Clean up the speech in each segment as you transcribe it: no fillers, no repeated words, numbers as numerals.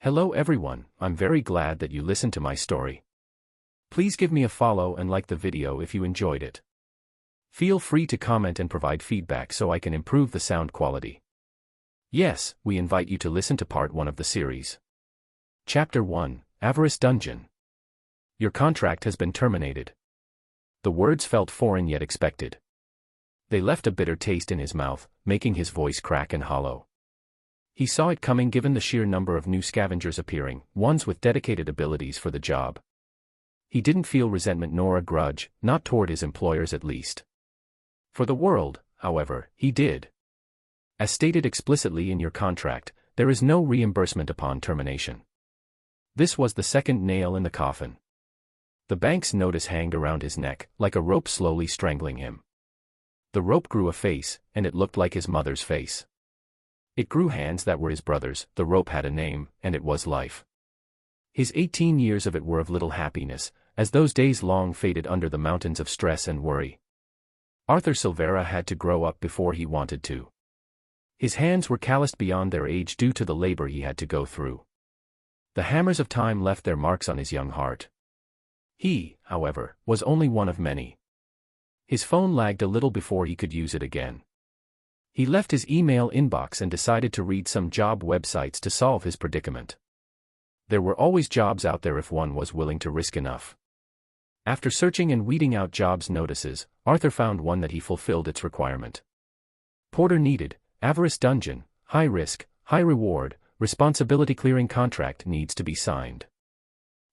Hello everyone, I'm very glad that you listened to my story. Please give me a follow and like the video if you enjoyed it. Feel free to comment and provide feedback so I can improve the sound quality. Yes, we invite you to listen to part 1 of the series. Chapter 1, Avarice Dungeon. Your contract has been terminated. The words felt foreign yet expected. They left a bitter taste in his mouth, making his voice crack and hollow. He saw it coming given the sheer number of new scavengers appearing, ones with dedicated abilities for the job. He didn't feel resentment nor a grudge, not toward his employers at least. For the world, however, he did. As stated explicitly in your contract, there is no reimbursement upon termination. This was the second nail in the coffin. The bank's notice hanged around his neck, like a rope slowly strangling him. The rope grew a face, and it looked like his mother's face. It grew hands that were his brother's, the rope had a name, and it was life. His 18 years of it were of little happiness, as those days long faded under the mountains of stress and worry. Arthur Silvera had to grow up before he wanted to. His hands were calloused beyond their age due to the labor he had to go through. The hammers of time left their marks on his young heart. He, however, was only one of many. His phone lagged a little before he could use it again. He left his email inbox and decided to read some job websites to solve his predicament. There were always jobs out there if one was willing to risk enough. After searching and weeding out jobs notices, Arthur found one that he fulfilled its requirement. Porter needed, Avarice Dungeon, high risk, high reward, responsibility clearing contract needs to be signed.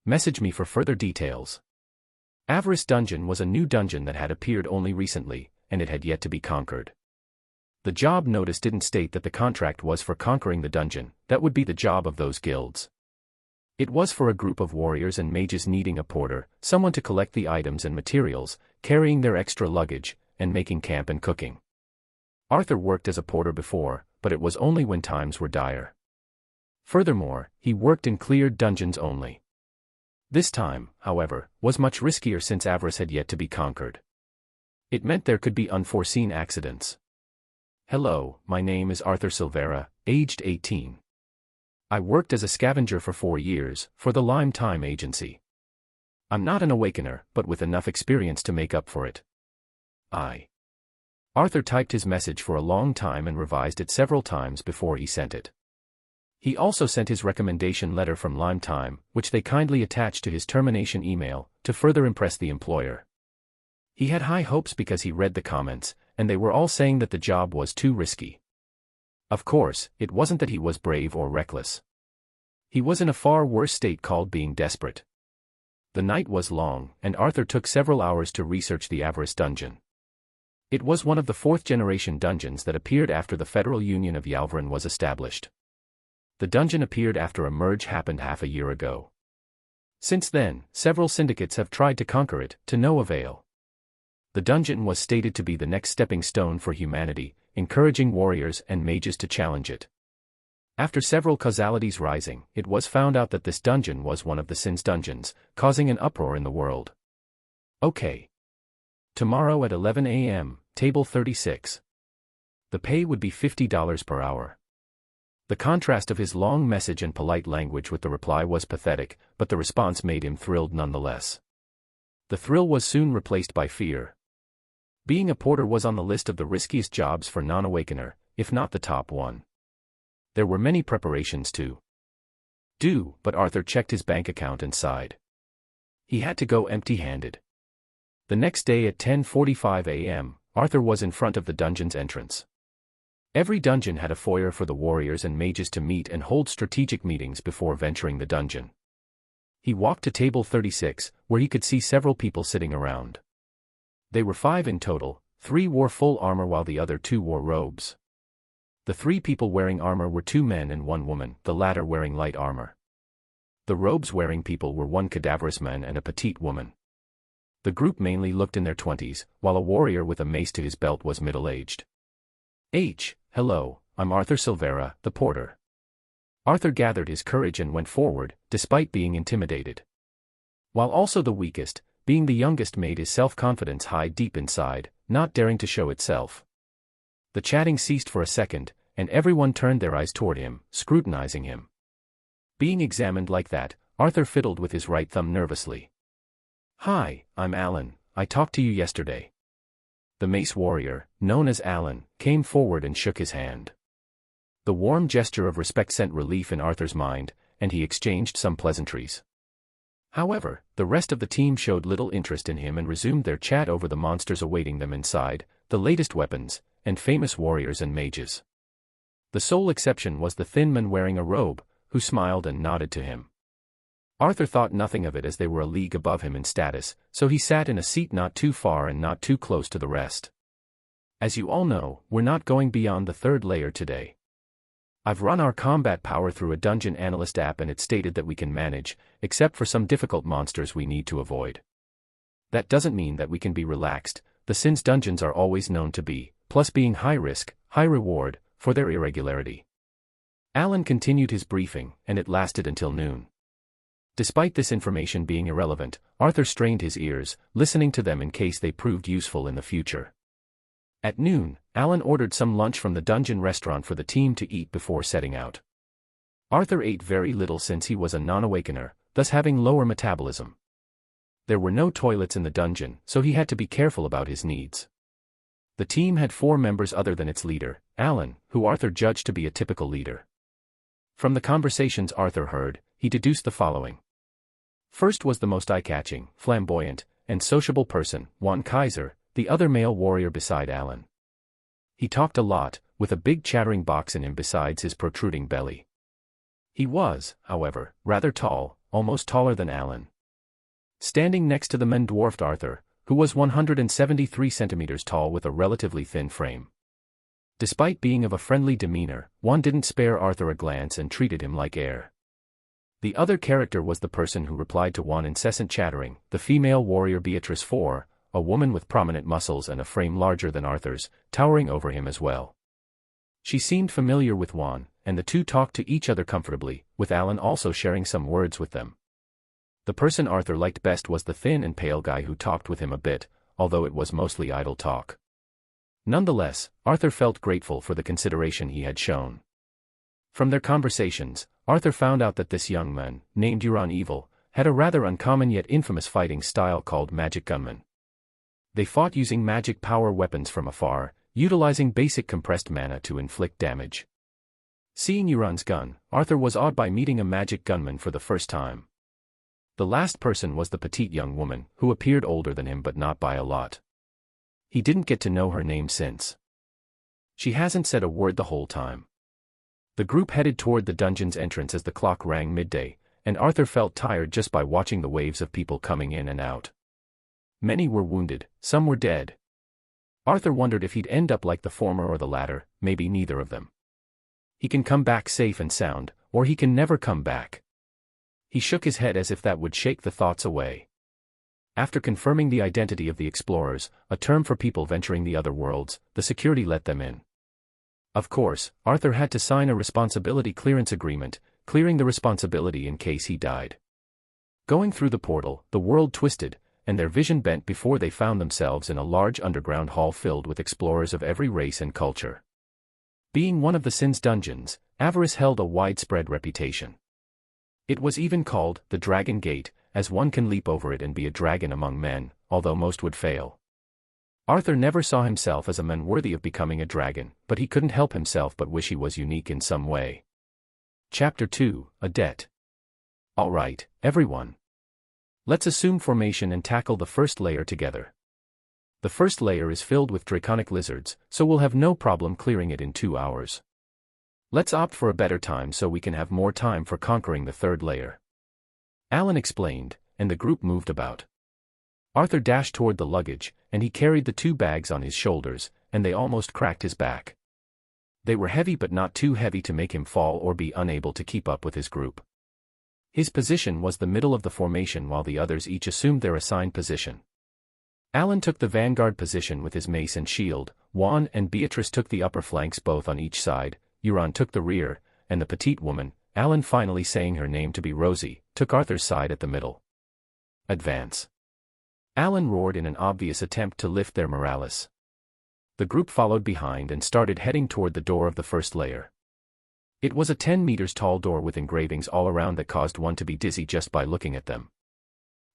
Message me for further details. Avarice Dungeon was a new dungeon that had appeared only recently, and it had yet to be conquered. The job notice didn't state that the contract was for conquering the dungeon, that would be the job of those guilds. It was for a group of warriors and mages needing a porter, someone to collect the items and materials, carrying their extra luggage, and making camp and cooking. Arthur worked as a porter before, but it was only when times were dire. Furthermore, he worked in cleared dungeons only. This time, however, was much riskier since avarice had yet to be conquered. It meant there could be unforeseen accidents. Hello, my name is Arthur Silvera, aged 18. I worked as a scavenger for 4 years, for the Lime Time Agency. I'm not an awakener, but with enough experience to make up for it. Arthur typed his message for a long time and revised it several times before he sent it. He also sent his recommendation letter from Lime Time, which they kindly attached to his termination email, to further impress the employer. He had high hopes because he read the comments, and they were all saying that the job was too risky. Of course, it wasn't that he was brave or reckless. He was in a far worse state called being desperate. The night was long, and Arthur took several hours to research the Avarice Dungeon. It was one of the 4th-generation dungeons that appeared after the Federal Union of Yalvarin was established. The dungeon appeared after a merge happened half a year ago. Since then, several syndicates have tried to conquer it, to no avail. The dungeon was stated to be the next stepping stone for humanity, encouraging warriors and mages to challenge it. After several causalities rising, it was found out that this dungeon was one of the Sin's dungeons, causing an uproar in the world. Okay. Tomorrow at 11 a.m., table 36. The pay would be $50 per hour. The contrast of his long message and polite language with the reply was pathetic, but the response made him thrilled nonetheless. The thrill was soon replaced by fear. Being a porter was on the list of the riskiest jobs for non-awakener, if not the top one. There were many preparations to do, but Arthur checked his bank account and sighed. He had to go empty-handed. The next day at 10:45 a.m., Arthur was in front of the dungeon's entrance. Every dungeon had a foyer for the warriors and mages to meet and hold strategic meetings before venturing the dungeon. He walked to table 36, where he could see several people sitting around. They were 5 in total, 3 wore full armor while the other 2 wore robes. The 3 people wearing armor were 2 men and 1 woman, the latter wearing light armor. The robes-wearing people were 1 cadaverous man and a petite woman. The group mainly looked in their 20s, while a warrior with a mace to his belt was middle-aged. Hello, I'm Arthur Silvera, the porter. Arthur gathered his courage and went forward, despite being intimidated. While also the weakest, being the youngest made his self-confidence hide deep inside, not daring to show itself. The chatting ceased for a second, and everyone turned their eyes toward him, scrutinizing him. Being examined like that, Arthur fiddled with his right thumb nervously. "Hi, I'm Alan, I talked to you yesterday." The mace warrior, known as Alan, came forward and shook his hand. The warm gesture of respect sent relief in Arthur's mind, and he exchanged some pleasantries. However, the rest of the team showed little interest in him and resumed their chat over the monsters awaiting them inside, the latest weapons, and famous warriors and mages. The sole exception was the thin man wearing a robe, who smiled and nodded to him. Arthur thought nothing of it as they were a league above him in status, so he sat in a seat not too far and not too close to the rest. As you all know, we're not going beyond the third layer today. I've run our combat power through a dungeon analyst app and it stated that we can manage, except for some difficult monsters we need to avoid. That doesn't mean that we can be relaxed, the Sin's dungeons are always known to be, plus being high risk, high reward, for their irregularity. Alan continued his briefing, and it lasted until noon. Despite this information being irrelevant, Arthur strained his ears, listening to them in case they proved useful in the future. At noon, Alan ordered some lunch from the dungeon restaurant for the team to eat before setting out. Arthur ate very little since he was a non-awakener, thus having lower metabolism. There were no toilets in the dungeon, so he had to be careful about his needs. The team had 4 members other than its leader, Alan, who Arthur judged to be a typical leader. From the conversations Arthur heard, he deduced the following. First was the most eye-catching, flamboyant, and sociable person, Juan Kaiser, the other male warrior beside Alan. He talked a lot, with a big chattering box in him besides his protruding belly. He was, however, rather tall, almost taller than Alan. Standing next to the man dwarfed Arthur, who was 173 centimeters tall with a relatively thin frame. Despite being of a friendly demeanor, Juan didn't spare Arthur a glance and treated him like air. The other character was the person who replied to Juan's incessant chattering, the female warrior Beatrice IV, a woman with prominent muscles and a frame larger than Arthur's, towering over him as well. She seemed familiar with Juan, and the two talked to each other comfortably, with Alan also sharing some words with them. The person Arthur liked best was the thin and pale guy who talked with him a bit, although it was mostly idle talk. Nonetheless, Arthur felt grateful for the consideration he had shown. From their conversations, Arthur found out that this young man, named Euron Evil, had a rather uncommon yet infamous fighting style called Magic Gunman. They fought using magic power weapons from afar, utilizing basic compressed mana to inflict damage. Seeing Euron's gun, Arthur was awed by meeting a magic gunman for the first time. The last person was the petite young woman, who appeared older than him but not by a lot. He didn't get to know her name since. She hasn't said a word the whole time. The group headed toward the dungeon's entrance as the clock rang midday, and Arthur felt tired just by watching the waves of people coming in and out. Many were wounded, some were dead. Arthur wondered if he'd end up like the former or the latter, maybe neither of them. He can come back safe and sound, or he can never come back. He shook his head as if that would shake the thoughts away. After confirming the identity of the explorers, a term for people venturing the other worlds, the security let them in. Of course, Arthur had to sign a responsibility clearance agreement, clearing the responsibility in case he died. Going through the portal, the world twisted, and their vision bent before they found themselves in a large underground hall filled with explorers of every race and culture. Being one of the Sin's dungeons, Avarice held a widespread reputation. It was even called the Dragon Gate, as one can leap over it and be a dragon among men, although most would fail. Arthur never saw himself as a man worthy of becoming a dragon, but he couldn't help himself but wish he was unique in some way. Chapter 2, A Debt. All right, everyone. Let's assume formation and tackle the first layer together. The first layer is filled with draconic lizards, so we'll have no problem clearing it in 2 hours. Let's opt for a better time so we can have more time for conquering the third layer. Alan explained, and the group moved about. Arthur dashed toward the luggage, and he carried the 2 bags on his shoulders, and they almost cracked his back. They were heavy but not too heavy to make him fall or be unable to keep up with his group. His position was the middle of the formation while the others each assumed their assigned position. Alan took the vanguard position with his mace and shield, Juan and Beatrice took the upper flanks both on each side, Euron took the rear, and the petite woman, Alan finally saying her name to be Rosie, took Arthur's side at the middle. Advance. Alan roared in an obvious attempt to lift their morales. The group followed behind and started heading toward the door of the first layer. It was a 10 meters tall door with engravings all around that caused one to be dizzy just by looking at them.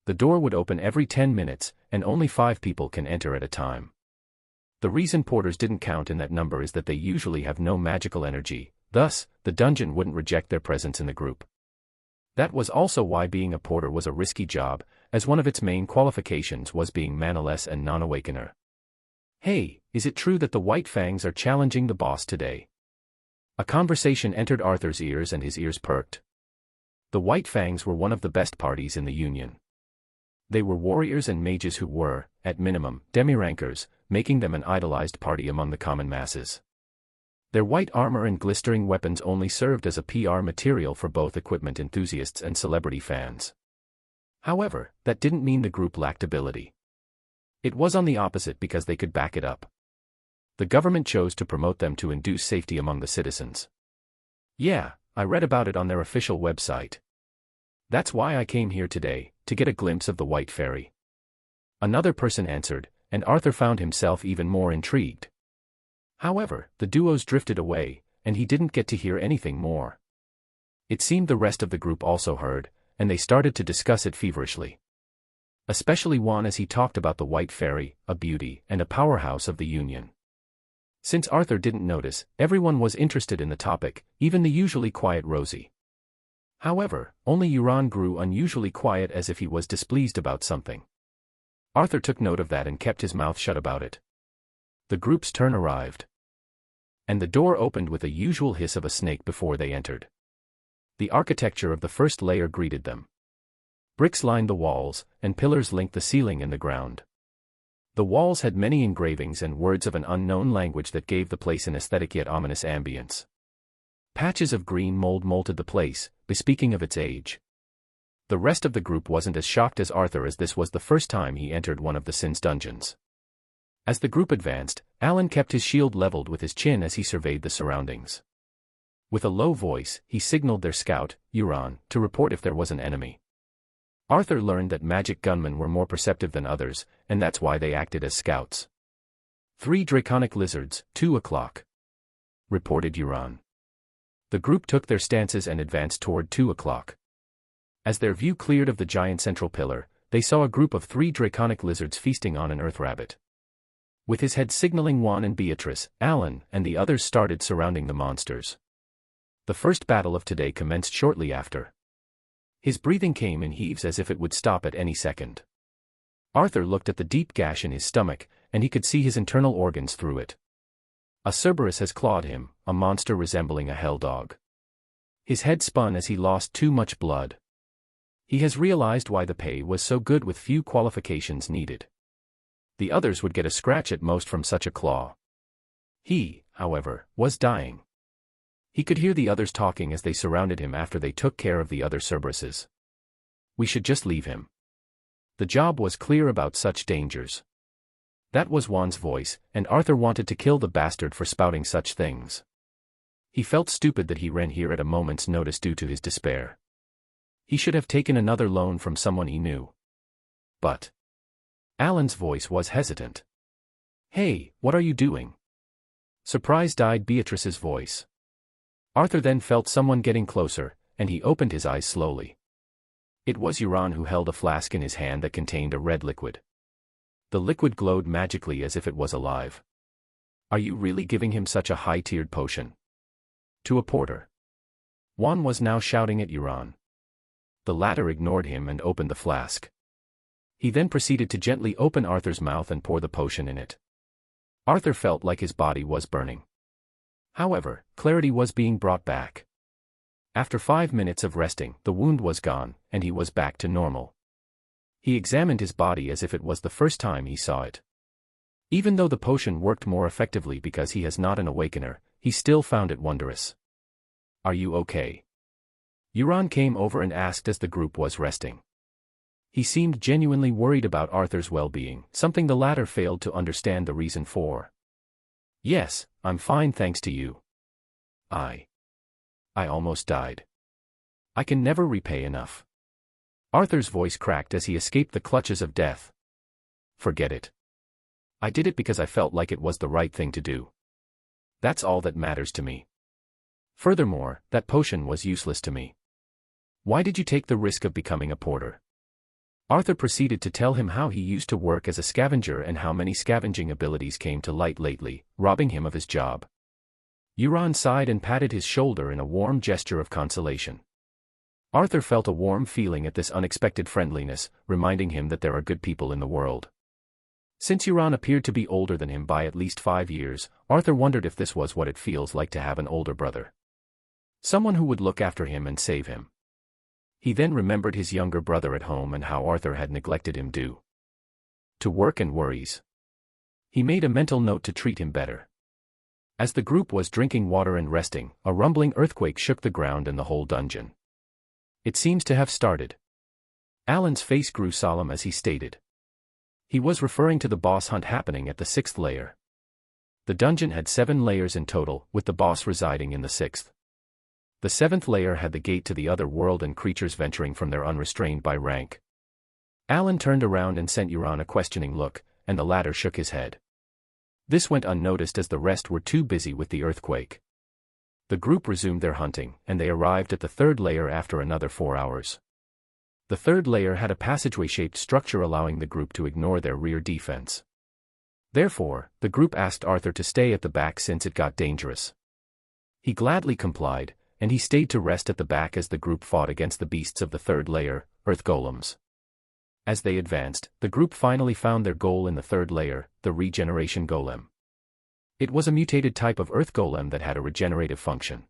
The door would open every 10 minutes, and only 5 people can enter at a time. The reason porters didn't count in that number is that they usually have no magical energy, thus, the dungeon wouldn't reject their presence in the group. That was also why being a porter was a risky job, as one of its main qualifications was being manaless and non-awakener. Hey, is it true that the White Fangs are challenging the boss today? A conversation entered Arthur's ears and his ears perked. The White Fangs were one of the best parties in the Union. They were warriors and mages who were, at minimum, demi-rankers, making them an idolized party among the common masses. Their white armor and glistering weapons only served as a PR material for both equipment enthusiasts and celebrity fans. However, that didn't mean the group lacked ability. It was on the opposite because they could back it up. The government chose to promote them to induce safety among the citizens. Yeah, I read about it on their official website. That's why I came here today, to get a glimpse of the White Fairy. Another person answered, and Arthur found himself even more intrigued. However, the duos drifted away, and he didn't get to hear anything more. It seemed the rest of the group also heard, and they started to discuss it feverishly. Especially Juan as he talked about the White Fairy, a beauty, and a powerhouse of the Union. Since Arthur didn't notice, everyone was interested in the topic, even the usually quiet Rosie. However, only Euron grew unusually quiet as if he was displeased about something. Arthur took note of that and kept his mouth shut about it. The group's turn arrived. And the door opened with the usual hiss of a snake before they entered. The architecture of the first layer greeted them. Bricks lined the walls, and pillars linked the ceiling and the ground. The walls had many engravings and words of an unknown language that gave the place an aesthetic yet ominous ambience. Patches of green mold molded the place, bespeaking of its age. The rest of the group wasn't as shocked as Arthur as this was the first time he entered one of the Sin's dungeons. As the group advanced, Alan kept his shield leveled with his chin as he surveyed the surroundings. With a low voice, he signaled their scout, Euron, to report if there was an enemy. Arthur learned that magic gunmen were more perceptive than others, and that's why they acted as scouts. 3 draconic lizards, 2 o'clock, reported Euron. The group took their stances and advanced toward 2 o'clock. As their view cleared of the giant central pillar, they saw a group of 3 draconic lizards feasting on an earth rabbit. With his head signaling Juan and Beatrice, Alan and the others started surrounding the monsters. The first battle of today commenced shortly after. His breathing came in heaves as if it would stop at any second. Arthur looked at the deep gash in his stomach, and he could see his internal organs through it. A Cerberus has clawed him, a monster resembling a hell dog. His head spun as he lost too much blood. He has realized why the pay was so good with few qualifications needed. The others would get a scratch at most from such a claw. He, however, was dying. He could hear the others talking as they surrounded him after they took care of the other Cerberuses. We should just leave him. The job was clear about such dangers. That was Juan's voice, and Arthur wanted to kill the bastard for spouting such things. He felt stupid that he ran here at a moment's notice due to his despair. He should have taken another loan from someone he knew. But Alan's voice was hesitant. Hey, what are you doing? Surprise died Beatrice's voice. Arthur then felt someone getting closer, and he opened his eyes slowly. It was Euron who held a flask in his hand that contained a red liquid. The liquid glowed magically as if it was alive. Are you really giving him such a high-tiered potion? To a porter. Juan was now shouting at Euron. The latter ignored him and opened the flask. He then proceeded to gently open Arthur's mouth and pour the potion in it. Arthur felt like his body was burning. However, clarity was being brought back. After 5 minutes of resting, the wound was gone, and he was back to normal. He examined his body as if it was the first time he saw it. Even though the potion worked more effectively because he is not an awakener, he still found it wondrous. Are you okay? Euron came over and asked as the group was resting. He seemed genuinely worried about Arthur's well-being, something the latter failed to understand the reason for. Yes, I'm fine thanks to you. I almost died. I can never repay enough. Arthur's voice cracked as he escaped the clutches of death. Forget it. I did it because I felt like it was the right thing to do. That's all that matters to me. Furthermore, that potion was useless to me. Why did you take the risk of becoming a porter? Arthur proceeded to tell him how he used to work as a scavenger and how many scavenging abilities came to light lately, robbing him of his job. Euron sighed and patted his shoulder in a warm gesture of consolation. Arthur felt a warm feeling at this unexpected friendliness, reminding him that there are good people in the world. Since Euron appeared to be older than him by at least 5 years, Arthur wondered if this was what it feels like to have an older brother. Someone who would look after him and save him. He then remembered his younger brother at home and how Arthur had neglected him due to work and worries. He made a mental note to treat him better. As the group was drinking water and resting, a rumbling earthquake shook the ground and the whole dungeon. It seems to have started. Alan's face grew solemn as he stated. He was referring to the boss hunt happening at the 6th layer. The dungeon had 7 layers in total, with the boss residing in the 6th. The 7th layer had the gate to the other world and creatures venturing from there unrestrained by rank. Alan turned around and sent Euron a questioning look, and the latter shook his head. This went unnoticed as the rest were too busy with the earthquake. The group resumed their hunting, and they arrived at the 3rd layer after another 4 hours. The 3rd layer had a passageway-shaped structure allowing the group to ignore their rear defense. Therefore, the group asked Arthur to stay at the back since it got dangerous. He gladly complied, and he stayed to rest at the back as the group fought against the beasts of the 3rd layer, earth golems. As they advanced, the group finally found their goal in the 3rd layer, the regeneration golem. It was a mutated type of earth golem that had a regenerative function.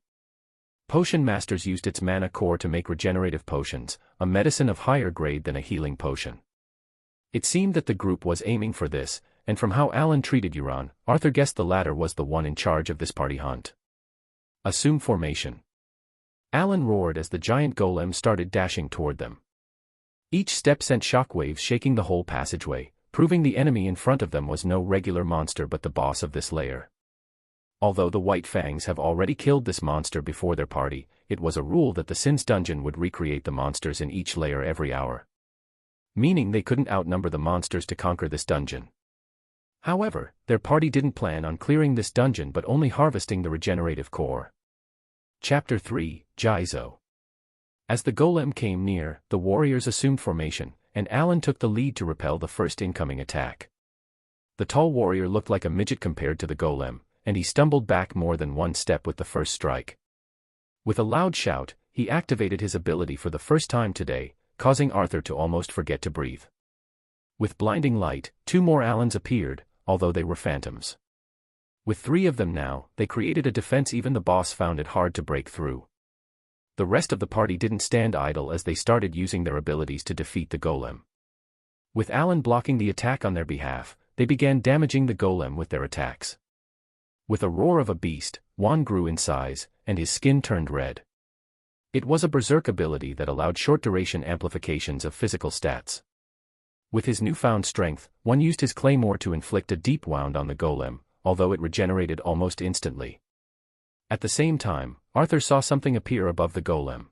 Potion masters used its mana core to make regenerative potions, a medicine of higher grade than a healing potion. It seemed that the group was aiming for this, and from how Alan treated Euron, Arthur guessed the latter was the one in charge of this party hunt. Assume formation. Alan roared as the giant golem started dashing toward them. Each step sent shockwaves shaking the whole passageway, proving the enemy in front of them was no regular monster but the boss of this layer. Although the White Fangs have already killed this monster before their party, it was a rule that the Sin's dungeon would recreate the monsters in each layer every hour. Meaning they couldn't outnumber the monsters to conquer this dungeon. However, their party didn't plan on clearing this dungeon but only harvesting the regenerative core. Chapter 3, Jizo. As the golem came near, the warriors assumed formation, and Alan took the lead to repel the first incoming attack. The tall warrior looked like a midget compared to the golem, and he stumbled back more than one step with the first strike. With a loud shout, he activated his ability for the first time today, causing Arthur to almost forget to breathe. With blinding light, 2 more Alans appeared, although they were phantoms. With 3 of them now, they created a defense even the boss found it hard to break through. The rest of the party didn't stand idle as they started using their abilities to defeat the golem. With Alan blocking the attack on their behalf, they began damaging the golem with their attacks. With a roar of a beast, Juan grew in size, and his skin turned red. It was a berserk ability that allowed short-duration amplifications of physical stats. With his newfound strength, Juan used his claymore to inflict a deep wound on the golem, although it regenerated almost instantly. At the same time, Arthur saw something appear above the golem.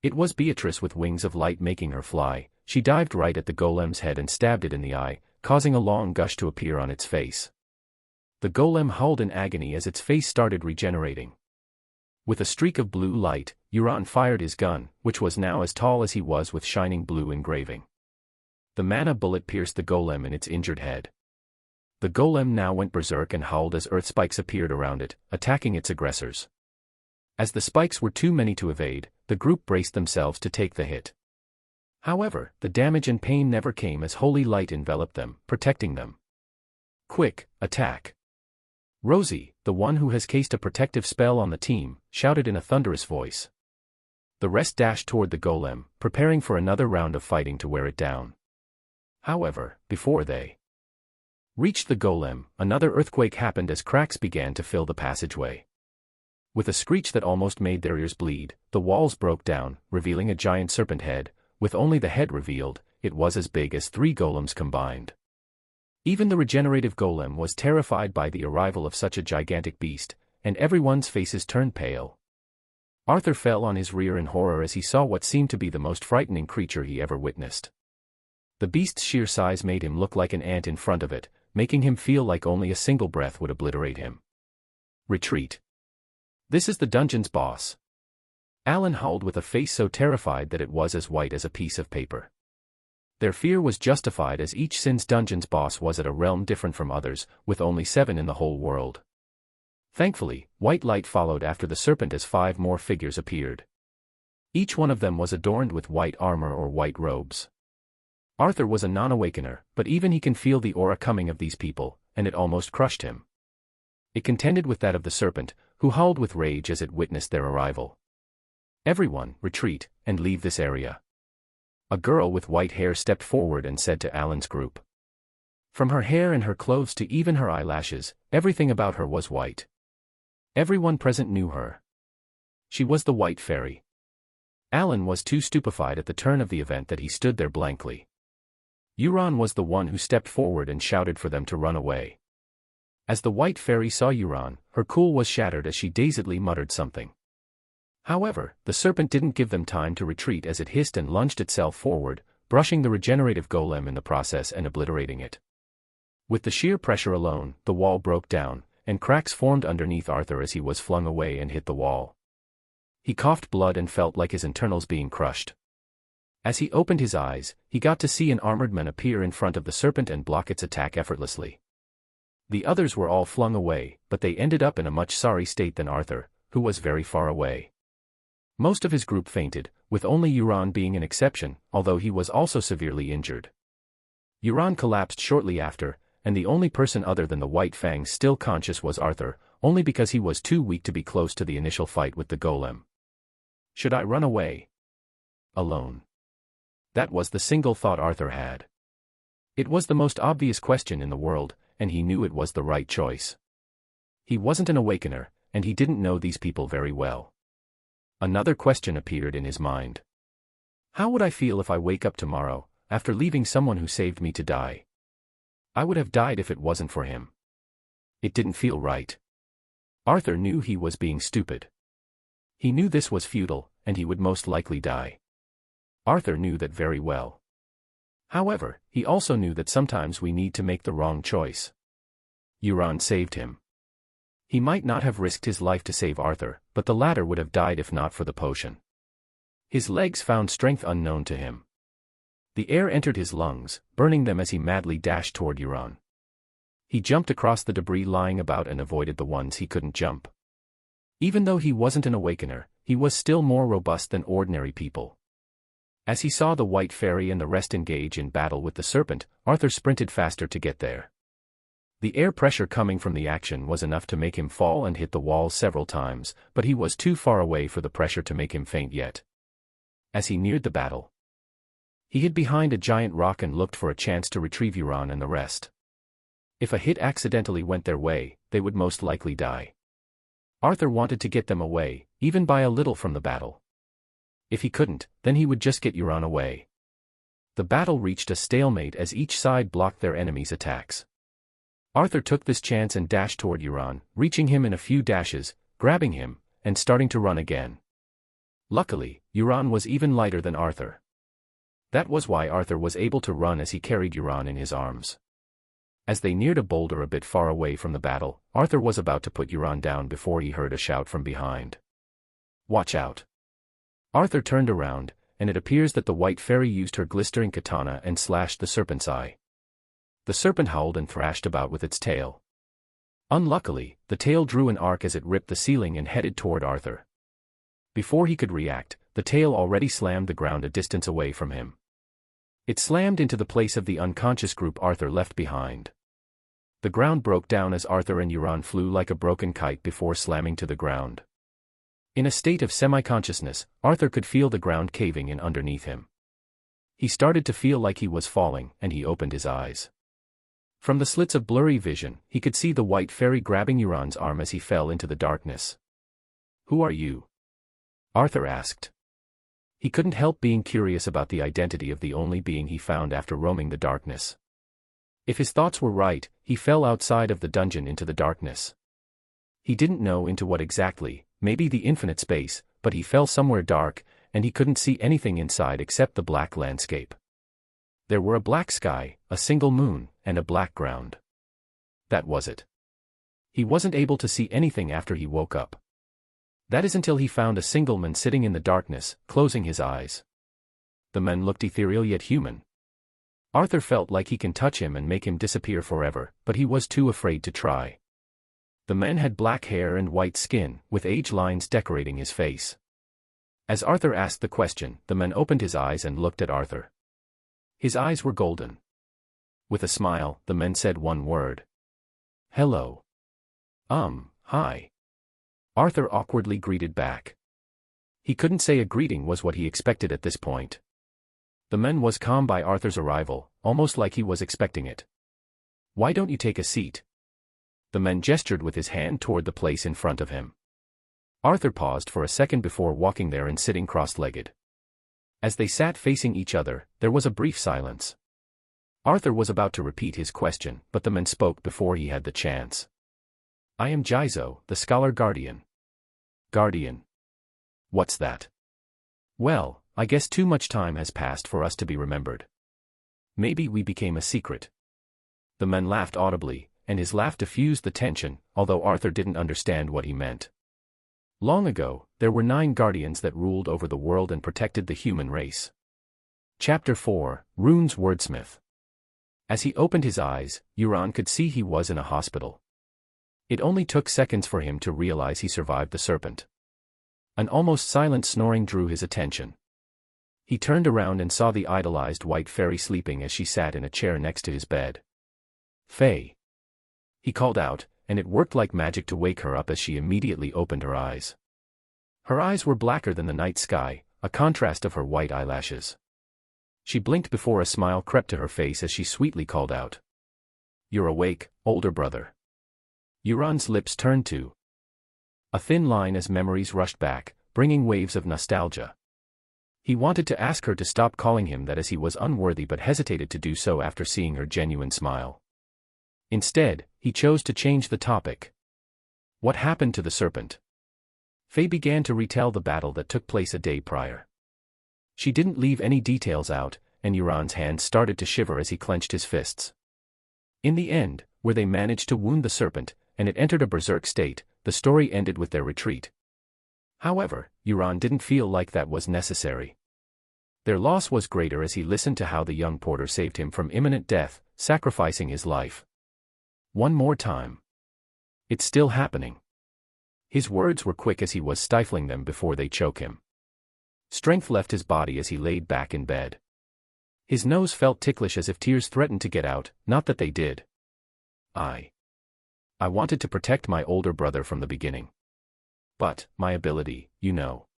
It was Beatrice with wings of light making her fly. She dived right at the golem's head and stabbed it in the eye, causing a long gush to appear on its face. The golem howled in agony as its face started regenerating. With a streak of blue light, Euron fired his gun, which was now as tall as he was with shining blue engraving. The mana bullet pierced the golem in its injured head. The golem now went berserk and howled as earth spikes appeared around it, attacking its aggressors. As the spikes were too many to evade, the group braced themselves to take the hit. However, the damage and pain never came as holy light enveloped them, protecting them. Quick, attack! Rosie, the one who has cast a protective spell on the team, shouted in a thunderous voice. The rest dashed toward the golem, preparing for another round of fighting to wear it down. However, before they reached the golem, another earthquake happened as cracks began to fill the passageway. With a screech that almost made their ears bleed, the walls broke down, revealing a giant serpent head. With only the head revealed, it was as big as 3 golems combined. Even the regenerative golem was terrified by the arrival of such a gigantic beast, and everyone's faces turned pale. Arthur fell on his rear in horror as he saw what seemed to be the most frightening creature he ever witnessed. The beast's sheer size made him look like an ant in front of it, making him feel like only a single breath would obliterate him. Retreat! This is the dungeon's boss. Alan howled with a face so terrified that it was as white as a piece of paper. Their fear was justified as each sin's dungeon's boss was at a realm different from others, with only 7 in the whole world. Thankfully, white light followed after the serpent as 5 more figures appeared. Each one of them was adorned with white armor or white robes. Arthur was a non-awakener, but even he can feel the aura coming of these people, and it almost crushed him. It contended with that of the serpent, who howled with rage as it witnessed their arrival. Everyone, retreat, and leave this area. A girl with white hair stepped forward and said to Alan's group. From her hair and her clothes to even her eyelashes, everything about her was white. Everyone present knew her. She was the White Fairy. Alan was too stupefied at the turn of the event that he stood there blankly. Euron was the one who stepped forward and shouted for them to run away. As the White Fairy saw Euron, her cool was shattered as she dazedly muttered something. However, the serpent didn't give them time to retreat as it hissed and lunged itself forward, brushing the regenerative golem in the process and obliterating it. With the sheer pressure alone, the wall broke down, and cracks formed underneath Arthur as he was flung away and hit the wall. He coughed blood and felt like his internals being crushed. As he opened his eyes, he got to see an armored man appear in front of the serpent and block its attack effortlessly. The others were all flung away, but they ended up in a much sorry state than Arthur, who was very far away. Most of his group fainted, with only Euron being an exception, although he was also severely injured. Euron collapsed shortly after, and the only person other than the White Fangs still conscious was Arthur, only because he was too weak to be close to the initial fight with the golem. Should I run away? Alone? That was the single thought Arthur had. It was the most obvious question in the world, and he knew it was the right choice. He wasn't an awakener, and he didn't know these people very well. Another question appeared in his mind. How would I feel if I wake up tomorrow, after leaving someone who saved me to die? I would have died if it wasn't for him. It didn't feel right. Arthur knew he was being stupid. He knew this was futile, and he would most likely die. Arthur knew that very well. However, he also knew that sometimes we need to make the wrong choice. Euron saved him. He might not have risked his life to save Arthur, but the latter would have died if not for the potion. His legs found strength unknown to him. The air entered his lungs, burning them as he madly dashed toward Euron. He jumped across the debris lying about and avoided the ones he couldn't jump. Even though he wasn't an awakener, he was still more robust than ordinary people. As he saw the White Fairy and the rest engage in battle with the serpent, Arthur sprinted faster to get there. The air pressure coming from the action was enough to make him fall and hit the wall several times, but he was too far away for the pressure to make him faint yet. As he neared the battle, he hid behind a giant rock and looked for a chance to retrieve Euron and the rest. If a hit accidentally went their way, they would most likely die. Arthur wanted to get them away, even by a little from the battle. If he couldn't, then he would just get Euron away. The battle reached a stalemate as each side blocked their enemies' attacks. Arthur took this chance and dashed toward Euron, reaching him in a few dashes, grabbing him, and starting to run again. Luckily, Euron was even lighter than Arthur. That was why Arthur was able to run as he carried Euron in his arms. As they neared a boulder a bit far away from the battle, Arthur was about to put Euron down before he heard a shout from behind. Watch out! Arthur turned around, and it appears that the White Fairy used her glistering katana and slashed the serpent's eye. The serpent howled and thrashed about with its tail. Unluckily, the tail drew an arc as it ripped the ceiling and headed toward Arthur. Before he could react, the tail already slammed the ground a distance away from him. It slammed into the place of the unconscious group Arthur left behind. The ground broke down as Arthur and Euron flew like a broken kite before slamming to the ground. In a state of semi-consciousness, Arthur could feel the ground caving in underneath him. He started to feel like he was falling, and he opened his eyes. From the slits of blurry vision, he could see the White Fairy grabbing Euron's arm as he fell into the darkness. "Who are you?" Arthur asked. He couldn't help being curious about the identity of the only being he found after roaming the darkness. If his thoughts were right, he fell outside of the dungeon into the darkness. He didn't know into what exactly, maybe the infinite space, but he fell somewhere dark, and he couldn't see anything inside except the black landscape. There were a black sky, a single moon, and a black ground. That was it. He wasn't able to see anything after he woke up. That is until he found a single man sitting in the darkness, closing his eyes. The man looked ethereal yet human. Arthur felt like he can touch him and make him disappear forever, but he was too afraid to try. The man had black hair and white skin, with age lines decorating his face. As Arthur asked the question, the man opened his eyes and looked at Arthur. His eyes were golden. With a smile, the man said one word. "Hello." Hi." Arthur awkwardly greeted back. He couldn't say a greeting was what he expected at this point. The man was calm by Arthur's arrival, almost like he was expecting it. "Why don't you take a seat?" The man gestured with his hand toward the place in front of him. Arthur paused for a second before walking there and sitting cross-legged. As they sat facing each other, there was a brief silence. Arthur was about to repeat his question, but the man spoke before he had the chance. "I am Jizo, the Scholar Guardian." "Guardian? What's that?" "Well, I guess too much time has passed for us to be remembered. Maybe we became a secret." The man laughed audibly, and his laugh diffused the tension, although Arthur didn't understand what he meant. Long ago, there were 9 guardians that ruled over the world and protected the human race. Chapter 4, Rune's Wordsmith. As he opened his eyes, Euron could see he was in a hospital. It only took seconds for him to realize he survived the serpent. An almost silent snoring drew his attention. He turned around and saw the idolized white fairy sleeping as she sat in a chair next to his bed. "Faye." He called out, and it worked like magic to wake her up as she immediately opened her eyes. Her eyes were blacker than the night sky, a contrast of her white eyelashes. She blinked before a smile crept to her face as she sweetly called out. "You're awake, older brother." Euron's lips turned to a thin line as memories rushed back, bringing waves of nostalgia. He wanted to ask her to stop calling him that as he was unworthy but hesitated to do so after seeing her genuine smile. Instead, he chose to change the topic. What happened to the serpent? Faye began to retell the battle that took place a day prior. She didn't leave any details out, and Euron's hands started to shiver as he clenched his fists. In the end, where they managed to wound the serpent, and it entered a berserk state, the story ended with their retreat. However, Euron didn't feel like that was necessary. Their loss was greater as he listened to how the young porter saved him from imminent death, sacrificing his life. "One more time. It's still happening." His words were quick as he was stifling them before they choke him. Strength left his body as he laid back in bed. His nose felt ticklish as if tears threatened to get out, not that they did. I wanted to protect my older brother from the beginning. But, my ability, you know.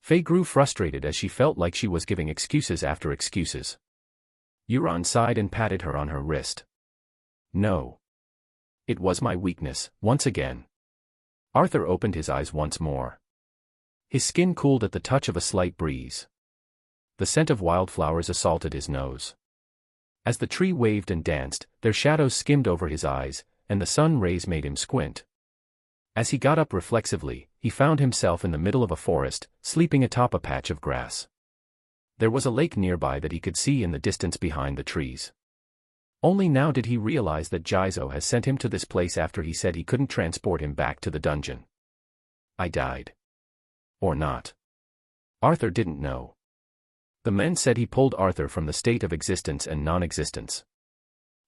Faye grew frustrated as she felt like she was giving excuses after excuses. Euron sighed and patted her on her wrist. "No. It was my weakness, once again." Arthur opened his eyes once more. His skin cooled at the touch of a slight breeze. The scent of wildflowers assaulted his nose. As the tree waved and danced, their shadows skimmed over his eyes, and the sun rays made him squint. As he got up reflexively, he found himself in the middle of a forest, sleeping atop a patch of grass. There was a lake nearby that he could see in the distance behind the trees. Only now did he realize that Jizo has sent him to this place after he said he couldn't transport him back to the dungeon. I died. Or not. Arthur didn't know. The men said he pulled Arthur from the state of existence and non-existence.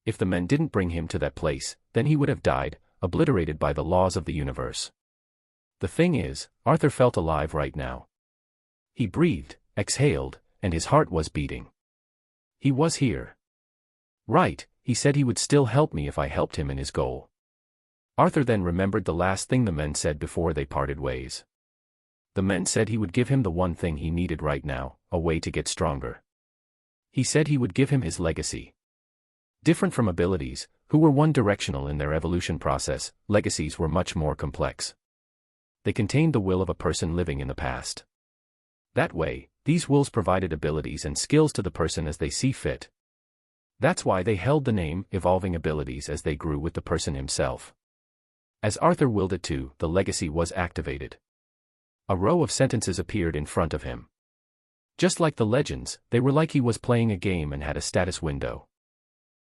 If the men didn't bring him to that place, then he would have died, obliterated by the laws of the universe. The thing is, Arthur felt alive right now. He breathed, exhaled, and his heart was beating. He was here. Right, he said he would still help me if I helped him in his goal. Arthur then remembered the last thing the men said before they parted ways. The men said he would give him the one thing he needed right now, a way to get stronger. He said he would give him his legacy. Different from abilities, who were one-directional in their evolution process, legacies were much more complex. They contained the will of a person living in the past. That way, these wills provided abilities and skills to the person as they see fit. That's why they held the name evolving abilities as they grew with the person himself. As Arthur willed it to, the legacy was activated. A row of sentences appeared in front of him. Just like the legends, they were like he was playing a game and had a status window.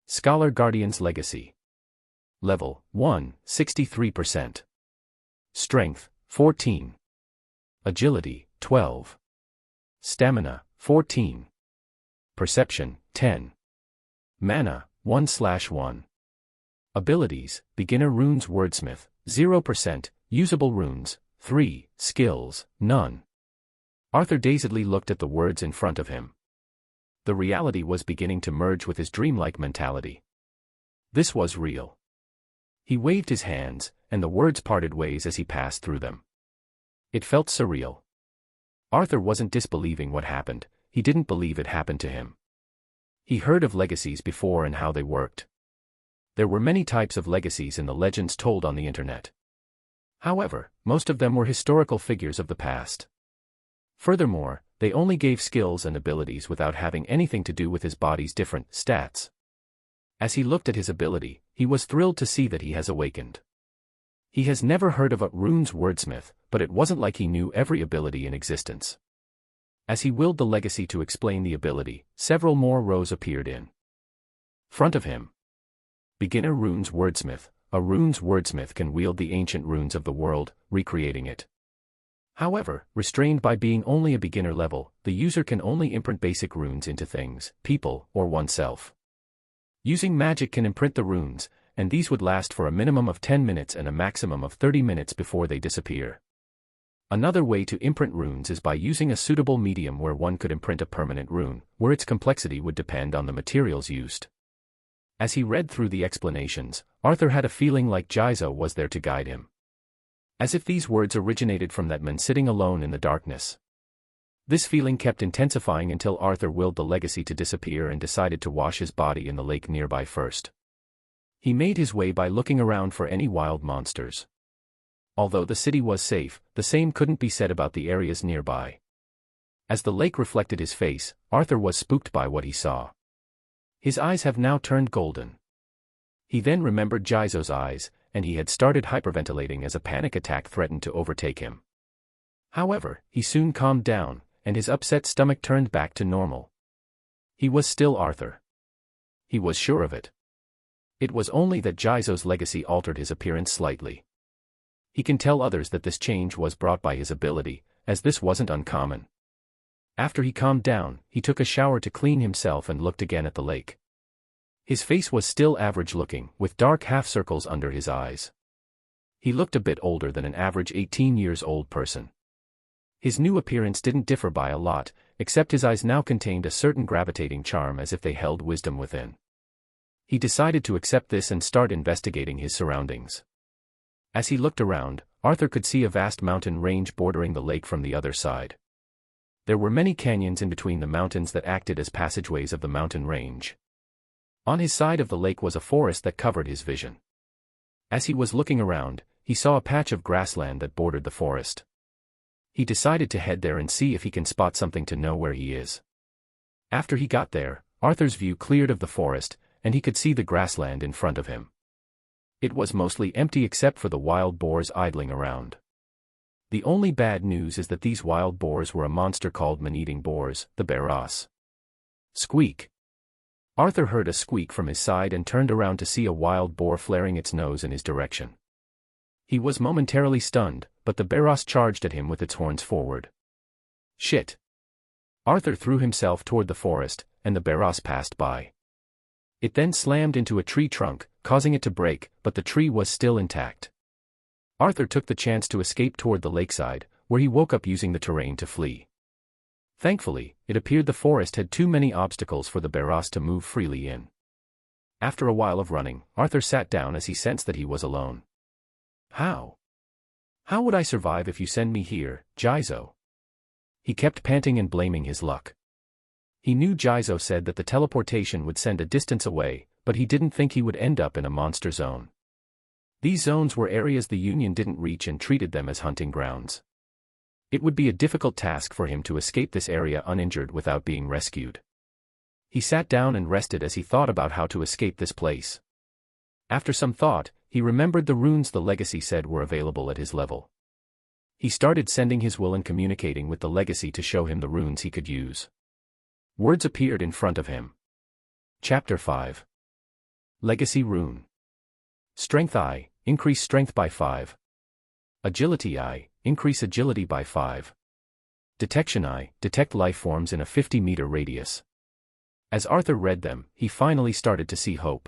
Scholar Guardian's Legacy. Level 1, 63%. Strength, 14. Agility, 12. Stamina, 14. Perception, 10. Mana, 1/1. Abilities, Beginner Runes Wordsmith, 0%, Usable Runes, 3, Skills, none. Arthur dazedly looked at the words in front of him. The reality was beginning to merge with his dreamlike mentality. This was real. He waved his hands, and the words parted ways as he passed through them. It felt surreal. Arthur wasn't disbelieving what happened, he didn't believe it happened to him. He heard of legacies before and how they worked. There were many types of legacies in the legends told on the internet. However, most of them were historical figures of the past. Furthermore, they only gave skills and abilities without having anything to do with his body's different stats. As he looked at his ability, he was thrilled to see that he has awakened. He has never heard of a runes wordsmith, but it wasn't like he knew every ability in existence. As he willed the legacy to explain the ability, several more rows appeared in front of him. Beginner Runes Wordsmith. A runes wordsmith can wield the ancient runes of the world, recreating it. However, restrained by being only a beginner level, the user can only imprint basic runes into things, people, or oneself. Using magic can imprint the runes, and these would last for a minimum of 10 minutes and a maximum of 30 minutes before they disappear. Another way to imprint runes is by using a suitable medium where one could imprint a permanent rune, where its complexity would depend on the materials used. As he read through the explanations, Arthur had a feeling like Jizo was there to guide him. As if these words originated from that man sitting alone in the darkness. This feeling kept intensifying until Arthur willed the legacy to disappear and decided to wash his body in the lake nearby first. He made his way by looking around for any wild monsters. Although the city was safe, the same couldn't be said about the areas nearby. As the lake reflected his face, Arthur was spooked by what he saw. His eyes have now turned golden. He then remembered Jizo's eyes, and he had started hyperventilating as a panic attack threatened to overtake him. However, he soon calmed down, and his upset stomach turned back to normal. He was still Arthur. He was sure of it. It was only that Jizo's legacy altered his appearance slightly. He can tell others that this change was brought by his ability, as this wasn't uncommon. After he calmed down, he took a shower to clean himself and looked again at the lake. His face was still average-looking, with dark half-circles under his eyes. He looked a bit older than an average 18-years-old person. His new appearance didn't differ by a lot, except his eyes now contained a certain gravitating charm as if they held wisdom within. He decided to accept this and start investigating his surroundings. As he looked around, Arthur could see a vast mountain range bordering the lake from the other side. There were many canyons in between the mountains that acted as passageways of the mountain range. On his side of the lake was a forest that covered his vision. As he was looking around, he saw a patch of grassland that bordered the forest. He decided to head there and see if he can spot something to know where he is. After he got there, Arthur's view cleared of the forest, and he could see the grassland in front of him. It was mostly empty except for the wild boars idling around. The only bad news is that these wild boars were a monster called man-eating boars, the beras. Squeak. Arthur heard a squeak from his side and turned around to see a wild boar flaring its nose in his direction. He was momentarily stunned, but the beras charged at him with its horns forward. Shit. Arthur threw himself toward the forest, and the beras passed by. It then slammed into a tree trunk, causing it to break, but the tree was still intact. Arthur took the chance to escape toward the lakeside, where he woke up using the terrain to flee. Thankfully, it appeared the forest had too many obstacles for the beras to move freely in. After a while of running, Arthur sat down as he sensed that he was alone. How? How would I survive if you send me here, Jizo? He kept panting and blaming his luck. He knew Jizo said that the teleportation would send a distance away, but he didn't think he would end up in a monster zone. These zones were areas the Union didn't reach and treated them as hunting grounds. It would be a difficult task for him to escape this area uninjured without being rescued. He sat down and rested as he thought about how to escape this place. After some thought, he remembered the runes the legacy said were available at his level. He started sending his will and communicating with the legacy to show him the runes he could use. Words appeared in front of him. Chapter 5. Legacy Rune. Strength I, increase strength by 5. Agility I, increase agility by 5. Detection I, detect life forms in a 50-meter radius. As Arthur read them, he finally started to see hope.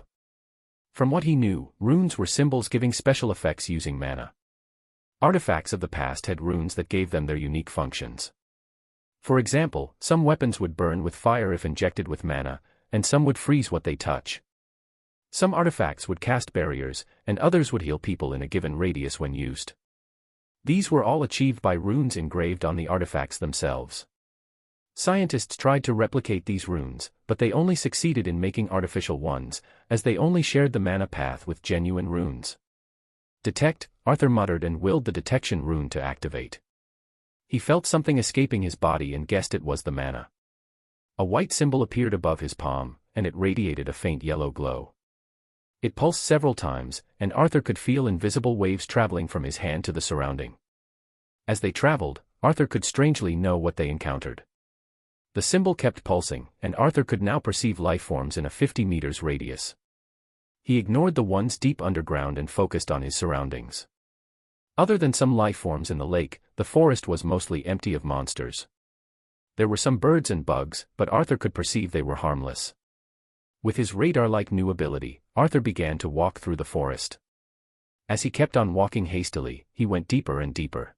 From what he knew, runes were symbols giving special effects using mana. Artifacts of the past had runes that gave them their unique functions. For example, some weapons would burn with fire if injected with mana, and some would freeze what they touch. Some artifacts would cast barriers, and others would heal people in a given radius when used. These were all achieved by runes engraved on the artifacts themselves. Scientists tried to replicate these runes, but they only succeeded in making artificial ones, as they only shared the mana path with genuine runes. Detect, Arthur muttered and willed the detection rune to activate. He felt something escaping his body and guessed it was the mana. A white symbol appeared above his palm, and it radiated a faint yellow glow. It pulsed several times, and Arthur could feel invisible waves traveling from his hand to the surrounding. As they traveled, Arthur could strangely know what they encountered. The symbol kept pulsing, and Arthur could now perceive life forms in a 50 meters radius. He ignored the ones deep underground and focused on his surroundings. Other than some life forms in the lake, the forest was mostly empty of monsters. There were some birds and bugs, but Arthur could perceive they were harmless. With his radar-like new ability, Arthur began to walk through the forest. As he kept on walking hastily, he went deeper and deeper.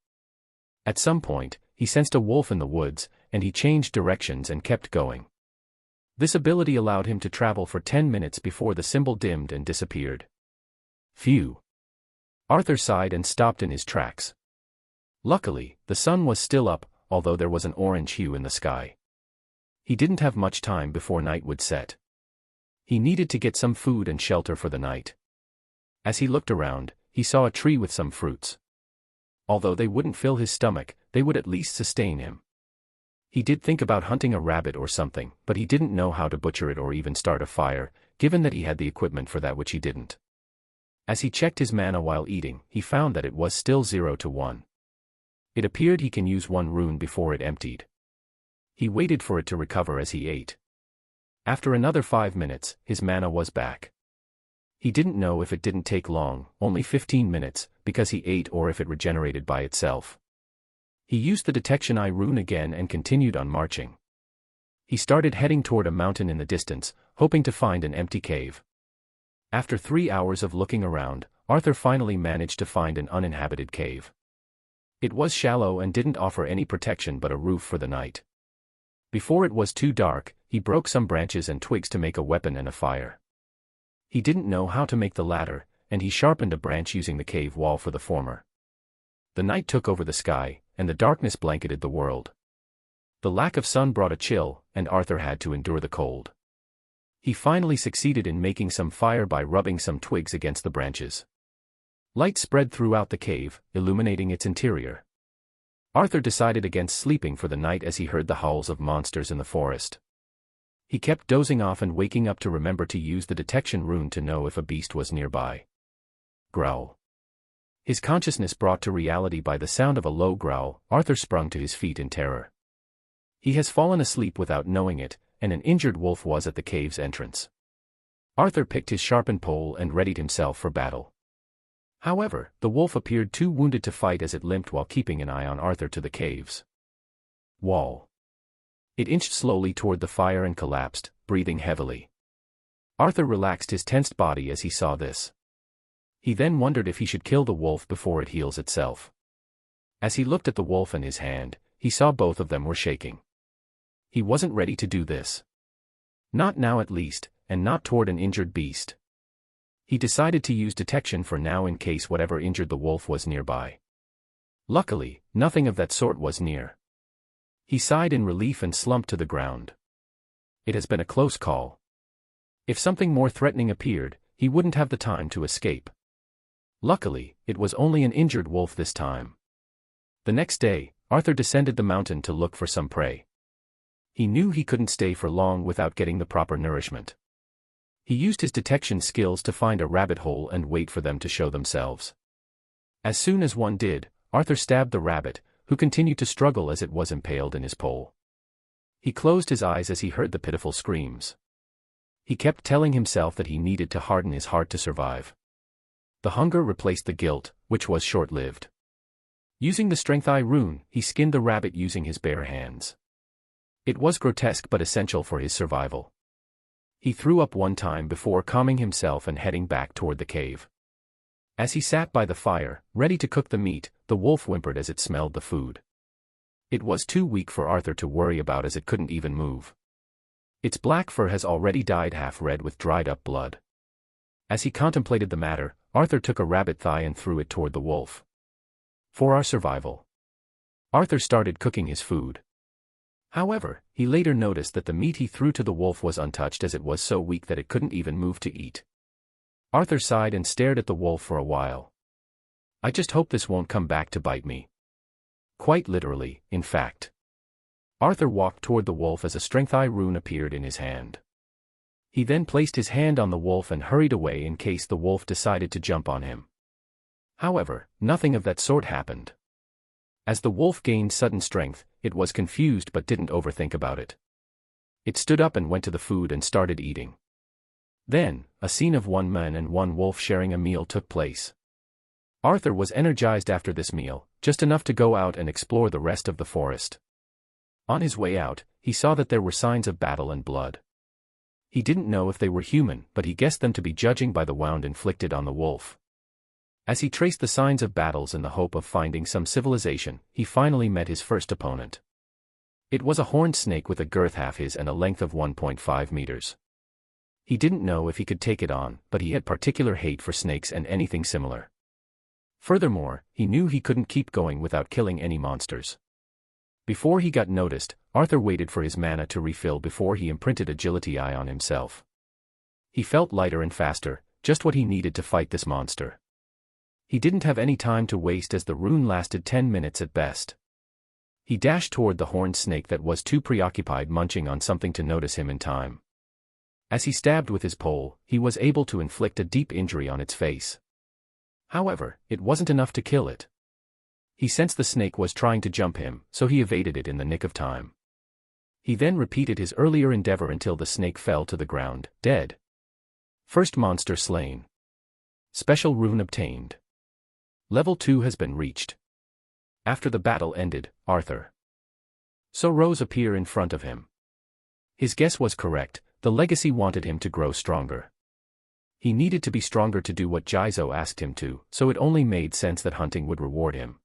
At some point, he sensed a wolf in the woods, and he changed directions and kept going. This ability allowed him to travel for 10 minutes before the symbol dimmed and disappeared. Phew! Arthur sighed and stopped in his tracks. Luckily, the sun was still up, although there was an orange hue in the sky. He didn't have much time before night would set. He needed to get some food and shelter for the night. As he looked around, he saw a tree with some fruits. Although they wouldn't fill his stomach, they would at least sustain him. He did think about hunting a rabbit or something, but he didn't know how to butcher it or even start a fire, given that he had the equipment for that which he didn't. As he checked his mana while eating, he found that it was still 0 to 1. It appeared he can use one rune before it emptied. He waited for it to recover as he ate. After another 5 minutes, his mana was back. He didn't know if it didn't take long, only 15 minutes, because he ate or if it regenerated by itself. He used the detection I rune again and continued on marching. He started heading toward a mountain in the distance, hoping to find an empty cave. After 3 hours of looking around, Arthur finally managed to find an uninhabited cave. It was shallow and didn't offer any protection but a roof for the night. Before it was too dark, he broke some branches and twigs to make a weapon and a fire. He didn't know how to make the latter, and he sharpened a branch using the cave wall for the former. The night took over the sky, and the darkness blanketed the world. The lack of sun brought a chill, and Arthur had to endure the cold. He finally succeeded in making some fire by rubbing some twigs against the branches. Light spread throughout the cave, illuminating its interior. Arthur decided against sleeping for the night as he heard the howls of monsters in the forest. He kept dozing off and waking up to remember to use the detection rune to know if a beast was nearby. Growl. His consciousness brought to reality by the sound of a low growl, Arthur sprung to his feet in terror. He has fallen asleep without knowing it, and an injured wolf was at the cave's entrance. Arthur picked his sharpened pole and readied himself for battle. However, the wolf appeared too wounded to fight as it limped while keeping an eye on Arthur to the cave's wall. It inched slowly toward the fire and collapsed, breathing heavily. Arthur relaxed his tensed body as he saw this. He then wondered if he should kill the wolf before it heals itself. As he looked at the wolf in his hand, he saw both of them were shaking. He wasn't ready to do this. Not now at least, and not toward an injured beast. He decided to use detection for now in case whatever injured the wolf was nearby. Luckily, nothing of that sort was near. He sighed in relief and slumped to the ground. It has been a close call. If something more threatening appeared, he wouldn't have the time to escape. Luckily, it was only an injured wolf this time. The next day, Arthur descended the mountain to look for some prey. He knew he couldn't stay for long without getting the proper nourishment. He used his detection skills to find a rabbit hole and wait for them to show themselves. As soon as one did, Arthur stabbed the rabbit, who continued to struggle as it was impaled in his pole. He closed his eyes as he heard the pitiful screams. He kept telling himself that he needed to harden his heart to survive. The hunger replaced the guilt, which was short-lived. Using the strength eye rune, he skinned the rabbit using his bare hands. It was grotesque but essential for his survival. He threw up one time before calming himself and heading back toward the cave. As he sat by the fire, ready to cook the meat, the wolf whimpered as it smelled the food. It was too weak for Arthur to worry about as it couldn't even move. Its black fur has already dyed half red with dried-up blood. As he contemplated the matter, Arthur took a rabbit thigh and threw it toward the wolf. For our survival. Arthur started cooking his food. However, he later noticed that the meat he threw to the wolf was untouched as it was so weak that it couldn't even move to eat. Arthur sighed and stared at the wolf for a while. I just hope this won't come back to bite me. Quite literally, in fact. Arthur walked toward the wolf as a strength eye rune appeared in his hand. He then placed his hand on the wolf and hurried away in case the wolf decided to jump on him. However, nothing of that sort happened. As the wolf gained sudden strength, it was confused but didn't overthink about it. It stood up and went to the food and started eating. Then, a scene of one man and one wolf sharing a meal took place. Arthur was energized after this meal, just enough to go out and explore the rest of the forest. On his way out, he saw that there were signs of battle and blood. He didn't know if they were human, but he guessed them to be judging by the wound inflicted on the wolf. As he traced the signs of battles in the hope of finding some civilization, he finally met his first opponent. It was a horned snake with a girth half his and a length of 1.5 meters. He didn't know if he could take it on, but he had particular hate for snakes and anything similar. Furthermore, he knew he couldn't keep going without killing any monsters. Before he got noticed, Arthur waited for his mana to refill before he imprinted agility eye on himself. He felt lighter and faster, just what he needed to fight this monster. He didn't have any time to waste as the rune lasted 10 minutes at best. He dashed toward the horned snake that was too preoccupied munching on something to notice him in time. As he stabbed with his pole, he was able to inflict a deep injury on its face. However, it wasn't enough to kill it. He sensed the snake was trying to jump him, so he evaded it in the nick of time. He then repeated his earlier endeavor until the snake fell to the ground, dead. First monster slain. Special rune obtained. Level 2 has been reached. After the battle ended, Arthur saw Rose appear in front of him. His guess was correct, the legacy wanted him to grow stronger. He needed to be stronger to do what Jizo asked him to, so it only made sense that hunting would reward him.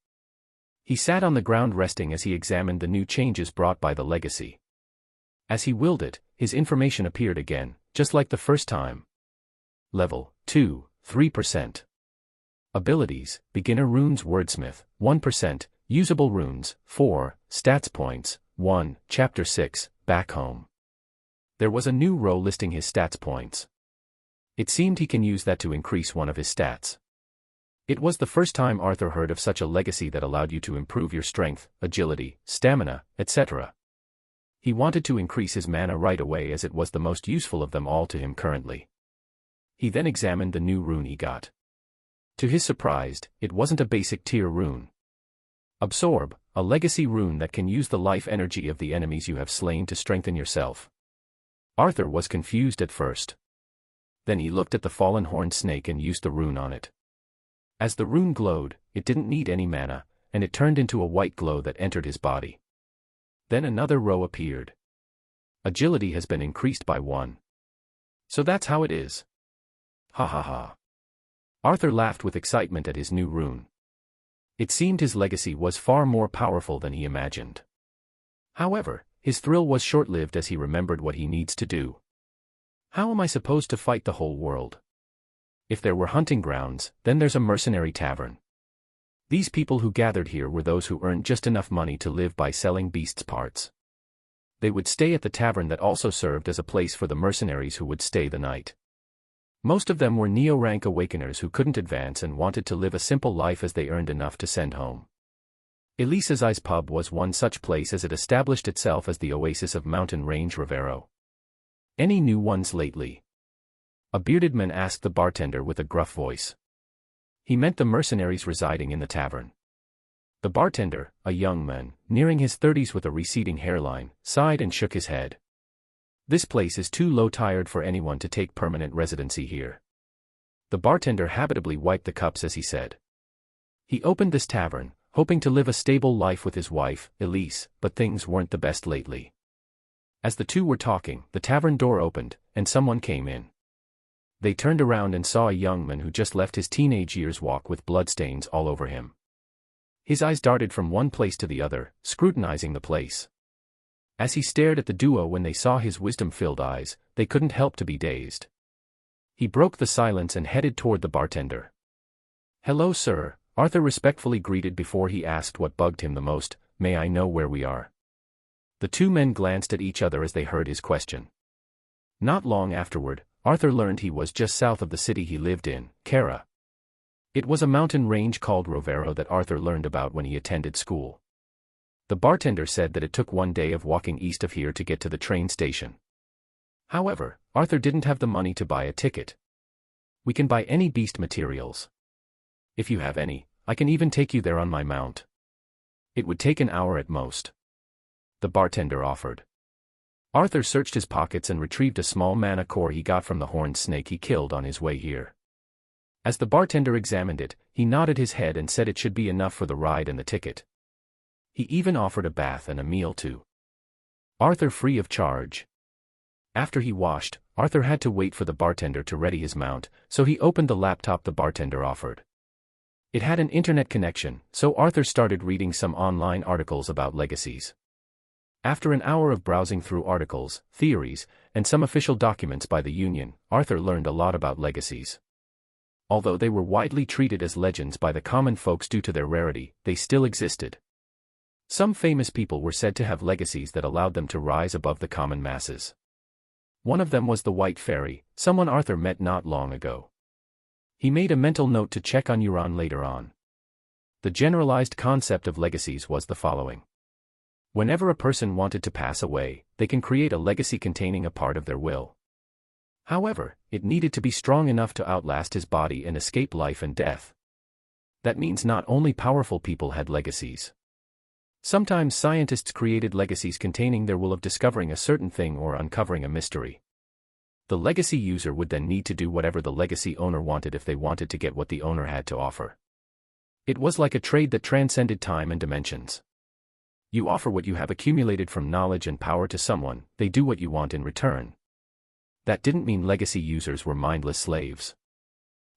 He sat on the ground resting as he examined the new changes brought by the legacy. As he willed it, his information appeared again, just like the first time. Level 2, 3%. Abilities, Beginner Runes Wordsmith, 1%, Usable Runes, 4, Stats Points, 1, Chapter 6, Back Home. There was a new row listing his stats points. It seemed he can use that to increase one of his stats. It was the first time Arthur heard of such a legacy that allowed you to improve your strength, agility, stamina, etc. He wanted to increase his mana right away as it was the most useful of them all to him currently. He then examined the new rune he got. To his surprise, it wasn't a basic tier rune. Absorb, a legacy rune that can use the life energy of the enemies you have slain to strengthen yourself. Arthur was confused at first. Then he looked at the fallen horned snake and used the rune on it. As the rune glowed, it didn't need any mana, and it turned into a white glow that entered his body. Then another row appeared. Agility has been increased by 1. So that's how it is. Ha ha ha. Arthur laughed with excitement at his new rune. It seemed his legacy was far more powerful than he imagined. However, his thrill was short-lived as he remembered what he needs to do. How am I supposed to fight the whole world? If there were hunting grounds, then there's a mercenary tavern. These people who gathered here were those who earned just enough money to live by selling beasts' parts. They would stay at the tavern that also served as a place for the mercenaries who would stay the night. Most of them were Neo-rank awakeners who couldn't advance and wanted to live a simple life as they earned enough to send home. Elisa's Eyes Pub was one such place as it established itself as the oasis of mountain range Rivero. Any new ones lately? A bearded man asked the bartender with a gruff voice. He meant the mercenaries residing in the tavern. The bartender, a young man, nearing his 30s with a receding hairline, sighed and shook his head. This place is too low-tired for anyone to take permanent residency here. The bartender habitably wiped the cups as he said. He opened this tavern, hoping to live a stable life with his wife, Elise, but things weren't the best lately. As the two were talking, the tavern door opened, and someone came in. They turned around and saw a young man who just left his teenage years walk with bloodstains all over him. His eyes darted from one place to the other, scrutinizing the place. As he stared at the duo when they saw his wisdom-filled eyes, they couldn't help to be dazed. He broke the silence and headed toward the bartender. "Hello, sir," Arthur respectfully greeted before he asked what bugged him the most. "May I know where we are?" The two men glanced at each other as they heard his question. Not long afterward, Arthur learned he was just south of the city he lived in, Kara. It was a mountain range called Rovero that Arthur learned about when he attended school. The bartender said that it took one day of walking east of here to get to the train station. However, Arthur didn't have the money to buy a ticket. "We can buy any beast materials. If you have any, I can even take you there on my mount. It would take an hour at most," the bartender offered. Arthur searched his pockets and retrieved a small mana core he got from the horned snake he killed on his way here. As the bartender examined it, he nodded his head and said it should be enough for the ride and the ticket. He even offered a bath and a meal too. Arthur free of charge. After he washed, Arthur had to wait for the bartender to ready his mount, so he opened the laptop the bartender offered. It had an internet connection, so Arthur started reading some online articles about legacies. After an hour of browsing through articles, theories, and some official documents by the Union, Arthur learned a lot about legacies. Although they were widely treated as legends by the common folks due to their rarity, they still existed. Some famous people were said to have legacies that allowed them to rise above the common masses. One of them was the White Fairy, someone Arthur met not long ago. He made a mental note to check on Euron later on. The generalized concept of legacies was the following. Whenever a person wanted to pass away, they can create a legacy containing a part of their will. However, it needed to be strong enough to outlast his body and escape life and death. That means not only powerful people had legacies. Sometimes scientists created legacies containing their will of discovering a certain thing or uncovering a mystery. The legacy user would then need to do whatever the legacy owner wanted if they wanted to get what the owner had to offer. It was like a trade that transcended time and dimensions. You offer what you have accumulated from knowledge and power to someone, they do what you want in return. That didn't mean legacy users were mindless slaves.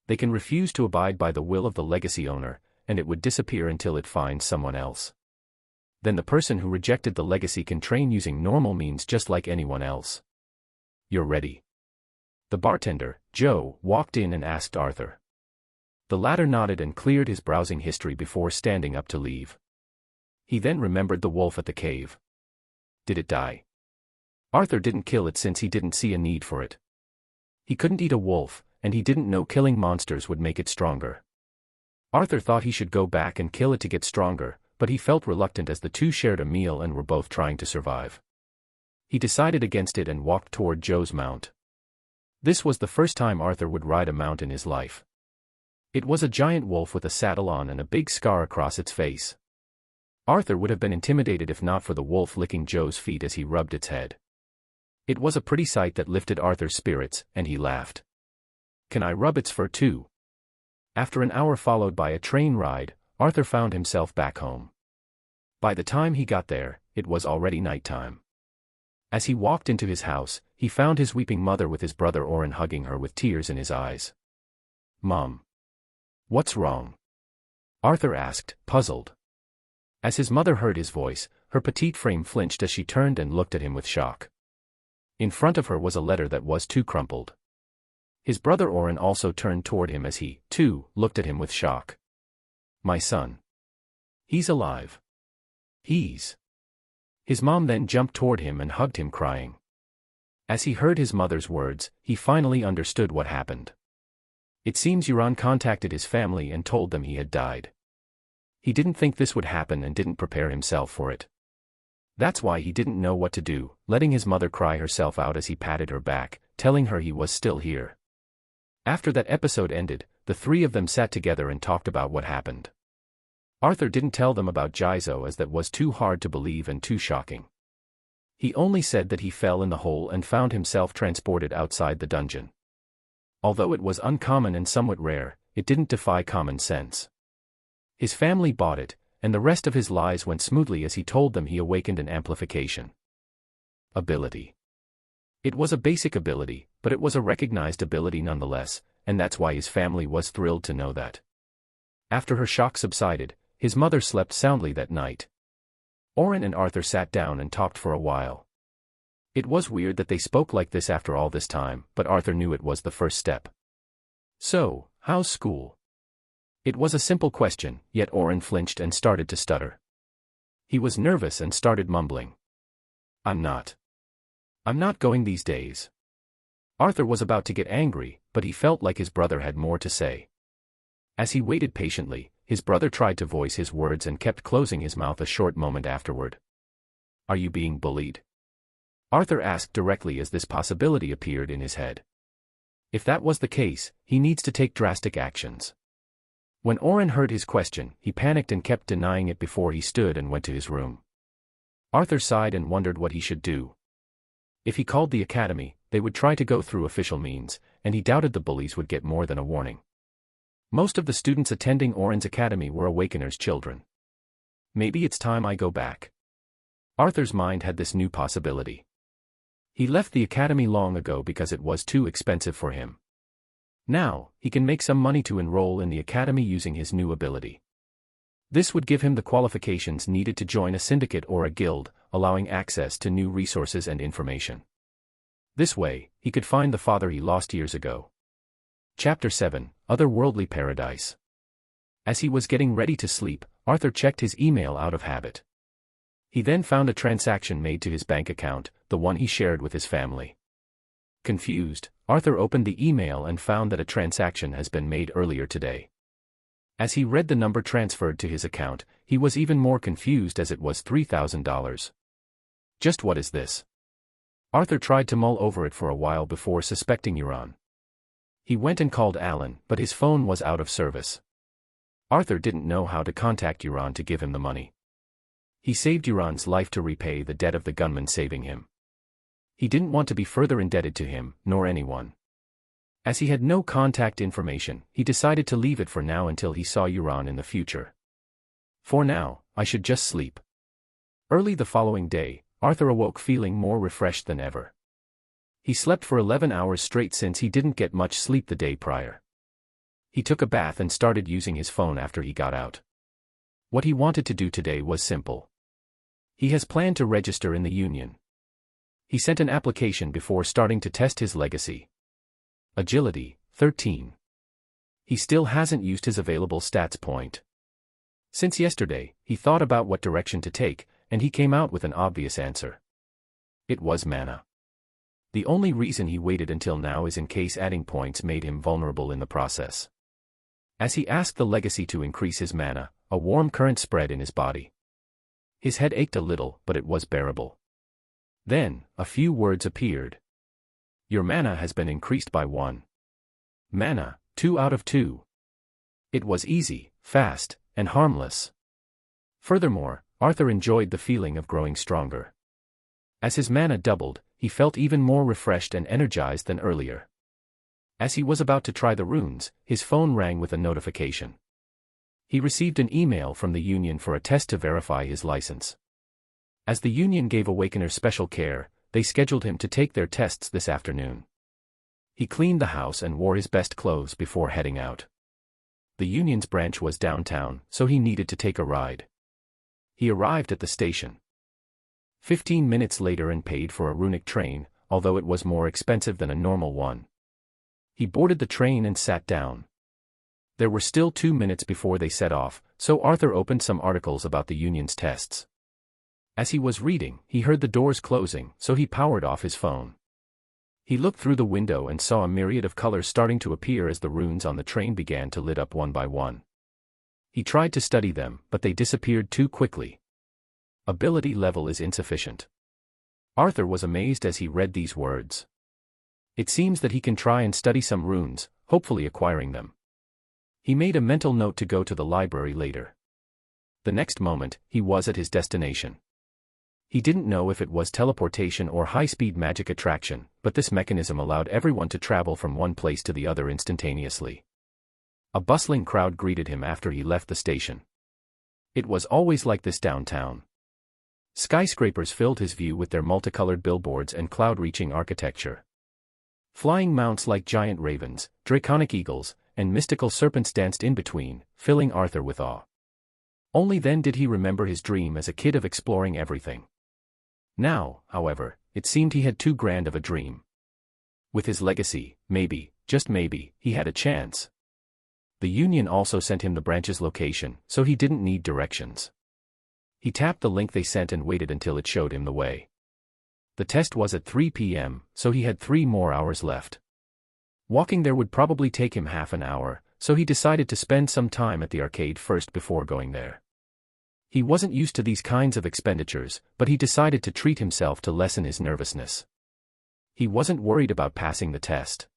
They can refuse to abide by the will of the legacy owner, and it would disappear until it finds someone else. Then the person who rejected the legacy can train using normal means just like anyone else. "You're ready?" The bartender, Joe, walked in and asked Arthur. The latter nodded and cleared his browsing history before standing up to leave. He then remembered the wolf at the cave. Did it die? Arthur didn't kill it since he didn't see a need for it. He couldn't eat a wolf, and he didn't know killing monsters would make it stronger. Arthur thought he should go back and kill it to get stronger, but he felt reluctant as the two shared a meal and were both trying to survive. He decided against it and walked toward Joe's mount. This was the first time Arthur would ride a mount in his life. It was a giant wolf with a saddle on and a big scar across its face. Arthur would have been intimidated if not for the wolf licking Joe's feet as he rubbed its head. It was a pretty sight that lifted Arthur's spirits, and he laughed. "Can I rub its fur too?" After an hour followed by a train ride, Arthur found himself back home. By the time he got there, it was already nighttime. As he walked into his house, he found his weeping mother with his brother Oren hugging her with tears in his eyes. "Mom. What's wrong?" Arthur asked, puzzled. As his mother heard his voice, her petite frame flinched as she turned and looked at him with shock. In front of her was a letter that was too crumpled. His brother Oren also turned toward him as he, too, looked at him with shock. "My son. He's alive. He's..." His mom then jumped toward him and hugged him crying. As he heard his mother's words, he finally understood what happened. It seems Euron contacted his family and told them he had died. He didn't think this would happen and didn't prepare himself for it. That's why he didn't know what to do, letting his mother cry herself out as he patted her back, telling her he was still here. After that episode ended, the three of them sat together and talked about what happened. Arthur didn't tell them about Jizo as that was too hard to believe and too shocking. He only said that he fell in the hole and found himself transported outside the dungeon. Although it was uncommon and somewhat rare, it didn't defy common sense. His family bought it, and the rest of his lies went smoothly as he told them he awakened an amplification ability. It was a basic ability, but it was a recognized ability nonetheless, and that's why his family was thrilled to know that. After her shock subsided, his mother slept soundly that night. Oren and Arthur sat down and talked for a while. It was weird that they spoke like this after all this time, but Arthur knew it was the first step. "So, how's school?" It was a simple question, yet Oren flinched and started to stutter. He was nervous and started mumbling. I'm not going these days." Arthur was about to get angry, but he felt like his brother had more to say. As he waited patiently, his brother tried to voice his words and kept closing his mouth a short moment afterward. "Are you being bullied?" Arthur asked directly as this possibility appeared in his head. If that was the case, he needs to take drastic actions. When Oren heard his question, he panicked and kept denying it before he stood and went to his room. Arthur sighed and wondered what he should do. If he called the academy, they would try to go through official means, and he doubted the bullies would get more than a warning. Most of the students attending Oren's academy were Awakener's children. Maybe it's time I go back. Arthur's mind had this new possibility. He left the academy long ago because it was too expensive for him. Now, he can make some money to enroll in the academy using his new ability. This would give him the qualifications needed to join a syndicate or a guild, allowing access to new resources and information. This way, he could find the father he lost years ago. Chapter 7, Otherworldly Paradise. As he was getting ready to sleep, Arthur checked his email out of habit. He then found a transaction made to his bank account, the one he shared with his family. Confused, Arthur opened the email and found that a transaction has been made earlier today. As he read the number transferred to his account, he was even more confused as it was $3,000. Just what is this? Arthur tried to mull over it for a while before suspecting Euron. He went and called Alan, but his phone was out of service. Arthur didn't know how to contact Euron to give him the money. He saved Euron's life to repay the debt of the gunman saving him. He didn't want to be further indebted to him, nor anyone. As he had no contact information, he decided to leave it for now until he saw Euron in the future. For now, I should just sleep. Early the following day, Arthur awoke feeling more refreshed than ever. He slept for 11 hours straight since he didn't get much sleep the day prior. He took a bath and started using his phone after he got out. What he wanted to do today was simple. He has planned to register in the Union. He sent an application before starting to test his legacy. Agility, 13. He still hasn't used his available stats point. Since yesterday, he thought about what direction to take, and he came out with an obvious answer. It was mana. The only reason he waited until now is in case adding points made him vulnerable in the process. As he asked the legacy to increase his mana, a warm current spread in his body. His head ached a little, but it was bearable. Then, a few words appeared. Your mana has been increased by 1. Mana, 2 out of 2. It was easy, fast, and harmless. Furthermore, Arthur enjoyed the feeling of growing stronger. As his mana doubled, he felt even more refreshed and energized than earlier. As he was about to try the runes, his phone rang with a notification. He received an email from the Union for a test to verify his license. As the Union gave Awakener special care, they scheduled him to take their tests this afternoon. He cleaned the house and wore his best clothes before heading out. The Union's branch was downtown, so he needed to take a ride. He arrived at the station 15 minutes later and paid for a runic train, although it was more expensive than a normal one. He boarded the train and sat down. There were still 2 minutes before they set off, so Arthur opened some articles about the Union's tests. As he was reading, he heard the doors closing, so he powered off his phone. He looked through the window and saw a myriad of colors starting to appear as the runes on the train began to lit up one by one. He tried to study them, but they disappeared too quickly. Ability level is insufficient. Arthur was amazed as he read these words. It seems that he can try and study some runes, hopefully acquiring them. He made a mental note to go to the library later. The next moment, he was at his destination. He didn't know if it was teleportation or high-speed magic attraction, but this mechanism allowed everyone to travel from one place to the other instantaneously. A bustling crowd greeted him after he left the station. It was always like this downtown. Skyscrapers filled his view with their multicolored billboards and cloud-reaching architecture. Flying mounts like giant ravens, draconic eagles, and mystical serpents danced in between, filling Arthur with awe. Only then did he remember his dream as a kid of exploring everything. Now, however, it seemed he had too grand of a dream. With his legacy, maybe, just maybe, he had a chance. The Union also sent him the branch's location, so he didn't need directions. He tapped the link they sent and waited until it showed him the way. The test was at 3 p.m., so he had 3 more hours left. Walking there would probably take him half an hour, so he decided to spend some time at the arcade first before going there. He wasn't used to these kinds of expenditures, but he decided to treat himself to lessen his nervousness. He wasn't worried about passing the test.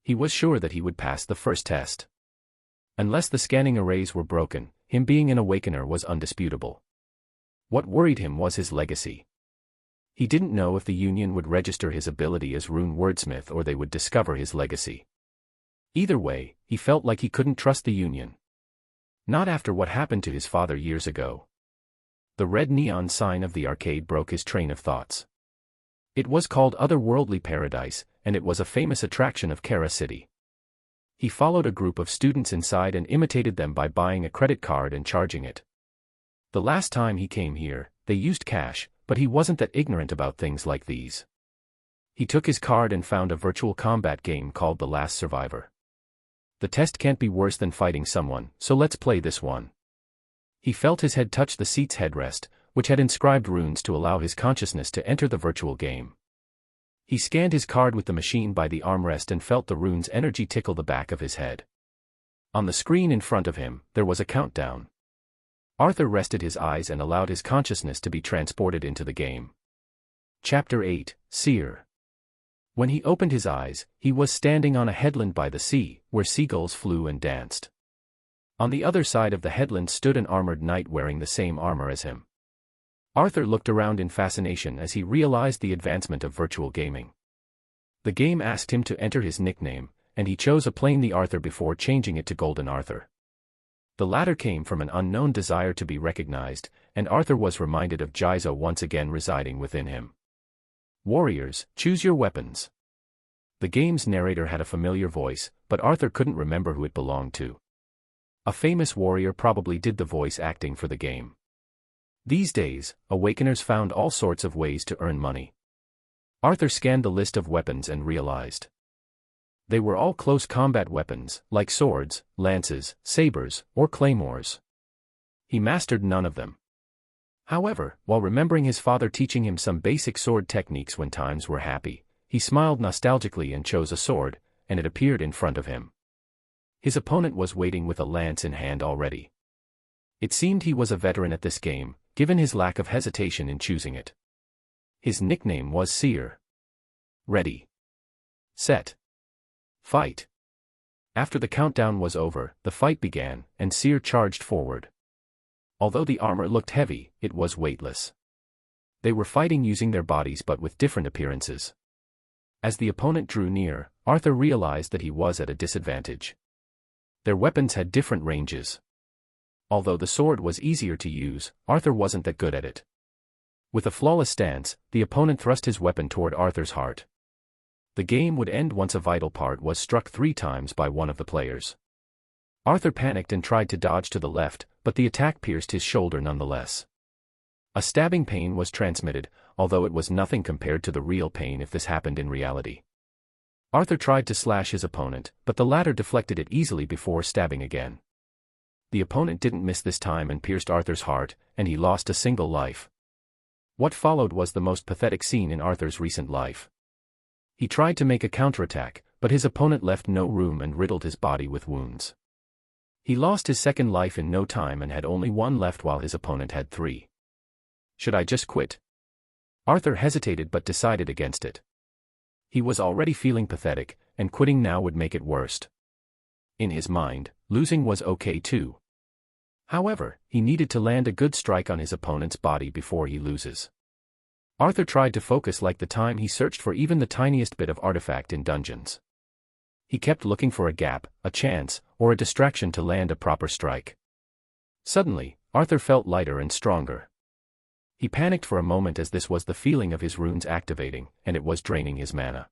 He was sure that he would pass the first test. Unless the scanning arrays were broken, him being an awakener was undisputable. What worried him was his legacy. He didn't know if the Union would register his ability as rune wordsmith or they would discover his legacy. Either way, he felt like he couldn't trust the Union. Not after what happened to his father years ago. The red neon sign of the arcade broke his train of thoughts. It was called Otherworldly Paradise, and it was a famous attraction of Kara City. He followed a group of students inside and imitated them by buying a credit card and charging it. The last time he came here, they used cash, but he wasn't that ignorant about things like these. He took his card and found a virtual combat game called The Last Survivor. The test can't be worse than fighting someone, so let's play this one. He felt his head touch the seat's headrest, which had inscribed runes to allow his consciousness to enter the virtual game. He scanned his card with the machine by the armrest and felt the rune's energy tickle the back of his head. On the screen in front of him, there was a countdown. Arthur rested his eyes and allowed his consciousness to be transported into the game. Chapter 8, Seer. When he opened his eyes, he was standing on a headland by the sea, where seagulls flew and danced. On the other side of the headland stood an armored knight wearing the same armor as him. Arthur looked around in fascination as he realized the advancement of virtual gaming. The game asked him to enter his nickname, and he chose a plain the Arthur before changing it to Golden Arthur. The latter came from an unknown desire to be recognized, and Arthur was reminded of Jizo once again residing within him. Warriors, choose your weapons. The game's narrator had a familiar voice, but Arthur couldn't remember who it belonged to. A famous warrior probably did the voice acting for the game. These days, awakeners found all sorts of ways to earn money. Arthur scanned the list of weapons and realized. They were all close combat weapons, like swords, lances, sabers, or claymores. He mastered none of them. However, while remembering his father teaching him some basic sword techniques when times were happy, he smiled nostalgically and chose a sword, and it appeared in front of him. His opponent was waiting with a lance in hand already. It seemed he was a veteran at this game, given his lack of hesitation in choosing it. His nickname was Seer. Ready. Set. Fight. After the countdown was over, the fight began, and Seer charged forward. Although the armor looked heavy, it was weightless. They were fighting using their bodies but with different appearances. As the opponent drew near, Arthur realized that he was at a disadvantage. Their weapons had different ranges. Although the sword was easier to use, Arthur wasn't that good at it. With a flawless stance, the opponent thrust his weapon toward Arthur's heart. The game would end once a vital part was struck 3 times by one of the players. Arthur panicked and tried to dodge to the left, but the attack pierced his shoulder nonetheless. A stabbing pain was transmitted, although it was nothing compared to the real pain if this happened in reality. Arthur tried to slash his opponent, but the latter deflected it easily before stabbing again. The opponent didn't miss this time and pierced Arthur's heart, and he lost a single life. What followed was the most pathetic scene in Arthur's recent life. He tried to make a counterattack, but his opponent left no room and riddled his body with wounds. He lost his second life in no time and had only 1 left while his opponent had 3. Should I just quit? Arthur hesitated but decided against it. He was already feeling pathetic, and quitting now would make it worse. In his mind, losing was okay too. However, he needed to land a good strike on his opponent's body before he loses. Arthur tried to focus like the time he searched for even the tiniest bit of artifact in dungeons. He kept looking for a gap, a chance, or a distraction to land a proper strike. Suddenly, Arthur felt lighter and stronger. He panicked for a moment as this was the feeling of his runes activating, and it was draining his mana.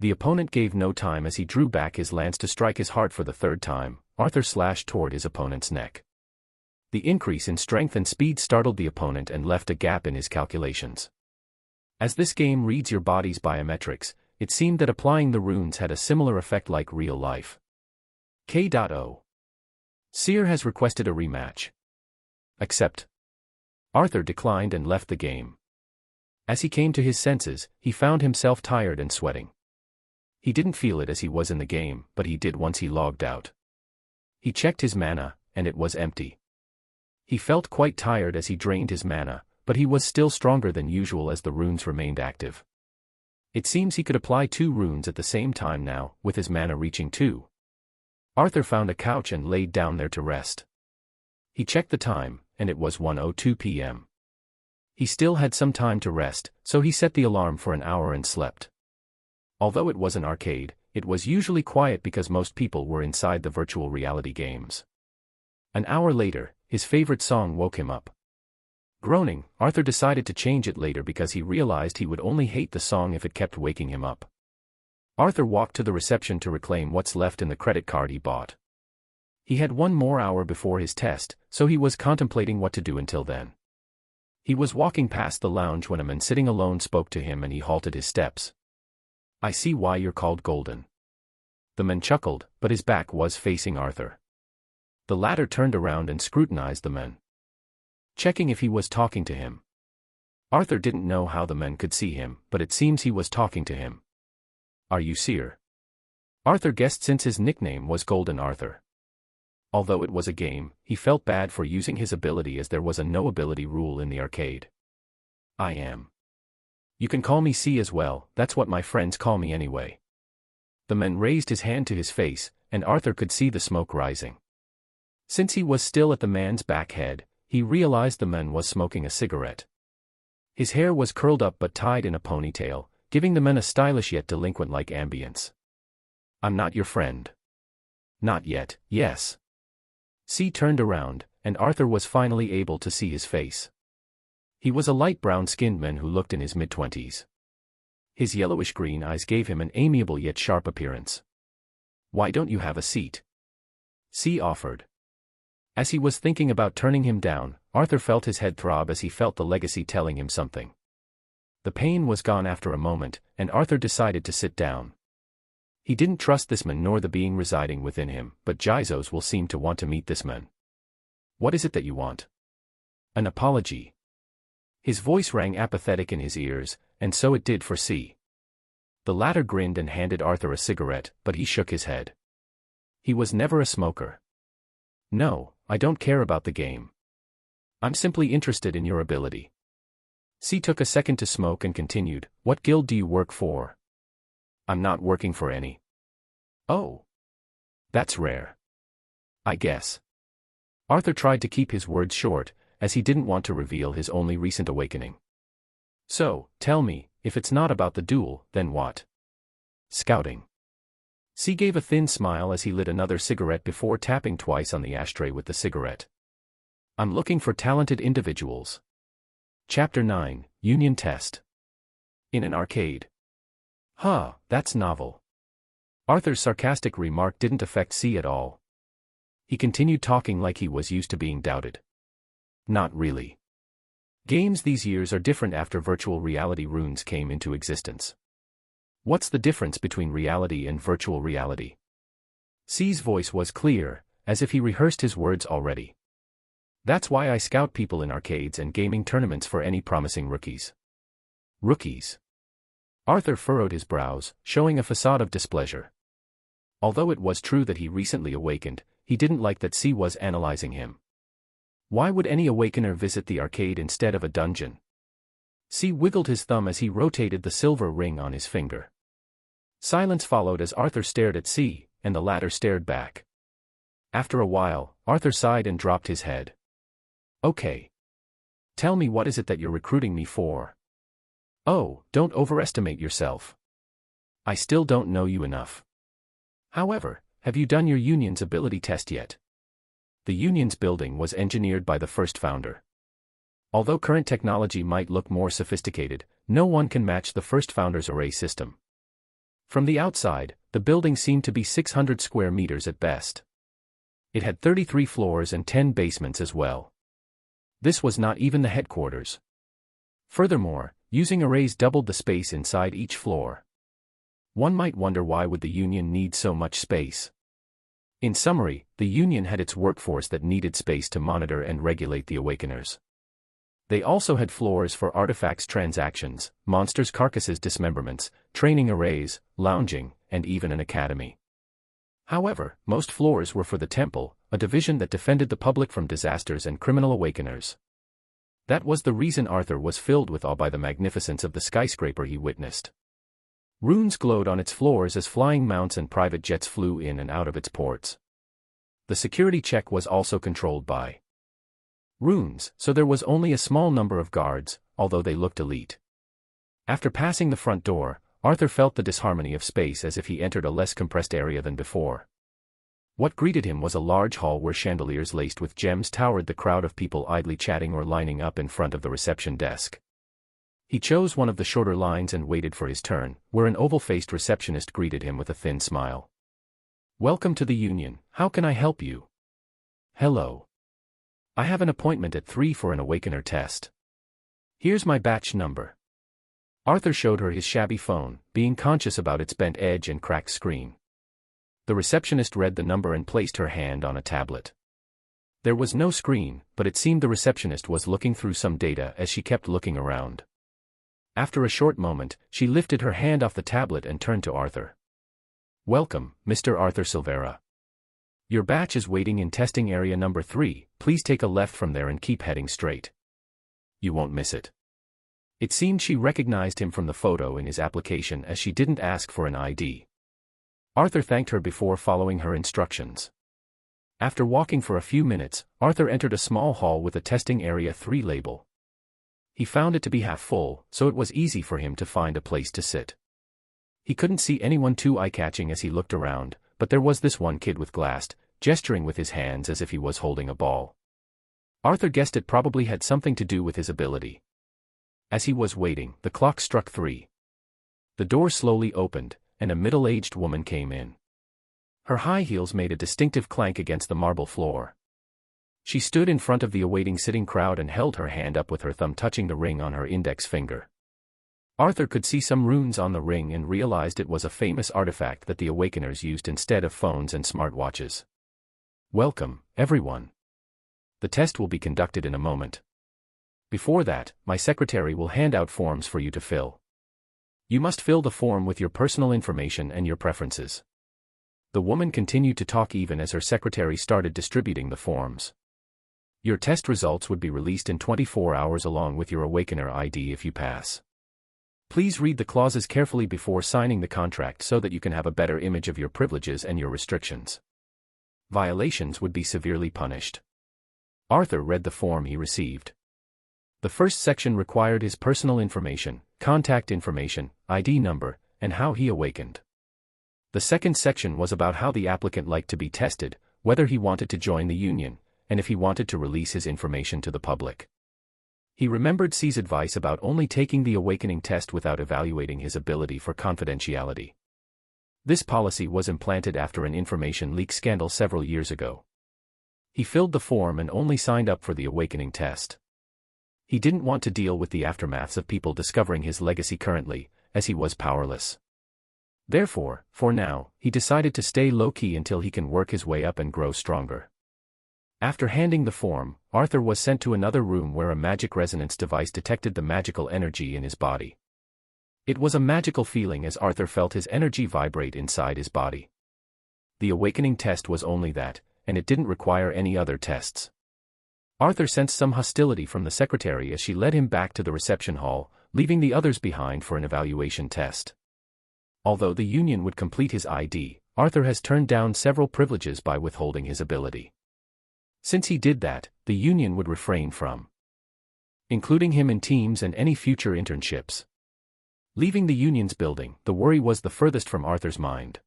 The opponent gave no time as he drew back his lance to strike his heart for the third time. Arthur slashed toward his opponent's neck. The increase in strength and speed startled the opponent and left a gap in his calculations. As this game reads your body's biometrics, it seemed that applying the runes had a similar effect like real life. K.O. Seer has requested a rematch. Accept. Arthur declined and left the game. As he came to his senses, he found himself tired and sweating. He didn't feel it as he was in the game, but he did once he logged out. He checked his mana, and it was empty. He felt quite tired as he drained his mana, but he was still stronger than usual as the runes remained active. It seems he could apply 2 runes at the same time now, with his mana reaching 2. Arthur found a couch and laid down there to rest. He checked the time, and it was 1:02 p.m. He still had some time to rest, so he set the alarm for an hour and slept. Although it was an arcade, it was usually quiet because most people were inside the virtual reality games. An hour later, his favorite song woke him up. Groaning, Arthur decided to change it later because he realized he would only hate the song if it kept waking him up. Arthur walked to the reception to reclaim what's left in the credit card he bought. He had 1 more hour before his test, so he was contemplating what to do until then. He was walking past the lounge when a man sitting alone spoke to him and he halted his steps. "I see why you're called Golden." The man chuckled, but his back was facing Arthur. The latter turned around and scrutinized the man, checking if he was talking to him. Arthur didn't know how the man could see him, but it seems he was talking to him. "Are you Seer?" Arthur guessed since his nickname was Golden Arthur. Although it was a game, he felt bad for using his ability as there was a no-ability rule in the arcade. "I am. You can call me C as well, that's what my friends call me anyway." The man raised his hand to his face, and Arthur could see the smoke rising. Since he was still at the man's back head, he realized the man was smoking a cigarette. His hair was curled up but tied in a ponytail, giving the man a stylish yet delinquent-like ambience. "I'm not your friend." "Not yet, yes." C turned around, and Arthur was finally able to see his face. He was a light brown-skinned man who looked in his mid-20s. His yellowish-green eyes gave him an amiable yet sharp appearance. "Why don't you have a seat?" C offered. As he was thinking about turning him down, Arthur felt his head throb as he felt the legacy telling him something. The pain was gone after a moment, and Arthur decided to sit down. He didn't trust this man nor the being residing within him, but Jizos will seem to want to meet this man. "What is it that you want?" "An apology." His voice rang apathetic in his ears, and so it did for C. The latter grinned and handed Arthur a cigarette, but he shook his head. He was never a smoker. "No, I don't care about the game. I'm simply interested in your ability." C took a second to smoke and continued, "What guild do you work for?" "I'm not working for any." "Oh. That's rare. I guess." Arthur tried to keep his words short, as he didn't want to reveal his only recent awakening. "So, tell me, if it's not about the duel, then what?" "Scouting." C gave a thin smile as he lit another cigarette before tapping twice on the ashtray with the cigarette. "I'm looking for talented individuals." Chapter 9, Union Test. In an arcade. "Huh, that's novel." Arthur's sarcastic remark didn't affect C at all. He continued talking like he was used to being doubted. "Not really. Games these years are different after virtual reality runes came into existence." "What's the difference between reality and virtual reality?" C's voice was clear, as if he rehearsed his words already. "That's why I scout people in arcades and gaming tournaments for any promising rookies." "Rookies?" Arthur furrowed his brows, showing a facade of displeasure. Although it was true that he recently awakened, he didn't like that C was analyzing him. Why would any awakener visit the arcade instead of a dungeon? C wiggled his thumb as he rotated the silver ring on his finger. Silence followed as Arthur stared at C, and the latter stared back. After a while, Arthur sighed and dropped his head. "Okay. Tell me, what is it that you're recruiting me for?" "Oh, don't overestimate yourself. I still don't know you enough. However, have you done your union's ability test yet?" the Union's building was engineered by the first founder. Although current technology might look more sophisticated, no one can match the first founder's array system. From the outside, the building seemed to be 600 square meters at best. It had 33 floors and 10 basements as well. This was not even the headquarters. Furthermore, using arrays doubled the space inside each floor. One might wonder, why would the Union need so much space? In summary, the Union had its workforce that needed space to monitor and regulate the Awakeners. They also had floors for artifacts transactions, monsters' carcasses dismemberments, training arrays, lounging, and even an academy. However, most floors were for the Temple, a division that defended the public from disasters and criminal Awakeners. That was the reason Arthur was filled with awe by the magnificence of the skyscraper he witnessed. Runes glowed on its floors as flying mounts and private jets flew in and out of its ports. The security check was also controlled by runes, so there was only a small number of guards, although they looked elite. After passing the front door, Arthur felt the disharmony of space as if he entered a less compressed area than before. What greeted him was a large hall where chandeliers laced with gems towered the crowd of people idly chatting or lining up in front of the reception desk. He chose one of the shorter lines and waited for his turn, where an oval-faced receptionist greeted him with a thin smile. "Welcome to the Union, how can I help you?" "Hello. I have an appointment at 3 for an Awakener test. Here's my batch number." Arthur showed her his shabby phone, being conscious about its bent edge and cracked screen. The receptionist read the number and placed her hand on a tablet. There was no screen, but it seemed the receptionist was looking through some data as she kept looking around. After a short moment, she lifted her hand off the tablet and turned to Arthur. "Welcome, Mr. Arthur Silvera. Your batch is waiting in testing area number 3, please take a left from there and keep heading straight. You won't miss it." It seemed she recognized him from the photo in his application as she didn't ask for an ID. Arthur thanked her before following her instructions. After walking for a few minutes, Arthur entered a small hall with a testing area 3 label. He found it to be half full, so it was easy for him to find a place to sit. He couldn't see anyone too eye-catching as he looked around, but there was this one kid with glassed, gesturing with his hands as if he was holding a ball. Arthur guessed it probably had something to do with his ability. As he was waiting, the clock struck 3. The door slowly opened, and a middle-aged woman came in. Her high heels made a distinctive clank against the marble floor. She stood in front of the awaiting sitting crowd and held her hand up with her thumb touching the ring on her index finger. Arthur could see some runes on the ring and realized it was a famous artifact that the Awakeners used instead of phones and smartwatches. "Welcome, everyone. The test will be conducted in a moment. Before that, my secretary will hand out forms for you to fill. You must fill the form with your personal information and your preferences." The woman continued to talk even as her secretary started distributing the forms. "Your test results would be released in 24 hours along with your Awakener ID if you pass. Please read the clauses carefully before signing the contract so that you can have a better image of your privileges and your restrictions. Violations would be severely punished." Arthur read the form he received. The first section required his personal information, contact information, ID number, and how he awakened. The second section was about how the applicant liked to be tested, whether he wanted to join the Union, and if he wanted to release his information to the public. He remembered C's advice about only taking the awakening test without evaluating his ability for confidentiality. This policy was implanted after an information leak scandal several years ago. He filled the form and only signed up for the awakening test. He didn't want to deal with the aftermaths of people discovering his legacy currently, as he was powerless. Therefore, for now, he decided to stay low-key until he can work his way up and grow stronger. After handing the form, Arthur was sent to another room where a magic resonance device detected the magical energy in his body. It was a magical feeling as Arthur felt his energy vibrate inside his body. The awakening test was only that, and it didn't require any other tests. Arthur sensed some hostility from the secretary as she led him back to the reception hall, leaving the others behind for an evaluation test. Although the Union would complete his ID, Arthur has turned down several privileges by withholding his ability. Since he did that, the Union would refrain from including him in teams and any future internships. Leaving the Union's building, the worry was the furthest from Arthur's mind.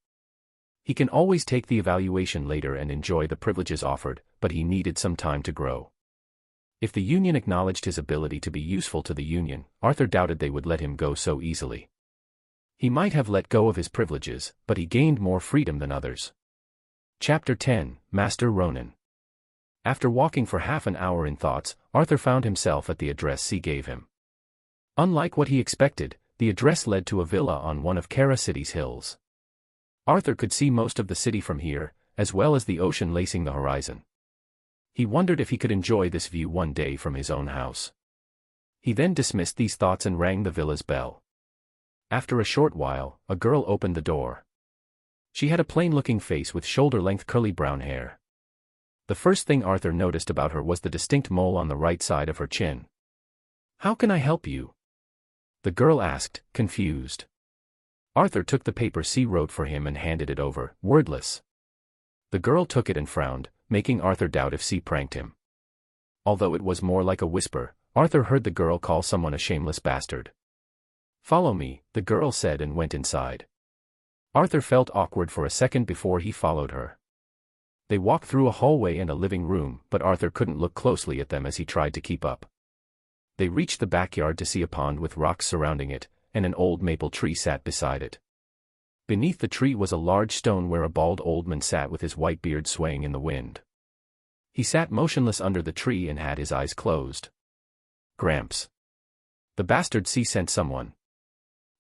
He can always take the evaluation later and enjoy the privileges offered, but he needed some time to grow. If the Union acknowledged his ability to be useful to the Union, Arthur doubted they would let him go so easily. He might have let go of his privileges, but he gained more freedom than others. Chapter 10, Master Ronan. After walking for half an hour in thoughts, Arthur found himself at the address C gave him. Unlike what he expected, the address led to a villa on one of Kara City's hills. Arthur could see most of the city from here, as well as the ocean lacing the horizon. He wondered if he could enjoy this view one day from his own house. He then dismissed these thoughts and rang the villa's bell. After a short while, a girl opened the door. She had a plain-looking face with shoulder-length curly brown hair. The first thing Arthur noticed about her was the distinct mole on the right side of her chin. "How can I help you?" the girl asked, confused. Arthur took the paper C wrote for him and handed it over, wordless. The girl took it and frowned, making Arthur doubt if C pranked him. Although it was more like a whisper, Arthur heard the girl call someone a shameless bastard. "Follow me," the girl said and went inside. Arthur felt awkward for a second before he followed her. They walked through a hallway and a living room, but Arthur couldn't look closely at them as he tried to keep up. They reached the backyard to see a pond with rocks surrounding it, and an old maple tree sat beside it. Beneath the tree was a large stone where a bald old man sat with his white beard swaying in the wind. He sat motionless under the tree and had his eyes closed. "Gramps. The bastard C sent someone."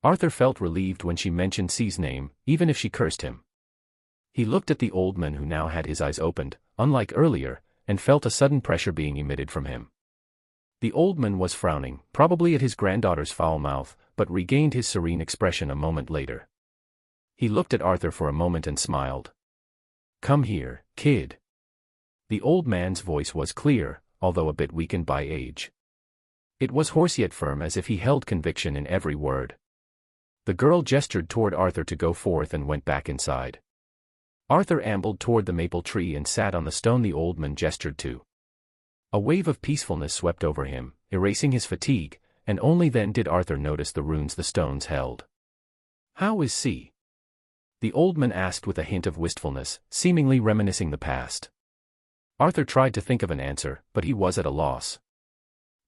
Arthur felt relieved when she mentioned C's name, even if she cursed him. He looked at the old man who now had his eyes opened, unlike earlier, and felt a sudden pressure being emitted from him. The old man was frowning, probably at his granddaughter's foul mouth, but regained his serene expression a moment later. He looked at Arthur for a moment and smiled. "Come here, kid." The old man's voice was clear, although a bit weakened by age. It was hoarse yet firm, as if he held conviction in every word. The girl gestured toward Arthur to go forth and went back inside. Arthur ambled toward the maple tree and sat on the stone the old man gestured to. A wave of peacefulness swept over him, erasing his fatigue, and only then did Arthur notice the runes the stones held. "How is C?" the old man asked with a hint of wistfulness, seemingly reminiscing the past. Arthur tried to think of an answer, but he was at a loss.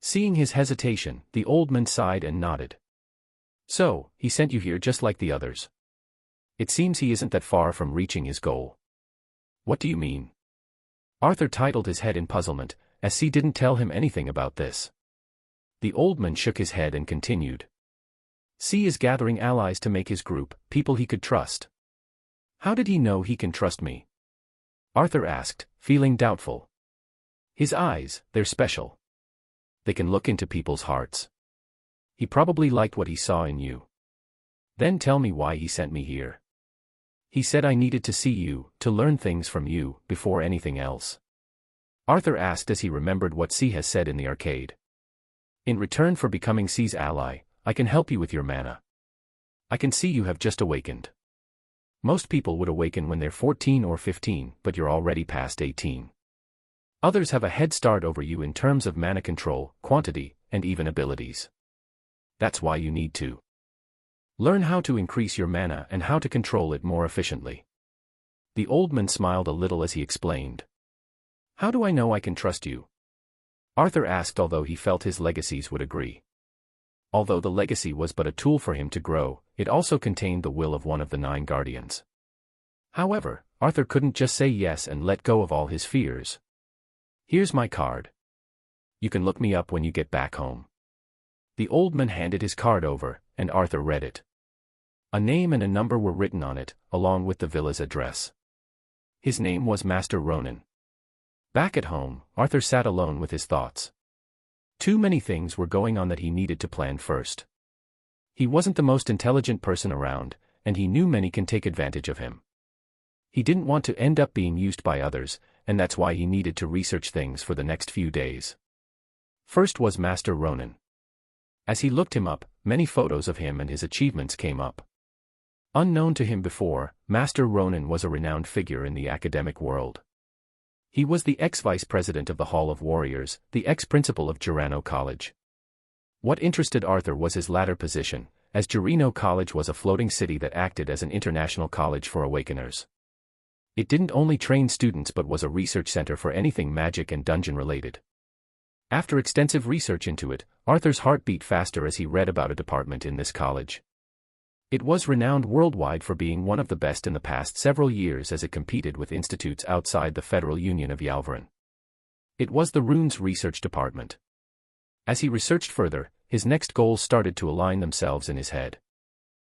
Seeing his hesitation, the old man sighed and nodded. "So, he sent you here just like the others. It seems he isn't that far from reaching his goal." "What do you mean?" Arthur titled his head in puzzlement, as C didn't tell him anything about this. The old man shook his head and continued. "C is gathering allies to make his group, people he could trust." "How did he know he can trust me?" Arthur asked, feeling doubtful. "His eyes, they're special. They can look into people's hearts. He probably liked what he saw in you. Then tell me why he sent me here." "He said I needed to see you, to learn things from you, before anything else." Arthur asked as he remembered what C has said in the arcade. "In return for becoming C's ally, I can help you with your mana. I can see you have just awakened. Most people would awaken when they're 14 or 15, but you're already past 18. Others have a head start over you in terms of mana control, quantity, and even abilities. That's why you need to learn how to increase your mana and how to control it more efficiently." The old man smiled a little as he explained. "How do I know I can trust you?" Arthur asked, although he felt his legacies would agree. Although the legacy was but a tool for him to grow, it also contained the will of one of the 9 guardians. However, Arthur couldn't just say yes and let go of all his fears. "Here's my card. You can look me up when you get back home." The old man handed his card over, and Arthur read it. A name and a number were written on it, along with the villa's address. His name was Master Ronan. Back at home, Arthur sat alone with his thoughts. Too many things were going on that he needed to plan first. He wasn't the most intelligent person around, and he knew many can take advantage of him. He didn't want to end up being used by others, and that's why he needed to research things for the next few days. First was Master Ronan. As he looked him up, many photos of him and his achievements came up. Unknown to him before, Master Ronan was a renowned figure in the academic world. He was the ex-vice president of the Hall of Warriors, the ex-principal of Girano College. What interested Arthur was his latter position, as Girano College was a floating city that acted as an international college for awakeners. It didn't only train students but was a research center for anything magic and dungeon related. After extensive research into it, Arthur's heart beat faster as he read about a department in this college. It was renowned worldwide for being one of the best in the past several years as it competed with institutes outside the Federal Union of Yalvarin. It was the Runes Research Department. As he researched further, his next goals started to align themselves in his head.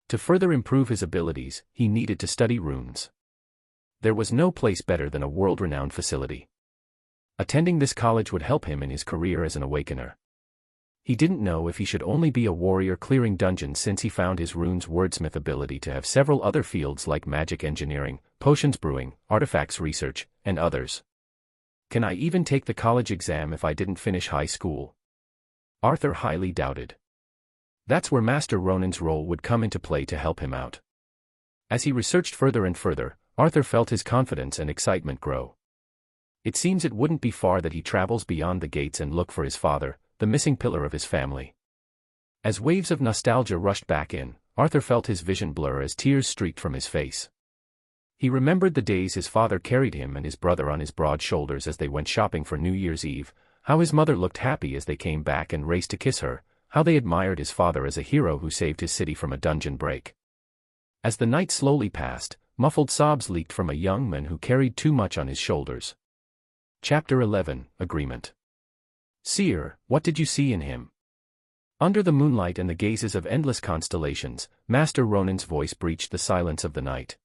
To further improve his abilities, he needed to study runes. There was no place better than a world-renowned facility. Attending this college would help him in his career as an awakener. He didn't know if he should only be a warrior clearing dungeons since he found his runes wordsmith ability to have several other fields like magic engineering, potions brewing, artifacts research, and others. Can I even take the college exam if I didn't finish high school? Arthur highly doubted. That's where Master Ronin's role would come into play to help him out. As he researched further and further, Arthur felt his confidence and excitement grow. It seems it wouldn't be far that he travels beyond the gates and look for his father, the missing pillar of his family. As waves of nostalgia rushed back in, Arthur felt his vision blur as tears streaked from his face. He remembered the days his father carried him and his brother on his broad shoulders as they went shopping for New Year's Eve, how his mother looked happy as they came back and raced to kiss her, how they admired his father as a hero who saved his city from a dungeon break. As the night slowly passed, muffled sobs leaked from a young man who carried too much on his shoulders. Chapter 11, Agreement. Seer, what did you see in him? Under the moonlight and the gazes of endless constellations, Master Ronin's voice breached the silence of the night.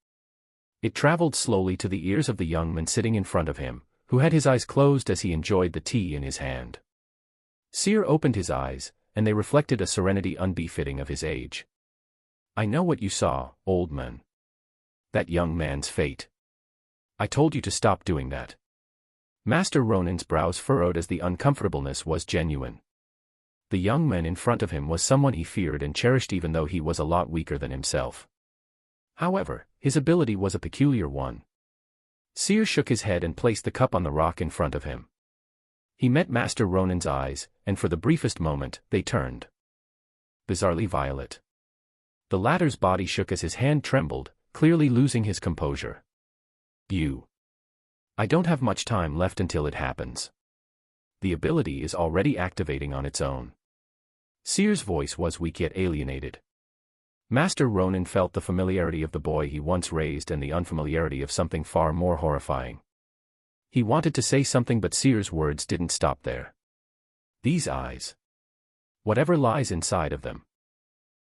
It traveled slowly to the ears of the young man sitting in front of him, who had his eyes closed as he enjoyed the tea in his hand. Seer opened his eyes, and they reflected a serenity unbefitting of his age. I know what you saw, old man. That young man's fate. I told you to stop doing that. Master Ronin's brows furrowed as the uncomfortableness was genuine. The young man in front of him was someone he feared and cherished even though he was a lot weaker than himself. However, his ability was a peculiar one. Seer shook his head and placed the cup on the rock in front of him. He met Master Ronin's eyes, and for the briefest moment, they turned bizarrely violet. The latter's body shook as his hand trembled, clearly losing his composure. I don't have much time left until it happens. The ability is already activating on its own. Seer's voice was weak yet alienated. Master Ronin felt the familiarity of the boy he once raised and the unfamiliarity of something far more horrifying. He wanted to say something but Seer's words didn't stop there. These eyes. Whatever lies inside of them.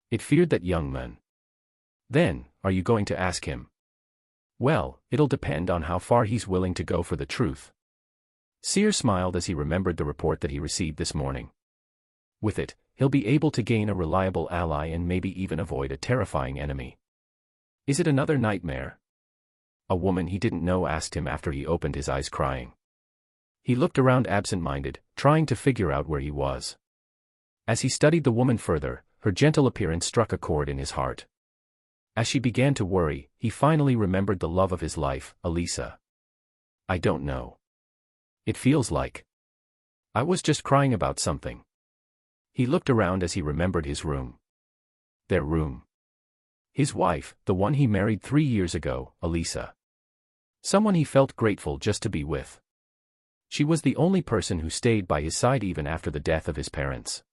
It feared that young man. Then, are you going to ask him? Well, it'll depend on how far he's willing to go for the truth. Seer smiled as he remembered the report that he received this morning. With it, he'll be able to gain a reliable ally and maybe even avoid a terrifying enemy. Is it another nightmare? A woman he didn't know asked him after he opened his eyes crying. He looked around absent-minded, trying to figure out where he was. As he studied the woman further, her gentle appearance struck a chord in his heart. As she began to worry, he finally remembered the love of his life, Elisa. I don't know. It feels like I was just crying about something. He looked around as he remembered his room. Their room. His wife, the one he married 3 years ago, Elisa. Someone he felt grateful just to be with. She was the only person who stayed by his side even after the death of his parents.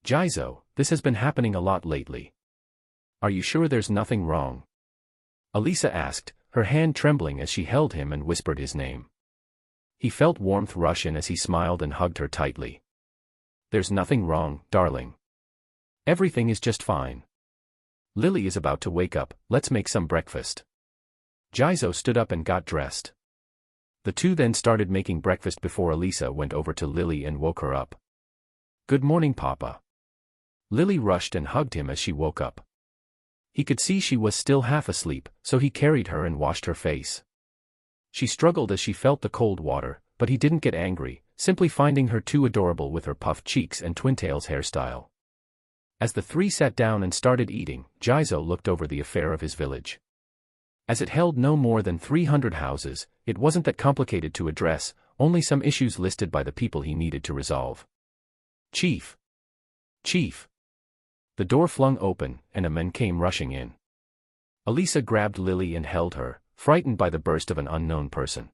Jizo, this has been happening a lot lately. Are you sure there's nothing wrong? Elisa asked, her hand trembling as she held him and whispered his name. He felt warmth rush in as he smiled and hugged her tightly. There's nothing wrong, darling. Everything is just fine. Lily is about to wake up, let's make some breakfast. Jizo stood up and got dressed. The two then started making breakfast before Elisa went over to Lily and woke her up. Good morning, Papa. Lily rushed and hugged him as she woke up. He could see she was still half asleep, so he carried her and washed her face. She struggled as she felt the cold water, but he didn't get angry, simply finding her too adorable with her puffed cheeks and twintails hairstyle. As the three sat down and started eating, Jizo looked over the affair of his village. As it held no more than 300 houses, it wasn't that complicated to address, only some issues listed by the people he needed to resolve. Chief. Chief. The door flung open, and a man came rushing in. Elisa grabbed Lily and held her, frightened by the burst of an unknown person.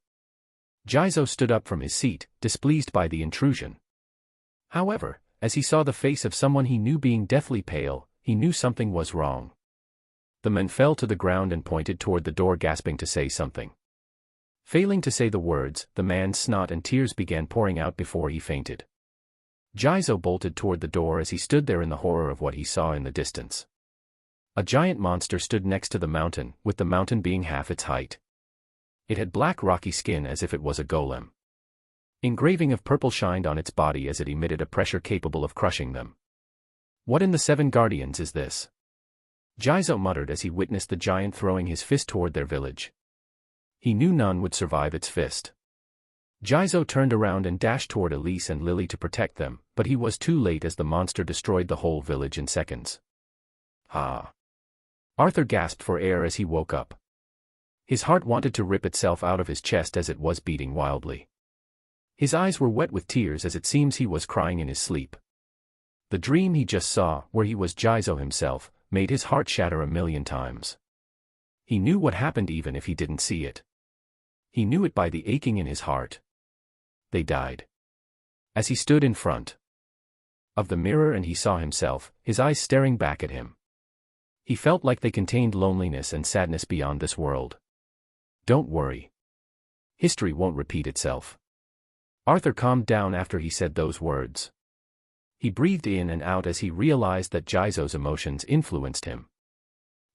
Jizo stood up from his seat, displeased by the intrusion. However, as he saw the face of someone he knew being deathly pale, he knew something was wrong. The man fell to the ground and pointed toward the door, gasping to say something. Failing to say the words, the man's snot and tears began pouring out before he fainted. Jizo bolted toward the door as he stood there in the horror of what he saw in the distance. A giant monster stood next to the mountain, with the mountain being half its height. It had black rocky skin as if it was a golem. Engraving of purple shined on its body as it emitted a pressure capable of crushing them. What in the seven guardians is this? Jizo muttered as he witnessed the giant throwing his fist toward their village. He knew none would survive its fist. Jizo turned around and dashed toward Elise and Lily to protect them, but he was too late as the monster destroyed the whole village in seconds. Ah! Arthur gasped for air as he woke up. His heart wanted to rip itself out of his chest as it was beating wildly. His eyes were wet with tears as it seems he was crying in his sleep. The dream he just saw, where he was Jizo himself, made his heart shatter a million times. He knew what happened even if he didn't see it. He knew it by the aching in his heart. They died. As he stood in front of the mirror and he saw himself, his eyes staring back at him. He felt like they contained loneliness and sadness beyond this world. Don't worry. History won't repeat itself. Arthur calmed down after he said those words. He breathed in and out as he realized that Jizo's emotions influenced him.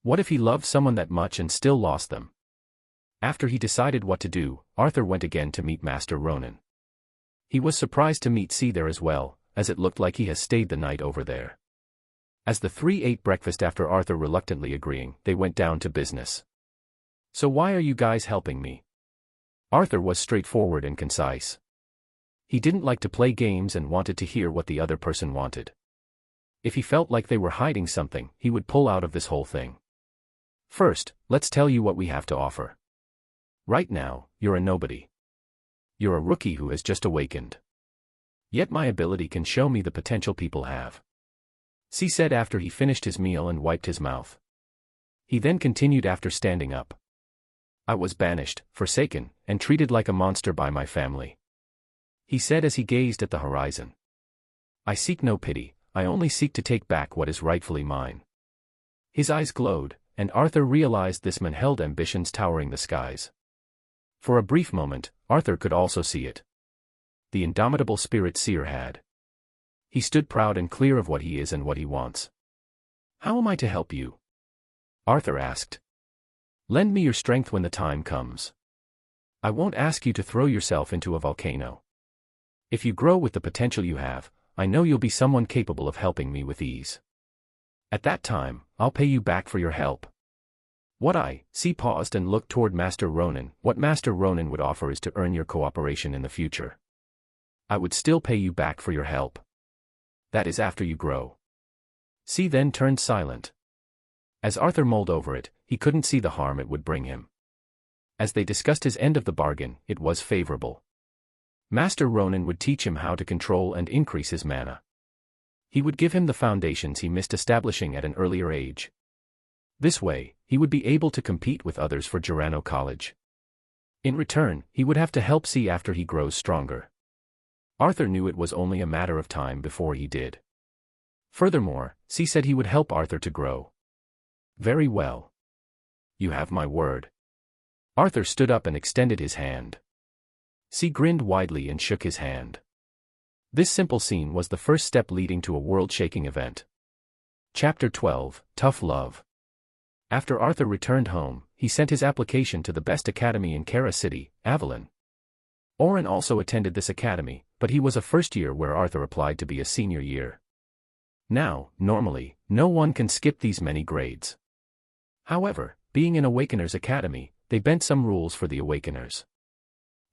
What if he loved someone that much and still lost them? After he decided what to do, Arthur went again to meet Master Ronan. He was surprised to meet C there as well, as it looked like he has stayed the night over there. As the three ate breakfast after Arthur reluctantly agreeing, they went down to business. So why are you guys helping me? Arthur was straightforward and concise. He didn't like to play games and wanted to hear what the other person wanted. If he felt like they were hiding something, he would pull out of this whole thing. First, let's tell you what we have to offer. Right now, you're a nobody. You're a rookie who has just awakened. Yet my ability can show me the potential people have. C said after he finished his meal and wiped his mouth. He then continued after standing up. I was banished, forsaken, and treated like a monster by my family. He said as he gazed at the horizon. I seek no pity, I only seek to take back what is rightfully mine. His eyes glowed, and Arthur realized this man held ambitions towering the skies. For a brief moment, Arthur could also see it. The indomitable spirit Seer had. He stood proud and clear of what he is and what he wants. How am I to help you? Arthur asked. Lend me your strength when the time comes. I won't ask you to throw yourself into a volcano. If you grow with the potential you have, I know you'll be someone capable of helping me with ease. At that time, I'll pay you back for your help. C paused and looked toward Master Ronan. What Master Ronan would offer is to earn your cooperation in the future. I would still pay you back for your help. That is after you grow. C then turned silent. As Arthur mulled over it, he couldn't see the harm it would bring him. As they discussed his end of the bargain, it was favorable. Master Ronan would teach him how to control and increase his mana. He would give him the foundations he missed establishing at an earlier age. This way, he would be able to compete with others for Girano College. In return, he would have to help C after he grows stronger. Arthur knew it was only a matter of time before he did. Furthermore, C said he would help Arthur to grow. Very well. You have my word. Arthur stood up and extended his hand. C grinned widely and shook his hand. This simple scene was the first step leading to a world-shaking event. Chapter 12, Tough Love. After Arthur returned home, he sent his application to the best academy in Kara City, Avalon. Oren also attended this academy, but he was a first year where Arthur applied to be a senior year. Now, normally, no one can skip these many grades. However, being an Awakener's academy, they bent some rules for the Awakeners.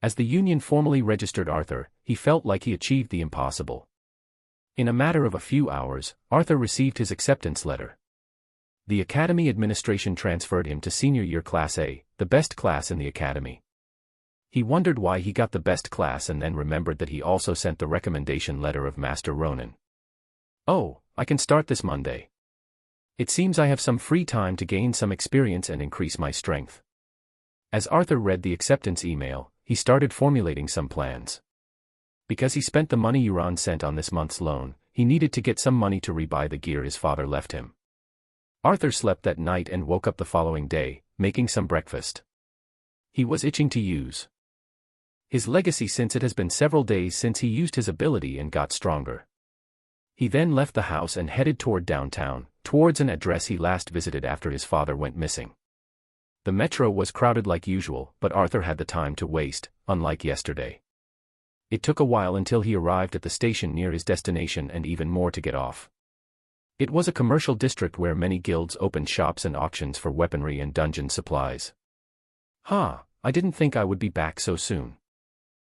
As the union formally registered Arthur, he felt like he achieved the impossible. In a matter of a few hours, Arthur received his acceptance letter. The academy administration transferred him to senior year class A, the best class in the academy. He wondered why he got the best class and then remembered that he also sent the recommendation letter of Master Ronan. Oh, I can start this Monday. It seems I have some free time to gain some experience and increase my strength. As Arthur read the acceptance email, he started formulating some plans. Because he spent the money Euron sent on this month's loan, he needed to get some money to rebuy the gear his father left him. Arthur slept that night and woke up the following day, making some breakfast. He was itching to use his legacy since it has been several days since he used his ability and got stronger. He then left the house and headed toward downtown, towards an address he last visited after his father went missing. The metro was crowded like usual, but Arthur had the time to waste, unlike yesterday. It took a while until he arrived at the station near his destination and even more to get off. It was a commercial district where many guilds opened shops and auctions for weaponry and dungeon supplies. I didn't think I would be back so soon.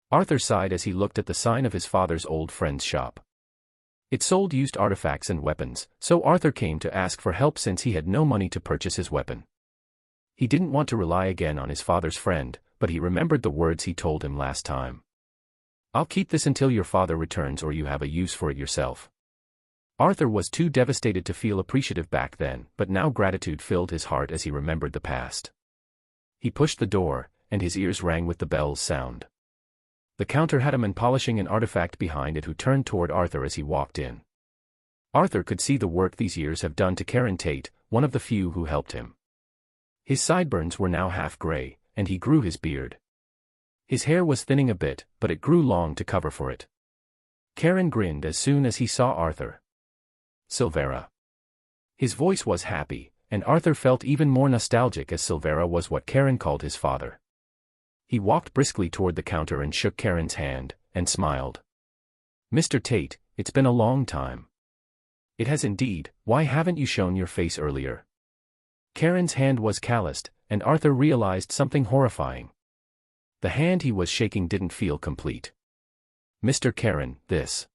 Arthur sighed as he looked at the sign of his father's old friend's shop. It sold used artifacts and weapons, so Arthur came to ask for help since he had no money to purchase his weapon. He didn't want to rely again on his father's friend, but he remembered the words he told him last time. "I'll keep this until your father returns or you have a use for it yourself." Arthur was too devastated to feel appreciative back then, but now gratitude filled his heart as he remembered the past. He pushed the door, and his ears rang with the bell's sound. The counter had a man polishing an artifact behind it who turned toward Arthur as he walked in. Arthur could see the work these years have done to Karen Tate, one of the few who helped him. His sideburns were now half gray, and he grew his beard. His hair was thinning a bit, but it grew long to cover for it. Karen grinned as soon as he saw Arthur. "Silvera." His voice was happy, and Arthur felt even more nostalgic as Silvera was what Karen called his father. He walked briskly toward the counter and shook Karen's hand, and smiled. "Mr. Tate, it's been a long time." "It has indeed. Why haven't you shown your face earlier?" Karen's hand was calloused, and Arthur realized something horrifying. The hand he was shaking didn't feel complete. "Mr. Karen, this."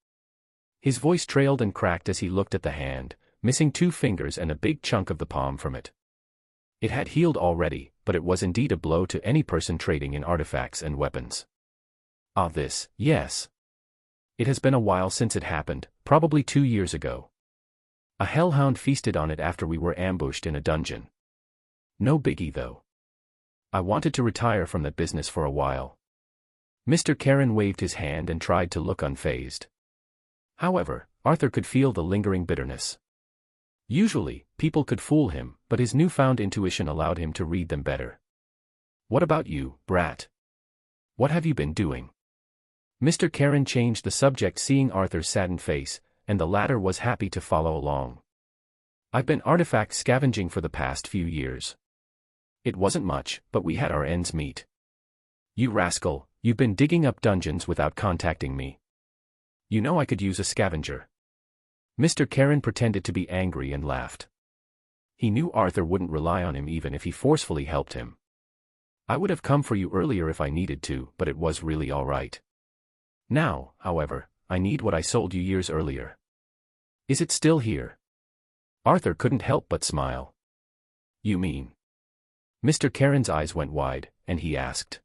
His voice trailed and cracked as he looked at the hand, missing 2 fingers and a big chunk of the palm from it. It had healed already, but it was indeed a blow to any person trading in artifacts and weapons. This, yes. It has been a while since it happened, probably 2 years ago. A hellhound feasted on it after we were ambushed in a dungeon. No biggie though. I wanted to retire from that business for a while. Mr. Karen waved his hand and tried to look unfazed. However, Arthur could feel the lingering bitterness. Usually, people could fool him, but his newfound intuition allowed him to read them better. "What about you, brat? What have you been doing?" Mr. Karen changed the subject, seeing Arthur's saddened face, and the latter was happy to follow along. "I've been artifact scavenging for the past few years. It wasn't much, but we had our ends meet." "You rascal, you've been digging up dungeons without contacting me. You know I could use a scavenger." Mr. Karen pretended to be angry and laughed. He knew Arthur wouldn't rely on him even if he forcefully helped him. "I would have come for you earlier if I needed to, but it was really all right. Now, however, I need what I sold you years earlier." "Is it still here?" Arthur couldn't help but smile. "You mean?" Mr. Karen's eyes went wide, and he asked.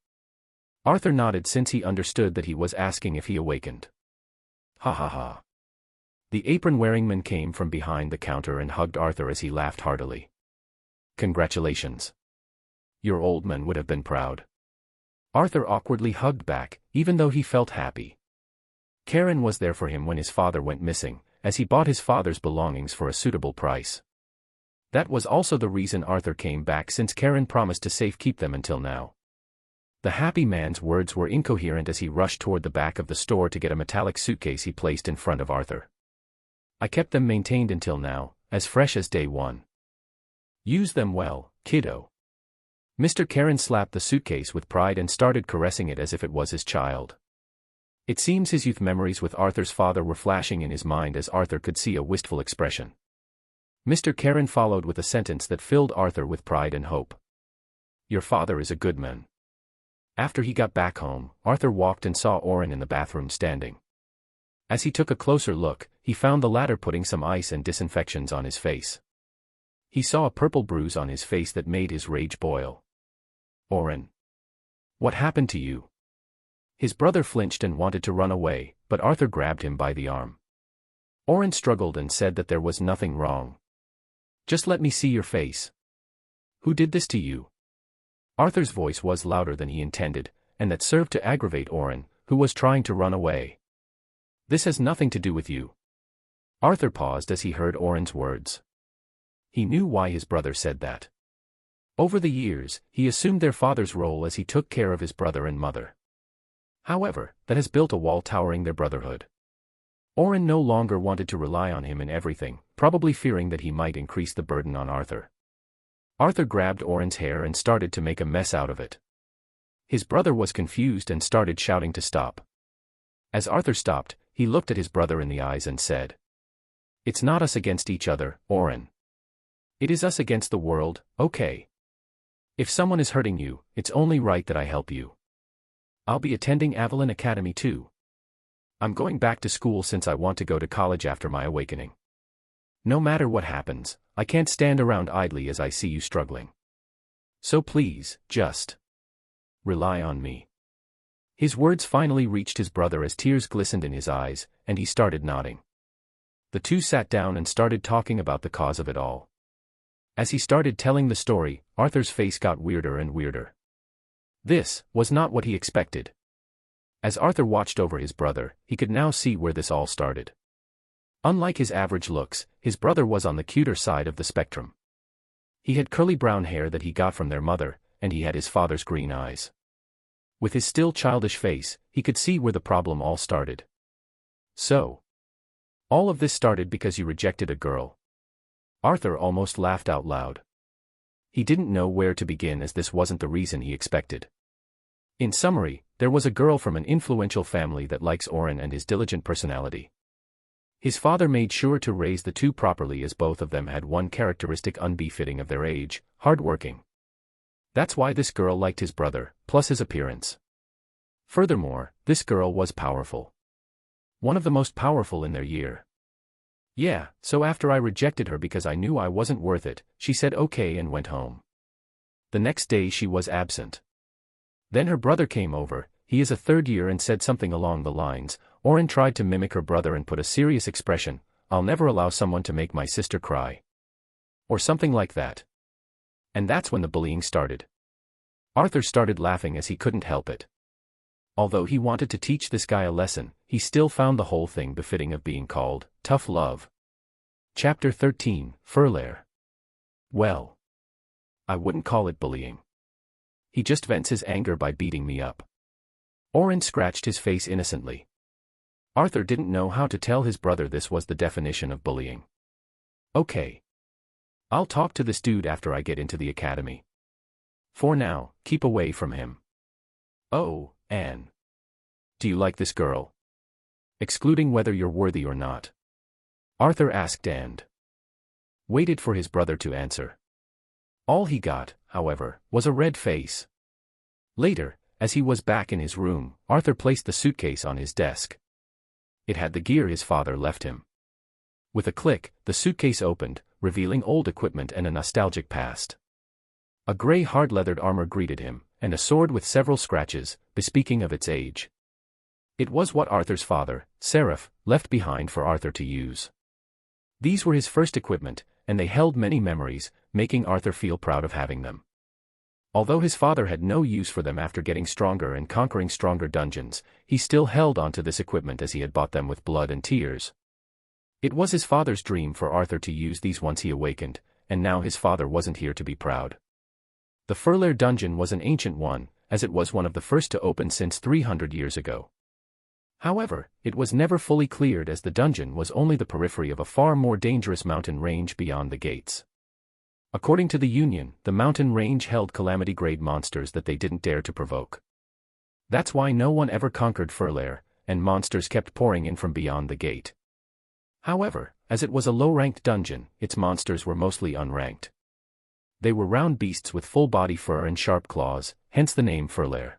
Arthur nodded since he understood that he was asking if he awakened. "Ha ha ha." The apron-wearing man came from behind the counter and hugged Arthur as he laughed heartily. "Congratulations. Your old man would have been proud." Arthur awkwardly hugged back, even though he felt happy. Karen was there for him when his father went missing, as he bought his father's belongings for a suitable price. That was also the reason Arthur came back, since Karen promised to safekeep them until now. The happy man's words were incoherent as he rushed toward the back of the store to get a metallic suitcase he placed in front of Arthur. "I kept them maintained until now, as fresh as day one. Use them well, kiddo." Mr. Karen slapped the suitcase with pride and started caressing it as if it was his child. It seems his youth memories with Arthur's father were flashing in his mind as Arthur could see a wistful expression. Mr. Karen followed with a sentence that filled Arthur with pride and hope. "Your father is a good man." After he got back home, Arthur walked and saw Oren in the bathroom standing. As he took a closer look, he found the latter putting some ice and disinfections on his face. He saw a purple bruise on his face that made his rage boil. "Oren, what happened to you?" His brother flinched and wanted to run away, but Arthur grabbed him by the arm. Oren struggled and said that there was nothing wrong. "Just let me see your face. Who did this to you?" Arthur's voice was louder than he intended, and that served to aggravate Oren, who was trying to run away. "This has nothing to do with you." Arthur paused as he heard Oren's words. He knew why his brother said that. Over the years, he assumed their father's role as he took care of his brother and mother. However, that has built a wall towering their brotherhood. Oren no longer wanted to rely on him in everything, probably fearing that he might increase the burden on Arthur. Arthur grabbed Oren's hair and started to make a mess out of it. His brother was confused and started shouting to stop. As Arthur stopped, he looked at his brother in the eyes and said, "It's not us against each other, Oren. It is us against the world, okay? If someone is hurting you, it's only right that I help you. I'll be attending Avalon Academy too. I'm going back to school since I want to go to college after my awakening. No matter what happens, I can't stand around idly as I see you struggling. So please, just rely on me." His words finally reached his brother as tears glistened in his eyes, and he started nodding. The two sat down and started talking about the cause of it all. As he started telling the story, Arthur's face got weirder and weirder. This was not what he expected. As Arthur watched over his brother, he could now see where this all started. Unlike his average looks, his brother was on the cuter side of the spectrum. He had curly brown hair that he got from their mother, and he had his father's green eyes. With his still childish face, he could see where the problem all started. So, all of this started because you rejected a girl. Arthur almost laughed out loud. He didn't know where to begin as this wasn't the reason he expected. In summary, there was a girl from an influential family that likes Oren and his diligent personality. His father made sure to raise the two properly as both of them had one characteristic unbefitting of their age: hardworking. That's why this girl liked his brother, plus his appearance. Furthermore, this girl was powerful. One of the most powerful in their year. Yeah, so after I rejected her because I knew I wasn't worth it, she said okay and went home. The next day she was absent. Then her brother came over, he is a third year, and said something along the lines, Oren tried to mimic her brother and put a serious expression, "I'll never allow someone to make my sister cry." Or something like that. And that's when the bullying started. Arthur started laughing as he couldn't help it. Although he wanted to teach this guy a lesson, he still found the whole thing befitting of being called tough love. Chapter 13, Furler. Well, I wouldn't call it bullying. He just vents his anger by beating me up. Oren scratched his face innocently. Arthur didn't know how to tell his brother this was the definition of bullying. Okay. I'll talk to this dude after I get into the academy. For now, keep away from him. Oh, Anne. Do you like this girl? Excluding whether you're worthy or not. Arthur asked and waited for his brother to answer. All he got, however, was a red face. Later, as he was back in his room, Arthur placed the suitcase on his desk. It had the gear his father left him. With a click, the suitcase opened, revealing old equipment and a nostalgic past. A gray hard-leathered armor greeted him, and a sword with several scratches, bespeaking of its age. It was what Arthur's father, Seraph, left behind for Arthur to use. These were his first equipment, and they held many memories, making Arthur feel proud of having them. Although his father had no use for them after getting stronger and conquering stronger dungeons, he still held onto this equipment as he had bought them with blood and tears. It was his father's dream for Arthur to use these once he awakened, and now his father wasn't here to be proud. The Furler dungeon was an ancient one, as it was one of the first to open since 300 years ago. However, it was never fully cleared as the dungeon was only the periphery of a far more dangerous mountain range beyond the gates. According to the Union, the mountain range held calamity-grade monsters that they didn't dare to provoke. That's why no one ever conquered Furler, and monsters kept pouring in from beyond the gate. However, as it was a low-ranked dungeon, its monsters were mostly unranked. They were round beasts with full body fur and sharp claws, hence the name Furler.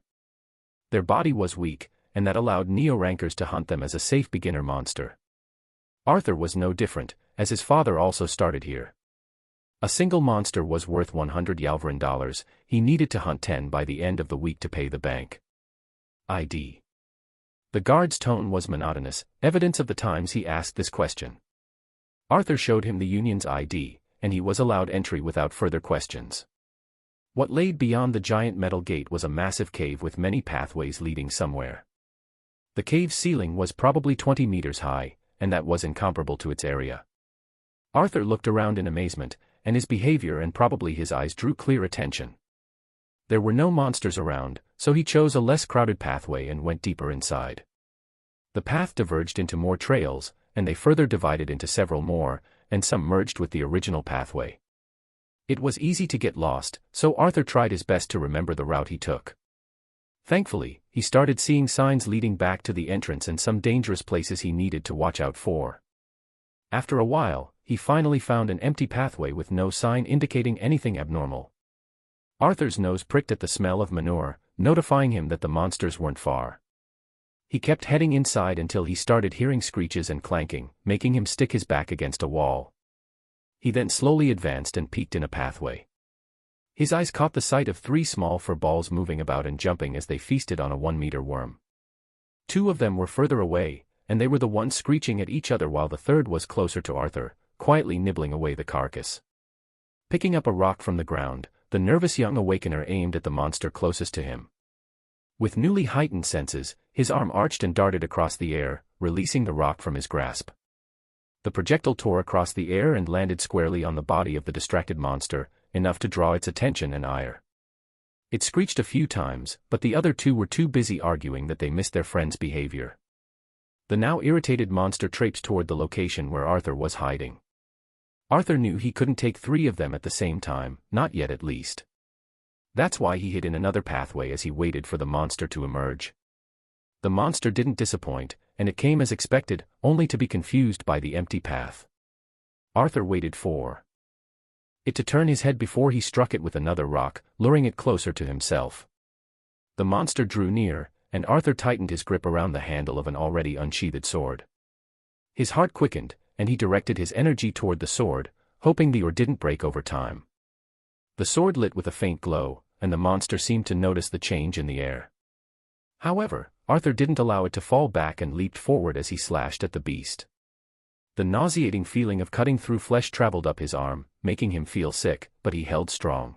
Their body was weak, and that allowed neo-rankers to hunt them as a safe beginner monster. Arthur was no different, as his father also started here. A single monster was worth 100 Yalvarin dollars, he needed to hunt 10 by the end of the week to pay the bank. ID. The guard's tone was monotonous, evidence of the times he asked this question. Arthur showed him the Union's ID, and he was allowed entry without further questions. What lay beyond the giant metal gate was a massive cave with many pathways leading somewhere. The cave's ceiling was probably 20 meters high, and that was incomparable to its area. Arthur looked around in amazement, and his behavior and probably his eyes drew clear attention. There were no monsters around, so he chose a less crowded pathway and went deeper inside. The path diverged into more trails, and they further divided into several more, and some merged with the original pathway. It was easy to get lost, so Arthur tried his best to remember the route he took. Thankfully, he started seeing signs leading back to the entrance and some dangerous places he needed to watch out for. After a while, he finally found an empty pathway with no sign indicating anything abnormal. Arthur's nose pricked at the smell of manure, notifying him that the monsters weren't far. He kept heading inside until he started hearing screeches and clanking, making him stick his back against a wall. He then slowly advanced and peeked in a pathway. His eyes caught the sight of 3 small fur balls moving about and jumping as they feasted on a 1-meter worm. 2 of them were further away, and they were the ones screeching at each other while the third was closer to Arthur, quietly nibbling away the carcass. Picking up a rock from the ground, the nervous young awakener aimed at the monster closest to him. With newly heightened senses, his arm arched and darted across the air, releasing the rock from his grasp. The projectile tore across the air and landed squarely on the body of the distracted monster, enough to draw its attention and ire. It screeched a few times, but the other 2 were too busy arguing that they missed their friend's behavior. The now irritated monster traipsed toward the location where Arthur was hiding. Arthur knew he couldn't take 3 of them at the same time, not yet at least. That's why he hid in another pathway as he waited for the monster to emerge. The monster didn't disappoint, and it came as expected, only to be confused by the empty path. Arthur waited for it to turn his head before he struck it with another rock, luring it closer to himself. The monster drew near, and Arthur tightened his grip around the handle of an already unsheathed sword. His heart quickened, and he directed his energy toward the sword, hoping the ore didn't break over time. The sword lit with a faint glow, and the monster seemed to notice the change in the air. However, Arthur didn't allow it to fall back and leaped forward as he slashed at the beast. The nauseating feeling of cutting through flesh traveled up his arm, making him feel sick, but he held strong.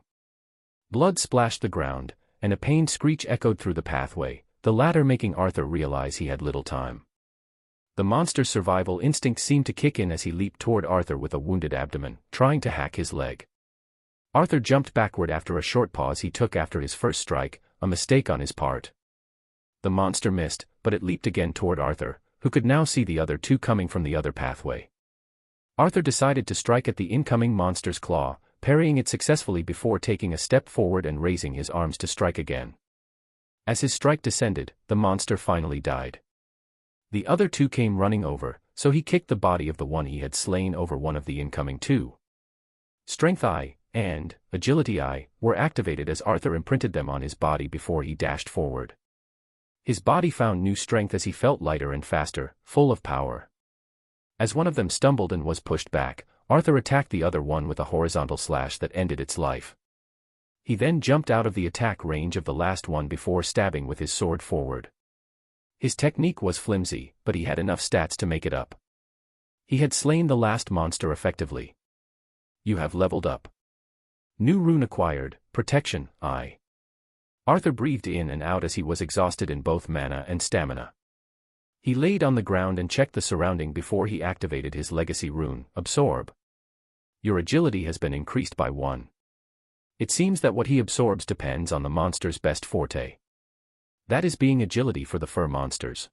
Blood splashed the ground, and a pained screech echoed through the pathway, the latter making Arthur realize he had little time. The monster's survival instinct seemed to kick in as he leaped toward Arthur with a wounded abdomen, trying to hack his leg. Arthur jumped backward after a short pause he took after his first strike, a mistake on his part. The monster missed, but it leaped again toward Arthur, who could now see the other 2 coming from the other pathway. Arthur decided to strike at the incoming monster's claw, parrying it successfully before taking a step forward and raising his arms to strike again. As his strike descended, the monster finally died. The other 2 came running over, so he kicked the body of the one he had slain over one of the incoming 2. Strength I and Agility I were activated as Arthur imprinted them on his body before he dashed forward. His body found new strength as he felt lighter and faster, full of power. As one of them stumbled and was pushed back, Arthur attacked the other one with a horizontal slash that ended its life. He then jumped out of the attack range of the last one before stabbing with his sword forward. His technique was flimsy, but he had enough stats to make it up. He had slain the last monster effectively. You have leveled up. New rune acquired, Protection, I. Arthur breathed in and out as he was exhausted in both mana and stamina. He laid on the ground and checked the surrounding before he activated his legacy rune, Absorb. Your agility has been increased by 1. It seems that what he absorbs depends on the monster's best forte. That is being agility for the fur monsters.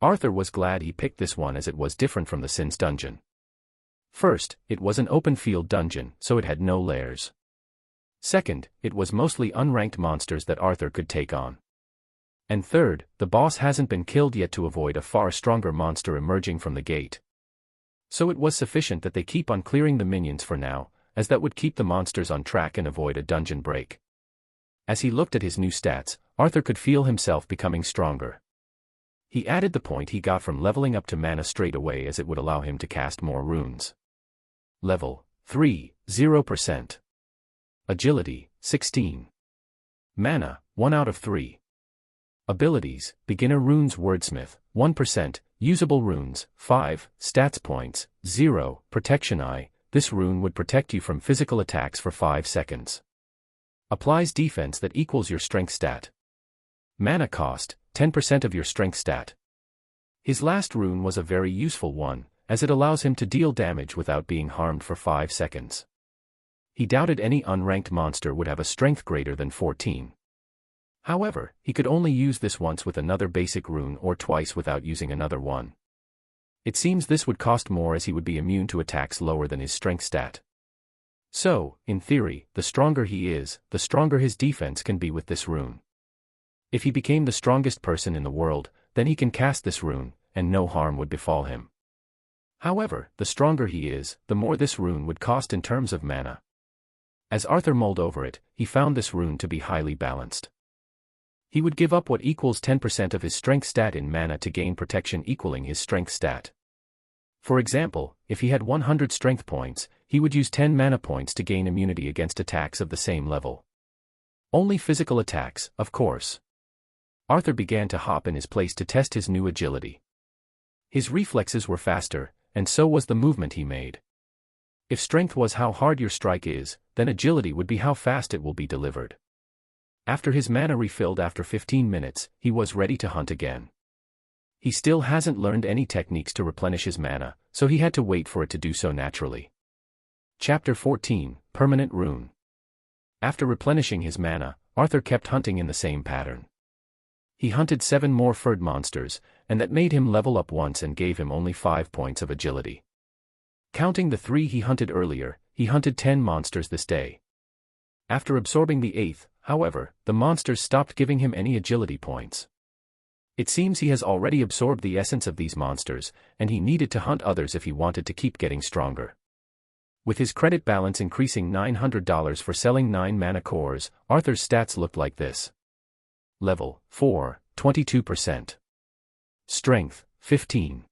Arthur was glad he picked this one as it was different from the Sin's dungeon. First, it was an open field dungeon, so it had no lairs. Second, it was mostly unranked monsters that Arthur could take on. And third, the boss hasn't been killed yet to avoid a far stronger monster emerging from the gate. So it was sufficient that they keep on clearing the minions for now, as that would keep the monsters on track and avoid a dungeon break. As he looked at his new stats, Arthur could feel himself becoming stronger. He added the point he got from leveling up to mana straight away as it would allow him to cast more runes. Level 3, 0%. Agility, 16. Mana, 1 out of 3. Abilities, Beginner Runes Wordsmith, 1%, Usable Runes, 5, Stats Points, 0, Protection I, this rune would protect you from physical attacks for 5 seconds. Applies defense that equals your strength stat. Mana cost, 10% of your strength stat. His last rune was a very useful one, as it allows him to deal damage without being harmed for 5 seconds. He doubted any unranked monster would have a strength greater than 14. However, he could only use this once with another basic rune or twice without using another one. It seems this would cost more as he would be immune to attacks lower than his strength stat. So, in theory, the stronger he is, the stronger his defense can be with this rune. If he became the strongest person in the world, then he can cast this rune, and no harm would befall him. However, the stronger he is, the more this rune would cost in terms of mana. As Arthur mulled over it, he found this rune to be highly balanced. He would give up what equals 10% of his strength stat in mana to gain protection equaling his strength stat. For example, if he had 100 strength points, he would use 10 mana points to gain immunity against attacks of the same level. Only physical attacks, of course. Arthur began to hop in his place to test his new agility. His reflexes were faster, and so was the movement he made. If strength was how hard your strike is, then agility would be how fast it will be delivered. After his mana refilled after 15 minutes, he was ready to hunt again. He still hasn't learned any techniques to replenish his mana, so he had to wait for it to do so naturally. Chapter 14, Permanent Rune. After replenishing his mana, Arthur kept hunting in the same pattern. He hunted 7 more furred monsters, and that made him level up once and gave him only 5 points of agility. Counting the 3 he hunted earlier, he hunted 10 monsters this day. After absorbing the 8th, however, the monsters stopped giving him any agility points. It seems he has already absorbed the essence of these monsters, and he needed to hunt others if he wanted to keep getting stronger. With his credit balance increasing $900 for selling 9 mana cores, Arthur's stats looked like this. Level 4, 22%. Strength, 15.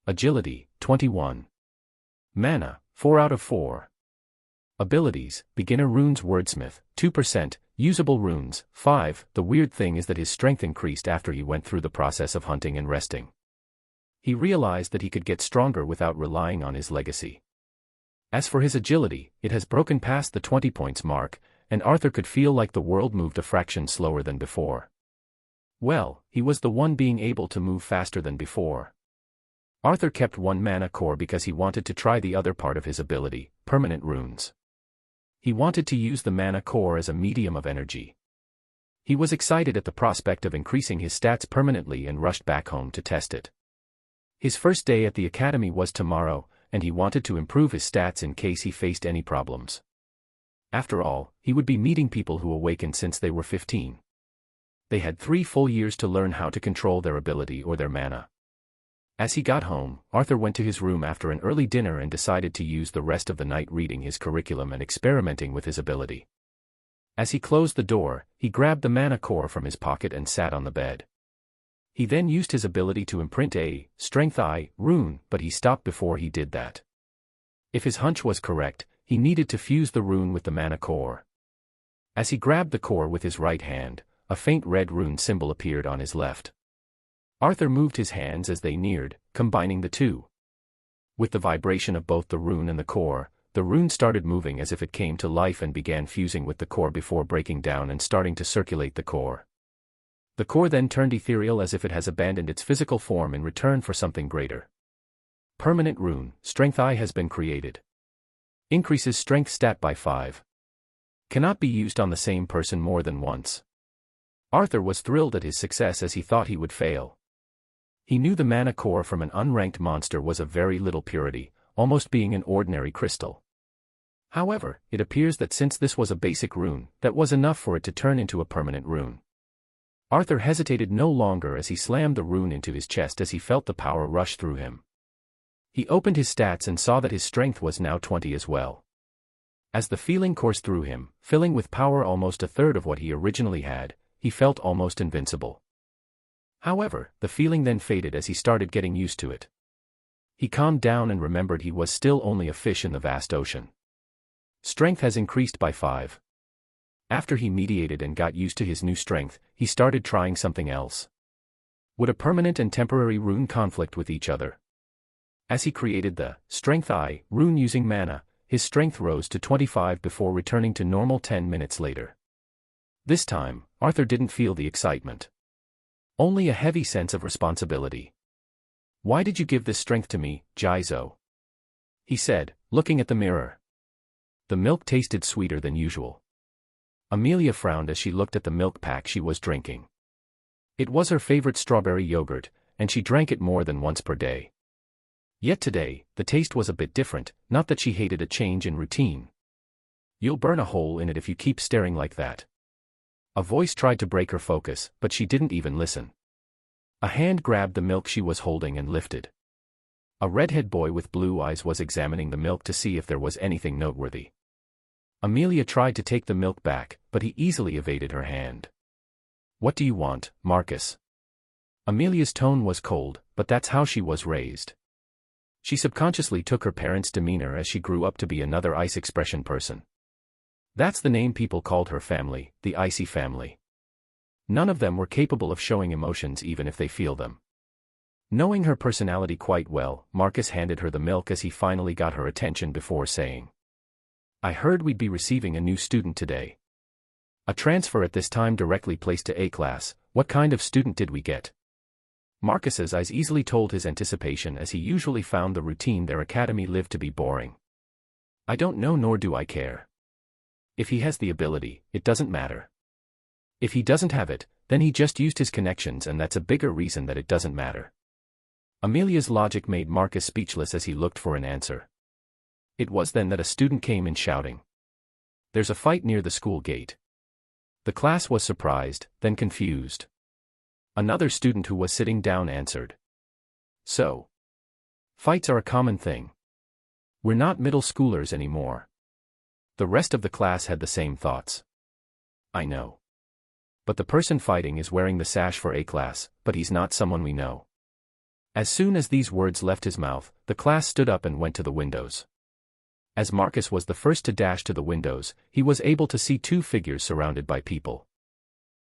Agility, 21. Mana, 4 out of 4. Abilities, Beginner Runes Wordsmith, 2%, Usable Runes, 5. The weird thing is that his strength increased after he went through the process of hunting and resting. He realized that he could get stronger without relying on his legacy. As for his agility, it has broken past the 20 points mark, and Arthur could feel like the world moved a fraction slower than before. Well, he was the one being able to move faster than before. Arthur kept 1 mana core because he wanted to try the other part of his ability, Permanent Runes. He wanted to use the mana core as a medium of energy. He was excited at the prospect of increasing his stats permanently and rushed back home to test it. His first day at the academy was tomorrow, and he wanted to improve his stats in case he faced any problems. After all, he would be meeting people who awakened since they were 15. They had 3 full years to learn how to control their ability or their mana. As he got home, Arthur went to his room after an early dinner and decided to use the rest of the night reading his curriculum and experimenting with his ability. As he closed the door, he grabbed the mana core from his pocket and sat on the bed. He then used his ability to imprint a Strength I rune, but he stopped before he did that. If his hunch was correct, he needed to fuse the rune with the mana core. As he grabbed the core with his right hand, a faint red rune symbol appeared on his left. Arthur moved his hands as they neared, combining the two. With the vibration of both the rune and the core, the rune started moving as if it came to life and began fusing with the core before breaking down and starting to circulate the core. The core then turned ethereal as if it has abandoned its physical form in return for something greater. Permanent Rune, Strength I has been created. Increases strength stat by 5. Cannot be used on the same person more than once. Arthur was thrilled at his success as he thought he would fail. He knew the mana core from an unranked monster was of very little purity, almost being an ordinary crystal. However, it appears that since this was a basic rune, that was enough for it to turn into a permanent rune. Arthur hesitated no longer as he slammed the rune into his chest as he felt the power rush through him. He opened his stats and saw that his strength was now 20 as well. As the feeling coursed through him, filling with power almost a third of what he originally had, he felt almost invincible. However, the feeling then faded as he started getting used to it. He calmed down and remembered he was still only a fish in the vast ocean. Strength has increased by 5. After he mediated and got used to his new strength, he started trying something else. Would a permanent and temporary rune conflict with each other? As he created the Strength I rune using mana, his strength rose to 25 before returning to normal 10 minutes later. This time, Arthur didn't feel the excitement. Only a heavy sense of responsibility. "Why did you give this strength to me, Jizo?" he said, looking at the mirror. The milk tasted sweeter than usual. Amelia frowned as she looked at the milk pack she was drinking. It was her favorite strawberry yogurt, and she drank it more than once per day. Yet today, the taste was a bit different, not that she hated a change in routine. "You'll burn a hole in it if you keep staring like that." A voice tried to break her focus, but she didn't even listen. A hand grabbed the milk she was holding and lifted. A redhead boy with blue eyes was examining the milk to see if there was anything noteworthy. Amelia tried to take the milk back, but he easily evaded her hand. "What do you want, Marcus?" Amelia's tone was cold, but that's how she was raised. She subconsciously took her parents' demeanor as she grew up to be another ice expression person. That's the name people called her family, the icy family. None of them were capable of showing emotions even if they feel them. Knowing her personality quite well, Marcus handed her the milk as he finally got her attention before saying, "I heard we'd be receiving a new student today. A transfer at this time directly placed to A class. What kind of student did we get?" Marcus's eyes easily told his anticipation as he usually found the routine their academy lived to be boring. "I don't know nor do I care. If he has the ability, it doesn't matter. If he doesn't have it, then he just used his connections and that's a bigger reason that it doesn't matter." Amelia's logic made Marcus speechless as he looked for an answer. It was then that a student came in shouting, "There's a fight near the school gate." The class was surprised, then confused. Another student who was sitting down answered, "So, fights are a common thing. We're not middle schoolers anymore." The rest of the class had the same thoughts. "I know. But the person fighting is wearing the sash for A class, but he's not someone we know." As soon as these words left his mouth, the class stood up and went to the windows. As Marcus was the first to dash to the windows, he was able to see two figures surrounded by people.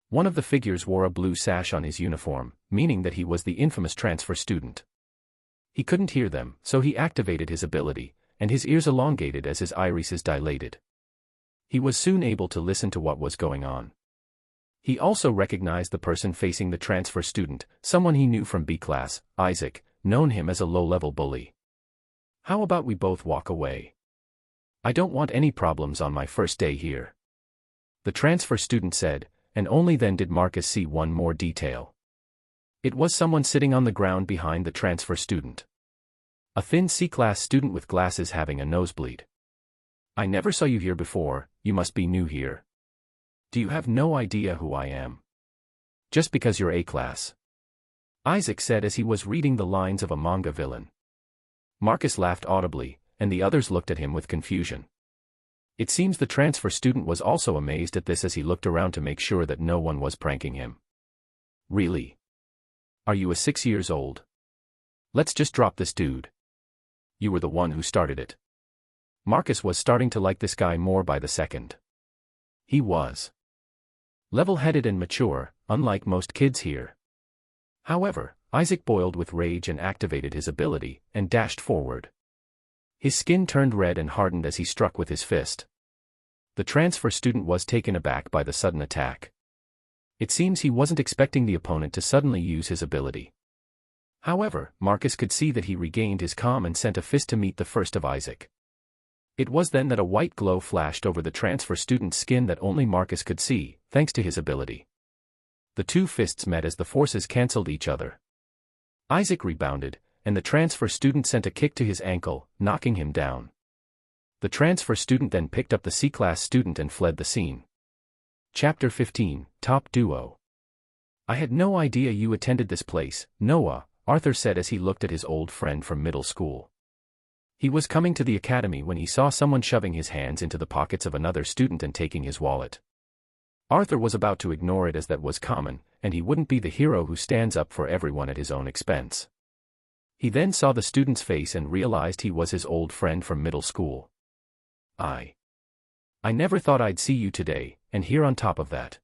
One of the figures wore a blue sash on his uniform, meaning that he was the infamous transfer student. He couldn't hear them, so he activated his ability, and his ears elongated as his irises dilated. He was soon able to listen to what was going on. He also recognized the person facing the transfer student, someone he knew from B class, Isaac, known him as a low-level bully. "How about we both walk away? I don't want any problems on my first day here," the transfer student said, and only then did Marcus see one more detail. It was someone sitting on the ground behind the transfer student. A thin C-class student with glasses having a nosebleed. "I never saw you here before, you must be new here. Do you have no idea who I am? Just because you're A class," Isaac said as he was reading the lines of a manga villain. Marcus laughed audibly, and the others looked at him with confusion. It seems the transfer student was also amazed at this as he looked around to make sure that no one was pranking him. "Really? Are you a 6 years old? Let's just drop this dude. You were the one who started it." Marcus was starting to like this guy more by the second. He was level-headed and mature, unlike most kids here. However, Isaac boiled with rage and activated his ability, and dashed forward. His skin turned red and hardened as he struck with his fist. The transfer student was taken aback by the sudden attack. It seems he wasn't expecting the opponent to suddenly use his ability. However, Marcus could see that he regained his calm and sent a fist to meet the first of Isaac. It was then that a white glow flashed over the transfer student's skin that only Marcus could see, thanks to his ability. The two fists met as the forces cancelled each other. Isaac rebounded, and the transfer student sent a kick to his ankle, knocking him down. The transfer student then picked up the C-class student and fled the scene. Chapter 15, Top Duo. "I had no idea you attended this place, Noah," Arthur said as he looked at his old friend from middle school. He was coming to the academy when he saw someone shoving his hands into the pockets of another student and taking his wallet. Arthur was about to ignore it as that was common, and he wouldn't be the hero who stands up for everyone at his own expense. He then saw the student's face and realized he was his old friend from middle school. I never thought I'd see you today, and here on top of that,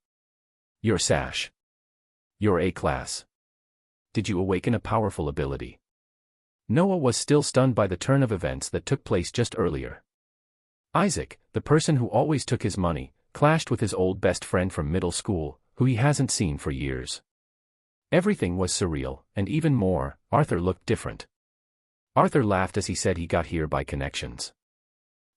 your sash. You're A class. Did you awaken a powerful ability?" Noah was still stunned by the turn of events that took place just earlier. Isaac, the person who always took his money, clashed with his old best friend from middle school, who he hasn't seen for years. Everything was surreal, and even more, Arthur looked different. Arthur laughed as he said he got here by connections.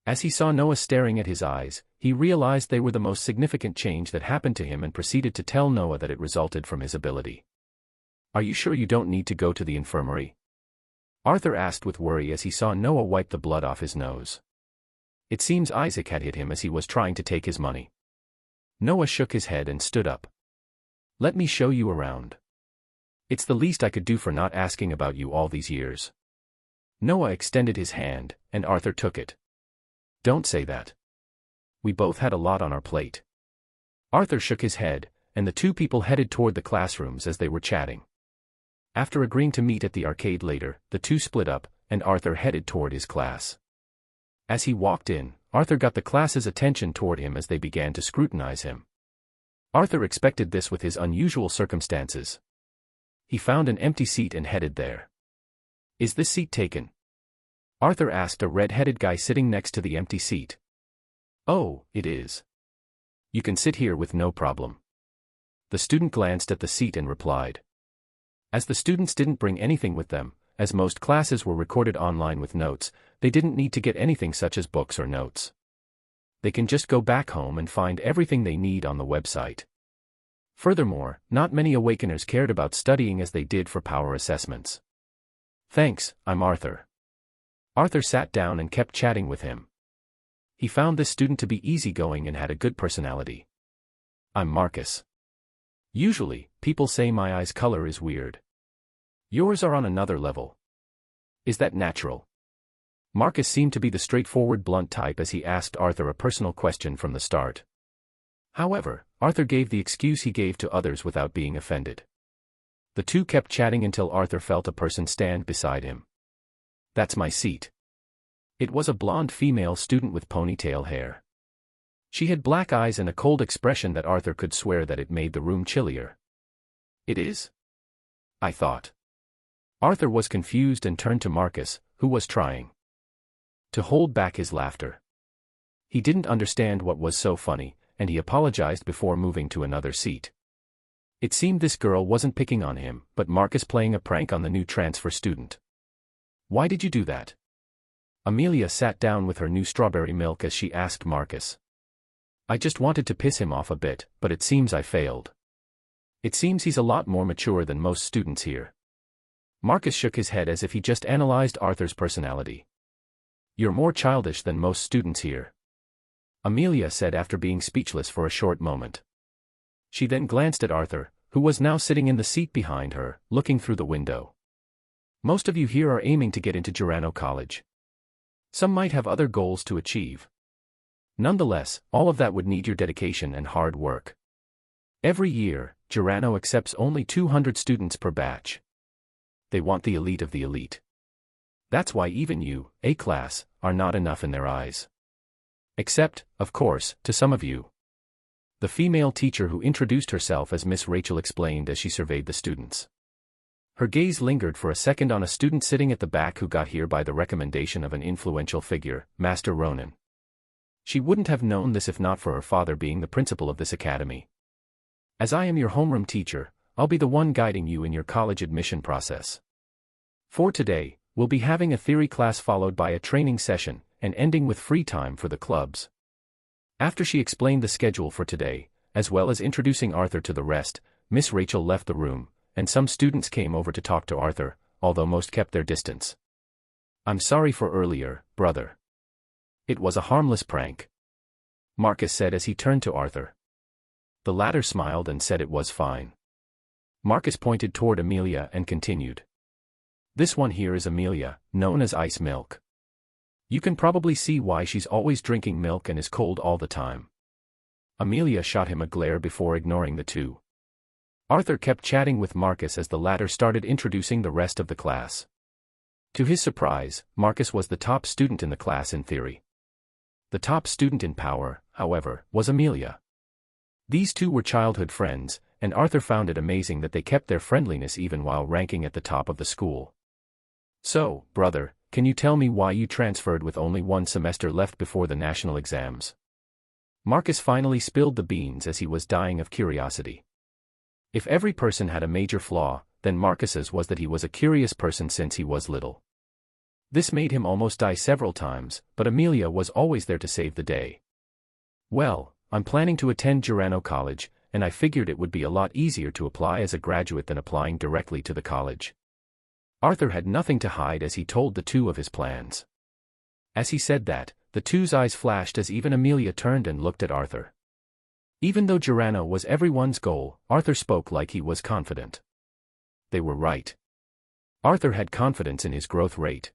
As he saw Noah staring at his eyes, he realized they were the most significant change that happened to him and proceeded to tell Noah that it resulted from his ability. "Are you sure you don't need to go to the infirmary?" Arthur asked with worry as he saw Noah wipe the blood off his nose. It seems Isaac had hit him as he was trying to take his money. Noah shook his head and stood up. "Let me show you around. It's the least I could do for not asking about you all these years." Noah extended his hand, and Arthur took it. "Don't say that. We both had a lot on our plate." Arthur shook his head, and the two people headed toward the classrooms as they were chatting. After agreeing to meet at the arcade later, the two split up, and Arthur headed toward his class. As he walked in, Arthur got the class's attention toward him as they began to scrutinize him. Arthur expected this with his unusual circumstances. He found an empty seat and headed there. "Is this seat taken?" Arthur asked a red-headed guy sitting next to the empty seat. "Oh, it is. You can sit here with no problem." The student glanced at the seat and replied. As the students didn't bring anything with them, as most classes were recorded online with notes, they didn't need to get anything such as books or notes. They can just go back home and find everything they need on the website. Furthermore, not many awakeners cared about studying as they did for power assessments. "Thanks, I'm Arthur." Arthur sat down and kept chatting with him. He found this student to be easygoing and had a good personality. "I'm Marcus. Usually, people say my eye's color is weird. Yours are on another level. Is that natural?" Marcus seemed to be the straightforward blunt type as he asked Arthur a personal question from the start. However, Arthur gave the excuse he gave to others without being offended. The two kept chatting until Arthur felt a person stand beside him. "That's my seat." It was a blonde female student with ponytail hair. She had black eyes and a cold expression that Arthur could swear that it made the room chillier. "It is?" I thought. Arthur was confused and turned to Marcus, who was trying to hold back his laughter. He didn't understand what was so funny, and he apologized before moving to another seat. It seemed this girl wasn't picking on him, but Marcus playing a prank on the new transfer student. "Why did you do that?" Amelia sat down with her new strawberry milk as she asked Marcus. "I just wanted to piss him off a bit, but it seems I failed. It seems he's a lot more mature than most students here." Marcus shook his head as if he just analyzed Arthur's personality. "You're more childish than most students here," Amelia said after being speechless for a short moment. She then glanced at Arthur, who was now sitting in the seat behind her, looking through the window. "Most of you here are aiming to get into Gerano College. Some might have other goals to achieve. Nonetheless, all of that would need your dedication and hard work. Every year, Gerano accepts only 200 students per batch. They want the elite of the elite. That's why even you, A-class, are not enough in their eyes. Except, of course, to some of you." The female teacher who introduced herself as Miss Rachel explained as she surveyed the students. Her gaze lingered for a second on a student sitting at the back who got here by the recommendation of an influential figure, Master Ronan. She wouldn't have known this if not for her father being the principal of this academy. "As I am your homeroom teacher, I'll be the one guiding you in your college admission process. For today, we'll be having a theory class followed by a training session, and ending with free time for the clubs." After she explained the schedule for today, as well as introducing Arthur to the rest, Miss Rachel left the room, and some students came over to talk to Arthur, although most kept their distance. "I'm sorry for earlier, brother. It was a harmless prank," Marcus said as he turned to Arthur. The latter smiled and said it was fine. Marcus pointed toward Amelia and continued. "This one here is Amelia, known as Ice Milk. You can probably see why she's always drinking milk and is cold all the time." Amelia shot him a glare before ignoring the two. Arthur kept chatting with Marcus as the latter started introducing the rest of the class. To his surprise, Marcus was the top student in the class in theory. The top student in power, however, was Amelia. These two were childhood friends, and Arthur found it amazing that they kept their friendliness even while ranking at the top of the school. "So, brother, can you tell me why you transferred with only one semester left before the national exams? Marcus finally spilled the beans as he was dying of curiosity. If every person had a major flaw, then Marcus's was that he was a curious person since he was little. This made him almost die several times, but Amelia was always there to save the day. Well, I'm planning to attend Girano College, and I figured it would be a lot easier to apply as a graduate than applying directly to the college. Arthur had nothing to hide as he told the two of his plans. As he said that, the two's eyes flashed as even Amelia turned and looked at Arthur. Even though Girano was everyone's goal, Arthur spoke like he was confident. They were right. Arthur had confidence in his growth rate.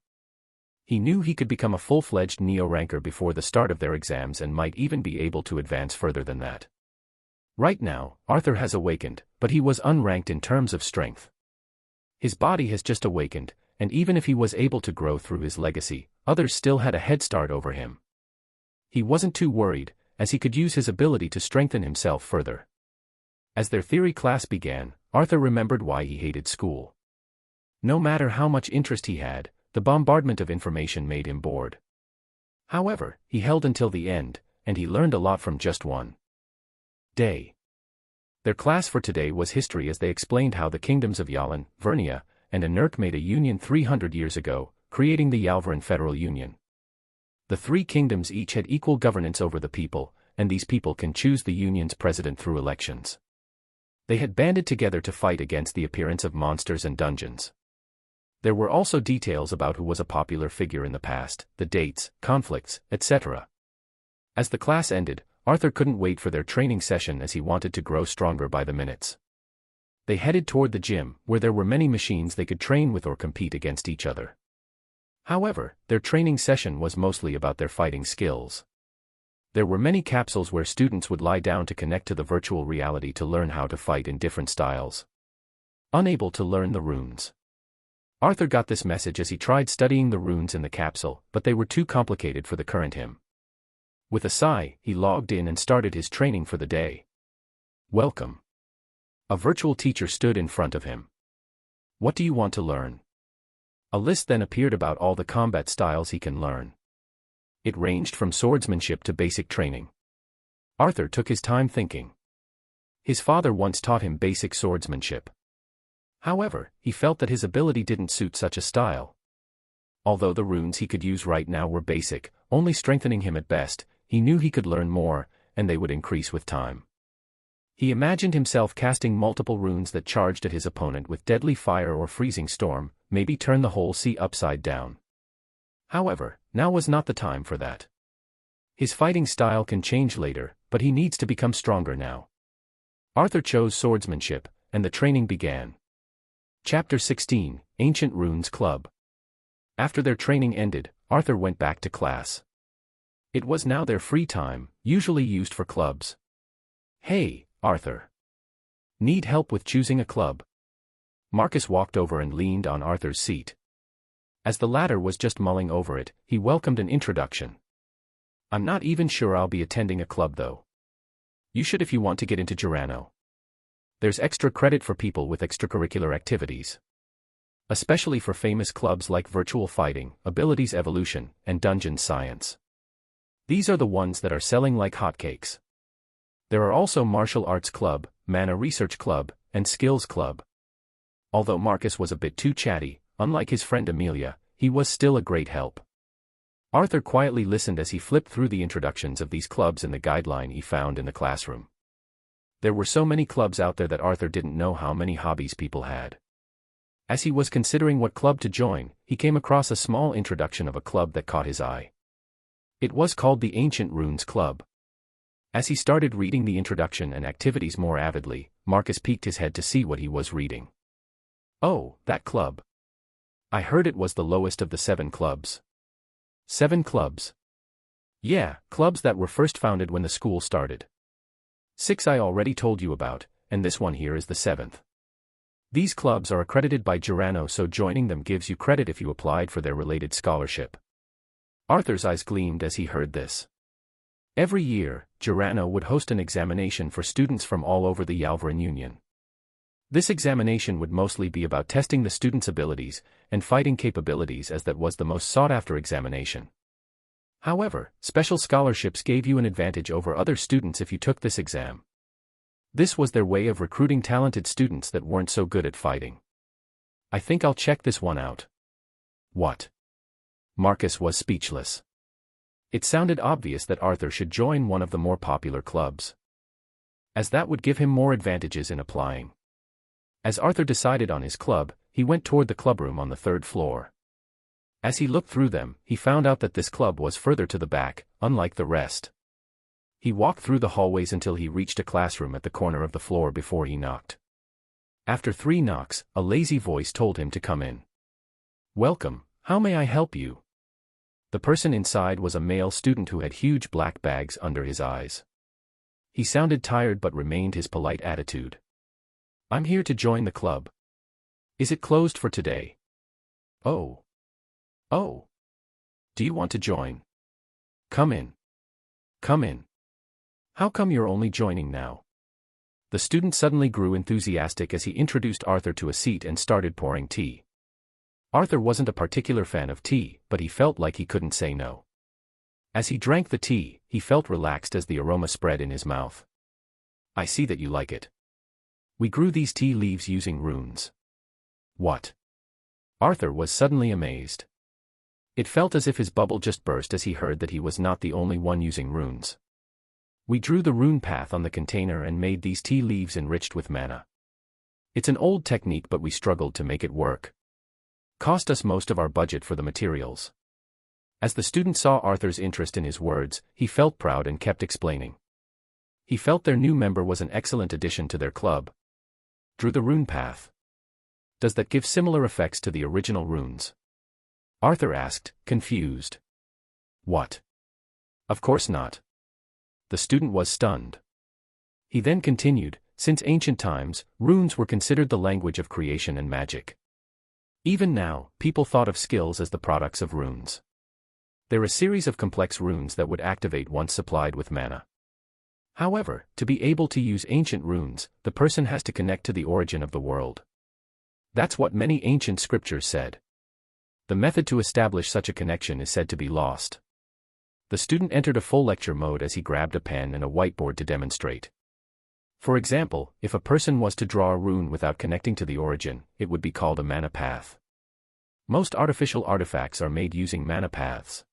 He knew he could become a full-fledged neo-ranker before the start of their exams and might even be able to advance further than that. Right now, Arthur has awakened, but he was unranked in terms of strength. His body has just awakened, and even if he was able to grow through his legacy, others still had a head start over him. He wasn't too worried, as he could use his ability to strengthen himself further. As their theory class began, Arthur remembered why he hated school. No matter how much interest he had, the bombardment of information made him bored. However, he held until the end, and he learned a lot from just one day. Their class for today was history as they explained how the kingdoms of Yalin, Vernia, and Anurk made a union 300 years ago, creating the Yalvaran Federal Union. The three kingdoms each had equal governance over the people, and these people can choose the union's president through elections. They had banded together to fight against the appearance of monsters and dungeons. There were also details about who was a popular figure in the past, the dates, conflicts, etc. As the class ended, Arthur couldn't wait for their training session as he wanted to grow stronger by the minutes. They headed toward the gym, where there were many machines they could train with or compete against each other. However, their training session was mostly about their fighting skills. There were many capsules where students would lie down to connect to the virtual reality to learn how to fight in different styles. Unable to learn the runes. Arthur got this message as he tried studying the runes in the capsule, but they were too complicated for the current him. With a sigh, he logged in and started his training for the day. Welcome. A virtual teacher stood in front of him. What do you want to learn? A list then appeared about all the combat styles he can learn. It ranged from swordsmanship to basic training. Arthur took his time thinking. His father once taught him basic swordsmanship. However, he felt that his ability didn't suit such a style. Although the runes he could use right now were basic, only strengthening him at best, he knew he could learn more, and they would increase with time. He imagined himself casting multiple runes that charged at his opponent with deadly fire or freezing storm, maybe turn the whole sea upside down. However, now was not the time for that. His fighting style can change later, but he needs to become stronger now. Arthur chose swordsmanship, and the training began. Chapter 16, Ancient Runes Club. After their training ended, Arthur went back to class. It was now their free time, usually used for clubs. Hey, Arthur. Need help with choosing a club? Marcus walked over and leaned on Arthur's seat. As the latter was just mulling over it, he welcomed an introduction. I'm not even sure I'll be attending a club though. You should if you want to get into Girano. There's extra credit for people with extracurricular activities. Especially for famous clubs like Virtual Fighting, Abilities Evolution, and Dungeon Science. These are the ones that are selling like hotcakes. There are also Martial Arts Club, Mana Research Club, and Skills Club. Although Marcus was a bit too chatty, unlike his friend Amelia, he was still a great help. Arthur quietly listened as he flipped through the introductions of these clubs in the guideline he found in the classroom. There were so many clubs out there that Arthur didn't know how many hobbies people had. As he was considering what club to join, he came across a small introduction of a club that caught his eye. It was called the Ancient Runes Club. As he started reading the introduction and activities more avidly, Marcus peeked his head to see what he was reading. Oh, that club. I heard it was the lowest of the 7 clubs. 7 clubs. Yeah, clubs that were first founded when the school started. 6 I already told you about, and this one here is the 7th. These clubs are accredited by Girano, so joining them gives you credit if you applied for their related scholarship. Arthur's eyes gleamed as he heard this. Every year, Girano would host an examination for students from all over the Yalvaran Union. This examination would mostly be about testing the student's abilities and fighting capabilities, as that was the most sought-after examination. However, special scholarships gave you an advantage over other students if you took this exam. This was their way of recruiting talented students that weren't so good at fighting. I think I'll check this one out. What? Marcus was speechless. It sounded obvious that Arthur should join one of the more popular clubs, as that would give him more advantages in applying. As Arthur decided on his club, he went toward the clubroom on the 3rd floor. As he looked through them, he found out that this club was further to the back, unlike the rest. He walked through the hallways until he reached a classroom at the corner of the floor before he knocked. After 3 knocks, a lazy voice told him to come in. "Welcome, how may I help you?" The person inside was a male student who had huge black bags under his eyes. He sounded tired but remained his polite attitude. "I'm here to join the club. Is it closed for today?" Oh. Do you want to join? Come in. Come in. How come you're only joining now? The student suddenly grew enthusiastic as he introduced Arthur to a seat and started pouring tea. Arthur wasn't a particular fan of tea, but he felt like he couldn't say no. As he drank the tea, he felt relaxed as the aroma spread in his mouth. "I see that you like it. We grew these tea leaves using runes." "What?" Arthur was suddenly amazed. It felt as if his bubble just burst as he heard that he was not the only one using runes. "We drew the rune path on the container and made these tea leaves enriched with mana. It's an old technique, but we struggled to make it work. Cost us most of our budget for the materials." As the student saw Arthur's interest in his words, he felt proud and kept explaining. He felt their new member was an excellent addition to their club. "Drew the rune path. Does that give similar effects to the original runes?" Arthur asked, confused. "What? Of course not." The student was stunned. He then continued, "Since ancient times, runes were considered the language of creation and magic. Even now, people thought of skills as the products of runes. They're a series of complex runes that would activate once supplied with mana. However, to be able to use ancient runes, the person has to connect to the origin of the world. That's what many ancient scriptures said. The method to establish such a connection is said to be lost." The student entered a full lecture mode as he grabbed a pen and a whiteboard to demonstrate. For example, if a person was to draw a rune without connecting to the origin, it would be called a mana path. Most artificial artifacts are made using mana paths.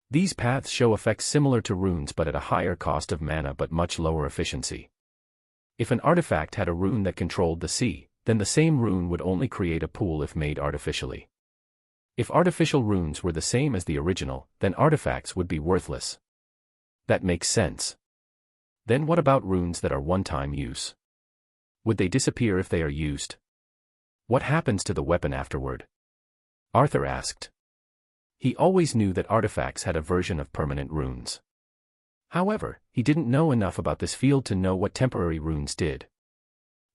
These paths show effects similar to runes but at a higher cost of mana but much lower efficiency. If an artifact had a rune that controlled the sea, then the same rune would only create a pool if made artificially. If artificial runes were the same as the original, then artifacts would be worthless. That makes sense. Then what about runes that are one-time use? Would they disappear if they are used? What happens to the weapon afterward? Arthur asked. He always knew that artifacts had a version of permanent runes. However, he didn't know enough about this field to know what temporary runes did.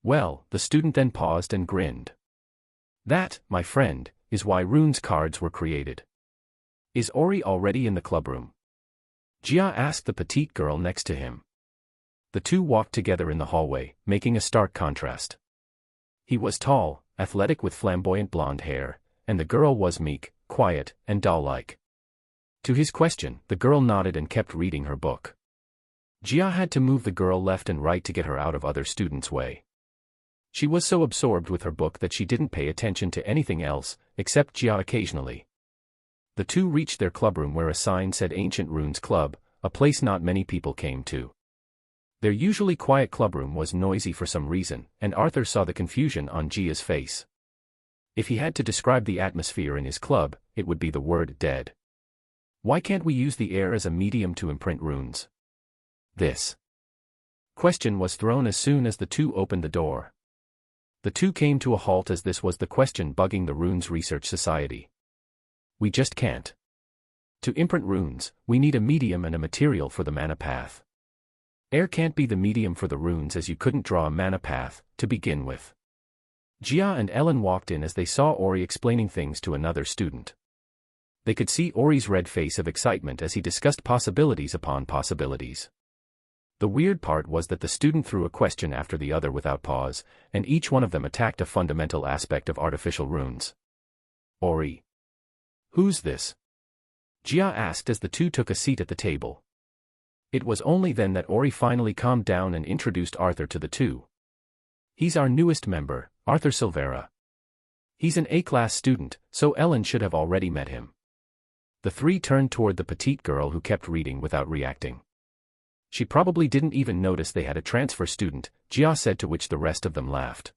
Well, the student then paused and grinned. "That, my friend, is why runes cards were created." "Is Ori already in the clubroom?" Jia asked the petite girl next to him. The two walked together in the hallway, making a stark contrast. He was tall, athletic with flamboyant blonde hair, and the girl was meek, quiet, and doll-like. To his question, the girl nodded and kept reading her book. Jia had to move the girl left and right to get her out of other students' way. She was so absorbed with her book that she didn't pay attention to anything else, except Jia occasionally. The two reached their clubroom where a sign said Ancient Runes Club, a place not many people came to. Their usually quiet clubroom was noisy for some reason, and Arthur saw the confusion on Jia's face. If he had to describe the atmosphere in his club, it would be the word dead. Why can't we use the air as a medium to imprint runes? This question was thrown as soon as the two opened the door. The two came to a halt as this was the question bugging the Runes Research Society. We just can't. To imprint runes, we need a medium and a material for the mana path. Air can't be the medium for the runes as you couldn't draw a mana path, to begin with. Jia and Ellen walked in as they saw Ori explaining things to another student. They could see Ori's red face of excitement as he discussed possibilities upon possibilities. The weird part was that the student threw a question after the other without pause, and each one of them attacked a fundamental aspect of artificial runes. Ori. Who's this? Jia asked as the two took a seat at the table. It was only then that Ori finally calmed down and introduced Arthur to the two. He's our newest member, Arthur Silvera. He's an A-class student, so Ellen should have already met him. The three turned toward the petite girl who kept reading without reacting. She probably didn't even notice they had a transfer student, Jia said, to which the rest of them laughed.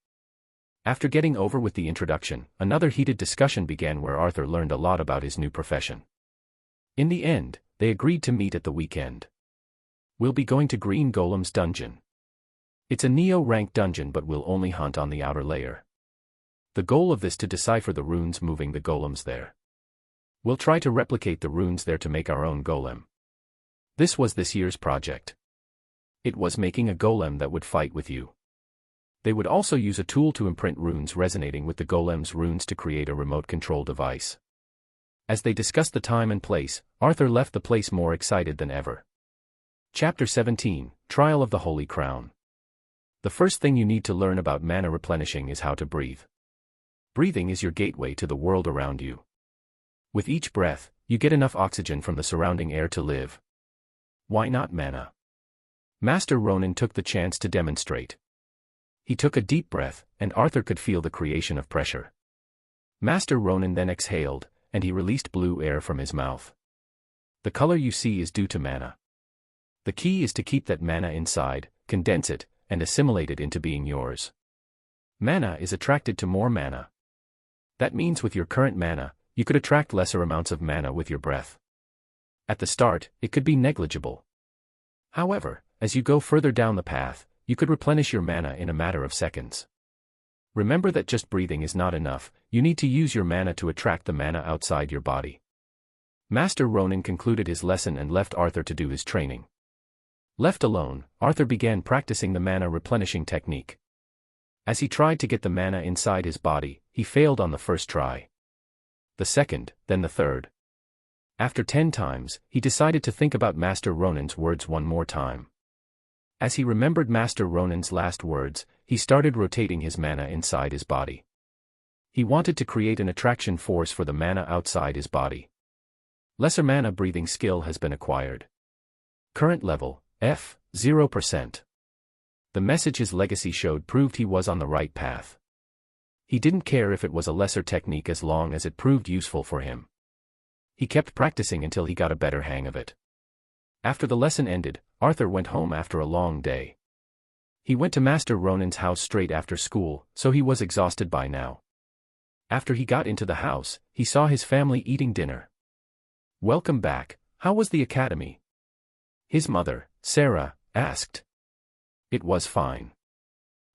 After getting over with the introduction, another heated discussion began where Arthur learned a lot about his new profession. In the end, they agreed to meet at the weekend. We'll be going to Green Golem's dungeon. It's a Neo-rank dungeon but we'll only hunt on the outer layer. The goal of this to decipher the runes moving the golems there. We'll try to replicate the runes there to make our own golem. This was this year's project. It was making a golem that would fight with you. They would also use a tool to imprint runes resonating with the golem's runes to create a remote control device. As they discussed the time and place, Arthur left the place more excited than ever. Chapter 17, Trial of the Holy Crown. The first thing you need to learn about mana replenishing is how to breathe. Breathing is your gateway to the world around you. With each breath, you get enough oxygen from the surrounding air to live. Why not mana? Master Ronan took the chance to demonstrate. He took a deep breath, and Arthur could feel the creation of pressure. Master Ronan then exhaled, and he released blue air from his mouth. The color you see is due to mana. The key is to keep that mana inside, condense it, and assimilate it into being yours. Mana is attracted to more mana. That means with your current mana, you could attract lesser amounts of mana with your breath. At the start, it could be negligible. However, as you go further down the path, you could replenish your mana in a matter of seconds. Remember that just breathing is not enough, you need to use your mana to attract the mana outside your body. Master Ronan concluded his lesson and left Arthur to do his training. Left alone, Arthur began practicing the mana replenishing technique. As he tried to get the mana inside his body, he failed on the first try. The second, then the third. After 10 times, he decided to think about Master Ronan's words one more time. As he remembered Master Ronan's last words, he started rotating his mana inside his body. He wanted to create an attraction force for the mana outside his body. Lesser mana breathing skill has been acquired. Current level, F, 0%. The message his legacy showed proved he was on the right path. He didn't care if it was a lesser technique as long as it proved useful for him. He kept practicing until he got a better hang of it. After the lesson ended, Arthur went home after a long day. He went to Master Ronan's house straight after school, so he was exhausted by now. After he got into the house, he saw his family eating dinner. "Welcome back, how was the academy?" His mother, Sarah, asked. "It was fine.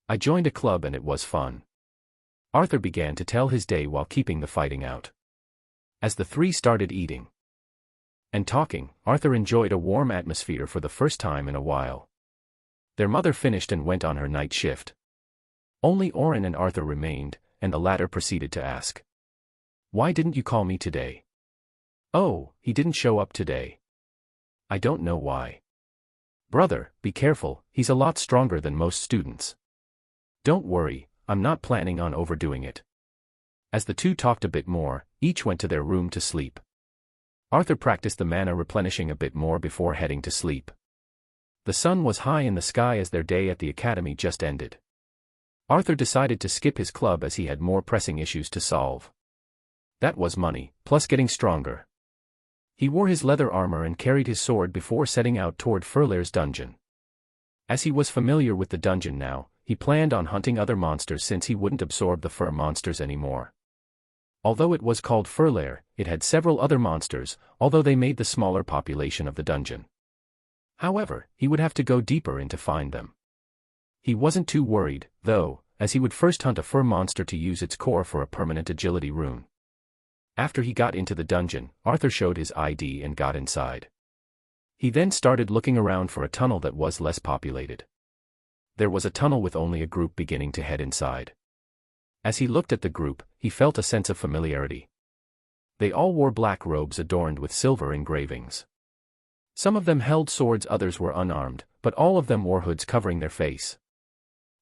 I joined a club and it was fun." Arthur began to tell his day while keeping the fighting out. As the three started eating and talking, Arthur enjoyed a warm atmosphere for the first time in a while. Their mother finished and went on her night shift. Only Oren and Arthur remained, and the latter proceeded to ask, "Why didn't you call me today?" "Oh, he didn't show up today. I don't know why." "Brother, be careful, he's a lot stronger than most students." "Don't worry, I'm not planning on overdoing it." As the two talked a bit more, each went to their room to sleep. Arthur practiced the mana replenishing a bit more before heading to sleep. The sun was high in the sky as their day at the academy just ended. Arthur decided to skip his club as he had more pressing issues to solve. That was money, plus getting stronger. He wore his leather armor and carried his sword before setting out toward Furlair's dungeon. As he was familiar with the dungeon now, he planned on hunting other monsters since he wouldn't absorb the fur monsters anymore. Although it was called Furlair, it had several other monsters, although they made the smaller population of the dungeon. However, he would have to go deeper in to find them. He wasn't too worried, though, as he would first hunt a fur monster to use its core for a permanent agility rune. After he got into the dungeon, Arthur showed his ID and got inside. He then started looking around for a tunnel that was less populated. There was a tunnel with only a group beginning to head inside. As he looked at the group, he felt a sense of familiarity. They all wore black robes adorned with silver engravings. Some of them held swords, others were unarmed, but all of them wore hoods covering their face.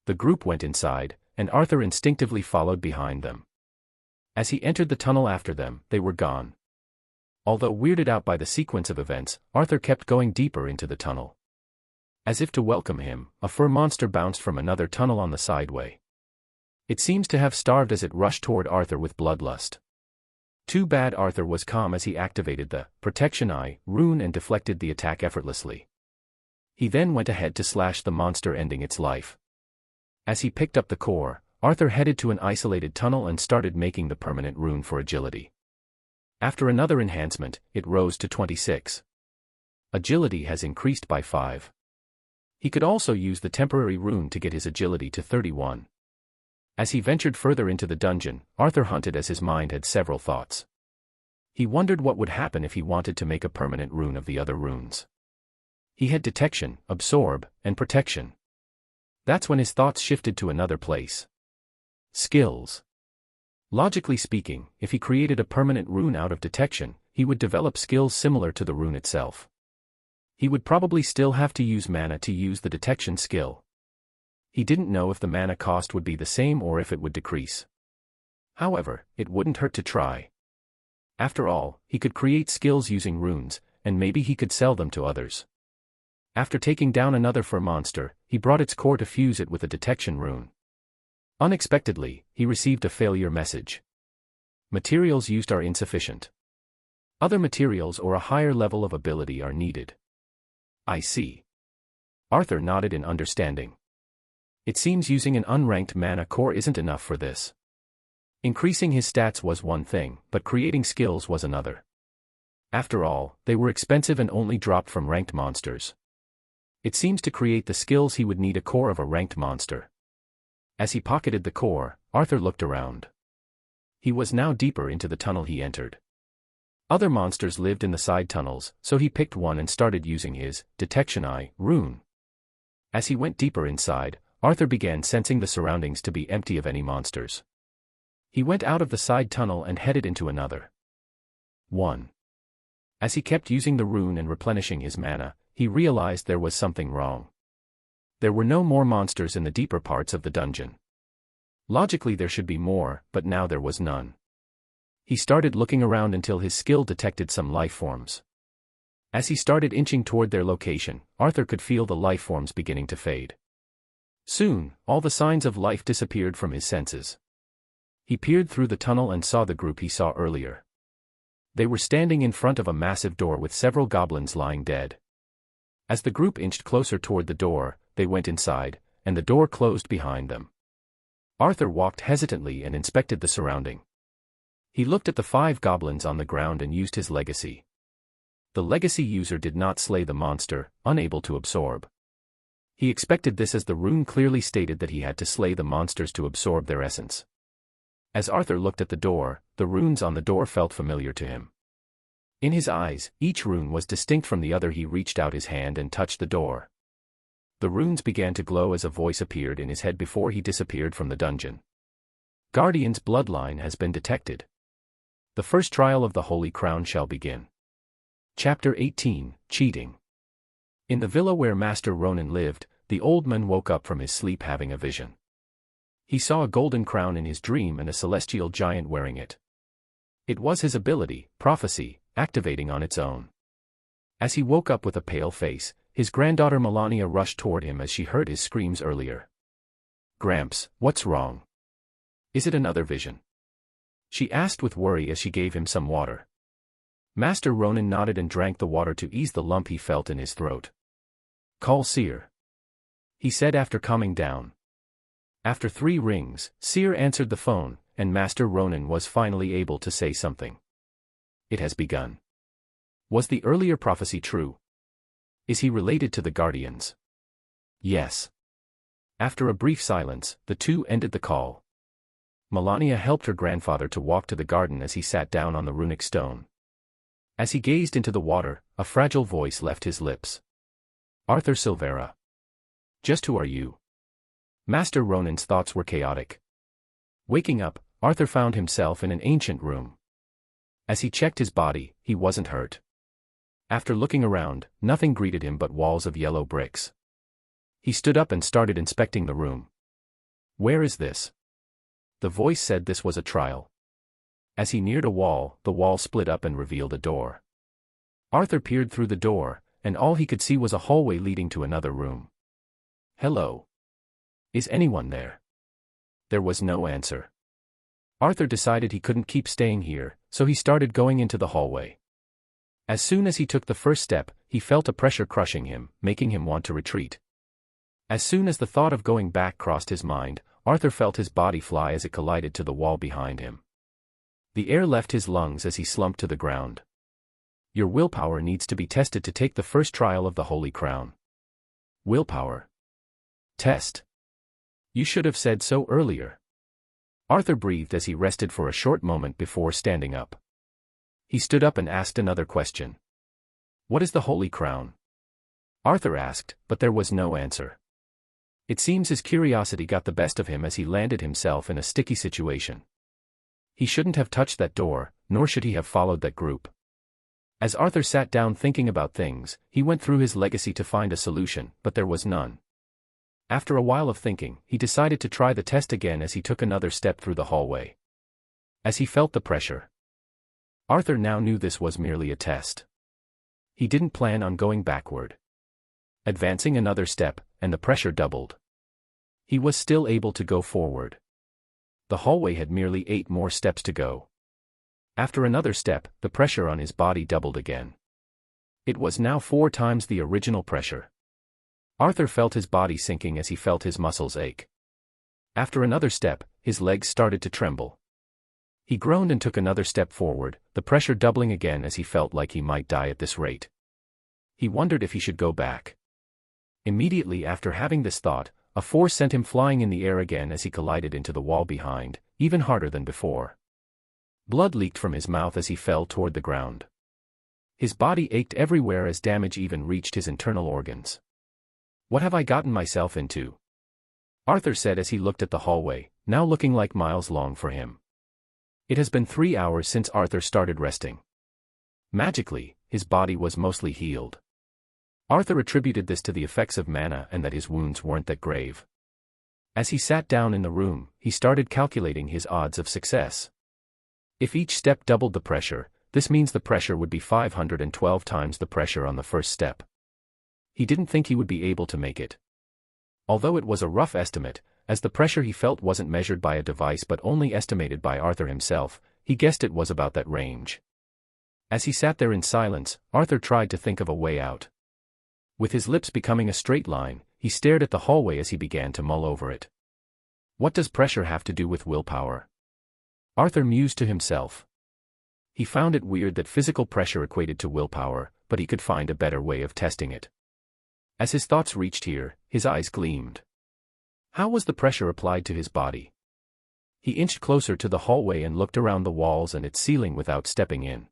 The group went inside, and Arthur instinctively followed behind them. As he entered the tunnel after them, they were gone. Although weirded out by the sequence of events, Arthur kept going deeper into the tunnel. As if to welcome him, a fur monster bounced from another tunnel on the sideway. It seems to have starved as it rushed toward Arthur with bloodlust. Too bad Arthur was calm as he activated the Protection Eye rune and deflected the attack effortlessly. He then went ahead to slash the monster, ending its life. As he picked up the core, Arthur headed to an isolated tunnel and started making the permanent rune for agility. After another enhancement, it rose to 26. Agility has increased by 5. He could also use the temporary rune to get his agility to 31. As he ventured further into the dungeon, Arthur hunted as his mind had several thoughts. He wondered what would happen if he wanted to make a permanent rune of the other runes. He had detection, absorb, and protection. That's when his thoughts shifted to another place. Skills. Logically speaking, if he created a permanent rune out of detection, he would develop skills similar to the rune itself. He would probably still have to use mana to use the detection skill. He didn't know if the mana cost would be the same or if it would decrease. However, it wouldn't hurt to try. After all, he could create skills using runes, and maybe he could sell them to others. After taking down another fur monster, he brought its core to fuse it with a detection rune. Unexpectedly, he received a failure message. Materials used are insufficient. Other materials or a higher level of ability are needed. I see. Arthur nodded in understanding. It seems using an unranked mana core isn't enough for this. Increasing his stats was one thing, but creating skills was another. After all, they were expensive and only dropped from ranked monsters. It seems to create the skills he would need a core of a ranked monster. As he pocketed the core, Arthur looked around. He was now deeper into the tunnel he entered. Other monsters lived in the side tunnels, so he picked one and started using his Detection Eye rune. As he went deeper inside, Arthur began sensing the surroundings to be empty of any monsters. He went out of the side tunnel and headed into another. 1. As he kept using the rune and replenishing his mana, he realized there was something wrong. There were no more monsters in the deeper parts of the dungeon. Logically there should be more, but now there was none. He started looking around until his skill detected some life forms. As he started inching toward their location, Arthur could feel the life forms beginning to fade. Soon, all the signs of life disappeared from his senses. He peered through the tunnel and saw the group he saw earlier. They were standing in front of a massive door with several goblins lying dead. As the group inched closer toward the door, they went inside, and the door closed behind them. Arthur walked hesitantly and inspected the surrounding. He looked at the 5 goblins on the ground and used his legacy. The legacy user did not slay the monster, unable to absorb. He expected this as the rune clearly stated that he had to slay the monsters to absorb their essence. As Arthur looked at the door, the runes on the door felt familiar to him. In his eyes, each rune was distinct from the other. He reached out his hand and touched the door. The runes began to glow as a voice appeared in his head before he disappeared from the dungeon. Guardian's bloodline has been detected. The first trial of the Holy Crown shall begin. Chapter 18, Cheating. In the villa where Master Ronan lived, the old man woke up from his sleep having a vision. He saw a golden crown in his dream and a celestial giant wearing it. It was his ability, prophecy, activating on its own. As he woke up with a pale face, his granddaughter Melania rushed toward him as she heard his screams earlier. "Gramps, what's wrong? Is it another vision?" she asked with worry as she gave him some water. Master Ronan nodded and drank the water to ease the lump he felt in his throat. "Call Seer," he said after calming down. After 3 rings, Seer answered the phone, and Master Ronan was finally able to say something. "It has begun. Was the earlier prophecy true? Is he related to the Guardians?" "Yes." After a brief silence, the two ended the call. Melania helped her grandfather to walk to the garden as he sat down on the runic stone. As he gazed into the water, a fragile voice left his lips. "Arthur Silvera. Just who are you?" Master Ronan's thoughts were chaotic. Waking up, Arthur found himself in an ancient room. As he checked his body, he wasn't hurt. After looking around, nothing greeted him but walls of yellow bricks. He stood up and started inspecting the room. Where is this? The voice said this was a trial. As he neared a wall, the wall split up and revealed a door. Arthur peered through the door, and all he could see was a hallway leading to another room. Hello. Is anyone there? There was no answer. Arthur decided he couldn't keep staying here, so he started going into the hallway. As soon as he took the first step, he felt a pressure crushing him, making him want to retreat. As soon as the thought of going back crossed his mind, Arthur felt his body fly as it collided to the wall behind him. The air left his lungs as he slumped to the ground. Your willpower needs to be tested to take the first trial of the Holy Crown. Willpower test. You should have said so earlier. Arthur breathed as he rested for a short moment before standing up. He stood up and asked another question. What is the Holy Crown? Arthur asked, but there was no answer. It seems his curiosity got the best of him as he landed himself in a sticky situation. He shouldn't have touched that door, nor should he have followed that group. As Arthur sat down thinking about things, he went through his legacy to find a solution, but there was none. After a while of thinking, he decided to try the test again as he took another step through the hallway. As he felt the pressure, Arthur now knew this was merely a test. He didn't plan on going backward. Advancing another step, and the pressure doubled. He was still able to go forward. The hallway had merely 8 more steps to go. After another step, the pressure on his body doubled again. It was now 4 times the original pressure. Arthur felt his body sinking as he felt his muscles ache. After another step, his legs started to tremble. He groaned and took another step forward, the pressure doubling again as he felt like he might die at this rate. He wondered if he should go back. Immediately after having this thought, a force sent him flying in the air again as he collided into the wall behind, even harder than before. Blood leaked from his mouth as he fell toward the ground. His body ached everywhere as damage even reached his internal organs. What have I gotten myself into? Arthur said as he looked at the hallway, now looking like miles long for him. It has been 3 hours since Arthur started resting. Magically, his body was mostly healed. Arthur attributed this to the effects of mana and that his wounds weren't that grave. As he sat down in the room, he started calculating his odds of success. If each step doubled the pressure, this means the pressure would be 512 times the pressure on the first step. He didn't think he would be able to make it. Although it was a rough estimate, as the pressure he felt wasn't measured by a device but only estimated by Arthur himself, he guessed it was about that range. As he sat there in silence, Arthur tried to think of a way out. With his lips becoming a straight line, he stared at the hallway as he began to mull over it. What does pressure have to do with willpower? Arthur mused to himself. He found it weird that physical pressure equated to willpower, but he could find a better way of testing it. As his thoughts reached here, his eyes gleamed. How was the pressure applied to his body? He inched closer to the hallway and looked around the walls and its ceiling without stepping in.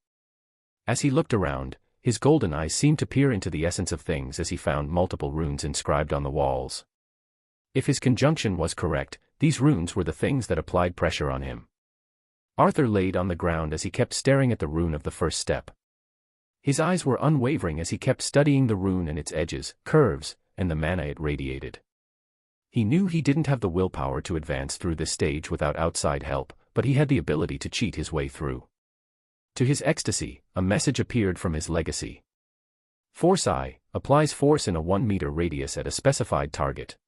As he looked around, his golden eyes seemed to peer into the essence of things as he found multiple runes inscribed on the walls. If his conjunction was correct, these runes were the things that applied pressure on him. Arthur laid on the ground as he kept staring at the rune of the first step. His eyes were unwavering as he kept studying the rune and its edges, curves, and the mana it radiated. He knew he didn't have the willpower to advance through this stage without outside help, but he had the ability to cheat his way through. To his ecstasy, a message appeared from his legacy. Force I, applies force in a 1-meter radius at a specified target.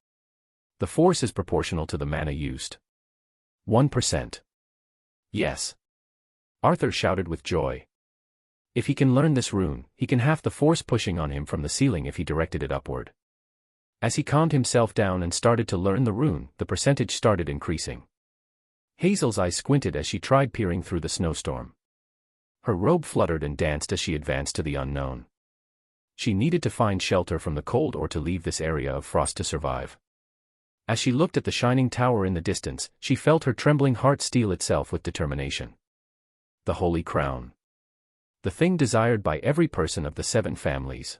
The force is proportional to the mana used. 1%. Yes. Arthur shouted with joy. If he can learn this rune, he can halve the force pushing on him from the ceiling if he directed it upward. As he calmed himself down and started to learn the rune, the percentage started increasing. Hazel's eyes squinted as she tried peering through the snowstorm. Her robe fluttered and danced as she advanced to the unknown. She needed to find shelter from the cold or to leave this area of frost to survive. As she looked at the shining tower in the distance, she felt her trembling heart steel itself with determination. The Holy Crown. The thing desired by every person of the 7 families.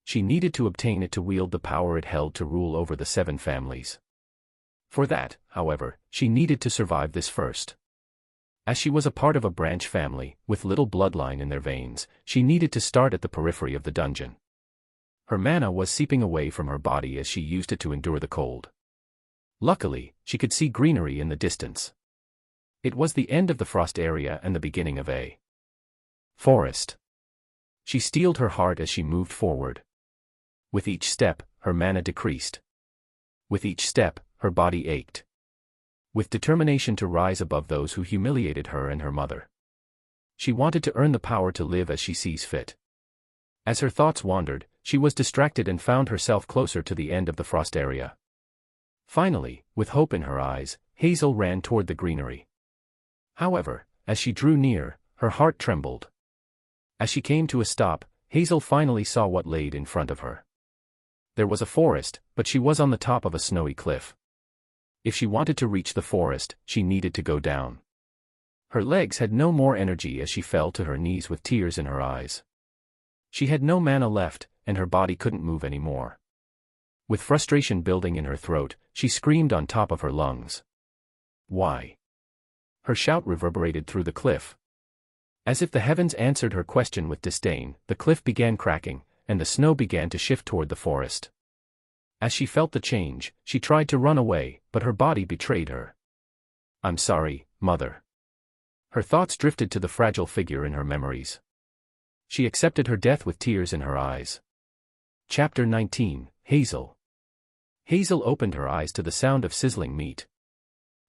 She needed to obtain it to wield the power it held to rule over the 7 families. For that, however, she needed to survive this first. As she was a part of a branch family, with little bloodline in their veins, she needed to start at the periphery of the dungeon. Her mana was seeping away from her body as she used it to endure the cold. Luckily, she could see greenery in the distance. It was the end of the frost area and the beginning of a forest. She steeled her heart as she moved forward. With each step, her mana decreased. With each step, her body ached. With determination to rise above those who humiliated her and her mother. She wanted to earn the power to live as she sees fit. As her thoughts wandered, she was distracted and found herself closer to the end of the frost area. Finally, with hope in her eyes, Hazel ran toward the greenery. However, as she drew near, her heart trembled. As she came to a stop, Hazel finally saw what laid in front of her. There was a forest, but she was on the top of a snowy cliff. If she wanted to reach the forest, she needed to go down. Her legs had no more energy as she fell to her knees with tears in her eyes. She had no mana left, and her body couldn't move anymore. With frustration building in her throat, she screamed on top of her lungs. Why? Her shout reverberated through the cliff. As if the heavens answered her question with disdain, the cliff began cracking, and the snow began to shift toward the forest. As she felt the change, she tried to run away, but her body betrayed her. I'm sorry, Mother. Her thoughts drifted to the fragile figure in her memories. She accepted her death with tears in her eyes. Chapter 19, Hazel. Hazel opened her eyes to the sound of sizzling meat.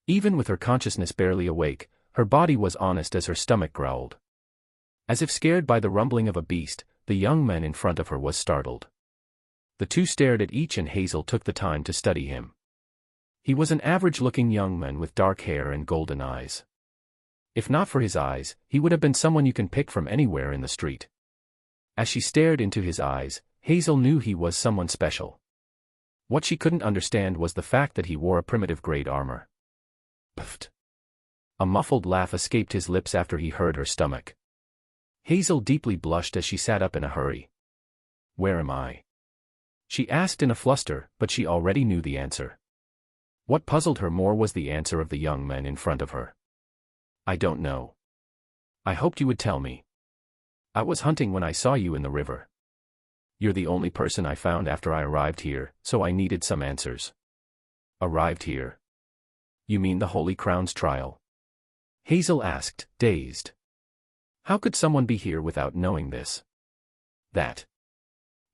Even with her consciousness barely awake, her body was honest as her stomach growled. As if scared by the rumbling of a beast, the young man in front of her was startled. The two stared at each and Hazel took the time to study him. He was an average-looking young man with dark hair and golden eyes. If not for his eyes, he would have been someone you can pick from anywhere in the street. As she stared into his eyes, Hazel knew he was someone special. What she couldn't understand was the fact that he wore a primitive-grade armor. Puffed. A muffled laugh escaped his lips after he heard her stomach. Hazel deeply blushed as she sat up in a hurry. Where am I? She asked in a fluster, but she already knew the answer. What puzzled her more was the answer of the young man in front of her. I don't know. I hoped you would tell me. I was hunting when I saw you in the river. You're the only person I found after I arrived here, so I needed some answers. Arrived here? You mean the Holy Crown's trial? Hazel asked, dazed. How could someone be here without knowing this? That.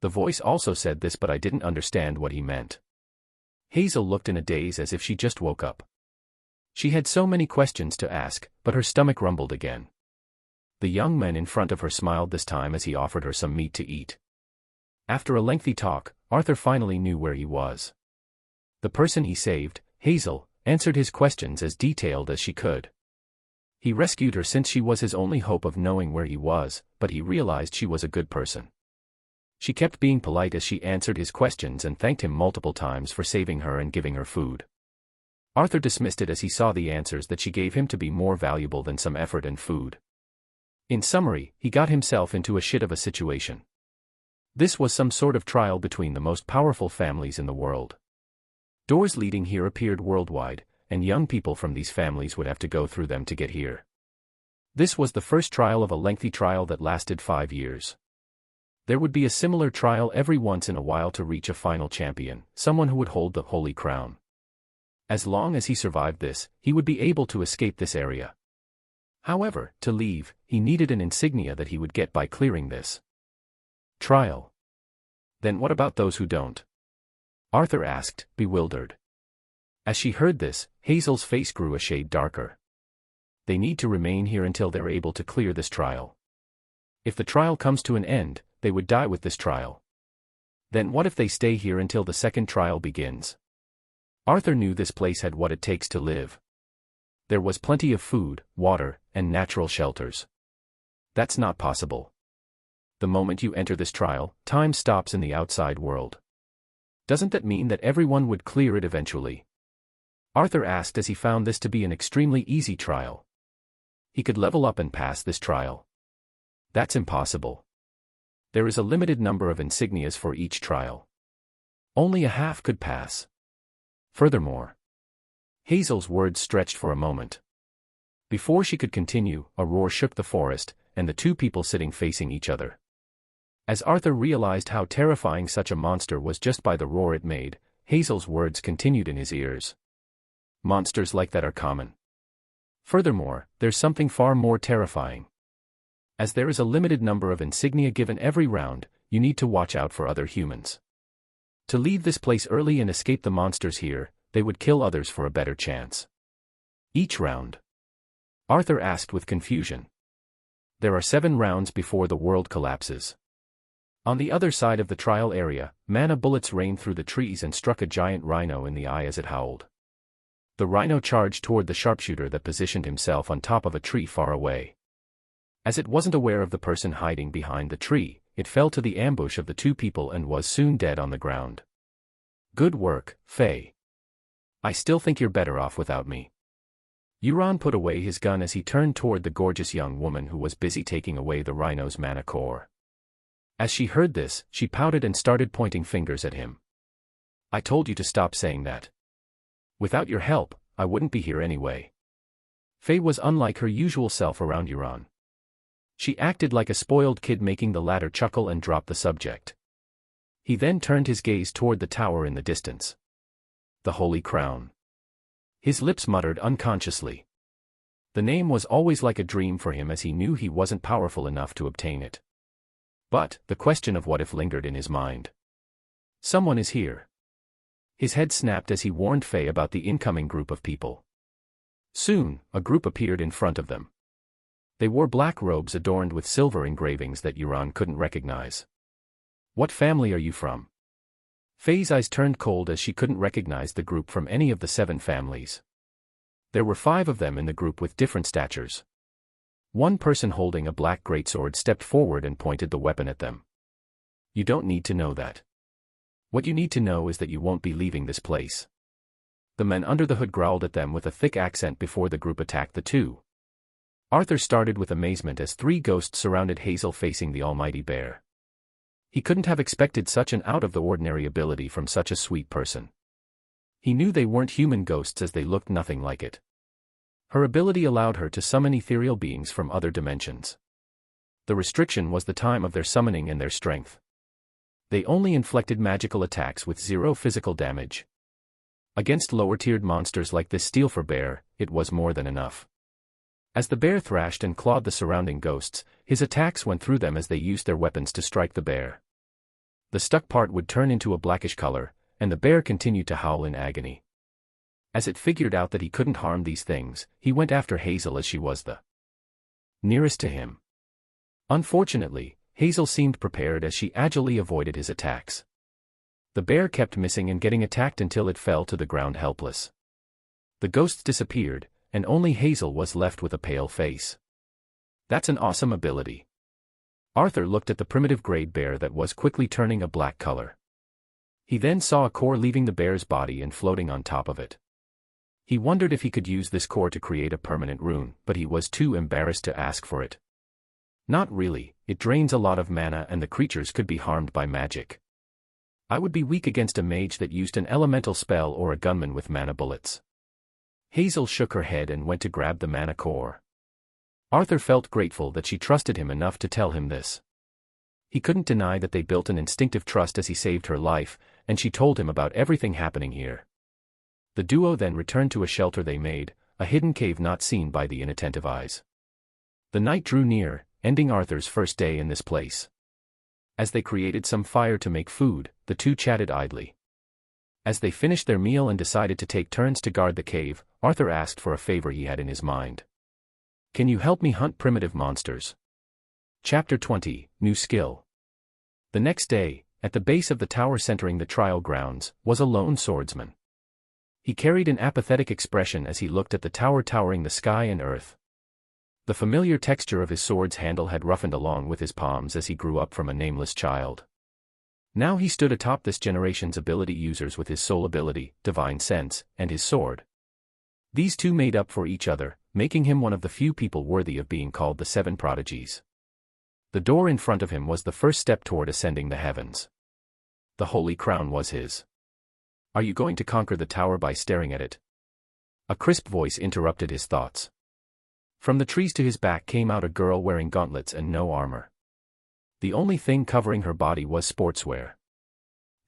The voice also said this, but I didn't understand what he meant. Hazel looked in a daze as if she just woke up. She had so many questions to ask, but her stomach rumbled again. The young man in front of her smiled this time as he offered her some meat to eat. After a lengthy talk, Arthur finally knew where he was. The person he saved, Hazel, answered his questions as detailed as she could. He rescued her since she was his only hope of knowing where he was, but he realized she was a good person. She kept being polite as she answered his questions and thanked him multiple times for saving her and giving her food. Arthur dismissed it as he saw the answers that she gave him to be more valuable than some effort and food. In summary, he got himself into a shit of a situation. This was some sort of trial between the most powerful families in the world. Doors leading here appeared worldwide, and young people from these families would have to go through them to get here. This was the first trial of a lengthy trial that lasted 5 years. There would be a similar trial every once in a while to reach a final champion, someone who would hold the Holy Crown. As long as he survived this, he would be able to escape this area. However, to leave, he needed an insignia that he would get by clearing this trial. Then what about those who don't? Arthur asked, bewildered. As she heard this, Hazel's face grew a shade darker. They need to remain here until they're able to clear this trial. If the trial comes to an end, they would die with this trial. Then what if they stay here until the second trial begins? Arthur knew this place had what it takes to live. There was plenty of food, water, and natural shelters. That's not possible. The moment you enter this trial, time stops in the outside world. Doesn't that mean that everyone would clear it eventually? Arthur asked as he found this to be an extremely easy trial. He could level up and pass this trial. That's impossible. There is a limited number of insignias for each trial. Only a half could pass. Furthermore, Hazel's words stretched for a moment. Before she could continue, a roar shook the forest, and the two people sitting facing each other As Arthur realized how terrifying such a monster was just by the roar it made, Hazel's words continued in his ears. Monsters like that are common. Furthermore, there's something far more terrifying. As there is a limited number of insignia given every round, you need to watch out for other humans. To leave this place early and escape the monsters here, they would kill others for a better chance. Each round? Arthur asked with confusion. There are 7 rounds before the world collapses. On the other side of the trial area, mana bullets rained through the trees and struck a giant rhino in the eye as it howled. The rhino charged toward the sharpshooter that positioned himself on top of a tree far away. As it wasn't aware of the person hiding behind the tree, it fell to the ambush of the 2 people and was soon dead on the ground. Good work, Faye. I still think you're better off without me. Euron put away his gun as he turned toward the gorgeous young woman who was busy taking away the rhino's mana core. As she heard this, she pouted and started pointing fingers at him. I told you to stop saying that. Without your help, I wouldn't be here anyway. Faye was unlike her usual self around Euron. She acted like a spoiled kid, making the latter chuckle and drop the subject. He then turned his gaze toward the tower in the distance. The Holy Crown. His lips muttered unconsciously. The name was always like a dream for him, as he knew he wasn't powerful enough to obtain it. But the question of what if lingered in his mind. Someone is here. His head snapped as he warned Faye about the incoming group of people. Soon, a group appeared in front of them. They wore black robes adorned with silver engravings that Euron couldn't recognize. What family are you from? Faye's eyes turned cold as she couldn't recognize the group from any of the 7 families. There were 5 of them in the group with different statures. One person holding a black greatsword stepped forward and pointed the weapon at them. You don't need to know that. What you need to know is that you won't be leaving this place. The men under the hood growled at them with a thick accent before the group attacked the 2. Arthur started with amazement as 3 ghosts surrounded Hazel facing the almighty bear. He couldn't have expected such an out-of-the-ordinary ability from such a sweet person. He knew they weren't human ghosts as they looked nothing like it. Her ability allowed her to summon ethereal beings from other dimensions. The restriction was the time of their summoning and their strength. They only inflicted magical attacks with 0 physical damage. Against lower-tiered monsters like this Steelfur bear, it was more than enough. As the bear thrashed and clawed the surrounding ghosts, his attacks went through them as they used their weapons to strike the bear. The stuck part would turn into a blackish color, and the bear continued to howl in agony. As it figured out that he couldn't harm these things, he went after Hazel as she was the nearest to him. Unfortunately, Hazel seemed prepared as she agilely avoided his attacks. The bear kept missing and getting attacked until it fell to the ground helpless. The ghosts disappeared, and only Hazel was left with a pale face. That's an awesome ability. Arthur looked at the primitive grayed bear that was quickly turning a black color. He then saw a core leaving the bear's body and floating on top of it. He wondered if he could use this core to create a permanent rune, but he was too embarrassed to ask for it. Not really, it drains a lot of mana and the creatures could be harmed by magic. I would be weak against a mage that used an elemental spell or a gunman with mana bullets. Hazel shook her head and went to grab the mana core. Arthur felt grateful that she trusted him enough to tell him this. He couldn't deny that they built an instinctive trust as he saved her life, and she told him about everything happening here. The duo then returned to a shelter they made, a hidden cave not seen by the inattentive eyes. The night drew near, ending Arthur's first day in this place. As they created some fire to make food, the 2 chatted idly. As they finished their meal and decided to take turns to guard the cave, Arthur asked for a favor he had in his mind. Can you help me hunt primitive monsters? Chapter 20, New Skill. The next day, at the base of the tower centering the trial grounds, was a lone swordsman. He carried an apathetic expression as he looked at the tower towering the sky and earth. The familiar texture of his sword's handle had roughened along with his palms as he grew up from a nameless child. Now he stood atop this generation's ability users with his soul ability, divine sense, and his sword. These 2 made up for each other, making him one of the few people worthy of being called the 7 prodigies. The door in front of him was the first step toward ascending the heavens. The Holy Crown was his. Are you going to conquer the tower by staring at it? A crisp voice interrupted his thoughts. From the trees to his back came out a girl wearing gauntlets and no armor. The only thing covering her body was sportswear.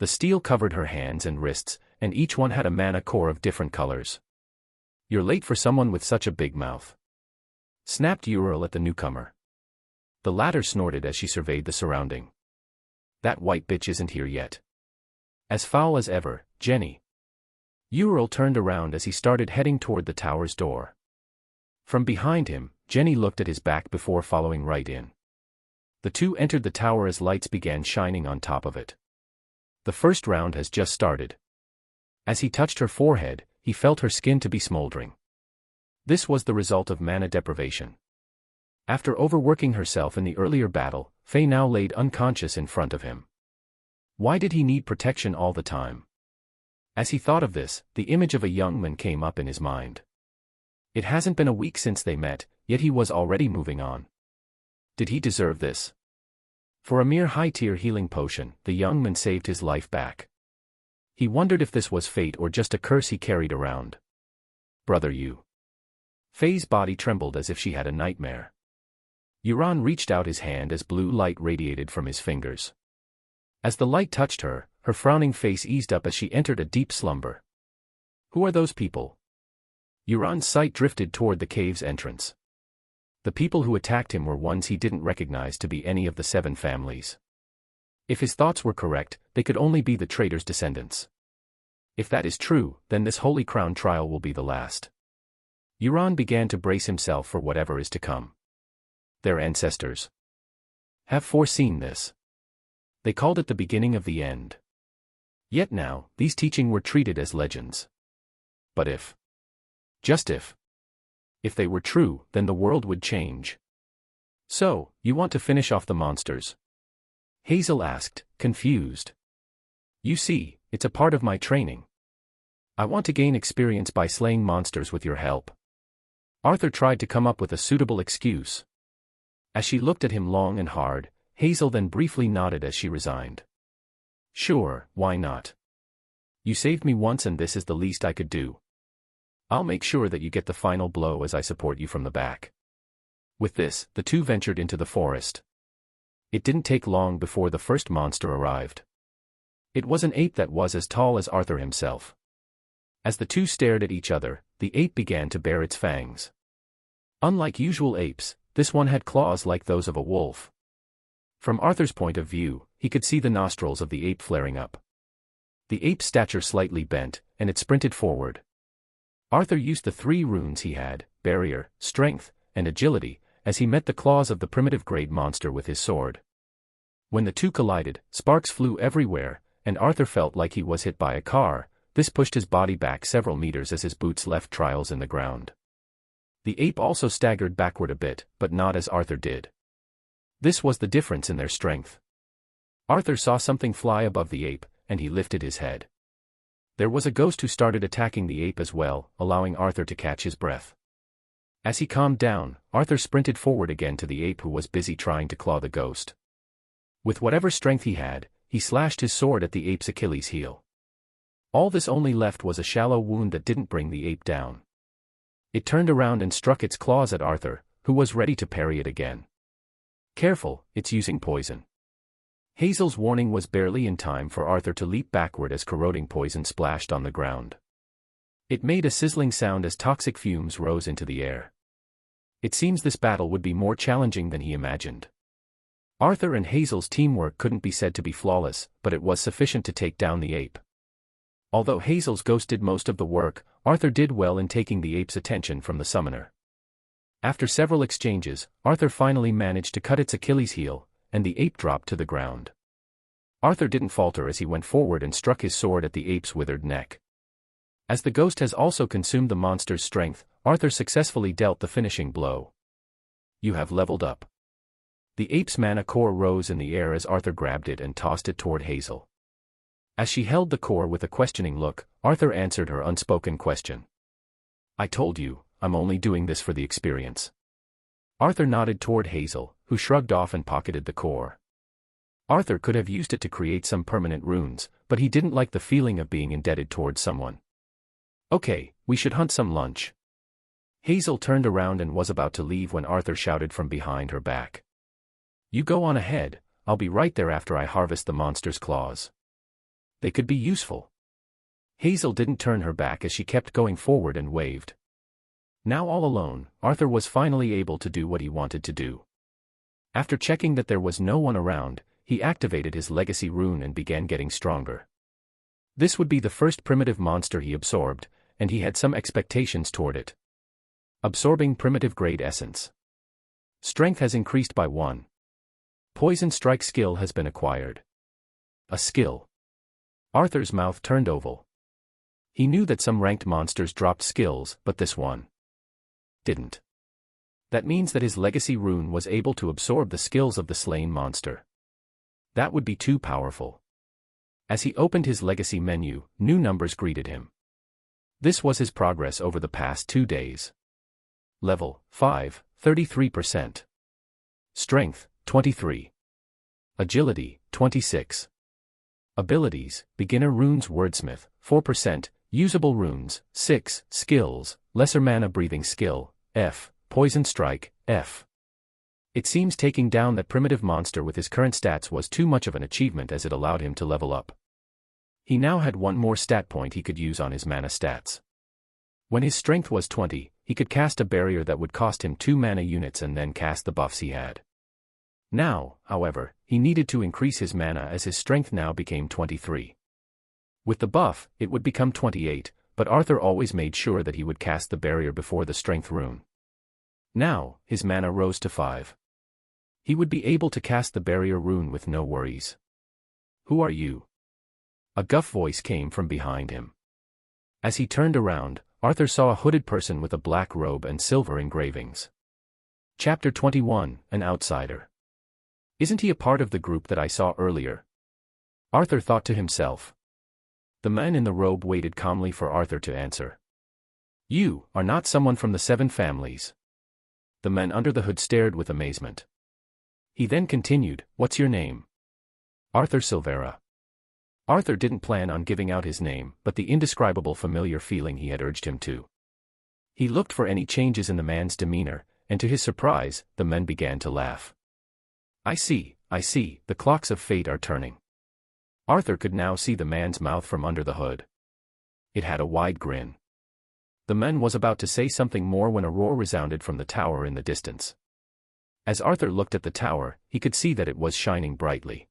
The steel covered her hands and wrists, and each one had a mana core of different colors. "You're late for someone with such a big mouth," snapped Ural at the newcomer. The latter snorted as she surveyed the surrounding. "That white bitch isn't here yet." "As foul as ever, Jenny." Ural turned around as he started heading toward the tower's door. From behind him, Jenny looked at his back before following right in. The two entered the tower as lights began shining on top of it. "The first round has just started." As he touched her forehead, he felt her skin to be smoldering. This was the result of mana deprivation. After overworking herself in the earlier battle, Faye now laid unconscious in front of him. Why did he need protection all the time? As he thought of this, the image of a young man came up in his mind. It hasn't been a week since they met, yet he was already moving on. Did he deserve this? For a mere high-tier healing potion, the young man saved his life back. He wondered if this was fate or just a curse he carried around. "Brother, you." Faye's body trembled as if she had a nightmare. Euron reached out his hand as blue light radiated from his fingers. As the light touched her, her frowning face eased up as she entered a deep slumber. "Who are those people?" Euron's sight drifted toward the cave's entrance. The people who attacked him were ones he didn't recognize to be any of the 7 families. If his thoughts were correct, they could only be the traitor's descendants. If that is true, then this Holy Crown trial will be the last. Euron began to brace himself for whatever is to come. Their ancestors have foreseen this. They called it the beginning of the end. Yet now, these teachings were treated as legends. But if, just if they were true, then the world would change. "So, you want to finish off the monsters?" Hazel asked, confused. "You see, it's a part of my training. I want to gain experience by slaying monsters with your help." Arthur tried to come up with a suitable excuse. As she looked at him long and hard, Hazel then briefly nodded as she resigned. "Sure, why not? You saved me once and this is the least I could do. I'll make sure that you get the final blow as I support you from the back." With this, the two ventured into the forest. It didn't take long before the first monster arrived. It was an ape that was as tall as Arthur himself. As the two stared at each other, the ape began to bare its fangs. Unlike usual apes, this one had claws like those of a wolf. From Arthur's point of view, he could see the nostrils of the ape flaring up. The ape's stature slightly bent, and it sprinted forward. Arthur used the 3 runes he had, barrier, strength, and agility, as he met the claws of the primitive grade monster with his sword. When the two collided, sparks flew everywhere, and Arthur felt like he was hit by a car. This pushed his body back several meters as his boots left trails in the ground. The ape also staggered backward a bit, but not as Arthur did. This was the difference in their strength. Arthur saw something fly above the ape, and he lifted his head. There was a ghost who started attacking the ape as well, allowing Arthur to catch his breath. As he calmed down, Arthur sprinted forward again to the ape who was busy trying to claw the ghost. With whatever strength he had, he slashed his sword at the ape's Achilles heel. All this only left was a shallow wound that didn't bring the ape down. It turned around and struck its claws at Arthur, who was ready to parry it again. "Careful, it's using poison." Hazel's warning was barely in time for Arthur to leap backward as corroding poison splashed on the ground. It made a sizzling sound as toxic fumes rose into the air. It seems this battle would be more challenging than he imagined. Arthur and Hazel's teamwork couldn't be said to be flawless, but it was sufficient to take down the ape. Although Hazel's ghost did most of the work, Arthur did well in taking the ape's attention from the summoner. After several exchanges, Arthur finally managed to cut its Achilles heel, and the ape dropped to the ground. Arthur didn't falter as he went forward and struck his sword at the ape's withered neck. As the ghost has also consumed the monster's strength, Arthur successfully dealt the finishing blow. "You have leveled up." The ape's mana core rose in the air as Arthur grabbed it and tossed it toward Hazel. As she held the core with a questioning look, Arthur answered her unspoken question. "I told you, I'm only doing this for the experience." Arthur nodded toward Hazel, who shrugged off and pocketed the core. Arthur could have used it to create some permanent runes, but he didn't like the feeling of being indebted towards someone. "Okay, we should hunt some lunch." Hazel turned around and was about to leave when Arthur shouted from behind her back. "You go on ahead, I'll be right there after I harvest the monster's claws. They could be useful. Hazel didn't turn her back as she kept going forward and waved. Now all alone, Arthur was finally able to do what he wanted to do. After checking that there was no one around, he activated his legacy rune and began getting stronger. This would be the first primitive monster he absorbed, and he had some expectations toward it. Absorbing primitive grade essence. Strength has increased by 1. Poison strike skill has been acquired. A skill. Arthur's mouth turned oval. He knew that some ranked monsters dropped skills, but this one didn't. That means that his legacy rune was able to absorb the skills of the slain monster. That would be too powerful. As he opened his legacy menu, new numbers greeted him. This was his progress over the past 2 days. Level 5, 33%. Strength, 23. Agility, 26. Abilities, Beginner Runes Wordsmith, 4%, Usable Runes, 6, Skills, Lesser Mana Breathing Skill, F, Poison Strike, F. It seems taking down that primitive monster with his current stats was too much of an achievement as it allowed him to level up. He now had one more stat point he could use on his mana stats. When his strength was 20, he could cast a barrier that would cost him 2 mana units and then cast the buffs he had. Now, however, he needed to increase his mana as his strength now became 23. With the buff, it would become 28, but Arthur always made sure that he would cast the barrier before the strength rune. Now, his mana rose to 5. He would be able to cast the barrier rune with no worries. Who are you? A gruff voice came from behind him. As he turned around, Arthur saw a hooded person with a black robe and silver engravings. Chapter 21, An Outsider. Isn't he a part of the group that I saw earlier? Arthur thought to himself. The man in the robe waited calmly for Arthur to answer. You are not someone from the 7 families. The man under the hood stared with amazement. He then continued, What's your name? Arthur Silvera. Arthur didn't plan on giving out his name, but the indescribable familiar feeling he had urged him to. He looked for any changes in the man's demeanor, and to his surprise, the men began to laugh. I see, the clocks of fate are turning. Arthur could now see the man's mouth from under the hood. It had a wide grin. The man was about to say something more when a roar resounded from the tower in the distance. As Arthur looked at the tower, he could see that it was shining brightly.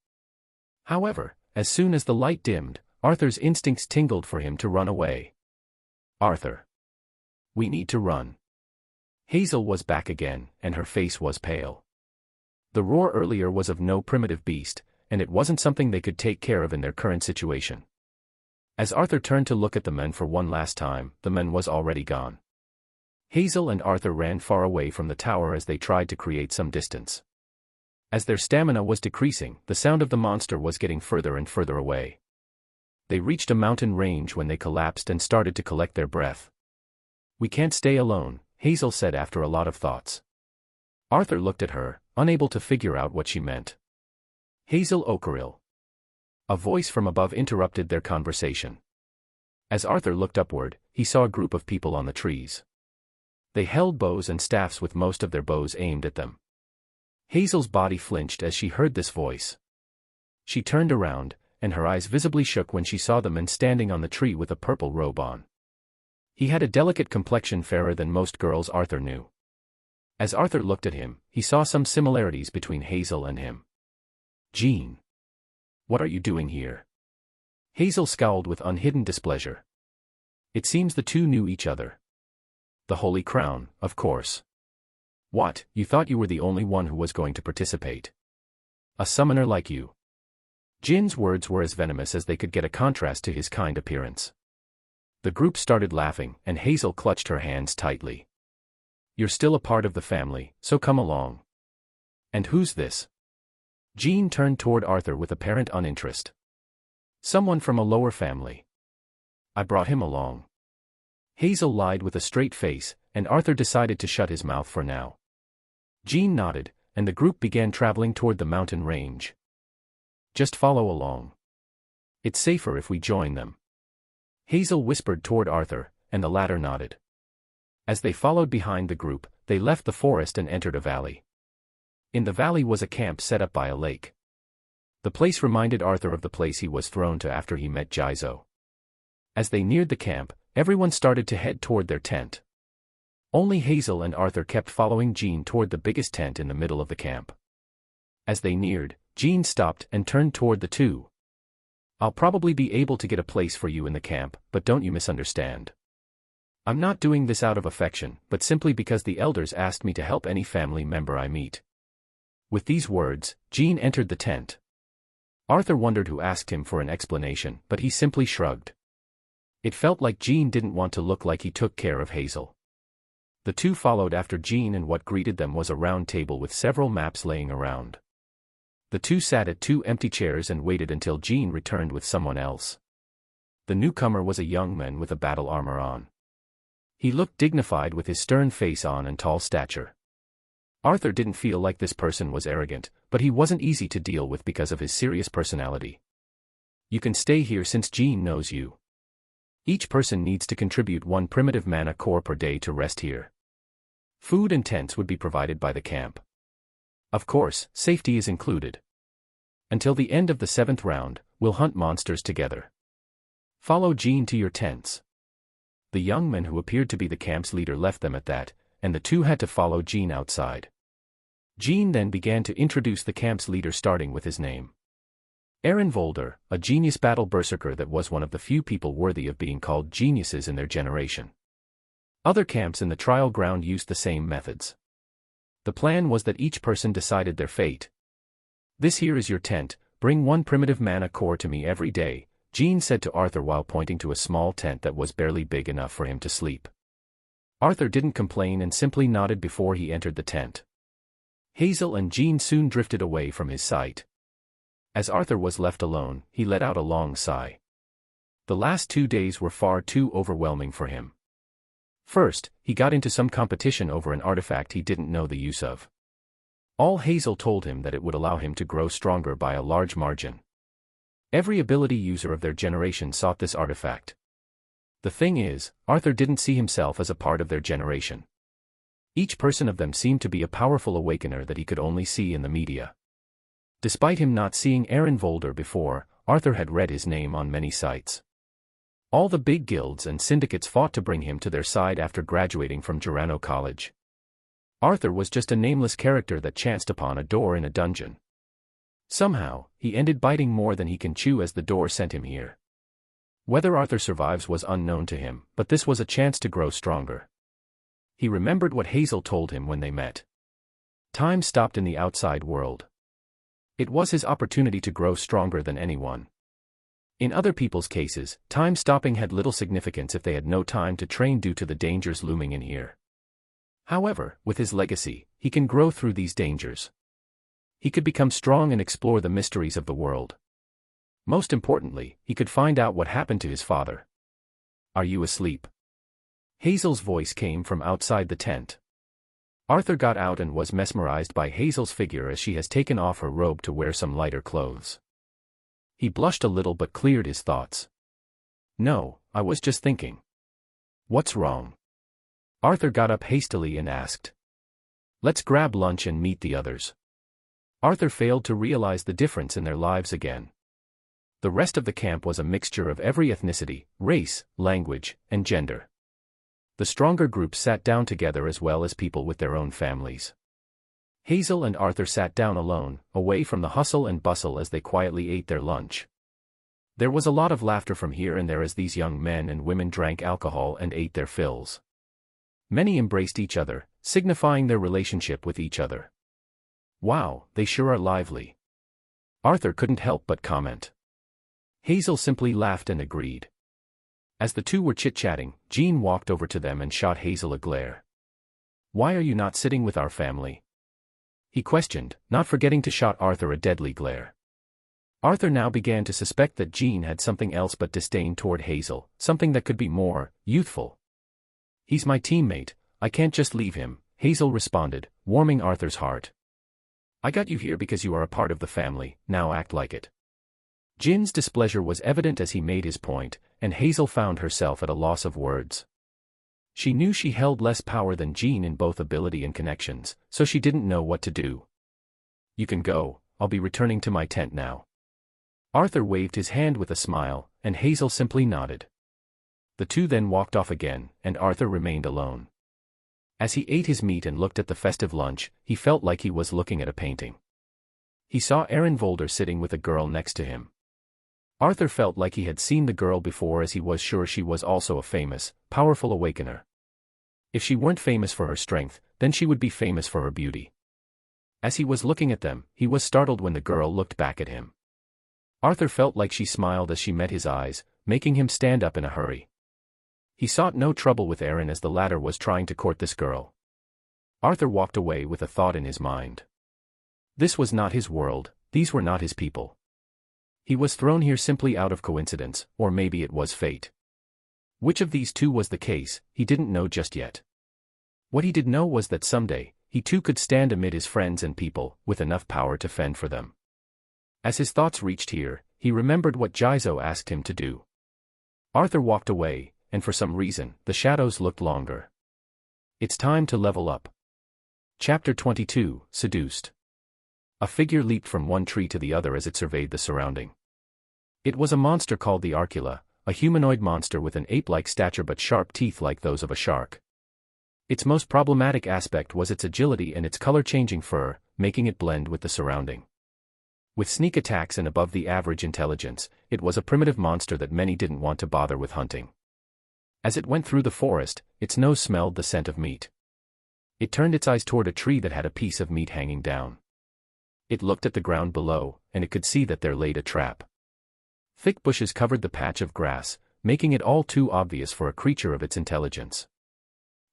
However, as soon as the light dimmed, Arthur's instincts tingled for him to run away. Arthur. We need to run. Hazel was back again, and her face was pale. The roar earlier was of no primitive beast, and it wasn't something they could take care of in their current situation. As Arthur turned to look at the men for one last time, the man was already gone. Hazel and Arthur ran far away from the tower as they tried to create some distance. As their stamina was decreasing, the sound of the monster was getting further and further away. They reached a mountain range when they collapsed and started to collect their breath. We can't stay alone, Hazel said after a lot of thoughts. Arthur looked at her, unable to figure out what she meant. Hazel Okeril. A voice from above interrupted their conversation. As Arthur looked upward, he saw a group of people on the trees. They held bows and staffs with most of their bows aimed at them. Hazel's body flinched as she heard this voice. She turned around, and her eyes visibly shook when she saw the man standing on the tree with a purple robe on. He had a delicate complexion fairer than most girls Arthur knew. As Arthur looked at him, he saw some similarities between Hazel and him. Jean. What are you doing here? Hazel scowled with unhidden displeasure. It seems the two knew each other. The Holy Crown, of course. What, you thought you were the only one who was going to participate? A summoner like you. Jin's words were as venomous as they could get a contrast to his kind appearance. The group started laughing, and Hazel clutched her hands tightly. You're still a part of the family, so come along. And who's this? Jean turned toward Arthur with apparent uninterest. Someone from a lower family. I brought him along. Hazel lied with a straight face, and Arthur decided to shut his mouth for now. Jean nodded, and the group began traveling toward the mountain range. Just follow along. It's safer if we join them. Hazel whispered toward Arthur, and the latter nodded. As they followed behind the group, they left the forest and entered a valley. In the valley was a camp set up by a lake. The place reminded Arthur of the place he was thrown to after he met Jizo. As they neared the camp, everyone started to head toward their tent. Only Hazel and Arthur kept following Jean toward the biggest tent in the middle of the camp. As they neared, Jean stopped and turned toward the two. "I'll probably be able to get a place for you in the camp, but don't you misunderstand. I'm not doing this out of affection, but simply because the elders asked me to help any family member I meet." With these words, Jean entered the tent. Arthur wondered who asked him for an explanation, but he simply shrugged. It felt like Jean didn't want to look like he took care of Hazel. The two followed after Jean, and what greeted them was a round table with several maps laying around. The two sat at two empty chairs and waited until Jean returned with someone else. The newcomer was a young man with a battle armor on. He looked dignified with his stern face on and tall stature. Arthur didn't feel like this person was arrogant, but he wasn't easy to deal with because of his serious personality. "You can stay here since Jean knows you. Each person needs to contribute 1 primitive mana core per day to rest here. Food and tents would be provided by the camp. Of course, safety is included. Until the end of the 7th round, we'll hunt monsters together. Follow Jean to your tents." The young man who appeared to be the camp's leader left them at that, and the two had to follow Jean outside. Jean then began to introduce the camp's leader, starting with his name. Aaron Volder, a genius battle berserker that was one of the few people worthy of being called geniuses in their generation. Other camps in the trial ground used the same methods. The plan was that each person decided their fate. "This here is your tent, bring 1 primitive mana core to me every day," Jean said to Arthur while pointing to a small tent that was barely big enough for him to sleep. Arthur didn't complain and simply nodded before he entered the tent. Hazel and Jean soon drifted away from his sight. As Arthur was left alone, he let out a long sigh. The last 2 days were far too overwhelming for him. First, he got into some competition over an artifact he didn't know the use of. All Hazel told him that it would allow him to grow stronger by a large margin. Every ability user of their generation sought this artifact. The thing is, Arthur didn't see himself as a part of their generation. Each person of them seemed to be a powerful awakener that he could only see in the media. Despite him not seeing Aaron Volder before, Arthur had read his name on many sites. All the big guilds and syndicates fought to bring him to their side after graduating from Girano College. Arthur was just a nameless character that chanced upon a door in a dungeon. Somehow, he ended biting more than he can chew as the door sent him here. Whether Arthur survives was unknown to him, but this was a chance to grow stronger. He remembered what Hazel told him when they met. Time stopped in the outside world. It was his opportunity to grow stronger than anyone. In other people's cases, time stopping had little significance if they had no time to train due to the dangers looming in here. However, with his legacy, he can grow through these dangers. He could become strong and explore the mysteries of the world. Most importantly, he could find out what happened to his father. "Are you asleep?" Hazel's voice came from outside the tent. Arthur got out and was mesmerized by Hazel's figure as she has taken off her robe to wear some lighter clothes. He blushed a little but cleared his thoughts. "No, I was just thinking." "What's wrong?" Arthur got up hastily and asked. "Let's grab lunch and meet the others." Arthur failed to realize the difference in their lives again. The rest of the camp was a mixture of every ethnicity, race, language, and gender. The stronger groups sat down together as well as people with their own families. Hazel and Arthur sat down alone, away from the hustle and bustle as they quietly ate their lunch. There was a lot of laughter from here and there as these young men and women drank alcohol and ate their fills. Many embraced each other, signifying their relationship with each other. "Wow, they sure are lively." Arthur couldn't help but comment. Hazel simply laughed and agreed. As the two were chit-chatting, Jean walked over to them and shot Hazel a glare. "Why are you not sitting with our family?" he questioned, not forgetting to shot Arthur a deadly glare. Arthur now began to suspect that Jean had something else but disdain toward Hazel, something that could be more youthful. "He's my teammate, I can't just leave him," Hazel responded, warming Arthur's heart. "I got you here because you are a part of the family, now act like it." Jin's displeasure was evident as he made his point, and Hazel found herself at a loss of words. She knew she held less power than Jean in both ability and connections, so she didn't know what to do. "You can go, I'll be returning to my tent now." Arthur waved his hand with a smile, and Hazel simply nodded. The two then walked off again, and Arthur remained alone. As he ate his meat and looked at the festive lunch, he felt like he was looking at a painting. He saw Aaron Volder sitting with a girl next to him. Arthur felt like he had seen the girl before, as he was sure she was also a famous, powerful awakener. If she weren't famous for her strength, then she would be famous for her beauty. As he was looking at them, he was startled when the girl looked back at him. Arthur felt like she smiled as she met his eyes, making him stand up in a hurry. He sought no trouble with Aaron as the latter was trying to court this girl. Arthur walked away with a thought in his mind. This was not his world, these were not his people. He was thrown here simply out of coincidence, or maybe it was fate. Which of these two was the case, he didn't know just yet. What he did know was that someday, he too could stand amid his friends and people, with enough power to fend for them. As his thoughts reached here, he remembered what Jizo asked him to do. Arthur walked away, and for some reason, the shadows looked longer. It's time to level up. Chapter 22, Seduced. A figure leaped from one tree to the other as it surveyed the surrounding. It was a monster called the Arcula, a humanoid monster with an ape-like stature but sharp teeth like those of a shark. Its most problematic aspect was its agility and its color-changing fur, making it blend with the surrounding. With sneak attacks and above the average intelligence, it was a primitive monster that many didn't want to bother with hunting. As it went through the forest, its nose smelled the scent of meat. It turned its eyes toward a tree that had a piece of meat hanging down. It looked at the ground below, and it could see that there laid a trap. Thick bushes covered the patch of grass, making it all too obvious for a creature of its intelligence.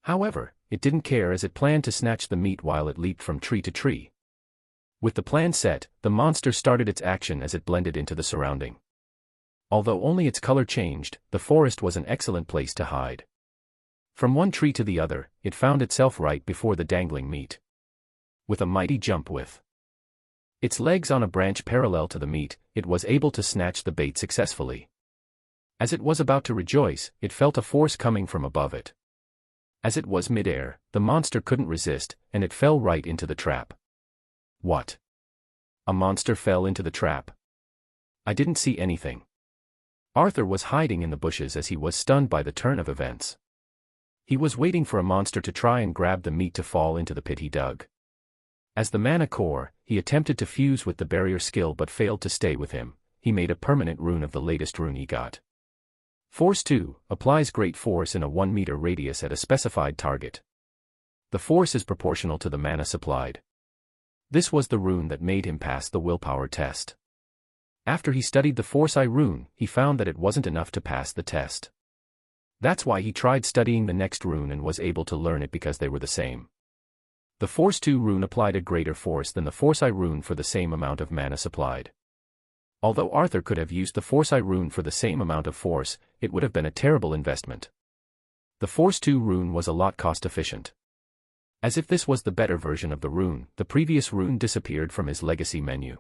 However, it didn't care as it planned to snatch the meat while it leaped from tree to tree. With the plan set, the monster started its action as it blended into the surrounding. Although only its color changed, the forest was an excellent place to hide. From one tree to the other, it found itself right before the dangling meat. With a mighty jump with its legs on a branch parallel to the meat, it was able to snatch the bait successfully. As it was about to rejoice, it felt a force coming from above it. As it was midair, the monster couldn't resist, and it fell right into the trap. What? A monster fell into the trap? I didn't see anything. Arthur was hiding in the bushes as he was stunned by the turn of events. He was waiting for a monster to try and grab the meat to fall into the pit he dug. As the mana core, he attempted to fuse with the barrier skill but failed to stay with him. He made a permanent rune of the latest rune he got. Force 2, applies great force in a 1 meter radius at a specified target. The force is proportional to the mana supplied. This was the rune that made him pass the willpower test. After he studied the Force I rune, he found that it wasn't enough to pass the test. That's why he tried studying the next rune and was able to learn it because they were the same. The Force 2 rune applied a greater force than the Force I rune for the same amount of mana supplied. Although Arthur could have used the Force I rune for the same amount of force, it would have been a terrible investment. The Force 2 rune was a lot cost-efficient. As if this was the better version of the rune, the previous rune disappeared from his legacy menu.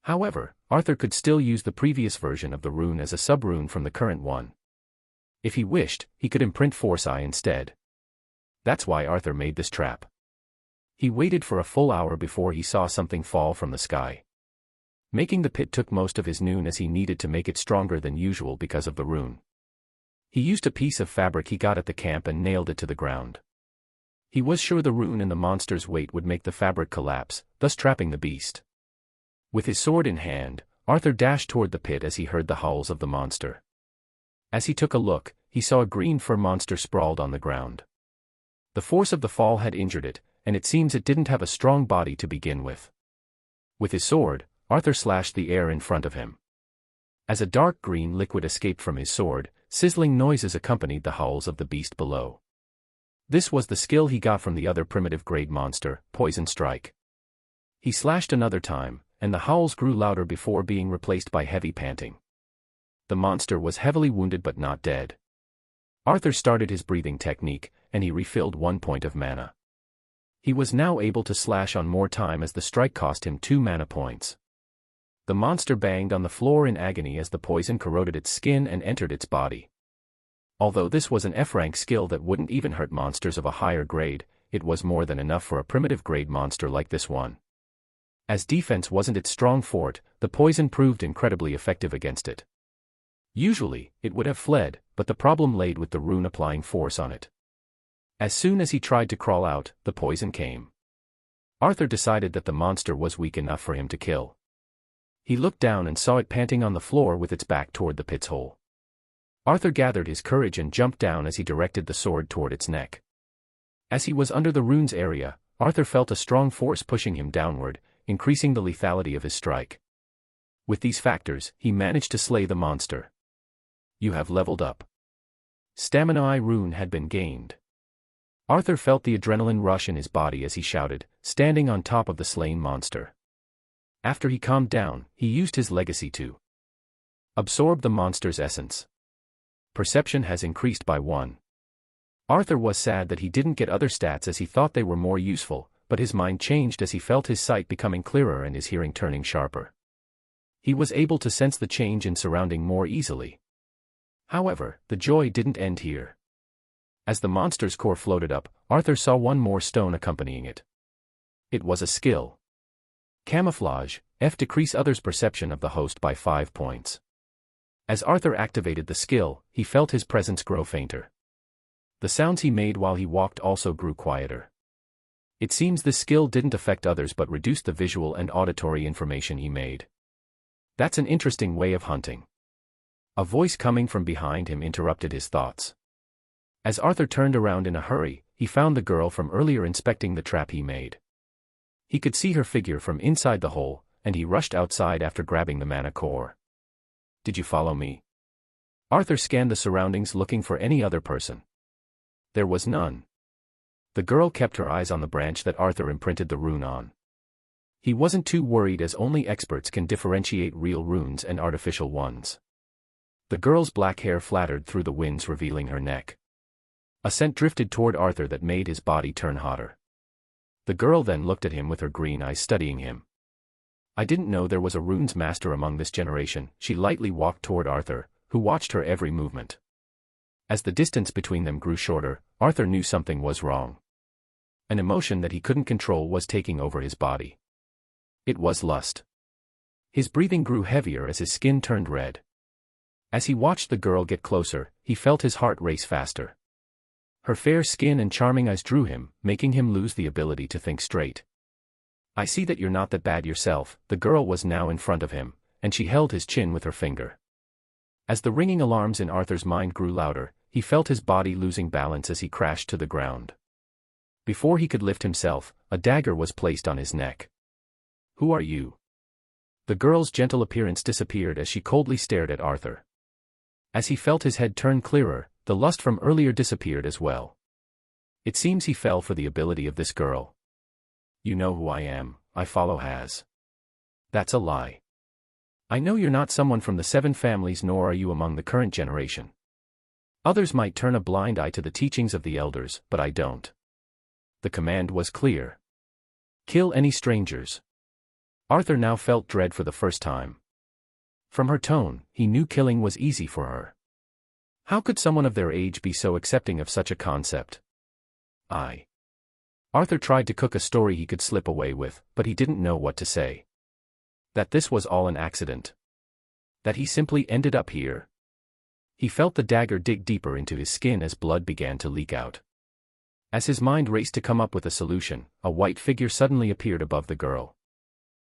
However, Arthur could still use the previous version of the rune as a sub-rune from the current one. If he wished, he could imprint Force I instead. That's why Arthur made this trap. He waited for a full hour before he saw something fall from the sky. Making the pit took most of his noon as he needed to make it stronger than usual because of the rune. He used a piece of fabric he got at the camp and nailed it to the ground. He was sure the rune and the monster's weight would make the fabric collapse, thus trapping the beast. With his sword in hand, Arthur dashed toward the pit as he heard the howls of the monster. As he took a look, he saw a green fur monster sprawled on the ground. The force of the fall had injured it, and it seems it didn't have a strong body to begin with. With his sword, Arthur slashed the air in front of him. As a dark green liquid escaped from his sword, sizzling noises accompanied the howls of the beast below. This was the skill he got from the other primitive grade monster, Poison Strike. He slashed another time, and the howls grew louder before being replaced by heavy panting. The monster was heavily wounded but not dead. Arthur started his breathing technique, and he refilled 1 point of mana. He was now able to slash on more time as the strike cost him 2 mana points. The monster banged on the floor in agony as the poison corroded its skin and entered its body. Although this was an F-rank skill that wouldn't even hurt monsters of a higher grade, it was more than enough for a primitive grade monster like this one. As defense wasn't its strong fort, the poison proved incredibly effective against it. Usually, it would have fled, but the problem laid with the rune applying force on it. As soon as he tried to crawl out, the poison came. Arthur decided that the monster was weak enough for him to kill. He looked down and saw it panting on the floor with its back toward the pit's hole. Arthur gathered his courage and jumped down as he directed the sword toward its neck. As he was under the rune's area, Arthur felt a strong force pushing him downward, increasing the lethality of his strike. With these factors, he managed to slay the monster. You have leveled up. Stamina I rune had been gained. Arthur felt the adrenaline rush in his body as he shouted, standing on top of the slain monster. After he calmed down, he used his legacy to absorb the monster's essence. Perception has increased by 1. Arthur was sad that he didn't get other stats as he thought they were more useful, but his mind changed as he felt his sight becoming clearer and his hearing turning sharper. He was able to sense the change in surrounding more easily. However, the joy didn't end here. As the monster's core floated up, Arthur saw one more stone accompanying it. It was a skill. Camouflage, F decrease others' perception of the host by 5 points. As Arthur activated the skill, he felt his presence grow fainter. The sounds he made while he walked also grew quieter. It seems this skill didn't affect others but reduced the visual and auditory information he made. That's an interesting way of hunting. A voice coming from behind him interrupted his thoughts. As Arthur turned around in a hurry, he found the girl from earlier inspecting the trap he made. He could see her figure from inside the hole, and he rushed outside after grabbing the mana core. Did you follow me? Arthur scanned the surroundings looking for any other person. There was none. The girl kept her eyes on the branch that Arthur imprinted the rune on. He wasn't too worried as only experts can differentiate real runes and artificial ones. The girl's black hair flattered through the winds revealing her neck. A scent drifted toward Arthur that made his body turn hotter. The girl then looked at him with her green eyes studying him. I didn't know there was a runes master among this generation. She lightly walked toward Arthur, who watched her every movement. As the distance between them grew shorter, Arthur knew something was wrong. An emotion that he couldn't control was taking over his body. It was lust. His breathing grew heavier as his skin turned red. As he watched the girl get closer, he felt his heart race faster. Her fair skin and charming eyes drew him, making him lose the ability to think straight. I see that you're not that bad yourself. The girl was now in front of him, and she held his chin with her finger. As the ringing alarms in Arthur's mind grew louder, he felt his body losing balance as he crashed to the ground. Before he could lift himself, a dagger was placed on his neck. Who are you? The girl's gentle appearance disappeared as she coldly stared at Arthur. As he felt his head turn clearer, the lust from earlier disappeared as well. It seems he fell for the ability of this girl. You know who I am. I follow Has. That's a lie. I know you're not someone from the 7 families, nor are you among the current generation. Others might turn a blind eye to the teachings of the elders, but I don't. The command was clear. Kill any strangers. Arthur now felt dread for the first time. From her tone, he knew killing was easy for her. How could someone of their age be so accepting of such a concept? Arthur tried to cook a story he could slip away with, but he didn't know what to say. That this was all an accident. That he simply ended up here. He felt the dagger dig deeper into his skin as blood began to leak out. As his mind raced to come up with a solution, a white figure suddenly appeared above the girl.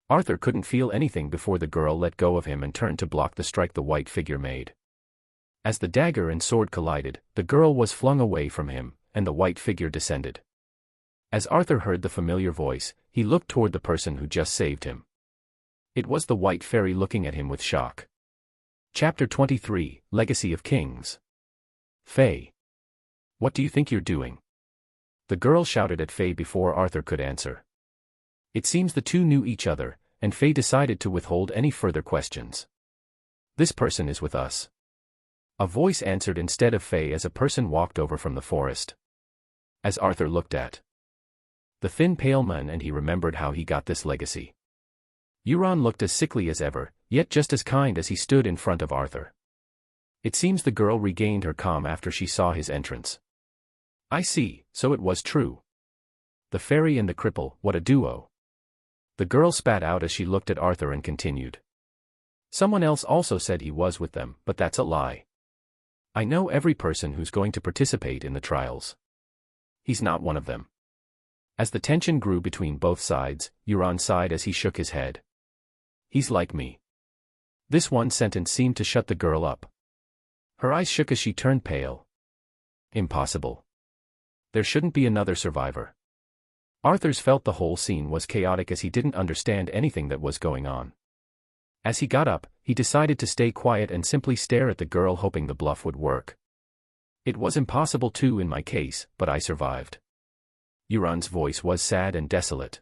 Arthur couldn't feel anything before the girl let go of him and turned to block the strike the white figure made. As the dagger and sword collided, the girl was flung away from him, and the white figure descended. As Arthur heard the familiar voice, he looked toward the person who just saved him. It was the white fairy looking at him with shock. Chapter 23, Legacy of Kings. Faye. What do you think you're doing? The girl shouted at Faye before Arthur could answer. It seems the two knew each other, and Faye decided to withhold any further questions. This person is with us. A voice answered instead of Faye as a person walked over from the forest. As Arthur looked at the thin pale man, and he remembered how he got this legacy. Euron looked as sickly as ever, yet just as kind as he stood in front of Arthur. It seems the girl regained her calm after she saw his entrance. I see, so it was true. The fairy and the cripple, what a duo. The girl spat out as she looked at Arthur and continued. Someone else also said he was with them, but that's a lie. I know every person who's going to participate in the trials. He's not one of them. As the tension grew between both sides, Euron sighed as he shook his head. He's like me. This one sentence seemed to shut the girl up. Her eyes shook as she turned pale. Impossible. There shouldn't be another survivor. Arthur's felt the whole scene was chaotic as he didn't understand anything that was going on. As he got up, he decided to stay quiet and simply stare at the girl, hoping the bluff would work. It was impossible too in my case, but I survived. Euron's voice was sad and desolate.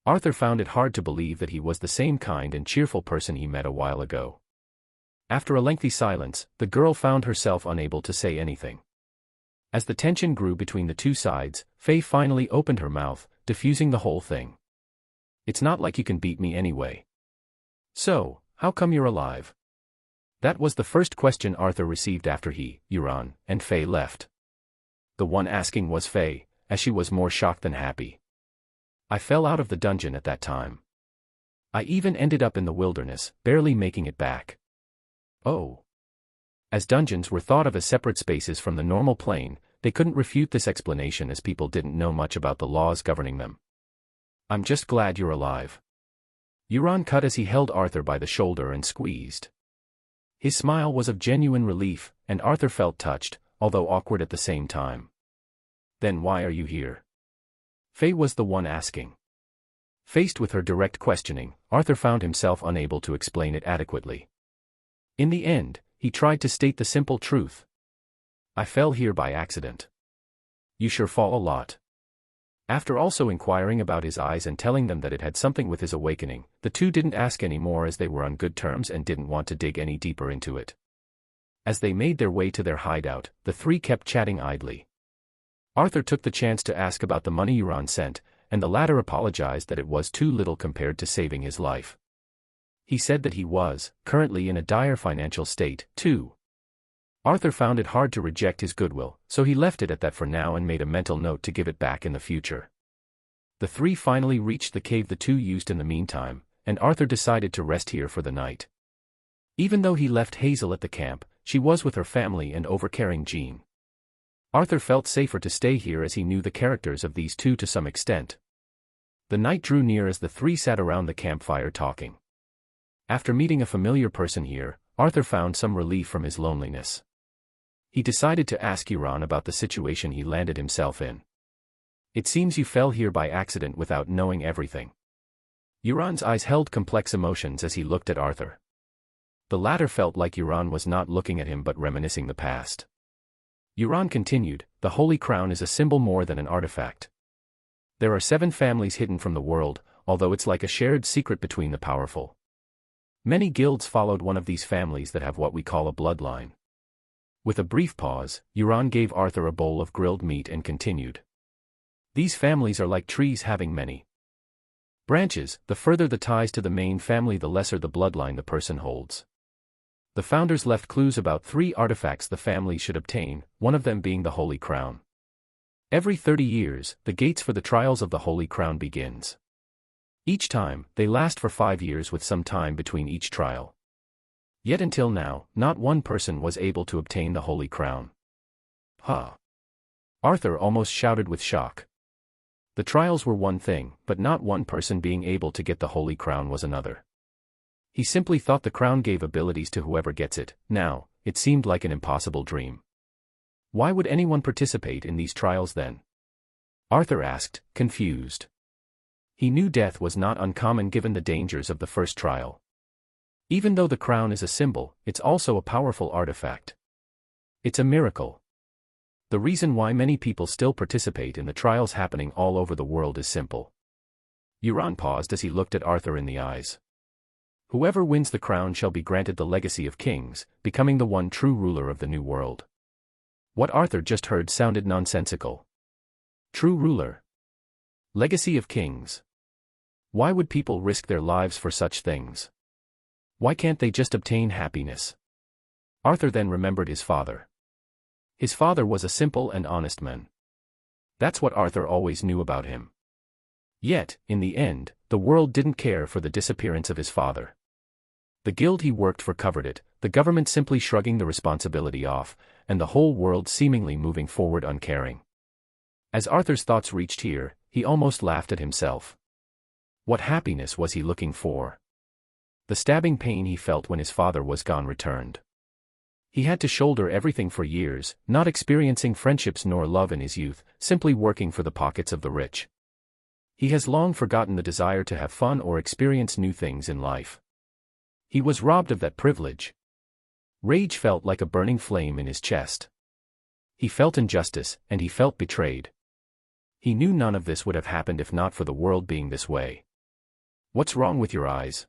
Arthur found it hard to believe that he was the same kind and cheerful person he met a while ago. After a lengthy silence, the girl found herself unable to say anything. As the tension grew between the two sides, Faye finally opened her mouth, diffusing the whole thing. It's not like you can beat me anyway. So, how come you're alive? That was the first question Arthur received after he, Euron, and Faye left. The one asking was Faye, as she was more shocked than happy. I fell out of the dungeon at that time. I even ended up in the wilderness, barely making it back. Oh. As dungeons were thought of as separate spaces from the normal plane, they couldn't refute this explanation as people didn't know much about the laws governing them. I'm just glad you're alive. Euron cut as he held Arthur by the shoulder and squeezed. His smile was of genuine relief, and Arthur felt touched, although awkward at the same time. Then why are you here? Faye was the one asking. Faced with her direct questioning, Arthur found himself unable to explain it adequately. In the end, he tried to state the simple truth. I fell here by accident. You sure fall a lot. After also inquiring about his eyes and telling them that it had something with his awakening, the two didn't ask any more as they were on good terms and didn't want to dig any deeper into it. As they made their way to their hideout, the three kept chatting idly. Arthur took the chance to ask about the money Euron sent, and the latter apologized that it was too little compared to saving his life. He said that he was, currently in a dire financial state, too. Arthur found it hard to reject his goodwill, so he left it at that for now and made a mental note to give it back in the future. The three finally reached the cave the two used in the meantime, and Arthur decided to rest here for the night. Even though he left Hazel at the camp, she was with her family and overcaring Jean. Arthur felt safer to stay here as he knew the characters of these two to some extent. The night drew near as the three sat around the campfire talking. After meeting a familiar person here, Arthur found some relief from his loneliness. He decided to ask Euron about the situation he landed himself in. It seems you fell here by accident without knowing everything. Euron's eyes held complex emotions as he looked at Arthur. The latter felt like Euron was not looking at him but reminiscing the past. Euron continued, the Holy Crown is a symbol more than an artifact. There are 7 families hidden from the world, although it's like a shared secret between the powerful. Many guilds followed one of these families that have what we call a bloodline. With a brief pause, Euron gave Arthur a bowl of grilled meat and continued. These families are like trees having many branches. The further the ties to the main family, the lesser the bloodline the person holds. The founders left clues about 3 artifacts the family should obtain, one of them being the Holy Crown. Every 30 years, the gates for the trials of the Holy Crown begins. Each time, they last for 5 years with some time between each trial. Yet until now, not one person was able to obtain the Holy Crown. Huh! Arthur almost shouted with shock. The trials were one thing, but not one person being able to get the Holy Crown was another. He simply thought the crown gave abilities to whoever gets it. Now, it seemed like an impossible dream. Why would anyone participate in these trials then? Arthur asked, confused. He knew death was not uncommon given the dangers of the first trial. Even though the crown is a symbol, it's also a powerful artifact. It's a miracle. The reason why many people still participate in the trials happening all over the world is simple. Euron paused as he looked at Arthur in the eyes. Whoever wins the crown shall be granted the legacy of kings, becoming the one true ruler of the new world. What Arthur just heard sounded nonsensical. True ruler. Legacy of kings. Why would people risk their lives for such things? Why can't they just obtain happiness? Arthur then remembered his father. His father was a simple and honest man. That's what Arthur always knew about him. Yet, in the end, the world didn't care for the disappearance of his father. The guild he worked for covered it, the government simply shrugging the responsibility off, and the whole world seemingly moving forward uncaring. As Arthur's thoughts reached here, he almost laughed at himself. What happiness was he looking for? The stabbing pain he felt when his father was gone returned. He had to shoulder everything for years, not experiencing friendships nor love in his youth, simply working for the pockets of the rich. He has long forgotten the desire to have fun or experience new things in life. He was robbed of that privilege. Rage felt like a burning flame in his chest. He felt injustice, and he felt betrayed. He knew none of this would have happened if not for the world being this way. "What's wrong with your eyes?"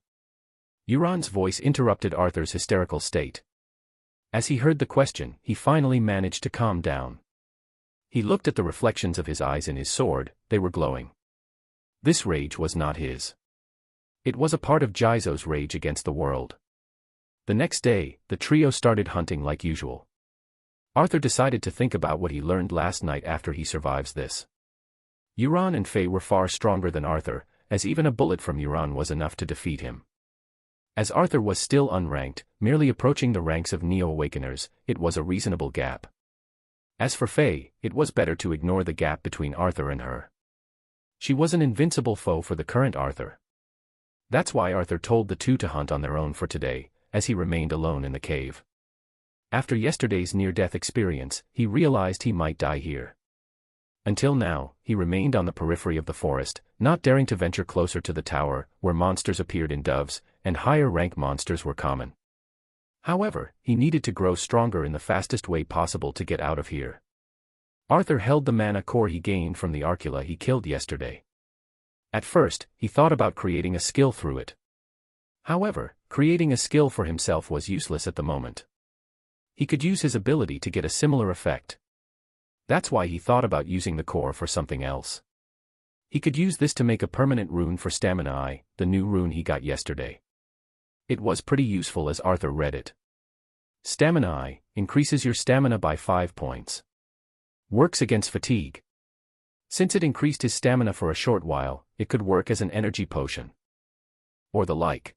Euron's voice interrupted Arthur's hysterical state. As he heard the question, he finally managed to calm down. He looked at the reflections of his eyes in his sword, they were glowing. This rage was not his. It was a part of Jaizo's rage against the world. The next day, the trio started hunting like usual. Arthur decided to think about what he learned last night after he survives this. Euron and Faye were far stronger than Arthur, as even a bullet from Euron was enough to defeat him. As Arthur was still unranked, merely approaching the ranks of Neo-Awakeners, it was a reasonable gap. As for Faye, it was better to ignore the gap between Arthur and her. She was an invincible foe for the current Arthur. That's why Arthur told the two to hunt on their own for today, as he remained alone in the cave. After yesterday's near-death experience, he realized he might die here. Until now, he remained on the periphery of the forest, not daring to venture closer to the tower, where monsters appeared in doves, and higher-rank monsters were common. However, he needed to grow stronger in the fastest way possible to get out of here. Arthur held the mana core he gained from the Arcula he killed yesterday. At first, he thought about creating a skill through it. However, creating a skill for himself was useless at the moment. He could use his ability to get a similar effect. That's why he thought about using the core for something else. He could use this to make a permanent rune for Stamina Eye, the new rune he got yesterday. It was pretty useful as Arthur read it. Stamina Eye increases your stamina by 5 points. Works against fatigue. Since it increased his stamina for a short while, it could work as an energy potion. Or the like.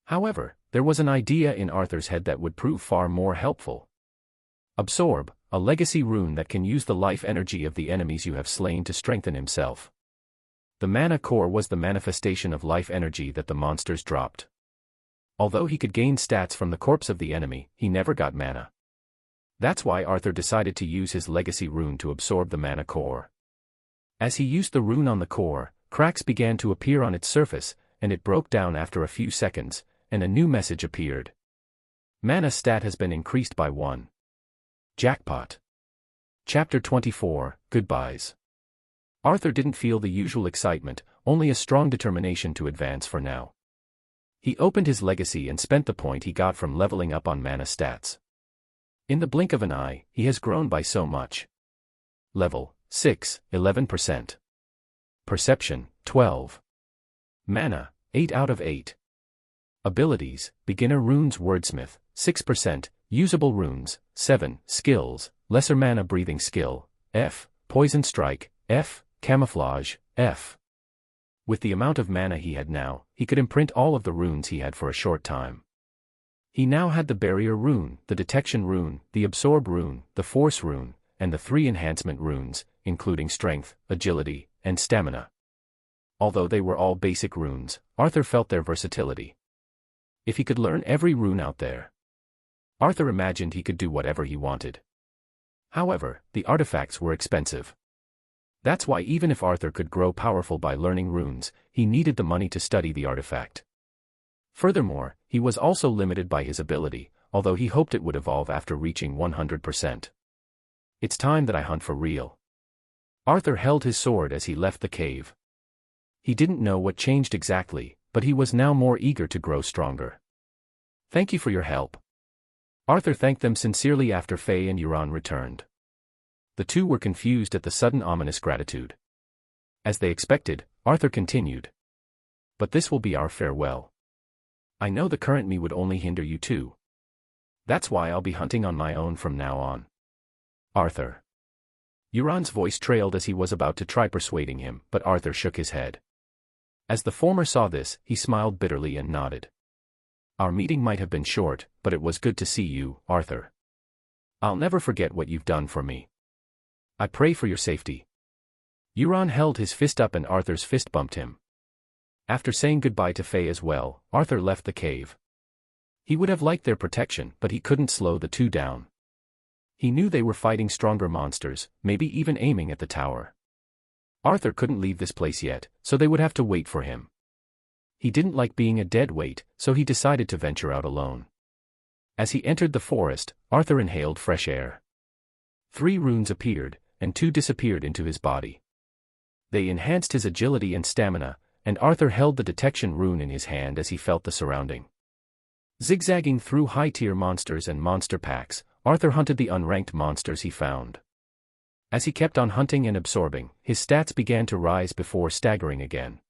However, there was an idea in Arthur's head that would prove far more helpful. Absorb, a legacy rune that can use the life energy of the enemies you have slain to strengthen himself. The mana core was the manifestation of life energy that the monsters dropped. Although he could gain stats from the corpse of the enemy, he never got mana. That's why Arthur decided to use his legacy rune to absorb the mana core. As he used the rune on the core, cracks began to appear on its surface, and it broke down after a few seconds, and a new message appeared. Mana stat has been increased by 1. Jackpot. Chapter 24, Goodbyes. Arthur didn't feel the usual excitement, only a strong determination to advance for now. He opened his legacy and spent the point he got from leveling up on mana stats. In the blink of an eye, he has grown by so much. Level 6, 11%. Perception, 12. Mana, 8 out of 8. Abilities, Beginner Runes Wordsmith, 6%, Usable Runes, 7, Skills, Lesser Mana Breathing Skill, F, Poison Strike, F, Camouflage, F. With the amount of mana he had now, he could imprint all of the runes he had for a short time. He now had the Barrier Rune, the Detection Rune, the Absorb Rune, the Force Rune, and the 3 Enhancement Runes, including Strength, Agility, and Stamina. Although they were all basic runes, Arthur felt their versatility. If he could learn every rune out there, Arthur imagined he could do whatever he wanted. However, the artifacts were expensive. That's why even if Arthur could grow powerful by learning runes, he needed the money to study the artifact. Furthermore, he was also limited by his ability, although he hoped it would evolve after reaching 100%. It's time that I hunt for real. Arthur held his sword as he left the cave. He didn't know what changed exactly, but he was now more eager to grow stronger. Thank you for your help. Arthur thanked them sincerely after Faye and Euron returned. The two were confused at the sudden ominous gratitude. As they expected, Arthur continued. But this will be our farewell. I know the current me would only hinder you too. That's why I'll be hunting on my own from now on. Arthur. Euron's voice trailed as he was about to try persuading him, but Arthur shook his head. As the former saw this, he smiled bitterly and nodded. Our meeting might have been short, but it was good to see you, Arthur. I'll never forget what you've done for me. I pray for your safety. Euron held his fist up and Arthur's fist bumped him. After saying goodbye to Faye as well, Arthur left the cave. He would have liked their protection, but he couldn't slow the two down. He knew they were fighting stronger monsters, maybe even aiming at the tower. Arthur couldn't leave this place yet, so they would have to wait for him. He didn't like being a dead weight, so he decided to venture out alone. As he entered the forest, Arthur inhaled fresh air. 3 runes appeared, and 2 disappeared into his body. They enhanced his agility and stamina, and Arthur held the detection rune in his hand as he felt the surrounding. Zigzagging through high-tier monsters and monster packs, Arthur hunted the unranked monsters he found. As he kept on hunting and absorbing, his stats began to rise before staggering again.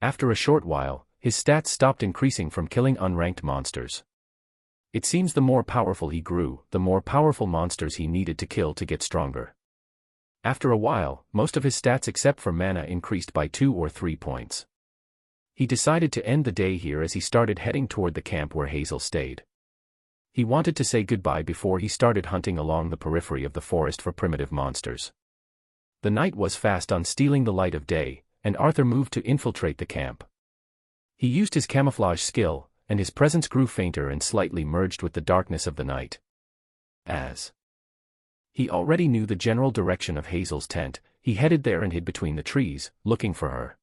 After a short while, his stats stopped increasing from killing unranked monsters. It seems the more powerful he grew, the more powerful monsters he needed to kill to get stronger. After a while, most of his stats except for mana increased by 2 or 3 points. He decided to end the day here as he started heading toward the camp where Hazel stayed. He wanted to say goodbye before he started hunting along the periphery of the forest for primitive monsters. The night was fast on stealing the light of day, and Arthur moved to infiltrate the camp. He used his camouflage skill, and his presence grew fainter and slightly merged with the darkness of the night. As he already knew the general direction of Hazel's tent, he headed there and hid between the trees, looking for her.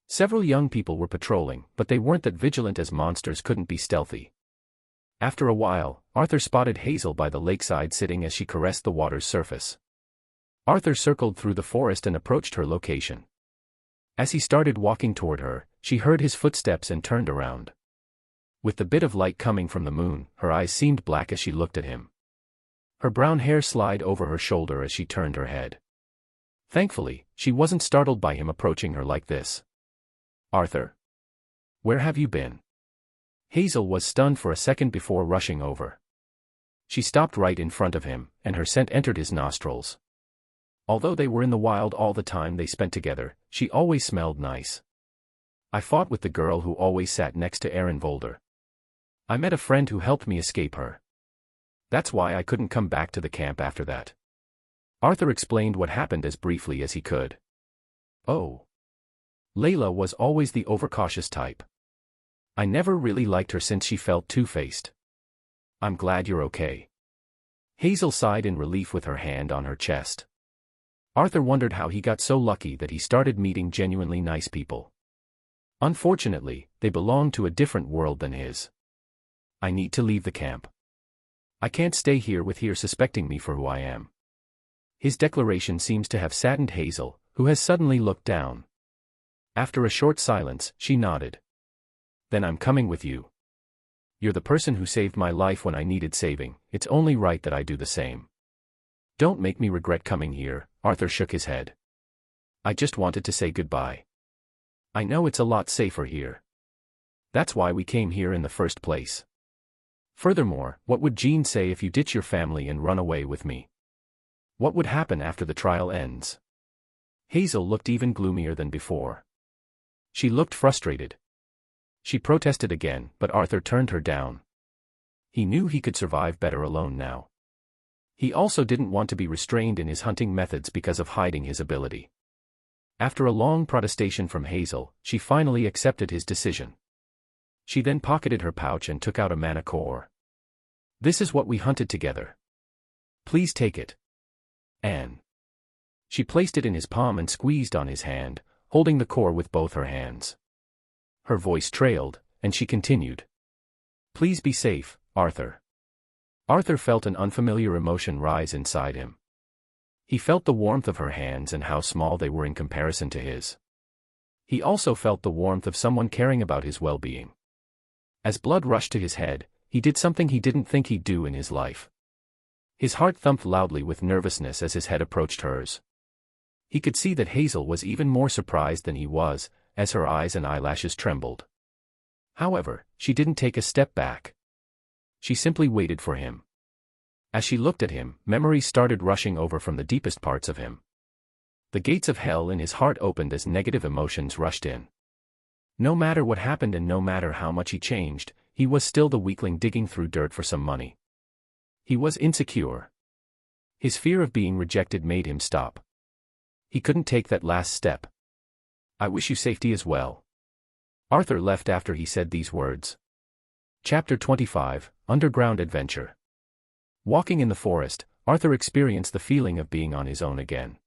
Several young people were patrolling, but they weren't that vigilant as monsters couldn't be stealthy. After a while, Arthur spotted Hazel by the lakeside sitting as she caressed the water's surface. Arthur circled through the forest and approached her location. As he started walking toward her, she heard his footsteps and turned around. With the bit of light coming from the moon, her eyes seemed black as she looked at him. Her brown hair slid over her shoulder as she turned her head. Thankfully, she wasn't startled by him approaching her like this. Arthur. Where have you been? Hazel was stunned for a second before rushing over. She stopped right in front of him, and her scent entered his nostrils. Although they were in the wild all the time they spent together, she always smelled nice. I fought with the girl who always sat next to Aaron Volder. I met a friend who helped me escape her. That's why I couldn't come back to the camp after that. Arthur explained what happened as briefly as he could. Oh. Layla was always the overcautious type. I never really liked her since she felt two-faced. I'm glad you're okay. Hazel sighed in relief with her hand on her chest. Arthur wondered how he got so lucky that he started meeting genuinely nice people. Unfortunately, they belonged to a different world than his. I need to leave the camp. I can't stay here with here suspecting me for who I am. His declaration seems to have saddened Hazel, who has suddenly looked down. After a short silence, she nodded. Then I'm coming with you. You're the person who saved my life when I needed saving, it's only right that I do the same. Don't make me regret coming here, Arthur shook his head. I just wanted to say goodbye. I know it's a lot safer here. That's why we came here in the first place. Furthermore, what would Jean say if you ditch your family and run away with me? What would happen after the trial ends? Hazel looked even gloomier than before. She looked frustrated. She protested again, but Arthur turned her down. He knew he could survive better alone now. He also didn't want to be restrained in his hunting methods because of hiding his ability. After a long protestation from Hazel, she finally accepted his decision. She then pocketed her pouch and took out a mana core. This is what we hunted together. Please take it. Anne. She placed it in his palm and squeezed on his hand, holding the core with both her hands. Her voice trailed, and she continued. Please be safe, Arthur. Arthur felt an unfamiliar emotion rise inside him. He felt the warmth of her hands and how small they were in comparison to his. He also felt the warmth of someone caring about his well-being. As blood rushed to his head, he did something he didn't think he'd do in his life. His heart thumped loudly with nervousness as his head approached hers. He could see that Hazel was even more surprised than he was, as her eyes and eyelashes trembled. However, she didn't take a step back. She simply waited for him. As she looked at him, memories started rushing over from the deepest parts of him. The gates of hell in his heart opened as negative emotions rushed in. No matter what happened and no matter how much he changed, he was still the weakling digging through dirt for some money. He was insecure. His fear of being rejected made him stop. He couldn't take that last step. "I wish you safety as well." Arthur left after he said these words. Chapter 25, Underground Adventure. Walking in the forest, Arthur experienced the feeling of being on his own again.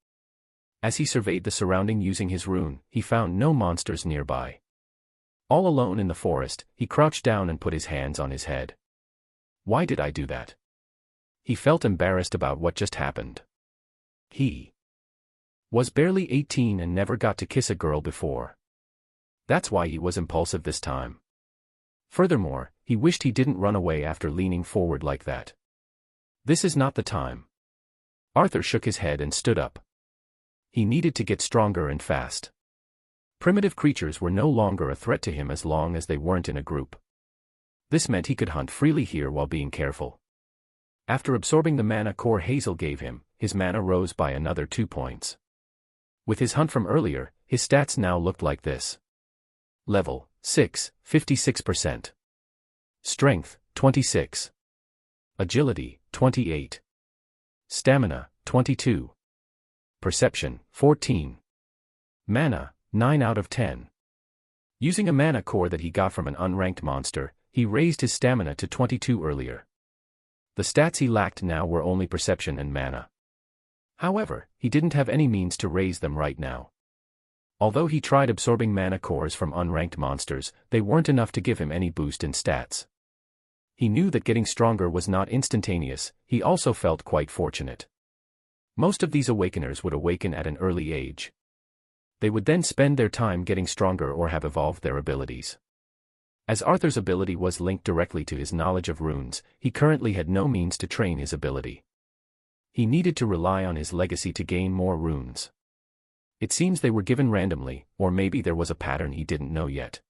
As he surveyed the surrounding using his rune, he found no monsters nearby. All alone in the forest, he crouched down and put his hands on his head. Why did I do that? He felt embarrassed about what just happened. He was barely 18 and never got to kiss a girl before. That's why he was impulsive this time. Furthermore, he wished he didn't run away after leaning forward like that. This is not the time. Arthur shook his head and stood up. He needed to get stronger and fast. Primitive creatures were no longer a threat to him as long as they weren't in a group. This meant he could hunt freely here while being careful. After absorbing the mana core Hazel gave him, his mana rose by another 2 points. With his hunt from earlier, his stats now looked like this. Level 6, 56%. Strength, 26. Agility, 28. Stamina, 22. Perception, 14. Mana, 9 out of 10. Using a mana core that he got from an unranked monster, he raised his stamina to 22 earlier. The stats he lacked now were only perception and mana. However, he didn't have any means to raise them right now. Although he tried absorbing mana cores from unranked monsters, they weren't enough to give him any boost in stats. He knew that getting stronger was not instantaneous. He also felt quite fortunate. Most of these awakeners would awaken at an early age. They would then spend their time getting stronger or have evolved their abilities. As Arthur's ability was linked directly to his knowledge of runes, he currently had no means to train his ability. He needed to rely on his legacy to gain more runes. It seems they were given randomly, or maybe there was a pattern he didn't know yet.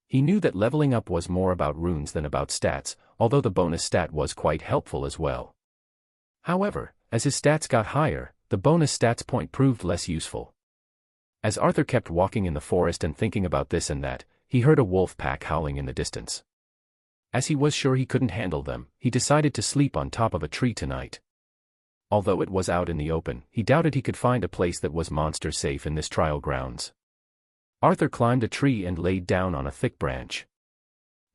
He knew that leveling up was more about runes than about stats, although the bonus stat was quite helpful as well. However, as his stats got higher, the bonus stats point proved less useful. As Arthur kept walking in the forest and thinking about this and that, he heard a wolf pack howling in the distance. As he was sure he couldn't handle them, he decided to sleep on top of a tree tonight. Although it was out in the open, he doubted he could find a place that was monster safe in this trial grounds. Arthur climbed a tree and laid down on a thick branch.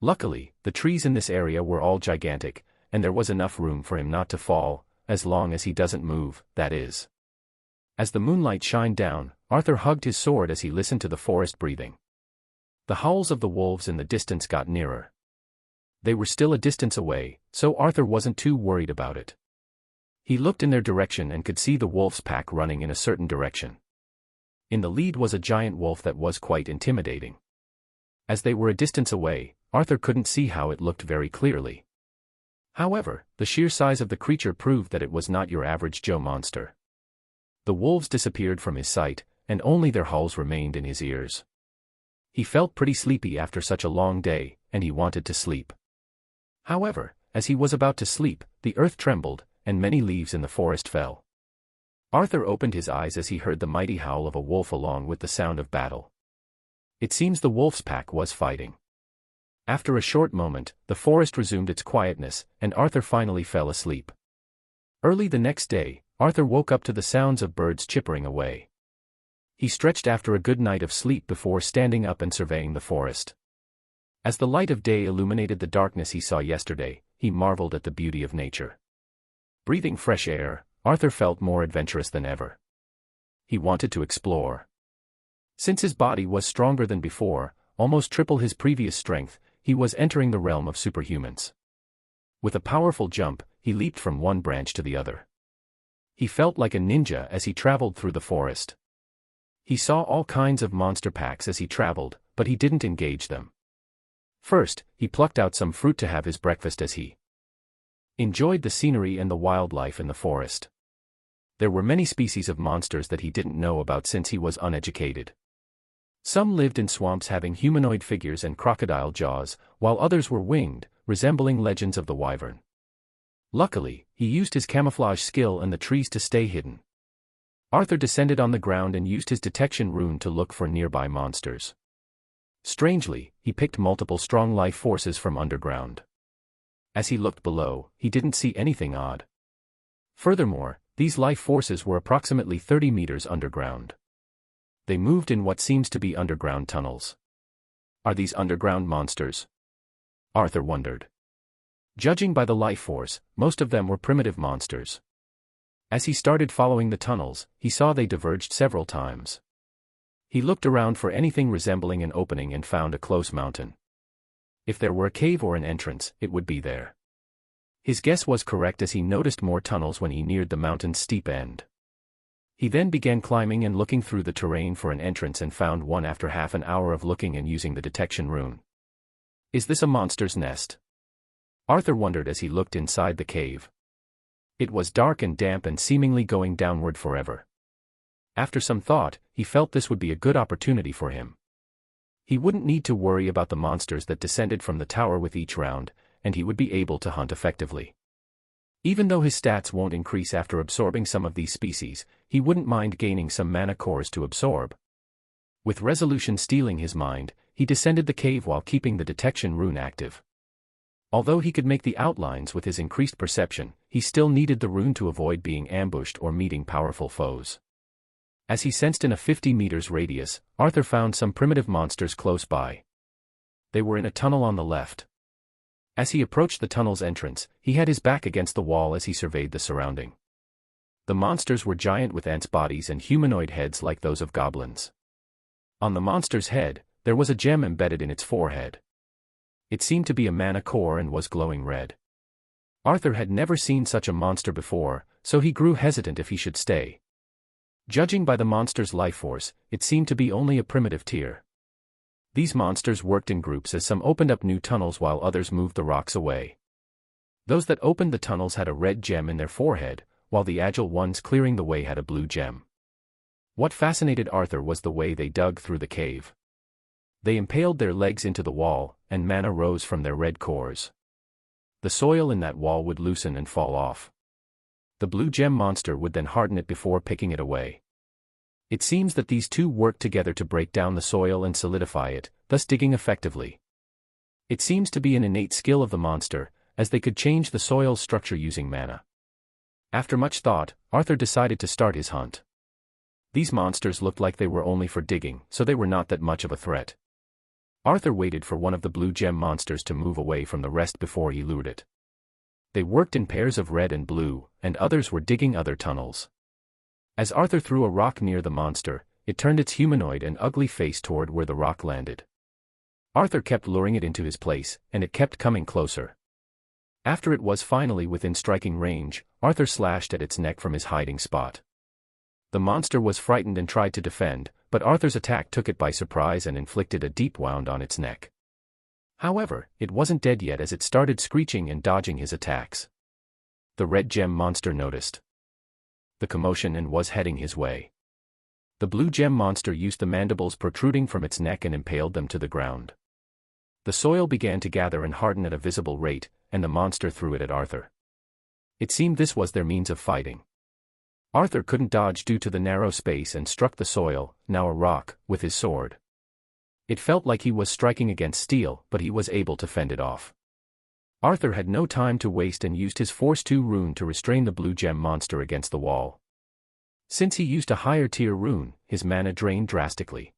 Luckily, the trees in this area were all gigantic, and there was enough room for him not to fall, as long as he doesn't move, that is. As the moonlight shined down, Arthur hugged his sword as he listened to the forest breathing. The howls of the wolves in the distance got nearer. They were still a distance away, so Arthur wasn't too worried about it. He looked in their direction and could see the wolf's pack running in a certain direction. In the lead was a giant wolf that was quite intimidating. As they were a distance away, Arthur couldn't see how it looked very clearly. However, the sheer size of the creature proved that it was not your average Joe monster. The wolves disappeared from his sight, and only their howls remained in his ears. He felt pretty sleepy after such a long day, and he wanted to sleep. However, as he was about to sleep, the earth trembled, and many leaves in the forest fell. Arthur opened his eyes as he heard the mighty howl of a wolf along with the sound of battle. It seems the wolf's pack was fighting. After a short moment, the forest resumed its quietness, and Arthur finally fell asleep. Early the next day, Arthur woke up to the sounds of birds chippering away. He stretched after a good night of sleep before standing up and surveying the forest. As the light of day illuminated the darkness he saw yesterday, he marveled at the beauty of nature. Breathing fresh air, Arthur felt more adventurous than ever. He wanted to explore. Since his body was stronger than before, almost triple his previous strength, he was entering the realm of superhumans. With a powerful jump, he leaped from one branch to the other. He felt like a ninja as he traveled through the forest. He saw all kinds of monster packs as he traveled, but he didn't engage them. First, he plucked out some fruit to have his breakfast as he enjoyed the scenery and the wildlife in the forest. There were many species of monsters that he didn't know about since he was uneducated. Some lived in swamps having humanoid figures and crocodile jaws, while others were winged, resembling legends of the wyvern. Luckily, he used his camouflage skill and the trees to stay hidden. Arthur descended on the ground and used his detection rune to look for nearby monsters. Strangely, he picked multiple strong life forces from underground. As he looked below, he didn't see anything odd. Furthermore, these life forces were approximately 30 meters underground. They moved in what seems to be underground tunnels. Are these underground monsters? Arthur wondered. Judging by the life force, most of them were primitive monsters. As he started following the tunnels, he saw they diverged several times. He looked around for anything resembling an opening and found a close mountain. If there were a cave or an entrance, it would be there. His guess was correct as he noticed more tunnels when he neared the mountain's steep end. He then began climbing and looking through the terrain for an entrance and found one after half an hour of looking and using the detection rune. Is this a monster's nest? Arthur wondered as he looked inside the cave. It was dark and damp and seemingly going downward forever. After some thought, he felt this would be a good opportunity for him. He wouldn't need to worry about the monsters that descended from the tower with each round, and he would be able to hunt effectively. Even though his stats won't increase after absorbing some of these species, he wouldn't mind gaining some mana cores to absorb. With resolution stealing his mind, he descended the cave while keeping the detection rune active. Although he could make the outlines with his increased perception, he still needed the rune to avoid being ambushed or meeting powerful foes. As he sensed in a 50 meters radius, Arthur found some primitive monsters close by. They were in a tunnel on the left. As he approached the tunnel's entrance, he had his back against the wall as he surveyed the surrounding. The monsters were giant with ants' bodies and humanoid heads like those of goblins. On the monster's head, there was a gem embedded in its forehead. It seemed to be a mana core and was glowing red. Arthur had never seen such a monster before, so he grew hesitant if he should stay. Judging by the monster's life force, it seemed to be only a primitive tier. These monsters worked in groups as some opened up new tunnels while others moved the rocks away. Those that opened the tunnels had a red gem in their forehead, while the agile ones clearing the way had a blue gem. What fascinated Arthur was the way they dug through the cave. They impaled their legs into the wall, and mana rose from their red cores. The soil in that wall would loosen and fall off. The blue gem monster would then harden it before picking it away. It seems that these two worked together to break down the soil and solidify it, thus digging effectively. It seems to be an innate skill of the monster, as they could change the soil's structure using mana. After much thought, Arthur decided to start his hunt. These monsters looked like they were only for digging, so they were not that much of a threat. Arthur waited for one of the blue gem monsters to move away from the rest before he lured it. They worked in pairs of red and blue, and others were digging other tunnels. As Arthur threw a rock near the monster, it turned its humanoid and ugly face toward where the rock landed. Arthur kept luring it into his place, and it kept coming closer. After it was finally within striking range, Arthur slashed at its neck from his hiding spot. The monster was frightened and tried to defend, but Arthur's attack took it by surprise and inflicted a deep wound on its neck. However, it wasn't dead yet as it started screeching and dodging his attacks. The red gem monster noticed the commotion and was heading his way. The blue gem monster used the mandibles protruding from its neck and impaled them to the ground. The soil began to gather and harden at a visible rate, and the monster threw it at Arthur. It seemed this was their means of fighting. Arthur couldn't dodge due to the narrow space and struck the soil, now a rock, with his sword. It felt like he was striking against steel, but he was able to fend it off. Arthur had no time to waste and used his Force 2 rune to restrain the blue gem monster against the wall. Since he used a higher tier rune, his mana drained drastically.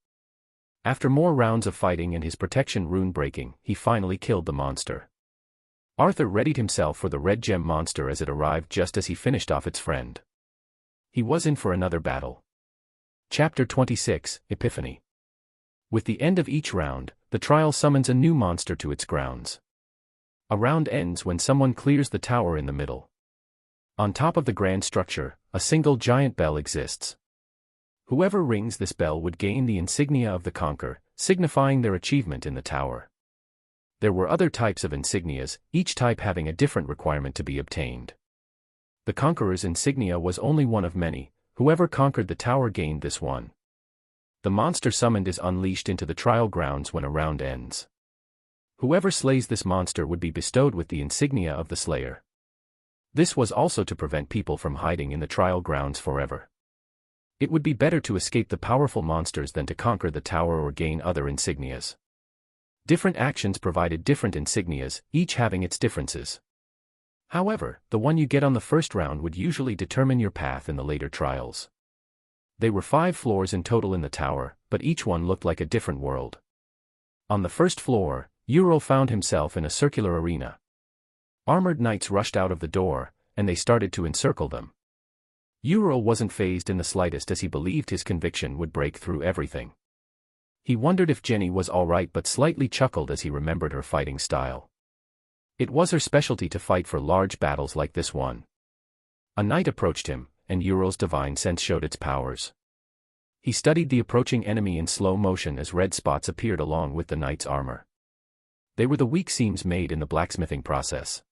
After more rounds of fighting and his protection rune breaking, he finally killed the monster. Arthur readied himself for the red gem monster as it arrived just as he finished off its friend. He was in for another battle. Chapter 26, Epiphany. With the end of each round, the trial summons a new monster to its grounds. A round ends when someone clears the tower in the middle. On top of the grand structure, a single giant bell exists. Whoever rings this bell would gain the insignia of the conqueror, signifying their achievement in the tower. There were other types of insignias, each type having a different requirement to be obtained. The conqueror's insignia was only one of many. Whoever conquered the tower gained this one. The monster summoned is unleashed into the trial grounds when a round ends. Whoever slays this monster would be bestowed with the insignia of the slayer. This was also to prevent people from hiding in the trial grounds forever. It would be better to escape the powerful monsters than to conquer the tower or gain other insignias. Different actions provided different insignias, each having its differences. However, the one you get on the first round would usually determine your path in the later trials. There were 5 floors in total in the tower, but each one looked like a different world. On the first floor, Euro found himself in a circular arena. Armored knights rushed out of the door, and they started to encircle them. Euro wasn't fazed in the slightest as he believed his conviction would break through everything. He wondered if Jenny was alright but slightly chuckled as he remembered her fighting style. It was her specialty to fight for large battles like this one. A knight approached him, and Euro's divine sense showed its powers. He studied the approaching enemy in slow motion as red spots appeared along with the knight's armor. They were the weak seams made in the blacksmithing process.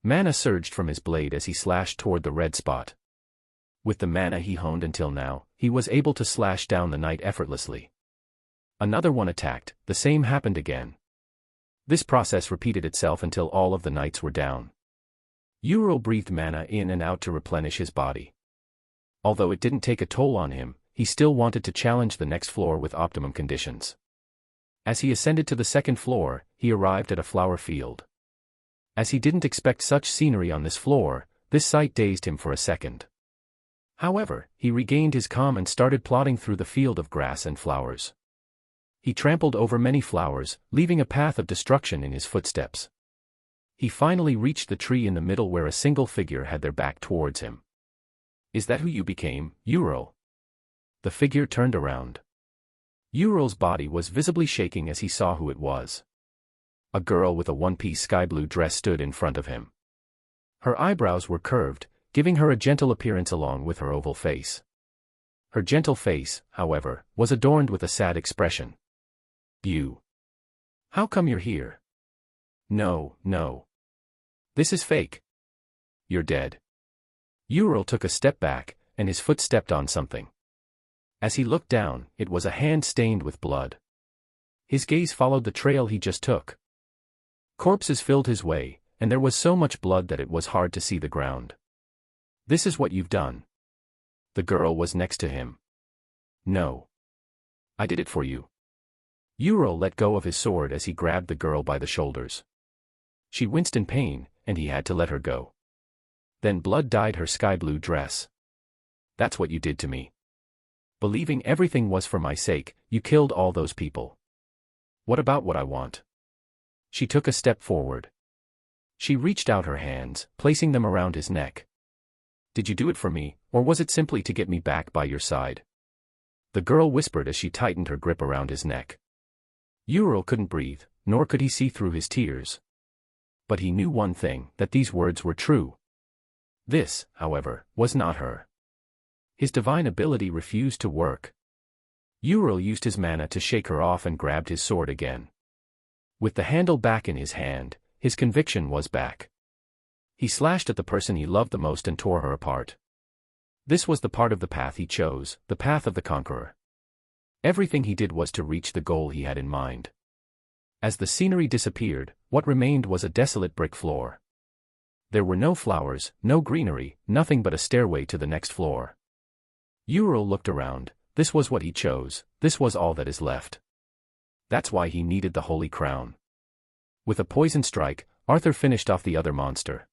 Mana surged from his blade as he slashed toward the red spot. With the mana he honed until now, he was able to slash down the knight effortlessly. Another one attacked, the same happened again. This process repeated itself until all of the knights were down. Euro breathed mana in and out to replenish his body. Although it didn't take a toll on him, he still wanted to challenge the next floor with optimum conditions. As he ascended to the second floor, he arrived at a flower field. As he didn't expect such scenery on this floor, this sight dazed him for a second. However, he regained his calm and started plodding through the field of grass and flowers. He trampled over many flowers, leaving a path of destruction in his footsteps. He finally reached the tree in the middle where a single figure had their back towards him. "Is that who you became, Euro?" The figure turned around. Euro's body was visibly shaking as he saw who it was. A girl with a one-piece sky-blue dress stood in front of him. Her eyebrows were curved, giving her a gentle appearance along with her oval face. Her gentle face, however, was adorned with a sad expression. "You. How come you're here?" "No, no. This is fake. You're dead." Euro took a step back, and his foot stepped on something. As he looked down, it was a hand stained with blood. His gaze followed the trail he just took. Corpses filled his way, and there was so much blood that it was hard to see the ground. "This is what you've done." The girl was next to him. "No. I did it for you." Euro let go of his sword as he grabbed the girl by the shoulders. She winced in pain, and he had to let her go. Then blood dyed her sky-blue dress. "That's what you did to me. Believing everything was for my sake, you killed all those people. What about what I want?" She took a step forward. She reached out her hands, placing them around his neck. "Did you do it for me, or was it simply to get me back by your side?" The girl whispered as she tightened her grip around his neck. Euro couldn't breathe, nor could he see through his tears. But he knew one thing, that these words were true. This, however, was not her. His divine ability refused to work. Euro used his mana to shake her off and grabbed his sword again. With the handle back in his hand, his conviction was back. He slashed at the person he loved the most and tore her apart. This was the part of the path he chose, the path of the conqueror. Everything he did was to reach the goal he had in mind. As the scenery disappeared, what remained was a desolate brick floor. There were no flowers, no greenery, nothing but a stairway to the next floor. Euro looked around. This was what he chose, this was all that is left. That's why he needed the holy crown. With a poison strike, Arthur finished off the other monster.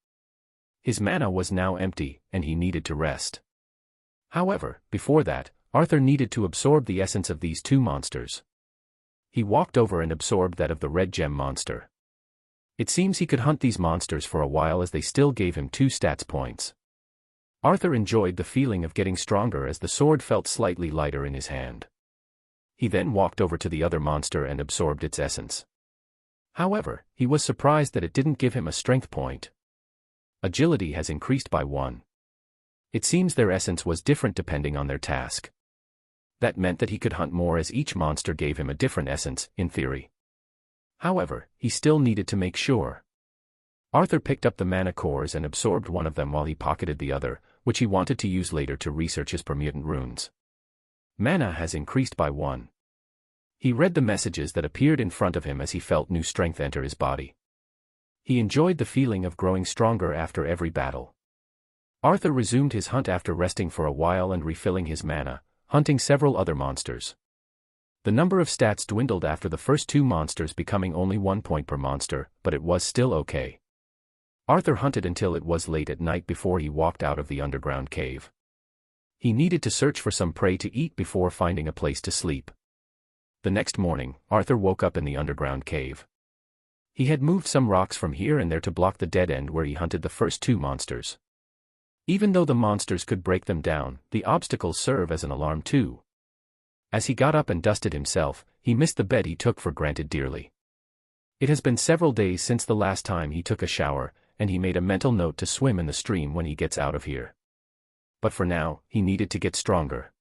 His mana was now empty, and he needed to rest. However, before that, Arthur needed to absorb the essence of these 2 monsters. He walked over and absorbed that of the red gem monster. It seems he could hunt these monsters for a while as they still gave him 2 stats points. Arthur enjoyed the feeling of getting stronger as the sword felt slightly lighter in his hand. He then walked over to the other monster and absorbed its essence. However, he was surprised that it didn't give him a strength point. Agility has increased by 1. It seems their essence was different depending on their task. That meant that he could hunt more as each monster gave him a different essence, in theory. However, he still needed to make sure. Arthur picked up the mana cores and absorbed one of them while he pocketed the other, which he wanted to use later to research his permutant runes. Mana has increased by 1. He read the messages that appeared in front of him as he felt new strength enter his body. He enjoyed the feeling of growing stronger after every battle. Arthur resumed his hunt after resting for a while and refilling his mana, hunting several other monsters. The number of stats dwindled after the first 2 monsters, becoming only 1 point per monster, but it was still okay. Arthur hunted until it was late at night before he walked out of the underground cave. He needed to search for some prey to eat before finding a place to sleep. The next morning, Arthur woke up in the underground cave. He had moved some rocks from here and there to block the dead end where he hunted the first 2 monsters. Even though the monsters could break them down, the obstacles serve as an alarm too. As he got up and dusted himself, he missed the bed he took for granted dearly. It has been several days since the last time he took a shower, and he made a mental note to swim in the stream when he gets out of here. But for now, he needed to get stronger.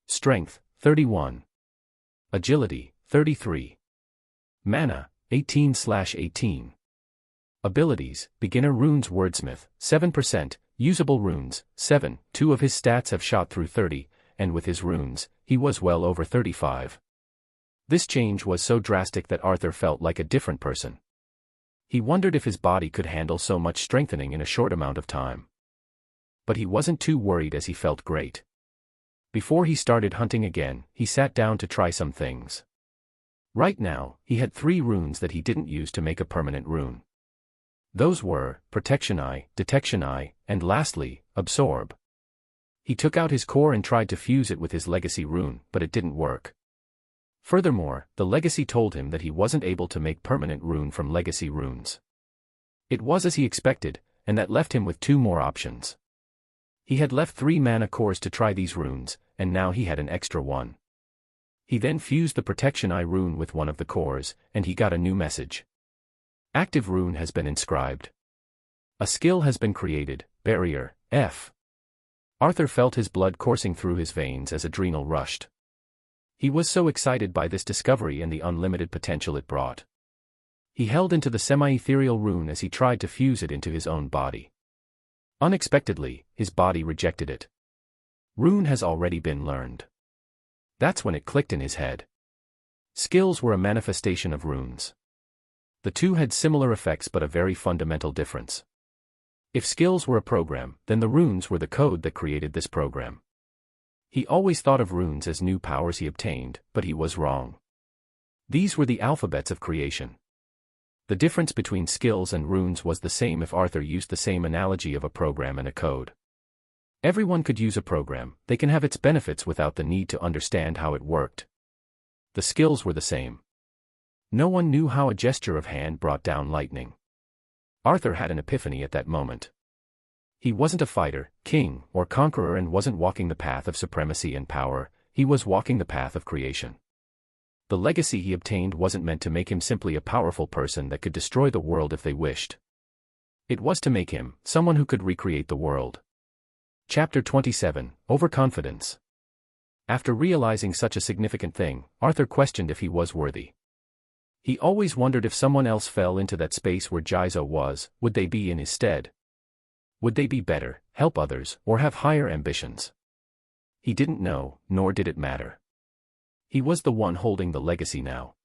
Strength, 31. Agility, 33. Mana, 18/18. Abilities, Beginner Runes Wordsmith, 7%, Usable Runes, 7, 2 of his stats have shot through 30, and with his runes, he was well over 35. This change was so drastic that Arthur felt like a different person. He wondered if his body could handle so much strengthening in a short amount of time. But he wasn't too worried as he felt great. Before he started hunting again, he sat down to try some things. Right now, he had 3 runes that he didn't use to make a permanent rune. Those were Protection Eye, Detection Eye, and lastly, Absorb. He took out his core and tried to fuse it with his legacy rune, but it didn't work. Furthermore, the legacy told him that he wasn't able to make permanent rune from legacy runes. It was as he expected, and that left him with 2 more options. He had left 3 mana cores to try these runes, and now he had an extra 1. He then fused the Protection Eye rune with one of the cores, and he got a new message. Active rune has been inscribed. A skill has been created, Barrier, F. Arthur felt his blood coursing through his veins as adrenal rushed. He was so excited by this discovery and the unlimited potential it brought. He held into the semi-ethereal rune as he tried to fuse it into his own body. Unexpectedly, his body rejected it. Rune has already been learned. That's when it clicked in his head. Skills were a manifestation of runes. The 2 had similar effects but a very fundamental difference. If skills were a program, then the runes were the code that created this program. He always thought of runes as new powers he obtained, but he was wrong. These were the alphabets of creation. The difference between skills and runes was the same if Arthur used the same analogy of a program and a code. Everyone could use a program, they can have its benefits without the need to understand how it worked. The skills were the same. No one knew how a gesture of hand brought down lightning. Arthur had an epiphany at that moment. He wasn't a fighter, king, or conqueror and wasn't walking the path of supremacy and power, he was walking the path of creation. The legacy he obtained wasn't meant to make him simply a powerful person that could destroy the world if they wished. It was to make him someone who could recreate the world. Chapter 27, Overconfidence. After realizing such a significant thing, Arthur questioned if he was worthy. He always wondered if someone else fell into that space where Jizo was, would they be in his stead? Would they be better, help others, or have higher ambitions? He didn't know, nor did it matter. He was the one holding the legacy now.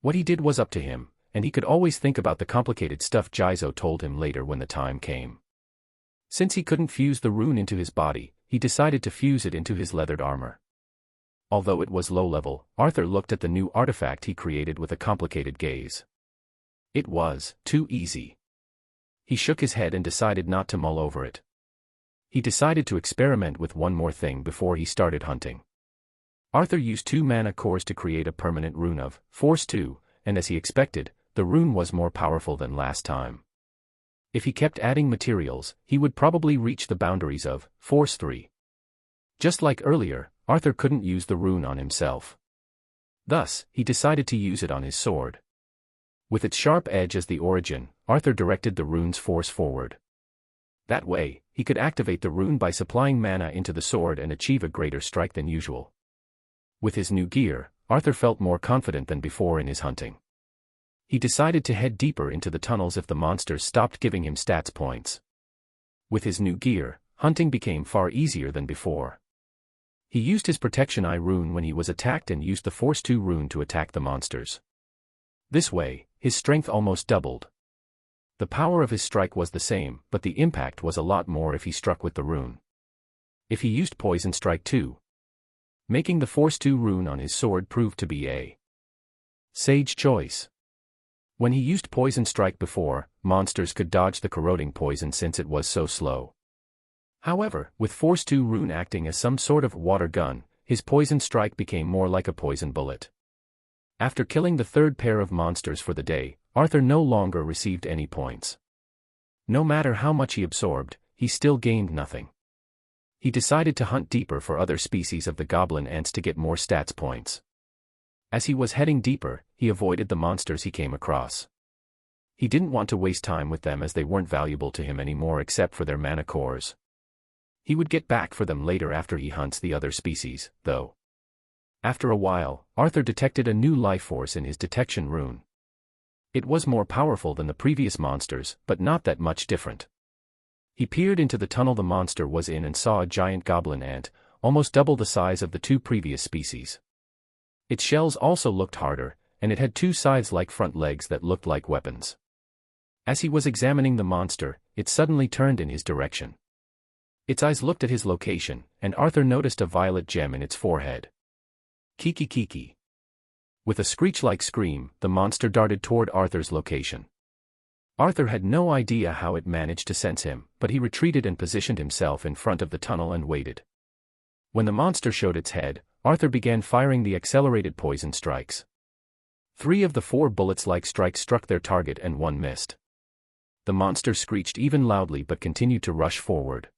What he did was up to him, and he could always think about the complicated stuff Jizo told him later when the time came. Since he couldn't fuse the rune into his body, he decided to fuse it into his leathered armor. Although it was low level, Arthur looked at the new artifact he created with a complicated gaze. It was too easy. He shook his head and decided not to mull over it. He decided to experiment with one more thing before he started hunting. Arthur used 2 mana cores to create a permanent rune of Force 2, and as he expected, the rune was more powerful than last time. If he kept adding materials, he would probably reach the boundaries of Force 3. Just like earlier, Arthur couldn't use the rune on himself. Thus, he decided to use it on his sword. With its sharp edge as the origin, Arthur directed the rune's force forward. That way, he could activate the rune by supplying mana into the sword and achieve a greater strike than usual. With his new gear, Arthur felt more confident than before in his hunting. He decided to head deeper into the tunnels if the monsters stopped giving him stats points. With his new gear, hunting became far easier than before. He used his Protection Eye rune when he was attacked and used the Force 2 rune to attack the monsters. This way, his strength almost doubled. The power of his strike was the same, but the impact was a lot more if he struck with the rune. If he used poison strike too, making the force 2 rune on his sword proved to be a sage choice. When he used poison strike before, monsters could dodge the corroding poison since it was so slow. However, with force 2 rune acting as some sort of water gun, his poison strike became more like a poison bullet. After killing the third pair of monsters for the day, Arthur no longer received any points. No matter how much he absorbed, he still gained nothing. He decided to hunt deeper for other species of the goblin ants to get more stats points. As he was heading deeper, he avoided the monsters he came across. He didn't want to waste time with them as they weren't valuable to him anymore except for their mana cores. He would get back for them later after he hunts the other species, though. After a while, Arthur detected a new life force in his detection rune. It was more powerful than the previous monsters, but not that much different. He peered into the tunnel the monster was in and saw a giant goblin ant, almost double the size of the 2 previous species. Its shells also looked harder, and it had 2 scythe-like front legs that looked like weapons. As he was examining the monster, it suddenly turned in his direction. Its eyes looked at his location, and Arthur noticed a violet gem in its forehead. Kiki kiki. With a screech-like scream, the monster darted toward Arthur's location. Arthur had no idea how it managed to sense him, but he retreated and positioned himself in front of the tunnel and waited. When the monster showed its head, Arthur began firing the accelerated poison strikes. 3 of the 4 bullets-like strikes struck their target and 1 missed. The monster screeched even loudly but continued to rush forward.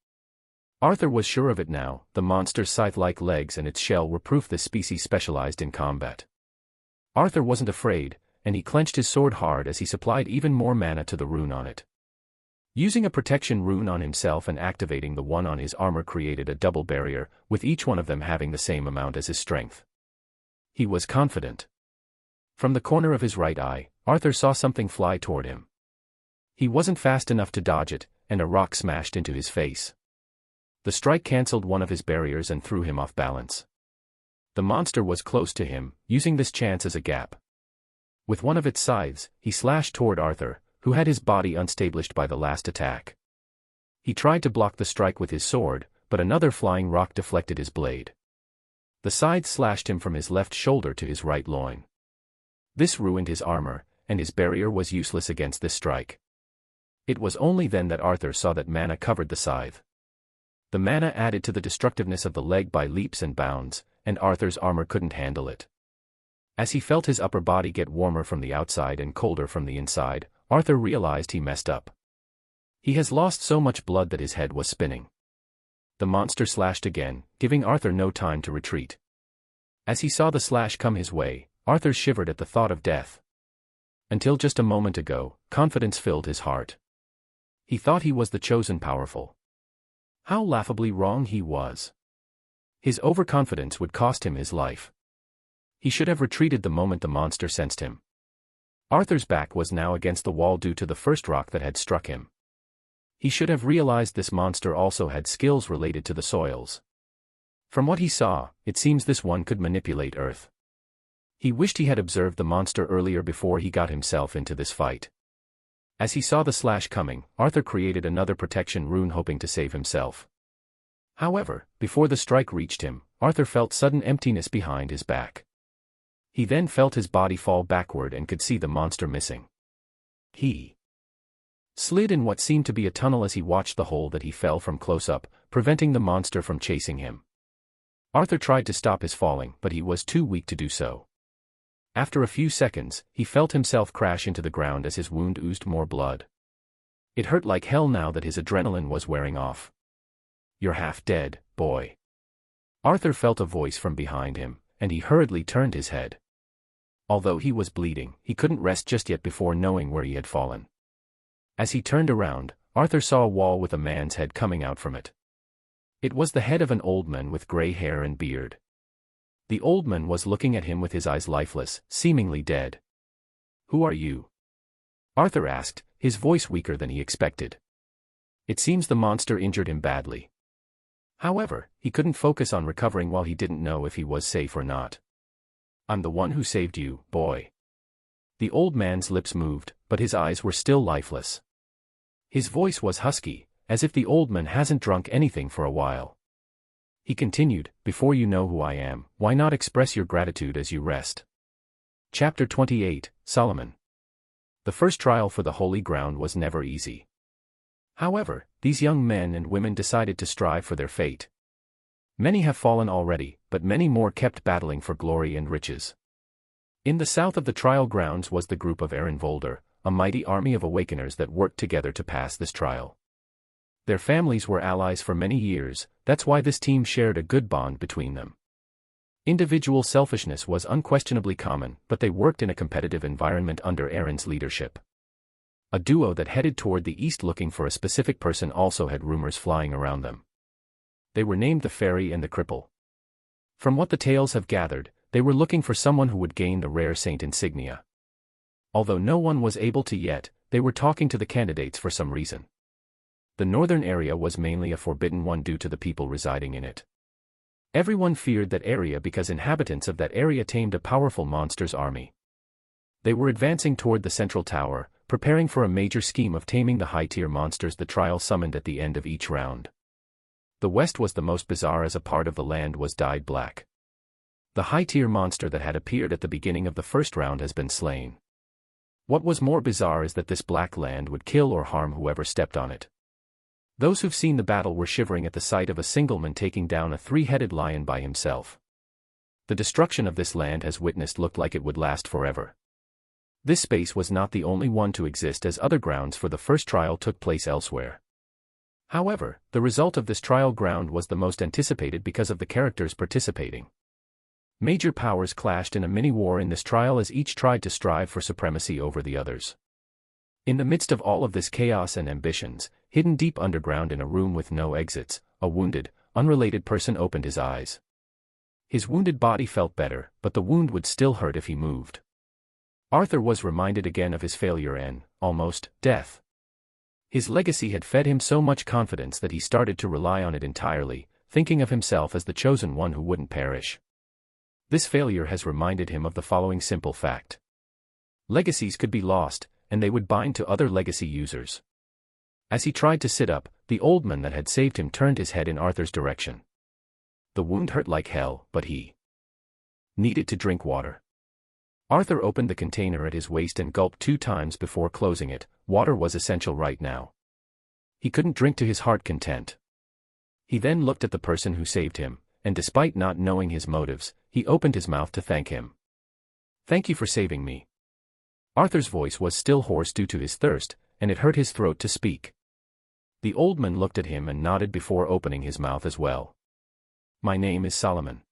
Arthur was sure of it now, the monster's scythe-like legs and its shell were proof this species specialized in combat. Arthur wasn't afraid, and he clenched his sword hard as he supplied even more mana to the rune on it. Using a protection rune on himself and activating the one on his armor created a double barrier, with each one of them having the same amount as his strength. He was confident. From the corner of his right eye, Arthur saw something fly toward him. He wasn't fast enough to dodge it, and a rock smashed into his face. The strike cancelled one of his barriers and threw him off balance. The monster was close to him, using this chance as a gap. With one of its scythes, he slashed toward Arthur, who had his body unstablished by the last attack. He tried to block the strike with his sword, but another flying rock deflected his blade. The scythe slashed him from his left shoulder to his right loin. This ruined his armor, and his barrier was useless against this strike. It was only then that Arthur saw that mana covered the scythe. The mana added to the destructiveness of the leg by leaps and bounds, and Arthur's armor couldn't handle it. As he felt his upper body get warmer from the outside and colder from the inside, Arthur realized he messed up. He has lost so much blood that his head was spinning. The monster slashed again, giving Arthur no time to retreat. As he saw the slash come his way, Arthur shivered at the thought of death. Until just a moment ago, confidence filled his heart. He thought he was the chosen powerful. How laughably wrong he was. His overconfidence would cost him his life. He should have retreated the moment the monster sensed him. Arthur's back was now against the wall due to the first rock that had struck him. He should have realized this monster also had skills related to the soils. From what he saw, it seems this one could manipulate earth. He wished he had observed the monster earlier before he got himself into this fight. As he saw the slash coming, Arthur created another protection rune hoping to save himself. However, before the strike reached him, Arthur felt sudden emptiness behind his back. He then felt his body fall backward and could see the monster missing. He slid in what seemed to be a tunnel as he watched the hole that he fell from close up, preventing the monster from chasing him. Arthur tried to stop his falling, but he was too weak to do so. After a few seconds, he felt himself crash into the ground as his wound oozed more blood. It hurt like hell now that his adrenaline was wearing off. "You're half dead, boy." Arthur felt a voice from behind him, and he hurriedly turned his head. Although he was bleeding, he couldn't rest just yet before knowing where he had fallen. As he turned around, Arthur saw a wall with a man's head coming out from it. It was the head of an old man with gray hair and beard. The old man was looking at him with his eyes lifeless, seemingly dead. "Who are you?" Arthur asked, his voice weaker than he expected. It seems the monster injured him badly. However, he couldn't focus on recovering while he didn't know if he was safe or not. "I'm the one who saved you, boy." The old man's lips moved, but his eyes were still lifeless. His voice was husky, as if the old man hasn't drunk anything for a while. He continued, "Before you know who I am, why not express your gratitude as you rest?" Chapter 28, Solomon. The first trial for the holy ground was never easy. However, these young men and women decided to strive for their fate. Many have fallen already, but many more kept battling for glory and riches. In the south of the trial grounds was the group of Aaron Volder, a mighty army of awakeners that worked together to pass this trial. Their families were allies for many years, that's why this team shared a good bond between them. Individual selfishness was unquestionably common, but they worked in a competitive environment under Aaron's leadership. A duo that headed toward the east looking for a specific person also had rumors flying around them. They were named the Fairy and the Cripple. From what the tales have gathered, they were looking for someone who would gain the rare saint insignia. Although no one was able to yet, they were talking to the candidates for some reason. The northern area was mainly a forbidden one due to the people residing in it. Everyone feared that area because inhabitants of that area tamed a powerful monster's army. They were advancing toward the central tower, preparing for a major scheme of taming the high-tier monsters the trial summoned at the end of each round. The west was the most bizarre as a part of the land was dyed black. The high-tier monster that had appeared at the beginning of the first round has been slain. What was more bizarre is that this black land would kill or harm whoever stepped on it. Those who've seen the battle were shivering at the sight of a single man taking down a three-headed lion by himself. The destruction of this land has witnessed looked like it would last forever. This space was not the only one to exist as other grounds for the first trial took place elsewhere. However, the result of this trial ground was the most anticipated because of the characters participating. Major powers clashed in a mini-war in this trial as each tried to strive for supremacy over the others. In the midst of all of this chaos and ambitions, hidden deep underground in a room with no exits, a wounded, unrelated person opened his eyes. His wounded body felt better, but the wound would still hurt if he moved. Arthur was reminded again of his failure and, almost, death. His legacy had fed him so much confidence that he started to rely on it entirely, thinking of himself as the chosen one who wouldn't perish. This failure has reminded him of the following simple fact. Legacies could be lost, and they would bind to other legacy users. As he tried to sit up, the old man that had saved him turned his head in Arthur's direction. The wound hurt like hell, but he needed to drink water. Arthur opened the container at his waist and gulped 2 times before closing it. Water was essential right now. He couldn't drink to his heart's content. He then looked at the person who saved him, and despite not knowing his motives, he opened his mouth to thank him. "Thank you for saving me." Arthur's voice was still hoarse due to his thirst, and it hurt his throat to speak. The old man looked at him and nodded before opening his mouth as well. "My name is Solomon."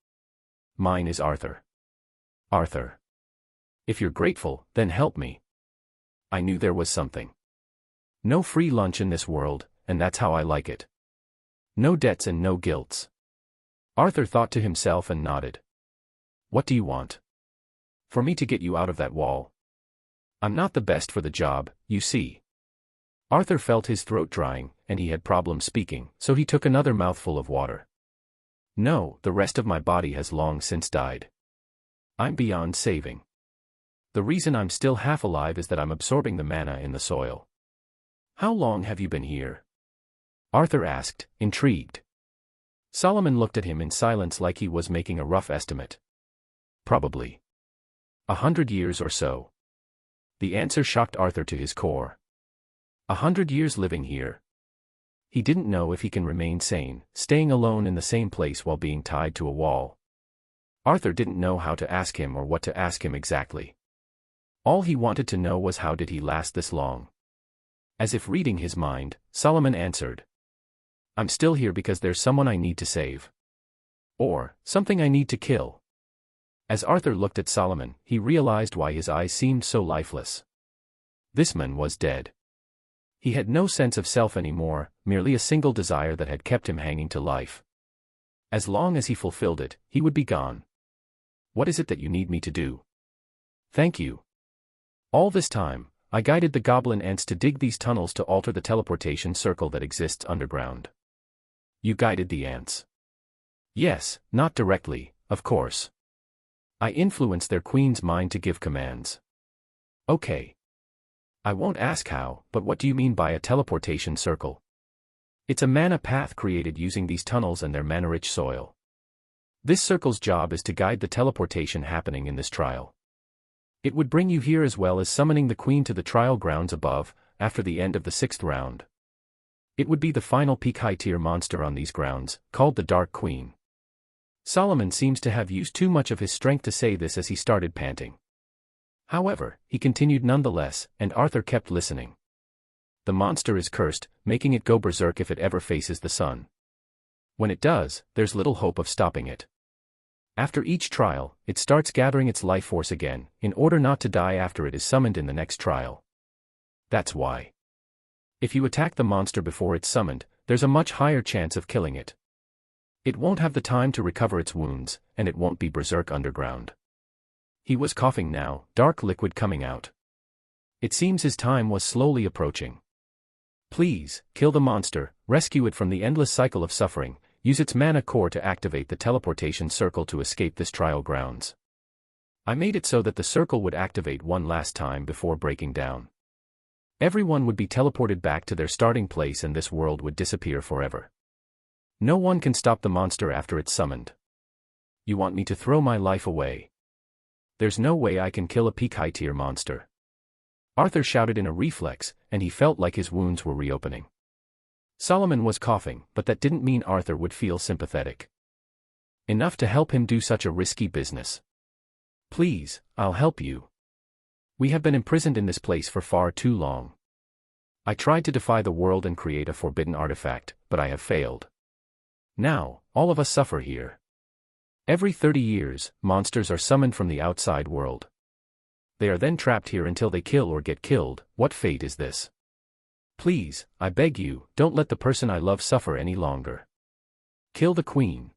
"Mine is Arthur." "Arthur. If you're grateful, then help me." "I knew there was something. No free lunch in this world, and that's how I like it. No debts and no guilts." Arthur thought to himself and nodded. "What do you want?" "For me to get you out of that wall. I'm not the best for the job, you see." Arthur felt his throat drying, and he had problems speaking, so he took another mouthful of water. "No, the rest of my body has long since died. I'm beyond saving. The reason I'm still half alive is that I'm absorbing the mana in the soil." "How long have you been here?" Arthur asked, intrigued. Solomon looked at him in silence like he was making a rough estimate. "Probably 100 years or so." The answer shocked Arthur to his core. 100 years living here? He didn't know if he can remain sane, staying alone in the same place while being tied to a wall. Arthur didn't know how to ask him or what to ask him exactly. All he wanted to know was how did he last this long. As if reading his mind, Solomon answered. "I'm still here because there's someone I need to save. Or, something I need to kill." As Arthur looked at Solomon, he realized why his eyes seemed so lifeless. This man was dead. He had no sense of self anymore, merely a single desire that had kept him hanging to life. As long as he fulfilled it, he would be gone. "What is it that you need me to do?" "Thank you. All this time, I guided the goblin ants to dig these tunnels to alter the teleportation circle that exists underground." "You guided the ants?" "Yes, not directly, of course. I influenced their queen's mind to give commands." "Okay. I won't ask how, but what do you mean by a teleportation circle? It's a mana path created using these tunnels and their mana-rich soil. This circle's job is to guide the teleportation happening in this trial. It would bring you here as well as summoning the queen to the trial grounds above, after the end of the 6th round. It would be the final peak high-tier monster on these grounds, called the Dark Queen. Solomon seems to have used too much of his strength to say this as he started panting. However, he continued nonetheless, and Arthur kept listening. The monster is cursed, making it go berserk if it ever faces the sun. When it does, there's little hope of stopping it. After each trial, it starts gathering its life force again, in order not to die after it is summoned in the next trial. That's why. If you attack the monster before it's summoned, there's a much higher chance of killing it. It won't have the time to recover its wounds, and it won't be berserk underground. He was coughing now, dark liquid coming out. It seems his time was slowly approaching. Please, kill the monster, rescue it from the endless cycle of suffering, use its mana core to activate the teleportation circle to escape this trial grounds. I made it so that the circle would activate one last time before breaking down. Everyone would be teleported back to their starting place and this world would disappear forever. No one can stop the monster after it's summoned. You want me to throw my life away? There's no way I can kill a peak high-tier monster. Arthur shouted in a reflex, and he felt like his wounds were reopening. Solomon was coughing, but that didn't mean Arthur would feel sympathetic enough to help him do such a risky business. Please, I'll help you. We have been imprisoned in this place for far too long. I tried to defy the world and create a forbidden artifact, but I have failed. Now, all of us suffer here. Every 30 years, monsters are summoned from the outside world. They are then trapped here until they kill or get killed. What fate is this? Please, I beg you, don't let the person I love suffer any longer. Kill the queen.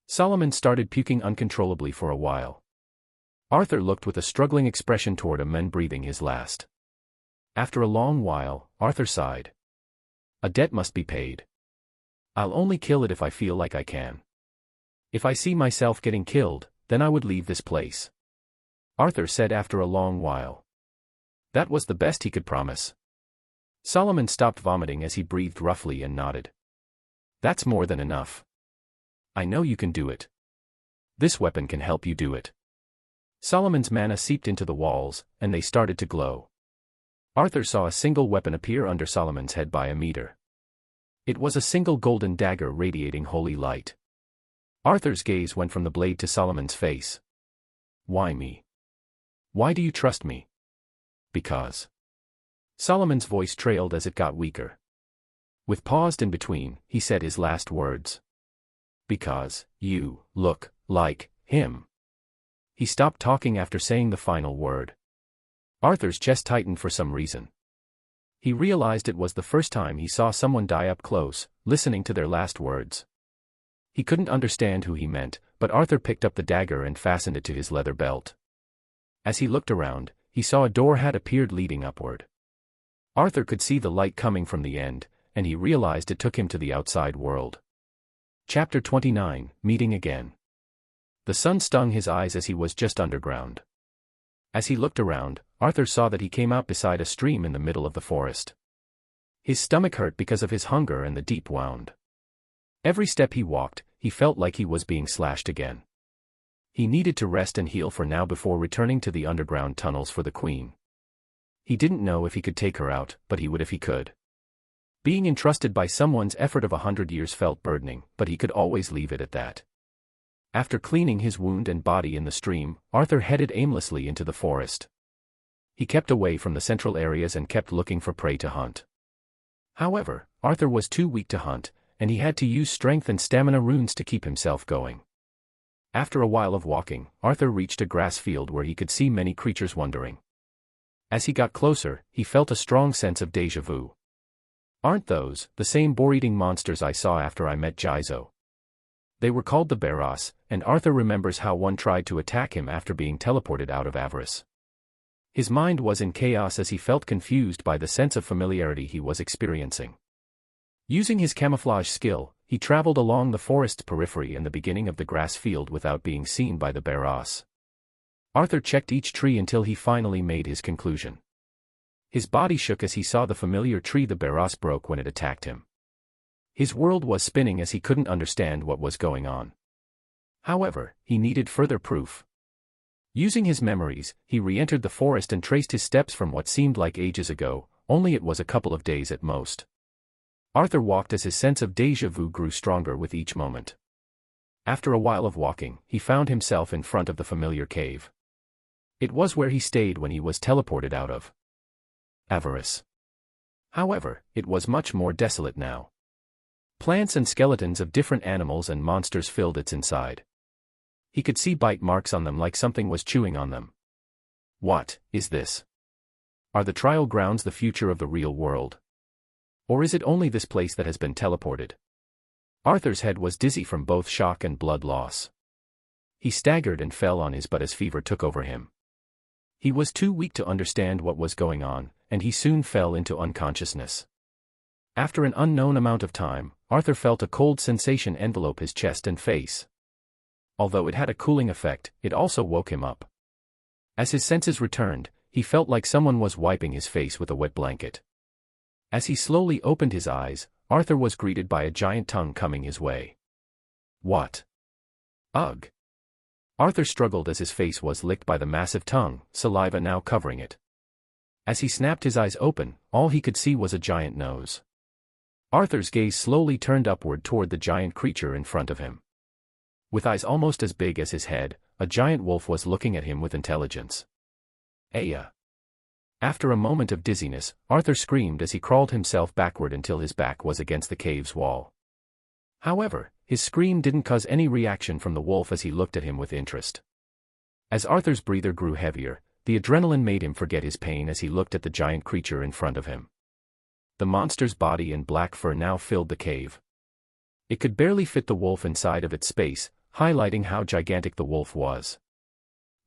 Solomon started puking uncontrollably for a while. Arthur looked with a struggling expression toward him and breathing his last. After a long while, Arthur sighed. A debt must be paid. I'll only kill it if I feel like I can. If I see myself getting killed, then I would leave this place. Arthur said after a long while. That was the best he could promise. Solomon stopped vomiting as he breathed roughly and nodded. That's more than enough. I know you can do it. This weapon can help you do it. Solomon's mana seeped into the walls, and they started to glow. Arthur saw a single weapon appear under Solomon's head by a meter. It was a single golden dagger radiating holy light. Arthur's gaze went from the blade to Solomon's face. Why me? Why do you trust me? Because. Solomon's voice trailed as it got weaker. With paused in between, he said his last words. Because, you, look, like, him. He stopped talking after saying the final word. Arthur's chest tightened for some reason. He realized it was the first time he saw someone die up close, listening to their last words. He couldn't understand who he meant, but Arthur picked up the dagger and fastened it to his leather belt. As he looked around, he saw a door had appeared leading upward. Arthur could see the light coming from the end, and he realized it took him to the outside world. Chapter 29, Meeting Again. The sun stung his eyes as he was just underground. As he looked around, Arthur saw that he came out beside a stream in the middle of the forest. His stomach hurt because of his hunger and the deep wound. Every step he walked, he felt like he was being slashed again. He needed to rest and heal for now before returning to the underground tunnels for the queen. He didn't know if he could take her out, but he would if he could. Being entrusted by someone's effort of 100 years felt burdening, but he could always leave it at that. After cleaning his wound and body in the stream, Arthur headed aimlessly into the forest. He kept away from the central areas and kept looking for prey to hunt. However, Arthur was too weak to hunt, and he had to use strength and stamina runes to keep himself going. After a while of walking, Arthur reached a grass field where he could see many creatures wandering. As he got closer, he felt a strong sense of déjà vu. Aren't those the same boar-eating monsters I saw after I met Jizo? They were called the Beras, and Arthur remembers how one tried to attack him after being teleported out of avarice. His mind was in chaos as he felt confused by the sense of familiarity he was experiencing. Using his camouflage skill, he traveled along the forest's periphery and the beginning of the grass field without being seen by the Beras. Arthur checked each tree until he finally made his conclusion. His body shook as he saw the familiar tree the Barros broke when it attacked him. His world was spinning as he couldn't understand what was going on. However, he needed further proof. Using his memories, he re-entered the forest and traced his steps from what seemed like ages ago, only it was a couple of days at most. Arthur walked as his sense of déjà vu grew stronger with each moment. After a while of walking, he found himself in front of the familiar cave. It was where he stayed when he was teleported out of Avarice. However, it was much more desolate now. Plants and skeletons of different animals and monsters filled its inside. He could see bite marks on them like something was chewing on them. What is this? Are the trial grounds the future of the real world? Or is it only this place that has been teleported? Arthur's head was dizzy from both shock and blood loss. He staggered and fell on his butt as fever took over him. He was too weak to understand what was going on, and he soon fell into unconsciousness. After an unknown amount of time, Arthur felt a cold sensation envelope his chest and face. Although it had a cooling effect, it also woke him up. As his senses returned, he felt like someone was wiping his face with a wet blanket. As he slowly opened his eyes, Arthur was greeted by a giant tongue coming his way. What? Ugh! Arthur struggled as his face was licked by the massive tongue, saliva now covering it. As he snapped his eyes open, all he could see was a giant nose. Arthur's gaze slowly turned upward toward the giant creature in front of him. With eyes almost as big as his head, a giant wolf was looking at him with intelligence. Aya! After a moment of dizziness, Arthur screamed as he crawled himself backward until his back was against the cave's wall. However, his scream didn't cause any reaction from the wolf as he looked at him with interest. As Arthur's breather grew heavier, the adrenaline made him forget his pain as he looked at the giant creature in front of him. The monster's body and black fur now filled the cave. It could barely fit the wolf inside of its space, highlighting how gigantic the wolf was.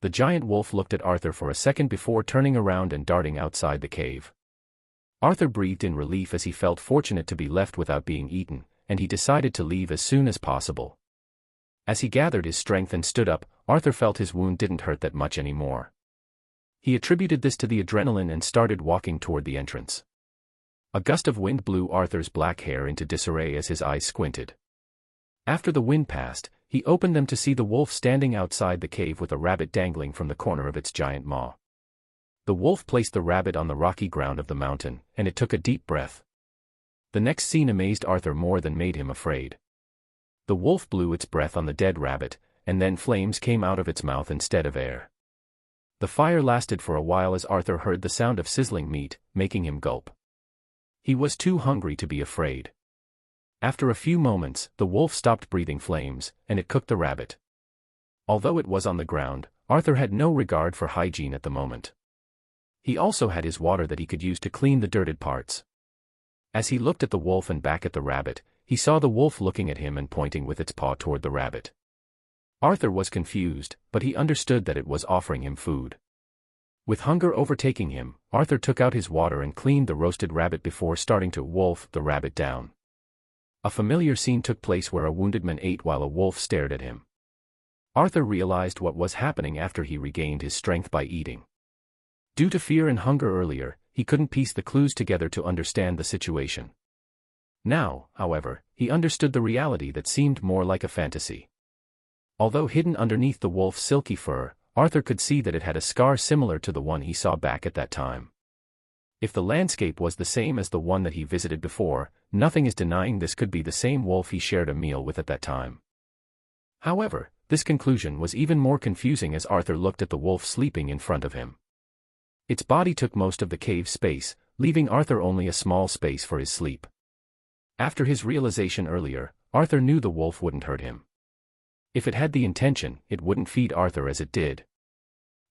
The giant wolf looked at Arthur for a second before turning around and darting outside the cave. Arthur breathed in relief as he felt fortunate to be left without being eaten, and he decided to leave as soon as possible. As he gathered his strength and stood up, Arthur felt his wound didn't hurt that much anymore. He attributed this to the adrenaline and started walking toward the entrance. A gust of wind blew Arthur's black hair into disarray as his eyes squinted. After the wind passed, he opened them to see the wolf standing outside the cave with a rabbit dangling from the corner of its giant maw. The wolf placed the rabbit on the rocky ground of the mountain, and it took a deep breath. The next scene amazed Arthur more than made him afraid. The wolf blew its breath on the dead rabbit, and then flames came out of its mouth instead of air. The fire lasted for a while as Arthur heard the sound of sizzling meat, making him gulp. He was too hungry to be afraid. After a few moments, the wolf stopped breathing flames, and it cooked the rabbit. Although it was on the ground, Arthur had no regard for hygiene at the moment. He also had his water that he could use to clean the dirted parts. As he looked at the wolf and back at the rabbit, he saw the wolf looking at him and pointing with its paw toward the rabbit. Arthur was confused, but he understood that it was offering him food. With hunger overtaking him, Arthur took out his water and cleaned the roasted rabbit before starting to wolf the rabbit down. A familiar scene took place where a wounded man ate while a wolf stared at him. Arthur realized what was happening after he regained his strength by eating. Due to fear and hunger earlier, he couldn't piece the clues together to understand the situation. Now, however, he understood the reality that seemed more like a fantasy. Although hidden underneath the wolf's silky fur, Arthur could see that it had a scar similar to the one he saw back at that time. If the landscape was the same as the one that he visited before, nothing is denying this could be the same wolf he shared a meal with at that time. However, this conclusion was even more confusing as Arthur looked at the wolf sleeping in front of him. Its body took most of the cave's space, leaving Arthur only a small space for his sleep. After his realization earlier, Arthur knew the wolf wouldn't hurt him. If it had the intention, it wouldn't feed Arthur as it did.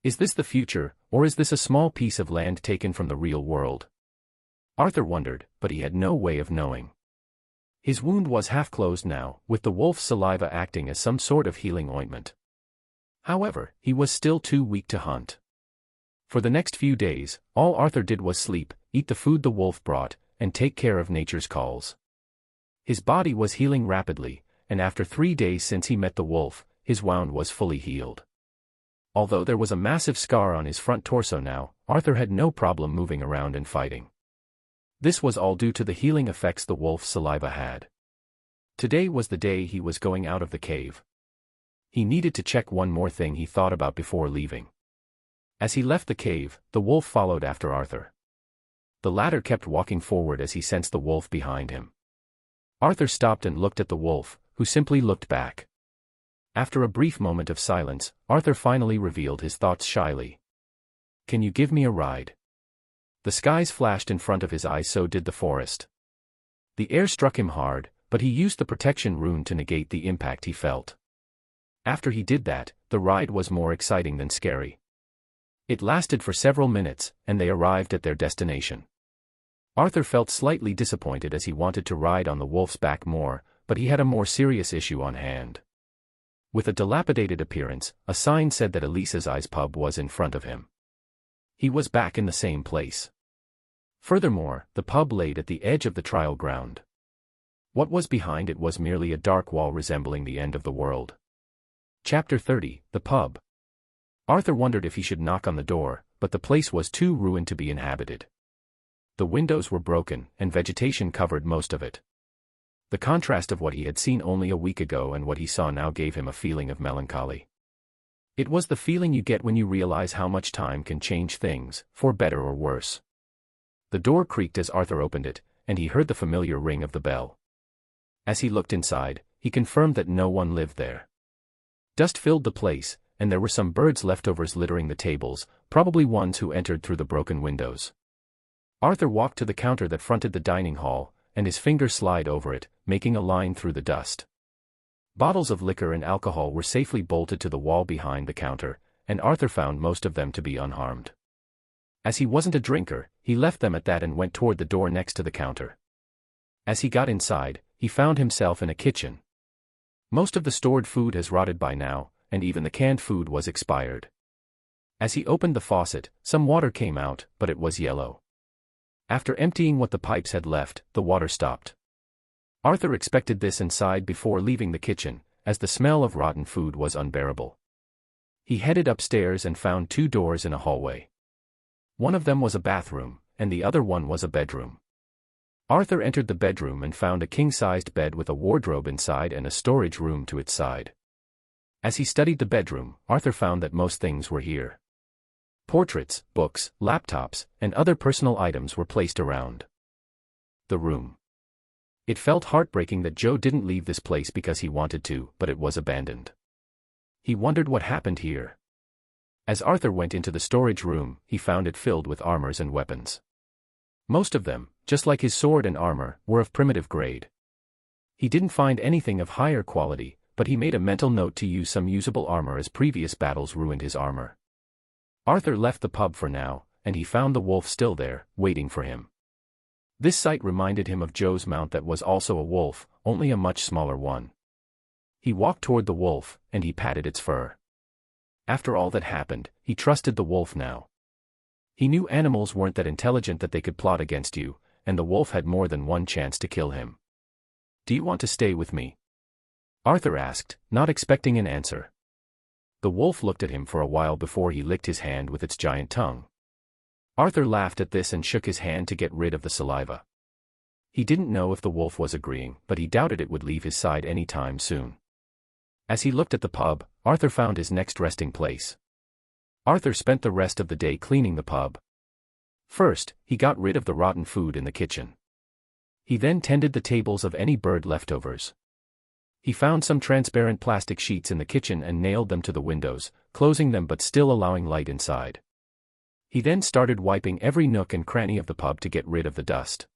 Is this the future, or is this a small piece of land taken from the real world? Arthur wondered, but he had no way of knowing. His wound was half closed now, with the wolf's saliva acting as some sort of healing ointment. However, he was still too weak to hunt. For the next few days, all Arthur did was sleep, eat the food the wolf brought, and take care of nature's calls. His body was healing rapidly, and after 3 days since he met the wolf, his wound was fully healed. Although there was a massive scar on his front torso now, Arthur had no problem moving around and fighting. This was all due to the healing effects the wolf's saliva had. Today was the day he was going out of the cave. He needed to check one more thing he thought about before leaving. As he left the cave, the wolf followed after Arthur. The latter kept walking forward as he sensed the wolf behind him. Arthur stopped and looked at the wolf, who simply looked back. After a brief moment of silence, Arthur finally revealed his thoughts shyly. "Can you give me a ride?" The skies flashed in front of his eyes, so did the forest. The air struck him hard, but he used the protection rune to negate the impact he felt. After he did that, the ride was more exciting than scary. It lasted for several minutes, and they arrived at their destination. Arthur felt slightly disappointed as he wanted to ride on the wolf's back more, but he had a more serious issue on hand. With a dilapidated appearance, a sign said that Elisa's Eyes pub was in front of him. He was back in the same place. Furthermore, the pub laid at the edge of the trial ground. What was behind it was merely a dark wall resembling the end of the world. Chapter 30, The Pub. Arthur wondered if he should knock on the door, but the place was too ruined to be inhabited. The windows were broken, and vegetation covered most of it. The contrast of what he had seen only a week ago and what he saw now gave him a feeling of melancholy. It was the feeling you get when you realize how much time can change things, for better or worse. The door creaked as Arthur opened it, and he heard the familiar ring of the bell. As he looked inside, he confirmed that no one lived there. Dust filled the place, and there were some birds' leftovers littering the tables, probably ones who entered through the broken windows. Arthur walked to the counter that fronted the dining hall, and his finger slid over it, making a line through the dust. Bottles of liquor and alcohol were safely bolted to the wall behind the counter, and Arthur found most of them to be unharmed. As he wasn't a drinker, he left them at that and went toward the door next to the counter. As he got inside, he found himself in a kitchen. Most of the stored food has rotted by now, and even the canned food was expired. As he opened the faucet, some water came out, but it was yellow. After emptying what the pipes had left, the water stopped. Arthur expected this and sighed before leaving the kitchen, as the smell of rotten food was unbearable. He headed upstairs and found two doors in a hallway. One of them was a bathroom, and the other one was a bedroom. Arthur entered the bedroom and found a king-sized bed with a wardrobe inside and a storage room to its side. As he studied the bedroom, Arthur found that most things were here. Portraits, books, laptops, and other personal items were placed around the room. It felt heartbreaking that Joe didn't leave this place because he wanted to, but it was abandoned. He wondered what happened here. As Arthur went into the storage room, he found it filled with armors and weapons. Most of them, just like his sword and armor, were of primitive grade. He didn't find anything of higher quality, but he made a mental note to use some usable armor as previous battles ruined his armor. Arthur left the pub for now, and he found the wolf still there, waiting for him. This sight reminded him of Joe's mount that was also a wolf, only a much smaller one. He walked toward the wolf, and he patted its fur. After all that happened, he trusted the wolf now. He knew animals weren't that intelligent that they could plot against you, and the wolf had more than one chance to kill him. "Do you want to stay with me?" Arthur asked, not expecting an answer. The wolf looked at him for a while before he licked his hand with its giant tongue. Arthur laughed at this and shook his hand to get rid of the saliva. He didn't know if the wolf was agreeing, but he doubted it would leave his side any time soon. As he looked at the pub, Arthur found his next resting place. Arthur spent the rest of the day cleaning the pub. First, he got rid of the rotten food in the kitchen. He then tended the tables of any bird leftovers. He found some transparent plastic sheets in the kitchen and nailed them to the windows, closing them but still allowing light inside. He then started wiping every nook and cranny of the pub to get rid of the dust.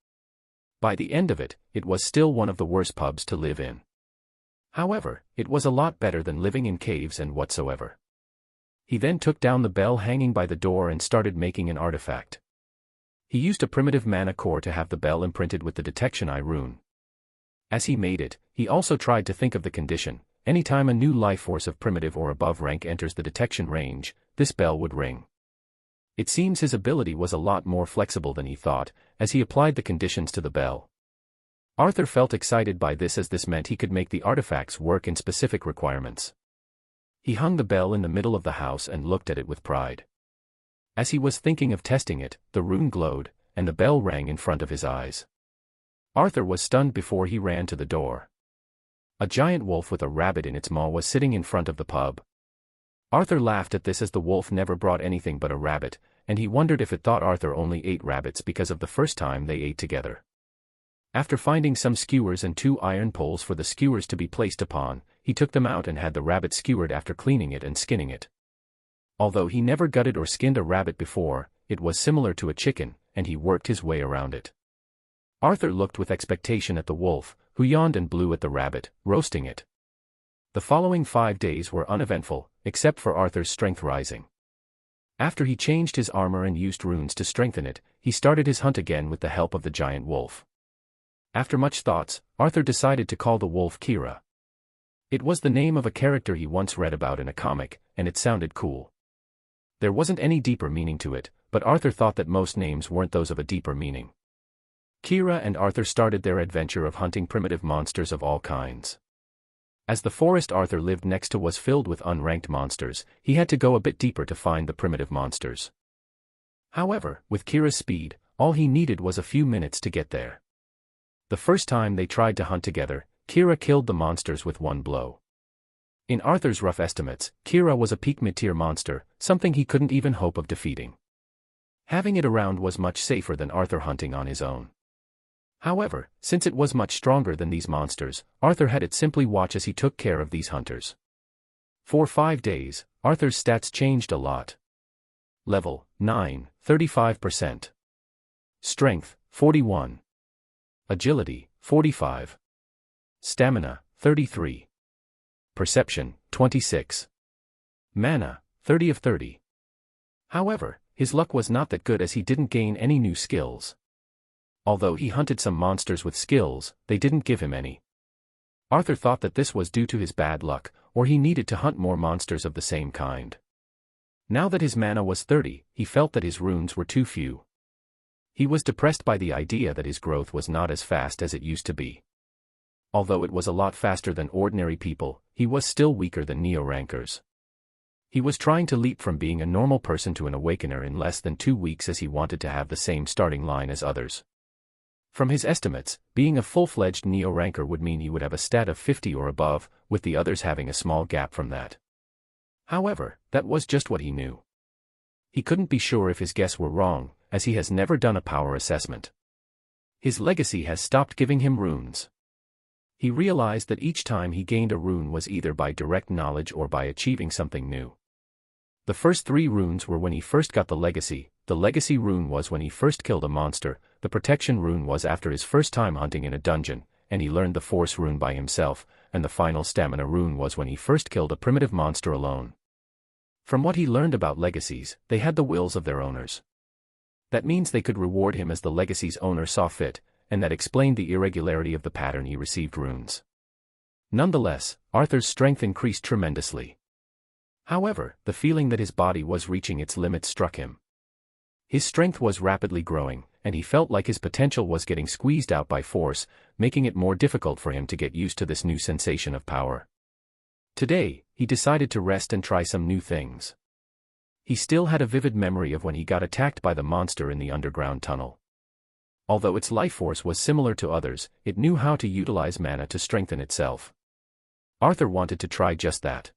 By the end of it, it was still one of the worst pubs to live in. However, it was a lot better than living in caves and whatsoever. He then took down the bell hanging by the door and started making an artifact. He used a primitive mana core to have the bell imprinted with the detection eye rune. As he made it, he also tried to think of the condition: anytime a new life force of primitive or above rank enters the detection range, this bell would ring. It seems his ability was a lot more flexible than he thought, as he applied the conditions to the bell. Arthur felt excited by this, as this meant he could make the artifacts work in specific requirements. He hung the bell in the middle of the house and looked at it with pride. As he was thinking of testing it, the rune glowed, and the bell rang in front of his eyes. Arthur was stunned before he ran to the door. A giant wolf with a rabbit in its maw was sitting in front of the pub. Arthur laughed at this as the wolf never brought anything but a rabbit, and he wondered if it thought Arthur only ate rabbits because of the first time they ate together. After finding some skewers and 2 iron poles for the skewers to be placed upon, he took them out and had the rabbit skewered after cleaning it and skinning it. Although he never gutted or skinned a rabbit before, it was similar to a chicken, and he worked his way around it. Arthur looked with expectation at the wolf, who yawned and blew at the rabbit, roasting it. The following 5 days were uneventful, except for Arthur's strength rising. After he changed his armor and used runes to strengthen it, he started his hunt again with the help of the giant wolf. After much thoughts, Arthur decided to call the wolf Kira. It was the name of a character he once read about in a comic, and it sounded cool. There wasn't any deeper meaning to it, but Arthur thought that most names weren't those of a deeper meaning. Kira and Arthur started their adventure of hunting primitive monsters of all kinds. As the forest Arthur lived next to was filled with unranked monsters, he had to go a bit deeper to find the primitive monsters. However, with Kira's speed, all he needed was a few minutes to get there. The first time they tried to hunt together, Kira killed the monsters with 1 blow. In Arthur's rough estimates, Kira was a peak mid-tier monster, something he couldn't even hope of defeating. Having it around was much safer than Arthur hunting on his own. However, since it was much stronger than these monsters, Arthur had it simply watch as he took care of these hunters. For 5 days, Arthur's stats changed a lot. Level 9, 35%. Strength, 41. Agility, 45. Stamina, 33. Perception, 26. Mana, 30 of 30. However, his luck was not that good as he didn't gain any new skills. Although he hunted some monsters with skills, they didn't give him any. Arthur thought that this was due to his bad luck, or he needed to hunt more monsters of the same kind. Now that his mana was 30, he felt that his runes were too few. He was depressed by the idea that his growth was not as fast as it used to be. Although it was a lot faster than ordinary people, he was still weaker than neo-rankers. He was trying to leap from being a normal person to an awakener in less than 2 weeks as he wanted to have the same starting line as others. From his estimates, being a full-fledged neo-ranker would mean he would have a stat of 50 or above, with the others having a small gap from that. However, that was just what he knew. He couldn't be sure if his guess were wrong, as he has never done a power assessment. His legacy has stopped giving him runes. He realized that each time he gained a rune was either by direct knowledge or by achieving something new. The first 3 runes were when he first got the legacy rune was when he first killed a monster, the protection rune was after his first time hunting in a dungeon, and he learned the force rune by himself, and the final stamina rune was when he first killed a primitive monster alone. From what he learned about legacies, they had the wills of their owners. That means they could reward him as the legacy's owner saw fit, and that explained the irregularity of the pattern he received runes. Nonetheless, Arthur's strength increased tremendously. However, the feeling that his body was reaching its limits struck him. His strength was rapidly growing, and he felt like his potential was getting squeezed out by force, making it more difficult for him to get used to this new sensation of power. Today, he decided to rest and try some new things. He still had a vivid memory of when he got attacked by the monster in the underground tunnel. Although its life force was similar to others, it knew how to utilize mana to strengthen itself. Arthur wanted to try just that.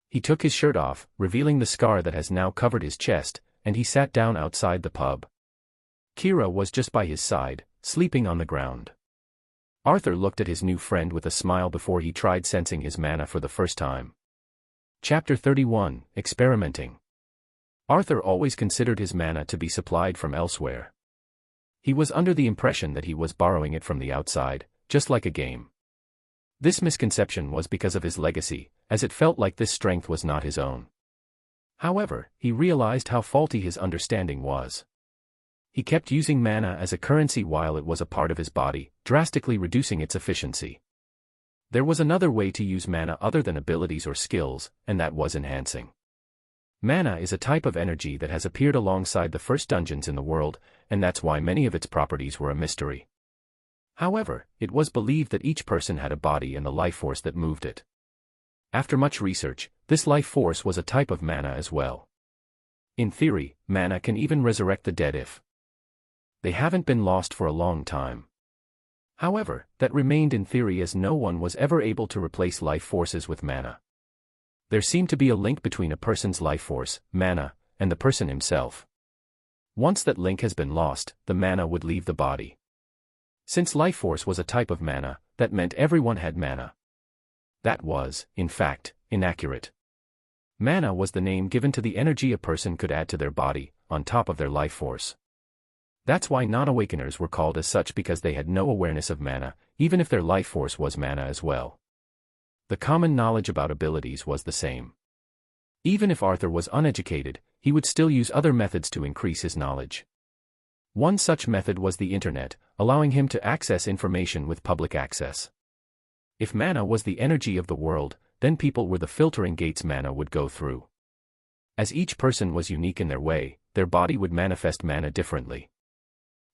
He took his shirt off, revealing the scar that has now covered his chest, and he sat down outside the pub. Kira was just by his side, sleeping on the ground. Arthur looked at his new friend with a smile before he tried sensing his mana for the first time. Chapter 31, Experimenting. Arthur always considered his mana to be supplied from elsewhere. He was under the impression that he was borrowing it from the outside, just like a game. This misconception was because of his legacy, as it felt like this strength was not his own. However, he realized how faulty his understanding was. He kept using mana as a currency while it was a part of his body, drastically reducing its efficiency. There was another way to use mana other than abilities or skills, and that was enhancing. Mana is a type of energy that has appeared alongside the first dungeons in the world, and that's why many of its properties were a mystery. However, it was believed that each person had a body and the life force that moved it. After much research, this life force was a type of mana as well. In theory, mana can even resurrect the dead if they haven't been lost for a long time. However, that remained in theory as no one was ever able to replace life forces with mana. There seemed to be a link between a person's life force, mana, and the person himself. Once that link has been lost, the mana would leave the body. Since life force was a type of mana, that meant everyone had mana. That was, in fact, inaccurate. Mana was the name given to the energy a person could add to their body, on top of their life force. That's why non-awakeners were called as such, because they had no awareness of mana, even if their life force was mana as well. The common knowledge about abilities was the same. Even if Arthur was uneducated, he would still use other methods to increase his knowledge. One such method was the internet, allowing him to access information with public access. If mana was the energy of the world, then people were the filtering gates mana would go through. As each person was unique in their way, their body would manifest mana differently.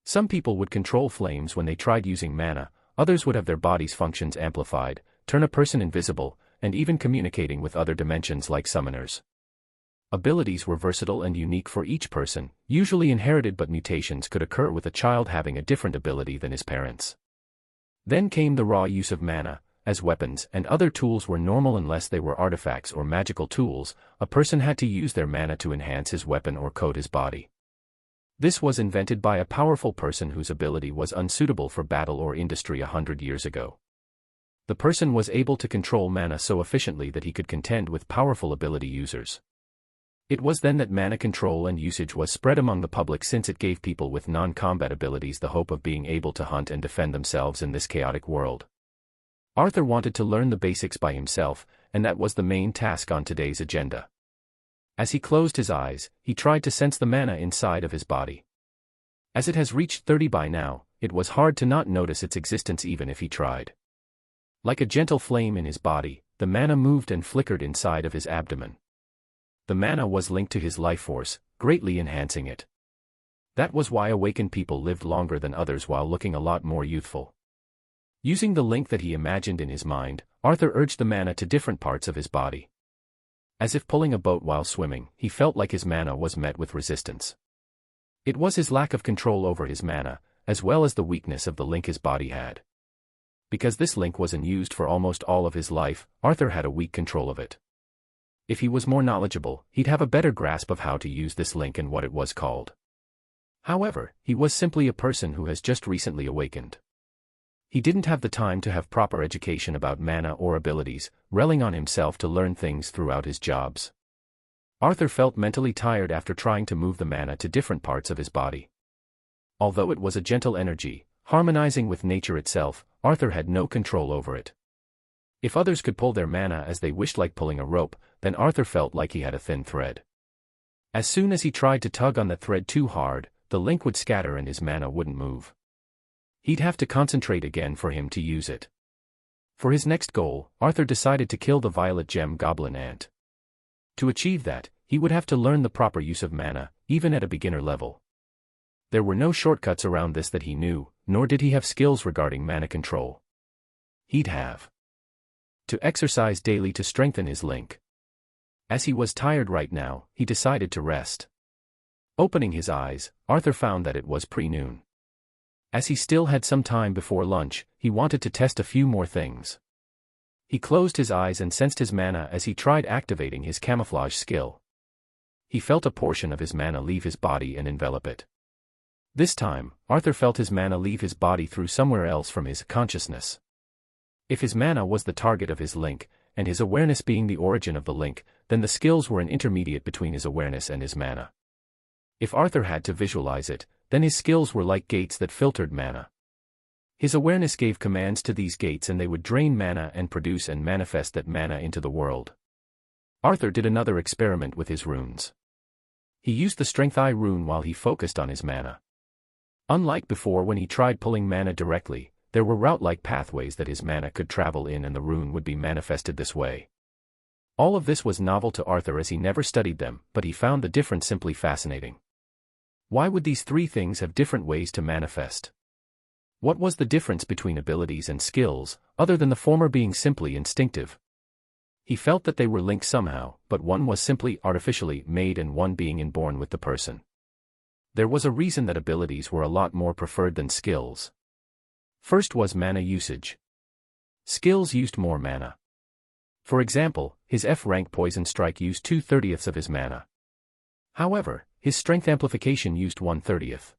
Some people would control flames when they tried using mana, others would have their body's functions amplified, turn a person invisible, and even communicating with other dimensions like summoners. Abilities were versatile and unique for each person, usually inherited, but mutations could occur with a child having a different ability than his parents. Then came the raw use of mana, as weapons and other tools were normal unless they were artifacts or magical tools. A person had to use their mana to enhance his weapon or coat his body. This was invented by a powerful person whose ability was unsuitable for battle or industry 100 years ago. The person was able to control mana so efficiently that he could contend with powerful ability users. It was then that mana control and usage was spread among the public, since it gave people with non-combat abilities the hope of being able to hunt and defend themselves in this chaotic world. Arthur wanted to learn the basics by himself, and that was the main task on today's agenda. As he closed his eyes, he tried to sense the mana inside of his body. As it has reached 30 by now, it was hard to not notice its existence even if he tried. Like a gentle flame in his body, the mana moved and flickered inside of his abdomen. The mana was linked to his life force, greatly enhancing it. That was why awakened people lived longer than others while looking a lot more youthful. Using the link that he imagined in his mind, Arthur urged the mana to different parts of his body. As if pulling a boat while swimming, he felt like his mana was met with resistance. It was his lack of control over his mana, as well as the weakness of the link his body had. Because this link wasn't used for almost all of his life, Arthur had a weak control of it. If he was more knowledgeable, he'd have a better grasp of how to use this link and what it was called. However, he was simply a person who has just recently awakened. He didn't have the time to have proper education about mana or abilities, relying on himself to learn things throughout his jobs. Arthur felt mentally tired after trying to move the mana to different parts of his body. Although it was a gentle energy, harmonizing with nature itself, Arthur had no control over it. If others could pull their mana as they wished, like pulling a rope, then Arthur felt like he had a thin thread. As soon as he tried to tug on the thread too hard, the link would scatter and his mana wouldn't move. He'd have to concentrate again for him to use it. For his next goal, Arthur decided to kill the violet gem goblin ant. To achieve that, he would have to learn the proper use of mana, even at a beginner level. There were no shortcuts around this that he knew, nor did he have skills regarding mana control. He'd have to exercise daily to strengthen his link. As he was tired right now, he decided to rest. Opening his eyes, Arthur found that it was pre-noon. As he still had some time before lunch, he wanted to test a few more things. He closed his eyes and sensed his mana as he tried activating his camouflage skill. He felt a portion of his mana leave his body and envelop it. This time, Arthur felt his mana leave his body through somewhere else from his consciousness. If his mana was the target of his link, and his awareness being the origin of the link, then the skills were an intermediate between his awareness and his mana. If Arthur had to visualize it, then his skills were like gates that filtered mana. His awareness gave commands to these gates and they would drain mana and produce and manifest that mana into the world. Arthur did another experiment with his runes. He used the Strength Eye rune while he focused on his mana. Unlike before when he tried pulling mana directly, there were route-like pathways that his mana could travel in and the rune would be manifested this way. All of this was novel to Arthur as he never studied them, but he found the difference simply fascinating. Why would these three things have different ways to manifest? What was the difference between abilities and skills, other than the former being simply instinctive? He felt that they were linked somehow, but one was simply artificially made and one being inborn with the person. There was a reason that abilities were a lot more preferred than skills. First was mana usage. Skills used more mana. For example, his F-rank Poison Strike used 2/30 of his mana. However, his Strength Amplification used 1/30.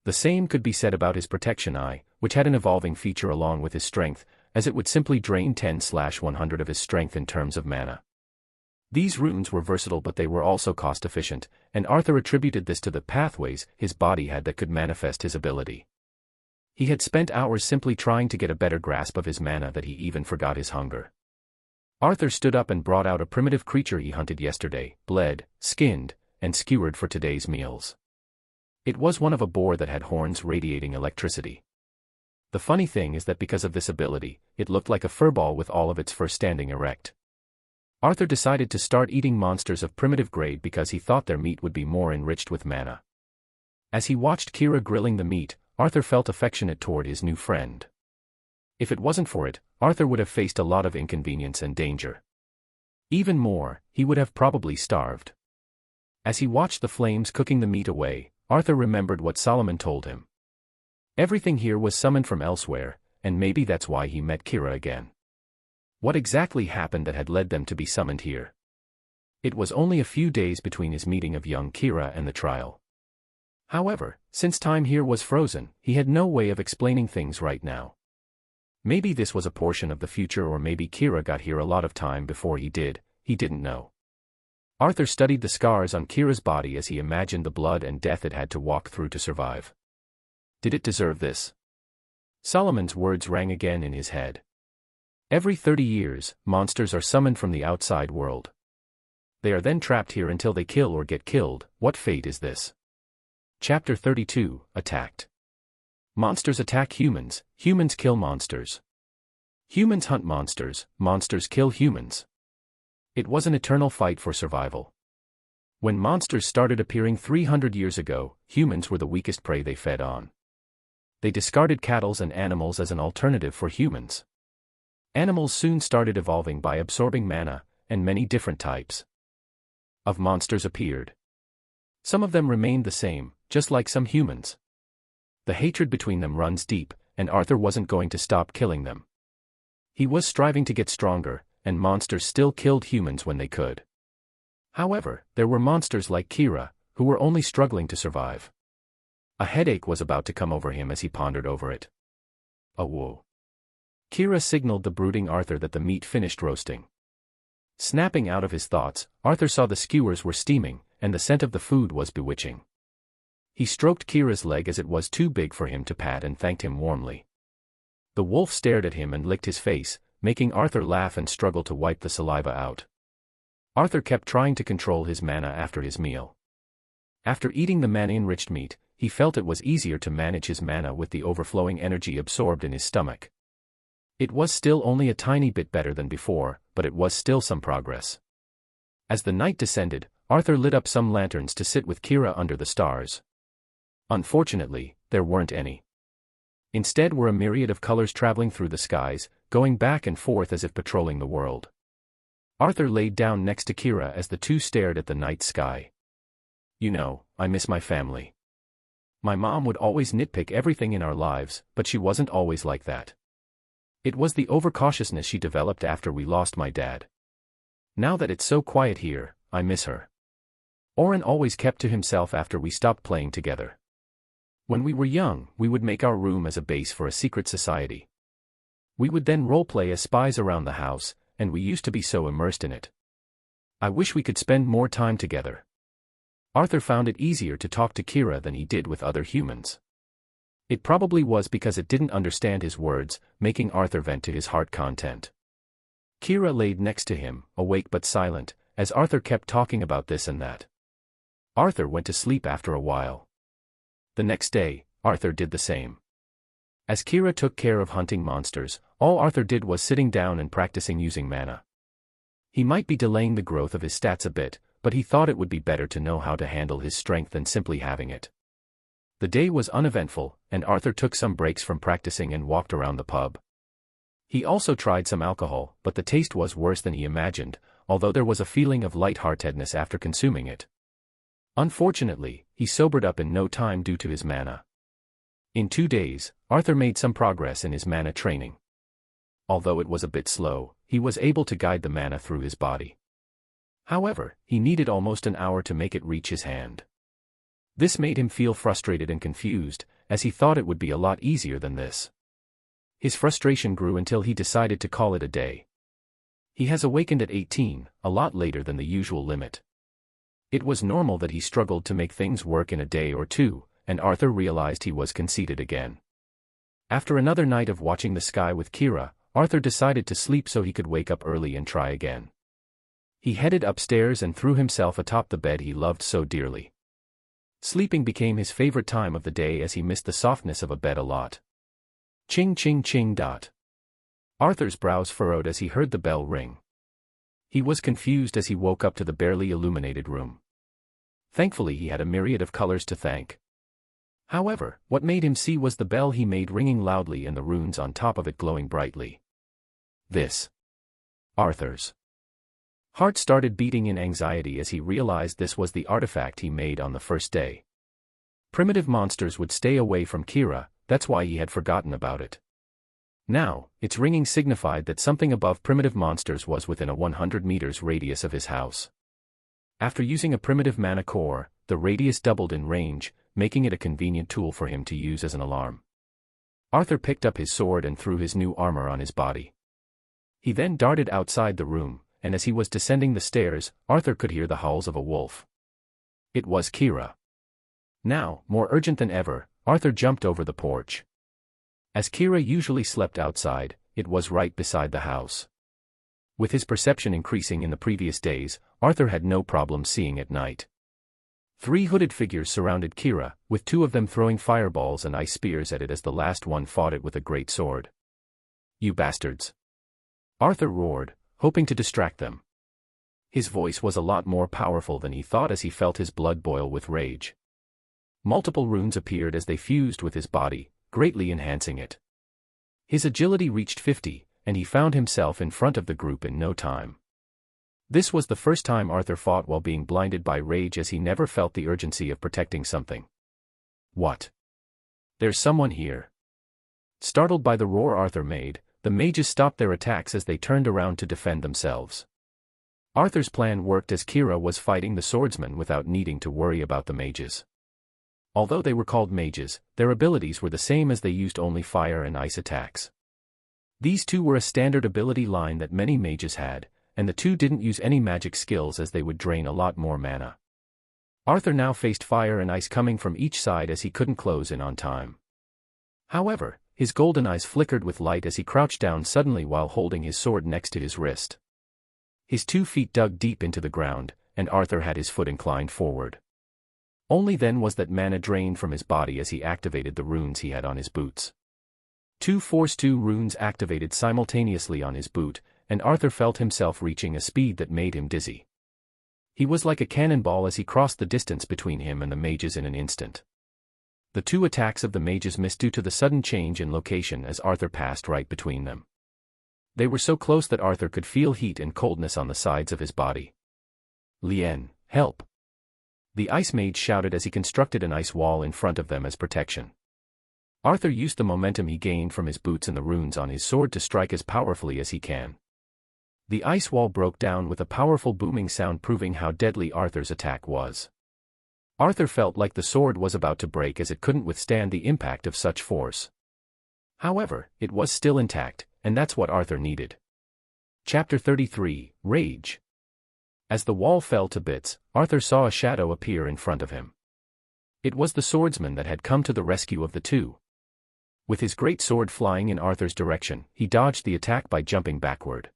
The same could be said about his Protection Eye, which had an evolving feature along with his Strength, as it would simply drain 10/100 of his Strength in terms of mana. These runes were versatile, but they were also cost-efficient, and Arthur attributed this to the pathways his body had that could manifest his ability. He had spent hours simply trying to get a better grasp of his mana that he even forgot his hunger. Arthur stood up and brought out a primitive creature he hunted yesterday, bled, skinned, and skewered for today's meals. It was one of a boar that had horns radiating electricity. The funny thing is that because of this ability, it looked like a furball with all of its fur standing erect. Arthur decided to start eating monsters of primitive grade because he thought their meat would be more enriched with mana. As he watched Kira grilling the meat, Arthur felt affectionate toward his new friend. If it wasn't for it, Arthur would have faced a lot of inconvenience and danger. Even more, he would have probably starved. As he watched the flames cooking the meat away, Arthur remembered what Solomon told him. Everything here was summoned from elsewhere, and maybe that's why he met Kira again. What exactly happened that had led them to be summoned here? It was only a few days between his meeting of young Kira and the trial. However, since time here was frozen, he had no way of explaining things right now. Maybe this was a portion of the future, or maybe Kira got here a lot of time before he didn't know. Arthur studied the scars on Kira's body as he imagined the blood and death it had to walk through to survive. Did it deserve this? Solomon's words rang again in his head. Every 30 years, monsters are summoned from the outside world. They are then trapped here until they kill or get killed. What fate is this? Chapter 32, Attacked. Monsters attack humans, humans kill monsters. Humans hunt monsters, monsters kill humans. It was an eternal fight for survival. When monsters started appearing 300 years ago, humans were the weakest prey they fed on. They discarded cattle and animals as an alternative for humans. Animals soon started evolving by absorbing mana, and many different types of monsters appeared. Some of them remained the same, just like some humans. The hatred between them runs deep, and Arthur wasn't going to stop killing them. He was striving to get stronger, and monsters still killed humans when they could. However, there were monsters like Kira, who were only struggling to survive. A headache was about to come over him as he pondered over it. Oh whoa. Kira signaled the brooding Arthur that the meat finished roasting. Snapping out of his thoughts, Arthur saw the skewers were steaming, and the scent of the food was bewitching. He stroked Kira's leg as it was too big for him to pat and thanked him warmly. The wolf stared at him and licked his face, making Arthur laugh and struggle to wipe the saliva out. Arthur kept trying to control his mana after his meal. After eating the mana-enriched meat, he felt it was easier to manage his mana with the overflowing energy absorbed in his stomach. It was still only a tiny bit better than before, but it was still some progress. As the night descended, Arthur lit up some lanterns to sit with Kira under the stars. Unfortunately, there weren't any. Instead were a myriad of colors traveling through the skies, going back and forth as if patrolling the world. Arthur laid down next to Kira as the two stared at the night sky. You know, I miss my family. My mom would always nitpick everything in our lives, but she wasn't always like that. It was the overcautiousness she developed after we lost my dad. Now that it's so quiet here, I miss her. Oren always kept to himself after we stopped playing together. When we were young, we would make our room as a base for a secret society. We would then roleplay as spies around the house, and we used to be so immersed in it. I wish we could spend more time together. Arthur found it easier to talk to Kira than he did with other humans. It probably was because it didn't understand his words, making Arthur vent to his heart content. Kira laid next to him, awake but silent, as Arthur kept talking about this and that. Arthur went to sleep after a while. The next day, Arthur did the same. As Kira took care of hunting monsters, all Arthur did was sitting down and practicing using mana. He might be delaying the growth of his stats a bit, but he thought it would be better to know how to handle his strength than simply having it. The day was uneventful, and Arthur took some breaks from practicing and walked around the pub. He also tried some alcohol, but the taste was worse than he imagined, although there was a feeling of lightheartedness after consuming it. Unfortunately, he sobered up in no time due to his mana. In 2 days, Arthur made some progress in his mana training. Although it was a bit slow, he was able to guide the mana through his body. However, he needed almost an hour to make it reach his hand. This made him feel frustrated and confused, as he thought it would be a lot easier than this. His frustration grew until he decided to call it a day. He has awakened at 18, a lot later than the usual limit. It was normal that he struggled to make things work in a day or two, and Arthur realized he was conceited again. After another night of watching the sky with Kira, Arthur decided to sleep so he could wake up early and try again. He headed upstairs and threw himself atop the bed he loved so dearly. Sleeping became his favorite time of the day as he missed the softness of a bed a lot. Ching ching ching dot. Arthur's brows furrowed as he heard the bell ring. He was confused as he woke up to the barely illuminated room. Thankfully he had a myriad of colors to thank. However, what made him see was the bell he made ringing loudly and the runes on top of it glowing brightly. This. Arthur's heart started beating in anxiety as he realized this was the artifact he made on the first day. Primitive monsters would stay away from Kira, that's why he had forgotten about it. Now, its ringing signified that something above primitive monsters was within a 100 meters radius of his house. After using a primitive mana core, the radius doubled in range, making it a convenient tool for him to use as an alarm. Arthur picked up his sword and threw his new armor on his body. He then darted outside the room, and as he was descending the stairs, Arthur could hear the howls of a wolf. It was Kira. Now, more urgent than ever, Arthur jumped over the porch. As Kira usually slept outside, it was right beside the house. With his perception increasing in the previous days, Arthur had no problem seeing at night. 3 hooded figures surrounded Kira, with 2 of them throwing fireballs and ice spears at it as the last one fought it with a great sword. "You bastards!" Arthur roared, hoping to distract them. His voice was a lot more powerful than he thought as he felt his blood boil with rage. Multiple runes appeared as they fused with his body, greatly enhancing it. His agility reached 50, and he found himself in front of the group in no time. This was the first time Arthur fought while being blinded by rage as he never felt the urgency of protecting something. What? There's someone here. Startled by the roar Arthur made, the mages stopped their attacks as they turned around to defend themselves. Arthur's plan worked as Kira was fighting the swordsman without needing to worry about the mages. Although they were called mages, their abilities were the same as they used only fire and ice attacks. These 2 were a standard ability line that many mages had, and the 2 didn't use any magic skills as they would drain a lot more mana. Arthur now faced fire and ice coming from each side as he couldn't close in on time. However, his golden eyes flickered with light as he crouched down suddenly while holding his sword next to his wrist. His 2 feet dug deep into the ground, and Arthur had his foot inclined forward. Only then was that mana drained from his body as he activated the runes he had on his boots. 2 Force 2 runes activated simultaneously on his boot, and Arthur felt himself reaching a speed that made him dizzy. He was like a cannonball as he crossed the distance between him and the mages in an instant. The 2 attacks of the mages missed due to the sudden change in location as Arthur passed right between them. They were so close that Arthur could feel heat and coldness on the sides of his body. "Lien, help!" The ice mage shouted as he constructed an ice wall in front of them as protection. Arthur used the momentum he gained from his boots and the runes on his sword to strike as powerfully as he can. The ice wall broke down with a powerful booming sound proving how deadly Arthur's attack was. Arthur felt like the sword was about to break as it couldn't withstand the impact of such force. However, it was still intact, and that's what Arthur needed. Chapter 33, Rage. As the wall fell to bits, Arthur saw a shadow appear in front of him. It was the swordsman that had come to the rescue of the 2. With his great sword flying in Arthur's direction, he dodged the attack by jumping backward.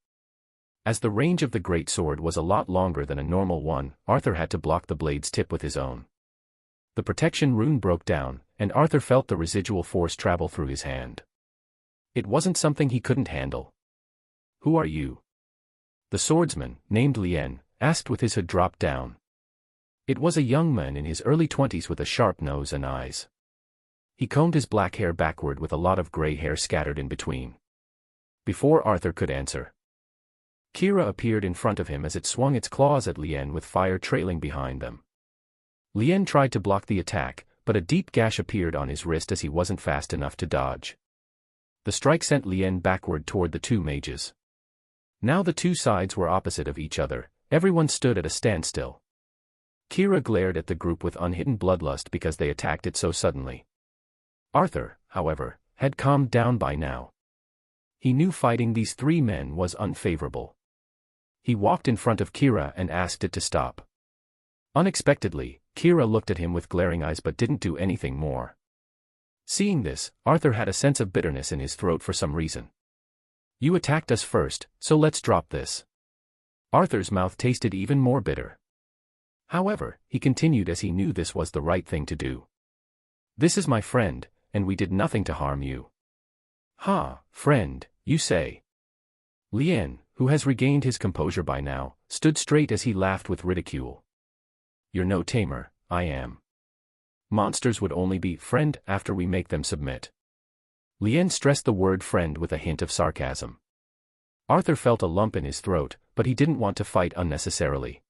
As the range of the great sword was a lot longer than a normal one, Arthur had to block the blade's tip with his own. The protection rune broke down, and Arthur felt the residual force travel through his hand. It wasn't something he couldn't handle. "Who are you?" The swordsman, named Lien, asked with his hood dropped down. It was a young man in his early 20s with a sharp nose and eyes. He combed his black hair backward with a lot of gray hair scattered in between. Before Arthur could answer, Kira appeared in front of him as it swung its claws at Lien with fire trailing behind them. Lien tried to block the attack, but a deep gash appeared on his wrist as he wasn't fast enough to dodge. The strike sent Lien backward toward the two mages. Now the two sides were opposite of each other, everyone stood at a standstill. Kira glared at the group with unhidden bloodlust because they attacked it so suddenly. Arthur, however, had calmed down by now. He knew fighting these three men was unfavorable. He walked in front of Kira and asked it to stop. Unexpectedly, Kira looked at him with glaring eyes but didn't do anything more. Seeing this, Arthur had a sense of bitterness in his throat for some reason. You attacked us first, so let's drop this. Arthur's mouth tasted even more bitter. However, he continued as he knew this was the right thing to do. This is my friend, and we did nothing to harm you. Ha, friend, you say. Lien, who has regained his composure by now, stood straight as he laughed with ridicule. You're no tamer, I am. Monsters would only be friend after we make them submit. Lien stressed the word friend with a hint of sarcasm. Arthur felt a lump in his throat, but he didn't want to fight unnecessarily.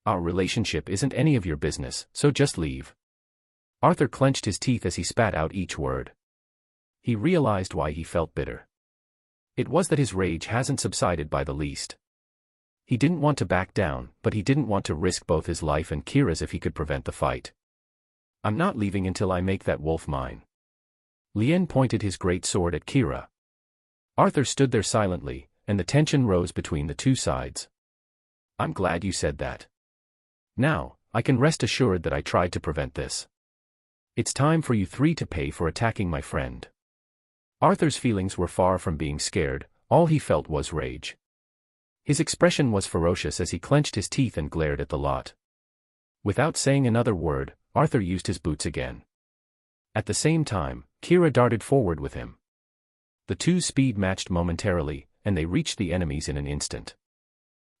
Our relationship isn't any of your business, so just leave. Arthur clenched his teeth as he spat out each word. He realized why he felt bitter. It was that his rage hasn't subsided by the least. He didn't want to back down, but he didn't want to risk both his life and Kira's if he could prevent the fight. I'm not leaving until I make that wolf mine. Lien pointed his great sword at Kira. Arthur stood there silently, and the tension rose between the two sides. I'm glad you said that. Now, I can rest assured that I tried to prevent this. It's time for you three to pay for attacking my friend. Arthur's feelings were far from being scared, all he felt was rage. His expression was ferocious as he clenched his teeth and glared at the lot. Without saying another word, Arthur used his boots again. At the same time, Kira darted forward with him. The two's speed matched momentarily, and they reached the enemies in an instant.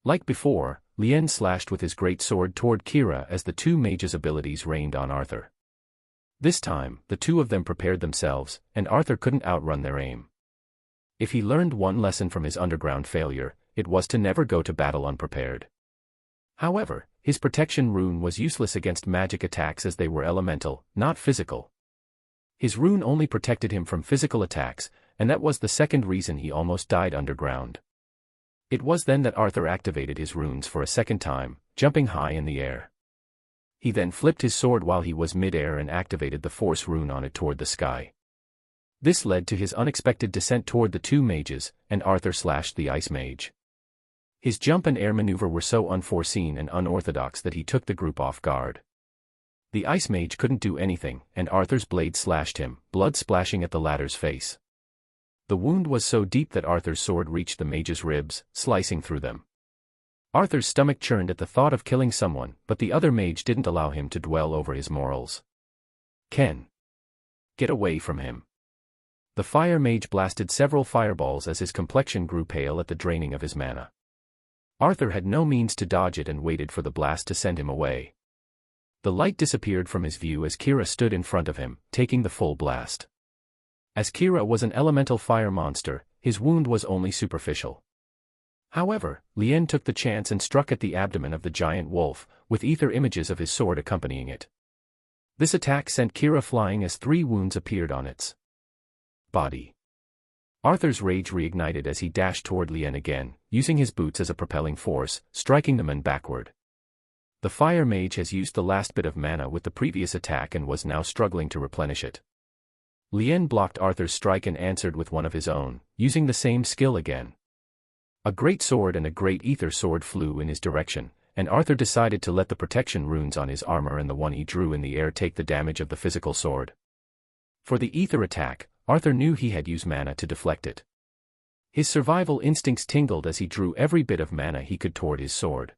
Like before, Lien slashed with his great sword toward Kira as the two mages' abilities rained on Arthur. This time, the two of them prepared themselves, and Arthur couldn't outrun their aim. If he learned one lesson from his underground failure, it was to never go to battle unprepared. However, his protection rune was useless against magic attacks as they were elemental, not physical. His rune only protected him from physical attacks, and that was the second reason he almost died underground. It was then that Arthur activated his runes for a second time, jumping high in the air. He then flipped his sword while he was mid-air and activated the force rune on it toward the sky. This led to his unexpected descent toward the two mages, and Arthur slashed the ice mage. His jump and air maneuver were so unforeseen and unorthodox that he took the group off guard. The ice mage couldn't do anything, and Arthur's blade slashed him, blood splashing at the latter's face. The wound was so deep that Arthur's sword reached the mage's ribs, slicing through them. Arthur's stomach churned at the thought of killing someone, but the other mage didn't allow him to dwell over his morals. Ken. Get away from him. The fire mage blasted several fireballs as his complexion grew pale at the draining of his mana. Arthur had no means to dodge it and waited for the blast to send him away. The light disappeared from his view as Kira stood in front of him, taking the full blast. As Kira was an elemental fire monster, his wound was only superficial. However, Lien took the chance and struck at the abdomen of the giant wolf, with ether images of his sword accompanying it. This attack sent Kira flying as 3 wounds appeared on its body. Arthur's rage reignited as he dashed toward Lien again, using his boots as a propelling force, striking the man backward. The fire mage has used the last bit of mana with the previous attack and was now struggling to replenish it. Lien blocked Arthur's strike and answered with one of his own, using the same skill again. A great sword and a great ether sword flew in his direction, and Arthur decided to let the protection runes on his armor and the one he drew in the air take the damage of the physical sword. For the ether attack, Arthur knew he had used mana to deflect it. His survival instincts tingled as he drew every bit of mana he could toward his sword.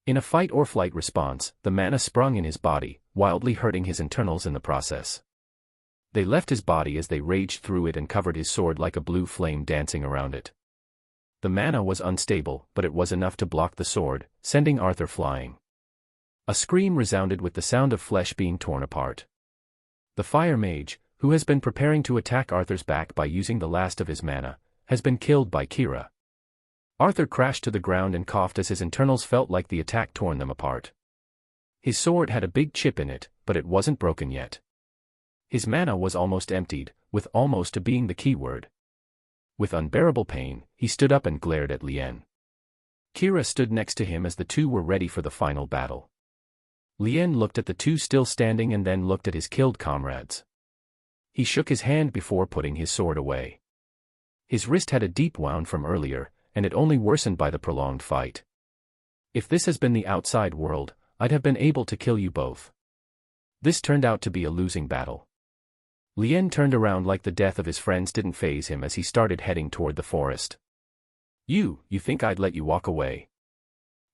In a fight or flight response, the mana sprung in his body, wildly hurting his internals in the process. They left his body as they raged through it and covered his sword like a blue flame dancing around it. The mana was unstable, but it was enough to block the sword, sending Arthur flying. A scream resounded with the sound of flesh being torn apart. The fire mage, who has been preparing to attack Arthur's back by using the last of his mana, has been killed by Kira. Arthur crashed to the ground and coughed as his internals felt like the attack torn them apart. His sword had a big chip in it, but it wasn't broken yet. His mana was almost emptied, with almost being the key word. With unbearable pain, he stood up and glared at Lien. Kira stood next to him as the two were ready for the final battle. Lien looked at the two still standing and then looked at his killed comrades. He shook his hand before putting his sword away. His wrist had a deep wound from earlier, and it only worsened by the prolonged fight. If this has been the outside world, I'd have been able to kill you both. This turned out to be a losing battle. Lien turned around like the death of his friends didn't faze him as he started heading toward the forest. You think I'd let you walk away?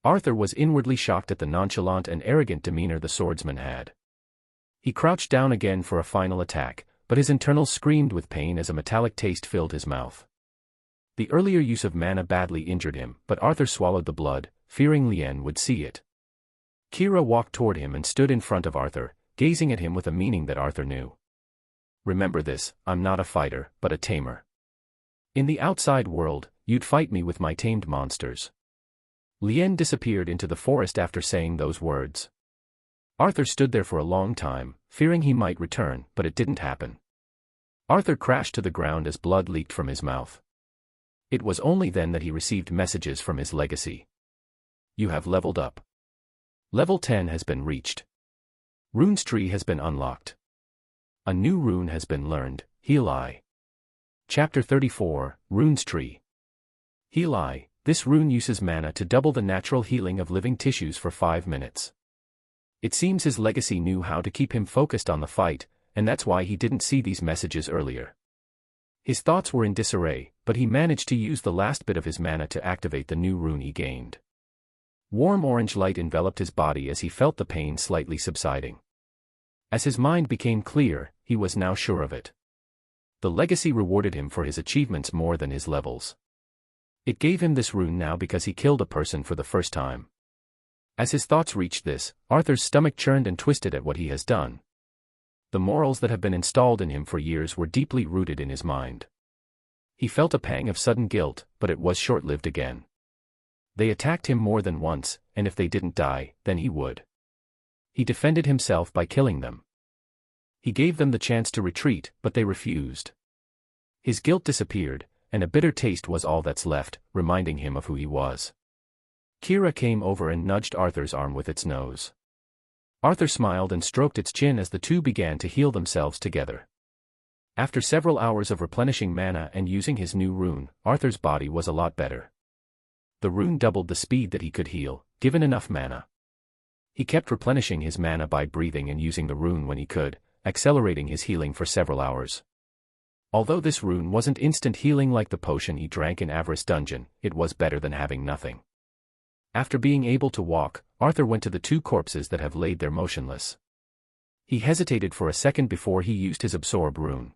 Arthur was inwardly shocked at the nonchalant and arrogant demeanor the swordsman had. He crouched down again for a final attack, but his internals screamed with pain as a metallic taste filled his mouth. The earlier use of mana badly injured him, but Arthur swallowed the blood, fearing Lien would see it. Kira walked toward him and stood in front of Arthur, gazing at him with a meaning that Arthur knew. Remember this, I'm not a fighter, but a tamer. In the outside world, you'd fight me with my tamed monsters. Lien disappeared into the forest after saying those words. Arthur stood there for a long time, fearing he might return, but it didn't happen. Arthur crashed to the ground as blood leaked from his mouth. It was only then that he received messages from his legacy. You have leveled up. Level 10 has been reached. Rune's tree has been unlocked. A new rune has been learned, Heal Eye. Chapter 34, Rune's Tree. Heal Eye. This rune uses mana to double the natural healing of living tissues for 5 minutes. It seems his legacy knew how to keep him focused on the fight, and that's why he didn't see these messages earlier. His thoughts were in disarray, but he managed to use the last bit of his mana to activate the new rune he gained. Warm orange light enveloped his body as he felt the pain slightly subsiding. As his mind became clear, he was now sure of it. The legacy rewarded him for his achievements more than his levels. It gave him this rune now because he killed a person for the first time. As his thoughts reached this, Arthur's stomach churned and twisted at what he has done. The morals that have been installed in him for years were deeply rooted in his mind. He felt a pang of sudden guilt, but it was short-lived again. They attacked him more than once, and if they didn't die, then he would. He defended himself by killing them. He gave them the chance to retreat, but they refused. His guilt disappeared, and a bitter taste was all that's left, reminding him of who he was. Kira came over and nudged Arthur's arm with its nose. Arthur smiled and stroked its chin as the two began to heal themselves together. After several hours of replenishing mana and using his new rune, Arthur's body was a lot better. The rune doubled the speed that he could heal, given enough mana. He kept replenishing his mana by breathing and using the rune when he could, accelerating his healing for several hours. Although this rune wasn't instant healing like the potion he drank in Avarice Dungeon, it was better than having nothing. After being able to walk, Arthur went to the two corpses that have laid there motionless. He hesitated for a second before he used his absorb rune.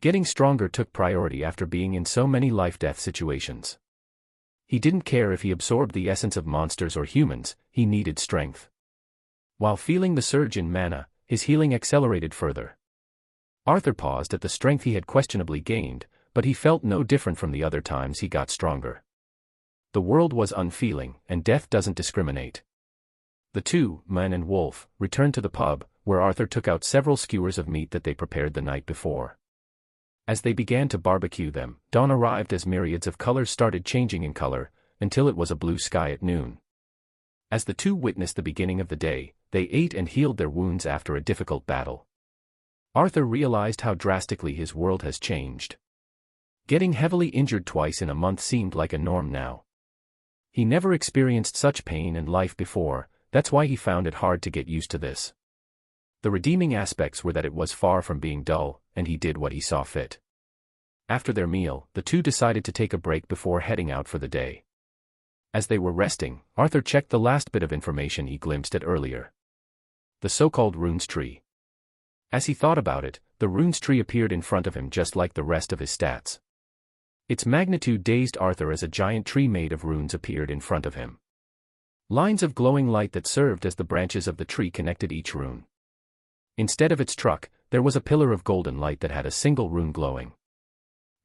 Getting stronger took priority after being in so many life-death situations. He didn't care if he absorbed the essence of monsters or humans, he needed strength. While feeling the surge in mana, his healing accelerated further. Arthur paused at the strength he had questionably gained, but he felt no different from the other times he got stronger. The world was unfeeling, and death doesn't discriminate. The two, man and wolf, returned to the pub, where Arthur took out several skewers of meat that they prepared the night before. As they began to barbecue them, dawn arrived as myriads of colors started changing in color, until it was a blue sky at noon. As the two witnessed the beginning of the day, they ate and healed their wounds after a difficult battle. Arthur realized how drastically his world has changed. Getting heavily injured twice in a month seemed like a norm now. He never experienced such pain in life before, that's why he found it hard to get used to this. The redeeming aspects were that it was far from being dull, and he did what he saw fit. After their meal, the two decided to take a break before heading out for the day. As they were resting, Arthur checked the last bit of information he glimpsed at earlier. The so-called Rune's Tree. As he thought about it, the Rune's Tree appeared in front of him just like the rest of his stats. Its magnitude dazed Arthur as a giant tree made of runes appeared in front of him. Lines of glowing light that served as the branches of the tree connected each rune. Instead of its trunk, there was a pillar of golden light that had a single rune glowing.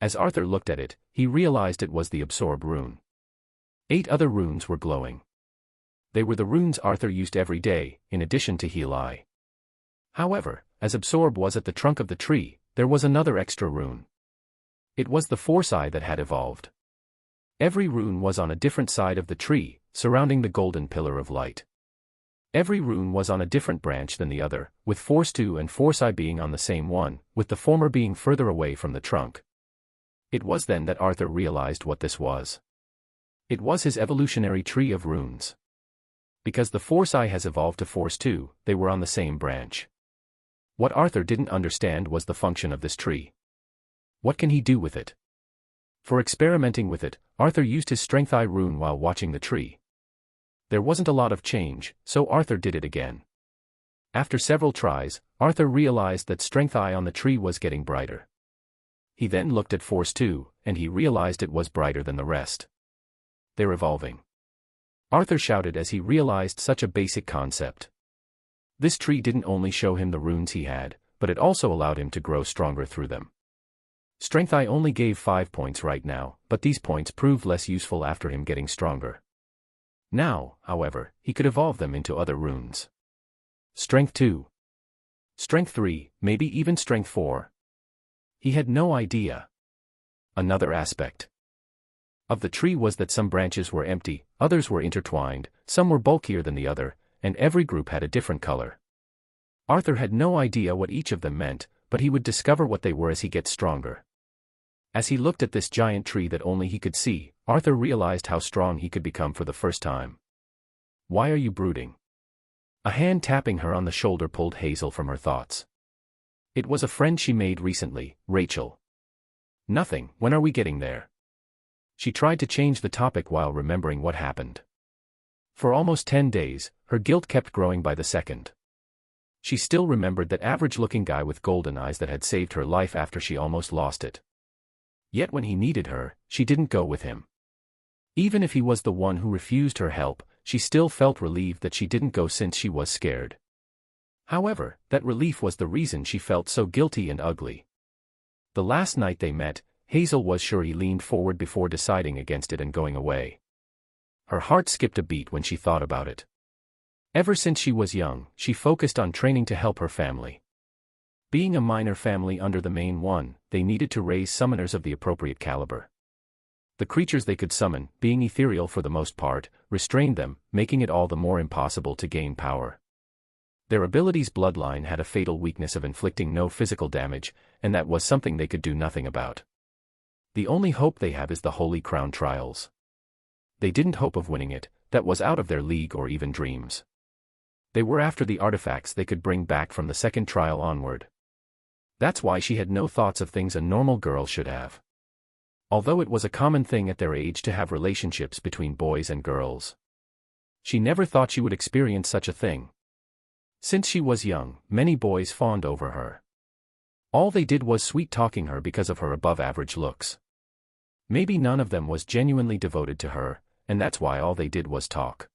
As Arthur looked at it, he realized it was the absorb rune. 8 other runes were glowing. They were the runes Arthur used every day, in addition to heal eye. However, as absorb was at the trunk of the tree, there was another extra rune. It was the force eye that had evolved. Every rune was on a different side of the tree, surrounding the golden pillar of light. Every rune was on a different branch than the other, with force 2 and force eye being on the same one, with the former being further away from the trunk. It was then that Arthur realized what this was. It was his evolutionary tree of runes. Because the force eye has evolved to force 2, they were on the same branch. What Arthur didn't understand was the function of this tree. What can he do with it? For experimenting with it, Arthur used his strength eye rune while watching the tree. There wasn't a lot of change, so Arthur did it again. After several tries, Arthur realized that strength eye on the tree was getting brighter. He then looked at force 2, and he realized it was brighter than the rest. They're evolving. Arthur shouted as he realized such a basic concept. This tree didn't only show him the runes he had, but it also allowed him to grow stronger through them. Strength eye only gave 5 points right now, but these points proved less useful after him getting stronger. Now, however, he could evolve them into other runes. Strength 2. Strength 3, maybe even Strength 4. He had no idea. Another aspect of the tree was that some branches were empty, others were intertwined, some were bulkier than the other, and every group had a different color. Arthur had no idea what each of them meant, but he would discover what they were as he gets stronger. As he looked at this giant tree that only he could see, Arthur realized how strong he could become for the first time. Why are you brooding? A hand tapping her on the shoulder pulled Hazel from her thoughts. It was a friend she made recently, Rachel. Nothing, when are we getting there? She tried to change the topic while remembering what happened. For almost 10 days, her guilt kept growing by the second. She still remembered that average-looking guy with golden eyes that had saved her life after she almost lost it. Yet when he needed her, she didn't go with him. Even if he was the one who refused her help, she still felt relieved that she didn't go since she was scared. However, that relief was the reason she felt so guilty and ugly. The last night they met, Hazel was sure he leaned forward before deciding against it and going away. Her heart skipped a beat when she thought about it. Ever since she was young, she focused on training to help her family. Being a minor family under the main one, they needed to raise summoners of the appropriate caliber. The creatures they could summon, being ethereal for the most part, restrained them, making it all the more impossible to gain power. Their ability's bloodline had a fatal weakness of inflicting no physical damage, and that was something they could do nothing about. The only hope they have is the Holy Crown trials. They didn't hope of winning it, that was out of their league or even dreams. They were after the artifacts they could bring back from the second trial onward. That's why she had no thoughts of things a normal girl should have. Although it was a common thing at their age to have relationships between boys and girls, she never thought she would experience such a thing. Since she was young, many boys fawned over her. All they did was sweet-talking her because of her above-average looks. Maybe none of them was genuinely devoted to her, and that's why all they did was talk.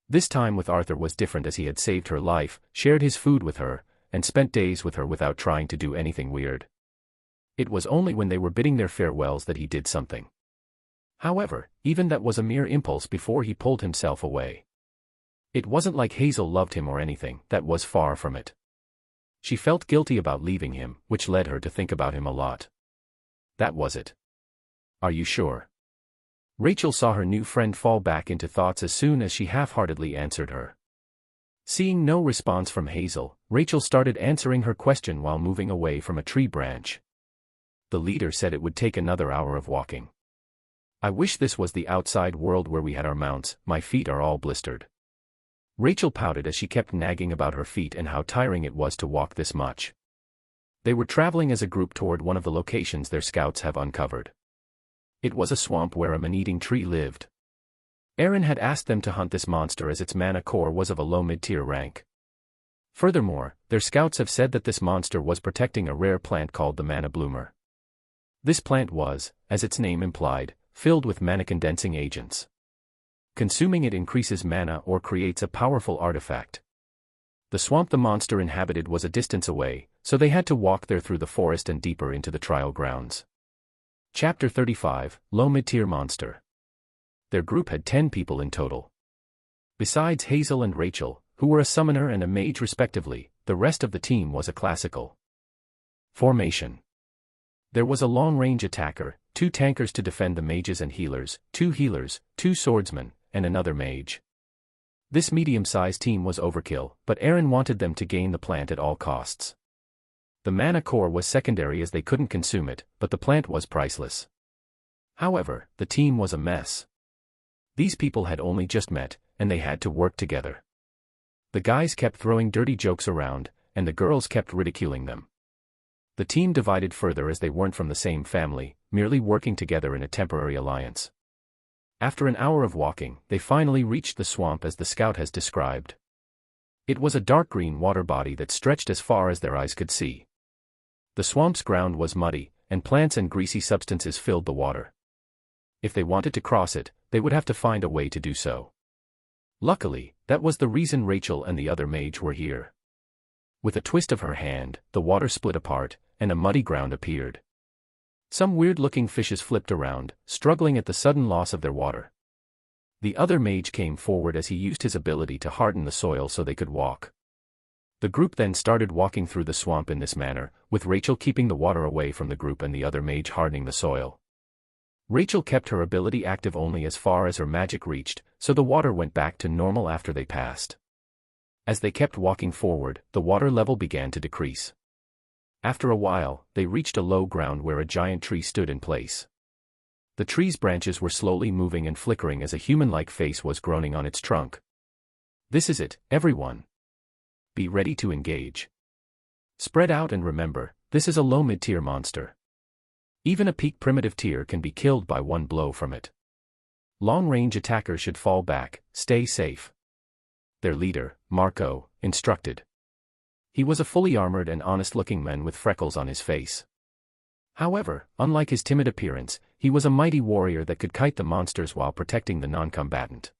This time with Arthur was different as he had saved her life, shared his food with her, and spent days with her without trying to do anything weird. It was only when they were bidding their farewells that he did something. However, even that was a mere impulse before he pulled himself away. It wasn't like Hazel loved him or anything, that was far from it. She felt guilty about leaving him, which led her to think about him a lot. That was it. Are you sure? Rachel saw her new friend fall back into thoughts as soon as she half-heartedly answered her. Seeing no response from Hazel, Rachel started answering her question while moving away from a tree branch. The leader said it would take another hour of walking. I wish this was the outside world where we had our mounts, my feet are all blistered. Rachel pouted as she kept nagging about her feet and how tiring it was to walk this much. They were traveling as a group toward one of the locations their scouts have uncovered. It was a swamp where a man-eating tree lived. Aaron had asked them to hunt this monster as its mana core was of a low mid-tier rank. Furthermore, their scouts have said that this monster was protecting a rare plant called the mana bloomer. This plant was, as its name implied, filled with mana-condensing agents. Consuming it increases mana or creates a powerful artifact. The swamp the monster inhabited was a distance away, so they had to walk there through the forest and deeper into the trial grounds. Chapter 35, Low Mid-Tier Monster. Their group had 10 people in total. Besides Hazel and Rachel, who were a summoner and a mage respectively, the rest of the team was a classical formation. There was a long-range attacker, 2 tankers to defend the mages and healers, 2 healers, 2 swordsmen, and another mage. This medium-sized team was overkill, but Aaron wanted them to gain the plant at all costs. The mana core was secondary as they couldn't consume it, but the plant was priceless. However, the team was a mess. These people had only just met, and they had to work together. The guys kept throwing dirty jokes around, and the girls kept ridiculing them. The team divided further as they weren't from the same family, merely working together in a temporary alliance. After an hour of walking, they finally reached the swamp as the scout has described. It was a dark green water body that stretched as far as their eyes could see. The swamp's ground was muddy, and plants and greasy substances filled the water. If they wanted to cross it, they would have to find a way to do so. Luckily, that was the reason Rachel and the other mage were here. With a twist of her hand, the water split apart, and a muddy ground appeared. Some weird-looking fishes flipped around, struggling at the sudden loss of their water. The other mage came forward as he used his ability to harden the soil so they could walk. The group then started walking through the swamp in this manner, with Rachel keeping the water away from the group and the other mage hardening the soil. Rachel kept her ability active only as far as her magic reached, so the water went back to normal after they passed. As they kept walking forward, the water level began to decrease. After a while, they reached a low ground where a giant tree stood in place. The tree's branches were slowly moving and flickering as a human-like face was groaning on its trunk. "This is it, everyone. Be ready to engage. Spread out and remember, this is a low mid-tier monster. Even a peak primitive tier can be killed by one blow from it. Long-range attackers should fall back, stay safe." Their leader, Marco, instructed. He was a fully armored and honest-looking man with freckles on his face. However, unlike his timid appearance, he was a mighty warrior that could kite the monsters while protecting the non-combatant.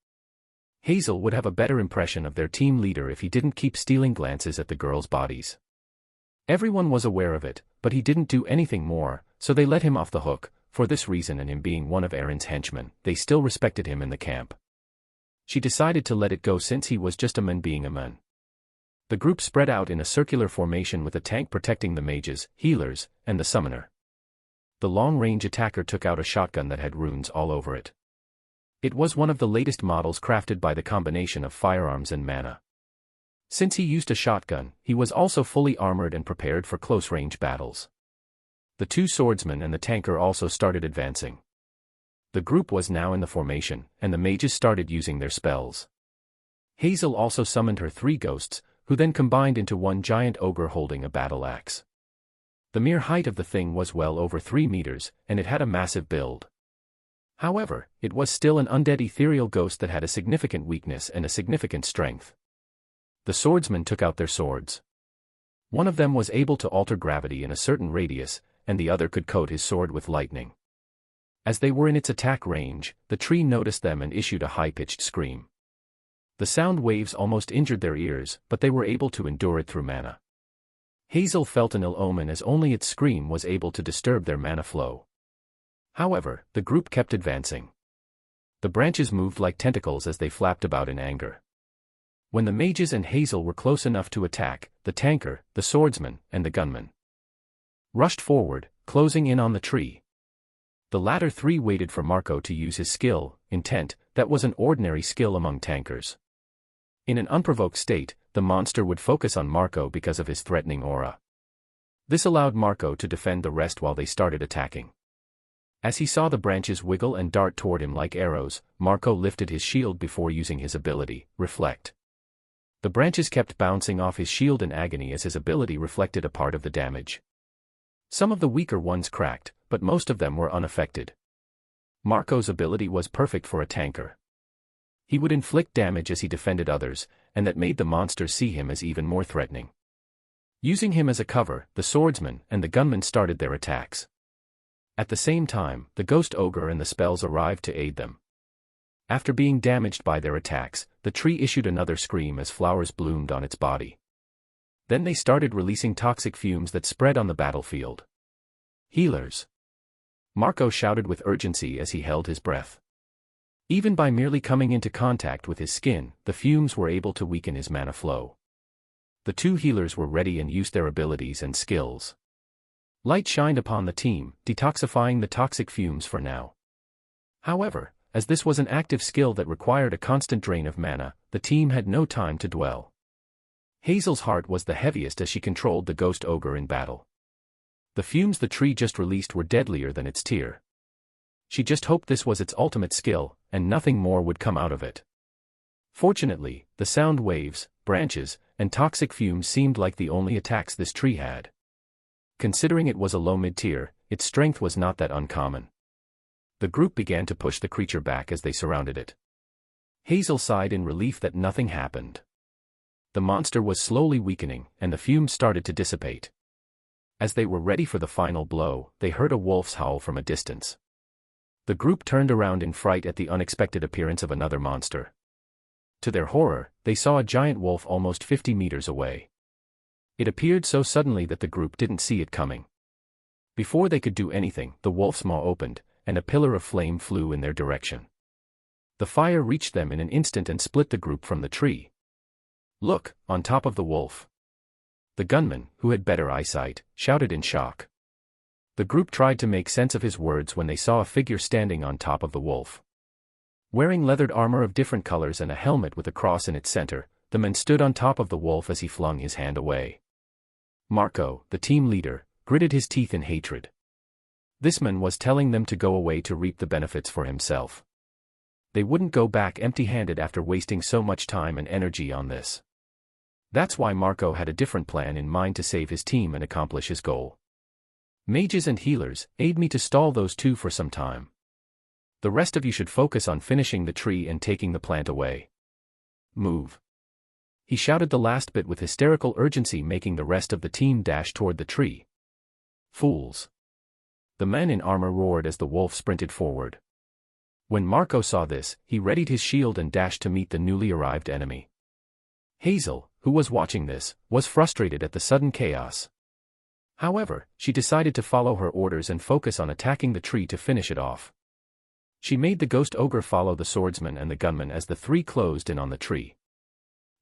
Hazel would have a better impression of their team leader if he didn't keep stealing glances at the girls' bodies. Everyone was aware of it, but he didn't do anything more, so they let him off the hook. For this reason and him being one of Aaron's henchmen, they still respected him in the camp. She decided to let it go since he was just a man being a man. The group spread out in a circular formation with a tank protecting the mages, healers, and the summoner. The long-range attacker took out a shotgun that had runes all over it. It was one of the latest models crafted by the combination of firearms and mana. Since he used a shotgun, he was also fully armored and prepared for close-range battles. The 2 swordsmen and the tanker also started advancing. The group was now in the formation, and the mages started using their spells. Hazel also summoned her 3 ghosts, who then combined into one giant ogre holding a battle axe. The mere height of the thing was well over 3 meters, and it had a massive build. However, it was still an undead ethereal ghost that had a significant weakness and a significant strength. The swordsmen took out their swords. One of them was able to alter gravity in a certain radius, and the other could coat his sword with lightning. As they were in its attack range, the tree noticed them and issued a high-pitched scream. The sound waves almost injured their ears, but they were able to endure it through mana. Hazel felt an ill omen as only its scream was able to disturb their mana flow. However, the group kept advancing. The branches moved like tentacles as they flapped about in anger. When the mages and Hazel were close enough to attack, the tanker, the swordsman, and the gunman rushed forward, closing in on the tree. The latter 3 waited for Marco to use his skill, intent, that was an ordinary skill among tankers. In an unprovoked state, the monster would focus on Marco because of his threatening aura. This allowed Marco to defend the rest while they started attacking. As he saw the branches wiggle and dart toward him like arrows, Marco lifted his shield before using his ability, Reflect. The branches kept bouncing off his shield in agony as his ability reflected a part of the damage. Some of the weaker ones cracked, but most of them were unaffected. Marco's ability was perfect for a tanker. He would inflict damage as he defended others, and that made the monsters see him as even more threatening. Using him as a cover, the swordsman and the gunman started their attacks. At the same time, the ghost ogre and the spells arrived to aid them. After being damaged by their attacks, the tree issued another scream as flowers bloomed on its body. Then they started releasing toxic fumes that spread on the battlefield. Healers. Marco shouted with urgency as he held his breath. Even by merely coming into contact with his skin, the fumes were able to weaken his mana flow. The two healers were ready and used their abilities and skills. Light shined upon the team, detoxifying the toxic fumes for now. However, as this was an active skill that required a constant drain of mana, the team had no time to dwell. Hazel's heart was the heaviest as she controlled the ghost ogre in battle. The fumes the tree just released were deadlier than its tear. She just hoped this was its ultimate skill, and nothing more would come out of it. Fortunately, the sound waves, branches, and toxic fumes seemed like the only attacks this tree had. Considering it was a low mid-tier, its strength was not that uncommon. The group began to push the creature back as they surrounded it. Hazel sighed in relief that nothing happened. The monster was slowly weakening, and the fumes started to dissipate. As they were ready for the final blow, they heard a wolf's howl from a distance. The group turned around in fright at the unexpected appearance of another monster. To their horror, they saw a giant wolf almost 50 meters away. It appeared so suddenly that the group didn't see it coming. Before they could do anything, the wolf's maw opened, and a pillar of flame flew in their direction. The fire reached them in an instant and split the group from the tree. "Look, on top of the wolf!" The gunman, who had better eyesight, shouted in shock. The group tried to make sense of his words when they saw a figure standing on top of the wolf. Wearing leathered armor of different colors and a helmet with a cross in its center, the man stood on top of the wolf as he flung his hand away. Marco, the team leader, gritted his teeth in hatred. This man was telling them to go away to reap the benefits for himself. They wouldn't go back empty-handed after wasting so much time and energy on this. That's why Marco had a different plan in mind to save his team and accomplish his goal. "Mages and healers, aid me to stall those two for some time. The rest of you should focus on finishing the tree and taking the plant away. Move." He shouted the last bit with hysterical urgency, making the rest of the team dash toward the tree. "Fools!" The man in armor roared as the wolf sprinted forward. When Marco saw this, he readied his shield and dashed to meet the newly arrived enemy. Hazel, who was watching this, was frustrated at the sudden chaos. However, she decided to follow her orders and focus on attacking the tree to finish it off. She made the ghost ogre follow the swordsman and the gunman as the three closed in on the tree.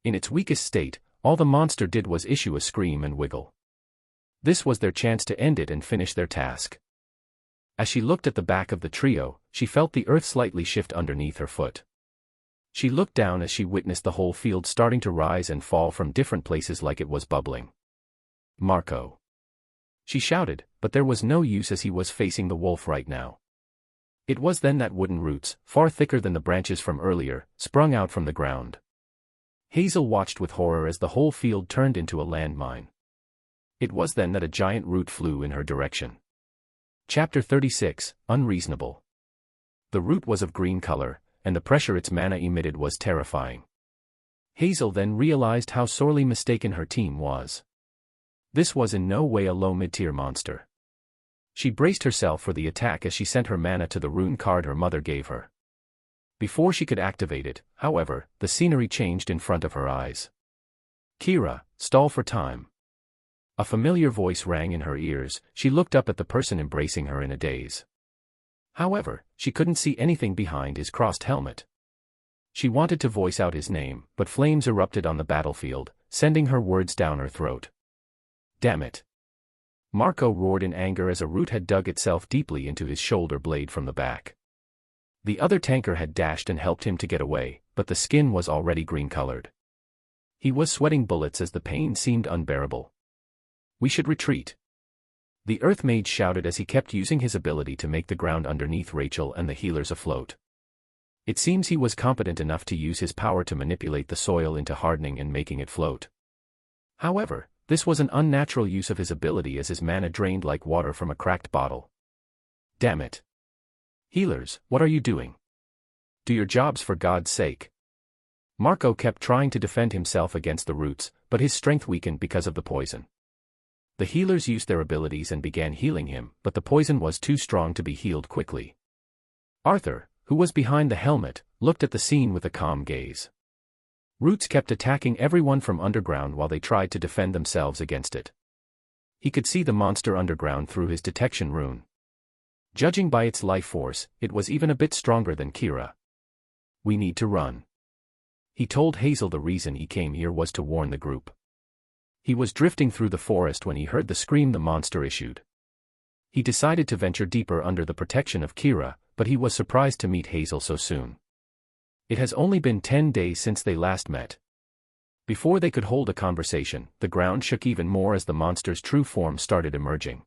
In its weakest state, all the monster did was issue a scream and wiggle. This was their chance to end it and finish their task. As she looked at the back of the trio, she felt the earth slightly shift underneath her foot. She looked down as she witnessed the whole field starting to rise and fall from different places like it was bubbling. "Marco!" She shouted, but there was no use as he was facing the wolf right now. It was then that wooden roots, far thicker than the branches from earlier, sprung out from the ground. Hazel watched with horror as the whole field turned into a landmine. It was then that a giant root flew in her direction. Chapter 36, Unreasonable. The root was of green color, and the pressure its mana emitted was terrifying. Hazel then realized how sorely mistaken her team was. This was in no way a low mid-tier monster. She braced herself for the attack as she sent her mana to the rune card her mother gave her. Before she could activate it, however, the scenery changed in front of her eyes. "Kira, stall for time." A familiar voice rang in her ears. She looked up at the person embracing her in a daze. However, she couldn't see anything behind his crossed helmet. She wanted to voice out his name, but flames erupted on the battlefield, sending her words down her throat. "Damn it!" Marco roared in anger as a root had dug itself deeply into his shoulder blade from the back. The other tanker had dashed and helped him to get away, but the skin was already green-colored. He was sweating bullets as the pain seemed unbearable. "We should retreat." The Earth Mage shouted as he kept using his ability to make the ground underneath Rachel and the healers afloat. It seems he was competent enough to use his power to manipulate the soil into hardening and making it float. However, this was an unnatural use of his ability as his mana drained like water from a cracked bottle. "Damn it! Healers, what are you doing? Do your jobs for God's sake." Marco kept trying to defend himself against the roots, but his strength weakened because of the poison. The healers used their abilities and began healing him, but the poison was too strong to be healed quickly. Arthur, who was behind the helmet, looked at the scene with a calm gaze. Roots kept attacking everyone from underground while they tried to defend themselves against it. He could see the monster underground through his detection rune. Judging by its life force, it was even a bit stronger than Kira. "We need to run." He told Hazel the reason he came here was to warn the group. He was drifting through the forest when he heard the scream the monster issued. He decided to venture deeper under the protection of Kira, but he was surprised to meet Hazel so soon. It has only been 10 days since they last met. Before they could hold a conversation, the ground shook even more as the monster's true form started emerging.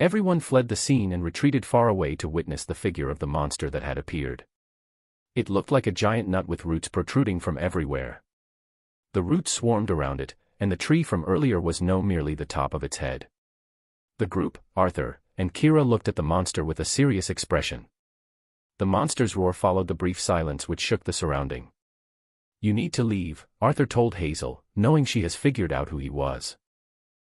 Everyone fled the scene and retreated far away to witness the figure of the monster that had appeared. It looked like a giant nut with roots protruding from everywhere. The roots swarmed around it, and the tree from earlier was no merely the top of its head. The group, Arthur, and Kira looked at the monster with a serious expression. The monster's roar followed the brief silence which shook the surrounding. "You need to leave," Arthur told Hazel, knowing she has figured out who he was.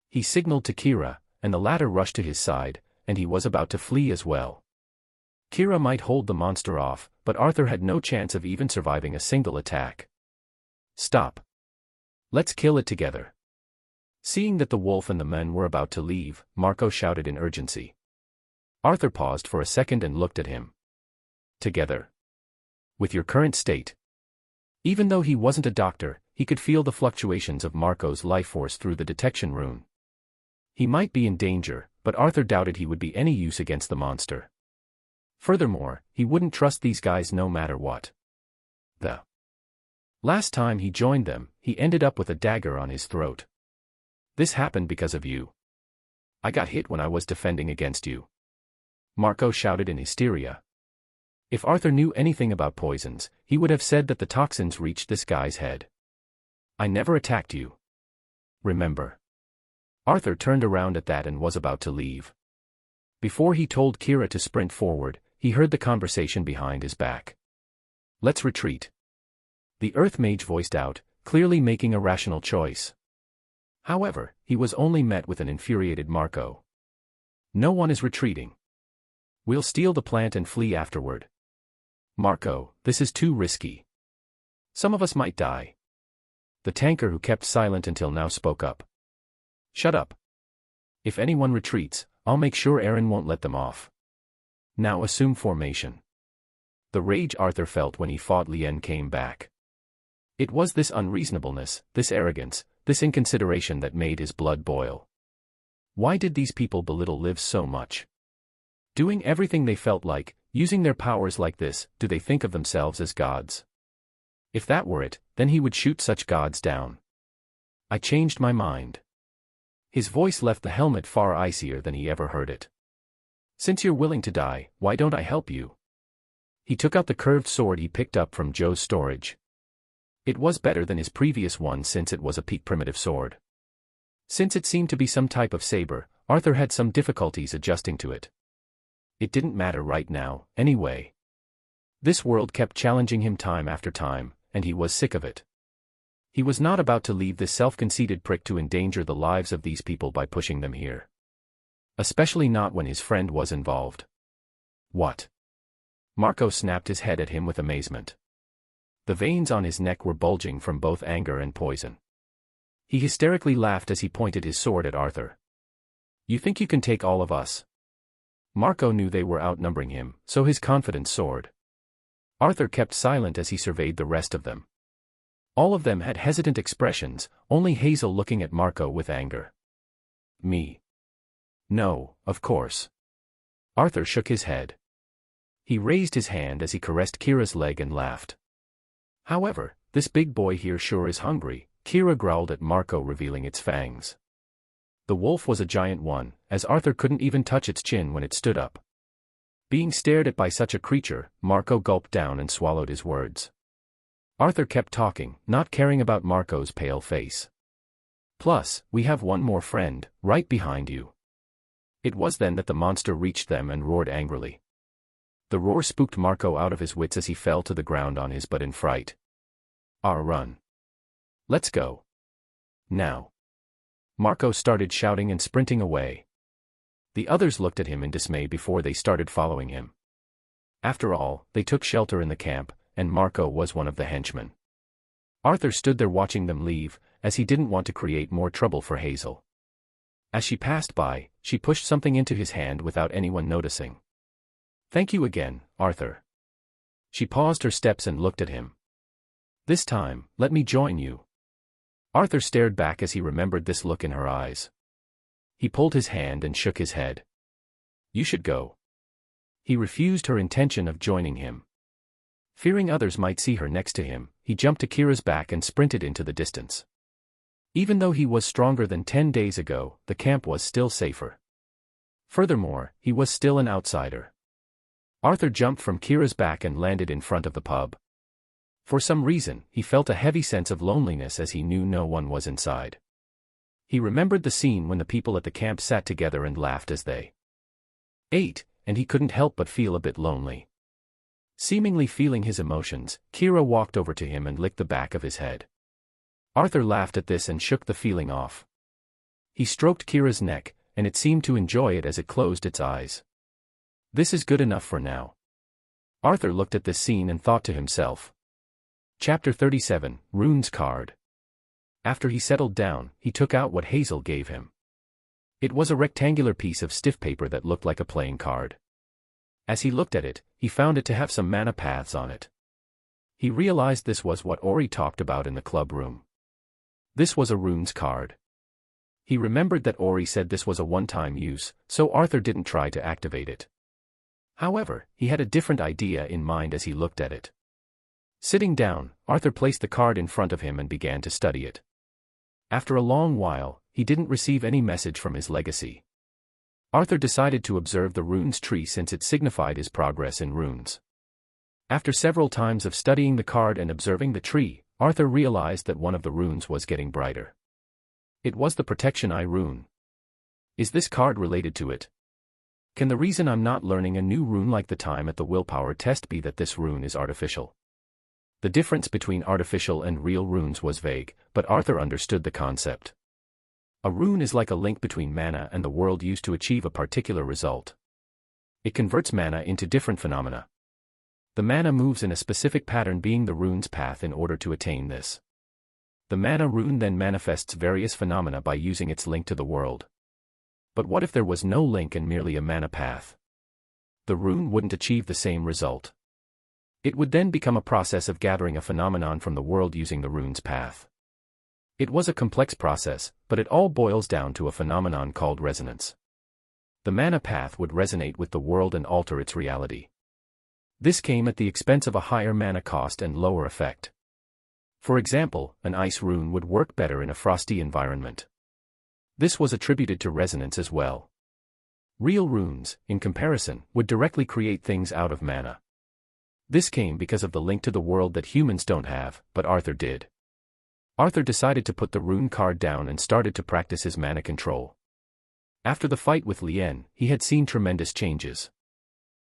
He signaled to Kira, and the latter rushed to his side, and he was about to flee as well. Kira might hold the monster off, but Arthur had no chance of even surviving a single attack. "Stop. Let's kill it together." Seeing that the wolf and the men were about to leave, Marco shouted in urgency. Arthur paused for a second and looked at him. "Together? With your current state?" Even though he wasn't a doctor, he could feel the fluctuations of Marco's life force through the detection rune. He might be in danger, but Arthur doubted he would be any use against the monster. Furthermore, he wouldn't trust these guys no matter what. The last time he joined them, he ended up with a dagger on his throat. "This happened because of you. I got hit when I was defending against you," Marco shouted in hysteria. If Arthur knew anything about poisons, he would have said that the toxins reached this guy's head. "I never attacked you. Remember?" Arthur turned around at that and was about to leave. Before he told Kira to sprint forward, he heard the conversation behind his back. "Let's retreat," the Earth Mage voiced out, clearly making a rational choice. However, he was only met with an infuriated Marco. "No one is retreating. We'll steal the plant and flee afterward." "Marco, this is too risky. Some of us might die." The tanker who kept silent until now spoke up. "Shut up. If anyone retreats, I'll make sure Aaron won't let them off. Now assume formation." The rage Arthur felt when he fought Lien came back. It was this unreasonableness, this arrogance, this inconsideration that made his blood boil. Why did these people belittle lives so much? Doing everything they felt like, using their powers like this, do they think of themselves as gods? If that were it, then he would shoot such gods down. "I changed my mind." His voice left the helmet far icier than he ever heard it. "Since you're willing to die, why don't I help you?" He took out the curved sword he picked up from Joe's storage. It was better than his previous one since it was a peak primitive sword. Since it seemed to be some type of saber, Arthur had some difficulties adjusting to it. It didn't matter right now, anyway. This world kept challenging him time after time, and he was sick of it. He was not about to leave this self-conceited prick to endanger the lives of these people by pushing them here. Especially not when his friend was involved. "What?" Marco snapped his head at him with amazement. The veins on his neck were bulging from both anger and poison. He hysterically laughed as he pointed his sword at Arthur. "You think you can take all of us?" Marco knew they were outnumbering him, so his confidence soared. Arthur kept silent as he surveyed the rest of them. All of them had hesitant expressions, only Hazel looking at Marco with anger. "Me? No, of course." Arthur shook his head. He raised his hand as he caressed Kira's leg and laughed. "However, this big boy here sure is hungry," Kira growled at Marco, revealing its fangs. The wolf was a giant one, as Arthur couldn't even touch its chin when it stood up. Being stared at by such a creature, Marco gulped down and swallowed his words. Arthur kept talking, not caring about Marco's pale face. "Plus, we have one more friend, right behind you." It was then that the monster reached them and roared angrily. The roar spooked Marco out of his wits as he fell to the ground on his butt in fright. Run. Let's go. Now." Marco started shouting and sprinting away. The others looked at him in dismay before they started following him. After all, they took shelter in the camp, and Marco was one of the henchmen. Arthur stood there watching them leave, as he didn't want to create more trouble for Hazel. As she passed by, she pushed something into his hand without anyone noticing. Thank you again, Arthur. She paused her steps and looked at him. This time, let me join you. Arthur stared back as he remembered this look in her eyes. He pulled his hand and shook his head. You should go. He refused her intention of joining him. Fearing others might see her next to him, he jumped to Kira's back and sprinted into the distance. Even though he was stronger than 10 days ago, the camp was still safer. Furthermore, he was still an outsider. Arthur jumped from Kira's back and landed in front of the pub. For some reason, he felt a heavy sense of loneliness as he knew no one was inside. He remembered the scene when the people at the camp sat together and laughed as they ate, and he couldn't help but feel a bit lonely. Seemingly feeling his emotions, Kira walked over to him and licked the back of his head. Arthur laughed at this and shook the feeling off. He stroked Kira's neck, and it seemed to enjoy it as it closed its eyes. This is good enough for now. Arthur looked at this scene and thought to himself. Chapter 37, Runes Card. After he settled down, he took out what Hazel gave him. It was a rectangular piece of stiff paper that looked like a playing card. As he looked at it, he found it to have some mana paths on it. He realized this was what Ori talked about in the club room. This was a runes card. He remembered that Ori said this was a one-time use, so Arthur didn't try to activate it. However, he had a different idea in mind as he looked at it. Sitting down, Arthur placed the card in front of him and began to study it. After a long while, he didn't receive any message from his legacy. Arthur decided to observe the runes tree since it signified his progress in runes. After several times of studying the card and observing the tree, Arthur realized that one of the runes was getting brighter. It was the Protection Eye rune. Is this card related to it? Can the reason I'm not learning a new rune like the time at the willpower test be that this rune is artificial? The difference between artificial and real runes was vague, but Arthur understood the concept. A rune is like a link between mana and the world used to achieve a particular result. It converts mana into different phenomena. The mana moves in a specific pattern, being the rune's path in order to attain this. The mana rune then manifests various phenomena by using its link to the world. But what if there was no link and merely a mana path? The rune wouldn't achieve the same result. It would then become a process of gathering a phenomenon from the world using the rune's path. It was a complex process, but it all boils down to a phenomenon called resonance. The mana path would resonate with the world and alter its reality. This came at the expense of a higher mana cost and lower effect. For example, an ice rune would work better in a frosty environment. This was attributed to resonance as well. Real runes, in comparison, would directly create things out of mana. This came because of the link to the world that humans don't have, but Arthur did. Arthur decided to put the rune card down and started to practice his mana control. After the fight with Lien, he had seen tremendous changes.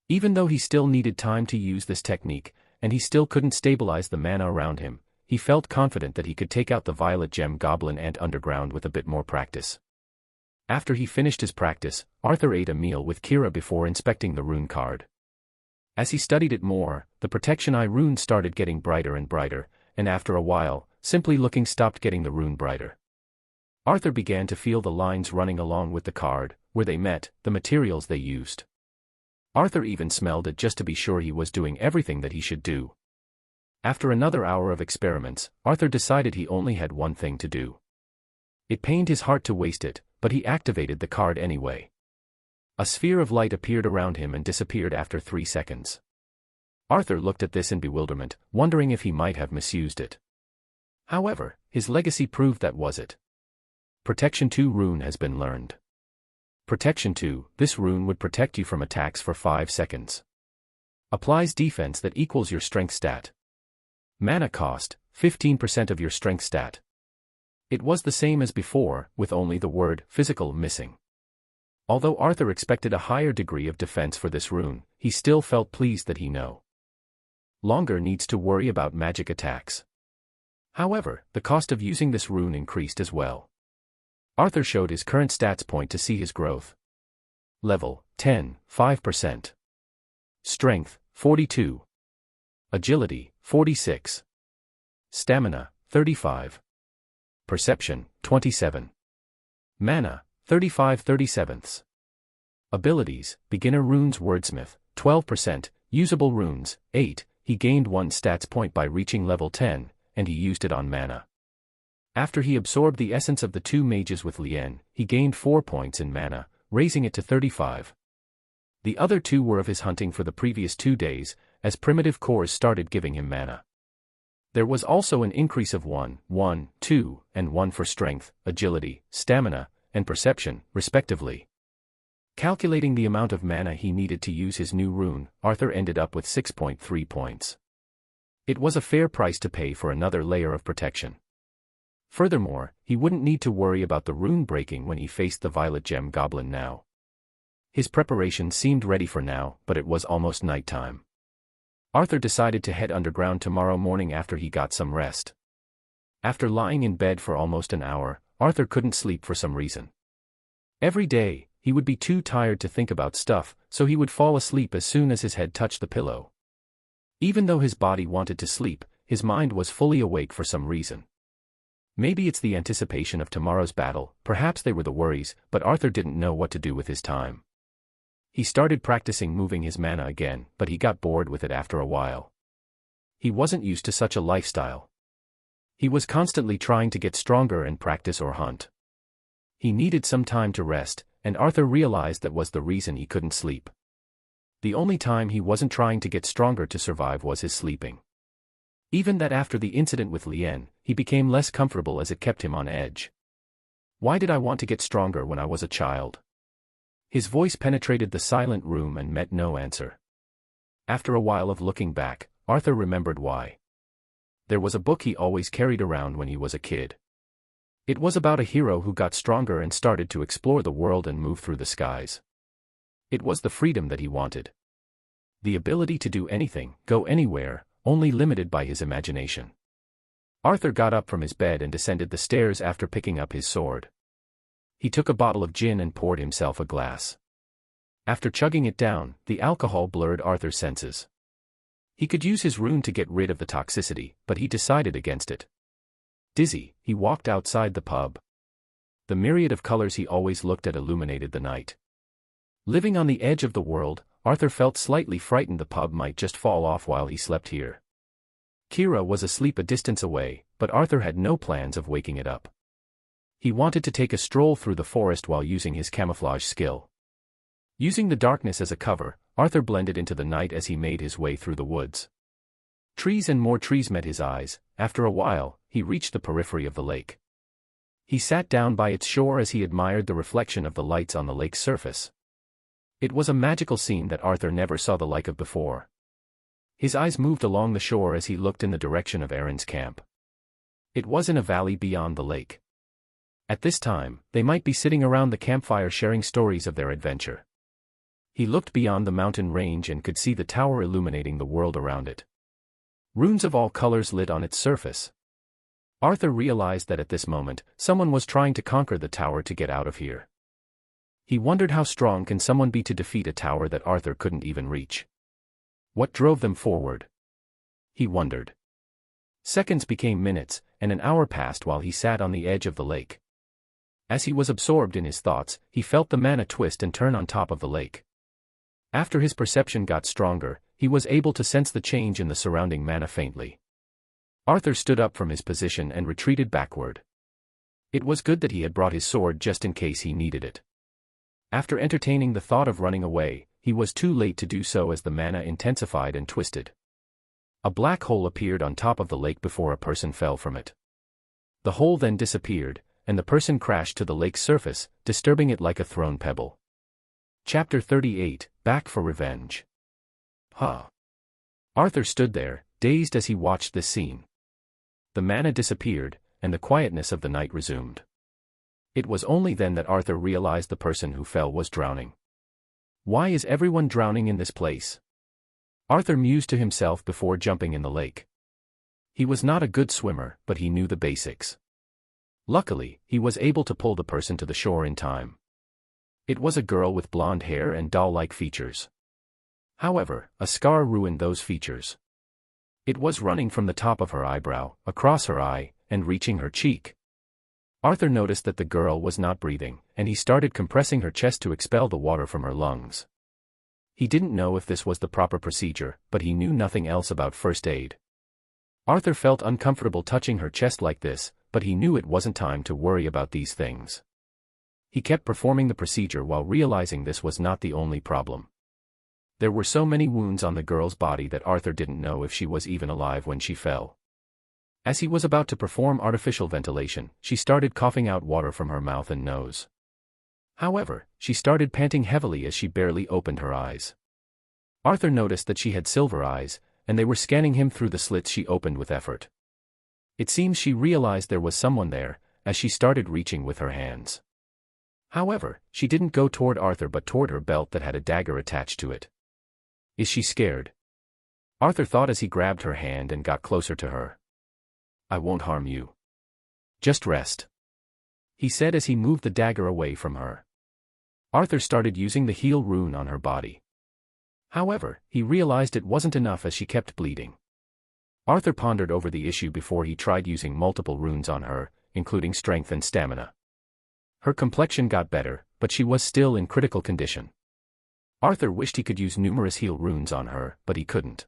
Even though he still needed time to use this technique, and he still couldn't stabilize the mana around him, he felt confident that he could take out the Violet Gem Goblin Ant underground with a bit more practice. After he finished his practice, Arthur ate a meal with Kira before inspecting the rune card. As he studied it more, the Protection Eye rune started getting brighter and brighter, and after a while, simply looking stopped getting the rune brighter. Arthur began to feel the lines running along with the card, where they met, the materials they used. Arthur even smelled it just to be sure he was doing everything that he should do. After another hour of experiments, Arthur decided he only had one thing to do. It pained his heart to waste it, but he activated the card anyway. A sphere of light appeared around him and disappeared after 3 seconds. Arthur looked at this in bewilderment, wondering if he might have misused it. However, his legacy proved that was it. Protection 2 rune has been learned. Protection 2, this rune would protect you from attacks for 5 seconds. Applies defense that equals your strength stat. Mana cost, 15% of your strength stat. It was the same as before, with only the word physical missing. Although Arthur expected a higher degree of defense for this rune, he still felt pleased that he no longer needs to worry about magic attacks. However, the cost of using this rune increased as well. Arthur showed his current stats point to see his growth. Level, 10, 5%. Strength, 42. Agility, 46. Stamina, 35. Perception, 27. Mana, 35/37. Abilities, Beginner Runes Wordsmith, 12%, usable runes, 8, he gained 1 stats point by reaching level 10, and he used it on mana. After he absorbed the essence of the 2 mages with Lien, he gained 4 points in mana, raising it to 35. The other 2 were of his hunting for the previous 2 days, as primitive cores started giving him mana. There was also an increase of 1, 1, 2, and 1 for strength, agility, stamina, and perception, respectively. Calculating the amount of mana he needed to use his new rune, Arthur ended up with 6.3 points. It was a fair price to pay for another layer of protection. Furthermore, he wouldn't need to worry about the rune breaking when he faced the Violet Gem Goblin now. His preparation seemed ready for now, but it was almost nighttime. Arthur decided to head underground tomorrow morning after he got some rest. After lying in bed for almost an hour, Arthur couldn't sleep for some reason. Every day, he would be too tired to think about stuff, so he would fall asleep as soon as his head touched the pillow. Even though his body wanted to sleep, his mind was fully awake for some reason. Maybe it's the anticipation of tomorrow's battle, perhaps they were the worries, but Arthur didn't know what to do with his time. He started practicing moving his mana again, but he got bored with it after a while. He wasn't used to such a lifestyle. He was constantly trying to get stronger and practice or hunt. He needed some time to rest, and Arthur realized that was the reason he couldn't sleep. The only time he wasn't trying to get stronger to survive was his sleeping. Even that after the incident with Lien, he became less comfortable as it kept him on edge. Why did I want to get stronger when I was a child? His voice penetrated the silent room and met no answer. After a while of looking back, Arthur remembered why. There was a book he always carried around when he was a kid. It was about a hero who got stronger and started to explore the world and move through the skies. It was the freedom that he wanted. The ability to do anything, go anywhere, only limited by his imagination. Arthur got up from his bed and descended the stairs after picking up his sword. He took a bottle of gin and poured himself a glass. After chugging it down, the alcohol blurred Arthur's senses. He could use his rune to get rid of the toxicity, but he decided against it. Dizzy, he walked outside the pub. The myriad of colors he always looked at illuminated the night. Living on the edge of the world, Arthur felt slightly frightened the pub might just fall off while he slept here. Kira was asleep a distance away, but Arthur had no plans of waking it up. He wanted to take a stroll through the forest while using his camouflage skill. Using the darkness as a cover, Arthur blended into the night as he made his way through the woods. Trees and more trees met his eyes. After a while, he reached the periphery of the lake. He sat down by its shore as he admired the reflection of the lights on the lake's surface. It was a magical scene that Arthur never saw the like of before. His eyes moved along the shore as he looked in the direction of Aaron's camp. It was in a valley beyond the lake. At this time, they might be sitting around the campfire sharing stories of their adventure. He looked beyond the mountain range and could see the tower illuminating the world around it. Runes of all colors lit on its surface. Arthur realized that at this moment, someone was trying to conquer the tower to get out of here. He wondered how strong can someone be to defeat a tower that Arthur couldn't even reach. What drove them forward? He wondered. Seconds became minutes, and an hour passed while he sat on the edge of the lake. As he was absorbed in his thoughts, he felt the mana twist and turn on top of the lake. After his perception got stronger, he was able to sense the change in the surrounding mana faintly. Arthur stood up from his position and retreated backward. It was good that he had brought his sword just in case he needed it. After entertaining the thought of running away, he was too late to do so as the mana intensified and twisted. A black hole appeared on top of the lake before a person fell from it. The hole then disappeared, and the person crashed to the lake's surface, disturbing it like a thrown pebble. Chapter 38, Back for Revenge. Arthur stood there, dazed as he watched this scene. The mana disappeared, and the quietness of the night resumed. It was only then that Arthur realized the person who fell was drowning. Why is everyone drowning in this place? Arthur mused to himself before jumping in the lake. He was not a good swimmer, but he knew the basics. Luckily, he was able to pull the person to the shore in time. It was a girl with blonde hair and doll-like features. However, a scar ruined those features. It was running from the top of her eyebrow, across her eye, and reaching her cheek. Arthur noticed that the girl was not breathing, and he started compressing her chest to expel the water from her lungs. He didn't know if this was the proper procedure, but he knew nothing else about first aid. Arthur felt uncomfortable touching her chest like this, but he knew it wasn't time to worry about these things. He kept performing the procedure while realizing this was not the only problem. There were so many wounds on the girl's body that Arthur didn't know if she was even alive when she fell. As he was about to perform artificial ventilation, she started coughing out water from her mouth and nose. However, she started panting heavily as she barely opened her eyes. Arthur noticed that she had silver eyes, and they were scanning him through the slits she opened with effort. It seems she realized there was someone there, as she started reaching with her hands. However, she didn't go toward Arthur but toward her belt that had a dagger attached to it. Is she scared? Arthur thought as he grabbed her hand and got closer to her. I won't harm you. Just rest, he said as he moved the dagger away from her. Arthur started using the heal rune on her body. However, he realized it wasn't enough as she kept bleeding. Arthur pondered over the issue before he tried using multiple runes on her, including strength and stamina. Her complexion got better, but she was still in critical condition. Arthur wished he could use numerous heal runes on her, but he couldn't.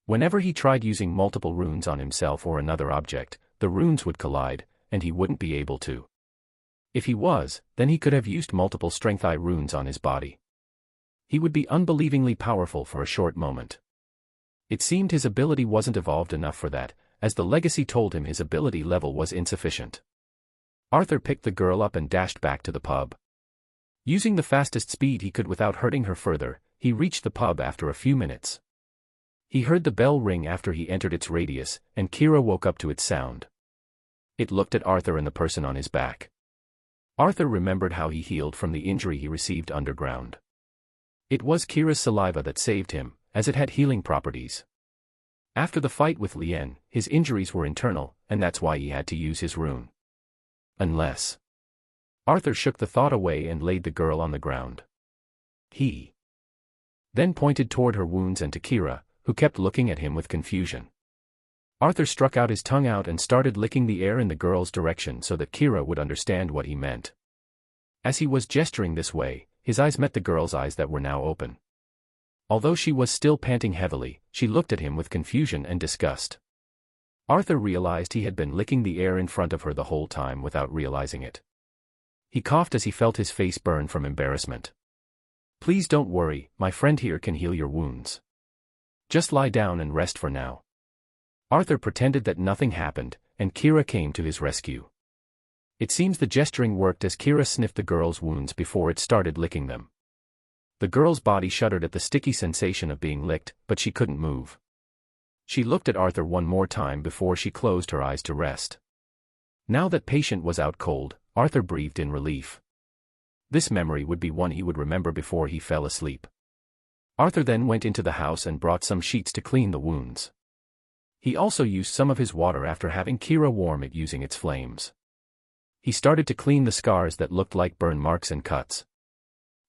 Whenever he tried using multiple runes on himself or another object, the runes would collide, and he wouldn't be able to. If he was, then he could have used multiple strength eye runes on his body. He would be unbelievingly powerful for a short moment. It seemed his ability wasn't evolved enough for that, as the legacy told him his ability level was insufficient. Arthur picked the girl up and dashed back to the pub. Using the fastest speed he could without hurting her further, he reached the pub after a few minutes. He heard the bell ring after he entered its radius, and Kira woke up to its sound. It looked at Arthur and the person on his back. Arthur remembered how he healed from the injury he received underground. It was Kira's saliva that saved him, as it had healing properties. After the fight with Lien, his injuries were internal, and that's why he had to use his rune. Unless. Arthur shook the thought away and laid the girl on the ground. He then pointed toward her wounds and to Kira, who kept looking at him with confusion. Arthur struck out his tongue out and started licking the air in the girl's direction so that Kira would understand what he meant. As he was gesturing this way, his eyes met the girl's eyes that were now open. Although she was still panting heavily, she looked at him with confusion and disgust. Arthur realized he had been licking the air in front of her the whole time without realizing it. He coughed as he felt his face burn from embarrassment. Please don't worry, my friend here can heal your wounds. Just lie down and rest for now. Arthur pretended that nothing happened, and Kira came to his rescue. It seems the gesturing worked as Kira sniffed the girl's wounds before it started licking them. The girl's body shuddered at the sticky sensation of being licked, but she couldn't move. She looked at Arthur one more time before she closed her eyes to rest. Now that patient was out cold, Arthur breathed in relief. This memory would be one he would remember before he fell asleep. Arthur then went into the house and brought some sheets to clean the wounds. He also used some of his water after having Kira warm it using its flames. He started to clean the scars that looked like burn marks and cuts.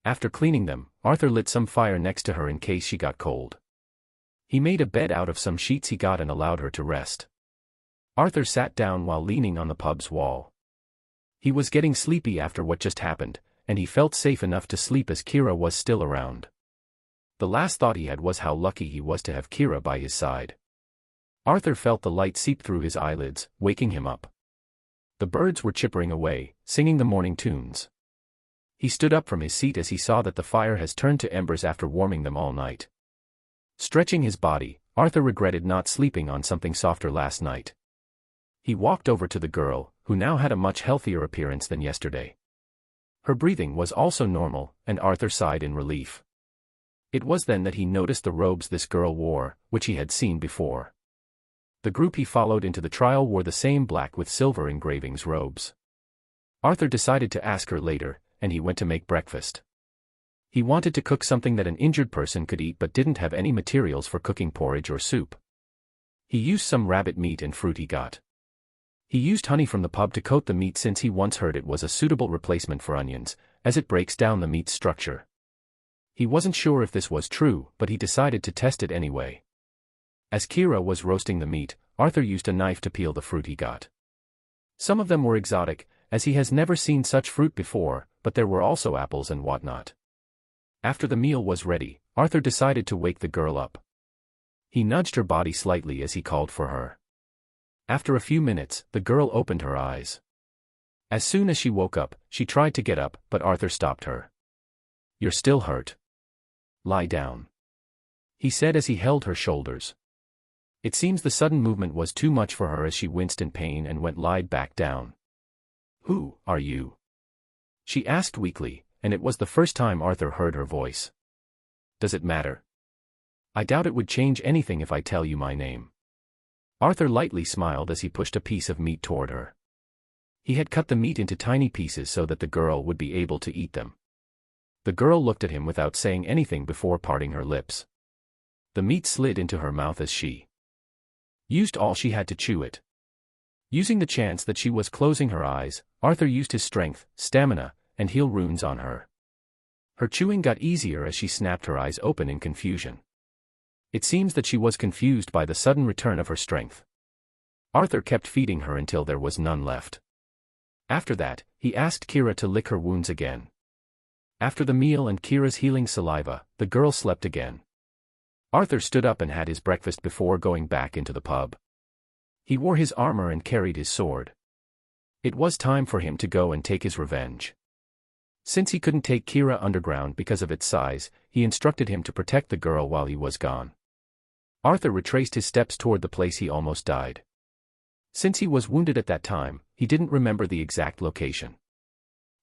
After cleaning them, Arthur lit some fire next to her in case she got cold. He made a bed out of some sheets he got and allowed her to rest. Arthur sat down while leaning on the pub's wall. He was getting sleepy after what just happened, and he felt safe enough to sleep as Kira was still around. The last thought he had was how lucky he was to have Kira by his side. Arthur felt the light seep through his eyelids, waking him up. The birds were chippering away, singing the morning tunes. He stood up from his seat as he saw that the fire has turned to embers after warming them all night. Stretching his body, Arthur regretted not sleeping on something softer last night. He walked over to the girl, who now had a much healthier appearance than yesterday. Her breathing was also normal, and Arthur sighed in relief. It was then that he noticed the robes this girl wore, which he had seen before. The group he followed into the trial wore the same black with silver engravings robes. Arthur decided to ask her later, and he went to make breakfast. He wanted to cook something that an injured person could eat but didn't have any materials for cooking porridge or soup. He used some rabbit meat and fruit he got. He used honey from the pub to coat the meat since he once heard it was a suitable replacement for onions, as it breaks down the meat's structure. He wasn't sure if this was true, but he decided to test it anyway. As Kira was roasting the meat, Arthur used a knife to peel the fruit he got. Some of them were exotic, as he has never seen such fruit before, but there were also apples and whatnot. After the meal was ready, Arthur decided to wake the girl up. He nudged her body slightly as he called for her. After a few minutes, the girl opened her eyes. As soon as she woke up, she tried to get up, but Arthur stopped her. "You're still hurt. Lie down," he said as he held her shoulders. It seems the sudden movement was too much for her as she winced in pain and lied back down. "Who are you?" she asked weakly, and it was the first time Arthur heard her voice. "Does it matter? I doubt it would change anything if I tell you my name." Arthur lightly smiled as he pushed a piece of meat toward her. He had cut the meat into tiny pieces so that the girl would be able to eat them. The girl looked at him without saying anything before parting her lips. The meat slid into her mouth as she used all she had to chew it. Using the chance that she was closing her eyes, Arthur used his strength, stamina, and heal runes on her. Her chewing got easier as she snapped her eyes open in confusion. It seems that she was confused by the sudden return of her strength. Arthur kept feeding her until there was none left. After that, he asked Kira to lick her wounds again. After the meal and Kira's healing saliva, the girl slept again. Arthur stood up and had his breakfast before going back into the pub. He wore his armor and carried his sword. It was time for him to go and take his revenge. Since he couldn't take Kira underground because of its size, he instructed him to protect the girl while he was gone. Arthur retraced his steps toward the place he almost died. Since he was wounded at that time, he didn't remember the exact location.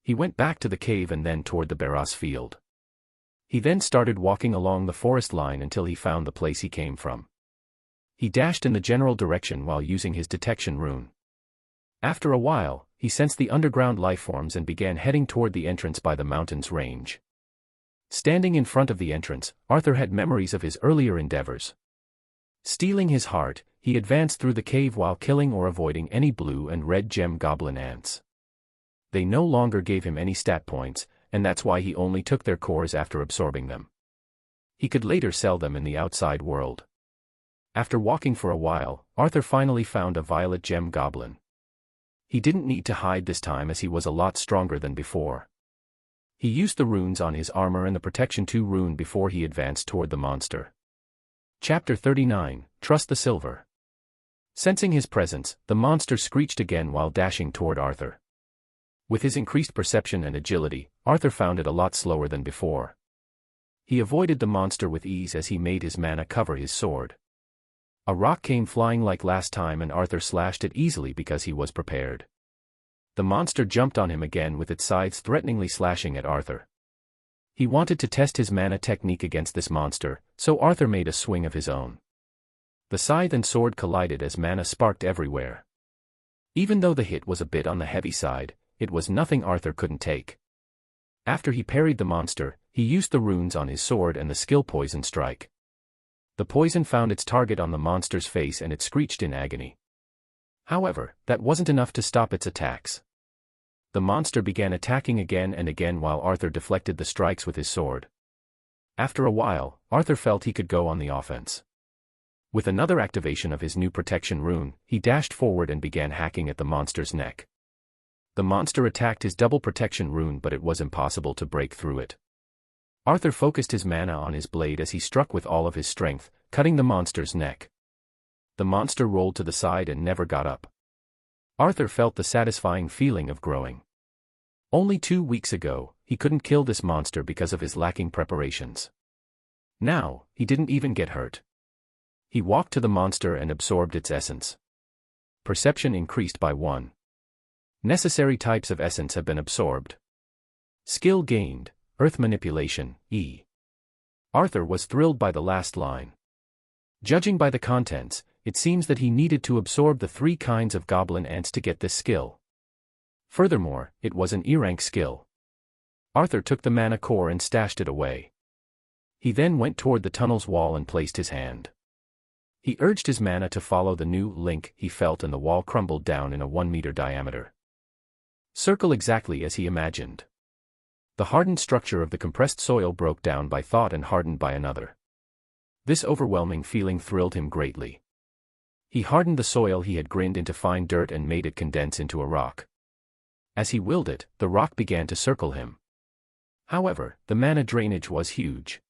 He went back to the cave and then toward the Barras field. He then started walking along the forest line until he found the place he came from. He dashed in the general direction while using his detection rune. After a while, he sensed the underground lifeforms and began heading toward the entrance by the mountain's range. Standing in front of the entrance, Arthur had memories of his earlier endeavors. Stealing his heart, he advanced through the cave while killing or avoiding any blue and red gem goblin ants. They no longer gave him any stat points, and that's why he only took their cores after absorbing them. He could later sell them in the outside world. After walking for a while, Arthur finally found a violet gem goblin. He didn't need to hide this time as he was a lot stronger than before. He used the runes on his armor and the Protection 2 rune before he advanced toward the monster. Chapter 39, Trust the Silver. Sensing his presence, the monster screeched again while dashing toward Arthur. With his increased perception and agility, Arthur found it a lot slower than before. He avoided the monster with ease as he made his mana cover his sword. A rock came flying like last time and Arthur slashed it easily because he was prepared. The monster jumped on him again with its sides threateningly slashing at Arthur. He wanted to test his mana technique against this monster, so Arthur made a swing of his own. The scythe and sword collided as mana sparked everywhere. Even though the hit was a bit on the heavy side, it was nothing Arthur couldn't take. After he parried the monster, he used the runes on his sword and the skill Poison Strike. The poison found its target on the monster's face and it screeched in agony. However, that wasn't enough to stop its attacks. The monster began attacking again and again while Arthur deflected the strikes with his sword. After a while, Arthur felt he could go on the offense. With another activation of his new protection rune, he dashed forward and began hacking at the monster's neck. The monster attacked his double protection rune but it was impossible to break through it. Arthur focused his mana on his blade as he struck with all of his strength, cutting the monster's neck. The monster rolled to the side and never got up. Arthur felt the satisfying feeling of growing. Only 2 weeks ago, he couldn't kill this monster because of his lacking preparations. Now, he didn't even get hurt. He walked to the monster and absorbed its essence. Perception increased by 1. Necessary types of essence have been absorbed. Skill gained, Earth Manipulation, E. Arthur was thrilled by the last line. Judging by the contents, it seems that he needed to absorb the 3 kinds of goblin ants to get this skill. Furthermore, it was an E-rank skill. Arthur took the mana core and stashed it away. He then went toward the tunnel's wall and placed his hand. He urged his mana to follow the new link he felt and the wall crumbled down in a 1-meter diameter. Circle exactly as he imagined. The hardened structure of the compressed soil broke down by thought and hardened by another. This overwhelming feeling thrilled him greatly. He hardened the soil he had grinned into fine dirt and made it condense into a rock. As he willed it, the rock began to circle him. However, the mana drainage was huge.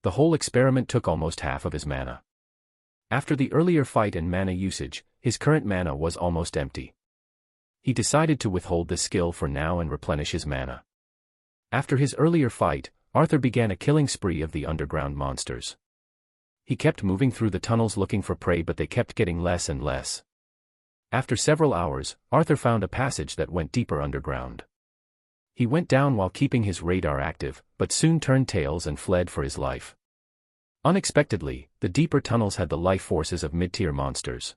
The whole experiment took almost half of his mana. After the earlier fight and mana usage, his current mana was almost empty. He decided to withhold this skill for now and replenish his mana. After his earlier fight, Arthur began a killing spree of the underground monsters. He kept moving through the tunnels looking for prey, but they kept getting less and less. After several hours, Arthur found a passage that went deeper underground. He went down while keeping his radar active, but soon turned tails and fled for his life. Unexpectedly, the deeper tunnels had the life forces of mid-tier monsters.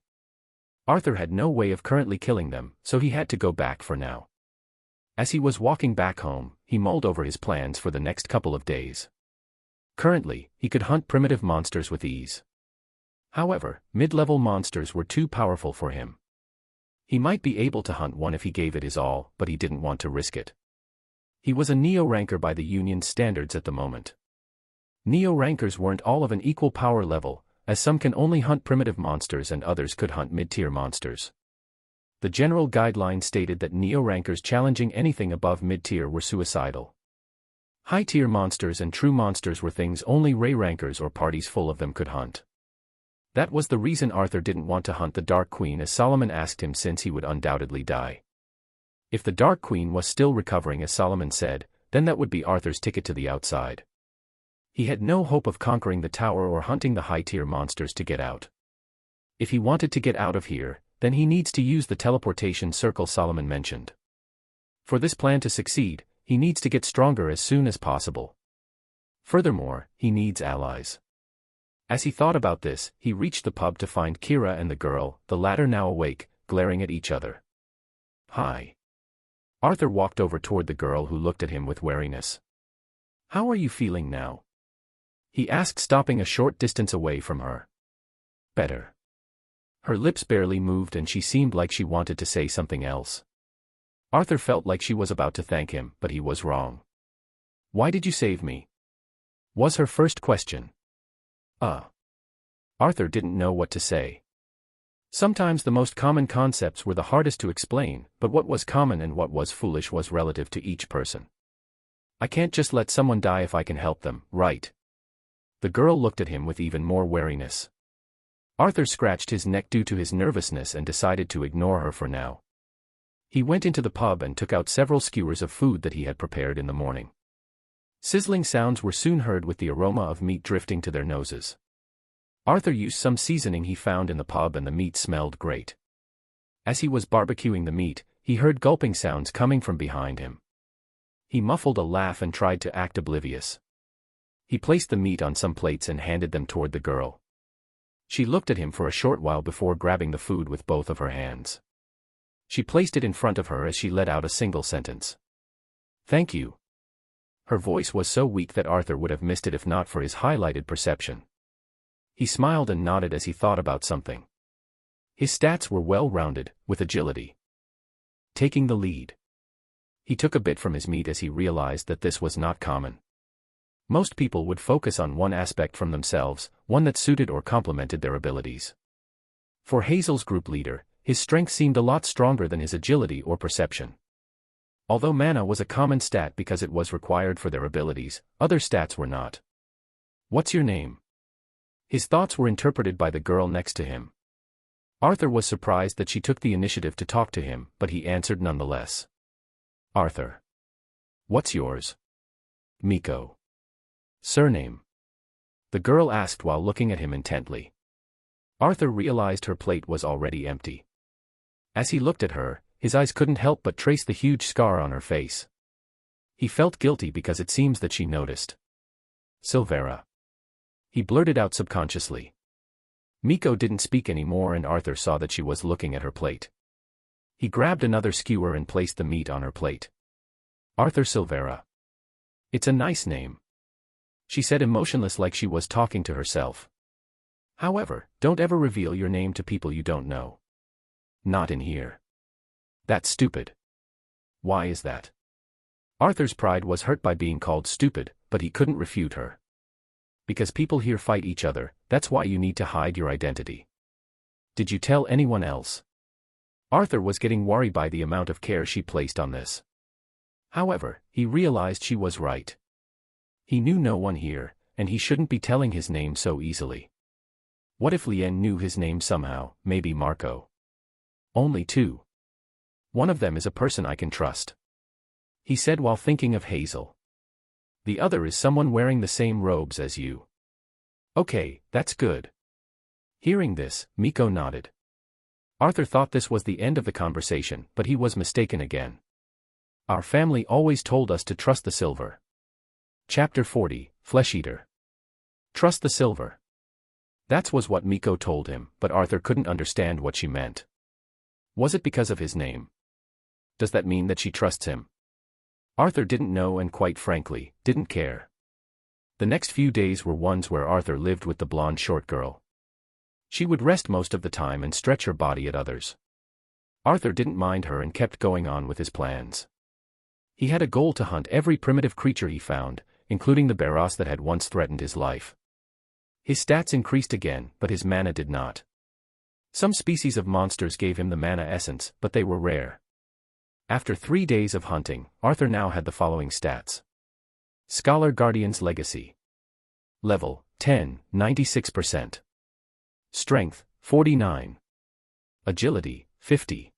Arthur had no way of currently killing them, so he had to go back for now. As he was walking back home, he mulled over his plans for the next couple of days. Currently, he could hunt primitive monsters with ease. However, mid-level monsters were too powerful for him. He might be able to hunt one if he gave it his all, but he didn't want to risk it. He was a Neo-ranker by the Union's standards at the moment. Neo-rankers weren't all of an equal power level, as some can only hunt primitive monsters and others could hunt mid-tier monsters. The general guideline stated that Neo-rankers challenging anything above mid-tier were suicidal. High-tier monsters and true monsters were things only Ray-rankers or parties full of them could hunt. That was the reason Arthur didn't want to hunt the Dark Queen, as Solomon asked him, since he would undoubtedly die. If the Dark Queen was still recovering, as Solomon said, then that would be Arthur's ticket to the outside. He had no hope of conquering the tower or hunting the high-tier monsters to get out. If he wanted to get out of here, then he needs to use the teleportation circle Solomon mentioned. For this plan to succeed, he needs to get stronger as soon as possible. Furthermore, he needs allies. As he thought about this, he reached the pub to find Kira and the girl, the latter now awake, glaring at each other. "Hi." Arthur walked over toward the girl, who looked at him with wariness. "How are you feeling now?" he asked, stopping a short distance away from her. "Better." Her lips barely moved and she seemed like she wanted to say something else. Arthur felt like she was about to thank him, but he was wrong. "Why did you save me?" was her first question. Arthur didn't know what to say. Sometimes the most common concepts were the hardest to explain, but what was common and what was foolish was relative to each person. "I can't just let someone die if I can help them, right?" The girl looked at him with even more wariness. Arthur scratched his neck due to his nervousness and decided to ignore her for now. He went into the pub and took out several skewers of food that he had prepared in the morning. Sizzling sounds were soon heard, with the aroma of meat drifting to their noses. Arthur used some seasoning he found in the pub and the meat smelled great. As he was barbecuing the meat, he heard gulping sounds coming from behind him. He muffled a laugh and tried to act oblivious. He placed the meat on some plates and handed them toward the girl. She looked at him for a short while before grabbing the food with both of her hands. She placed it in front of her as she let out a single sentence. "Thank you." Her voice was so weak that Arthur would have missed it if not for his highlighted perception. He smiled and nodded as he thought about something. His stats were well-rounded, with agility taking the lead. He took a bit from his meat as he realized that this was not common. Most people would focus on one aspect from themselves, one that suited or complemented their abilities. For Hazel's group leader, his strength seemed a lot stronger than his agility or perception. Although mana was a common stat because it was required for their abilities, other stats were not. "What's your name?" His thoughts were interpreted by the girl next to him. Arthur was surprised that she took the initiative to talk to him, but he answered nonetheless. "Arthur." "What's yours?" "Miko." "Surname?" the girl asked while looking at him intently. Arthur realized her plate was already empty. As he looked at her, his eyes couldn't help but trace the huge scar on her face. He felt guilty because it seems that she noticed. "Silvera," he blurted out subconsciously. Miko didn't speak anymore and Arthur saw that she was looking at her plate. He grabbed another skewer and placed the meat on her plate. "Arthur Silvera. It's a nice name," she said, emotionless, like she was talking to herself. "However, don't ever reveal your name to people you don't know. Not in here." "That's stupid." "Why is that?" Arthur's pride was hurt by being called stupid, but he couldn't refute her. "Because people here fight each other, that's why you need to hide your identity." "Did you tell anyone else?" Arthur was getting worried by the amount of care she placed on this. However, he realized she was right. He knew no one here, and he shouldn't be telling his name so easily. What if Lien knew his name somehow, maybe Marco? Only two. One of them is a person I can trust, he said while thinking of Hazel. The other is someone wearing the same robes as you. Okay, that's good. Hearing this, Miko nodded. Arthur thought this was the end of the conversation, but he was mistaken again. Our family always told us to trust the silver. Chapter 40, Flesh Eater. Trust the silver. That was what Miko told him, but Arthur couldn't understand what she meant. Was it because of his name? Does that mean that she trusts him? Arthur didn't know and quite frankly, didn't care. The next few days were ones where Arthur lived with the blonde short girl. She would rest most of the time and stretch her body at others. Arthur didn't mind her and kept going on with his plans. He had a goal to hunt every primitive creature he found, including the Barros that had once threatened his life. His stats increased again, but his mana did not. Some species of monsters gave him the mana essence, but they were rare. After 3 days of hunting, Arthur now had the following stats. Scholar Guardian's Legacy. Level, 10, 96%. Strength, 49. Agility, 50.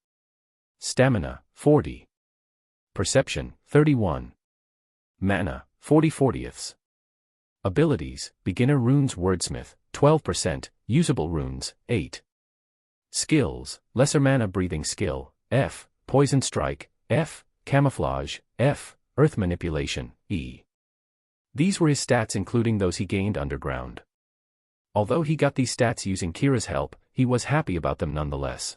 Stamina, 40. Perception, 31. Mana, 40/40ths. Abilities, Beginner Runes Wordsmith, 12%, Usable Runes, 8. Skills, Lesser Mana Breathing Skill, F. Poison Strike, F. Camouflage, F. Earth Manipulation, E. These were his stats including those he gained underground. Although he got these stats using Kira's help, he was happy about them nonetheless.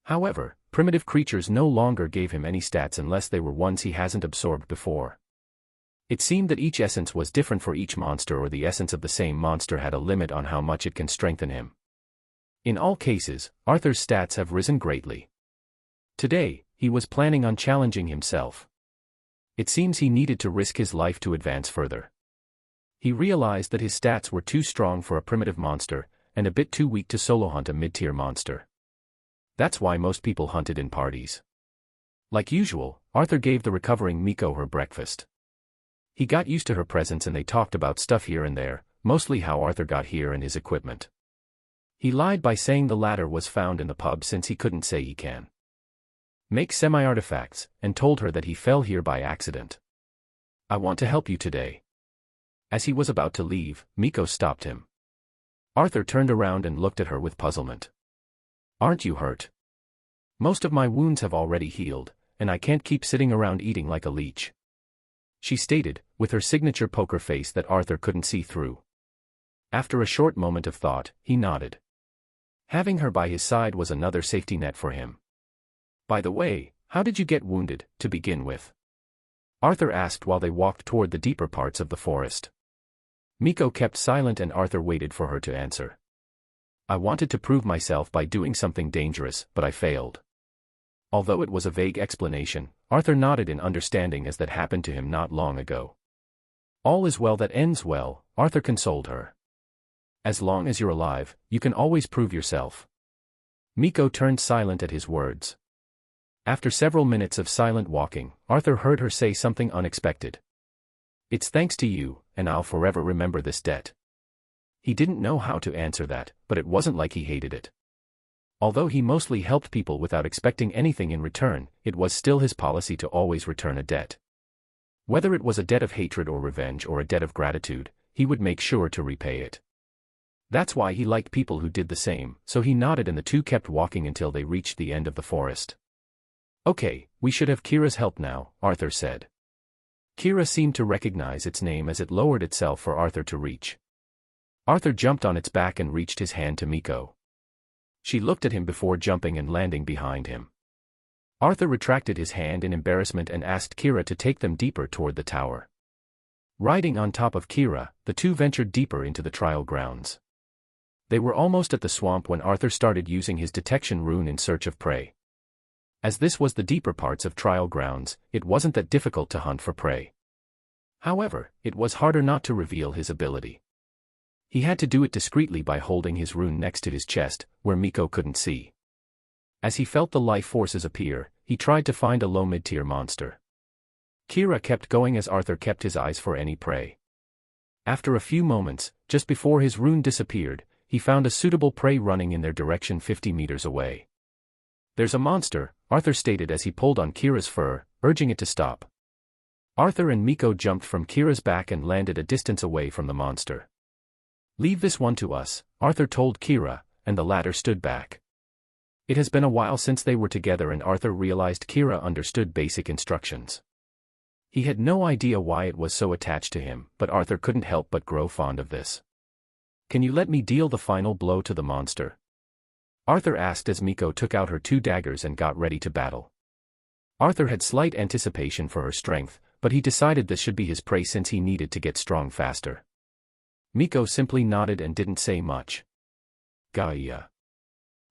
However, primitive creatures no longer gave him any stats unless they were ones he hasn't absorbed before. It seemed that each essence was different for each monster, or the essence of the same monster had a limit on how much it can strengthen him. In all cases, Arthur's stats have risen greatly. Today, he was planning on challenging himself. It seems he needed to risk his life to advance further. He realized that his stats were too strong for a primitive monster, and a bit too weak to solo hunt a mid-tier monster. That's why most people hunted in parties. Like usual, Arthur gave the recovering Miko her breakfast. He got used to her presence and they talked about stuff here and there, mostly how Arthur got here and his equipment. He lied by saying the ladder was found in the pub since he couldn't say he can make semi-artifacts, and told her that he fell here by accident. I want to help you today. As he was about to leave, Miko stopped him. Arthur turned around and looked at her with puzzlement. Aren't you hurt? Most of my wounds have already healed, and I can't keep sitting around eating like a leech, she stated, with her signature poker face that Arthur couldn't see through. After a short moment of thought, he nodded. Having her by his side was another safety net for him. By the way, how did you get wounded, to begin with? Arthur asked while they walked toward the deeper parts of the forest. Miko kept silent and Arthur waited for her to answer. I wanted to prove myself by doing something dangerous, but I failed. Although it was a vague explanation, Arthur nodded in understanding as that happened to him not long ago. All is well that ends well, Arthur consoled her. As long as you're alive, you can always prove yourself. Miko turned silent at his words. After several minutes of silent walking, Arthur heard her say something unexpected. It's thanks to you, and I'll forever remember this debt. He didn't know how to answer that, but it wasn't like he hated it. Although he mostly helped people without expecting anything in return, it was still his policy to always return a debt. Whether it was a debt of hatred or revenge or a debt of gratitude, he would make sure to repay it. That's why he liked people who did the same, so he nodded and the two kept walking until they reached the end of the forest. Okay, we should have Kira's help now, Arthur said. Kira seemed to recognize its name as it lowered itself for Arthur to reach. Arthur jumped on its back and reached his hand to Miko. She looked at him before jumping and landing behind him. Arthur retracted his hand in embarrassment and asked Kira to take them deeper toward the tower. Riding on top of Kira, the two ventured deeper into the trial grounds. They were almost at the swamp when Arthur started using his detection rune in search of prey. As this was the deeper parts of trial grounds, it wasn't that difficult to hunt for prey. However, it was harder not to reveal his ability. He had to do it discreetly by holding his rune next to his chest, where Miko couldn't see. As he felt the life forces appear, he tried to find a low mid-tier monster. Kira kept going as Arthur kept his eyes for any prey. After a few moments, just before his rune disappeared, he found a suitable prey running in their direction 50 meters away. "There's a monster," Arthur stated as he pulled on Kira's fur, urging it to stop. Arthur and Miko jumped from Kira's back and landed a distance away from the monster. "Leave this one to us," Arthur told Kira, and the latter stood back. It has been a while since they were together and Arthur realized Kira understood basic instructions. He had no idea why it was so attached to him, but Arthur couldn't help but grow fond of this. "Can you let me deal the final blow to the monster?" Arthur asked as Miko took out her 2 daggers and got ready to battle. Arthur had slight anticipation for her strength, but he decided this should be his prey since he needed to get strong faster. Miko simply nodded and didn't say much. Gaia.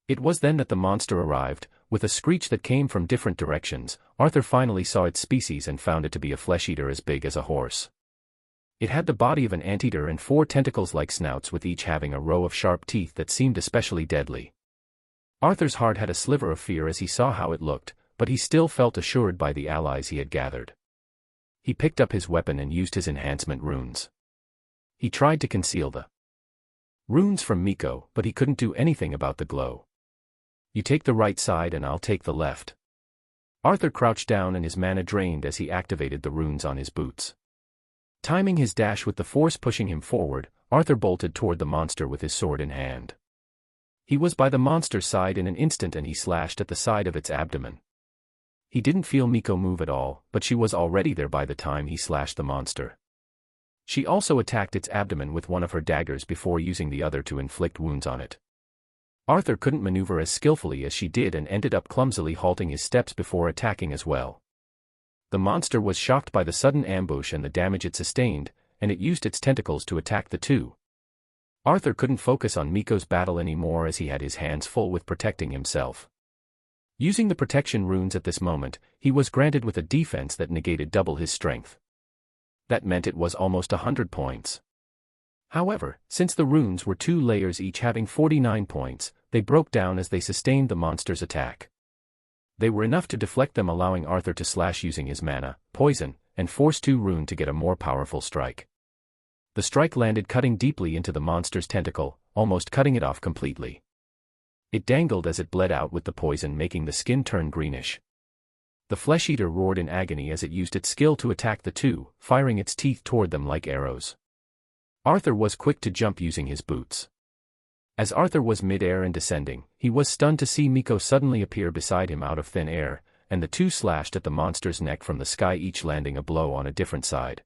It was then that the monster arrived. With a screech that came from different directions, Arthur finally saw its species and found it to be a flesh-eater as big as a horse. It had the body of an anteater and 4 tentacles-like snouts, with each having a row of sharp teeth that seemed especially deadly. Arthur's heart had a sliver of fear as he saw how it looked, but he still felt assured by the allies he had gathered. He picked up his weapon and used his enhancement runes. He tried to conceal the runes from Miko, but he couldn't do anything about the glow. "You take the right side and I'll take the left." Arthur crouched down and his mana drained as he activated the runes on his boots. Timing his dash with the force pushing him forward, Arthur bolted toward the monster with his sword in hand. He was by the monster's side in an instant and he slashed at the side of its abdomen. He didn't feel Miko move at all, but she was already there by the time he slashed the monster. She also attacked its abdomen with one of her daggers before using the other to inflict wounds on it. Arthur couldn't maneuver as skillfully as she did and ended up clumsily halting his steps before attacking as well. The monster was shocked by the sudden ambush and the damage it sustained, and it used its tentacles to attack the two. Arthur couldn't focus on Miko's battle anymore as he had his hands full with protecting himself. Using the protection runes at this moment, he was granted with a defense that negated double his strength. That meant it was almost 100 points. However, since the runes were 2 layers each having 49 points, they broke down as they sustained the monster's attack. They were enough to deflect them, allowing Arthur to slash using his mana, poison, and force 2 rune to get a more powerful strike. The strike landed cutting deeply into the monster's tentacle, almost cutting it off completely. It dangled as it bled out with the poison, making the skin turn greenish. The flesh-eater roared in agony as it used its skill to attack the two, firing its teeth toward them like arrows. Arthur was quick to jump using his boots. As Arthur was mid-air and descending, he was stunned to see Miko suddenly appear beside him out of thin air, and the two slashed at the monster's neck from the sky, each landing a blow on a different side.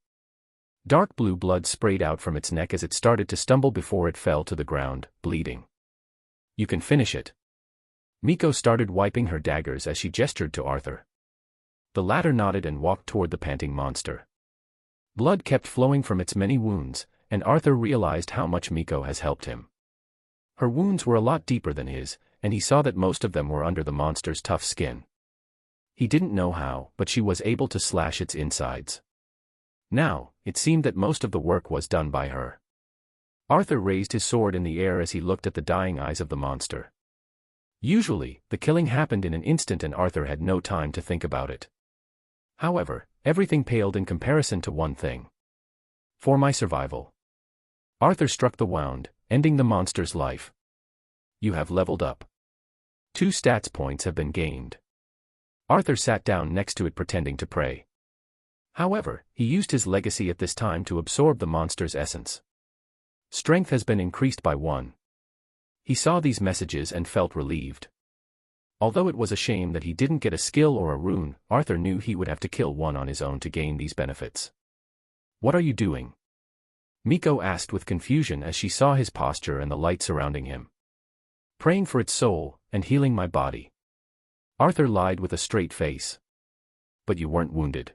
Dark blue blood sprayed out from its neck as it started to stumble before it fell to the ground, bleeding. "You can finish it." Miko started wiping her daggers as she gestured to Arthur. The latter nodded and walked toward the panting monster. Blood kept flowing from its many wounds, and Arthur realized how much Miko has helped him. Her wounds were a lot deeper than his, and he saw that most of them were under the monster's tough skin. He didn't know how, but she was able to slash its insides. Now, it seemed that most of the work was done by her. Arthur raised his sword in the air as he looked at the dying eyes of the monster. Usually, the killing happened in an instant and Arthur had no time to think about it. However, everything paled in comparison to one thing. "For my survival." Arthur struck the wound, ending the monster's life. "You have leveled up. 2 stats points have been gained." Arthur sat down next to it pretending to pray. However, he used his legacy at this time to absorb the monster's essence. Strength has been increased by 1. He saw these messages and felt relieved. Although it was a shame that he didn't get a skill or a rune, Arthur knew he would have to kill one on his own to gain these benefits. "What are you doing?" Miko asked with confusion as she saw his posture and the light surrounding him. "Praying for its soul, and healing my body." Arthur lied with a straight face. "But you weren't wounded."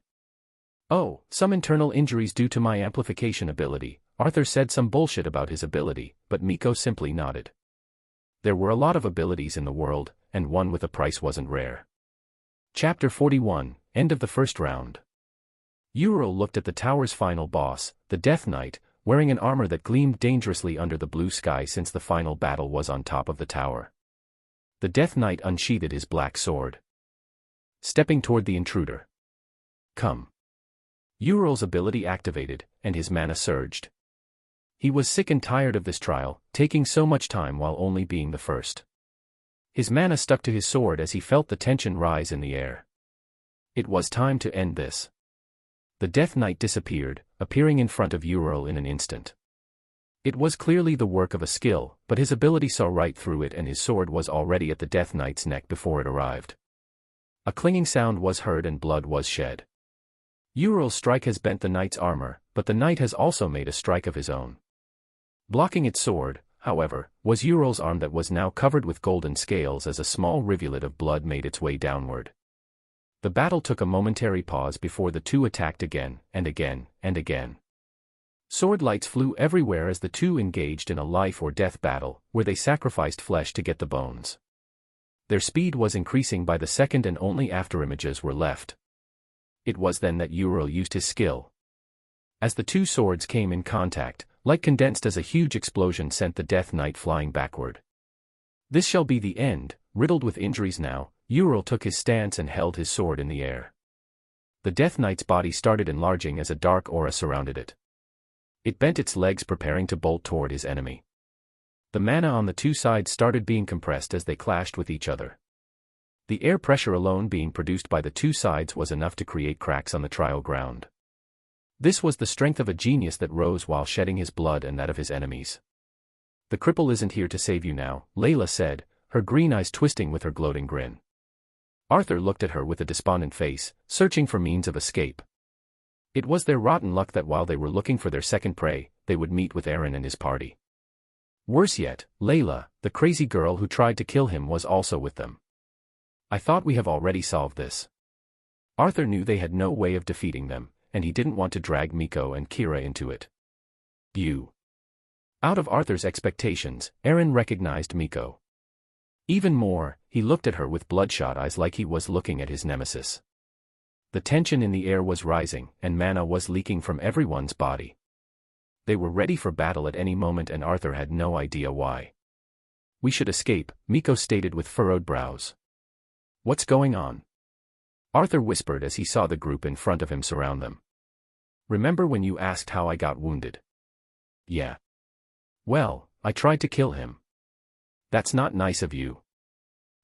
"Oh, some internal injuries due to my amplification ability." Arthur said some bullshit about his ability, but Miko simply nodded. There were a lot of abilities in the world, and one with a price wasn't rare. Chapter 41, End of the First Round. Ural looked at the tower's final boss, the Death Knight, wearing an armor that gleamed dangerously under the blue sky since the final battle was on top of the tower. The Death Knight unsheathed his black sword, stepping toward the intruder. "Come." Ural's ability activated, and his mana surged. He was sick and tired of this trial, taking so much time while only being the first. His mana stuck to his sword as he felt the tension rise in the air. It was time to end this. The Death Knight disappeared, appearing in front of Ural in an instant. It was clearly the work of a skill, but his ability saw right through it and his sword was already at the Death Knight's neck before it arrived. A clinging sound was heard and blood was shed. Ural's strike has bent the knight's armor, but the knight has also made a strike of his own. Blocking its sword, however, was Ural's arm that was now covered with golden scales as a small rivulet of blood made its way downward. The battle took a momentary pause before the two attacked again, and again, and again. Sword lights flew everywhere as the two engaged in a life-or-death battle, where they sacrificed flesh to get the bones. Their speed was increasing by the second and only afterimages were left. It was then that Ural used his skill. As the two swords came in contact, light condensed as a huge explosion sent the Death Knight flying backward. This shall be the end. Riddled with injuries now, Ural took his stance and held his sword in the air. The Death Knight's body started enlarging as a dark aura surrounded it. It bent its legs preparing to bolt toward his enemy. The mana on the two sides started being compressed as they clashed with each other. The air pressure alone being produced by the two sides was enough to create cracks on the trial ground. This was the strength of a genius that rose while shedding his blood and that of his enemies. "The cripple isn't here to save you now," Layla said, her green eyes twisting with her gloating grin. Arthur looked at her with a despondent face, searching for means of escape. It was their rotten luck that while they were looking for their second prey, they would meet with Aaron and his party. Worse yet, Layla, the crazy girl who tried to kill him, was also with them. "I thought we have already solved this." Arthur knew they had no way of defeating them, and he didn't want to drag Miko and Kira into it. "You." Out of Arthur's expectations, Aaron recognized Miko. Even more, he looked at her with bloodshot eyes like he was looking at his nemesis. The tension in the air was rising, and mana was leaking from everyone's body. They were ready for battle at any moment and Arthur had no idea why. "We should escape," Miko stated with furrowed brows. "What's going on?" Arthur whispered as he saw the group in front of him surround them. "Remember when you asked how I got wounded?" "Yeah. Well, I tried to kill him." "That's not nice of you."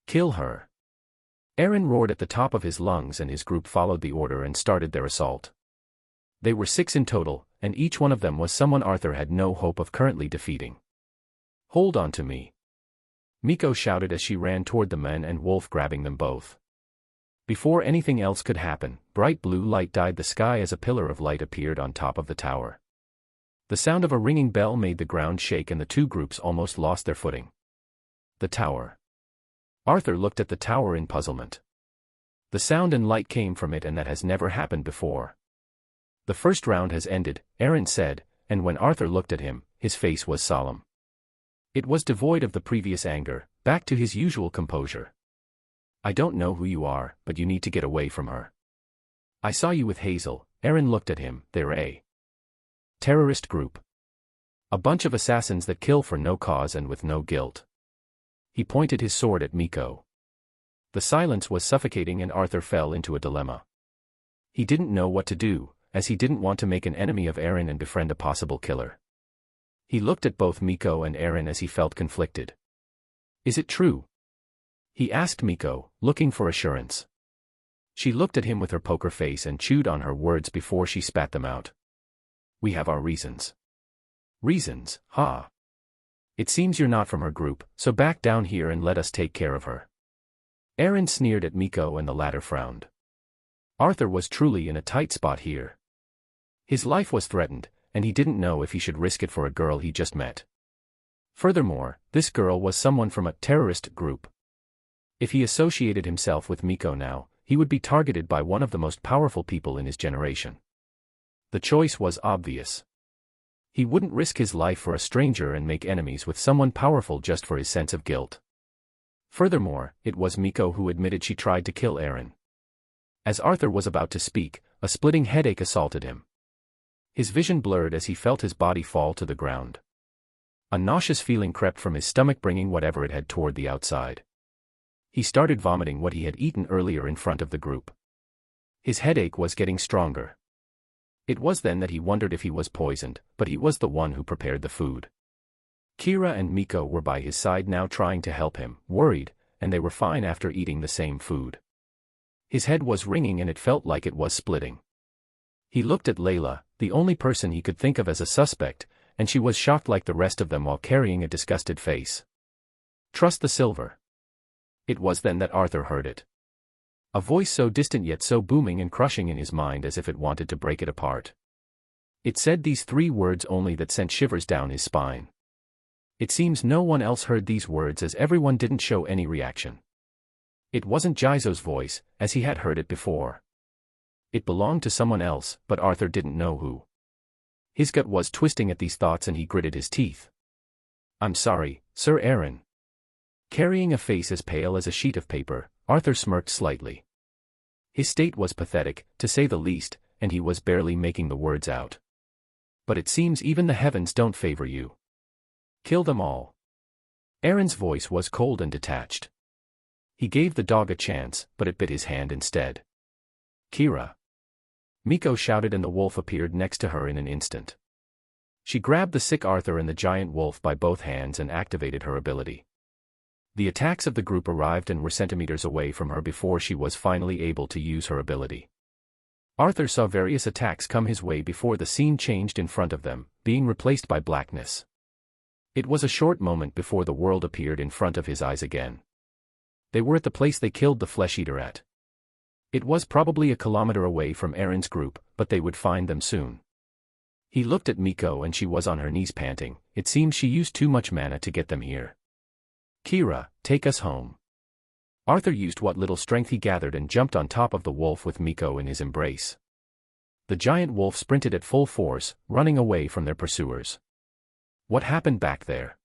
"Kill her." Aaron roared at the top of his lungs and his group followed the order and started their assault. They were 6 in total, and each one of them was someone Arthur had no hope of currently defeating. "Hold on to me," Miko shouted as she ran toward the men and Wolf, grabbing them both. Before anything else could happen, bright blue light dyed the sky as a pillar of light appeared on top of the tower. The sound of a ringing bell made the ground shake and the two groups almost lost their footing. The tower. Arthur looked at the tower in puzzlement. The sound and light came from it and that has never happened before. "The first round has ended," Aaron said, and when Arthur looked at him, his face was solemn. It was devoid of the previous anger, back to his usual composure. "I don't know who you are, but you need to get away from her." "I saw you with Hazel." Aaron looked at him. "They're a terrorist group. A bunch of assassins that kill for no cause and with no guilt." He pointed his sword at Miko. The silence was suffocating and Arthur fell into a dilemma. He didn't know what to do, as he didn't want to make an enemy of Aaron and befriend a possible killer. He looked at both Miko and Aaron as he felt conflicted. "Is it true?" he asked Miko, looking for assurance. She looked at him with her poker face and chewed on her words before she spat them out. "We have our reasons." "Reasons, huh? It seems you're not from her group, so back down here and let us take care of her." Aaron sneered at Miko and the latter frowned. Arthur was truly in a tight spot here. His life was threatened, and he didn't know if he should risk it for a girl he just met. Furthermore, this girl was someone from a terrorist group. If he associated himself with Miko now, he would be targeted by one of the most powerful people in his generation. The choice was obvious. He wouldn't risk his life for a stranger and make enemies with someone powerful just for his sense of guilt. Furthermore, it was Miko who admitted she tried to kill Aaron. As Arthur was about to speak, a splitting headache assaulted him. His vision blurred as he felt his body fall to the ground. A nauseous feeling crept from his stomach, bringing whatever it had toward the outside. He started vomiting what he had eaten earlier in front of the group. His headache was getting stronger. It was then that he wondered if he was poisoned, but he was the one who prepared the food. Kira and Miko were by his side now trying to help him, worried, and they were fine after eating the same food. His head was ringing and it felt like it was splitting. He looked at Layla, the only person he could think of as a suspect, and she was shocked like the rest of them while carrying a disgusted face. "Trust the silver." It was then that Arthur heard it. A voice so distant yet so booming and crushing in his mind as if it wanted to break it apart. It said these 3 words only that sent shivers down his spine. It seems no one else heard these words as everyone didn't show any reaction. It wasn't Jizo's voice, as he had heard it before. It belonged to someone else, but Arthur didn't know who. His gut was twisting at these thoughts and he gritted his teeth. "I'm sorry, Sir Aaron." Carrying a face as pale as a sheet of paper, Arthur smirked slightly. His state was pathetic, to say the least, and he was barely making the words out. "But it seems even the heavens don't favor you. Kill them all." Aaron's voice was cold and detached. He gave the dog a chance, but it bit his hand instead. "Kira!" Miko shouted and the wolf appeared next to her in an instant. She grabbed the sick Arthur and the giant wolf by both hands and activated her ability. The attacks of the group arrived and were centimeters away from her before she was finally able to use her ability. Arthur saw various attacks come his way before the scene changed in front of them, being replaced by blackness. It was a short moment before the world appeared in front of his eyes again. They were at the place they killed the flesh-eater at. It was probably a kilometer away from Aaron's group, but they would find them soon. He looked at Miko and she was on her knees panting. It seemed she used too much mana to get them here. "Kira, take us home." Arthur used what little strength he gathered and jumped on top of the wolf with Miko in his embrace. The giant wolf sprinted at full force, running away from their pursuers. "What happened back there?"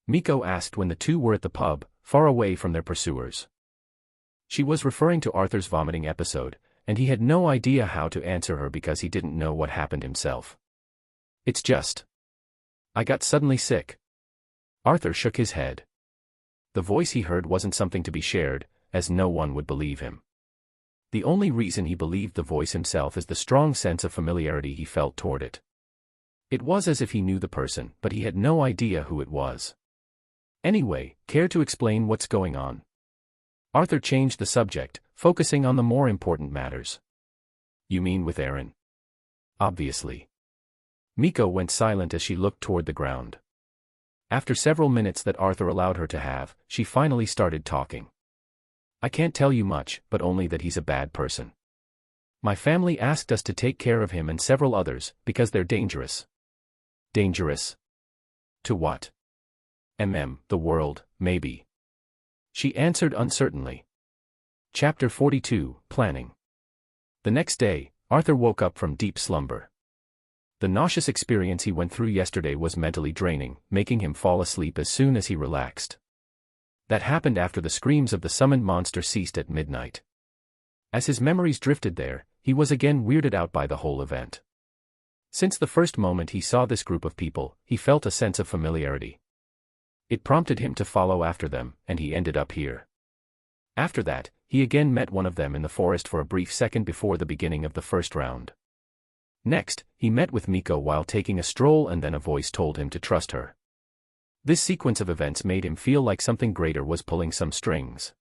Miko asked when the two were at the pub, far away from their pursuers. She was referring to Arthur's vomiting episode, and he had no idea how to answer her because he didn't know what happened himself. "It's just, I got suddenly sick." Arthur shook his head. The voice he heard wasn't something to be shared, as no one would believe him. The only reason he believed the voice himself is the strong sense of familiarity he felt toward it. It was as if he knew the person, but he had no idea who it was. "Anyway, care to explain what's going on?" Arthur changed the subject, focusing on the more important matters. "You mean with Aaron?" "Obviously." Miko went silent as she looked toward the ground. After several minutes that Arthur allowed her to have, she finally started talking. "I can't tell you much, but only that he's a bad person. My family asked us to take care of him and several others, because they're dangerous." "Dangerous? To what?" The world, maybe." She answered uncertainly. Chapter 42, Planning. The next day, Arthur woke up from deep slumber. The nauseous experience he went through yesterday was mentally draining, making him fall asleep as soon as he relaxed. That happened after the screams of the summoned monster ceased at midnight. As his memories drifted there, he was again weirded out by the whole event. Since the first moment he saw this group of people, he felt a sense of familiarity. It prompted him to follow after them, and he ended up here. After that, he again met one of them in the forest for a brief second before the beginning of the first round. Next, he met with Miko while taking a stroll and then a voice told him to trust her. This sequence of events made him feel like something greater was pulling some strings.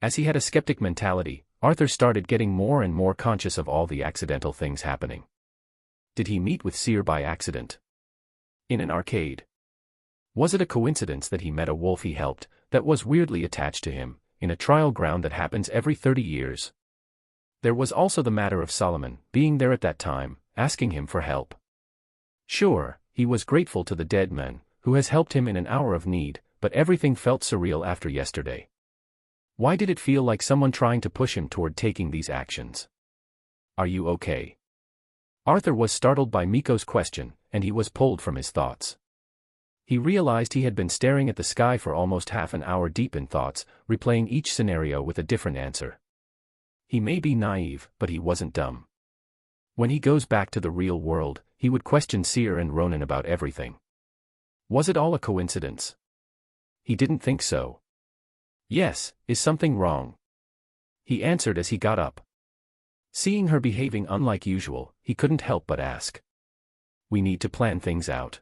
As he had a skeptic mentality, Arthur started getting more and more conscious of all the accidental things happening. Did he meet with Seer by accident? In an arcade? Was it a coincidence that he met a wolf he helped, that was weirdly attached to him, in a trial ground that happens every 30 years? There was also the matter of Solomon, being there at that time, asking him for help. Sure, he was grateful to the dead man, who has helped him in an hour of need, but everything felt surreal after yesterday. Why did it feel like someone trying to push him toward taking these actions? "Are you okay?" Arthur was startled by Miko's question, and he was pulled from his thoughts. He realized he had been staring at the sky for almost half an hour deep in thoughts, replaying each scenario with a different answer. He may be naive, but he wasn't dumb. When he goes back to the real world, he would question Seer and Ronan about everything. Was it all a coincidence? He didn't think so. "Yes, is something wrong?" he answered as he got up. Seeing her behaving unlike usual, he couldn't help but ask. We need to plan things out.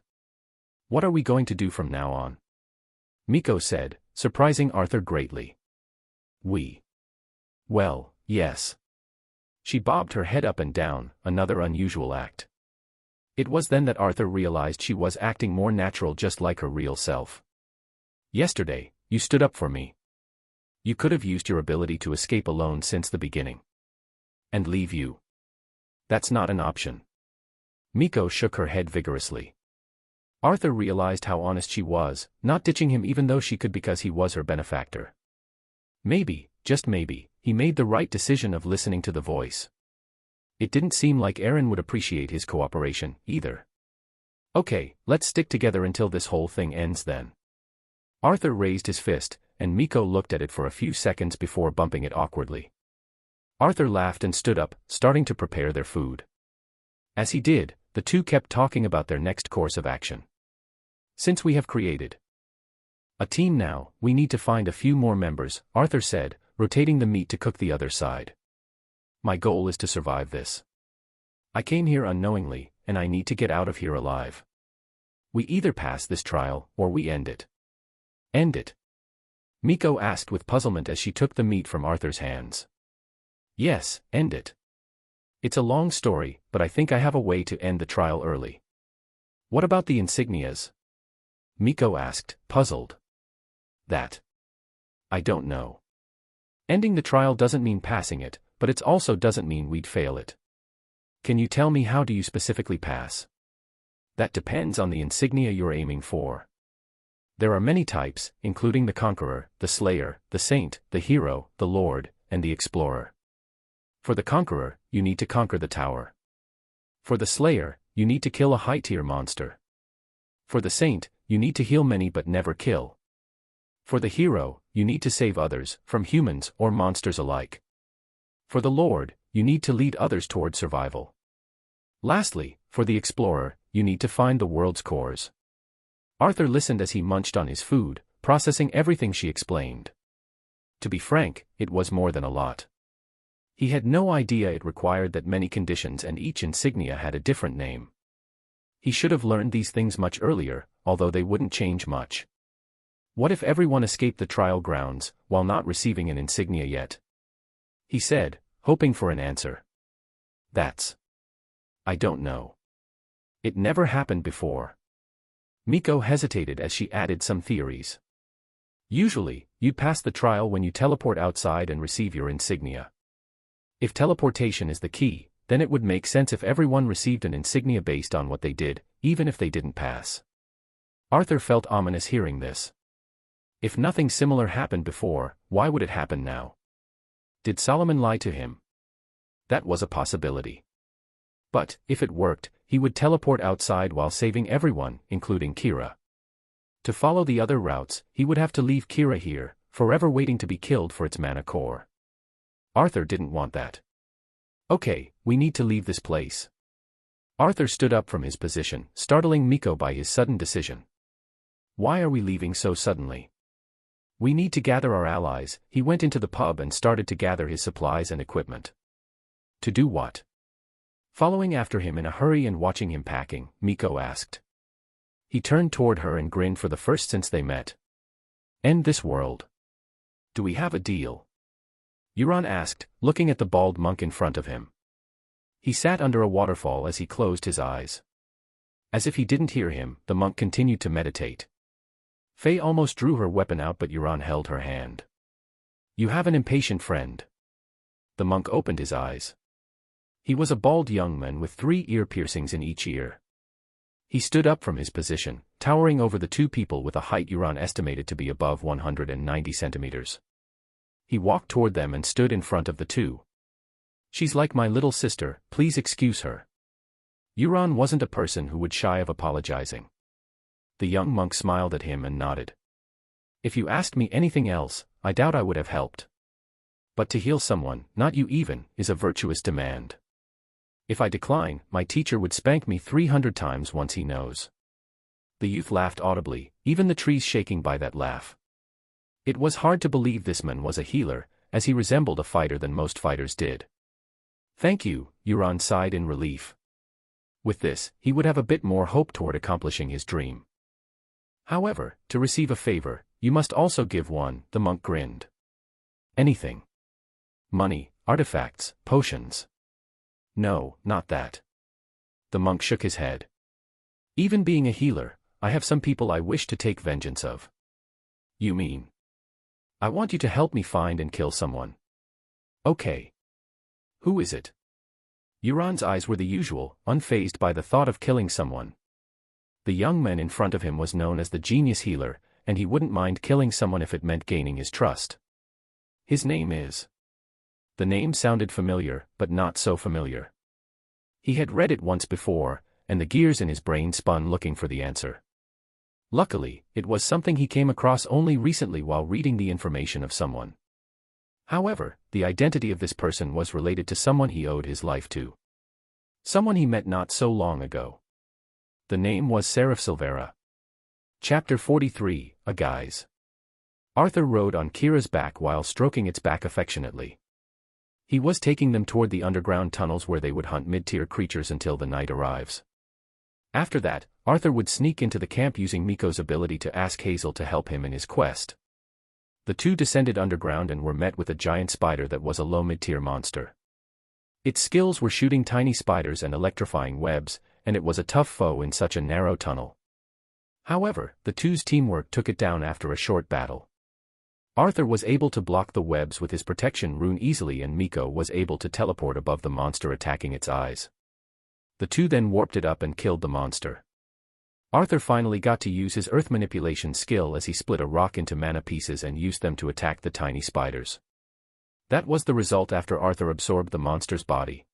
What are we going to do from now on? Miko said, surprising Arthur greatly. Well, yes. She bobbed her head up and down, another unusual act. It was then that Arthur realized she was acting more natural, just like her real self. Yesterday, you stood up for me. You could have used your ability to escape alone since the beginning. And leave you. That's not an option. Miko shook her head vigorously. Arthur realized how honest she was, not ditching him even though she could because he was her benefactor. Maybe, just maybe, he made the right decision of listening to the voice. It didn't seem like Aaron would appreciate his cooperation, either. Okay, let's stick together until this whole thing ends then. Arthur raised his fist, and Miko looked at it for a few seconds before bumping it awkwardly. Arthur laughed and stood up, starting to prepare their food. As he did, the two kept talking about their next course of action. Since we have created a team now, we need to find a few more members, Arthur said, rotating the meat to cook the other side. My goal is to survive this. I came here unknowingly, and I need to get out of here alive. We either pass this trial, or we end it. End it? Miko asked with puzzlement as she took the meat from Arthur's hands. Yes, end it. It's a long story, but I think I have a way to end the trial early. What about the insignias? Miko asked, puzzled. That. I don't know. Ending the trial doesn't mean passing it, but it also doesn't mean we'd fail it. Can you tell me how do you specifically pass? That depends on the insignia you're aiming for. There are many types, including the Conqueror, the Slayer, the Saint, the Hero, the Lord, and the Explorer. For the Conqueror, you need to conquer the tower. For the Slayer, you need to kill a high-tier monster. For the Saint, you need to heal many but never kill. For the Hero, you need to save others, from humans or monsters alike. For the Lord, you need to lead others toward survival. Lastly, for the Explorer, you need to find the world's cores. Arthur listened as he munched on his food, processing everything she explained. To be frank, it was more than a lot. He had no idea it required that many conditions and each insignia had a different name. He should have learned these things much earlier, although they wouldn't change much. What if everyone escaped the trial grounds, while not receiving an insignia yet? He said, hoping for an answer. I don't know. It never happened before. Miko hesitated as she added some theories. Usually, you'd pass the trial when you teleport outside and receive your insignia. If teleportation is the key, then it would make sense if everyone received an insignia based on what they did, even if they didn't pass. Arthur felt ominous hearing this. If nothing similar happened before, why would it happen now? Did Solomon lie to him? That was a possibility. But, if it worked, he would teleport outside while saving everyone, including Kira. To follow the other routes, he would have to leave Kira here, forever waiting to be killed for its mana core. Arthur didn't want that. Okay, we need to leave this place. Arthur stood up from his position, startling Miko by his sudden decision. Why are we leaving so suddenly? We need to gather our allies. He went into the pub and started to gather his supplies and equipment. To do what? Following after him in a hurry and watching him packing, Miko asked. He turned toward her and grinned for the first since they met. End this world. Do we have a deal? Euron asked, looking at the bald monk in front of him. He sat under a waterfall as he closed his eyes. As if he didn't hear him, the monk continued to meditate. Faye almost drew her weapon out, but Euron held her hand. You have an impatient friend. The monk opened his eyes. He was a bald young man with 3 ear piercings in each ear. He stood up from his position, towering over the two people with a height Euron estimated to be above 190 centimeters. He walked toward them and stood in front of the two. She's like my little sister, please excuse her. Euron wasn't a person who would shy of apologizing. The young monk smiled at him and nodded. If you asked me anything else, I doubt I would have helped. But to heal someone, not you even, is a virtuous demand. If I decline, my teacher would spank me 300 times once he knows. The youth laughed audibly, even the trees shaking by that laugh. It was hard to believe this man was a healer, as he resembled a fighter than most fighters did. Thank you, Euron sighed in relief. With this, he would have a bit more hope toward accomplishing his dream. However, to receive a favor, you must also give one, the monk grinned. Anything. Money, artifacts, potions. No, not that. The monk shook his head. Even being a healer, I have some people I wish to take vengeance of. You mean? I want you to help me find and kill someone. Okay. Who is it? Euron's eyes were the usual, unfazed by the thought of killing someone. The young man in front of him was known as the genius healer, and he wouldn't mind killing someone if it meant gaining his trust. His name is. The name sounded familiar, but not so familiar. He had read it once before, and the gears in his brain spun looking for the answer. Luckily, it was something he came across only recently while reading the information of someone. However, the identity of this person was related to someone he owed his life to. Someone he met not so long ago. The name was Seraph Silvera. Chapter 43, A Guise. Arthur rode on Kira's back while stroking its back affectionately. He was taking them toward the underground tunnels where they would hunt mid-tier creatures until the night arrives. After that, Arthur would sneak into the camp using Miko's ability to ask Hazel to help him in his quest. The two descended underground and were met with a giant spider that was a low mid-tier monster. Its skills were shooting tiny spiders and electrifying webs, and it was a tough foe in such a narrow tunnel. However, the two's teamwork took it down after a short battle. Arthur was able to block the webs with his protection rune easily, and Miko was able to teleport above the monster attacking its eyes. The two then warped it up and killed the monster. Arthur finally got to use his earth manipulation skill as he split a rock into mana pieces and used them to attack the tiny spiders. That was the result after Arthur absorbed the monster's body.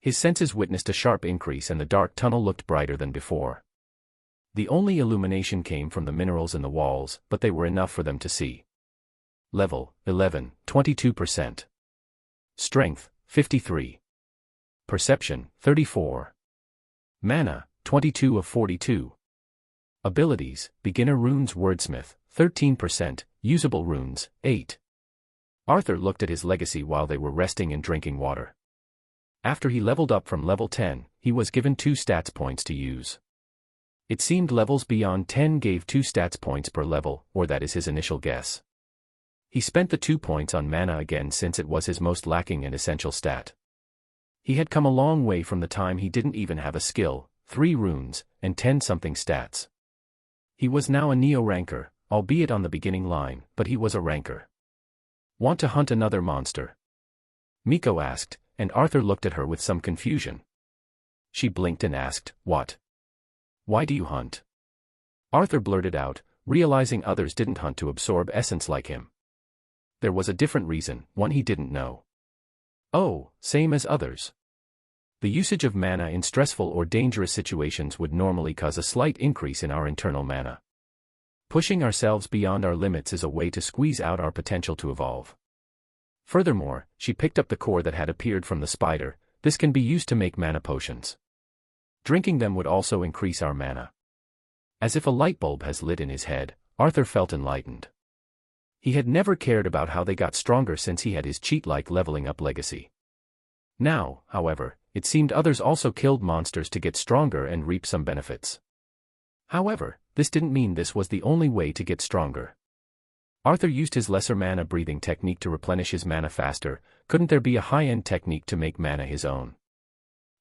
His senses witnessed a sharp increase and the dark tunnel looked brighter than before. The only illumination came from the minerals in the walls, but they were enough for them to see. Level, 11, 22%. Strength, 53. Perception, 34. Mana, 22 of 42. Abilities, Beginner Runes Wordsmith, 13%, Usable Runes, 8. Arthur looked at his legacy while they were resting and drinking water. After he leveled up from level 10, he was given 2 stats points to use. It seemed levels beyond 10 gave 2 stats points per level, or that is his initial guess. He spent the 2 points on mana again since it was his most lacking and essential stat. He had come a long way from the time he didn't even have a skill, 3 runes, and 10-something stats. He was now a neo-ranker, albeit on the beginning line, but he was a ranker. Want to hunt another monster? Miko asked, and Arthur looked at her with some confusion. She blinked and asked, What? Why do you hunt? Arthur blurted out, realizing others didn't hunt to absorb essence like him. There was a different reason, one he didn't know. Oh, same as others. The usage of mana in stressful or dangerous situations would normally cause a slight increase in our internal mana. Pushing ourselves beyond our limits is a way to squeeze out our potential to evolve. Furthermore, she picked up the core that had appeared from the spider. This can be used to make mana potions. Drinking them would also increase our mana. As if a light bulb has lit in his head, Arthur felt enlightened. He had never cared about how they got stronger since he had his cheat-like leveling up legacy. Now, however, it seemed others also killed monsters to get stronger and reap some benefits. However, this didn't mean this was the only way to get stronger. Arthur used his lesser mana breathing technique to replenish his mana faster. Couldn't there be a high-end technique to make mana his own?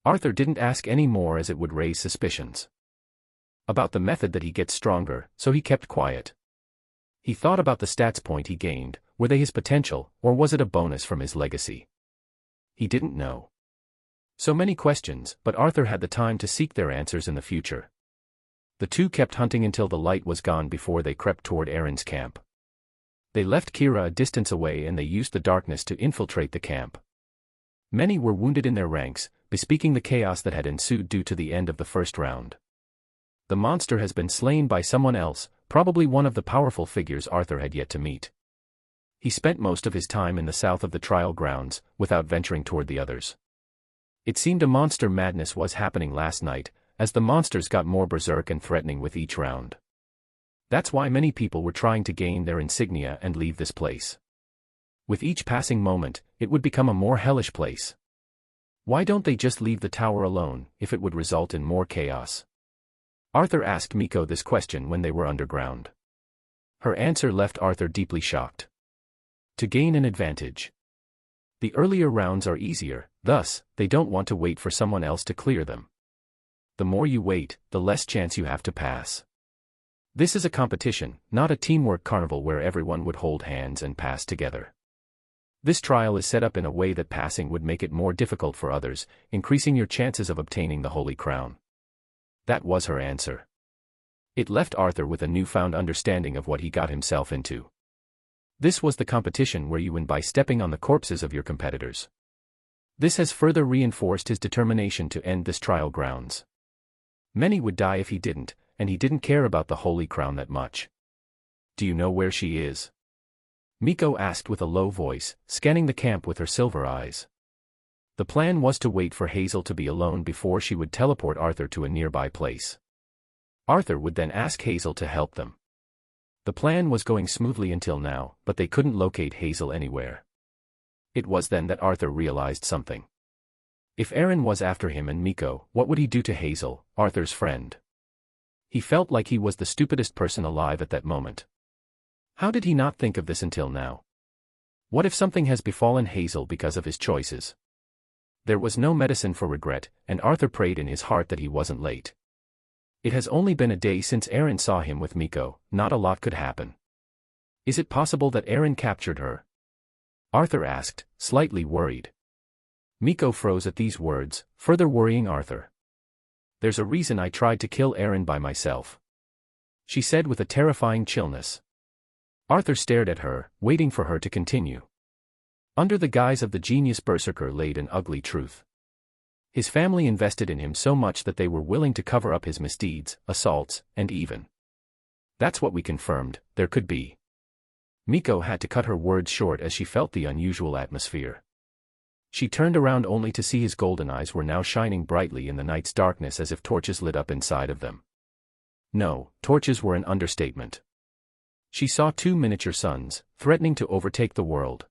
Arthur didn't ask any more as it would raise suspicions about the method that he gets stronger, so he kept quiet. He thought about the stats point he gained. Were they his potential, or was it a bonus from his legacy? He didn't know. So many questions, but Arthur had the time to seek their answers in the future. The two kept hunting until the light was gone before they crept toward Aaron's camp. They left Kira a distance away and they used the darkness to infiltrate the camp. Many were wounded in their ranks, bespeaking the chaos that had ensued due to the end of the first round. The monster has been slain by someone else, probably one of the powerful figures Arthur had yet to meet. He spent most of his time in the south of the trial grounds, without venturing toward the others. It seemed a monster madness was happening last night, as the monsters got more berserk and threatening with each round. That's why many people were trying to gain their insignia and leave this place. With each passing moment, it would become a more hellish place. Why don't they just leave the tower alone, if it would result in more chaos? Arthur asked Miko this question when they were underground. Her answer left Arthur deeply shocked. To gain an advantage. The earlier rounds are easier, thus, they don't want to wait for someone else to clear them. The more you wait, the less chance you have to pass. This is a competition, not a teamwork carnival where everyone would hold hands and pass together. This trial is set up in a way that passing would make it more difficult for others, increasing your chances of obtaining the Holy Crown. That was her answer. It left Arthur with a newfound understanding of what he got himself into. This was the competition where you win by stepping on the corpses of your competitors. This has further reinforced his determination to end this trial grounds. Many would die if he didn't, and he didn't care about the Holy Crown that much. Do you know where she is? Miko asked with a low voice, scanning the camp with her silver eyes. The plan was to wait for Hazel to be alone before she would teleport Arthur to a nearby place. Arthur would then ask Hazel to help them. The plan was going smoothly until now, but they couldn't locate Hazel anywhere. It was then that Arthur realized something. If Aaron was after him and Miko, what would he do to Hazel, Arthur's friend? He felt like he was the stupidest person alive at that moment. How did he not think of this until now? What if something has befallen Hazel because of his choices? There was no medicine for regret, and Arthur prayed in his heart that he wasn't late. It has only been a day since Aaron saw him with Miko, not a lot could happen. Is it possible that Aaron captured her? Arthur asked, slightly worried. Miko froze at these words, further worrying Arthur. There's a reason I tried to kill Aaron by myself, she said with a terrifying chillness. Arthur stared at her, waiting for her to continue. Under the guise of the genius berserker laid an ugly truth. His family invested in him so much that they were willing to cover up his misdeeds, assaults, and even. That's what we confirmed, there could be. Miko had to cut her words short as she felt the unusual atmosphere. She turned around only to see his golden eyes were now shining brightly in the night's darkness as if torches lit up inside of them. No, torches were an understatement. She saw two miniature suns, threatening to overtake the world.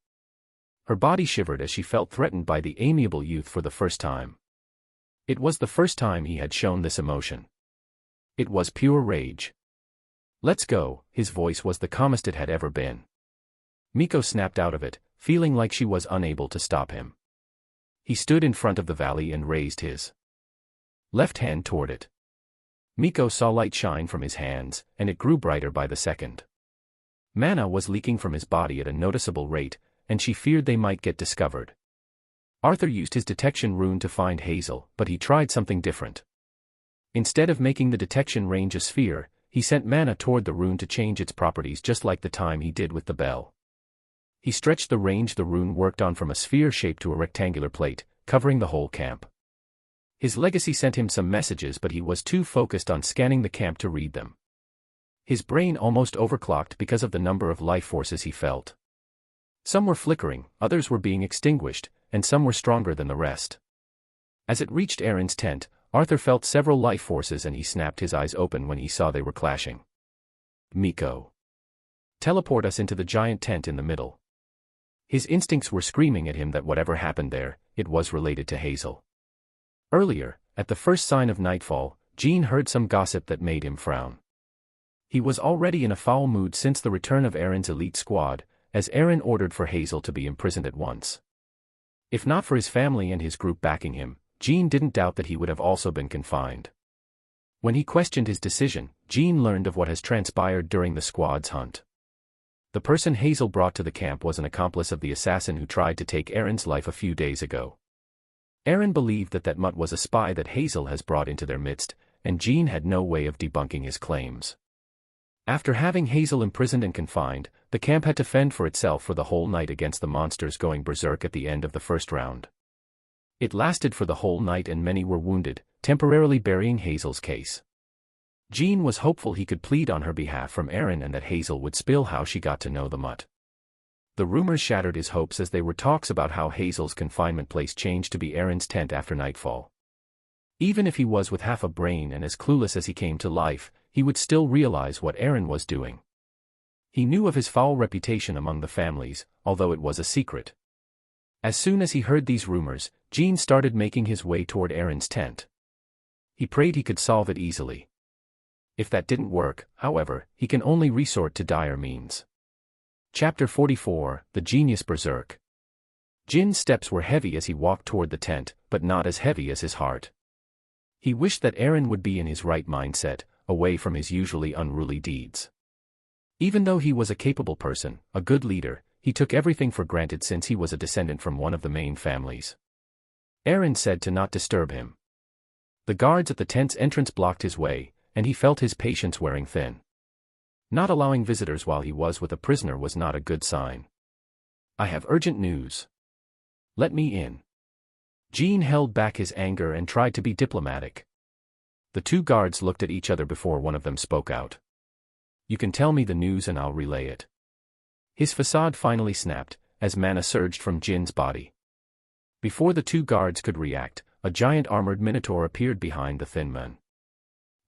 Her body shivered as she felt threatened by the amiable youth for the first time. It was the first time he had shown this emotion. It was pure rage. Let's go, his voice was the calmest it had ever been. Miko snapped out of it, feeling like she was unable to stop him. He stood in front of the valley and raised his left hand toward it. Miko saw light shine from his hands, and it grew brighter by the second. Mana was leaking from his body at a noticeable rate, and she feared they might get discovered. Arthur used his detection rune to find Hazel, but he tried something different. Instead of making the detection range a sphere, he sent mana toward the rune to change its properties just like the time he did with the bell. He stretched the range the rune worked on from a sphere shape to a rectangular plate, covering the whole camp. His legacy sent him some messages, but he was too focused on scanning the camp to read them. His brain almost overclocked because of the number of life forces he felt. Some were flickering, others were being extinguished, and some were stronger than the rest. As it reached Aaron's tent, Arthur felt several life forces and he snapped his eyes open when he saw they were clashing. Miko. Teleport us into the giant tent in the middle. His instincts were screaming at him that whatever happened there, it was related to Hazel. Earlier, at the first sign of nightfall, Jean heard some gossip that made him frown. He was already in a foul mood since the return of Aaron's elite squad, as Aaron ordered for Hazel to be imprisoned at once. If not for his family and his group backing him, Jean didn't doubt that he would have also been confined. When he questioned his decision, Jean learned of what has transpired during the squad's hunt. The person Hazel brought to the camp was an accomplice of the assassin who tried to take Aaron's life a few days ago. Aaron believed that mutt was a spy that Hazel has brought into their midst, and Jean had no way of debunking his claims. After having Hazel imprisoned and confined, the camp had to fend for itself for the whole night against the monsters going berserk at the end of the first round. It lasted for the whole night and many were wounded, temporarily burying Hazel's case. Jean was hopeful he could plead on her behalf from Aaron and that Hazel would spill how she got to know the mutt. The rumors shattered his hopes as they were talks about how Hazel's confinement place changed to be Aaron's tent after nightfall. Even if he was with half a brain and as clueless as he came to life, he would still realize what Aaron was doing. He knew of his foul reputation among the families, although it was a secret. As soon as he heard these rumors, Jean started making his way toward Aaron's tent. He prayed he could solve it easily. If that didn't work, however, he can only resort to dire means. Chapter 44, The Genius Berserk. Jin's steps were heavy as he walked toward the tent, but not as heavy as his heart. He wished that Aaron would be in his right mindset, away from his usually unruly deeds. Even though he was a capable person, a good leader, he took everything for granted since he was a descendant from one of the main families. Aaron said to not disturb him. The guards at the tent's entrance blocked his way, and he felt his patience wearing thin. Not allowing visitors while he was with a prisoner was not a good sign. I have urgent news. Let me in. Jean held back his anger and tried to be diplomatic. The two guards looked at each other before one of them spoke out. You can tell me the news and I'll relay it. His facade finally snapped, as mana surged from Jin's body. Before the two guards could react, a giant armored minotaur appeared behind the thin man.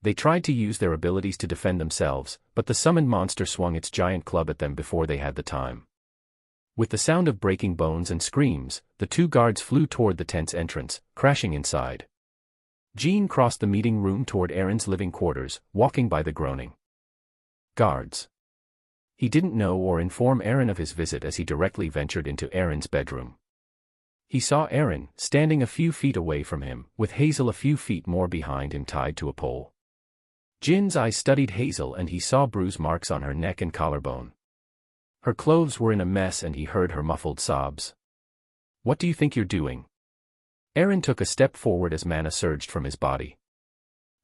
They tried to use their abilities to defend themselves, but the summoned monster swung its giant club at them before they had the time. With the sound of breaking bones and screams, the two guards flew toward the tent's entrance, crashing inside. Jean crossed the meeting room toward Aaron's living quarters, walking by the groaning guards. He didn't know or inform Aaron of his visit as he directly ventured into Aaron's bedroom. He saw Aaron, standing a few feet away from him, with Hazel a few feet more behind him tied to a pole. Jin's eyes studied Hazel and he saw bruise marks on her neck and collarbone. Her clothes were in a mess and he heard her muffled sobs. What do you think you're doing? Aaron took a step forward as mana surged from his body.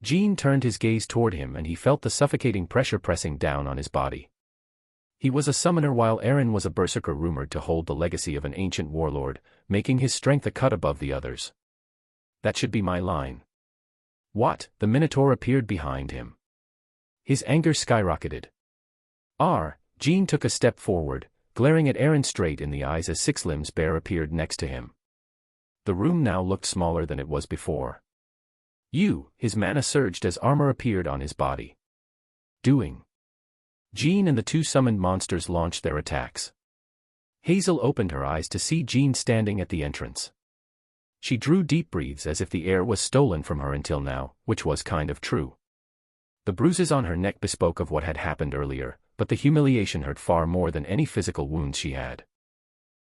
Jean turned his gaze toward him and he felt the suffocating pressure pressing down on his body. He was a summoner while Aaron was a berserker rumored to hold the legacy of an ancient warlord, making his strength a cut above the others. That should be my line. What? The Minotaur appeared behind him. His anger skyrocketed. Jean took a step forward, glaring at Aaron straight in the eyes as Six Limbs Bear appeared next to him. The room now looked smaller than it was before. His mana surged as armor appeared on his body. Doing. Jean and the two summoned monsters launched their attacks. Hazel opened her eyes to see Jean standing at the entrance. She drew deep breaths as if the air was stolen from her until now, which was kind of true. The bruises on her neck bespoke of what had happened earlier, but the humiliation hurt far more than any physical wounds she had.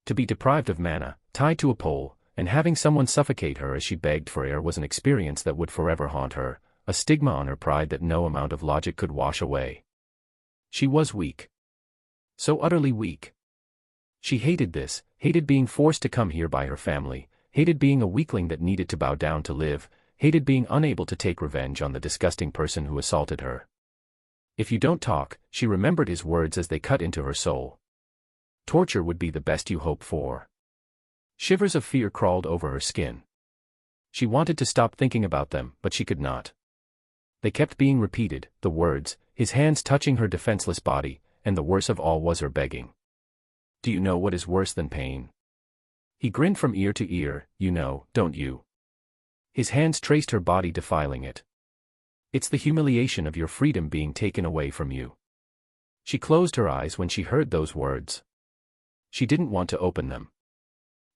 To be deprived of mana, tied to a pole, and having someone suffocate her as she begged for air was an experience that would forever haunt her, a stigma on her pride that no amount of logic could wash away. She was weak. So utterly weak. She hated this, hated being forced to come here by her family, hated being a weakling that needed to bow down to live, hated being unable to take revenge on the disgusting person who assaulted her. If you don't talk, she remembered his words as they cut into her soul. Torture would be the best you hope for. Shivers of fear crawled over her skin. She wanted to stop thinking about them, but she could not. They kept being repeated, the words, his hands touching her defenseless body, and the worst of all was her begging. Do you know what is worse than pain? He grinned from ear to ear, you know, don't you? His hands traced her body defiling it. It's the humiliation of your freedom being taken away from you. She closed her eyes when she heard those words. She didn't want to open them.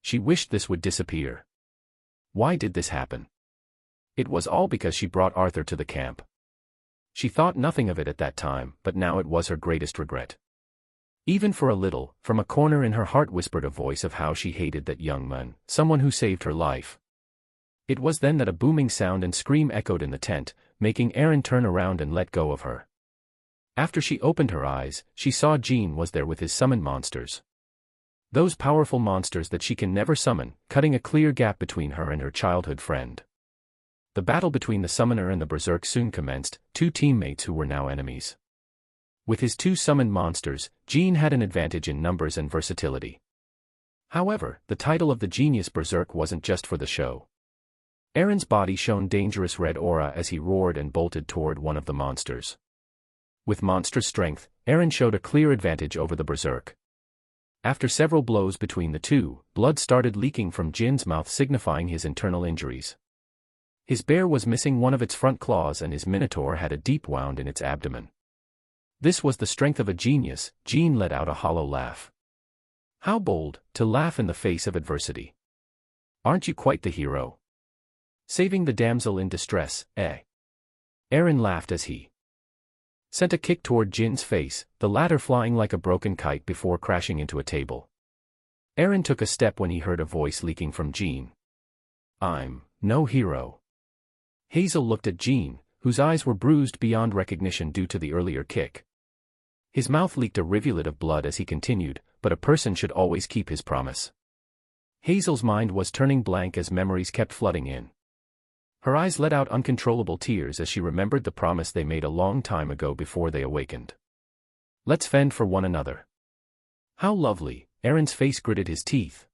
She wished this would disappear. Why did this happen? It was all because she brought Arthur to the camp. She thought nothing of it at that time, but now it was her greatest regret. Even for a little, from a corner in her heart whispered a voice of how she hated that young man, someone who saved her life. It was then that a booming sound and scream echoed in the tent, making Aaron turn around and let go of her. After she opened her eyes, she saw Jean was there with his summoned monsters. Those powerful monsters that she can never summon, cutting a clear gap between her and her childhood friend. The battle between the summoner and the berserk soon commenced, two teammates who were now enemies. With his two summoned monsters, Jean had an advantage in numbers and versatility. However, the title of the Genius Berserk wasn't just for the show. Aaron's body shone dangerous red aura as he roared and bolted toward one of the monsters. With monstrous strength, Aaron showed a clear advantage over the berserk. After several blows between the two, blood started leaking from Jin's mouth signifying his internal injuries. His bear was missing one of its front claws and his minotaur had a deep wound in its abdomen. This was the strength of a genius. Jean let out a hollow laugh. How bold, to laugh in the face of adversity. Aren't you quite the hero? Saving the damsel in distress, eh? Aaron laughed as he sent a kick toward Jin's face, the latter flying like a broken kite before crashing into a table. Aaron took a step when he heard a voice leaking from Jin. I'm no hero. Hazel looked at Jin, whose eyes were bruised beyond recognition due to the earlier kick. His mouth leaked a rivulet of blood as he continued, but a person should always keep his promise. Hazel's mind was turning blank as memories kept flooding in. Her eyes let out uncontrollable tears as she remembered the promise they made a long time ago before they awakened. Let's fend for one another. How lovely, Aaron's face gritted his teeth.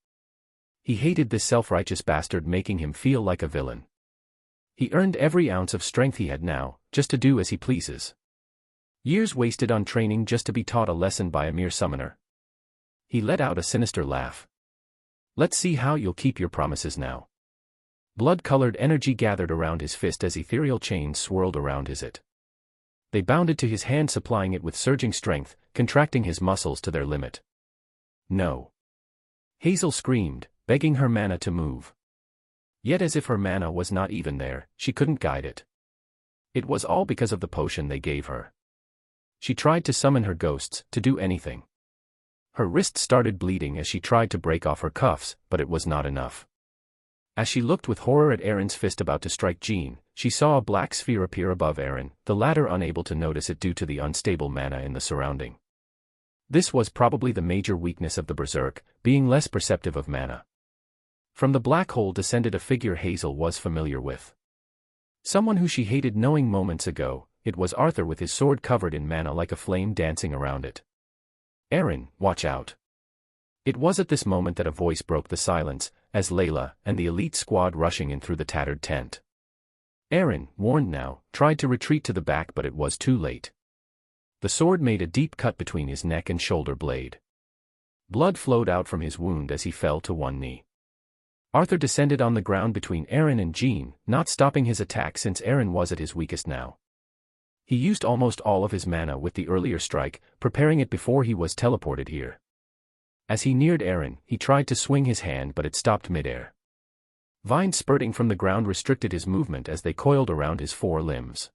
He hated this self-righteous bastard making him feel like a villain. He earned every ounce of strength he had now, just to do as he pleases. Years wasted on training just to be taught a lesson by a mere summoner. He let out a sinister laugh. Let's see how you'll keep your promises now. Blood-colored energy gathered around his fist as ethereal chains swirled around his it. They bounded to his hand, supplying it with surging strength, contracting his muscles to their limit. No. Hazel screamed, begging her mana to move. Yet as if her mana was not even there, she couldn't guide it. It was all because of the potion they gave her. She tried to summon her ghosts, to do anything. Her wrist started bleeding as she tried to break off her cuffs, but it was not enough. As she looked with horror at Aaron's fist about to strike Jin, she saw a black sphere appear above Aaron, the latter unable to notice it due to the unstable mana in the surrounding. This was probably the major weakness of the berserk, being less perceptive of mana. From the black hole descended a figure Hazel was familiar with. Someone who she hated knowing moments ago, it was Arthur with his sword covered in mana like a flame dancing around it. Aaron, watch out. It was at this moment that a voice broke the silence, as Layla and the elite squad rushing in through the tattered tent. Aaron, warned now, tried to retreat to the back, but it was too late. The sword made a deep cut between his neck and shoulder blade. Blood flowed out from his wound as he fell to one knee. Arthur descended on the ground between Aaron and Jin, not stopping his attack since Aaron was at his weakest now. He used almost all of his mana with the earlier strike, preparing it before he was teleported here. As he neared Aaron, he tried to swing his hand, but it stopped midair. Vines spurting from the ground restricted his movement as they coiled around his four limbs.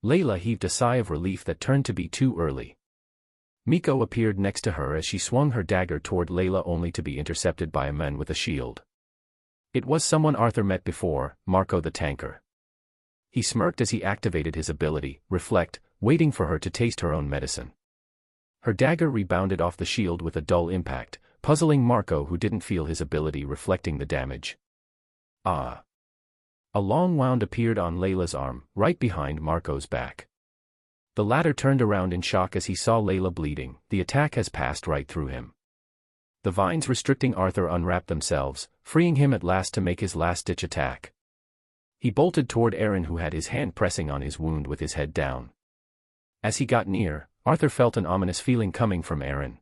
Layla heaved a sigh of relief that turned to be too early. Miko appeared next to her as she swung her dagger toward Layla, only to be intercepted by a man with a shield. It was someone Arthur met before, Marco the tanker. He smirked as he activated his ability, Reflect, waiting for her to taste her own medicine. Her dagger rebounded off the shield with a dull impact, puzzling Marco, who didn't feel his ability reflecting the damage. Ah! A long wound appeared on Layla's arm, right behind Marco's back. The latter turned around in shock as he saw Layla bleeding. The attack has passed right through him. The vines restricting Arthur unwrapped themselves, freeing him at last to make his last-ditch attack. He bolted toward Aaron, who had his hand pressing on his wound with his head down. As he got near, Arthur felt an ominous feeling coming from Aaron.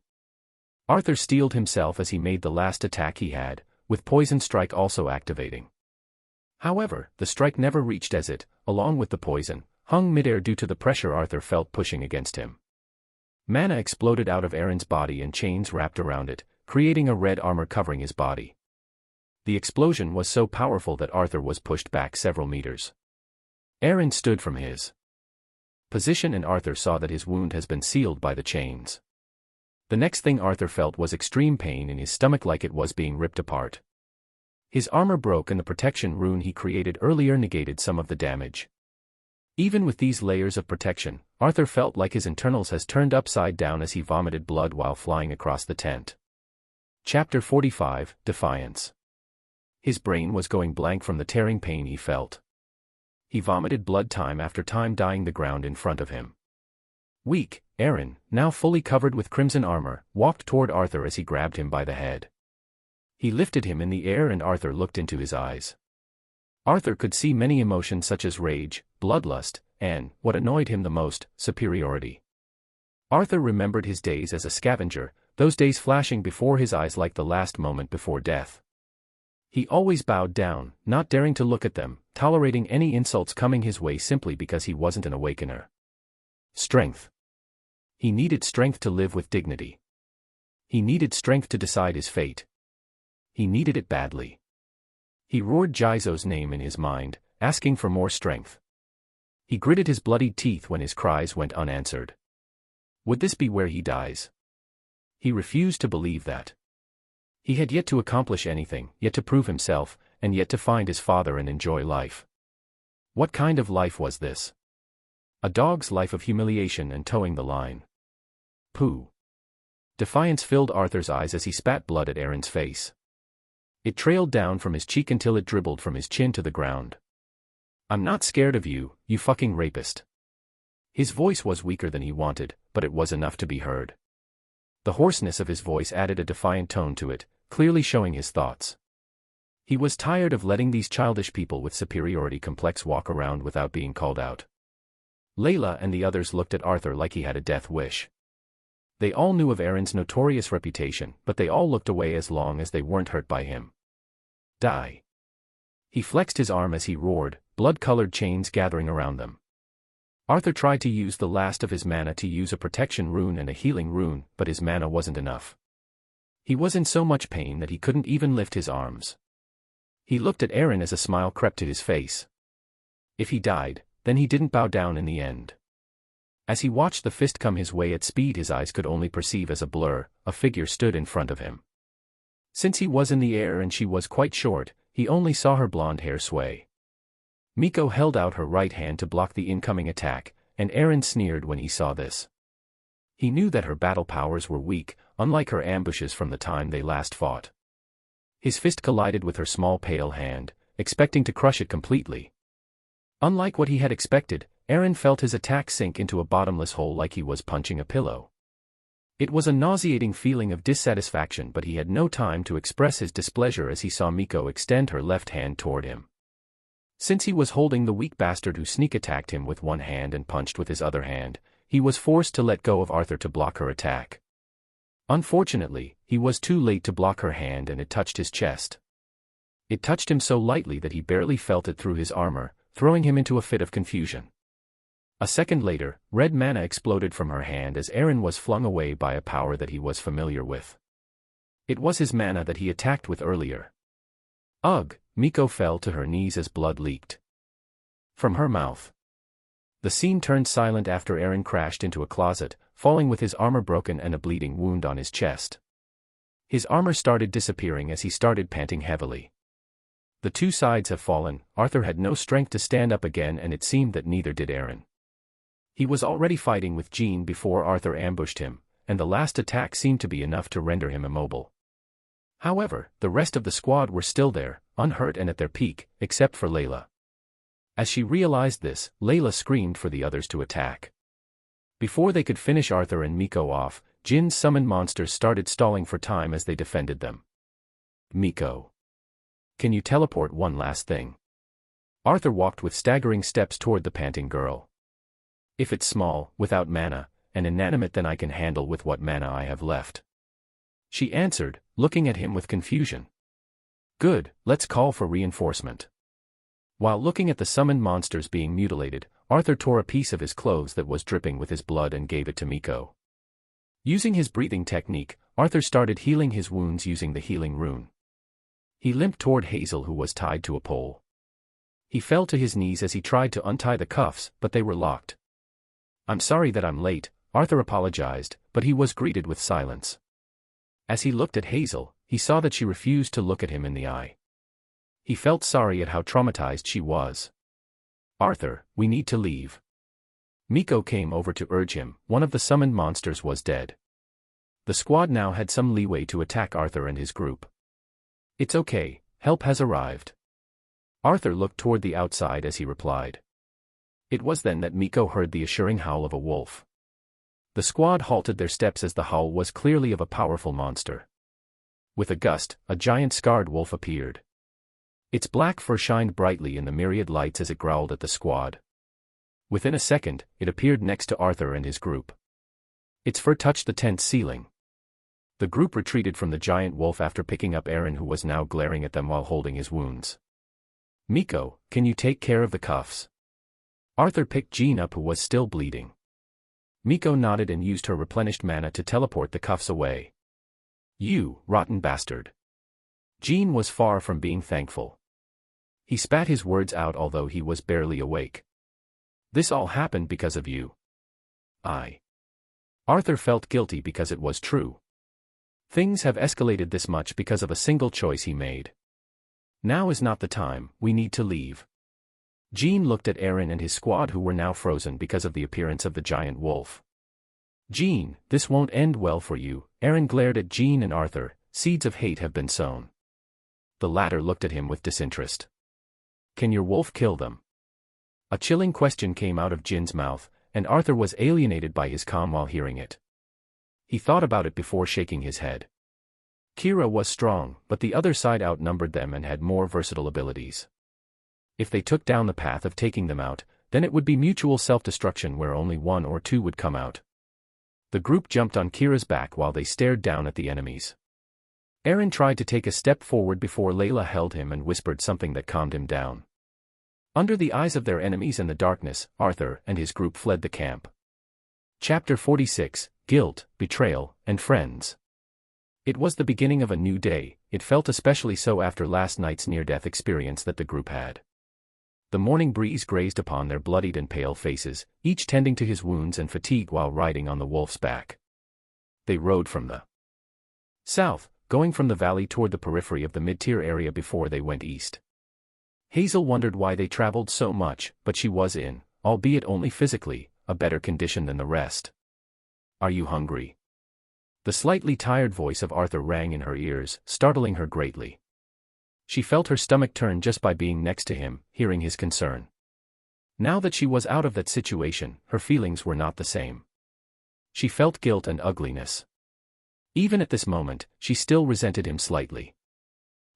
Arthur steeled himself as he made the last attack he had, with Poison Strike also activating. However, the strike never reached as it, along with the poison, hung midair due to the pressure Arthur felt pushing against him. Mana exploded out of Aaron's body and chains wrapped around it, creating a red armor covering his body. The explosion was so powerful that Arthur was pushed back several meters. Aaron stood from his position and Arthur saw that his wound has been sealed by the chains. The next thing Arthur felt was extreme pain in his stomach, like it was being ripped apart. His armor broke and the protection rune he created earlier negated some of the damage. Even with these layers of protection, Arthur felt like his internals has turned upside down as he vomited blood while flying across the tent. Chapter 45, Defiance. His brain was going blank from the tearing pain he felt. He vomited blood time after time, dyeing the ground in front of him. Weak, Aaron, now fully covered with crimson armor, walked toward Arthur as he grabbed him by the head. He lifted him in the air and Arthur looked into his eyes. Arthur could see many emotions such as rage, bloodlust, and, what annoyed him the most, superiority. Arthur remembered his days as a scavenger, those days flashing before his eyes like the last moment before death. He always bowed down, not daring to look at them, tolerating any insults coming his way simply because he wasn't an awakener. Strength. He needed strength to live with dignity. He needed strength to decide his fate. He needed it badly. He roared Jizo's name in his mind, asking for more strength. He gritted his bloodied teeth when his cries went unanswered. Would this be where he dies? He refused to believe that. He had yet to accomplish anything, yet to prove himself, and yet to find his father and enjoy life. What kind of life was this? A dog's life of humiliation and towing the line. Pooh. Defiance filled Arthur's eyes as he spat blood at Aaron's face. It trailed down from his cheek until it dribbled from his chin to the ground. I'm not scared of you, you fucking rapist. His voice was weaker than he wanted, but it was enough to be heard. The hoarseness of his voice added a defiant tone to it, clearly showing his thoughts. He was tired of letting these childish people with superiority complex walk around without being called out. Layla and the others looked at Arthur like he had a death wish. They all knew of Aaron's notorious reputation, but they all looked away as long as they weren't hurt by him. Die. He flexed his arm as he roared, blood-colored chains gathering around them. Arthur tried to use the last of his mana to use a protection rune and a healing rune, but his mana wasn't enough. He was in so much pain that he couldn't even lift his arms. He looked at Aaron as a smile crept to his face. If he died, then he didn't bow down in the end. As he watched the fist come his way at speed his eyes could only perceive as a blur, a figure stood in front of him. Since he was in the air and she was quite short, he only saw her blonde hair sway. Miko held out her right hand to block the incoming attack, and Aaron sneered when he saw this. He knew that her battle powers were weak, unlike her ambushes from the time they last fought. His fist collided with her small pale hand, expecting to crush it completely. Unlike what he had expected, Aaron felt his attack sink into a bottomless hole like he was punching a pillow. It was a nauseating feeling of dissatisfaction, but he had no time to express his displeasure as he saw Miko extend her left hand toward him. Since he was holding the weak bastard who sneak attacked him with one hand and punched with his other hand, he was forced to let go of Arthur to block her attack. Unfortunately, he was too late to block her hand and it touched his chest. It touched him so lightly that he barely felt it through his armor, throwing him into a fit of confusion. A second later, red mana exploded from her hand as Aaron was flung away by a power that he was familiar with. It was his mana that he attacked with earlier. Ugh, Miko fell to her knees as blood leaked from her mouth. The scene turned silent after Aaron crashed into a closet, falling with his armor broken and a bleeding wound on his chest. His armor started disappearing as he started panting heavily. The two sides have fallen. Arthur had no strength to stand up again and it seemed that neither did Aaron. He was already fighting with Jean before Arthur ambushed him, and the last attack seemed to be enough to render him immobile. However, the rest of the squad were still there, unhurt and at their peak, except for Layla. As she realized this, Layla screamed for the others to attack. Before they could finish Arthur and Miko off, Jin's summoned monsters started stalling for time as they defended them. Miko. Can you teleport one last thing? Arthur walked with staggering steps toward the panting girl. If it's small, without mana, and inanimate then I can handle with what mana I have left. She answered, looking at him with confusion. Good, let's call for reinforcement. While looking at the summoned monsters being mutilated, Arthur tore a piece of his clothes that was dripping with his blood and gave it to Miko. Using his breathing technique, Arthur started healing his wounds using the healing rune. He limped toward Hazel who was tied to a pole. He fell to his knees as he tried to untie the cuffs, but they were locked. I'm sorry that I'm late, Arthur apologized, but he was greeted with silence. As he looked at Hazel, he saw that she refused to look at him in the eye. He felt sorry at how traumatized she was. Arthur, we need to leave. Miko came over to urge him. One of the summoned monsters was dead. The squad now had some leeway to attack Arthur and his group. It's okay, help has arrived. Arthur looked toward the outside as he replied. It was then that Miko heard the assuring howl of a wolf. The squad halted their steps as the howl was clearly of a powerful monster. With a gust, a giant scarred wolf appeared. Its black fur shined brightly in the myriad lights as it growled at the squad. Within a second, it appeared next to Arthur and his group. Its fur touched the tent's ceiling. The group retreated from the giant wolf after picking up Aaron who was now glaring at them while holding his wounds. Miko, can you take care of the cuffs? Arthur picked Jean up who was still bleeding. Miko nodded and used her replenished mana to teleport the cuffs away. You rotten bastard. Jean was far from being thankful. He spat his words out although he was barely awake. This all happened because of you. Arthur felt guilty because it was true. Things have escalated this much because of a single choice he made. Now is not the time, we need to leave. Jean looked at Aaron and his squad who were now frozen because of the appearance of the giant wolf. Jean, this won't end well for you. Aaron glared at Jean and Arthur. Seeds of hate have been sown. The latter looked at him with disinterest. Can your wolf kill them? A chilling question came out of Jin's mouth, and Arthur was alienated by his calm while hearing it. He thought about it before shaking his head. Kira was strong, but the other side outnumbered them and had more versatile abilities. If they took down the path of taking them out, then it would be mutual self-destruction where only one or two would come out. The group jumped on Kira's back while they stared down at the enemies. Aaron tried to take a step forward before Layla held him and whispered something that calmed him down. Under the eyes of their enemies in the darkness, Arthur and his group fled the camp. Chapter 46, Guilt, Betrayal, and Friends. It was the beginning of a new day. It felt especially so after last night's near-death experience that the group had. The morning breeze grazed upon their bloodied and pale faces, each tending to his wounds and fatigue while riding on the wolf's back. They rode from the south, going from the valley toward the periphery of the mid-tier area before they went east. Hazel wondered why they traveled so much, but she was in, albeit only physically, a better condition than the rest. Are you hungry? The slightly tired voice of Arthur rang in her ears, startling her greatly. She felt her stomach turn just by being next to him, hearing his concern. Now that she was out of that situation, her feelings were not the same. She felt guilt and ugliness. Even at this moment, she still resented him slightly.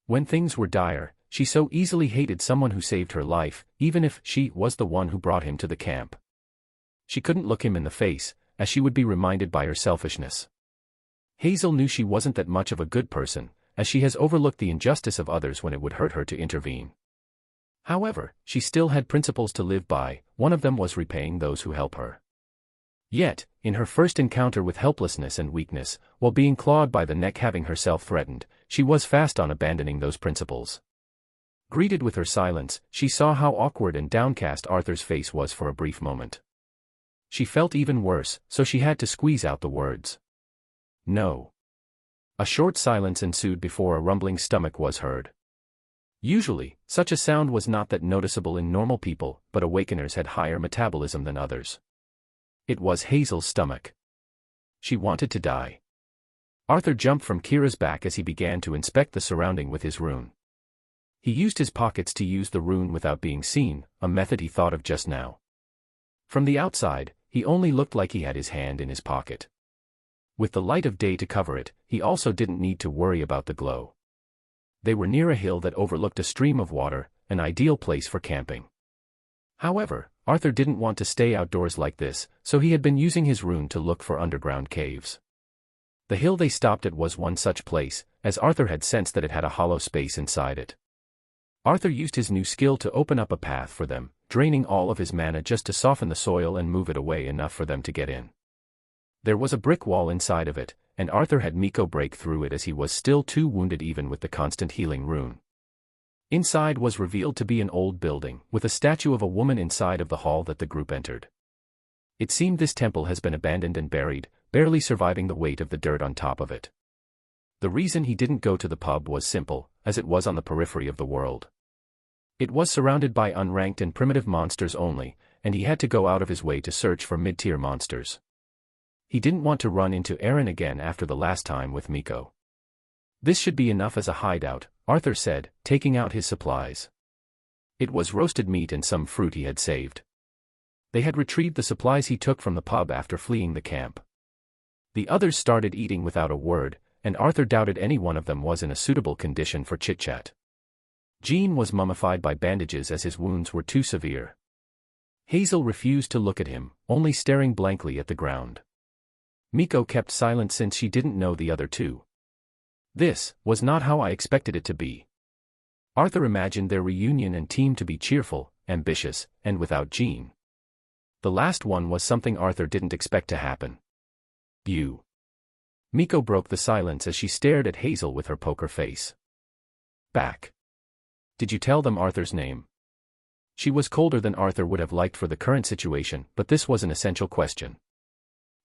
When things were dire, she so easily hated someone who saved her life, even if she was the one who brought him to the camp. She couldn't look him in the face, as she would be reminded by her selfishness. Hazel knew she wasn't that much of a good person, as she has overlooked the injustice of others when it would hurt her to intervene. However, she still had principles to live by. One of them was repaying those who help her. Yet, in her first encounter with helplessness and weakness, while being clawed by the neck having herself threatened, she was fast on abandoning those principles. Greeted with her silence, she saw how awkward and downcast Arthur's face was for a brief moment. She felt even worse, so she had to squeeze out the words. No. A short silence ensued before a rumbling stomach was heard. Usually, such a sound was not that noticeable in normal people, but awakeners had higher metabolism than others. It was Hazel's stomach. She wanted to die. Arthur jumped from Kira's back as he began to inspect the surrounding with his rune. He used his pockets to use the rune without being seen, a method he thought of just now. From the outside, he only looked like he had his hand in his pocket. With the light of day to cover it, he also didn't need to worry about the glow. They were near a hill that overlooked a stream of water, an ideal place for camping. However, Arthur didn't want to stay outdoors like this, so he had been using his rune to look for underground caves. The hill they stopped at was one such place, as Arthur had sensed that it had a hollow space inside it. Arthur used his new skill to open up a path for them, draining all of his mana just to soften the soil and move it away enough for them to get in. There was a brick wall inside of it, and Arthur had Miko break through it as he was still too wounded even with the constant healing rune. Inside was revealed to be an old building, with a statue of a woman inside of the hall that the group entered. It seemed this temple has been abandoned and buried, barely surviving the weight of the dirt on top of it. The reason he didn't go to the pub was simple, as it was on the periphery of the world. It was surrounded by unranked and primitive monsters only, and he had to go out of his way to search for mid-tier monsters. He didn't want to run into Aaron again after the last time with Miko. This should be enough as a hideout, Arthur said, taking out his supplies. It was roasted meat and some fruit he had saved. They had retrieved the supplies he took from the pub after fleeing the camp. The others started eating without a word, and Arthur doubted any one of them was in a suitable condition for chit-chat. Jean was mummified by bandages as his wounds were too severe. Hazel refused to look at him, only staring blankly at the ground. Miko kept silent since she didn't know the other two. This was not how I expected it to be. Arthur imagined their reunion and team to be cheerful, ambitious, and without Jean. The last one was something Arthur didn't expect to happen. You. Miko broke the silence as she stared at Hazel with her poker face. Back. Did you tell them Arthur's name? She was colder than Arthur would have liked for the current situation, but this was an essential question.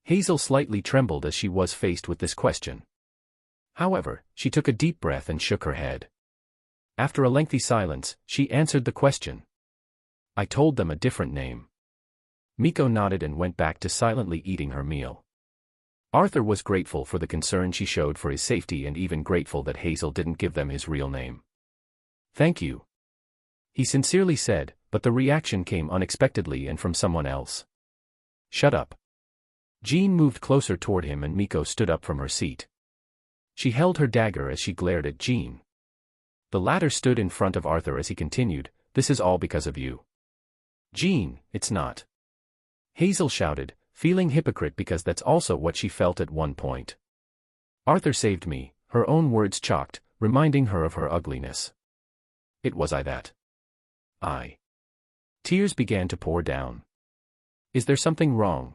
Hazel slightly trembled as she was faced with this question. However, she took a deep breath and shook her head. After a lengthy silence, she answered the question. I told them a different name. Miko nodded and went back to silently eating her meal. Arthur was grateful for the concern she showed for his safety and even grateful that Hazel didn't give them his real name. Thank you, he sincerely said, but the reaction came unexpectedly and from someone else. Shut up. Jean moved closer toward him and Miko stood up from her seat. She held her dagger as she glared at Jean. The latter stood in front of Arthur as he continued, this is all because of you. Jean, it's not. Hazel shouted, feeling hypocrite because that's also what she felt at one point. Arthur saved me, her own words chalked, reminding her of her ugliness. It was I that. Tears began to pour down. Is there something wrong?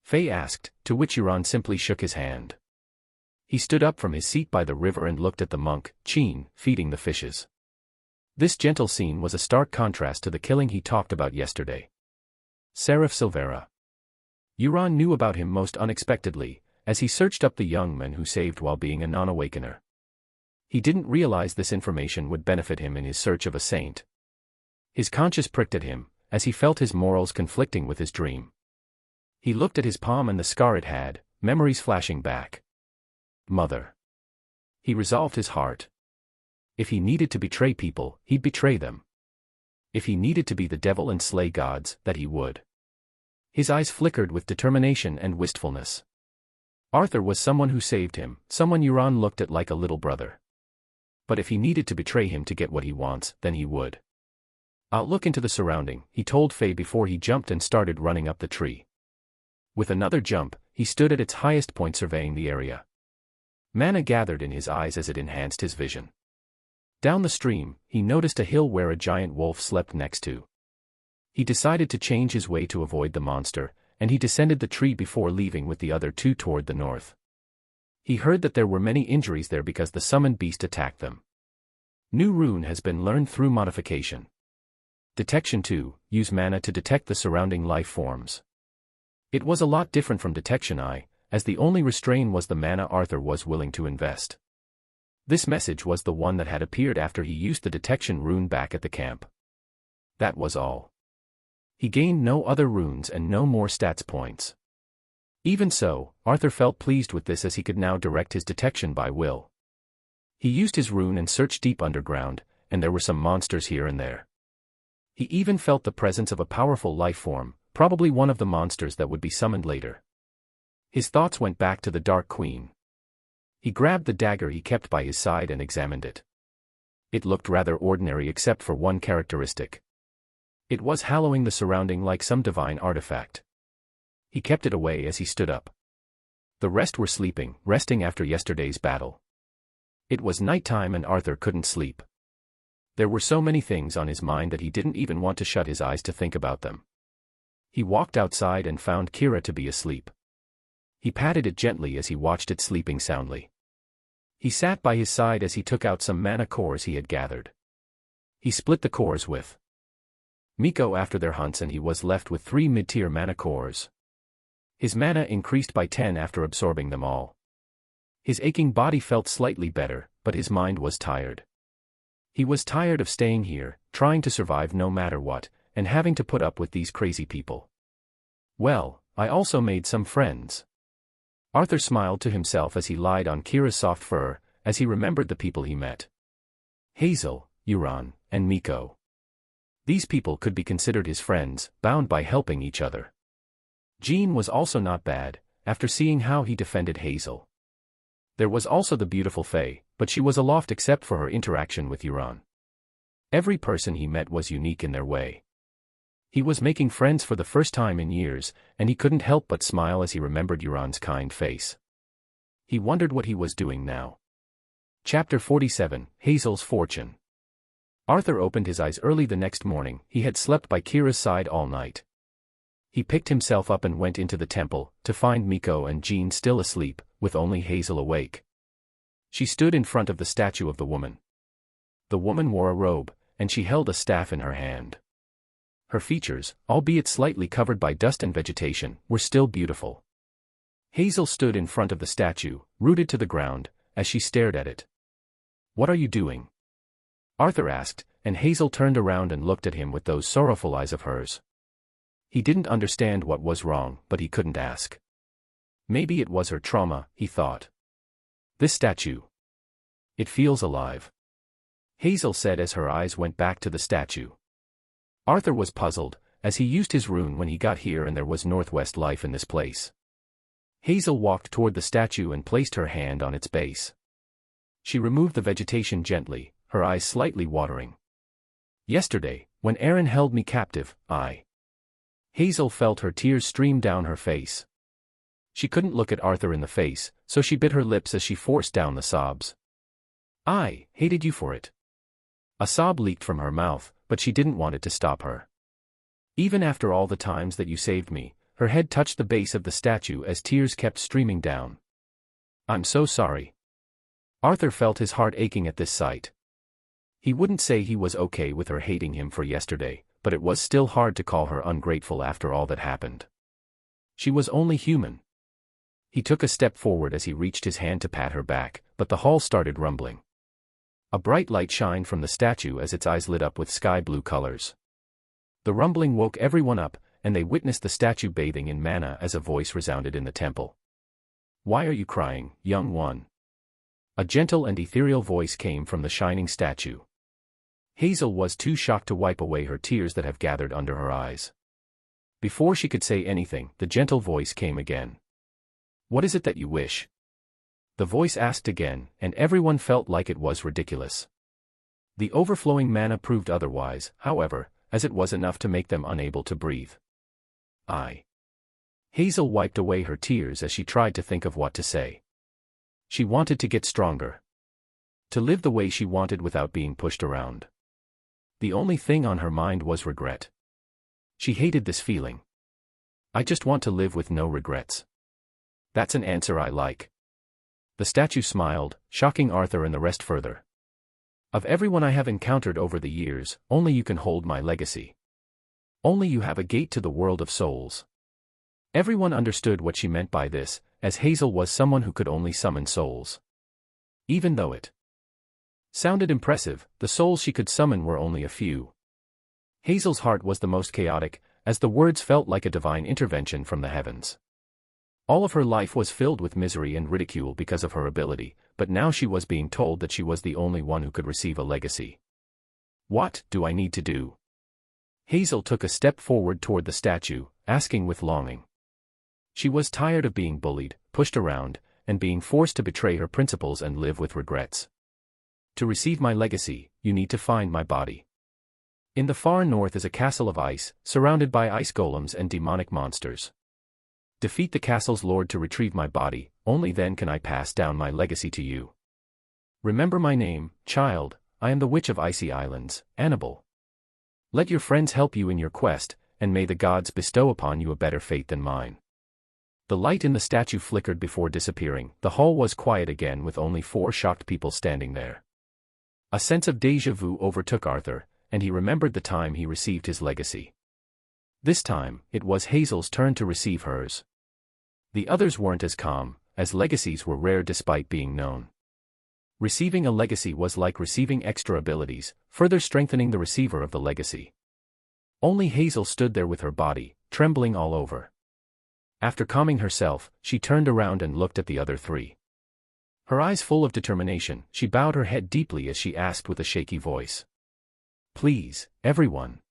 Faye asked, to which Euron simply shook his hand. He stood up from his seat by the river and looked at the monk, Chin, feeding the fishes. This gentle scene was a stark contrast to the killing he talked about yesterday. Seraph Silvera. Euron knew about him most unexpectedly, as he searched up the young man who saved while being a non-awakener. He didn't realize this information would benefit him in his search of a saint. His conscience pricked at him, as he felt his morals conflicting with his dream. He looked at his palm and the scar it had, memories flashing back. Mother. He resolved his heart. If he needed to betray people, he'd betray them. If he needed to be the devil and slay gods, that he would. His eyes flickered with determination and wistfulness. Arthur was someone who saved him, someone Euron looked at like a little brother. But if he needed to betray him to get what he wants, then he would. I'll look into the surrounding, he told Faye before he jumped and started running up the tree. With another jump, he stood at its highest point surveying the area. Mana gathered in his eyes as it enhanced his vision. Down the stream, he noticed a hill where a giant wolf slept next to. He decided to change his way to avoid the monster, and he descended the tree before leaving with the other two toward the north. He heard that there were many injuries there because the summoned beast attacked them. New rune has been learned through modification. Detection 2, use mana to detect the surrounding life forms. It was a lot different from Detection I, as the only restraint was the mana Arthur was willing to invest. This message was the one that had appeared after he used the detection rune back at the camp. That was all. He gained no other runes and no more stats points. Even so, Arthur felt pleased with this as he could now direct his detection by will. He used his rune and searched deep underground, and there were some monsters here and there. He even felt the presence of a powerful life form, probably one of the monsters that would be summoned later. His thoughts went back to the Dark Queen. He grabbed the dagger he kept by his side and examined it. It looked rather ordinary except for one characteristic. It was hallowing the surrounding like some divine artifact. He kept it away as he stood up. The rest were sleeping, resting after yesterday's battle. It was nighttime and Arthur couldn't sleep. There were so many things on his mind that he didn't even want to shut his eyes to think about them. He walked outside and found Kira to be asleep. He patted it gently as he watched it sleeping soundly. He sat by his side as he took out some mana cores he had gathered. He split the cores with Miko after their hunts and he was left with 3 mid-tier mana cores. His mana increased by 10 after absorbing them all. His aching body felt slightly better, but his mind was tired. He was tired of staying here, trying to survive no matter what, and having to put up with these crazy people. Well, I also made some friends. Arthur smiled to himself as he lied on Kira's soft fur, as he remembered the people he met. Hazel, Euron, and Miko. These people could be considered his friends, bound by helping each other. Jean was also not bad, after seeing how he defended Hazel. There was also the beautiful Faye, but she was aloft except for her interaction with Euron. Every person he met was unique in their way. He was making friends for the first time in years, and he couldn't help but smile as he remembered Euron's kind face. He wondered what he was doing now. Chapter 47, Hazel's Fortune. Arthur opened his eyes early the next morning. He had slept by Kira's side all night. He picked himself up and went into the temple, to find Miko and Jean still asleep, with only Hazel awake. She stood in front of the statue of the woman. The woman wore a robe, and she held a staff in her hand. Her features, albeit slightly covered by dust and vegetation, were still beautiful. Hazel stood in front of the statue, rooted to the ground, as she stared at it. "What are you doing?" Arthur asked, and Hazel turned around and looked at him with those sorrowful eyes of hers. He didn't understand what was wrong, but he couldn't ask. Maybe it was her trauma, he thought. "This statue. It feels alive," Hazel said as her eyes went back to the statue. Arthur was puzzled, as he used his rune when he got here and there was northwest life in this place. Hazel walked toward the statue and placed her hand on its base. She removed the vegetation gently, her eyes slightly watering. "Yesterday, when Aaron held me captive, Hazel felt her tears stream down her face. She couldn't look at Arthur in the face, so she bit her lips as she forced down the sobs. "I hated you for it." A sob leaked from her mouth, but she didn't want it to stop her. "Even after all the times that you saved me," her head touched the base of the statue as tears kept streaming down. "I'm so sorry." Arthur felt his heart aching at this sight. He wouldn't say he was okay with her hating him for yesterday, but it was still hard to call her ungrateful after all that happened. She was only human. He took a step forward as he reached his hand to pat her back, but the hall started rumbling. A bright light shined from the statue as its eyes lit up with sky-blue colors. The rumbling woke everyone up, and they witnessed the statue bathing in manna as a voice resounded in the temple. "Why are you crying, young one?" A gentle and ethereal voice came from the shining statue. Hazel was too shocked to wipe away her tears that have gathered under her eyes. Before she could say anything, the gentle voice came again. "What is it that you wish?" The voice asked again, and everyone felt like it was ridiculous. The overflowing manna proved otherwise, however, as it was enough to make them unable to breathe. Hazel wiped away her tears as she tried to think of what to say. She wanted to get stronger. To live the way she wanted without being pushed around. The only thing on her mind was regret. She hated this feeling. "I just want to live with no regrets." "That's an answer I like." The statue smiled, shocking Arthur and the rest further. "Of everyone I have encountered over the years, only you can hold my legacy. Only you have a gate to the world of souls." Everyone understood what she meant by this, as Hazel was someone who could only summon souls. Even though it sounded impressive, the souls she could summon were only a few. Hazel's heart was the most chaotic, as the words felt like a divine intervention from the heavens. All of her life was filled with misery and ridicule because of her ability, but now she was being told that she was the only one who could receive a legacy. "What do I need to do?" Hazel took a step forward toward the statue, asking with longing. She was tired of being bullied, pushed around, and being forced to betray her principles and live with regrets. "To receive my legacy, you need to find my body. In the far north is a castle of ice, surrounded by ice golems and demonic monsters. Defeat the castle's lord to retrieve my body, only then can I pass down my legacy to you. Remember my name, child, I am the Witch of Icy Islands, Annabelle. Let your friends help you in your quest, and may the gods bestow upon you a better fate than mine." The light in the statue flickered before disappearing. The hall was quiet again with only 4 shocked people standing there. A sense of déjà vu overtook Arthur, and he remembered the time he received his legacy. This time, it was Hazel's turn to receive hers. The others weren't as calm, as legacies were rare despite being known. Receiving a legacy was like receiving extra abilities, further strengthening the receiver of the legacy. Only Hazel stood there with her body, trembling all over. After calming herself, she turned around and looked at the other 3. Her eyes full of determination, she bowed her head deeply as she asked with a shaky voice. "Please, everyone.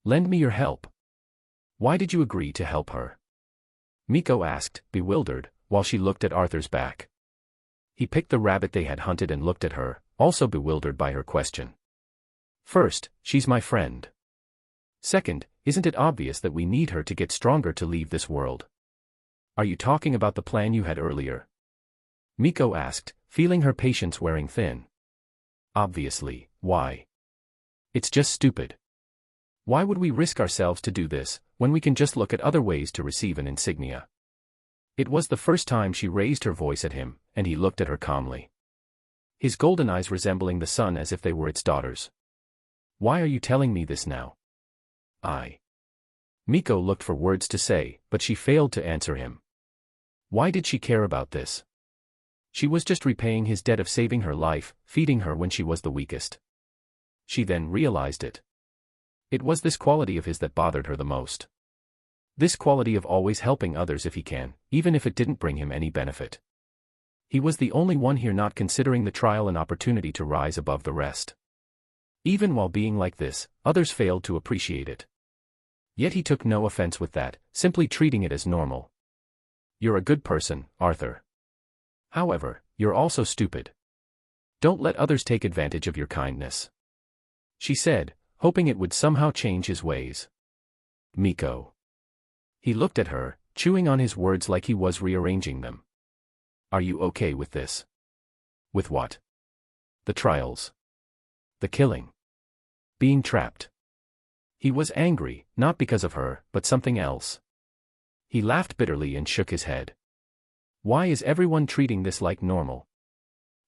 Lend me your help." "Why did you agree to help her?" Miko asked, bewildered, while she looked at Arthur's back. He picked the rabbit they had hunted and looked at her, also bewildered by her question. "First, she's my friend. Second, isn't it obvious that we need her to get stronger to leave this world?" "Are you talking about the plan you had earlier?" Miko asked, feeling her patience wearing thin. "Obviously, why? It's just stupid. Why would we risk ourselves to do this, when we can just look at other ways to receive an insignia? It was the first time she raised her voice at him, and he looked at her calmly. His golden eyes resembling the sun as if they were its daughters. Why are you telling me this now? Miko looked for words to say, but she failed to answer him. Why did she care about this? She was just repaying his debt of saving her life, feeding her when she was the weakest. She then realized it. It was this quality of his that bothered her the most. This quality of always helping others if he can, even if it didn't bring him any benefit. He was the only one here not considering the trial an opportunity to rise above the rest. Even while being like this, others failed to appreciate it. Yet he took no offense with that, simply treating it as normal. You're a good person, Arthur. However, you're also stupid. Don't let others take advantage of your kindness. She said, hoping it would somehow change his ways. Miko. He looked at her, chewing on his words like he was rearranging them. Are you okay with this? With what? The trials. The killing. Being trapped. He was angry, not because of her, but something else. He laughed bitterly and shook his head. Why is everyone treating this like normal?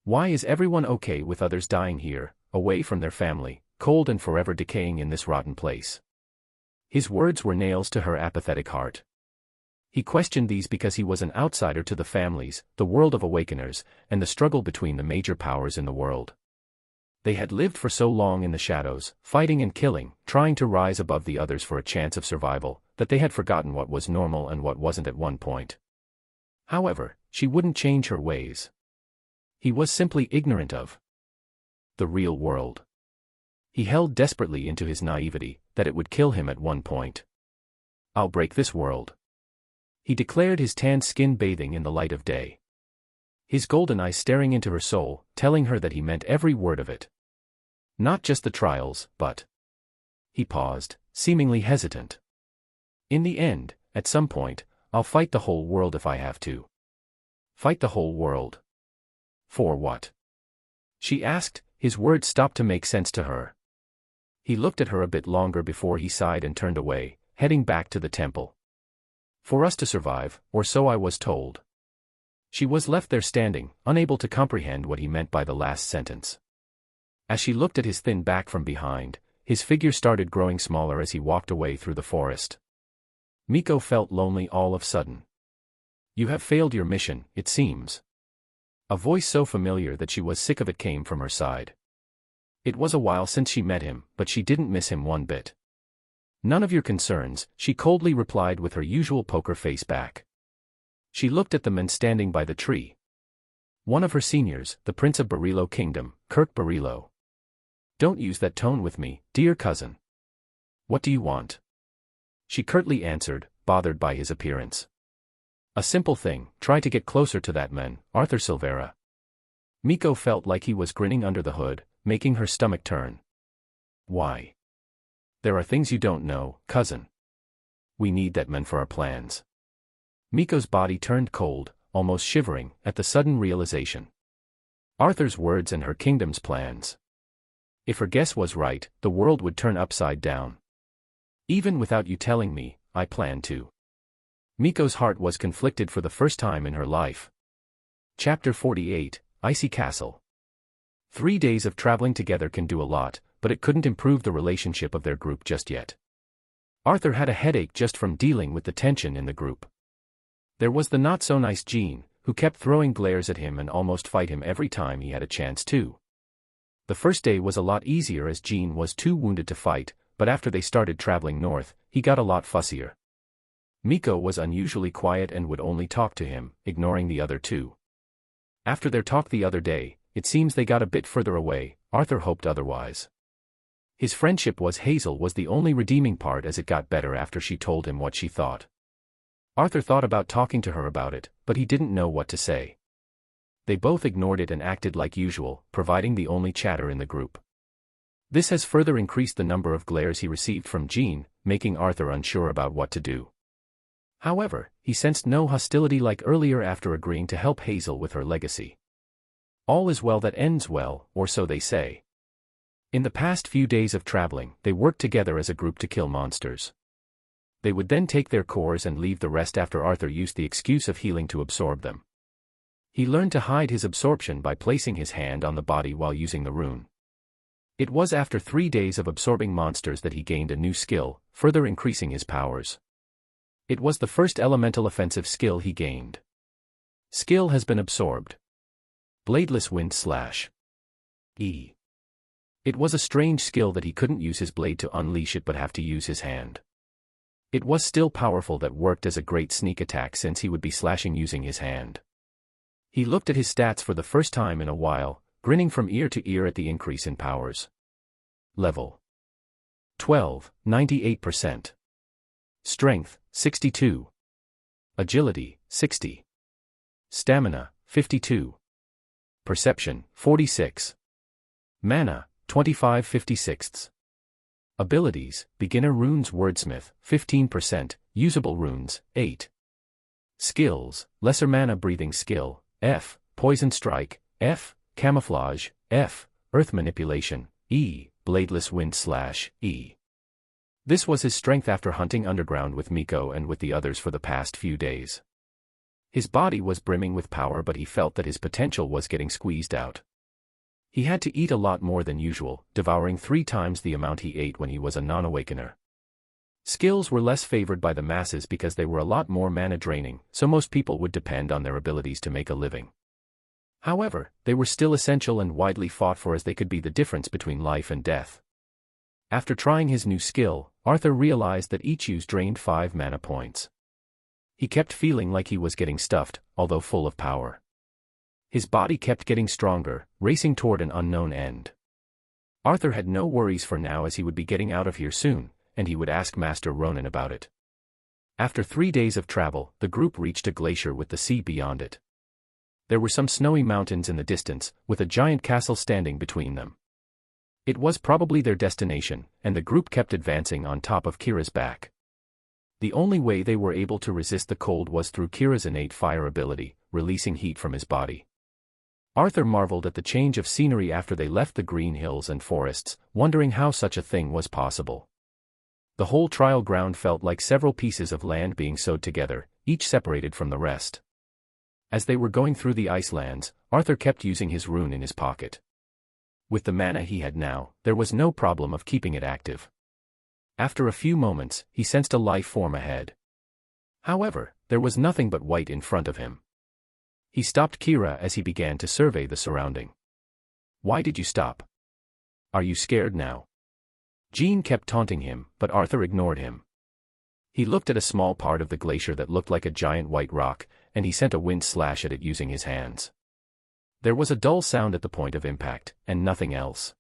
Why is everyone okay with others dying here, away from their family, cold and forever decaying in this rotten place? His words were nails to her apathetic heart. He questioned these because he was an outsider to the families, the world of awakeners, and the struggle between the major powers in the world. They had lived for so long in the shadows, fighting and killing, trying to rise above the others for a chance of survival, that they had forgotten what was normal and what wasn't at one point. However, she wouldn't change her ways. He was simply ignorant of the real world. He held desperately into his naivety, that it would kill him at one point. I'll break this world. He declared, his tanned skin bathing in the light of day. His golden eyes staring into her soul, telling her that he meant every word of it. Not just the trials, but... He paused, seemingly hesitant. In the end, at some point, I'll fight the whole world if I have to. Fight the whole world. For what? She asked, his words stopped to make sense to her. He looked at her a bit longer before he sighed and turned away, heading back to the temple. For us to survive, or so I was told. She was left there standing, unable to comprehend what he meant by the last sentence. As she looked at his thin back from behind, his figure started growing smaller as he walked away through the forest. Miko felt lonely all of a sudden. You have failed your mission, it seems. A voice so familiar that she was sick of it came from her side. It was a while since she met him, but she didn't miss him one bit. None of your concerns, she coldly replied with her usual poker face back. She looked at the men standing by the tree. One of her seniors, the Prince of Barilo Kingdom, Kirk Barilo. Don't use that tone with me, dear cousin. What do you want? She curtly answered, bothered by his appearance. A simple thing, try to get closer to that man, Arthur Silvera. Miko felt like he was grinning under the hood, making her stomach turn. Why? There are things you don't know, cousin. We need that man for our plans. Miko's body turned cold, almost shivering, at the sudden realization. Arthur's words and her kingdom's plans. If her guess was right, the world would turn upside down. Even without you telling me, I plan to. Miko's heart was conflicted for the first time in her life. Chapter 48, Icy Castle. 3 days of traveling together can do a lot, but it couldn't improve the relationship of their group just yet. Arthur had a headache just from dealing with the tension in the group. There was the not-so-nice Jean, who kept throwing glares at him and almost fight him every time he had a chance to. The first day was a lot easier as Jean was too wounded to fight, but after they started traveling north, he got a lot fussier. Miko was unusually quiet and would only talk to him, ignoring the other two. After their talk the other day, it seems they got a bit further away. Arthur hoped otherwise. His friendship was Hazel was the only redeeming part as it got better after she told him what she thought. Arthur thought about talking to her about it, but he didn't know what to say. They both ignored it and acted like usual, providing the only chatter in the group. This has further increased the number of glares he received from Jean, making Arthur unsure about what to do. However, he sensed no hostility like earlier after agreeing to help Hazel with her legacy. All is well that ends well, or so they say. In the past few days of traveling, they worked together as a group to kill monsters. They would then take their cores and leave the rest after Arthur used the excuse of healing to absorb them. He learned to hide his absorption by placing his hand on the body while using the rune. It was after 3 days of absorbing monsters that he gained a new skill, further increasing his powers. It was the first elemental offensive skill he gained. Skill has been absorbed. Bladeless wind slash. E. It was a strange skill that he couldn't use his blade to unleash it but have to use his hand. It was still powerful, that worked as a great sneak attack since he would be slashing using his hand. He looked at his stats for the first time in a while, grinning from ear to ear at the increase in powers. Level 12, 98%. Strength, 62. Agility, 60. Stamina, 52. Perception, 46. Mana, 25/56. Abilities, Beginner Runes Wordsmith, 15%, Usable Runes, 8. Skills, Lesser Mana Breathing Skill, F, Poison Strike, F, Camouflage, F, Earth Manipulation, E, Bladeless Wind slash, E. This was his strength after hunting underground with Miko and with the others for the past few days. His body was brimming with power, but he felt that his potential was getting squeezed out. He had to eat a lot more than usual, devouring 3 times the amount he ate when he was a non-awakener. Skills were less favored by the masses because they were a lot more mana-draining, so most people would depend on their abilities to make a living. However, they were still essential and widely fought for, as they could be the difference between life and death. After trying his new skill, Arthur realized that each use drained 5 mana points. He kept feeling like he was getting stuffed, although full of power. His body kept getting stronger, racing toward an unknown end. Arthur had no worries for now, as he would be getting out of here soon, and he would ask Master Ronan about it. After 3 days of travel, the group reached a glacier with the sea beyond it. There were some snowy mountains in the distance, with a giant castle standing between them. It was probably their destination, and the group kept advancing on top of Kira's back. The only way they were able to resist the cold was through Kira's innate fire ability, releasing heat from his body. Arthur marveled at the change of scenery after they left the green hills and forests, wondering how such a thing was possible. The whole trial ground felt like several pieces of land being sewed together, each separated from the rest. As they were going through the ice lands, Arthur kept using his rune in his pocket. With the mana he had now, there was no problem of keeping it active. After a few moments, he sensed a life form ahead. However, there was nothing but white in front of him. He stopped Kira as he began to survey the surrounding. "Why did you stop? Are you scared now?" Jean kept taunting him, but Arthur ignored him. He looked at a small part of the glacier that looked like a giant white rock, and he sent a wind slash at it using his hands. There was a dull sound at the point of impact, and nothing else.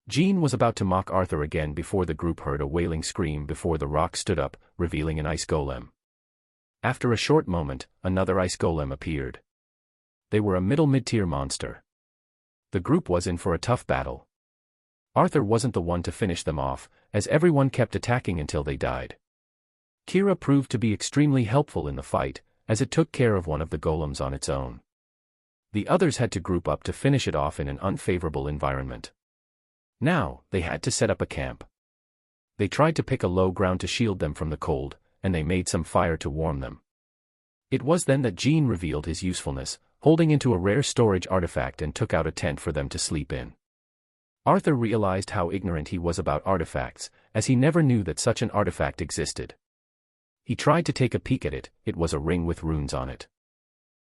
Jean was about to mock Arthur again before the group heard a wailing scream before the rock stood up, revealing an ice golem. After a short moment, another ice golem appeared. They were a mid-tier monster. The group was in for a tough battle. Arthur wasn't the one to finish them off, as everyone kept attacking until they died. Kira proved to be extremely helpful in the fight, as it took care of one of the golems on its own. The others had to group up to finish it off in an unfavorable environment. Now, they had to set up a camp. They tried to pick a low ground to shield them from the cold, and they made some fire to warm them. It was then that Jean revealed his usefulness, holding into a rare storage artifact, and took out a tent for them to sleep in. Arthur realized how ignorant he was about artifacts, as he never knew that such an artifact existed. He tried to take a peek at it. It was a ring with runes on it.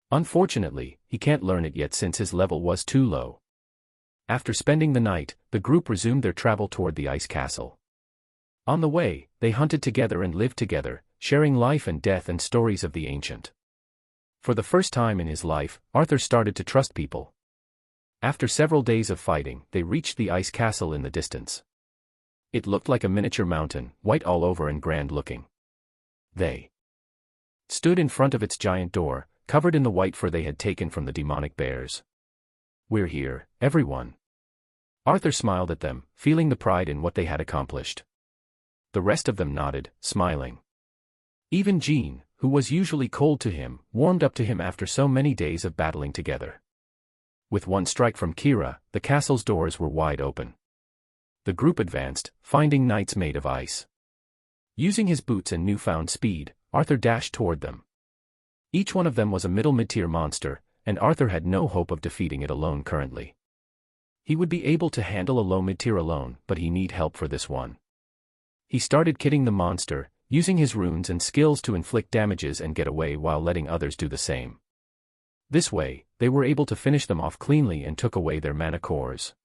Unfortunately, he can't learn it yet since his level was too low. After spending the night, the group resumed their travel toward the ice castle. On the way, they hunted together and lived together, sharing life and death and stories of the ancient. For the first time in his life, Arthur started to trust people. After several days of fighting, they reached the ice castle in the distance. It looked like a miniature mountain, white all over and grand-looking. They stood in front of its giant door, covered in the white fur they had taken from the demonic bears. "We're here, everyone." Arthur smiled at them, feeling the pride in what they had accomplished. The rest of them nodded, smiling. Even Jean, who was usually cold to him, warmed up to him after so many days of battling together. With one strike from Kira, the castle's doors were wide open. The group advanced, finding knights made of ice. Using his boots and newfound speed, Arthur dashed toward them. Each one of them was a middle mid-tier monster, and Arthur had no hope of defeating it alone currently. He would be able to handle a low mid-tier alone, but he need help for this one. He started kitting the monster, using his runes and skills to inflict damages and get away while letting others do the same. This way, they were able to finish them off cleanly and took away their mana cores.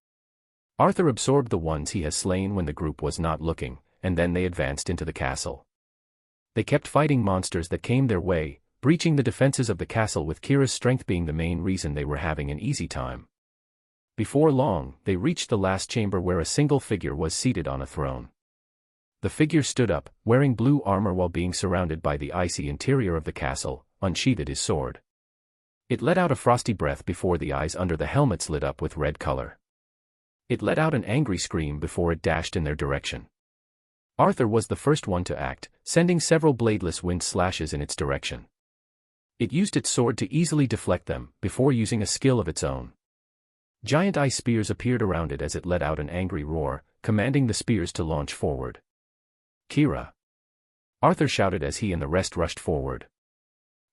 Arthur absorbed the ones he has slain when the group was not looking, and then they advanced into the castle. They kept fighting monsters that came their way, breaching the defenses of the castle with Kira's strength being the main reason they were having an easy time. Before long, they reached the last chamber where a single figure was seated on a throne. The figure stood up, wearing blue armor while being surrounded by the icy interior of the castle, unsheathed his sword. It let out a frosty breath before the eyes under the helmets lit up with red color. It let out an angry scream before it dashed in their direction. Arthur was the first one to act, sending several bladeless wind slashes in its direction. It used its sword to easily deflect them, before using a skill of its own. Giant ice spears appeared around it as it let out an angry roar, commanding the spears to launch forward. Kira! Arthur shouted as he and the rest rushed forward.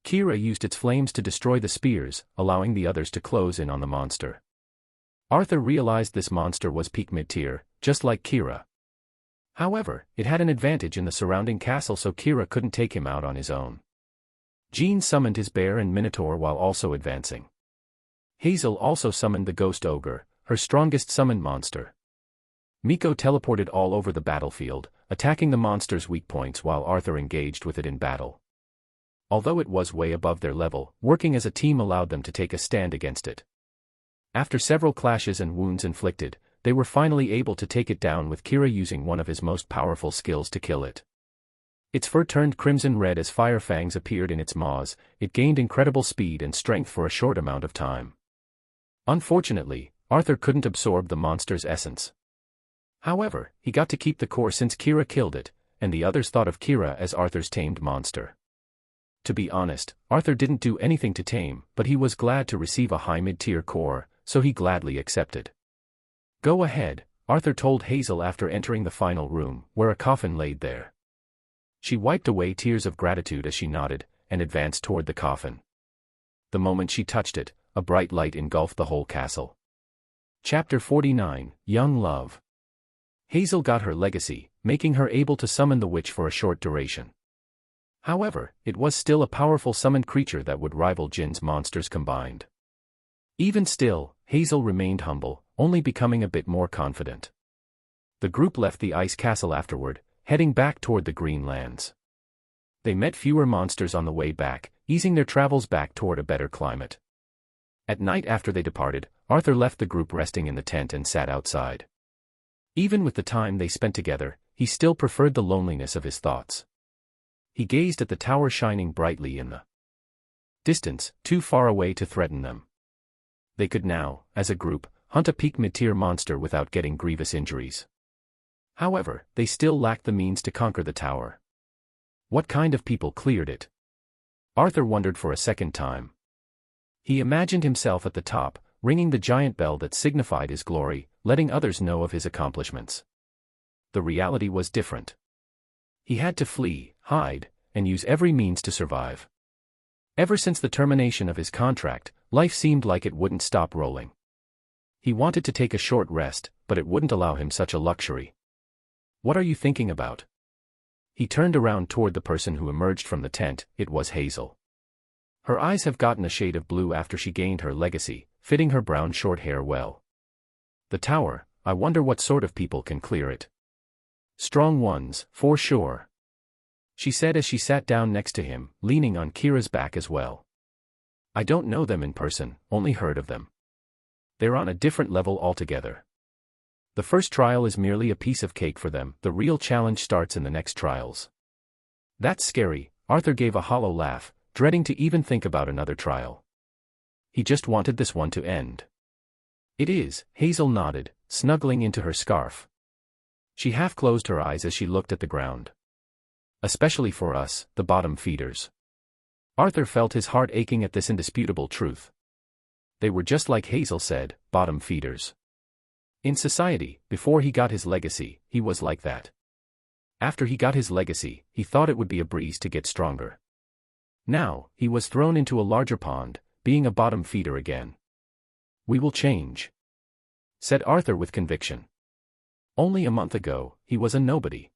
Kira used its flames to destroy the spears, allowing the others to close in on the monster. Arthur realized this monster was peak mid-tier, just like Kira. However, it had an advantage in the surrounding castle so Kira couldn't take him out on his own. Jean summoned his bear and minotaur while also advancing. Hazel also summoned the ghost ogre, her strongest summoned monster. Miko teleported all over the battlefield, attacking the monster's weak points while Arthur engaged with it in battle. Although it was way above their level, working as a team allowed them to take a stand against it. After several clashes and wounds inflicted, they were finally able to take it down with Kira using one of his most powerful skills to kill it. Its fur turned crimson red as fire fangs appeared in its maws. It gained incredible speed and strength for a short amount of time. Unfortunately, Arthur couldn't absorb the monster's essence. However, he got to keep the core since Kira killed it, and the others thought of Kira as Arthur's tamed monster. To be honest, Arthur didn't do anything to tame, but he was glad to receive a high mid-tier core, so he gladly accepted. Go ahead, Arthur told Hazel after entering the final room, where a coffin laid there. She wiped away tears of gratitude as she nodded, and advanced toward the coffin. The moment she touched it, a bright light engulfed the whole castle. Chapter 49, Young Love. Hazel got her legacy, making her able to summon the witch for a short duration. However, it was still a powerful summoned creature that would rival Jin's monsters combined. Even still, Hazel remained humble, only becoming a bit more confident. The group left the ice castle afterward, heading back toward the green lands. They met fewer monsters on the way back, easing their travels back toward a better climate. At night after they departed, Arthur left the group resting in the tent and sat outside. Even with the time they spent together, he still preferred the loneliness of his thoughts. He gazed at the tower shining brightly in the distance, too far away to threaten them. They could now, as a group, hunt a peak mid-tier monster without getting grievous injuries. However, they still lacked the means to conquer the tower. What kind of people cleared it? Arthur wondered for a second time. He imagined himself at the top, ringing the giant bell that signified his glory, letting others know of his accomplishments. The reality was different. He had to flee, hide, and use every means to survive. Ever since the termination of his contract, life seemed like it wouldn't stop rolling. He wanted to take a short rest, but it wouldn't allow him such a luxury. What are you thinking about? He turned around toward the person who emerged from the tent. It was Hazel. Her eyes have gotten a shade of blue after she gained her legacy, fitting her brown short hair well. The tower, I wonder what sort of people can clear it. Strong ones, for sure. She said as she sat down next to him, leaning on Kira's back as well. I don't know them in person, only heard of them. They're on a different level altogether. The first trial is merely a piece of cake for them, the real challenge starts in the next trials. That's scary, Arthur gave a hollow laugh, dreading to even think about another trial. He just wanted this one to end. It is, Hazel nodded, snuggling into her scarf. She half closed her eyes as she looked at the ground. Especially for us, the bottom feeders. Arthur felt his heart aching at this indisputable truth. They were just like Hazel said, bottom feeders. In society, before he got his legacy, he was like that. After he got his legacy, he thought it would be a breeze to get stronger. Now, he was thrown into a larger pond, being a bottom feeder again. "We will change," said Arthur with conviction. Only a month ago, he was a nobody.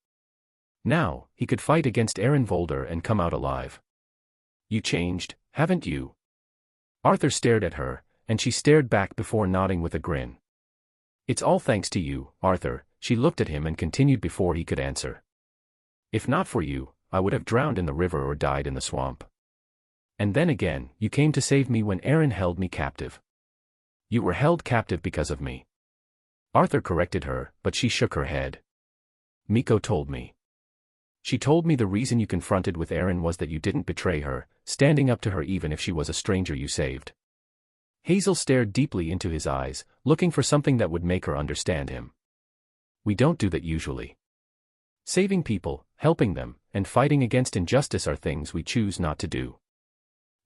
Now, he could fight against Aaron Volder and come out alive. "You changed, haven't you?" Arthur stared at her, and she stared back before nodding with a grin. "It's all thanks to you, Arthur," she looked at him and continued before he could answer. "If not for you, I would have drowned in the river or died in the swamp. And then again, you came to save me when Aaron held me captive. You were held captive because of me." Arthur corrected her, but she shook her head. "Miko told me. She told me the reason you confronted with Aaron was that you didn't betray her, standing up to her even if she was a stranger you saved." Hazel stared deeply into his eyes, looking for something that would make her understand him. "We don't do that usually. Saving people, helping them, and fighting against injustice are things we choose not to do.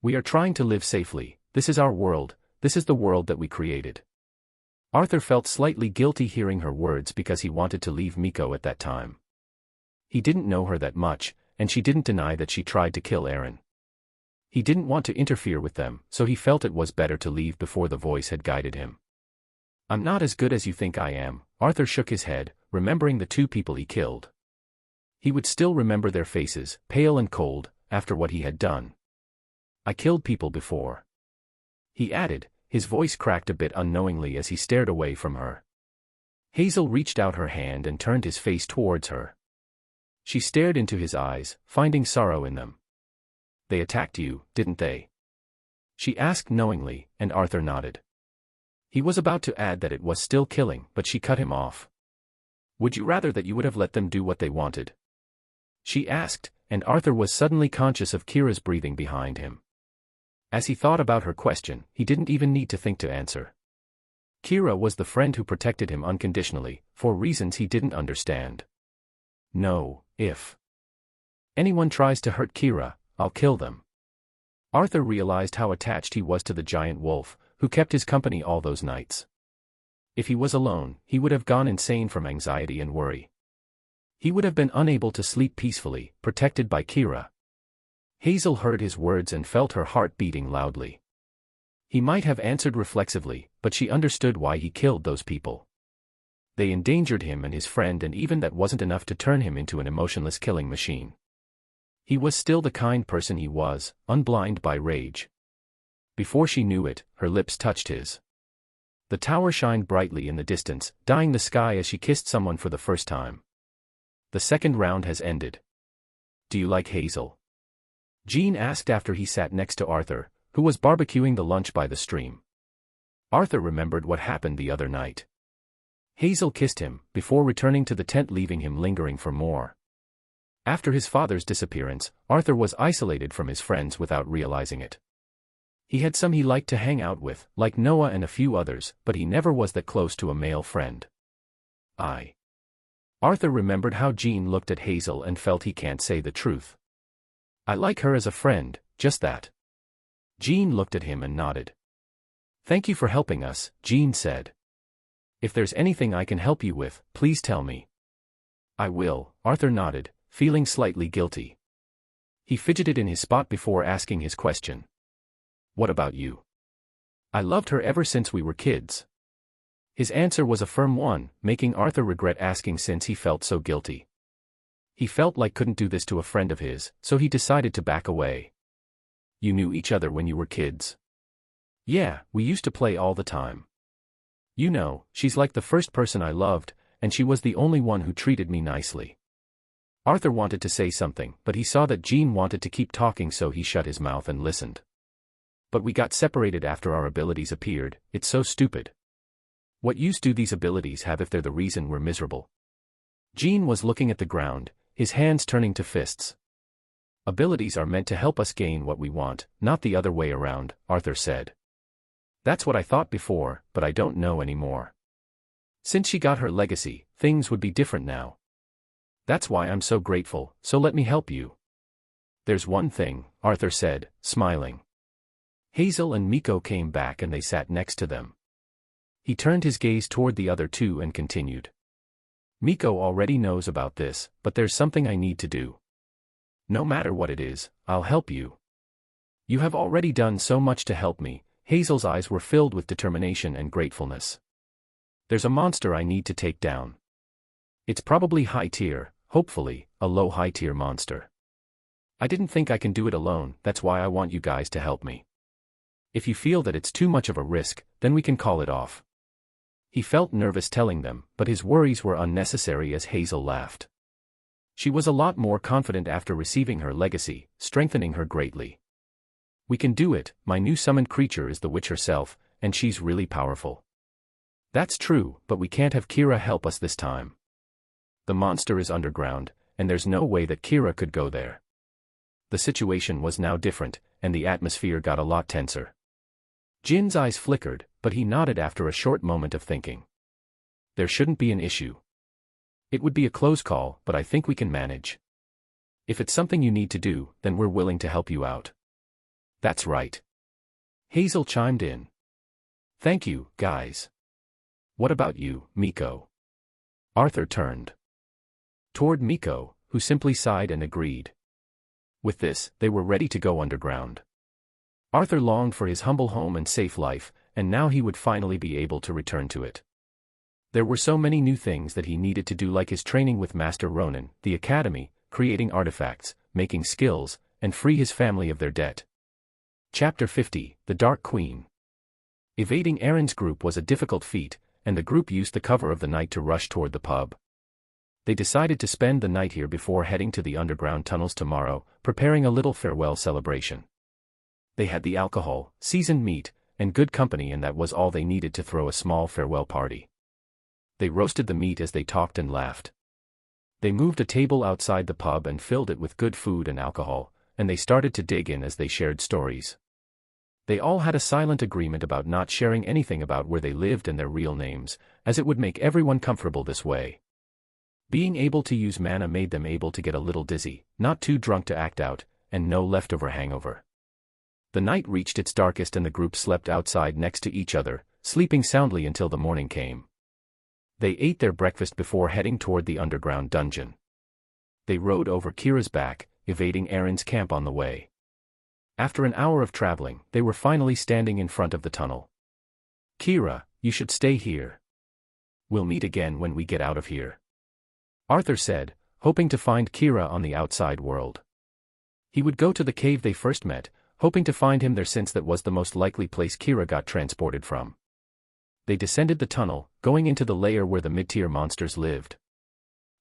We are trying to live safely. This is our world, this is the world that we created." Arthur felt slightly guilty hearing her words because he wanted to leave Miko at that time. He didn't know her that much, and she didn't deny that she tried to kill Aaron. He didn't want to interfere with them, so he felt it was better to leave before the voice had guided him. "I'm not as good as you think I am," Arthur shook his head, remembering the 2 people he killed. He would still remember their faces, pale and cold, after what he had done. "I killed people before," he added, his voice cracked a bit unknowingly as he stared away from her. Hazel reached out her hand and turned his face towards her. She stared into his eyes, finding sorrow in them. "They attacked you, didn't they?" she asked knowingly, and Arthur nodded. He was about to add that it was still killing, but she cut him off. "Would you rather that you would have let them do what they wanted?" she asked, and Arthur was suddenly conscious of Kira's breathing behind him. As he thought about her question, he didn't even need to think to answer. Kira was the friend who protected him unconditionally, for reasons he didn't understand. "No, if anyone tries to hurt Kira, I'll kill them." Arthur realized how attached he was to the giant wolf, who kept his company all those nights. If he was alone, he would have gone insane from anxiety and worry. He would have been unable to sleep peacefully, protected by Kira. Hazel heard his words and felt her heart beating loudly. He might have answered reflexively, but she understood why he killed those people. They endangered him and his friend, and even that wasn't enough to turn him into an emotionless killing machine. He was still the kind person he was, unblind by rage. Before she knew it, her lips touched his. The tower shined brightly in the distance, dyeing the sky as she kissed someone for the first time. "The second round has ended. Do you like Hazel?" Jean asked after he sat next to Arthur, who was barbecuing the lunch by the stream. Arthur remembered what happened the other night. Hazel kissed him, before returning to the tent, leaving him lingering for more. After his father's disappearance, Arthur was isolated from his friends without realizing it. He had some he liked to hang out with, like Noah and a few others, but he never was that close to a male friend. Arthur remembered how Jean looked at Hazel and felt he can't say the truth. "I like her as a friend, just that." Jean looked at him and nodded. "Thank you for helping us," Jean said. "If there's anything I can help you with, please tell me." "I will," Arthur nodded, feeling slightly guilty. He fidgeted in his spot before asking his question. "What about you?" "I loved her ever since we were kids." His answer was a firm one, making Arthur regret asking since he felt so guilty. He felt like couldn't do this to a friend of his, so he decided to back away. "You knew each other when you were kids?" "Yeah, we used to play all the time. You know, she's like the first person I loved, and she was the only one who treated me nicely." Arthur wanted to say something, but he saw that Jean wanted to keep talking, so he shut his mouth and listened. "But we got separated after our abilities appeared. It's so stupid. What use do these abilities have if they're the reason we're miserable?" Jean was looking at the ground, his hands turning to fists. "Abilities are meant to help us gain what we want, not the other way around," Arthur said. "That's what I thought before, but I don't know anymore. Since she got her legacy, things would be different now. That's why I'm so grateful, so let me help you." "There's one thing," Arthur said, smiling. Hazel and Miko came back and they sat next to them. He turned his gaze toward the other two and continued. Miko already knows about this, but there's something I need to do. No matter what it is, I'll help you. You have already done so much to help me. Hazel's eyes were filled with determination and gratefulness. There's a monster I need to take down. It's probably high tier, hopefully, a low high tier monster. I didn't think I can do it alone, that's why I want you guys to help me. If you feel that it's too much of a risk, then we can call it off. He felt nervous telling them, but his worries were unnecessary as Hazel laughed. She was a lot more confident after receiving her legacy, strengthening her greatly. We can do it, my new summoned creature is the witch herself, and she's really powerful. That's true, but we can't have Kira help us this time. The monster is underground, and there's no way that Kira could go there. The situation was now different, and the atmosphere got a lot tenser. Jin's eyes flickered, but he nodded after a short moment of thinking. There shouldn't be an issue. It would be a close call, but I think we can manage. If it's something you need to do, then we're willing to help you out. That's right. Hazel chimed in. Thank you, guys. What about you, Miko? Arthur turned toward Miko, who simply sighed and agreed. With this, they were ready to go underground. Arthur longed for his humble home and safe life, and now he would finally be able to return to it. There were so many new things that he needed to do, like his training with Master Ronan, the academy, creating artifacts, making skills, and free his family of their debt. Chapter 50, The Dark Queen. Evading Aaron's group was a difficult feat, and the group used the cover of the night to rush toward the pub. They decided to spend the night here before heading to the underground tunnels tomorrow, preparing a little farewell celebration. They had the alcohol, seasoned meat, and good company, and that was all they needed to throw a small farewell party. They roasted the meat as they talked and laughed. They moved a table outside the pub and filled it with good food and alcohol, and they started to dig in as they shared stories. They all had a silent agreement about not sharing anything about where they lived and their real names, as it would make everyone comfortable this way. Being able to use mana made them able to get a little dizzy, not too drunk to act out, and no leftover hangover. The night reached its darkest and the group slept outside next to each other, sleeping soundly until the morning came. They ate their breakfast before heading toward the underground dungeon. They rode over Kira's back, evading Aaron's camp on the way. After an hour of traveling, they were finally standing in front of the tunnel. Kira, you should stay here. We'll meet again when we get out of here. Arthur said, hoping to find Kira on the outside world. He would go to the cave they first met, hoping to find him there since that was the most likely place Kira got transported from. They descended the tunnel, going into the lair where the mid-tier monsters lived.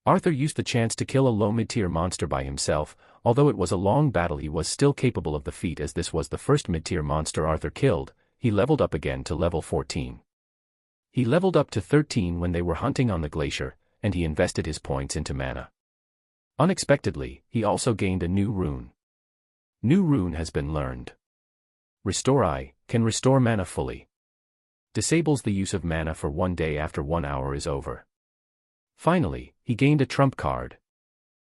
Arthur used the chance to kill a low mid-tier monster by himself, although it was a long battle he was still capable of the feat as this was the first mid-tier monster Arthur killed. He leveled up again to level 14. He leveled up to 13 when they were hunting on the glacier, and he invested his points into mana. Unexpectedly, he also gained a new rune. New rune has been learned. Restore I, can restore mana fully. Disables the use of mana for 1 day after 1 hour is over. Finally, he gained a trump card.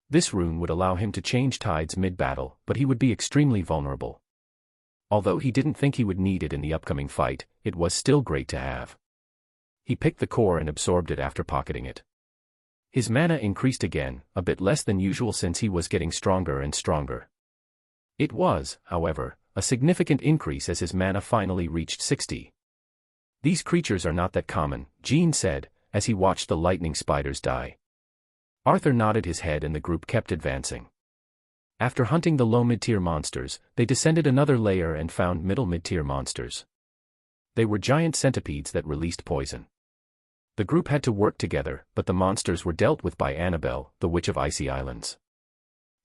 This rune would allow him to change tides mid-battle, but he would be extremely vulnerable. Although he didn't think he would need it in the upcoming fight, it was still great to have. He picked the core and absorbed it after pocketing it. His mana increased again, a bit less than usual since he was getting stronger and stronger. It was, however, a significant increase as his mana finally reached 60. These creatures are not that common, Jean said, as he watched the lightning spiders die. Arthur nodded his head and the group kept advancing. After hunting the low mid-tier monsters, they descended another layer and found middle mid-tier monsters. They were giant centipedes that released poison. The group had to work together, but the monsters were dealt with by Annabelle, the Witch of Icy Islands.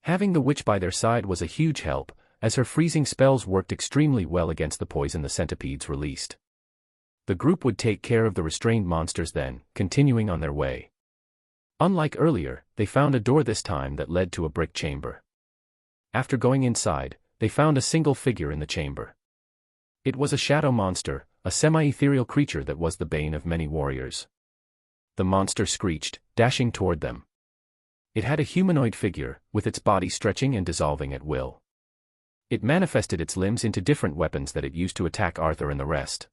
Having the witch by their side was a huge help, as her freezing spells worked extremely well against the poison the centipedes released. The group would take care of the restrained monsters then, continuing on their way. Unlike earlier, they found a door this time that led to a brick chamber. After going inside, they found a single figure in the chamber. It was a shadow monster, a semi-ethereal creature that was the bane of many warriors. The monster screeched, dashing toward them. It had a humanoid figure, with its body stretching and dissolving at will. It manifested its limbs into different weapons that it used to attack Arthur and the rest.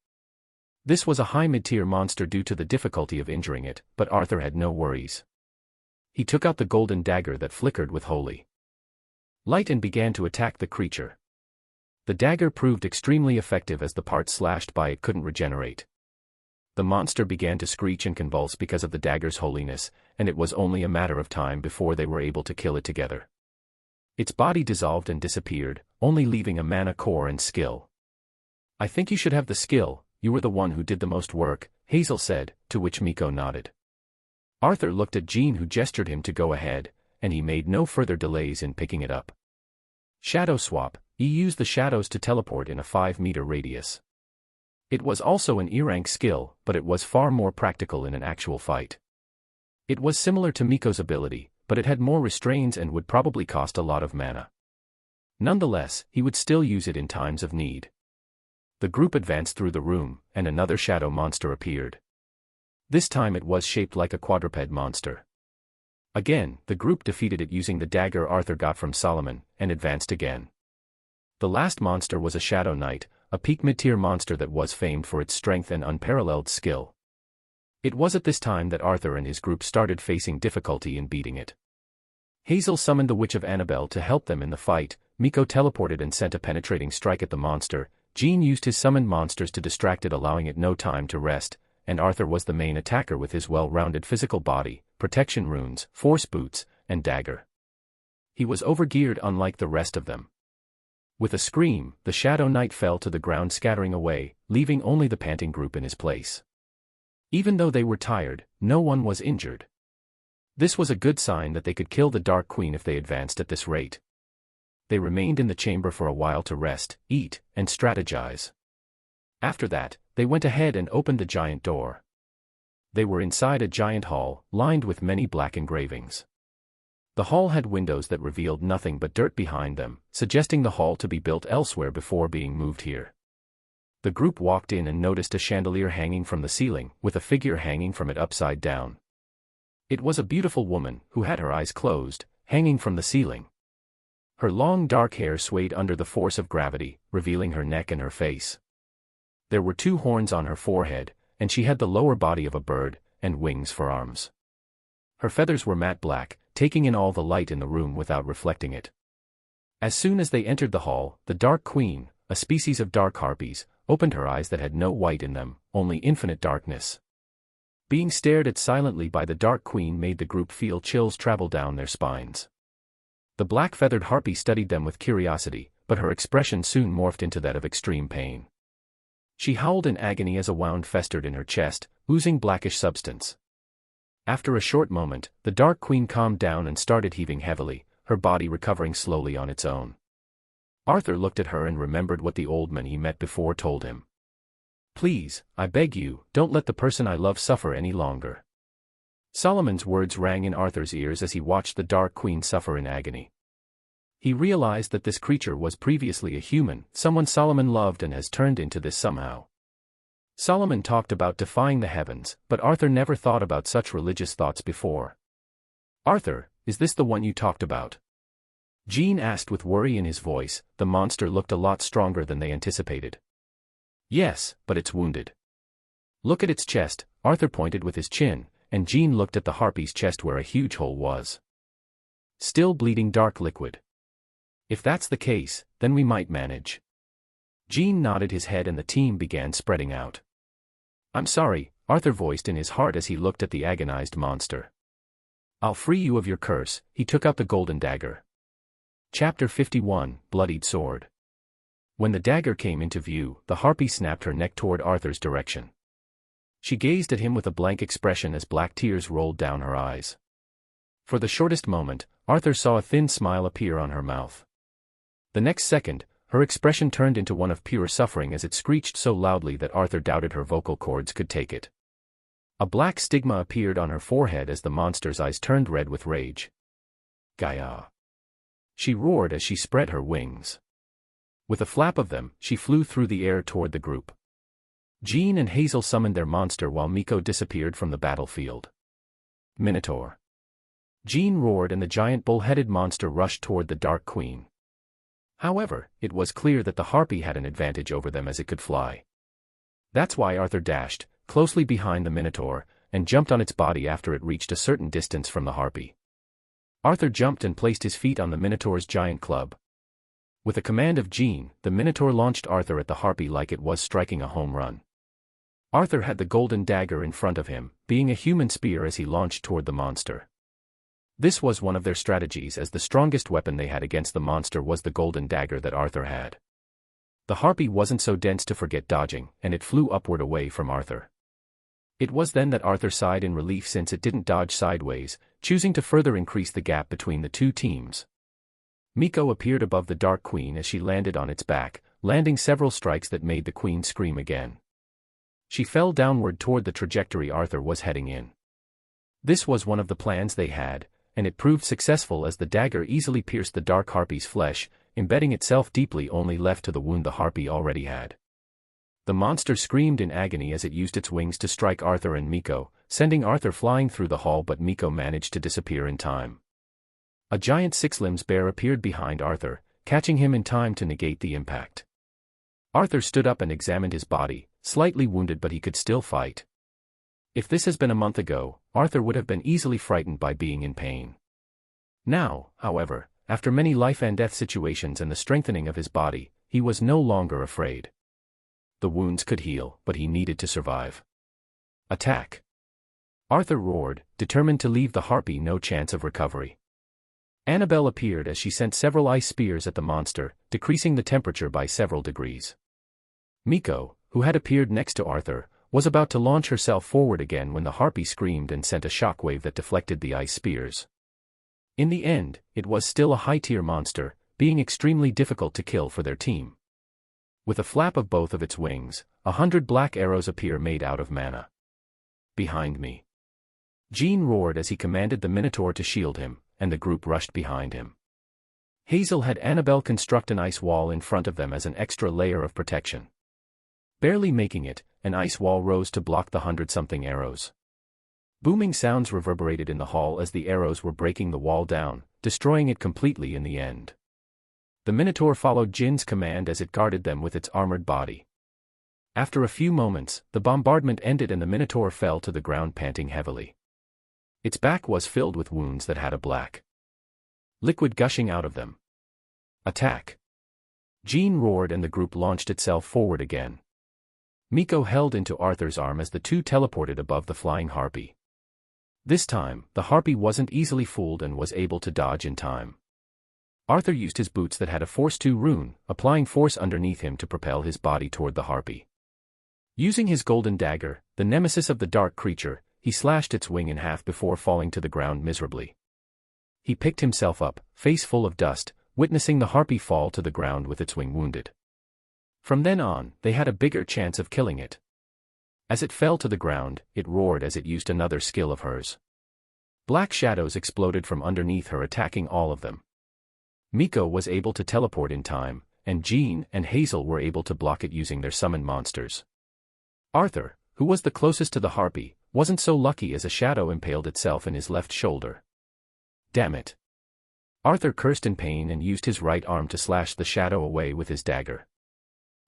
This was a high mid-tier monster due to the difficulty of injuring it, but Arthur had no worries. He took out the golden dagger that flickered with holy light and began to attack the creature. The dagger proved extremely effective as the part slashed by it couldn't regenerate. The monster began to screech and convulse because of the dagger's holiness, and it was only a matter of time before they were able to kill it together. Its body dissolved and disappeared, only leaving a mana core and skill. "I think you should have the skill, you were the one who did the most work," Hazel said, to which Miko nodded. Arthur looked at Jean, who gestured him to go ahead, and he made no further delays in picking it up. Shadow swap. He used the shadows to teleport in a 5-meter radius. It was also an E-rank skill, but it was far more practical in an actual fight. It was similar to Miko's ability, but it had more restraints and would probably cost a lot of mana. Nonetheless, he would still use it in times of need. The group advanced through the room, and another shadow monster appeared. This time it was shaped like a quadruped monster. Again, the group defeated it using the dagger Arthur got from Solomon, and advanced again. The last monster was a Shadow Knight, a peak mid-tier monster that was famed for its strength and unparalleled skill. It was at this time that Arthur and his group started facing difficulty in beating it. Hazel summoned the Witch of Annabelle to help them in the fight, Miko teleported and sent a penetrating strike at the monster, Jean used his summoned monsters to distract it, allowing it no time to rest, and Arthur was the main attacker with his well-rounded physical body, protection runes, force boots, and dagger. He was overgeared unlike the rest of them. With a scream, the Shadow Knight fell to the ground, scattering away, leaving only the panting group in his place. Even though they were tired, no one was injured. This was a good sign that they could kill the Dark Queen if they advanced at this rate. They remained in the chamber for a while to rest, eat, and strategize. After that, they went ahead and opened the giant door. They were inside a giant hall, lined with many black engravings. The hall had windows that revealed nothing but dirt behind them, suggesting the hall to be built elsewhere before being moved here. The group walked in and noticed a chandelier hanging from the ceiling, with a figure hanging from it upside down. It was a beautiful woman, who had her eyes closed, hanging from the ceiling. Her long dark hair swayed under the force of gravity, revealing her neck and her face. There were 2 horns on her forehead, and she had the lower body of a bird, and wings for arms. Her feathers were matte black, taking in all the light in the room without reflecting it. As soon as they entered the hall, the Dark Queen, a species of dark harpies, opened her eyes that had no white in them, only infinite darkness. Being stared at silently by the Dark Queen made the group feel chills travel down their spines. The black-feathered harpy studied them with curiosity, but her expression soon morphed into that of extreme pain. She howled in agony as a wound festered in her chest, oozing blackish substance. After a short moment, the Dark Queen calmed down and started heaving heavily, her body recovering slowly on its own. Arthur looked at her and remembered what the old man he met before told him. "Please, I beg you, don't let the person I love suffer any longer." Solomon's words rang in Arthur's ears as he watched the Dark Queen suffer in agony. He realized that this creature was previously a human, someone Solomon loved, and has turned into this somehow. Solomon talked about defying the heavens, but Arthur never thought about such religious thoughts before. "Arthur, is this the one you talked about?" Jean asked with worry in his voice. The monster looked a lot stronger than they anticipated. "Yes, but it's wounded. Look at its chest," Arthur pointed with his chin, and Jean looked at the harpy's chest where a huge hole was. "Still bleeding dark liquid. If that's the case, then we might manage." Jean nodded his head and the team began spreading out. "I'm sorry," Arthur voiced in his heart as he looked at the agonized monster. "I'll free you of your curse." He took out the golden dagger. Chapter 51, Bloodied Sword. When the dagger came into view, the harpy snapped her neck toward Arthur's direction. She gazed at him with a blank expression as black tears rolled down her eyes. For the shortest moment, Arthur saw a thin smile appear on her mouth. The next second, her expression turned into one of pure suffering as it screeched so loudly that Arthur doubted her vocal cords could take it. A black stigma appeared on her forehead as the monster's eyes turned red with rage. "Gaia!" she roared as she spread her wings. With a flap of them, she flew through the air toward the group. Jean and Hazel summoned their monster while Miko disappeared from the battlefield. "Minotaur!" Jean roared and the giant bull-headed monster rushed toward the Dark Queen. However, it was clear that the harpy had an advantage over them as it could fly. That's why Arthur dashed, closely behind the Minotaur, and jumped on its body after it reached a certain distance from the harpy. Arthur jumped and placed his feet on the Minotaur's giant club. With a command of Jean, the Minotaur launched Arthur at the harpy like it was striking a home run. Arthur had the golden dagger in front of him, being a human spear as he launched toward the monster. This was one of their strategies, as the strongest weapon they had against the monster was the golden dagger that Arthur had. The harpy wasn't so dense to forget dodging, and it flew upward away from Arthur. It was then that Arthur sighed in relief, since it didn't dodge sideways, choosing to further increase the gap between the two teams. Miko appeared above the Dark Queen as she landed on its back, landing several strikes that made the Queen scream again. She fell downward toward the trajectory Arthur was heading in. This was one of the plans they had, and it proved successful as the dagger easily pierced the dark harpy's flesh, embedding itself deeply only left to the wound the harpy already had. The monster screamed in agony as it used its wings to strike Arthur and Miko, sending Arthur flying through the hall, but Miko managed to disappear in time. A giant six-limbed bear appeared behind Arthur, catching him in time to negate the impact. Arthur stood up and examined his body, slightly wounded, but he could still fight. If this has been a month ago, Arthur would have been easily frightened by being in pain. Now, however, after many life-and-death situations and the strengthening of his body, he was no longer afraid. The wounds could heal, but he needed to survive. Attack! Arthur roared, determined to leave the harpy no chance of recovery. Annabelle appeared as she sent several ice spears at the monster, decreasing the temperature by several degrees. Miko, who had appeared next to Arthur, was about to launch herself forward again when the harpy screamed and sent a shockwave that deflected the ice spears. In the end, it was still a high-tier monster, being extremely difficult to kill for their team. With a flap of both of its wings, 100 black arrows appear made out of mana. Behind me! Jean roared as he commanded the Minotaur to shield him, and the group rushed behind him. Hazel had Annabelle construct an ice wall in front of them as an extra layer of protection. Barely making it, an ice wall rose to block the 100-something arrows. Booming sounds reverberated in the hall as the arrows were breaking the wall down, destroying it completely in the end. The Minotaur followed Jin's command as it guarded them with its armored body. After a few moments, the bombardment ended and the Minotaur fell to the ground panting heavily. Its back was filled with wounds that had a black liquid gushing out of them. Attack! Jean roared and the group launched itself forward again. Miko held into Arthur's arm as the two teleported above the flying harpy. This time, the harpy wasn't easily fooled and was able to dodge in time. Arthur used his boots that had a Force 2 rune, applying force underneath him to propel his body toward the harpy. Using his golden dagger, the nemesis of the dark creature, he slashed its wing in half before falling to the ground miserably. He picked himself up, face full of dust, witnessing the harpy fall to the ground with its wing wounded. From then on, they had a bigger chance of killing it. As it fell to the ground, it roared as it used another skill of hers. Black shadows exploded from underneath her, attacking all of them. Miko was able to teleport in time, and Jean and Hazel were able to block it using their summoned monsters. Arthur, who was the closest to the harpy, wasn't so lucky as a shadow impaled itself in his left shoulder. Damn it! Arthur cursed in pain and used his right arm to slash the shadow away with his dagger.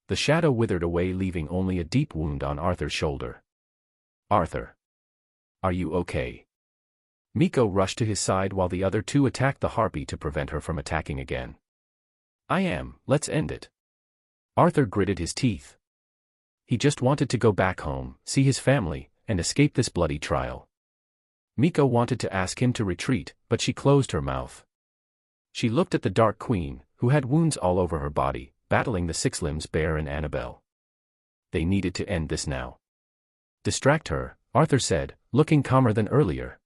The shadow withered away, leaving only a deep wound on Arthur's shoulder. Arthur! Are you okay? Miko rushed to his side while the other two attacked the harpy to prevent her from attacking again. I am, let's end it. Arthur gritted his teeth. He just wanted to go back home, see his family, and escape this bloody trial. Miko wanted to ask him to retreat, but she closed her mouth. She looked at the Dark Queen, who had wounds all over her body, battling the six-limbed bear and Annabelle. They needed to end this now. Distract her, Arthur said, looking calmer than earlier.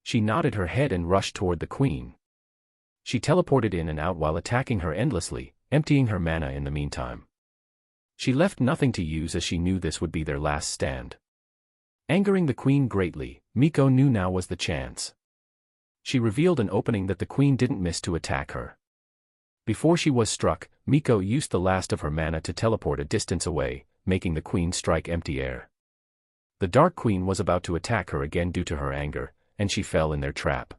She nodded her head and rushed toward the Queen. She teleported in and out while attacking her endlessly, emptying her mana in the meantime. She left nothing to use as she knew this would be their last stand. Angering the Queen greatly, Miko knew now was the chance. She revealed an opening that the Queen didn't miss to attack her. Before she was struck, Miko used the last of her mana to teleport a distance away, making the Queen strike empty air. The Dark Queen was about to attack her again due to her anger, and she fell in their trap.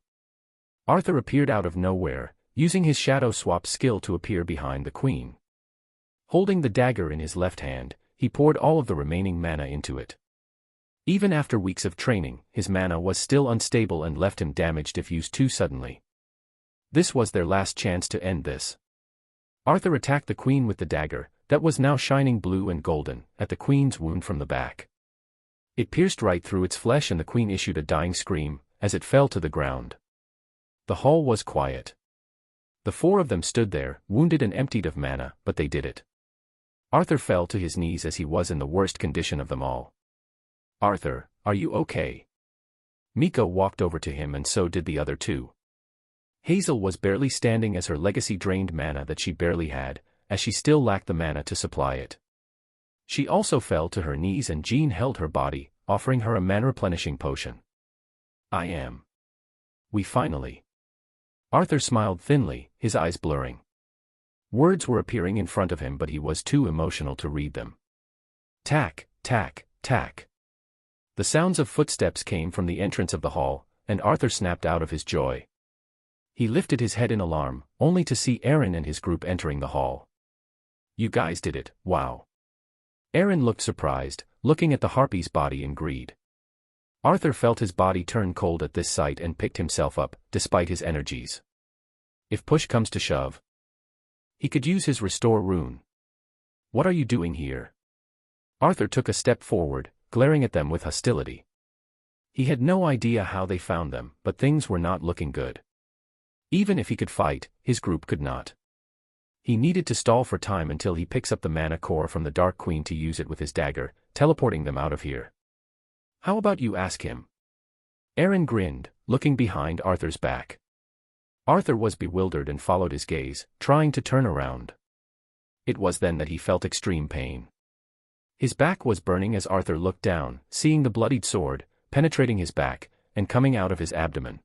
Arthur appeared out of nowhere, using his shadow swap skill to appear behind the Queen. Holding the dagger in his left hand, he poured all of the remaining mana into it. Even after weeks of training, his mana was still unstable and left him damaged if used too suddenly. This was their last chance to end this. Arthur attacked the queen with the dagger, that was now shining blue and golden, at the queen's wound from the back. It pierced right through its flesh and the queen issued a dying scream, as it fell to the ground. The hall was quiet. The four of them stood there, wounded and emptied of mana, but they did it. Arthur fell to his knees as he was in the worst condition of them all. "Arthur, are you okay?" Miko walked over to him and so did the other two. Hazel was barely standing as her legacy drained mana that she barely had, as she still lacked the mana to supply it. She also fell to her knees and Jean held her body, offering her a mana-replenishing potion. "I am. We finally." Arthur smiled thinly, his eyes blurring. Words were appearing in front of him but he was too emotional to read them. Tack, tack, tack. The sounds of footsteps came from the entrance of the hall, and Arthur snapped out of his joy. He lifted his head in alarm, only to see Aaron and his group entering the hall. "You guys did it, wow." Aaron looked surprised, looking at the harpy's body in greed. Arthur felt his body turn cold at this sight and picked himself up, despite his energies. If push comes to shove, he could use his restore rune. "What are you doing here?" Arthur took a step forward, glaring at them with hostility. He had no idea how they found them, but things were not looking good. Even if he could fight, his group could not. He needed to stall for time until he picks up the mana core from the Dark Queen to use it with his dagger, teleporting them out of here. "How about you ask him?" Aaron grinned, looking behind Arthur's back. Arthur was bewildered and followed his gaze, trying to turn around. It was then that he felt extreme pain. His back was burning as Arthur looked down, seeing the bloodied sword, penetrating his back, and coming out of his abdomen.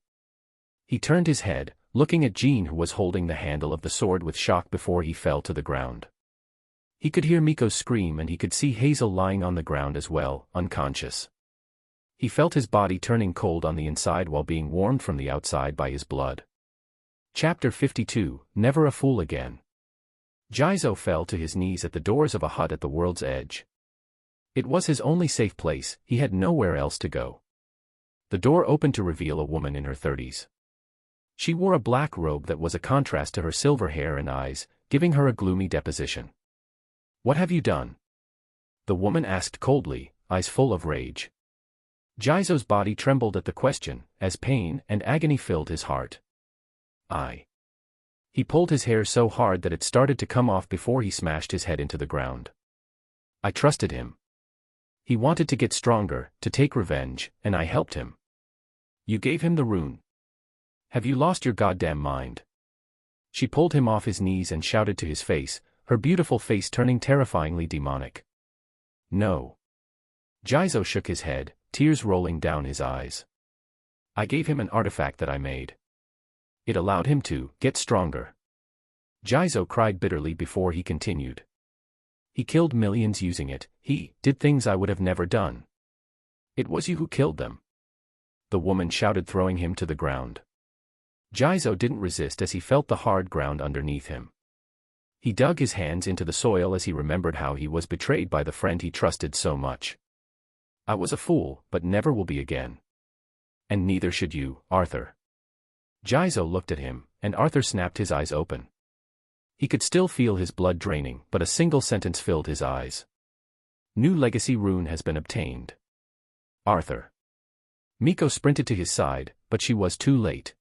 He turned his head, looking at Jean who was holding the handle of the sword with shock before he fell to the ground. He could hear Miko's scream and he could see Hazel lying on the ground as well, unconscious. He felt his body turning cold on the inside while being warmed from the outside by his blood. Chapter 52, Never a Fool Again. Jizo fell to his knees at the doors of a hut at the world's edge. It was his only safe place, he had nowhere else to go. The door opened to reveal a woman in her 30s. She wore a black robe that was a contrast to her silver hair and eyes, giving her a gloomy deposition. "What have you done?" the woman asked coldly, eyes full of rage. Jizo's body trembled at the question, as pain and agony filled his heart. He pulled his hair so hard that it started to come off before he smashed his head into the ground. "I trusted him. He wanted to get stronger, to take revenge, and I helped him. You gave him the rune. Have you lost your goddamn mind?" She pulled him off his knees and shouted to his face, her beautiful face turning terrifyingly demonic. "No." Jizo shook his head, tears rolling down his eyes. "I gave him an artifact that I made. It allowed him to get stronger." Jizo cried bitterly before he continued. "He killed millions using it, he did things I would have never done." "It was you who killed them," the woman shouted, throwing him to the ground. Jizo didn't resist as he felt the hard ground underneath him. He dug his hands into the soil as he remembered how he was betrayed by the friend he trusted so much. "I was a fool, but never will be again. And neither should you, Arthur." Jizo looked at him, and Arthur snapped his eyes open. He could still feel his blood draining, but a single sentence filled his eyes. "New legacy rune has been obtained. Arthur." Miko sprinted to his side, but she was too late.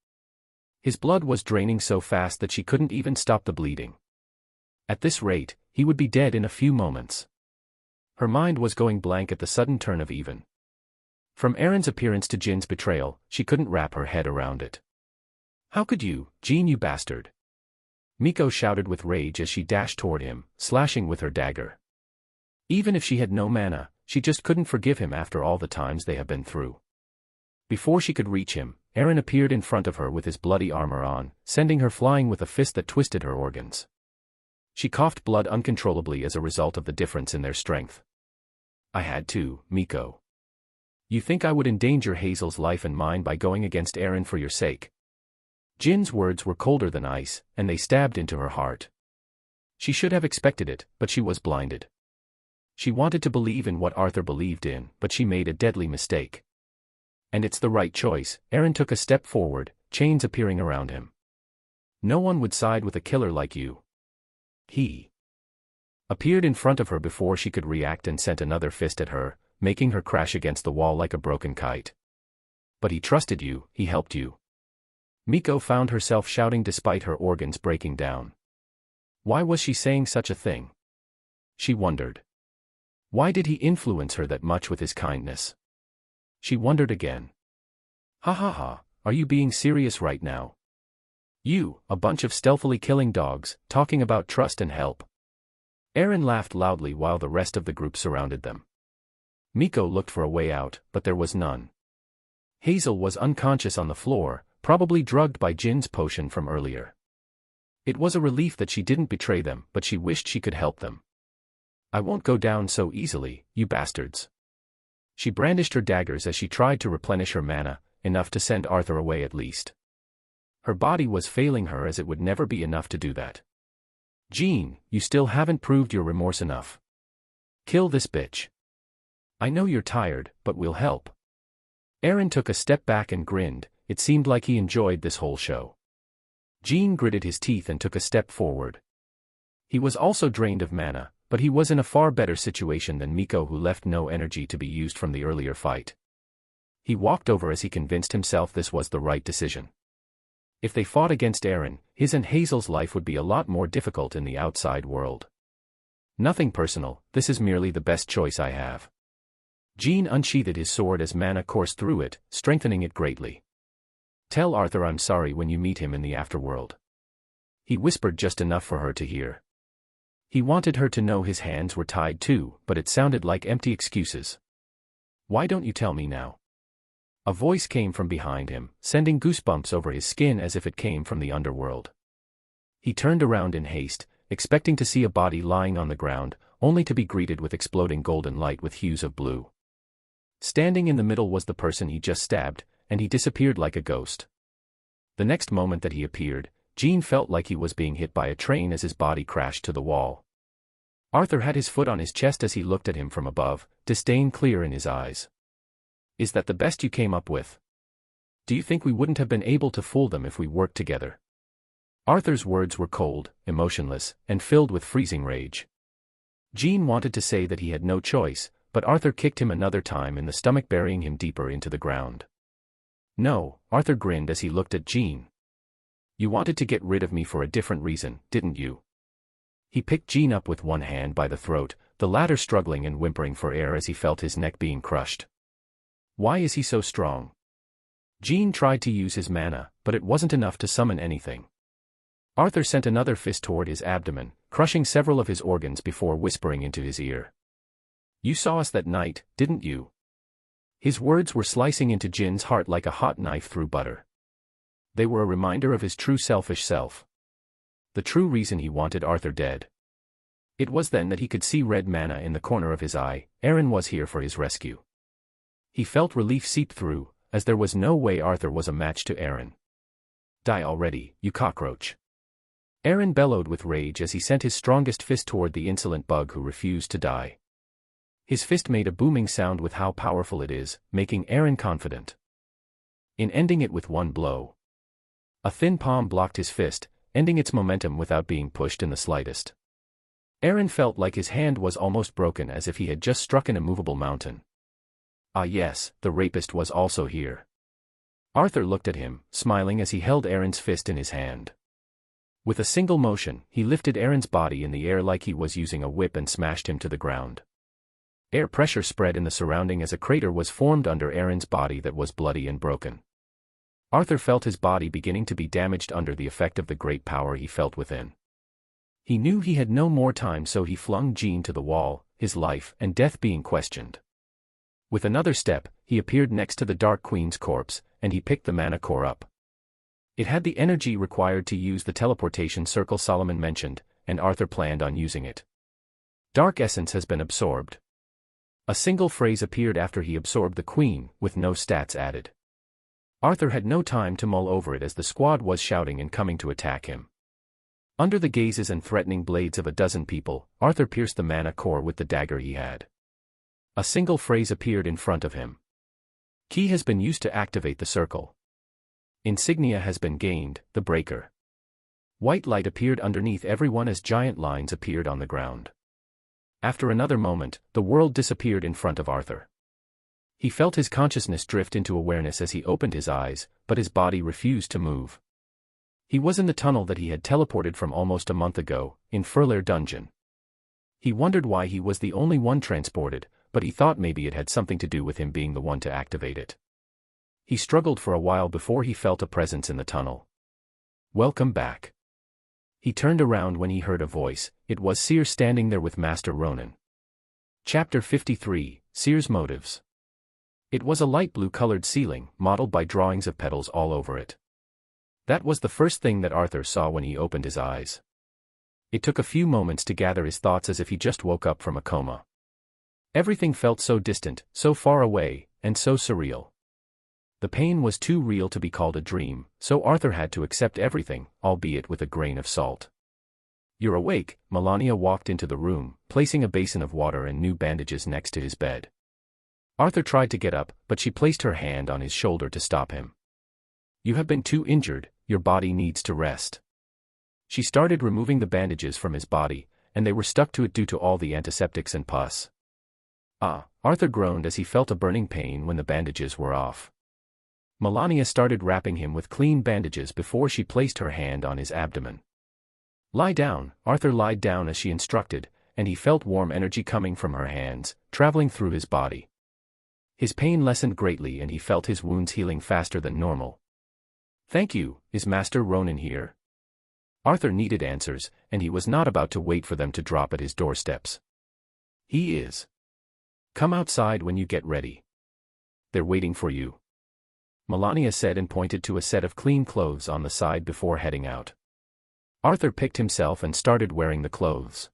His blood was draining so fast that she couldn't even stop the bleeding. At this rate, he would be dead in a few moments. Her mind was going blank at the sudden turn of events. From Aaron's appearance to Jin's betrayal, she couldn't wrap her head around it. "How could you, Jean, you bastard?" Miko shouted with rage as she dashed toward him, slashing with her dagger. Even if she had no mana, she just couldn't forgive him after all the times they have been through. Before she could reach him, Aaron appeared in front of her with his bloody armor on, sending her flying with a fist that twisted her organs. She coughed blood uncontrollably as a result of the difference in their strength. "I had to, Miko. You think I would endanger Hazel's life and mine by going against Aaron for your sake?" Jin's words were colder than ice, and they stabbed into her heart. She should have expected it, but she was blinded. She wanted to believe in what Arthur believed in, but she made a deadly mistake. And it's the right choice. Aaron took a step forward, chains appearing around him. No one would side with a killer like you. He appeared in front of her before she could react and sent another fist at her, making her crash against the wall like a broken kite. But he trusted you, he helped you. Miko found herself shouting despite her organs breaking down. Why was she saying such a thing? She wondered. Why did he influence her that much with his kindness? She wondered again. Ha ha ha, are you being serious right now? You, a bunch of stealthily killing dogs, talking about trust and help. Aaron laughed loudly while the rest of the group surrounded them. Miko looked for a way out, but there was none. Hazel was unconscious on the floor, probably drugged by Jin's potion from earlier. It was a relief that she didn't betray them, but she wished she could help them. I won't go down so easily, you bastards. She brandished her daggers as she tried to replenish her mana, enough to send Arthur away at least. Her body was failing her as it would never be enough to do that. Jean, you still haven't proved your remorse enough. Kill this bitch. I know you're tired, but we'll help. Aaron took a step back and grinned. It seemed like he enjoyed this whole show. Jean gritted his teeth and took a step forward. He was also drained of mana, but he was in a far better situation than Miko, who left no energy to be used from the earlier fight. He walked over as he convinced himself this was the right decision. If they fought against Aaron, his and Hazel's life would be a lot more difficult in the outside world. Nothing personal, this is merely the best choice I have. Jean unsheathed his sword as mana coursed through it, strengthening it greatly. Tell Arthur I'm sorry when you meet him in the afterworld. He whispered just enough for her to hear. He wanted her to know his hands were tied too, but it sounded like empty excuses. Why don't you tell me now? A voice came from behind him, sending goosebumps over his skin as if it came from the underworld. He turned around in haste, expecting to see a body lying on the ground, only to be greeted with exploding golden light with hues of blue. Standing in the middle was the person he just stabbed, and he disappeared like a ghost. The next moment that he appeared, Jean felt like he was being hit by a train as his body crashed to the wall. Arthur had his foot on his chest as he looked at him from above, disdain clear in his eyes. Is that the best you came up with? Do you think we wouldn't have been able to fool them if we worked together? Arthur's words were cold, emotionless, and filled with freezing rage. Jean wanted to say that he had no choice, but Arthur kicked him another time in the stomach, burying him deeper into the ground. No, Arthur grinned as he looked at Jean. You wanted to get rid of me for a different reason, didn't you? He picked Jean up with one hand by the throat, the latter struggling and whimpering for air as he felt his neck being crushed. Why is he so strong? Jean tried to use his mana, but it wasn't enough to summon anything. Arthur sent another fist toward his abdomen, crushing several of his organs before whispering into his ear. You saw us that night, didn't you? His words were slicing into Jin's heart like a hot knife through butter. They were a reminder of his true selfish self. The true reason he wanted Arthur dead. It was then that he could see red mana in the corner of his eye. Aaron was here for his rescue. He felt relief seep through, as there was no way Arthur was a match to Aaron. Die already, you cockroach. Aaron bellowed with rage as he sent his strongest fist toward the insolent bug who refused to die. His fist made a booming sound with how powerful it is, making Aaron confident in ending it with one blow. A thin palm blocked his fist, ending its momentum without being pushed in the slightest. Aaron felt like his hand was almost broken, as if he had just struck an immovable mountain. Ah yes, the rapist was also here. Arthur looked at him, smiling as he held Aaron's fist in his hand. With a single motion, he lifted Aaron's body in the air like he was using a whip and smashed him to the ground. Air pressure spread in the surrounding as a crater was formed under Aaron's body that was bloody and broken. Arthur felt his body beginning to be damaged under the effect of the great power he felt within. He knew he had no more time, so he flung Jean to the wall, his life and death being questioned. With another step, he appeared next to the Dark Queen's corpse, and he picked the mana core up. It had the energy required to use the teleportation circle Solomon mentioned, and Arthur planned on using it. Dark essence has been absorbed. A single phrase appeared after he absorbed the queen, with no stats added. Arthur had no time to mull over it as the squad was shouting and coming to attack him. Under the gazes and threatening blades of a dozen people, Arthur pierced the mana core with the dagger he had. A single phrase appeared in front of him. Key has been used to activate the circle. Insignia has been gained, the Breaker. White light appeared underneath everyone as giant lines appeared on the ground. After another moment, the world disappeared in front of Arthur. He felt his consciousness drift into awareness as he opened his eyes, but his body refused to move. He was in the tunnel that he had teleported from almost a month ago, in Furlair Dungeon. He wondered why he was the only one transported, but he thought maybe it had something to do with him being the one to activate it. He struggled for a while before he felt a presence in the tunnel. "Welcome back." He turned around when he heard a voice. It was Seer standing there with Master Ronan. Chapter 53, Seer's Motives. It was a light blue-colored ceiling, modeled by drawings of petals all over it. That was the first thing that Arthur saw when he opened his eyes. It took a few moments to gather his thoughts as if he just woke up from a coma. Everything felt so distant, so far away, and so surreal. The pain was too real to be called a dream, so Arthur had to accept everything, albeit with a grain of salt. "You're awake," Melania walked into the room, placing a basin of water and new bandages next to his bed. Arthur tried to get up, but she placed her hand on his shoulder to stop him. "You have been too injured, your body needs to rest." She started removing the bandages from his body, and they were stuck to it due to all the antiseptics and pus. "Ah," Arthur groaned as he felt a burning pain when the bandages were off. Melania started wrapping him with clean bandages before she placed her hand on his abdomen. "Lie down." Arthur lied down as she instructed, and he felt warm energy coming from her hands, traveling through his body. His pain lessened greatly and he felt his wounds healing faster than normal. "Thank you. Is Master Ronan here?" Arthur needed answers, and he was not about to wait for them to drop at his doorsteps. "He is. Come outside when you get ready. They're waiting for you," Melania said and pointed to a set of clean clothes on the side before heading out. Arthur picked himself and started wearing the clothes.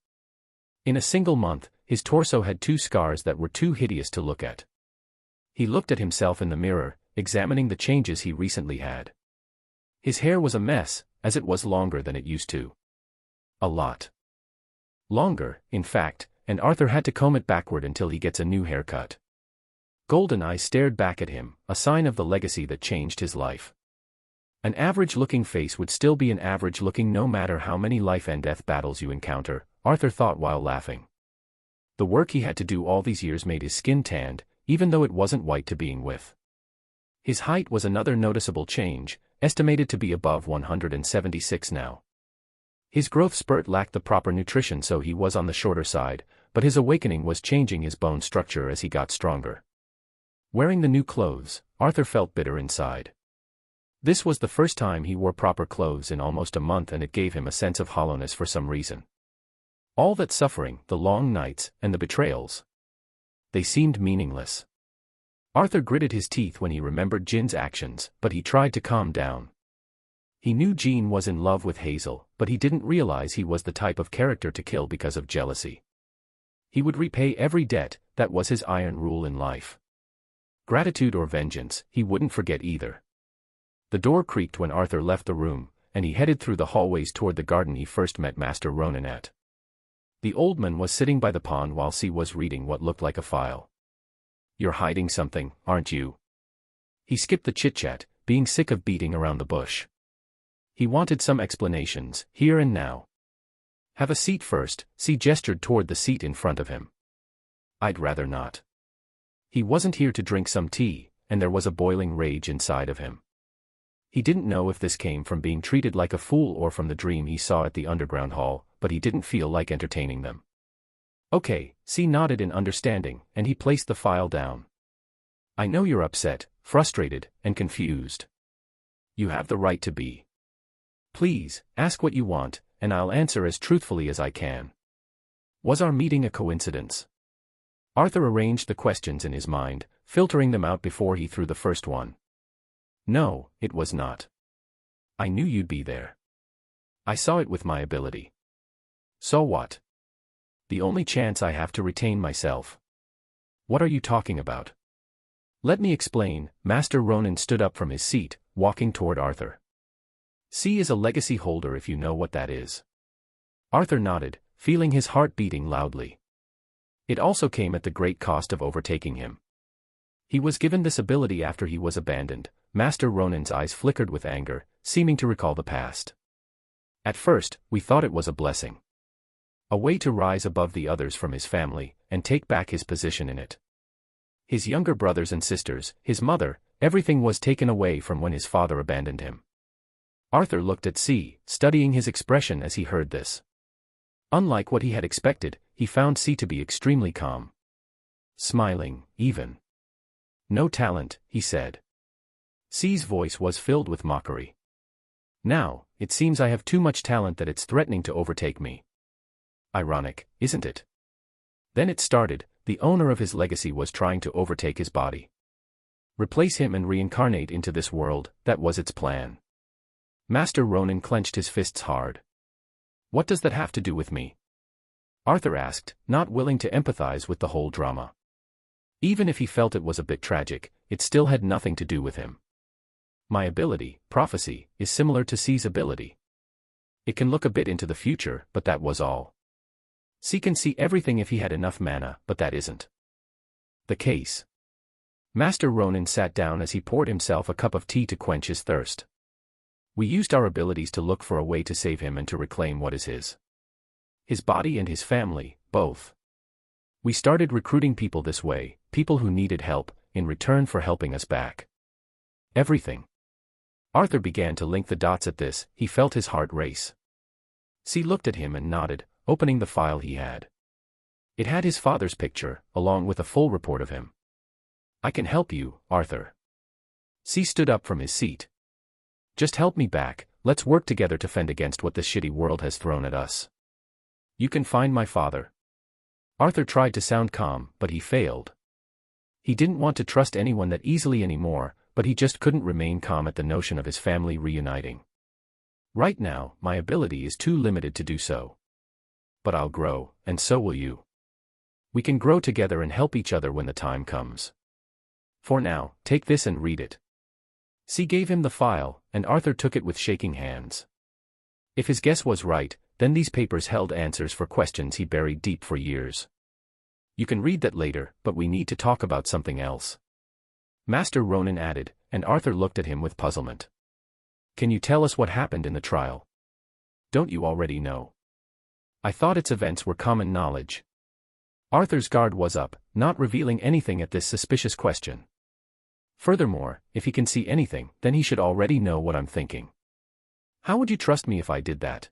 In a single month, his torso had 2 scars that were too hideous to look at. He looked at himself in the mirror, examining the changes he recently had. His hair was a mess, as it was longer than it used to. A lot longer, in fact, and Arthur had to comb it backward until he gets a new haircut. Goldeneye stared back at him, a sign of the legacy that changed his life. An average-looking face would still be an average-looking no matter how many life-and-death battles you encounter, Arthur thought while laughing. The work he had to do all these years made his skin tanned, even though it wasn't white to being with. His height was another noticeable change, estimated to be above 176 now. His growth spurt lacked the proper nutrition, so he was on the shorter side, but his awakening was changing his bone structure as he got stronger. Wearing the new clothes, Arthur felt bitter inside. This was the first time he wore proper clothes in almost a month, and it gave him a sense of hollowness for some reason. All that suffering, the long nights, and the betrayals. They seemed meaningless. Arthur gritted his teeth when he remembered Jin's actions, but he tried to calm down. He knew Jin was in love with Hazel, but he didn't realize he was the type of character to kill because of jealousy. He would repay every debt, that was his iron rule in life. Gratitude or vengeance, he wouldn't forget either. The door creaked when Arthur left the room, and he headed through the hallways toward the garden he first met Master Ronan at. The old man was sitting by the pond while she was reading what looked like a file. "You're hiding something, aren't you?" He skipped the chit-chat, being sick of beating around the bush. He wanted some explanations, here and now. "Have a seat first," she gestured toward the seat in front of him. "I'd rather not." He wasn't here to drink some tea, and there was a boiling rage inside of him. He didn't know if this came from being treated like a fool or from the dream he saw at the underground hall, but he didn't feel like entertaining them. "Okay," she nodded in understanding, and he placed the file down. "I know you're upset, frustrated, and confused. You have the right to be. Please, ask what you want, and I'll answer as truthfully as I can. Was our meeting a coincidence?" Arthur arranged the questions in his mind, filtering them out before he threw the first one. "No, it was not. I knew you'd be there. I saw it with my ability." "So what?" "The only chance I have to retain myself." "What are you talking about?" "Let me explain." Master Ronan stood up from his seat, walking toward Arthur. "C is a legacy holder, if you know what that is." Arthur nodded, feeling his heart beating loudly. It also came at the great cost of overtaking him. He was given this ability after he was abandoned. Master Ronan's eyes flickered with anger, seeming to recall the past. At first, we thought it was a blessing. A way to rise above the others from his family, and take back his position in it. His younger brothers and sisters, his mother, everything was taken away from when his father abandoned him. Arthur looked at C, studying his expression as he heard this. Unlike what he had expected, he found C to be extremely calm. Smiling, even. No talent, he said. C's voice was filled with mockery. Now, it seems I have too much talent that it's threatening to overtake me. Ironic, isn't it? Then it started, the owner of his legacy was trying to overtake his body. Replace him and reincarnate into this world, that was its plan. Master Ronan clenched his fists hard. What does that have to do with me? Arthur asked, not willing to empathize with the whole drama. Even if he felt it was a bit tragic, it still had nothing to do with him. My ability, prophecy, is similar to C's ability. It can look a bit into the future, but that was all. C can see everything if he had enough mana, but that isn't the case. Master Ronan sat down as he poured himself a cup of tea to quench his thirst. We used our abilities to look for a way to save him and to reclaim what is his. His body and his family, both. We started recruiting people this way, people who needed help, in return for helping us back. Everything. Arthur began to link the dots at this, he felt his heart race. C looked at him and nodded, opening the file he had. It had his father's picture, along with a full report of him. I can help you, Arthur. C stood up from his seat. Just help me back, let's work together to fend against what this shitty world has thrown at us. You can find my father. Arthur tried to sound calm, but he failed. He didn't want to trust anyone that easily anymore, but he just couldn't remain calm at the notion of his family reuniting. Right now, my ability is too limited to do so. But I'll grow, and so will you. We can grow together and help each other when the time comes. For now, take this and read it. C gave him the file, and Arthur took it with shaking hands. If his guess was right, then these papers held answers for questions he buried deep for years. You can read that later, but we need to talk about something else. Master Ronan added, and Arthur looked at him with puzzlement. Can you tell us what happened in the trial? Don't you already know? I thought its events were common knowledge. Arthur's guard was up, not revealing anything at this suspicious question. Furthermore, if he can see anything, then he should already know what I'm thinking. How would you trust me if I did that?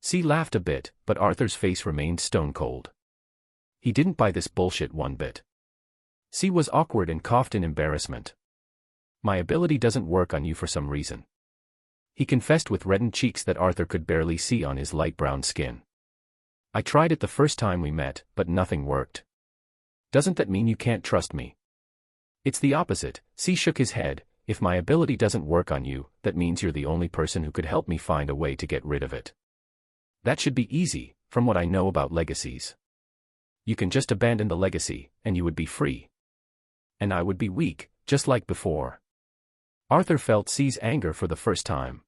C laughed a bit, but Arthur's face remained stone cold. He didn't buy this bullshit one bit. C was awkward and coughed in embarrassment. My ability doesn't work on you for some reason. He confessed with reddened cheeks that Arthur could barely see on his light brown skin. I tried it the first time we met, but nothing worked. Doesn't that mean you can't trust me? It's the opposite. C shook his head. If my ability doesn't work on you, that means you're the only person who could help me find a way to get rid of it. That should be easy, from what I know about legacies. You can just abandon the legacy, and you would be free. And I would be weak, just like before. Arthur felt C's anger for the first time.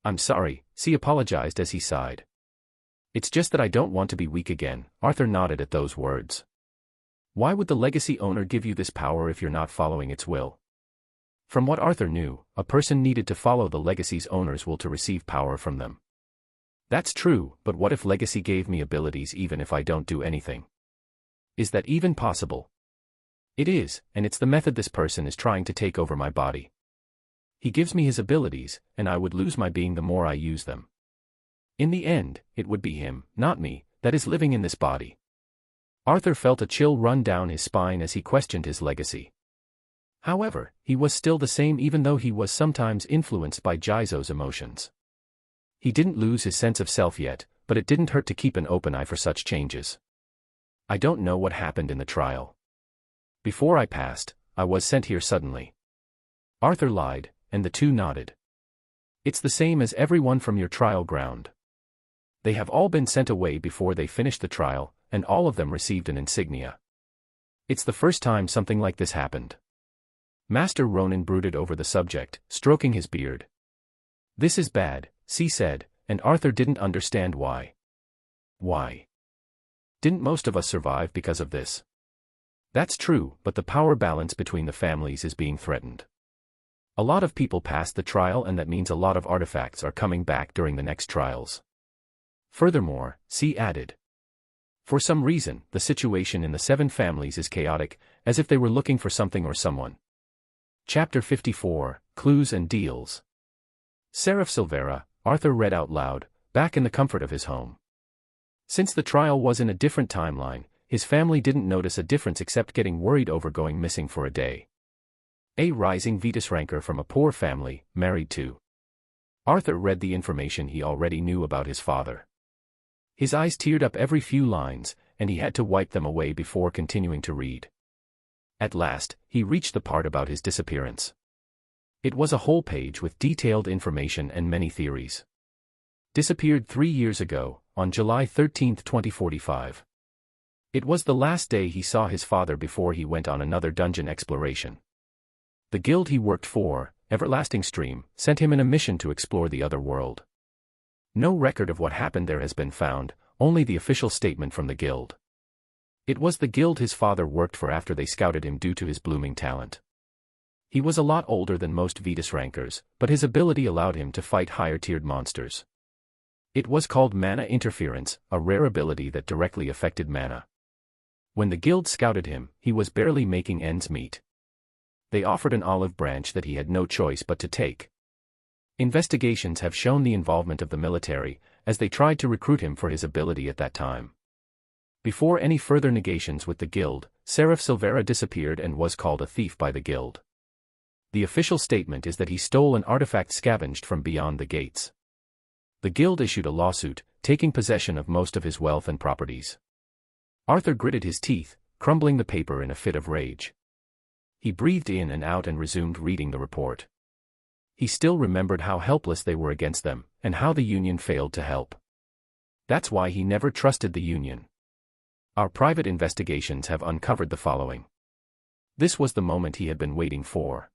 I'm sorry, C apologized as he sighed. It's just that I don't want to be weak again. Arthur nodded at those words. Why would the legacy owner give you this power if you're not following its will? From what Arthur knew, a person needed to follow the legacy's owner's will to receive power from them. That's true, but what if legacy gave me abilities even if I don't do anything? Is that even possible? It is, and it's the method this person is trying to take over my body. He gives me his abilities, and I would lose my being the more I use them. In the end, it would be him, not me, that is living in this body. Arthur felt a chill run down his spine as he questioned his legacy. However, he was still the same even though he was sometimes influenced by Jizo's emotions. He didn't lose his sense of self yet, but it didn't hurt to keep an open eye for such changes. I don't know what happened in the trial. Before I passed, I was sent here suddenly. Arthur lied, and the two nodded. It's the same as everyone from your trial ground. They have all been sent away before they finished the trial, and all of them received an insignia. It's the first time something like this happened. Master Ronan brooded over the subject, stroking his beard. This is bad, C said, and Arthur didn't understand why. Why? Didn't most of us survive because of this? That's true, but the power balance between the families is being threatened. A lot of people passed the trial, and that means a lot of artifacts are coming back during the next trials. Furthermore, C added, for some reason, the situation in the 7 families is chaotic, as if they were looking for something or someone. Chapter 54, Clues and Deals. Seraph Silvera, Arthur read out loud, back in the comfort of his home. Since the trial was in a different timeline, his family didn't notice a difference except getting worried over going missing for a day. A rising Vetus ranker from a poor family, married to. Arthur read the information he already knew about his father. His eyes teared up every few lines, and he had to wipe them away before continuing to read. At last, he reached the part about his disappearance. It was a whole page with detailed information and many theories. Disappeared 3 years ago, on July 13, 2045. It was the last day he saw his father before he went on another dungeon exploration. The guild he worked for, Everlasting Stream, sent him on a mission to explore the other world. No record of what happened there has been found, only the official statement from the guild. It was the guild his father worked for after they scouted him due to his blooming talent. He was a lot older than most Vetus rankers, but his ability allowed him to fight higher-tiered monsters. It was called mana interference, a rare ability that directly affected mana. When the guild scouted him, he was barely making ends meet. They offered an olive branch that he had no choice but to take. Investigations have shown the involvement of the military, as they tried to recruit him for his ability at that time. Before any further negations with the guild, Seraph Silvera disappeared and was called a thief by the guild. The official statement is that he stole an artifact scavenged from beyond the gates. The guild issued a lawsuit, taking possession of most of his wealth and properties. Arthur gritted his teeth, crumbling the paper in a fit of rage. He breathed in and out and resumed reading the report. He still remembered how helpless they were against them, and how the Union failed to help. That's why he never trusted the Union. Our private investigations have uncovered the following. This was the moment he had been waiting for.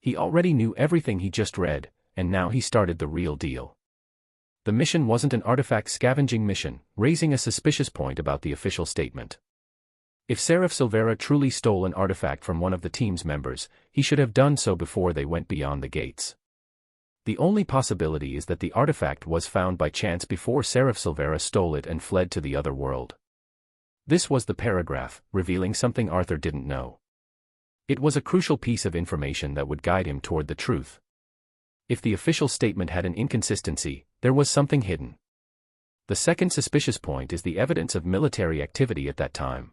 He already knew everything he just read, and now he started the real deal. The mission wasn't an artifact scavenging mission, raising a suspicious point about the official statement. If Seraph Silvera truly stole an artifact from one of the team's members, he should have done so before they went beyond the gates. The only possibility is that the artifact was found by chance before Seraph Silvera stole it and fled to the other world. This was the paragraph, revealing something Arthur didn't know. It was a crucial piece of information that would guide him toward the truth. If the official statement had an inconsistency, there was something hidden. The second suspicious point is the evidence of military activity at that time.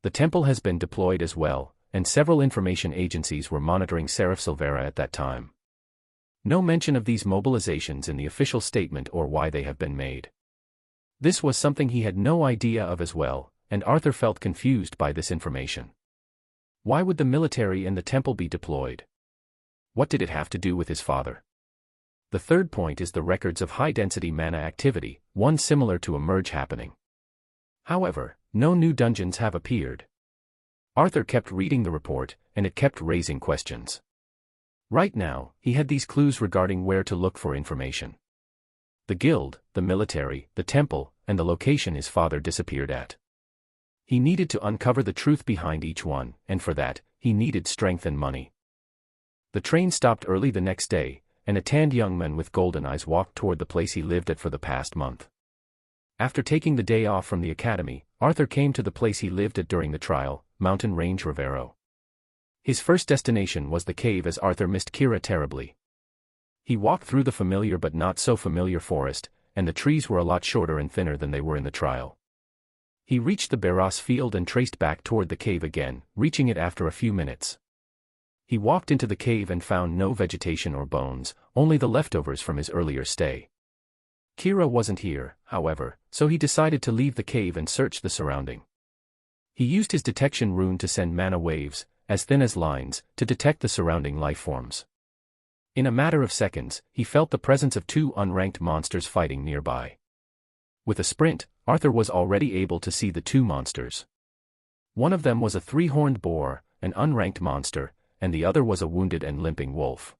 The temple has been deployed as well, and several information agencies were monitoring Seraph Silvera at that time. No mention of these mobilizations in the official statement or why they have been made. This was something he had no idea of as well, and Arthur felt confused by this information. Why would the military and the temple be deployed? What did it have to do with his father? The third point is the records of high-density mana activity, one similar to a merge happening. However, no new dungeons have appeared. Arthur kept reading the report, and it kept raising questions. Right now, he had these clues regarding where to look for information. The guild, the military, the temple, and the location his father disappeared at. He needed to uncover the truth behind each one, and for that, he needed strength and money. The train stopped early the next day, and a tanned young man with golden eyes walked toward the place he lived at for the past month. After taking the day off from the academy, Arthur came to the place he lived at during the trial, Mountain Range Rivero. His first destination was the cave as Arthur missed Kira terribly. He walked through the familiar but not so familiar forest, and the trees were a lot shorter and thinner than they were in the trial. He reached the Barros field and traced back toward the cave again, reaching it after a few minutes. He walked into the cave and found no vegetation or bones, only the leftovers from his earlier stay. Kira wasn't here, however, so he decided to leave the cave and search the surrounding. He used his detection rune to send mana waves, as thin as lines, to detect the surrounding lifeforms. In a matter of seconds, he felt the presence of 2 unranked monsters fighting nearby. With a sprint, Arthur was already able to see the 2 monsters. One of them was a 3-horned boar, an unranked monster, and the other was a wounded and limping wolf.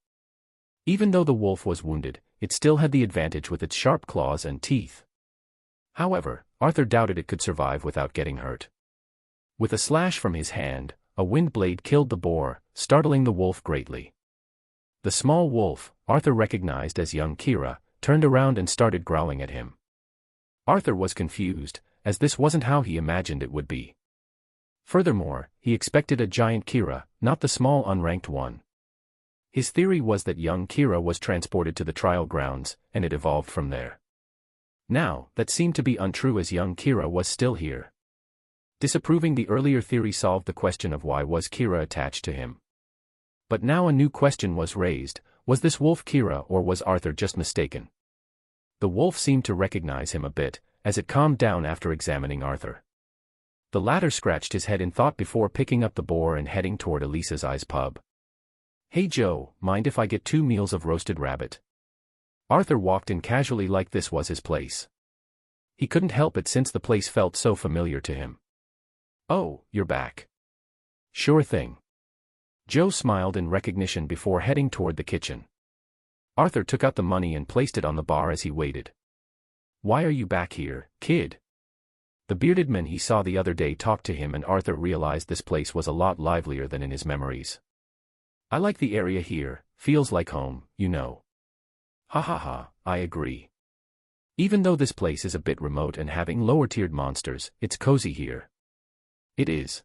Even though the wolf was wounded, it still had the advantage with its sharp claws and teeth. However, Arthur doubted it could survive without getting hurt. With a slash from his hand, a wind blade killed the boar, startling the wolf greatly. The small wolf, Arthur recognized as young Kira, turned around and started growling at him. Arthur was confused, as this wasn't how he imagined it would be. Furthermore, he expected a giant Kira, not the small unranked one. His theory was that young Kira was transported to the trial grounds, and it evolved from there. Now, that seemed to be untrue as young Kira was still here. Disapproving the earlier theory solved the question of why was Kira attached to him. But now a new question was raised: was this wolf Kira or was Arthur just mistaken? The wolf seemed to recognize him a bit, as it calmed down after examining Arthur. The latter scratched his head in thought before picking up the boar and heading toward Elisa's Eyes pub. "Hey Joe, mind if I get 2 meals of roasted rabbit?" Arthur walked in casually like this was his place. He couldn't help it since the place felt so familiar to him. "Oh, you're back." "Sure thing." Joe smiled in recognition before heading toward the kitchen. Arthur took out the money and placed it on the bar as he waited. "Why are you back here, kid?" The bearded man he saw the other day talked to him, and Arthur realized this place was a lot livelier than in his memories. "I like the area here, feels like home, you know." "Ha ha ha, I agree. Even though this place is a bit remote and having lower-tiered monsters, it's cozy here." "It is.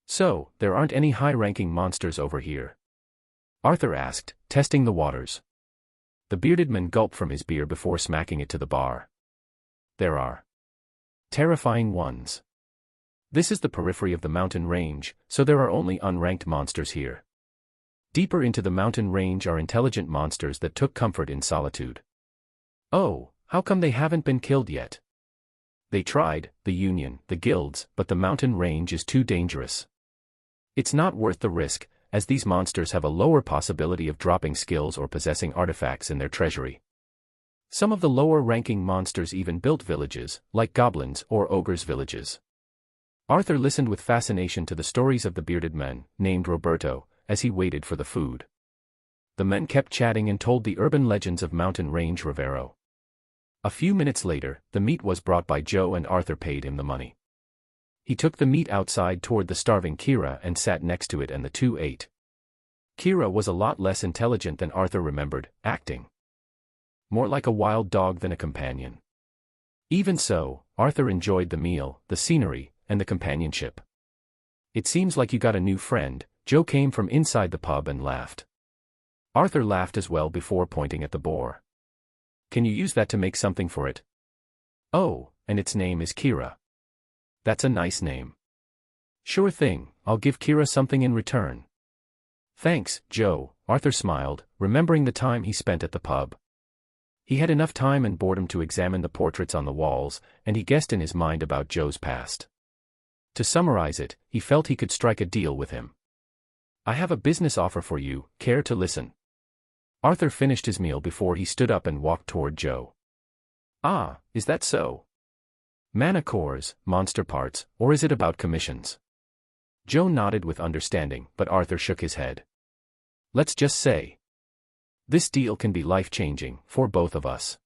So, there aren't any high-ranking monsters over here?" Arthur asked, testing the waters. The bearded man gulped from his beer before smacking it to the bar. "There are. Terrifying ones. This is the periphery of the mountain range, so there are only unranked monsters here. Deeper into the mountain range are intelligent monsters that took comfort in solitude." "Oh, how come they haven't been killed yet?" "They tried, the Union, the guilds, but the mountain range is too dangerous. It's not worth the risk, as these monsters have a lower possibility of dropping skills or possessing artifacts in their treasury. Some of the lower-ranking monsters even built villages, like goblins or ogres' villages." Arthur listened with fascination to the stories of the bearded man, named Roberto, as he waited for the food. The men kept chatting and told the urban legends of Mountain Range Rivero. A few minutes later, the meat was brought by Joe and Arthur paid him the money. He took the meat outside toward the starving Kira and sat next to it, and the two ate. Kira was a lot less intelligent than Arthur remembered, acting more like a wild dog than a companion. Even so, Arthur enjoyed the meal, the scenery, and the companionship. "It seems like you got a new friend." Joe came from inside the pub and laughed. Arthur laughed as well before pointing at the boar. "Can you use that to make something for it?" "Oh, and its name is Kira." "That's a nice name." "Sure thing, I'll give Kira something in return." "Thanks, Joe," Arthur smiled, remembering the time he spent at the pub. He had enough time and boredom to examine the portraits on the walls, and he guessed in his mind about Joe's past. To summarize it, he felt he could strike a deal with him. "I have a business offer for you, care to listen?" Arthur finished his meal before he stood up and walked toward Joe. "Ah, is that so? Mana cores, monster parts, or is it about commissions?" Joe nodded with understanding, but Arthur shook his head. "Let's just say this deal can be life-changing, for both of us."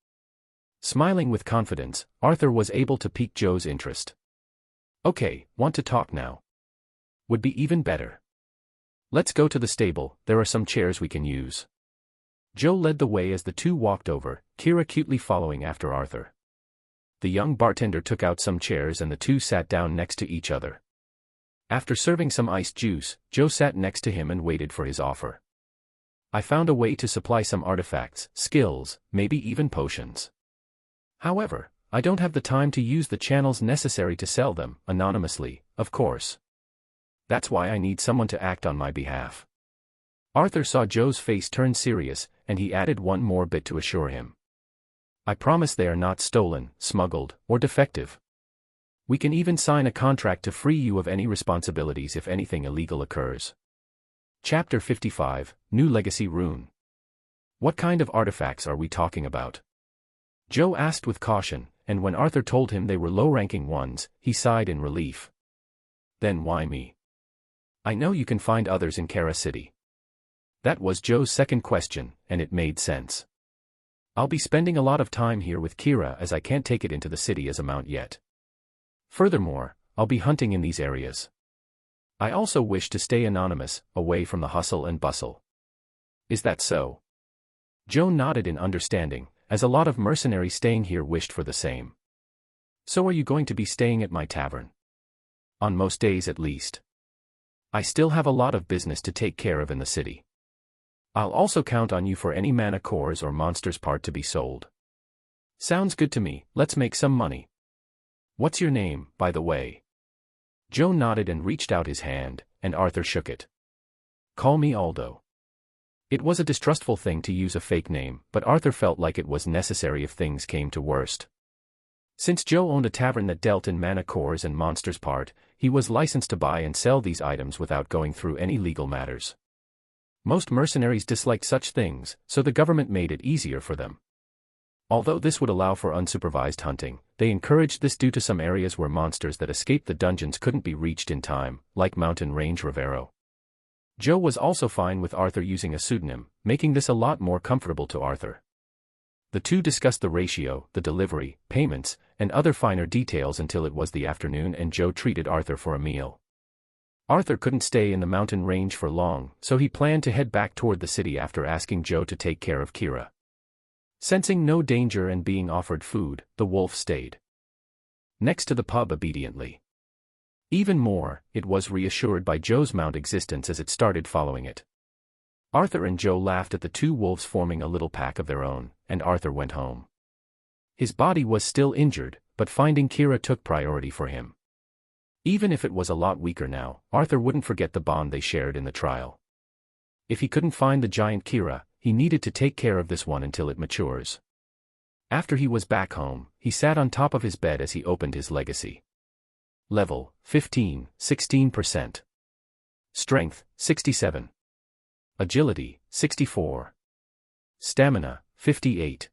Smiling with confidence, Arthur was able to pique Joe's interest. "Okay, want to talk now?" "Would be even better. Let's go to the stable, there are some chairs we can use." Joe led the way as the two walked over, Kira cutely following after Arthur. The young bartender took out some chairs and the two sat down next to each other. After serving some iced juice, Joe sat next to him and waited for his offer. "I found a way to supply some artifacts, skills, maybe even potions. However, I don't have the time to use the channels necessary to sell them, anonymously, of course. That's why I need someone to act on my behalf." Arthur saw Joe's face turn serious, and he added one more bit to assure him. "I promise they are not stolen, smuggled, or defective. We can even sign a contract to free you of any responsibilities if anything illegal occurs." Chapter 55, New Legacy Rune. "What kind of artifacts are we talking about?" Joe asked with caution, and when Arthur told him they were low-ranking ones, he sighed in relief. "Then why me? I know you can find others in Kara City." That was Joe's second question, and it made sense. "I'll be spending a lot of time here with Kira as I can't take it into the city as a mount yet. Furthermore, I'll be hunting in these areas. I also wish to stay anonymous, away from the hustle and bustle." Is that so? Joe nodded in understanding, as a lot of mercenaries staying here wished for the same. So are you going to be staying at my tavern? On most days at least. I still have a lot of business to take care of in the city. I'll also count on you for any mana cores or monsters part to be sold. Sounds good to me, let's make some money. What's your name, by the way? Joe nodded and reached out his hand, and Arthur shook it. Call me Aldo. It was a distrustful thing to use a fake name, but Arthur felt like it was necessary if things came to worst. Since Joe owned a tavern that dealt in mana cores and monsters part, he was licensed to buy and sell these items without going through any legal matters. Most mercenaries disliked such things, so the government made it easier for them. Although this would allow for unsupervised hunting, they encouraged this due to some areas where monsters that escaped the dungeons couldn't be reached in time, like Mountain Range Rivero. Joe was also fine with Arthur using a pseudonym, making this a lot more comfortable to Arthur. The two discussed the ratio, the delivery, payments, and other finer details until it was the afternoon and Joe treated Arthur for a meal. Arthur couldn't stay in the mountain range for long, so he planned to head back toward the city after asking Joe to take care of Kira. Sensing no danger and being offered food, the wolf stayed next to the pub obediently. Even more, it was reassured by Joe's mount existence as it started following it. Arthur and Joe laughed at the two wolves forming a little pack of their own, and Arthur went home. His body was still injured, but finding Kira took priority for him. Even if it was a lot weaker now, Arthur wouldn't forget the bond they shared in the trial. If he couldn't find the giant Kira, he needed to take care of this one until it matures. After he was back home, he sat on top of his bed as he opened his legacy. Level, 15, 16%. Strength, 67. Agility, 64. Stamina, 58.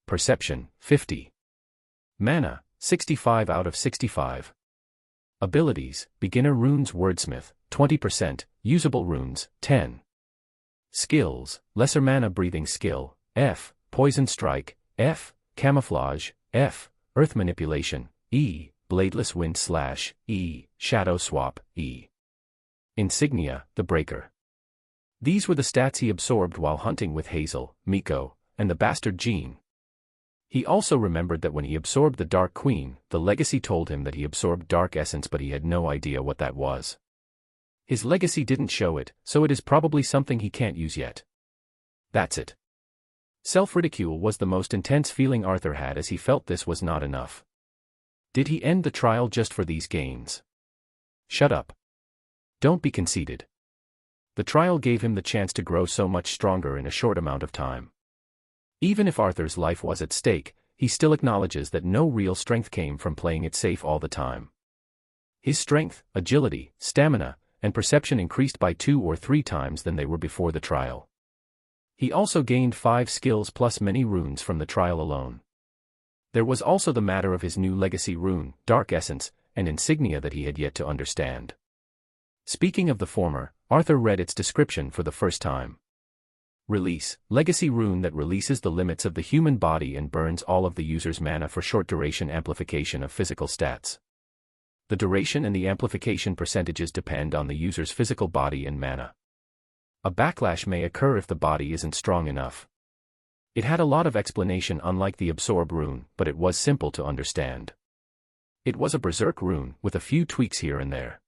Perception, 50. Mana, 65 out of 65. Abilities, Beginner Runes Wordsmith, 20%, Usable Runes, 10. Skills, Lesser Mana Breathing Skill, F, Poison Strike, F, Camouflage, F, Earth Manipulation, E, Bladeless Wind Slash, E, Shadow Swap, E. Insignia, The Breaker. These were the stats he absorbed while hunting with Hazel, Miko, and the bastard Jean. He also remembered that when he absorbed the Dark Queen, the legacy told him that he absorbed Dark Essence, but he had no idea what that was. His legacy didn't show it, so it is probably something he can't use yet. That's it. Self-ridicule was the most intense feeling Arthur had as he felt this was not enough. Did he end the trial just for these gains? Shut up. Don't be conceited. The trial gave him the chance to grow so much stronger in a short amount of time. Even if Arthur's life was at stake, he still acknowledges that no real strength came from playing it safe all the time. His strength, agility, stamina, and perception increased by 2 or 3 times than they were before the trial. He also gained 5 skills plus many runes from the trial alone. There was also the matter of his new legacy rune, Dark Essence, an insignia that he had yet to understand. Speaking of the former, Arthur read its description for the first time. Release, legacy rune that releases the limits of the human body and burns all of the user's mana for short duration amplification of physical stats. The duration and the amplification percentages depend on the user's physical body and mana. A backlash may occur if the body isn't strong enough. It had a lot of explanation unlike the absorb rune, but it was simple to understand. It was a berserk rune, with a few tweaks here and there.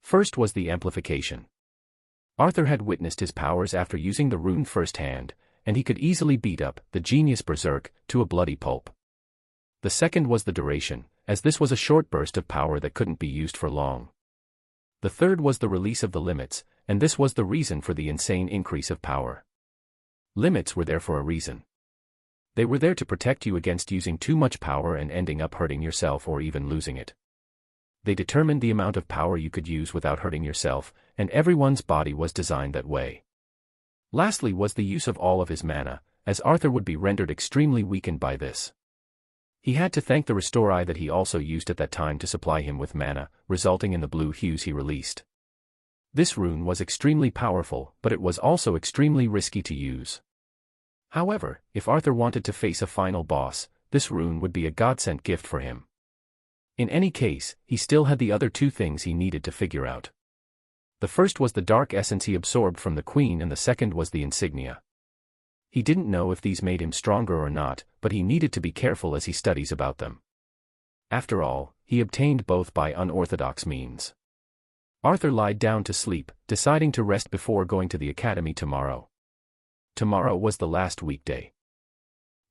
First was the amplification. Arthur had witnessed his powers after using the rune firsthand, and he could easily beat up the genius berserk to a bloody pulp. The second was the duration, as this was a short burst of power that couldn't be used for long. The third was the release of the limits, and this was the reason for the insane increase of power. Limits were there for a reason. They were there to protect you against using too much power and ending up hurting yourself or even losing it. They determined the amount of power you could use without hurting yourself, and everyone's body was designed that way. Lastly was the use of all of his mana, as Arthur would be rendered extremely weakened by this. He had to thank the Restore Eye that he also used at that time to supply him with mana, resulting in the blue hues he released. This rune was extremely powerful, but it was also extremely risky to use. However, if Arthur wanted to face a final boss, this rune would be a godsend gift for him. In any case, he still had the other 2 things he needed to figure out. The first was the dark essence he absorbed from the queen and the second was the insignia. He didn't know if these made him stronger or not, but he needed to be careful as he studies about them. After all, he obtained both by unorthodox means. Arthur lied down to sleep, deciding to rest before going to the academy tomorrow. Tomorrow was the last weekday.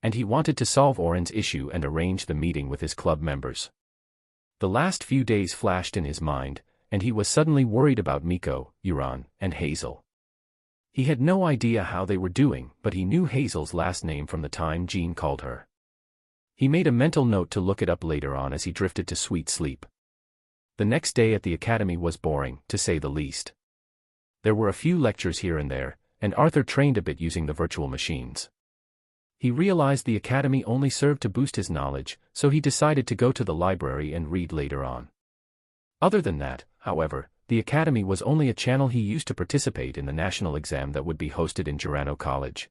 And he wanted to solve Oren's issue and arrange the meeting with his club members. The last few days flashed in his mind, and he was suddenly worried about Miko, Uran, and Hazel. He had no idea how they were doing, but he knew Hazel's last name from the time Jean called her. He made a mental note to look it up later on as he drifted to sweet sleep. The next day at the academy was boring, to say the least. There were a few lectures here and there, and Arthur trained a bit using the virtual machines. He realized the academy only served to boost his knowledge, so he decided to go to the library and read later on. Other than that, however, the academy was only a channel he used to participate in the national exam that would be hosted in Girano College.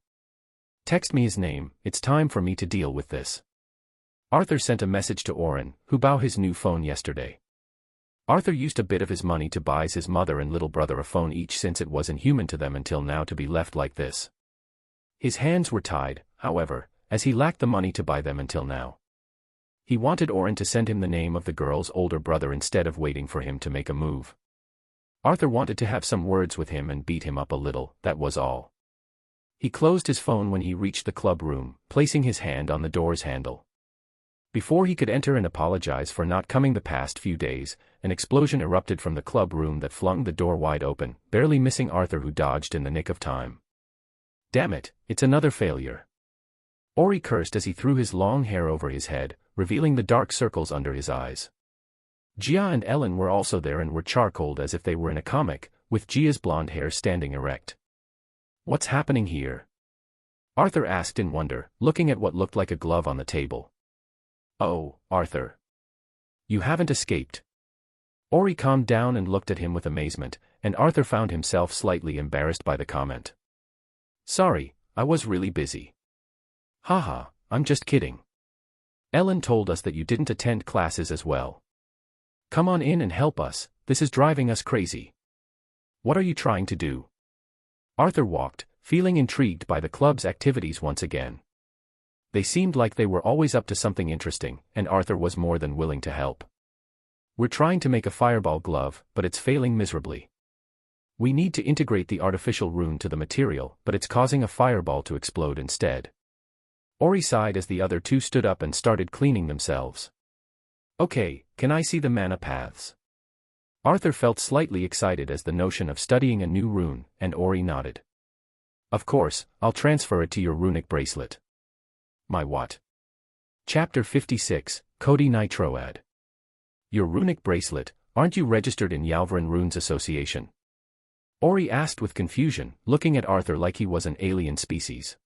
Text me his name, it's time for me to deal with this. Arthur sent a message to Oren, who bought his new phone yesterday. Arthur used a bit of his money to buy his mother and little brother a phone each since it was inhuman to them until now to be left like this. His hands were tied, however, as he lacked the money to buy them until now. He wanted Oren to send him the name of the girl's older brother instead of waiting for him to make a move. Arthur wanted to have some words with him and beat him up a little, that was all. He closed his phone when he reached the club room, placing his hand on the door's handle. Before he could enter and apologize for not coming the past few days, an explosion erupted from the club room that flung the door wide open, barely missing Arthur, who dodged in the nick of time. Damn it, it's another failure. Ori cursed as he threw his long hair over his head, revealing the dark circles under his eyes. Gia and Ellen were also there and were charcoaled as if they were in a comic, with Gia's blonde hair standing erect. What's happening here? Arthur asked in wonder, looking at what looked like a glove on the table. Oh, Arthur. You haven't escaped. Ori calmed down and looked at him with amazement, and Arthur found himself slightly embarrassed by the comment. Sorry, I was really busy. Haha, I'm just kidding. Ellen told us that you didn't attend classes as well. Come on in and help us, this is driving us crazy. What are you trying to do? Arthur walked, feeling intrigued by the club's activities once again. They seemed like they were always up to something interesting, and Arthur was more than willing to help. We're trying to make a fireball glove, but it's failing miserably. We need to integrate the artificial rune to the material, but it's causing a fireball to explode instead. Ori sighed as the other two stood up and started cleaning themselves. Okay, can I see the mana paths? Arthur felt slightly excited as the notion of studying a new rune, and Ori nodded. Of course, I'll transfer it to your runic bracelet. My what? Chapter 56, Cody Nitroad. Your runic bracelet, aren't you registered in Yalvaran Runes Association? Ori asked with confusion, looking at Arthur like he was an alien species.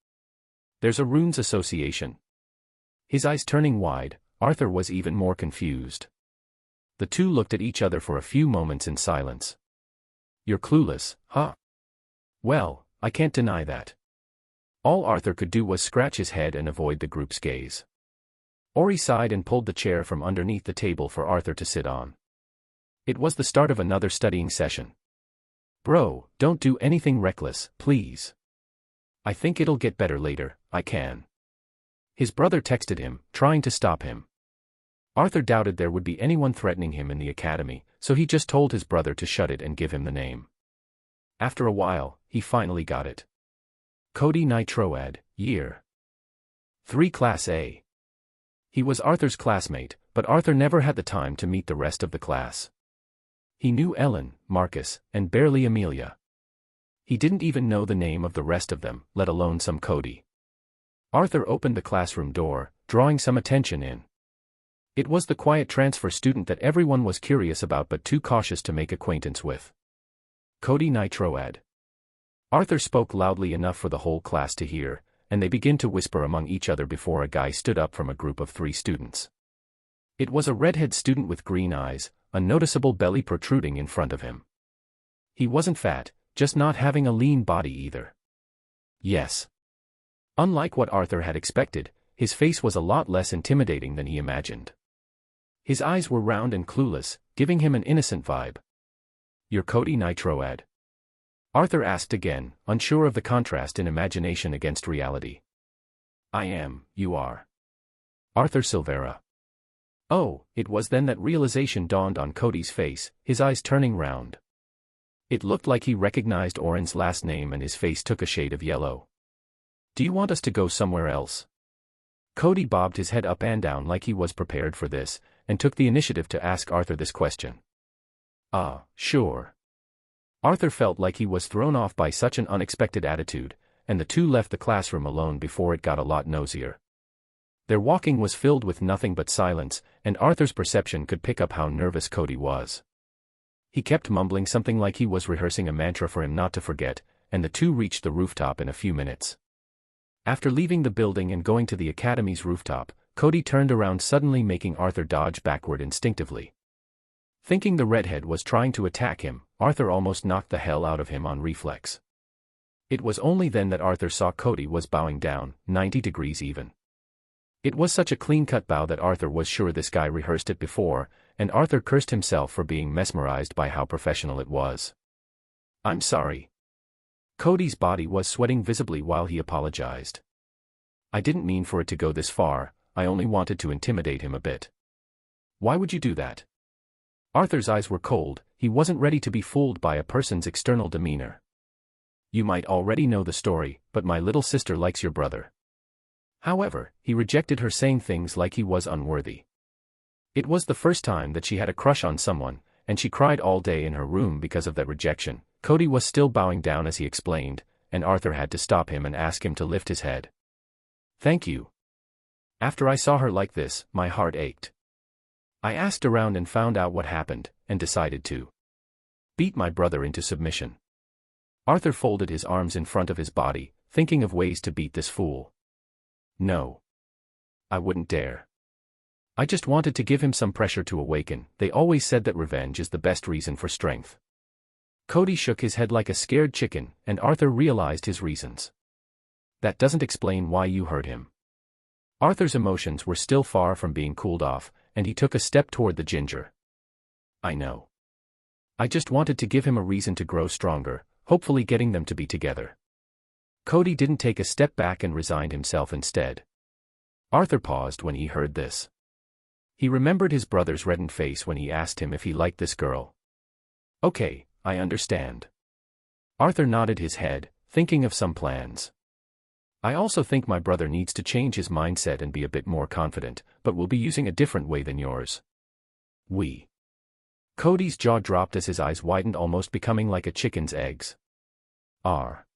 There's a Runes Association. His eyes turning wide, Arthur was even more confused. The two looked at each other for a few moments in silence. You're clueless, huh? Well, I can't deny that. All Arthur could do was scratch his head and avoid the group's gaze. Ori sighed and pulled the chair from underneath the table for Arthur to sit on. It was the start of another studying session. Bro, don't do anything reckless, please. I think it'll get better later, I can. His brother texted him, trying to stop him. Arthur doubted there would be anyone threatening him in the academy, so he just told his brother to shut it and give him the name. After a while, he finally got it. Cody Nitroad, Year 3 Class A. He was Arthur's classmate, but Arthur never had the time to meet the rest of the class. He knew Ellen, Marcus, and barely Amelia. He didn't even know the name of the rest of them, let alone some Cody. Arthur opened the classroom door, drawing some attention in. It was the quiet transfer student that everyone was curious about but too cautious to make acquaintance with. Cody Nitroad. Arthur spoke loudly enough for the whole class to hear, and they began to whisper among each other before a guy stood up from a group of 3 students. It was a redhead student with green eyes, a noticeable belly protruding in front of him. He wasn't fat, just not having a lean body either. Yes. Unlike what Arthur had expected, his face was a lot less intimidating than he imagined. His eyes were round and clueless, giving him an innocent vibe. You're Cody Nitroad? Arthur asked again, unsure of the contrast in imagination against reality. I am, you are. Arthur Silvera. Oh, it was then that realization dawned on Cody's face, his eyes turning round. It looked like he recognized Oren's last name and his face took a shade of yellow. Do you want us to go somewhere else? Cody bobbed his head up and down like he was prepared for this, and took the initiative to ask Arthur this question. Sure. Arthur felt like he was thrown off by such an unexpected attitude, and the two left the classroom alone before it got a lot nosier. Their walking was filled with nothing but silence, and Arthur's perception could pick up how nervous Cody was. He kept mumbling something like he was rehearsing a mantra for him not to forget, and the two reached the rooftop in a few minutes. After leaving the building and going to the academy's rooftop, Cody turned around suddenly, making Arthur dodge backward instinctively. Thinking the redhead was trying to attack him, Arthur almost knocked the hell out of him on reflex. It was only then that Arthur saw Cody was bowing down, 90 degrees even. It was such a clean-cut bow that Arthur was sure this guy rehearsed it before, and Arthur cursed himself for being mesmerized by how professional it was. I'm sorry. Cody's body was sweating visibly while he apologized. I didn't mean for it to go this far, I only wanted to intimidate him a bit. Why would you do that? Arthur's eyes were cold, he wasn't ready to be fooled by a person's external demeanor. You might already know the story, but my little sister likes your brother. However, he rejected her, saying things like he was unworthy. It was the first time that she had a crush on someone, and she cried all day in her room because of that rejection. Cody was still bowing down as he explained, and Arthur had to stop him and ask him to lift his head. Thank you. After I saw her like this, my heart ached. I asked around and found out what happened, and decided to beat my brother into submission. Arthur folded his arms in front of his body, thinking of ways to beat this fool. No. I wouldn't dare. I just wanted to give him some pressure to awaken. They always said that revenge is the best reason for strength. Cody shook his head like a scared chicken, and Arthur realized his reasons. That doesn't explain why you hurt him. Arthur's emotions were still far from being cooled off, and he took a step toward the ginger. I know. I just wanted to give him a reason to grow stronger, hopefully getting them to be together. Cody didn't take a step back and resigned himself instead. Arthur paused when he heard this. He remembered his brother's reddened face when he asked him if he liked this girl. Okay, I understand. Arthur nodded his head, thinking of some plans. I also think my brother needs to change his mindset and be a bit more confident, but we'll be using a different way than yours. We. Cody's jaw dropped as his eyes widened, almost becoming like a chicken's eggs. Are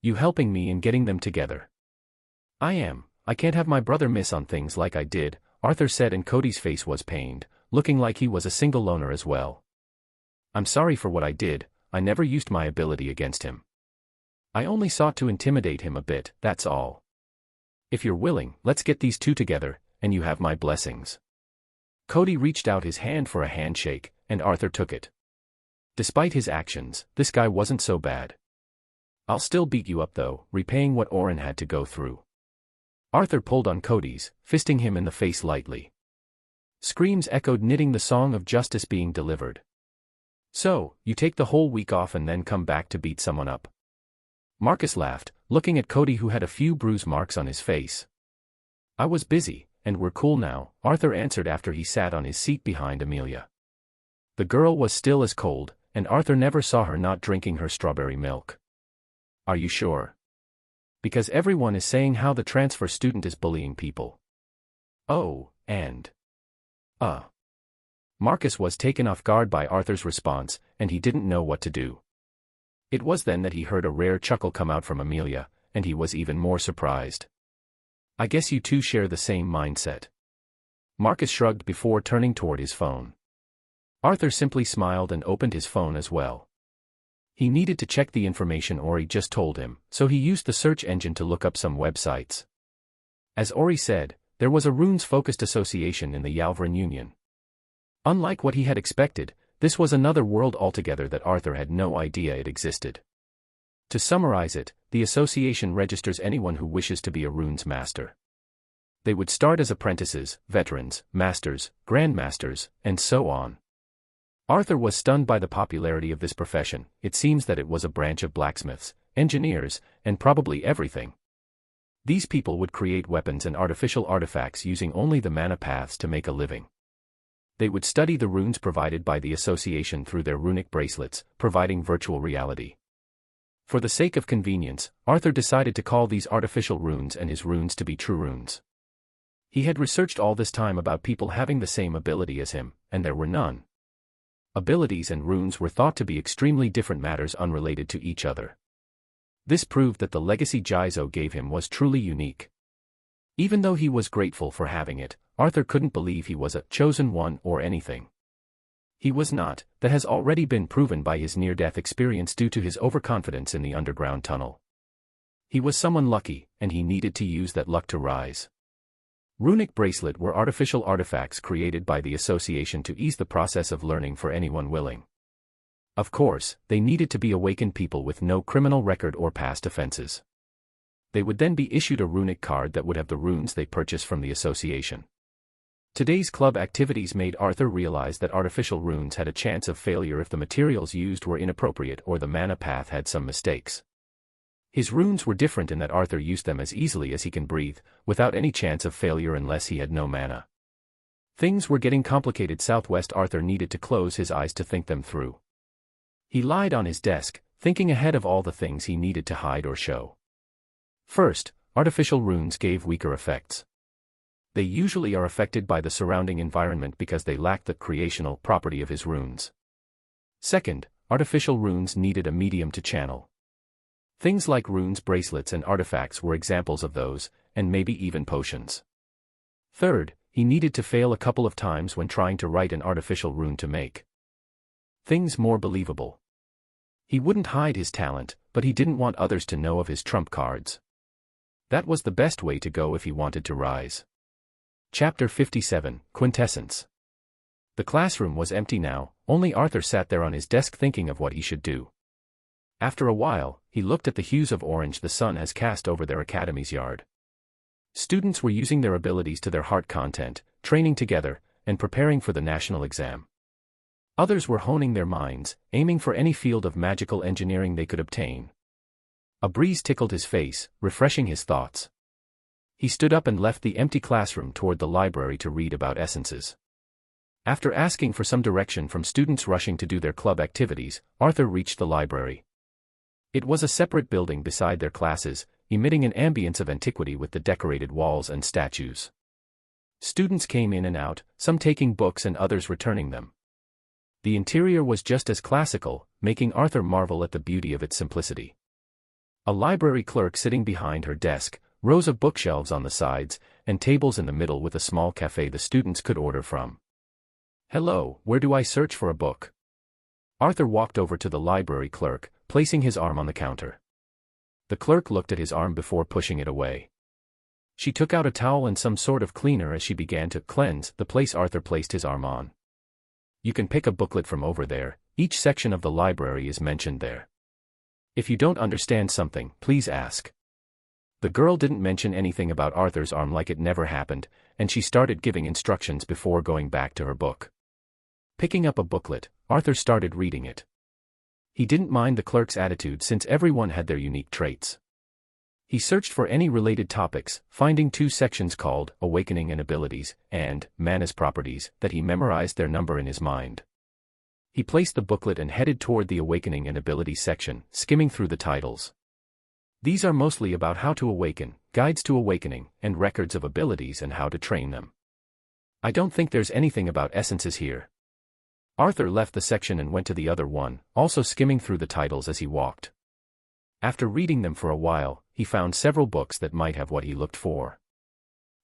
you helping me in getting them together? I am. I can't have my brother miss on things like I did, Arthur said, and Cody's face was pained, looking like he was a single loner as well. I'm sorry for what I did, I never used my ability against him. I only sought to intimidate him a bit, that's all. If you're willing, let's get these two together, and you have my blessings. Cody reached out his hand for a handshake, and Arthur took it. Despite his actions, this guy wasn't so bad. I'll still beat you up though, repaying what Oren had to go through. Arthur pulled on Cody's, fisting him in the face lightly. Screams echoed, knitting the song of justice being delivered. So, you take the whole week off and then come back to beat someone up? Marcus laughed, looking at Cody, who had a few bruise marks on his face. I was busy, and we're cool now, Arthur answered after he sat on his seat behind Amelia. The girl was still as cold, and Arthur never saw her not drinking her strawberry milk. Are you sure? Because everyone is saying how the transfer student is bullying people. Oh, and... Marcus was taken off guard by Arthur's response, and he didn't know what to do. It was then that he heard a rare chuckle come out from Amelia, and he was even more surprised. I guess you two share the same mindset. Marcus shrugged before turning toward his phone. Arthur simply smiled and opened his phone as well. He needed to check the information Ori just told him, so he used the search engine to look up some websites. As Ori said, there was a runes-focused association in the Yalvarin Union. Unlike what he had expected, this was another world altogether that Arthur had no idea it existed. To summarize it, the association registers anyone who wishes to be a runes master. They would start as apprentices, veterans, masters, grandmasters, and so on. Arthur was stunned by the popularity of this profession. It seems that it was a branch of blacksmiths, engineers, and probably everything. These people would create weapons and artificial artifacts using only the mana paths to make a living. They would study the runes provided by the association through their runic bracelets, providing virtual reality. For the sake of convenience, Arthur decided to call these artificial runes and his runes to be true runes. He had researched all this time about people having the same ability as him, and there were none. Abilities and runes were thought to be extremely different matters unrelated to each other. This proved that the legacy Jizo gave him was truly unique. Even though he was grateful for having it, Arthur couldn't believe he was a chosen one or anything. He was not. That has already been proven by his near-death experience due to his overconfidence in the underground tunnel. He was someone lucky, and he needed to use that luck to rise. Runic bracelet were artificial artifacts created by the association to ease the process of learning for anyone willing. Of course, they needed to be awakened people with no criminal record or past offenses. They would then be issued a runic card that would have the runes they purchased from the association. Today's club activities made Arthur realize that artificial runes had a chance of failure if the materials used were inappropriate or the mana path had some mistakes. His runes were different in that Arthur used them as easily as he can breathe, without any chance of failure unless he had no mana. Things were getting complicated. Southwest Arthur needed to close his eyes to think them through. He lied on his desk, thinking ahead of all the things he needed to hide or show. First, artificial runes gave weaker effects. They usually are affected by the surrounding environment because they lack the creational property of his runes. Second, artificial runes needed a medium to channel. Things like runes, bracelets, and artifacts were examples of those, and maybe even potions. Third, he needed to fail a couple of times when trying to write an artificial rune to make things more believable. He wouldn't hide his talent, but he didn't want others to know of his trump cards. That was the best way to go if he wanted to rise. Chapter 57, Quintessence. The classroom was empty now, only Arthur sat there on his desk thinking of what he should do. After a while, he looked at the hues of orange the sun has cast over their academy's yard. Students were using their abilities to their heart content, training together, and preparing for the national exam. Others were honing their minds, aiming for any field of magical engineering they could obtain. A breeze tickled his face, refreshing his thoughts. He stood up and left the empty classroom toward the library to read about essences. After asking for some direction from students rushing to do their club activities, Arthur reached the library. It was a separate building beside their classes, emitting an ambience of antiquity with the decorated walls and statues. Students came in and out, some taking books and others returning them. The interior was just as classical, making Arthur marvel at the beauty of its simplicity. A library clerk sitting behind her desk, rows of bookshelves on the sides, and tables in the middle with a small cafe the students could order from. "Hello, where do I search for a book?" Arthur walked over to the library clerk, placing his arm on the counter. The clerk looked at his arm before pushing it away. She took out a towel and some sort of cleaner as she began to cleanse the place Arthur placed his arm on. "You can pick a booklet from over there, each section of the library is mentioned there. If you don't understand something, please ask." The girl didn't mention anything about Arthur's arm like it never happened, and she started giving instructions before going back to her book. Picking up a booklet, Arthur started reading it. He didn't mind the clerk's attitude since everyone had their unique traits. He searched for any related topics, finding 2 sections called Awakening and Abilities and Mana's Properties that he memorized their number in his mind. He placed the booklet and headed toward the Awakening and Abilities section, skimming through the titles. These are mostly about how to awaken, guides to awakening, and records of abilities and how to train them. I don't think there's anything about essences here. Arthur left the section and went to the other one, also skimming through the titles as he walked. After reading them for a while, he found several books that might have what he looked for.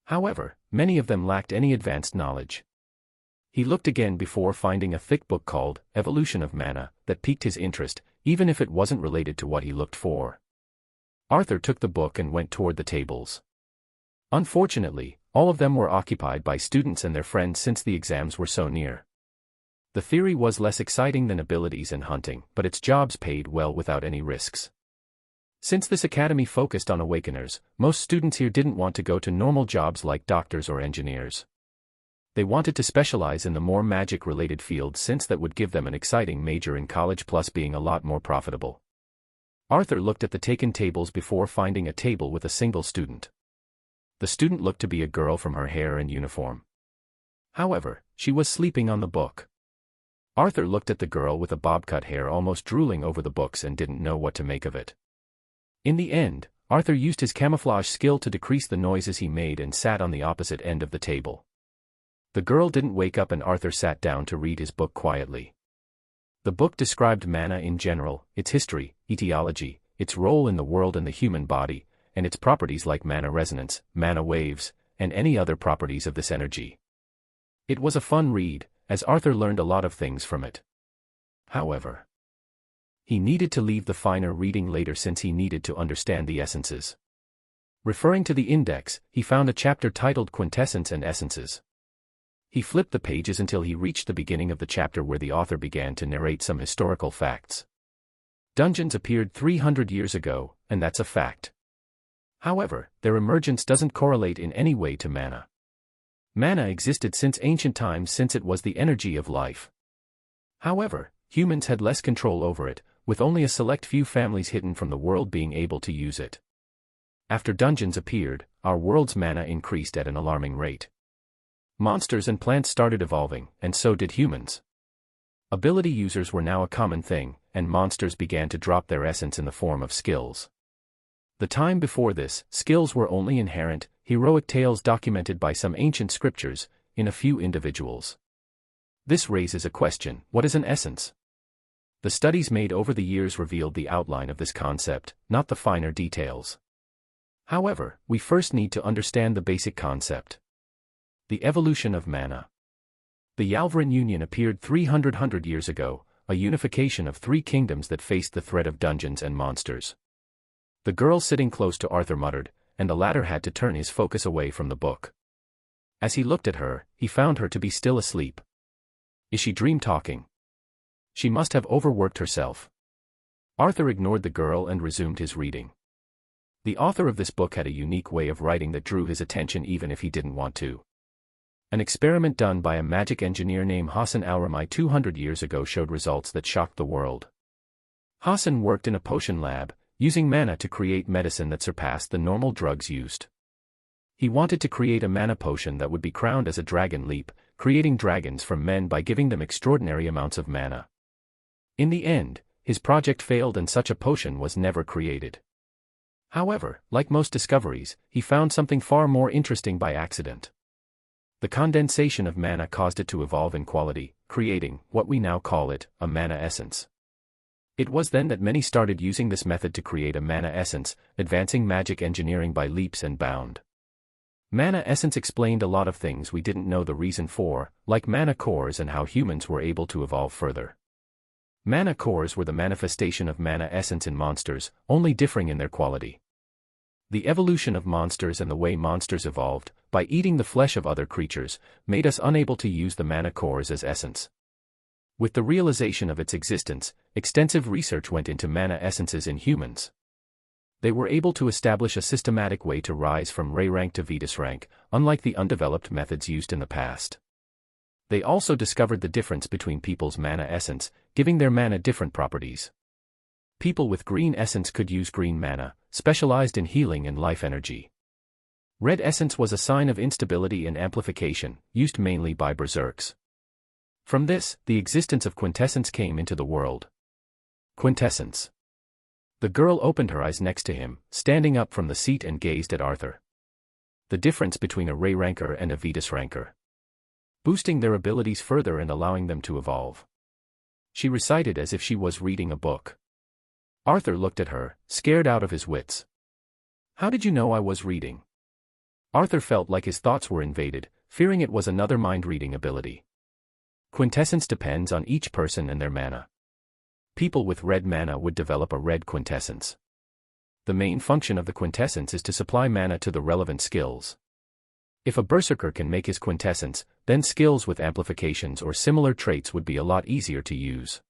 However, many of them lacked any advanced knowledge. He looked again before finding a thick book called Evolution of Mana that piqued his interest, even if it wasn't related to what he looked for. Arthur took the book and went toward the tables. Unfortunately, all of them were occupied by students and their friends since the exams were so near. The theory was less exciting than abilities and hunting, but its jobs paid well without any risks. Since this academy focused on awakeners, most students here didn't want to go to normal jobs like doctors or engineers. They wanted to specialize in the more magic-related fields since that would give them an exciting major in college plus being a lot more profitable. Arthur looked at the taken tables before finding a table with a single student. The student looked to be a girl from her hair and uniform. However, she was sleeping on the book. Arthur looked at the girl with the bob-cut hair almost drooling over the books and didn't know what to make of it. In the end, Arthur used his camouflage skill to decrease the noises he made and sat on the opposite end of the table. The girl didn't wake up and Arthur sat down to read his book quietly. The book described mana in general, its history, etiology, its role in the world and the human body, and its properties like mana resonance, mana waves, and any other properties of this energy. It was a fun read, as Arthur learned a lot of things from it. However, he needed to leave the finer reading later since he needed to understand the essences. Referring to the index, he found a chapter titled Quintessence and Essences. He flipped the pages until he reached the beginning of the chapter where the author began to narrate some historical facts. Dungeons appeared 300 years ago, and that's a fact. However, their emergence doesn't correlate in any way to mana. Mana existed since ancient times since it was the energy of life. However, humans had less control over it, with only a select few families hidden from the world being able to use it. After dungeons appeared, our world's mana increased at an alarming rate. Monsters and plants started evolving, and so did humans. Ability users were now a common thing, and monsters began to drop their essence in the form of skills. The time before this, skills were only inherent, heroic tales documented by some ancient scriptures, in a few individuals. This raises a question: what is an essence? The studies made over the years revealed the outline of this concept, not the finer details. However, we first need to understand the basic concept. The evolution of mana. The Yalvarin Union appeared 300 years ago, a unification of three kingdoms that faced the threat of dungeons and monsters. The girl sitting close to Arthur muttered, and the latter had to turn his focus away from the book. As he looked at her, he found her to be still asleep. Is she dream-talking? She must have overworked herself. Arthur ignored the girl and resumed his reading. The author of this book had a unique way of writing that drew his attention even if he didn't want to. An experiment done by a magic engineer named Hassan al-Ramai 200 years ago showed results that shocked the world. Hassan worked in a potion lab, using mana to create medicine that surpassed the normal drugs used. He wanted to create a mana potion that would be crowned as a dragon leap, creating dragons from men by giving them extraordinary amounts of mana. In the end, his project failed and such a potion was never created. However, like most discoveries, he found something far more interesting by accident. The condensation of mana caused it to evolve in quality, creating, what we now call it, a mana essence. It was then that many started using this method to create a mana essence, advancing magic engineering by leaps and bounds. Mana essence explained a lot of things we didn't know the reason for, like mana cores and how humans were able to evolve further. Mana cores were the manifestation of mana essence in monsters, only differing in their quality. The evolution of monsters and the way monsters evolved, by eating the flesh of other creatures, made us unable to use the mana cores as essence. With the realization of its existence, extensive research went into mana essences in humans. They were able to establish a systematic way to rise from Ray rank to Vetus rank, unlike the undeveloped methods used in the past. They also discovered the difference between people's mana essence, giving their mana different properties. People with green essence could use green mana, specialized in healing and life energy. Red essence was a sign of instability and amplification, used mainly by berserks. From this, the existence of quintessence came into the world. Quintessence. The girl opened her eyes next to him, standing up from the seat and gazed at Arthur. The difference between a Ray ranker and a Vetus ranker. Boosting their abilities further and allowing them to evolve. She recited as if she was reading a book. Arthur looked at her, scared out of his wits. How did you know I was reading? Arthur felt like his thoughts were invaded, fearing it was another mind-reading ability. Quintessence depends on each person and their mana. People with red mana would develop a red quintessence. The main function of the quintessence is to supply mana to the relevant skills. If a berserker can make his quintessence, then skills with amplifications or similar traits would be a lot easier to use.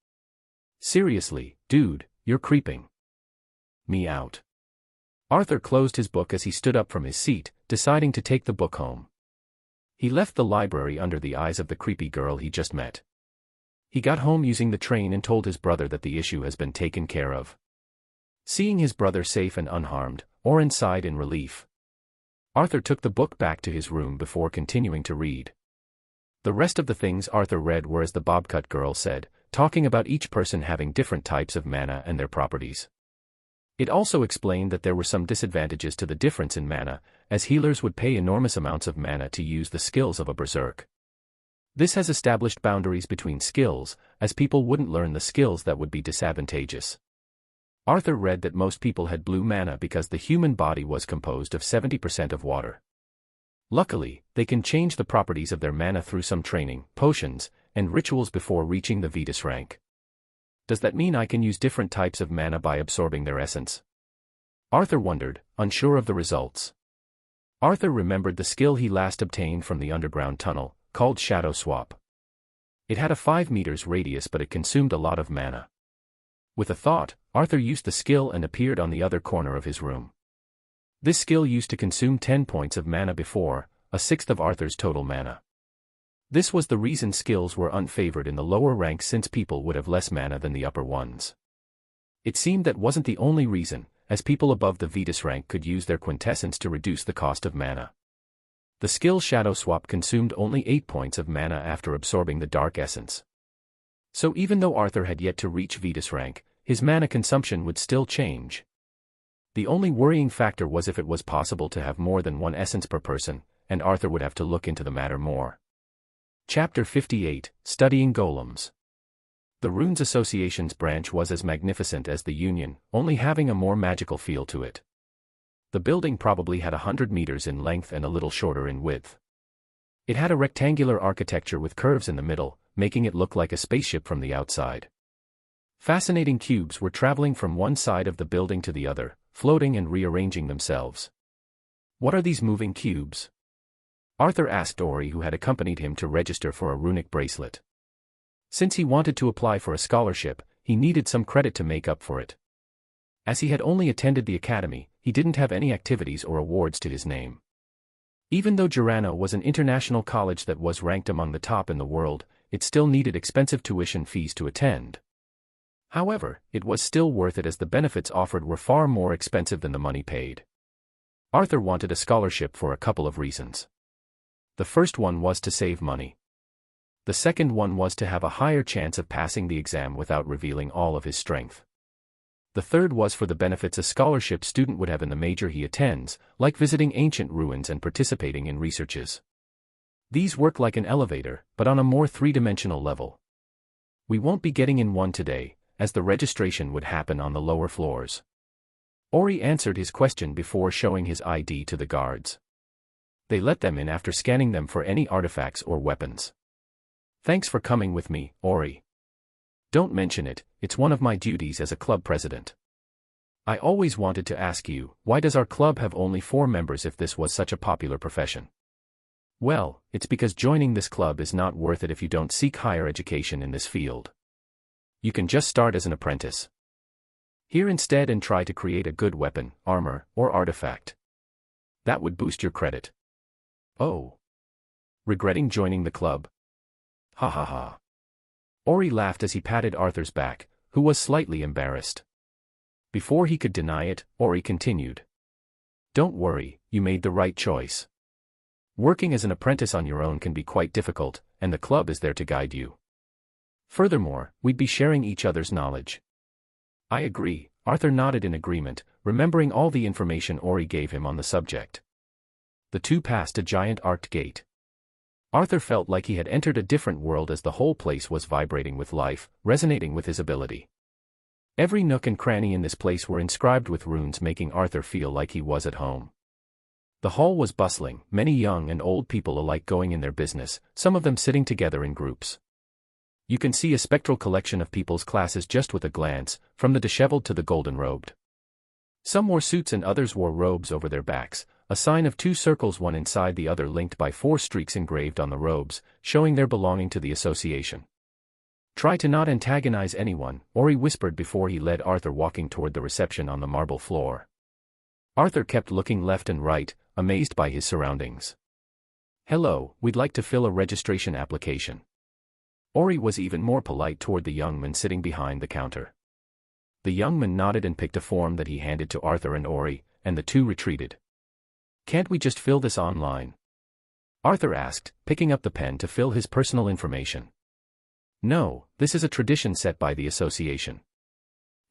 Seriously, dude, you're creeping me out. Arthur closed his book as he stood up from his seat, deciding to take the book home. He left the library under the eyes of the creepy girl he just met. He got home using the train and told his brother that the issue has been taken care of. Seeing his brother safe and unharmed, Oren sighed in relief. Arthur took the book back to his room before continuing to read. The rest of the things Arthur read were as the bobcut girl said, talking about each person having different types of mana and their properties. It also explained that there were some disadvantages to the difference in mana, as healers would pay enormous amounts of mana to use the skills of a berserk. This has established boundaries between skills, as people wouldn't learn the skills that would be disadvantageous. Arthur read that most people had blue mana because the human body was composed of 70% of water. Luckily, they can change the properties of their mana through some training, potions, and rituals before reaching the Vetus rank. Does that mean I can use different types of mana by absorbing their essence? Arthur wondered, unsure of the results. Arthur remembered the skill he last obtained from the underground tunnel, called Shadow Swap. It had a 5 meters radius but it consumed a lot of mana. With a thought, Arthur used the skill and appeared on the other corner of his room. This skill used to consume 10 points of mana before, a sixth of Arthur's total mana. This was the reason skills were unfavored in the lower ranks since people would have less mana than the upper ones. It seemed that wasn't the only reason, as people above the Vetus rank could use their quintessence to reduce the cost of mana. The skill Shadow Swap consumed only 8 points of mana after absorbing the Dark Essence. So even though Arthur had yet to reach Vetus rank, his mana consumption would still change. The only worrying factor was if it was possible to have more than one essence per person, and Arthur would have to look into the matter more. Chapter 58, Studying Golems. The Runes Association's branch was as magnificent as the Union, only having a more magical feel to it. The building probably had 100 meters in length and a little shorter in width. It had a rectangular architecture with curves in the middle, making it look like a spaceship from the outside. Fascinating cubes were traveling from one side of the building to the other, floating and rearranging themselves. What are these moving cubes? Arthur asked Ori, who had accompanied him to register for a runic bracelet. Since he wanted to apply for a scholarship, he needed some credit to make up for it. As he had only attended the academy, he didn't have any activities or awards to his name. Even though Girano was an international college that was ranked among the top in the world, it still needed expensive tuition fees to attend. However, it was still worth it as the benefits offered were far more expensive than the money paid. Arthur wanted a scholarship for a couple of reasons. The first one was to save money. The second one was to have a higher chance of passing the exam without revealing all of his strength. The third was for the benefits a scholarship student would have in the major he attends, like visiting ancient ruins and participating in researches. These work like an elevator, but on a more three-dimensional level. We won't be getting in one today, as the registration would happen on the lower floors. Ori answered his question before showing his ID to the guards. They let them in after scanning them for any artifacts or weapons. Thanks for coming with me, Ori. Don't mention it, it's one of my duties as a club president. I always wanted to ask you, why does our club have only 4 members if this was such a popular profession? Well, it's because joining this club is not worth it if you don't seek higher education in this field. You can just start as an apprentice. Here instead and try to create a good weapon, armor, or artifact. That would boost your credit. Oh. Regretting joining the club? Ha ha ha. Ori laughed as he patted Arthur's back, who was slightly embarrassed. Before he could deny it, Ori continued. Don't worry, you made the right choice. Working as an apprentice on your own can be quite difficult, and the club is there to guide you. Furthermore, we'd be sharing each other's knowledge. I agree, Arthur nodded in agreement, remembering all the information Ori gave him on the subject. The two passed a giant arched gate. Arthur felt like he had entered a different world as the whole place was vibrating with life, resonating with his ability. Every nook and cranny in this place were inscribed with runes, making Arthur feel like he was at home. The hall was bustling, many young and old people alike going in their business, some of them sitting together in groups. You can see a spectral collection of people's classes just with a glance, from the disheveled to the golden-robed. Some wore suits and others wore robes over their backs, a sign of 2 circles, one inside the other, linked by 4 streaks engraved on the robes, showing their belonging to the association. Try to not antagonize anyone, Ori whispered before he led Arthur walking toward the reception on the marble floor. Arthur kept looking left and right, amazed by his surroundings. Hello, we'd like to fill a registration application. Ori was even more polite toward the young man sitting behind the counter. The young man nodded and picked a form that he handed to Arthur and Ori, and the two retreated. Can't we just fill this online? Arthur asked, picking up the pen to fill his personal information. No, this is a tradition set by the association.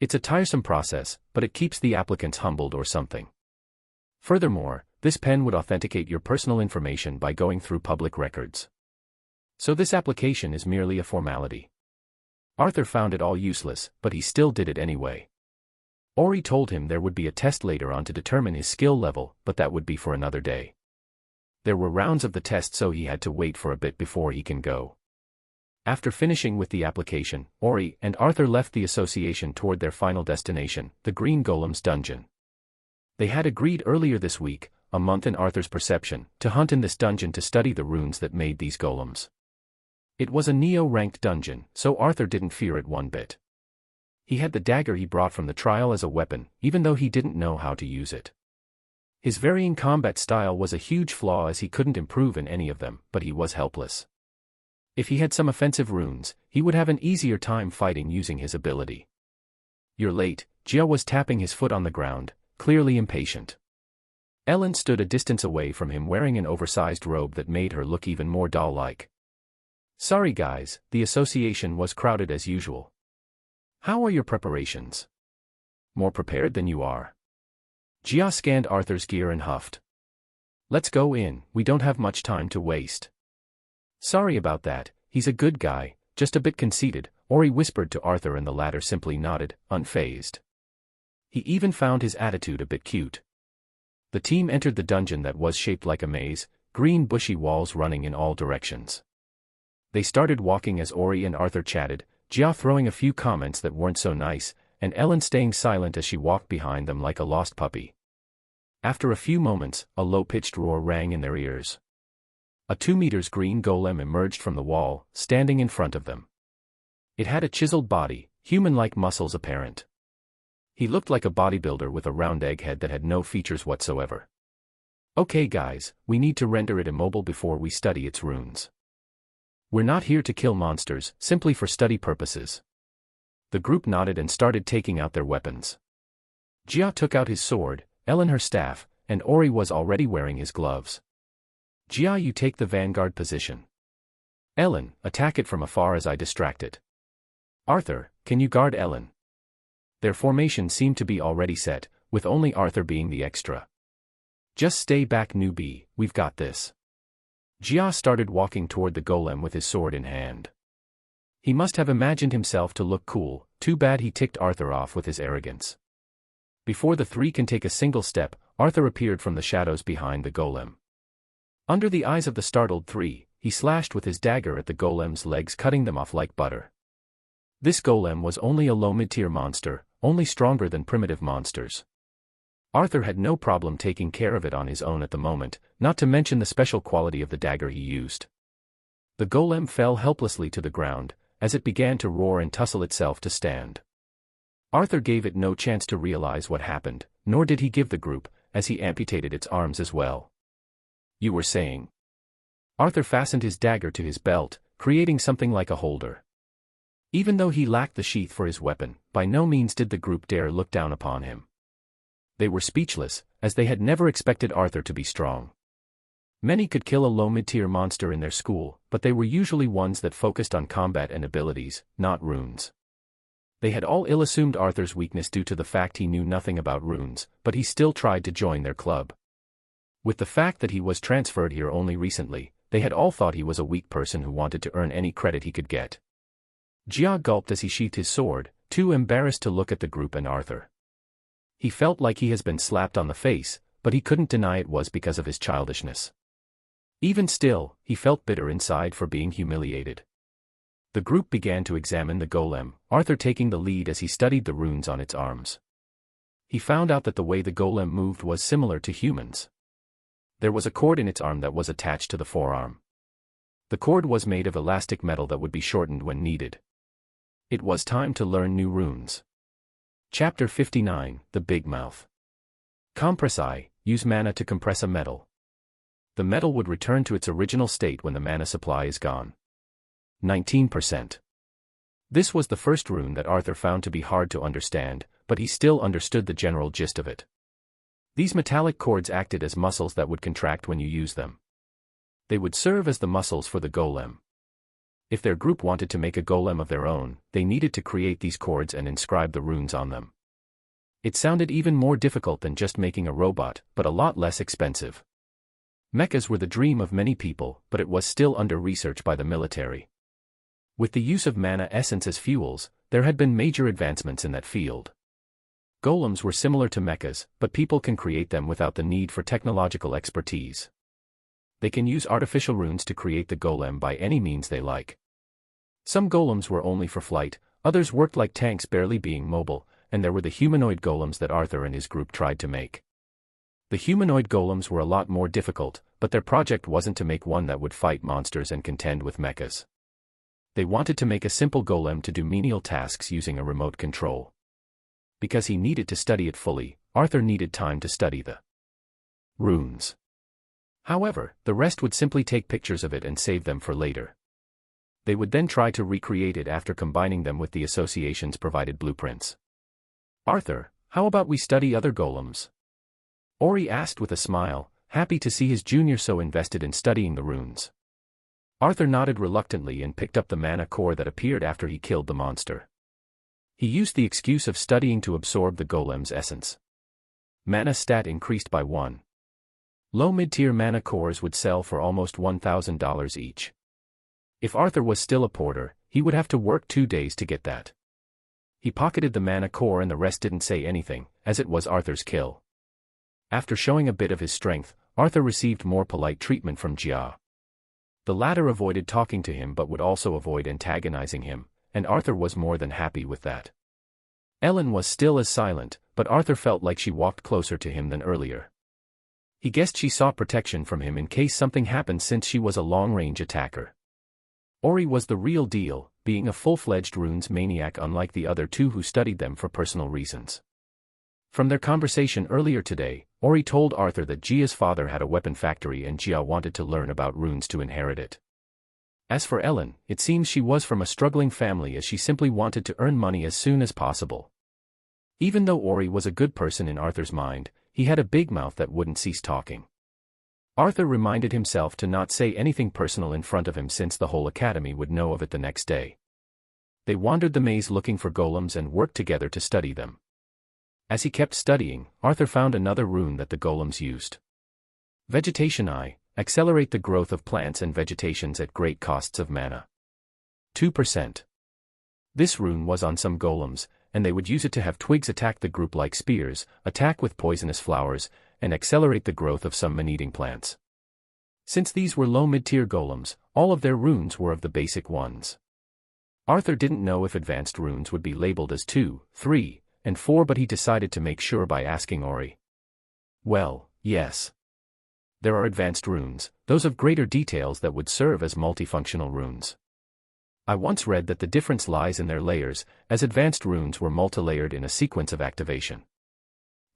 It's a tiresome process, but it keeps the applicants humbled or something. Furthermore, this pen would authenticate your personal information by going through public records. So this application is merely a formality. Arthur found it all useless, but he still did it anyway. Ori told him there would be a test later on to determine his skill level, but that would be for another day. There were rounds of the test, so he had to wait for a bit before he can go. After finishing with the application, Ori and Arthur left the association toward their final destination, the Green Golem's dungeon. They had agreed earlier this week, a month in Arthur's perception, to hunt in this dungeon to study the runes that made these golems. It was a Neo-ranked dungeon, so Arthur didn't fear it one bit. He had the dagger he brought from the trial as a weapon, even though he didn't know how to use it. His varying combat style was a huge flaw as he couldn't improve in any of them, but he was helpless. If he had some offensive runes, he would have an easier time fighting using his ability. You're late, Jia was tapping his foot on the ground, clearly impatient. Ellen stood a distance away from him wearing an oversized robe that made her look even more doll-like. Sorry guys, the association was crowded as usual. How are your preparations? More prepared than you are. Jia scanned Arthur's gear and huffed. Let's go in, we don't have much time to waste. Sorry about that, he's a good guy, just a bit conceited, Ori whispered to Arthur and the latter simply nodded, unfazed. He even found his attitude a bit cute. The team entered the dungeon that was shaped like a maze, green bushy walls running in all directions. They started walking as Ori and Arthur chatted, Jia throwing a few comments that weren't so nice, and Ellen staying silent as she walked behind them like a lost puppy. After a few moments, a low-pitched roar rang in their ears. A 2 meters green golem emerged from the wall, standing in front of them. It had a chiseled body, human-like muscles apparent. He looked like a bodybuilder with a round egghead that had no features whatsoever. Okay guys, we need to render it immobile before we study its runes. We're not here to kill monsters, simply for study purposes. The group nodded and started taking out their weapons. Jia took out his sword, Ellen her staff, and Ori was already wearing his gloves. Jia, you take the vanguard position. Ellen, attack it from afar as I distract it. Arthur, can you guard Ellen? Their formation seemed to be already set, with only Arthur being the extra. Just stay back newbie, we've got this. Jia started walking toward the golem with his sword in hand. He must have imagined himself to look cool, too bad he ticked Arthur off with his arrogance. Before the three can take a single step, Arthur appeared from the shadows behind the golem. Under the eyes of the startled three, he slashed with his dagger at the golem's legs, cutting them off like butter. This golem was only a low mid-tier monster, only stronger than primitive monsters. Arthur had no problem taking care of it on his own at the moment, not to mention the special quality of the dagger he used. The golem fell helplessly to the ground, as it began to roar and tussle itself to stand. Arthur gave it no chance to realize what happened, nor did he give the group, as he amputated its arms as well. You were saying? Arthur fastened his dagger to his belt, creating something like a holder. Even though he lacked the sheath for his weapon, by no means did the group dare look down upon him. They were speechless, as they had never expected Arthur to be strong. Many could kill a low mid-tier monster in their school, but they were usually ones that focused on combat and abilities, not runes. They had all ill-assumed Arthur's weakness due to the fact he knew nothing about runes, but he still tried to join their club. With the fact that he was transferred here only recently, they had all thought he was a weak person who wanted to earn any credit he could get. Jia gulped as he sheathed his sword, too embarrassed to look at the group and Arthur. He felt like he has been slapped on the face, but he couldn't deny it was because of his childishness. Even still, he felt bitter inside for being humiliated. The group began to examine the golem, Arthur taking the lead as he studied the runes on its arms. He found out that the way the golem moved was similar to humans. There was a cord in its arm that was attached to the forearm. The cord was made of elastic metal that would be shortened when needed. It was time to learn new runes. Chapter 59, The Big Mouth. Compress I, use mana to compress a metal. the metal would return to its original state when the mana supply is gone. 19%. This was the first rune that Arthur found to be hard to understand, but he still understood the general gist of it. These metallic cords acted as muscles that would contract when you use them. They would serve as the muscles for the golem. If their group wanted to make a golem of their own, they needed to create these cords and inscribe the runes on them. It sounded even more difficult than just making a robot, but a lot less expensive. Mechas were the dream of many people, but it was still under research by the military. With the use of mana essence as fuels, there had been major advancements in that field. Golems were similar to mechas, but people can create them without the need for technological expertise. They can use artificial runes to create the golem by any means they like. Some golems were only for flight, others worked like tanks barely being mobile, and there were the humanoid golems that Arthur and his group tried to make. The humanoid golems were a lot more difficult, but their project wasn't to make one that would fight monsters and contend with mechas. They wanted to make a simple golem to do menial tasks using a remote control. Because he needed to study it fully, Arthur needed time to study the runes. However, the rest would simply take pictures of it and save them for later. They would then try to recreate it after combining them with the association's provided blueprints. Arthur, how about we study other golems? Ori asked with a smile, happy to see his junior so invested in studying the runes. Arthur nodded reluctantly and picked up the mana core that appeared after he killed the monster. He used the excuse of studying to absorb the golem's essence. Mana stat increased by 1. Low mid-tier mana cores would sell for almost $1,000 each. If Arthur was still a porter, he would have to work 2 days to get that. He pocketed the mana core and the rest didn't say anything, as it was Arthur's kill. After showing a bit of his strength, Arthur received more polite treatment from Jia. The latter avoided talking to him but would also avoid antagonizing him, and Arthur was more than happy with that. Ellen was still as silent, but Arthur felt like she walked closer to him than earlier. He guessed she sought protection from him in case something happened since she was a long-range attacker. Ori was the real deal, being a full-fledged runes maniac unlike the other two who studied them for personal reasons. From their conversation earlier today, Ori told Arthur that Jia's father had a weapon factory and Jia wanted to learn about runes to inherit it. As for Ellen, it seems she was from a struggling family as she simply wanted to earn money as soon as possible. Even though Ori was a good person in Arthur's mind, he had a big mouth that wouldn't cease talking. Arthur reminded himself to not say anything personal in front of him since the whole academy would know of it the next day. They wandered the maze looking for golems and worked together to study them. As he kept studying, Arthur found another rune that the golems used. Vegetation I, accelerate the growth of plants and vegetations at great costs of mana. 2%. This rune was on some golems, and they would use it to have twigs attack the group like spears, attack with poisonous flowers, and accelerate the growth of some man-eating plants. Since these were low mid-tier golems, all of their runes were of the basic ones. Arthur didn't know if advanced runes would be labeled as 2, 3, and 4 but he decided to make sure by asking Ori. Well, yes. There are advanced runes, those of greater details that would serve as multifunctional runes. I once read that the difference lies in their layers, as advanced runes were multilayered in a sequence of activation.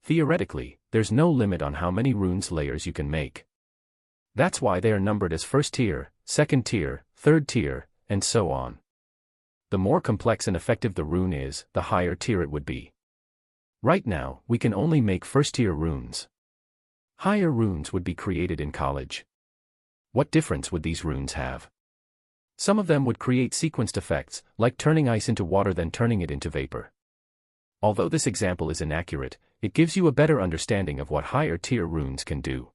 Theoretically, there's no limit on how many runes layers you can make. That's why they are numbered as first tier, second tier, third tier, and so on. The more complex and effective the rune is, the higher tier it would be. Right now, we can only make first-tier runes. Higher runes would be created in college. What difference would these runes have? Some of them would create sequenced effects, like turning ice into water then turning it into vapor. Although this example is inaccurate, it gives you a better understanding of what higher-tier runes can do.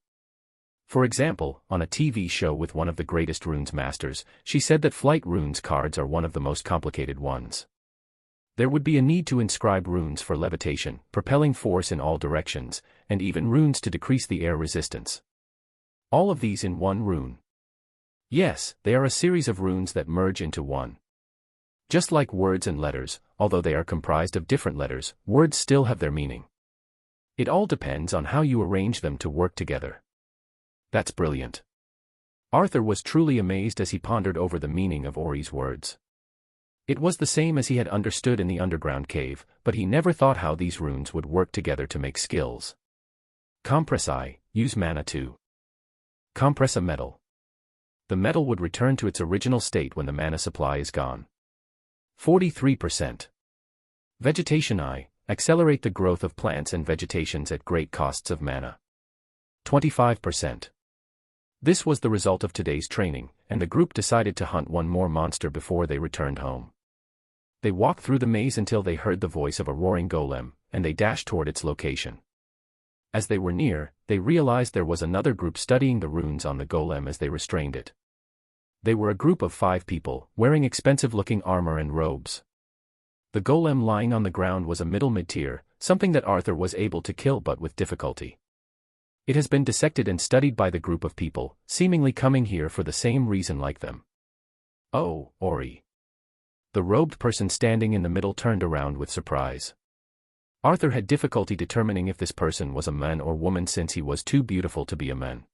For example, on a TV show with one of the greatest runes masters, she said that flight runes cards are one of the most complicated ones. There would be a need to inscribe runes for levitation, propelling force in all directions, and even runes to decrease the air resistance. All of these in one rune. Yes, they are a series of runes that merge into one. Just like words and letters, although they are comprised of different letters, words still have their meaning. It all depends on how you arrange them to work together. That's brilliant. Arthur was truly amazed as he pondered over the meaning of Ori's words. It was the same as he had understood in the underground cave, but he never thought how these runes would work together to make skills. Compress I, use mana 2. Compress a metal. The metal would return to its original state when the mana supply is gone. 43%. Vegetation I. Accelerate the growth of plants and vegetations at great costs of mana. 25%. This was the result of today's training, and the group decided to hunt one more monster before they returned home. They walked through the maze until they heard the voice of a roaring golem, and they dashed toward its location. As they were near, they realized there was another group studying the runes on the golem as they restrained it. They were a group of 5 people, wearing expensive-looking armor and robes. The golem lying on the ground was a middle mid-tier, something that Arthur was able to kill but with difficulty. It has been dissected and studied by the group of people, seemingly coming here for the same reason like them. Oh, Ori. The robed person standing in the middle turned around with surprise. Arthur had difficulty determining if this person was a man or woman since he was too beautiful to be a man.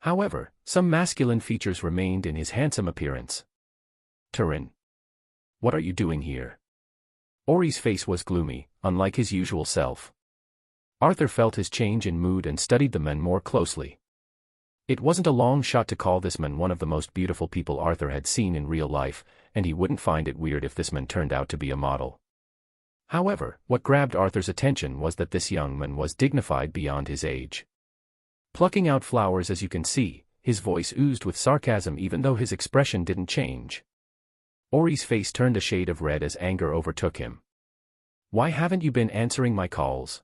However, some masculine features remained in his handsome appearance. Turin. What are you doing here? Ori's face was gloomy, unlike his usual self. Arthur felt his change in mood and studied the men more closely. It wasn't a long shot to call this man one of the most beautiful people Arthur had seen in real life, and he wouldn't find it weird if this man turned out to be a model. However, what grabbed Arthur's attention was that this young man was dignified beyond his age. Plucking out flowers, as you can see, his voice oozed with sarcasm even though his expression didn't change. Ori's face turned a shade of red as anger overtook him. Why haven't you been answering my calls?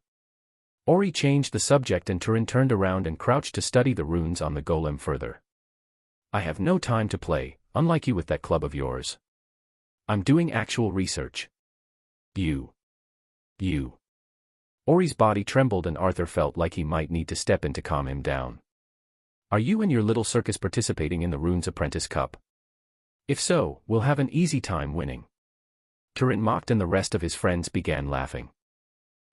Ori changed the subject and Turin turned around and crouched to study the runes on the golem further. I have no time to play, unlike you with that club of yours. I'm doing actual research. You. Ori's body trembled and Arthur felt like he might need to step in to calm him down. Are you and your little circus participating in the Runes Apprentice Cup? If so, we'll have an easy time winning. Turin mocked and the rest of his friends began laughing.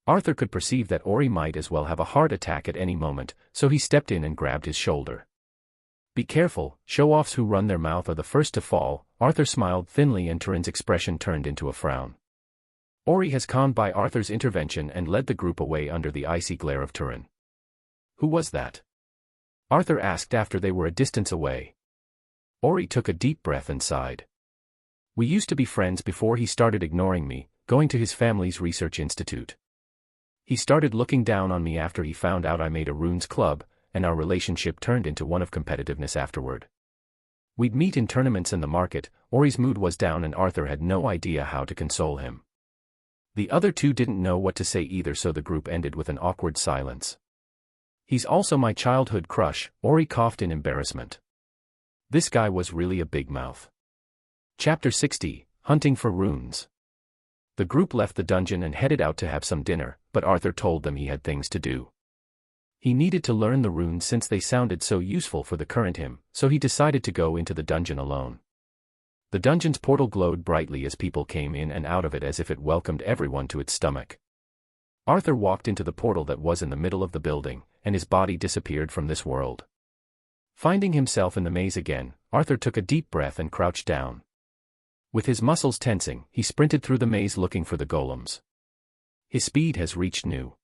Arthur could perceive that Ori might as well have a heart attack at any moment, so he stepped in and grabbed his shoulder. Be careful, show-offs who run their mouth are the first to fall. Arthur smiled thinly and Turin's expression turned into a frown. Ori has conned by Arthur's intervention and led the group away under the icy glare of Turin. Who was that? Arthur asked after they were a distance away. Ori took a deep breath and sighed. We used to be friends before he started ignoring me, going to his family's research institute. He started looking down on me after he found out I made a runes club, and our relationship turned into one of competitiveness afterward. We'd meet in tournaments in the market. Ori's mood was down and Arthur had no idea how to console him. The other two didn't know what to say either, so the group ended with an awkward silence. He's also my childhood crush, Ori coughed in embarrassment. This guy was really a big mouth. Chapter 60, Hunting for Runes. The group left the dungeon and headed out to have some dinner, but Arthur told them he had things to do. He needed to learn the runes since they sounded so useful for the current him, so he decided to go into the dungeon alone. The dungeon's portal glowed brightly as people came in and out of it as if it welcomed everyone to its stomach. Arthur walked into the portal that was in the middle of the building, and his body disappeared from this world. Finding himself in the maze again, Arthur took a deep breath and crouched down. With his muscles tensing, he sprinted through the maze looking for the golems. His speed has reached new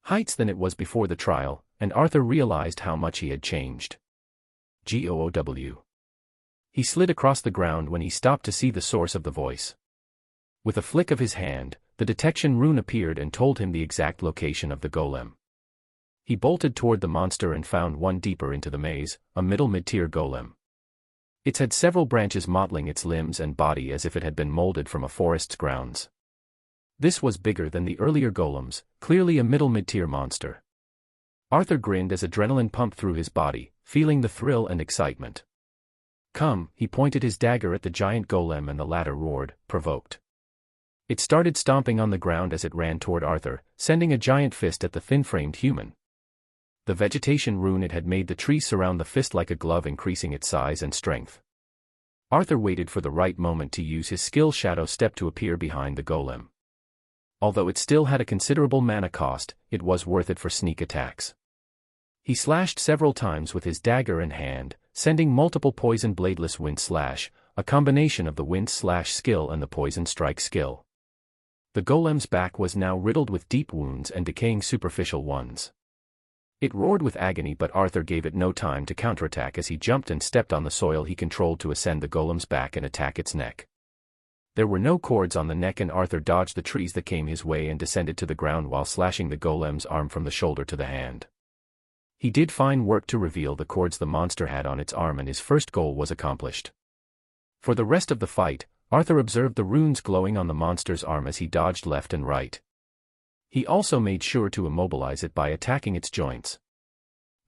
heights than it was before the trial, and Arthur realized how much he had changed. GOOW. He slid across the ground when he stopped to see the source of the voice. With a flick of his hand, the detection rune appeared and told him the exact location of the golem. He bolted toward the monster and found one deeper into the maze, a middle mid-tier golem. It had several branches mottling its limbs and body as if it had been molded from a forest's grounds. This was bigger than the earlier golems, clearly a middle mid-tier monster. Arthur grinned as adrenaline pumped through his body, feeling the thrill and excitement. Come, he pointed his dagger at the giant golem and the latter roared, provoked. It started stomping on the ground as it ran toward Arthur, sending a giant fist at the thin-framed human. The vegetation rune it had made the trees surround the fist like a glove, increasing its size and strength. Arthur waited for the right moment to use his skill Shadow Step to appear behind the golem. Although it still had a considerable mana cost, it was worth it for sneak attacks. He slashed several times with his dagger in hand, sending multiple poison bladeless wind slash, a combination of the wind slash skill and the poison strike skill. The golem's back was now riddled with deep wounds and decaying superficial ones. It roared with agony, but Arthur gave it no time to counterattack as he jumped and stepped on the soil he controlled to ascend the golem's back and attack its neck. There were no cords on the neck, and Arthur dodged the trees that came his way and descended to the ground while slashing the golem's arm from the shoulder to the hand. He did fine work to reveal the cords the monster had on its arm, and his first goal was accomplished. For the rest of the fight, Arthur observed the runes glowing on the monster's arm as he dodged left and right. He also made sure to immobilize it by attacking its joints.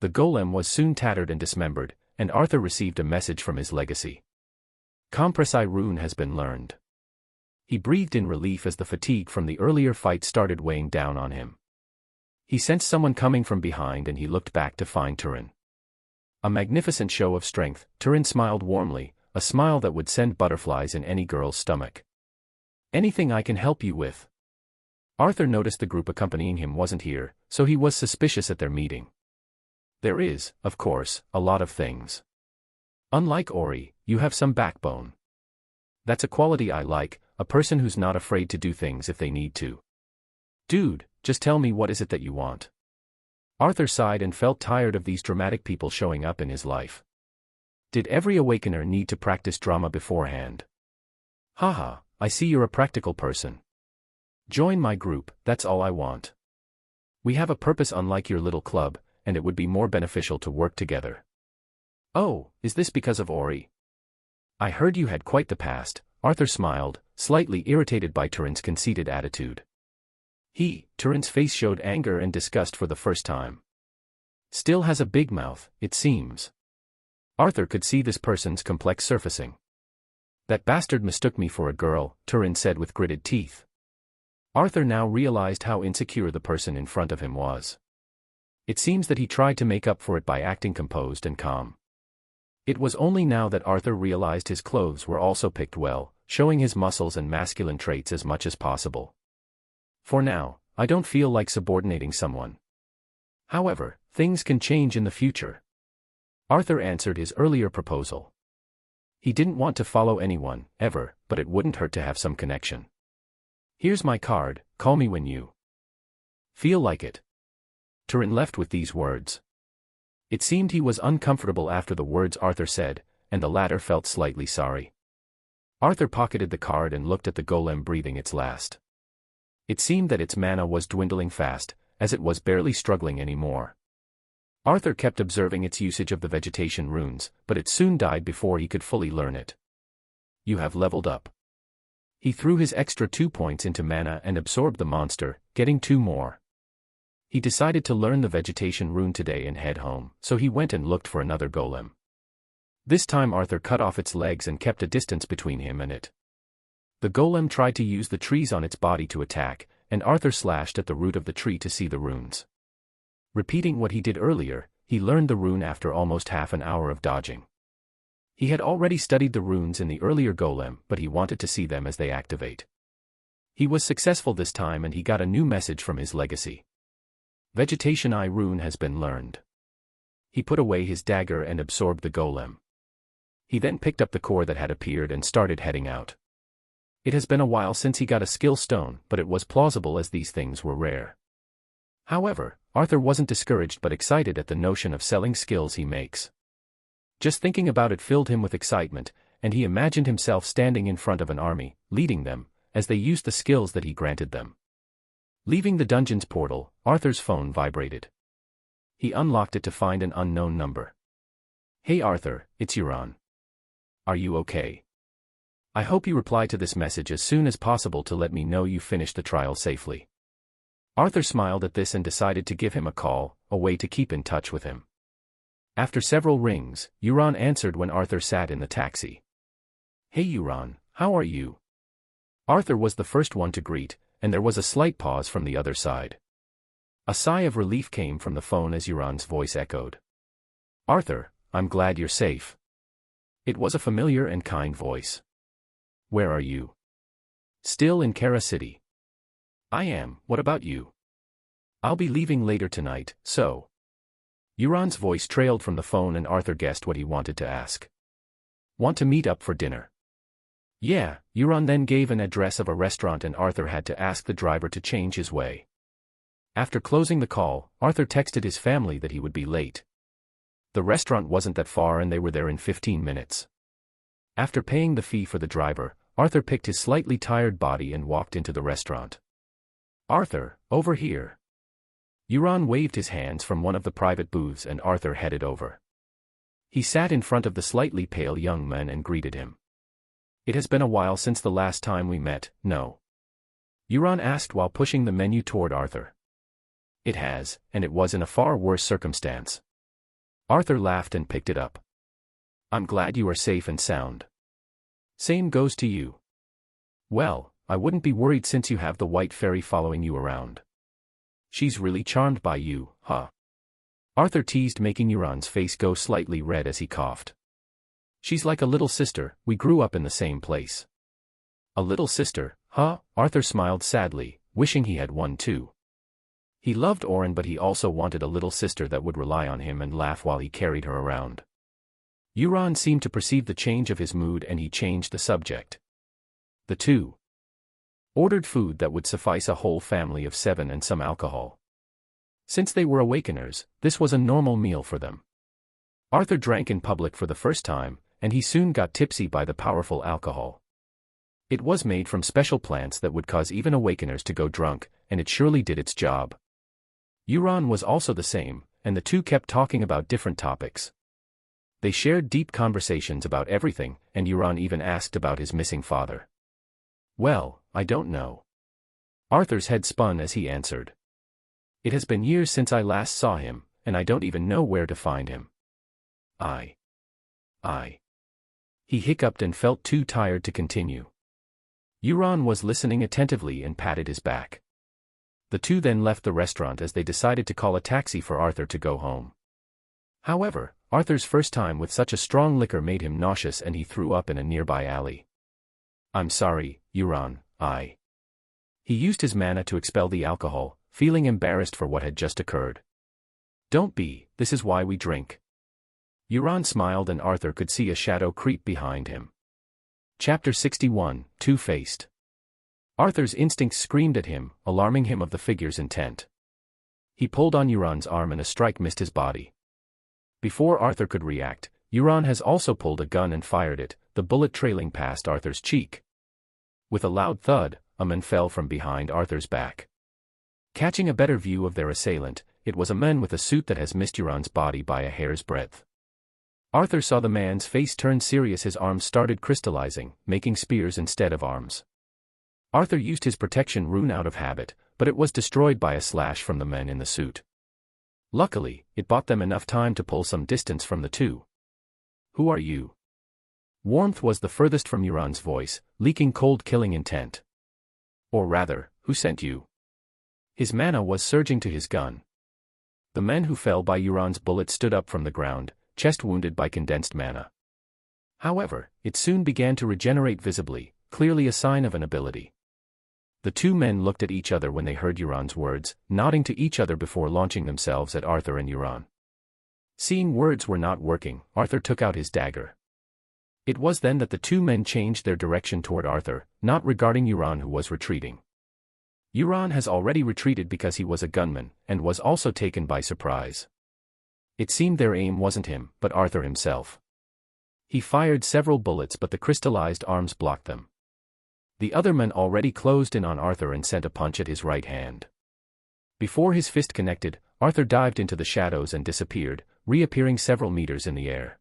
The golem was soon tattered and dismembered, and Arthur received a message from his legacy. Compress-I rune has been learned. He breathed in relief as the fatigue from the earlier fight started weighing down on him. He sensed someone coming from behind and he looked back to find Turin. A magnificent show of strength, Turin smiled warmly, a smile that would send butterflies in any girl's stomach. "Anything I can help you with?" Arthur noticed the group accompanying him wasn't here, so he was suspicious at their meeting. "There is, of course, a lot of things. Unlike Ori, you have some backbone. That's a quality I like, a person who's not afraid to do things if they need to. Dude, just tell me, what is it that you want?" Arthur sighed and felt tired of these dramatic people showing up in his life. Did every awakener need to practice drama beforehand? Haha, I see you're a practical person. Join my group, that's all I want. We have a purpose unlike your little club, and it would be more beneficial to work together. Oh, is this because of Ori? I heard you had quite the past. Arthur smiled, slightly irritated by Turin's conceited attitude. Turin's face showed anger and disgust for the first time. Still has a big mouth, it seems. Arthur could see this person's complex surfacing. That bastard mistook me for a girl, Turin said with gritted teeth. Arthur now realized how insecure the person in front of him was. It seems that he tried to make up for it by acting composed and calm. It was only now that Arthur realized his clothes were also picked well, showing his muscles and masculine traits as much as possible. For now, I don't feel like subordinating someone. However, things can change in the future. Arthur answered his earlier proposal. He didn't want to follow anyone, ever, but it wouldn't hurt to have some connection. Here's my card, call me when you feel like it. Turin left with these words. It seemed he was uncomfortable after the words Arthur said, and the latter felt slightly sorry. Arthur pocketed the card and looked at the golem breathing its last. It seemed that its mana was dwindling fast, as it was barely struggling anymore. Arthur kept observing its usage of the vegetation runes, but it soon died before he could fully learn it. You have leveled up. He threw his extra 2 points into mana and absorbed the monster, getting 2 more. He decided to learn the vegetation rune today and head home, so he went and looked for another golem. This time Arthur cut off its legs and kept a distance between him and it. The golem tried to use the trees on its body to attack, and Arthur slashed at the root of the tree to see the runes. Repeating what he did earlier, he learned the rune after almost half an hour of dodging. He had already studied the runes in the earlier golem, but he wanted to see them as they activate. He was successful this time and he got a new message from his legacy. Vegetation-I rune has been learned. He put away his dagger and absorbed the golem. He then picked up the core that had appeared and started heading out. It has been a while since he got a skill stone, but it was plausible as these things were rare. However, Arthur wasn't discouraged but excited at the notion of selling skills he makes. Just thinking about it filled him with excitement, and he imagined himself standing in front of an army, leading them, as they used the skills that he granted them. Leaving the dungeon's portal, Arthur's phone vibrated. He unlocked it to find an unknown number. Hey Arthur, it's Euron. Are you okay? I hope you reply to this message as soon as possible to let me know you finished the trial safely. Arthur smiled at this and decided to give him a call, a way to keep in touch with him. After several rings, Euron answered when Arthur sat in the taxi. Hey Euron, how are you? Arthur was the first one to greet, and there was a slight pause from the other side. A sigh of relief came from the phone as Euron's voice echoed. Arthur, I'm glad you're safe. It was a familiar and kind voice. Where are you? Still in Kara City. I am, what about you? I'll be leaving later tonight, so. Euron's voice trailed from the phone and Arthur guessed what he wanted to ask. Want to meet up for dinner? Yeah, Euron then gave an address of a restaurant and Arthur had to ask the driver to change his way. After closing the call, Arthur texted his family that he would be late. The restaurant wasn't that far and they were there in 15 minutes. After paying the fee for the driver, Arthur picked his slightly tired body and walked into the restaurant. "Arthur, over here." Euron waved his hands from one of the private booths and Arthur headed over. He sat in front of the slightly pale young man and greeted him. "It has been a while since the last time we met, no?" Euron asked while pushing the menu toward Arthur. "It has, and it was in a far worse circumstance." Arthur laughed and picked it up. "I'm glad you are safe and sound." "Same goes to you." "Well, I wouldn't be worried since you have the white fairy following you around." "She's really charmed by you, huh?" Arthur teased, making Euron's face go slightly red as he coughed. "She's like a little sister, we grew up in the same place." "A little sister, huh?" Arthur smiled sadly, wishing he had one too. He loved Oren, but he also wanted a little sister that would rely on him and laugh while he carried her around. Euron seemed to perceive the change of his mood and he changed the subject. The two ordered food that would suffice a whole family of 7 and some alcohol. Since they were awakeners, this was a normal meal for them. Arthur drank in public for the first time, and he soon got tipsy by the powerful alcohol. It was made from special plants that would cause even awakeners to go drunk, and it surely did its job. Euron was also the same, and the two kept talking about different topics. They shared deep conversations about everything, and Euron even asked about his missing father. "Well, I don't know." Arthur's head spun as he answered. "It has been years since I last saw him, and I don't even know where to find him." I. He hiccuped and felt too tired to continue. Euron was listening attentively and patted his back. The two then left the restaurant as they decided to call a taxi for Arthur to go home. However, Arthur's first time with such a strong liquor made him nauseous and he threw up in a nearby alley. "I'm sorry, Euron, He used his mana to expel the alcohol, feeling embarrassed for what had just occurred. "Don't be, this is why we drink." Euron smiled and Arthur could see a shadow creep behind him. Chapter 61, Two-Faced. Arthur's instincts screamed at him, alarming him of the figure's intent. He pulled on Euron's arm and a strike missed his body. Before Arthur could react, Euron has also pulled a gun and fired it, the bullet trailing past Arthur's cheek. With a loud thud, a man fell from behind Arthur's back. Catching a better view of their assailant, it was a man with a suit that has missed Euron's body by a hair's breadth. Arthur saw the man's face turn serious, his arms started crystallizing, making spears instead of arms. Arthur used his protection rune out of habit, but it was destroyed by a slash from the man in the suit. Luckily, it bought them enough time to pull some distance from the two. "Who are you?" Warmth was the furthest from Euron's voice, leaking cold killing intent. "Or rather, who sent you?" His mana was surging to his gun. The man who fell by Euron's bullet stood up from the ground, chest wounded by condensed mana. However, it soon began to regenerate visibly, clearly a sign of an ability. The two men looked at each other when they heard Euron's words, nodding to each other before launching themselves at Arthur and Euron. Seeing words were not working, Arthur took out his dagger. It was then that the two men changed their direction toward Arthur, not regarding Euron who was retreating. Euron has already retreated because he was a gunman, and was also taken by surprise. It seemed their aim wasn't him, but Arthur himself. He fired several bullets but the crystallized arms blocked them. The other man already closed in on Arthur and sent a punch at his right hand. Before his fist connected, Arthur dived into the shadows and disappeared, reappearing several meters in the air.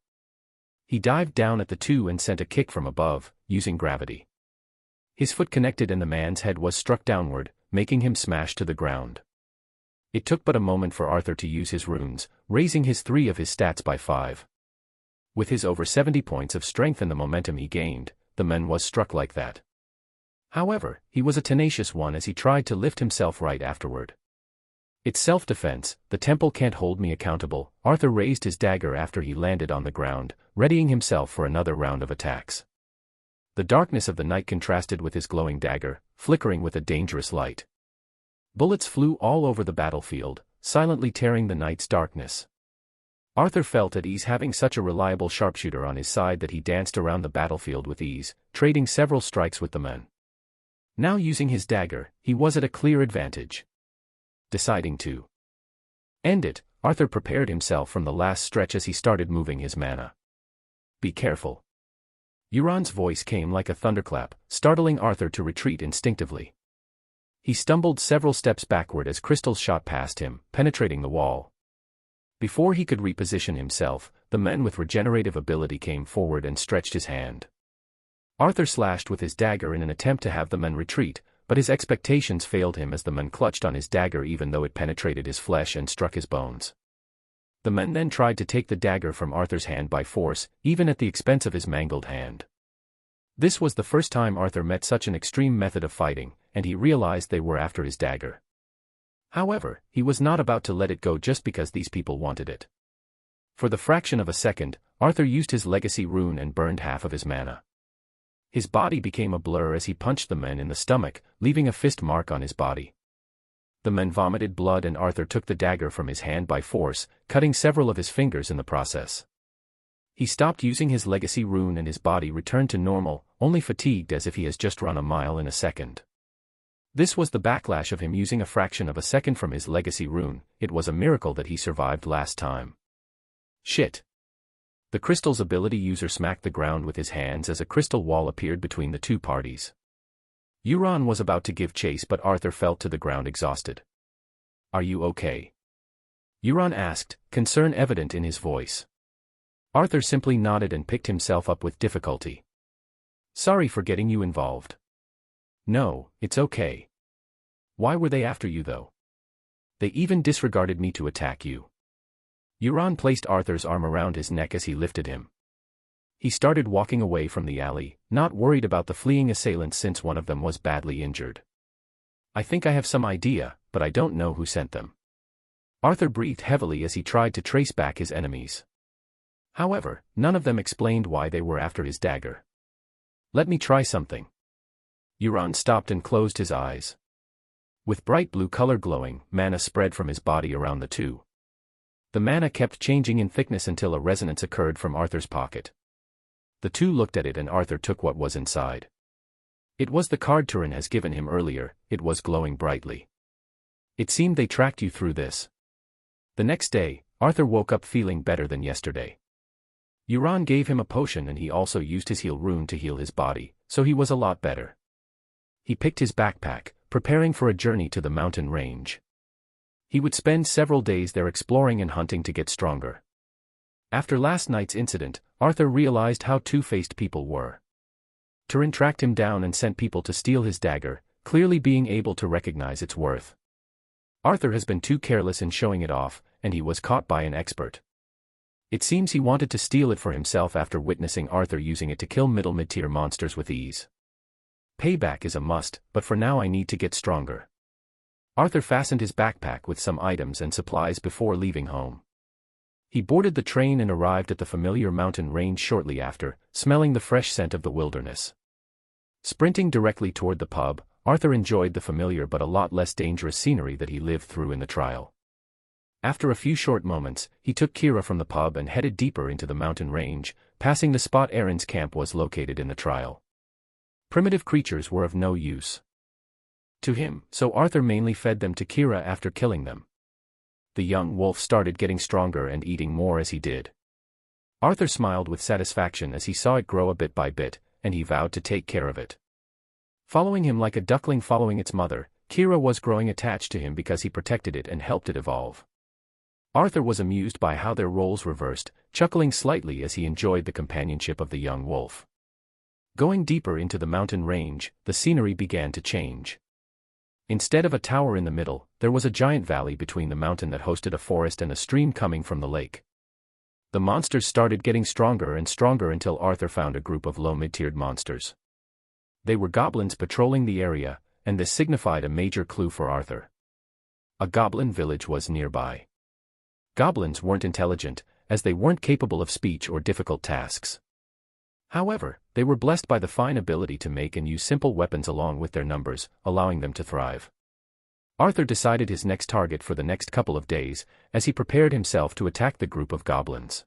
He dived down at the two and sent a kick from above, using gravity. His foot connected and the man's head was struck downward, making him smash to the ground. It took but a moment for Arthur to use his runes, raising his 3 of his stats by 5. With his over 70 points of strength and the momentum he gained, the man was struck like that. However, he was a tenacious one as he tried to lift himself right afterward. "It's self-defense, the temple can't hold me accountable." Arthur raised his dagger after he landed on the ground, readying himself for another round of attacks. The darkness of the night contrasted with his glowing dagger, flickering with a dangerous light. Bullets flew all over the battlefield, silently tearing the night's darkness. Arthur felt at ease having such a reliable sharpshooter on his side that he danced around the battlefield with ease, trading several strikes with the men. Now using his dagger, he was at a clear advantage. Deciding to end it, Arthur prepared himself from the last stretch as he started moving his mana. Be careful. Euron's voice came like a thunderclap, startling Arthur to retreat instinctively. He stumbled several steps backward as crystals shot past him, penetrating the wall. Before he could reposition himself, the man with regenerative ability came forward and stretched his hand. Arthur slashed with his dagger in an attempt to have the man retreat, but his expectations failed him as the man clutched on his dagger even though it penetrated his flesh and struck his bones. The man then tried to take the dagger from Arthur's hand by force, even at the expense of his mangled hand. This was the first time Arthur met such an extreme method of fighting, and he realized they were after his dagger. However, he was not about to let it go just because these people wanted it. For the fraction of a second, Arthur used his legacy rune and burned half of his mana. His body became a blur as he punched the man in the stomach, leaving a fist mark on his body. The man vomited blood and Arthur took the dagger from his hand by force, cutting several of his fingers in the process. He stopped using his legacy rune and his body returned to normal, only fatigued as if he has just run a mile in a second. This was the backlash of him using a fraction of a second from his legacy rune. It was a miracle that he survived last time. Shit. The crystal's ability user smacked the ground with his hands as a crystal wall appeared between the two parties. Euron was about to give chase but Arthur fell to the ground exhausted. Are you okay? Euron asked, concern evident in his voice. Arthur simply nodded and picked himself up with difficulty. Sorry for getting you involved. No, it's okay. Why were they after you though? They even disregarded me to attack you. Euron placed Arthur's arm around his neck as he lifted him. He started walking away from the alley, not worried about the fleeing assailants since one of them was badly injured. I think I have some idea, but I don't know who sent them. Arthur breathed heavily as he tried to trace back his enemies. However, none of them explained why they were after his dagger. Let me try something. Euron stopped and closed his eyes. With bright blue color glowing, mana spread from his body around the two. The mana kept changing in thickness until a resonance occurred from Arthur's pocket. The two looked at it and Arthur took what was inside. It was the card Turin has given him earlier. It was glowing brightly. It seemed they tracked you through this. The next day, Arthur woke up feeling better than yesterday. Euron gave him a potion and he also used his heal rune to heal his body, so he was a lot better. He picked his backpack, preparing for a journey to the mountain range. He would spend several days there exploring and hunting to get stronger. After last night's incident, Arthur realized how two-faced people were. Turin tracked him down and sent people to steal his dagger, clearly being able to recognize its worth. Arthur has been too careless in showing it off, and he was caught by an expert. It seems he wanted to steal it for himself after witnessing Arthur using it to kill mid-tier monsters with ease. Payback is a must, but for now I need to get stronger. Arthur fastened his backpack with some items and supplies before leaving home. He boarded the train and arrived at the familiar mountain range shortly after, smelling the fresh scent of the wilderness. Sprinting directly toward the pub, Arthur enjoyed the familiar but a lot less dangerous scenery that he lived through in the trial. After a few short moments, he took Kira from the pub and headed deeper into the mountain range, passing the spot Aaron's camp was located in the trial. Primitive creatures were of no use to him, so Arthur mainly fed them to Kira after killing them. The young wolf started getting stronger and eating more as he did. Arthur smiled with satisfaction as he saw it grow a bit by bit, and he vowed to take care of it. Following him like a duckling following its mother, Kira was growing attached to him because he protected it and helped it evolve. Arthur was amused by how their roles reversed, chuckling slightly as he enjoyed the companionship of the young wolf. Going deeper into the mountain range, the scenery began to change. Instead of a tower in the middle, there was a giant valley between the mountain that hosted a forest and a stream coming from the lake. The monsters started getting stronger and stronger until Arthur found a group of low mid-tiered monsters. They were goblins patrolling the area, and this signified a major clue for Arthur. A goblin village was nearby. Goblins weren't intelligent, as they weren't capable of speech or difficult tasks. However, they were blessed by the fine ability to make and use simple weapons along with their numbers, allowing them to thrive. Arthur decided his next target for the next couple of days, as he prepared himself to attack the group of goblins.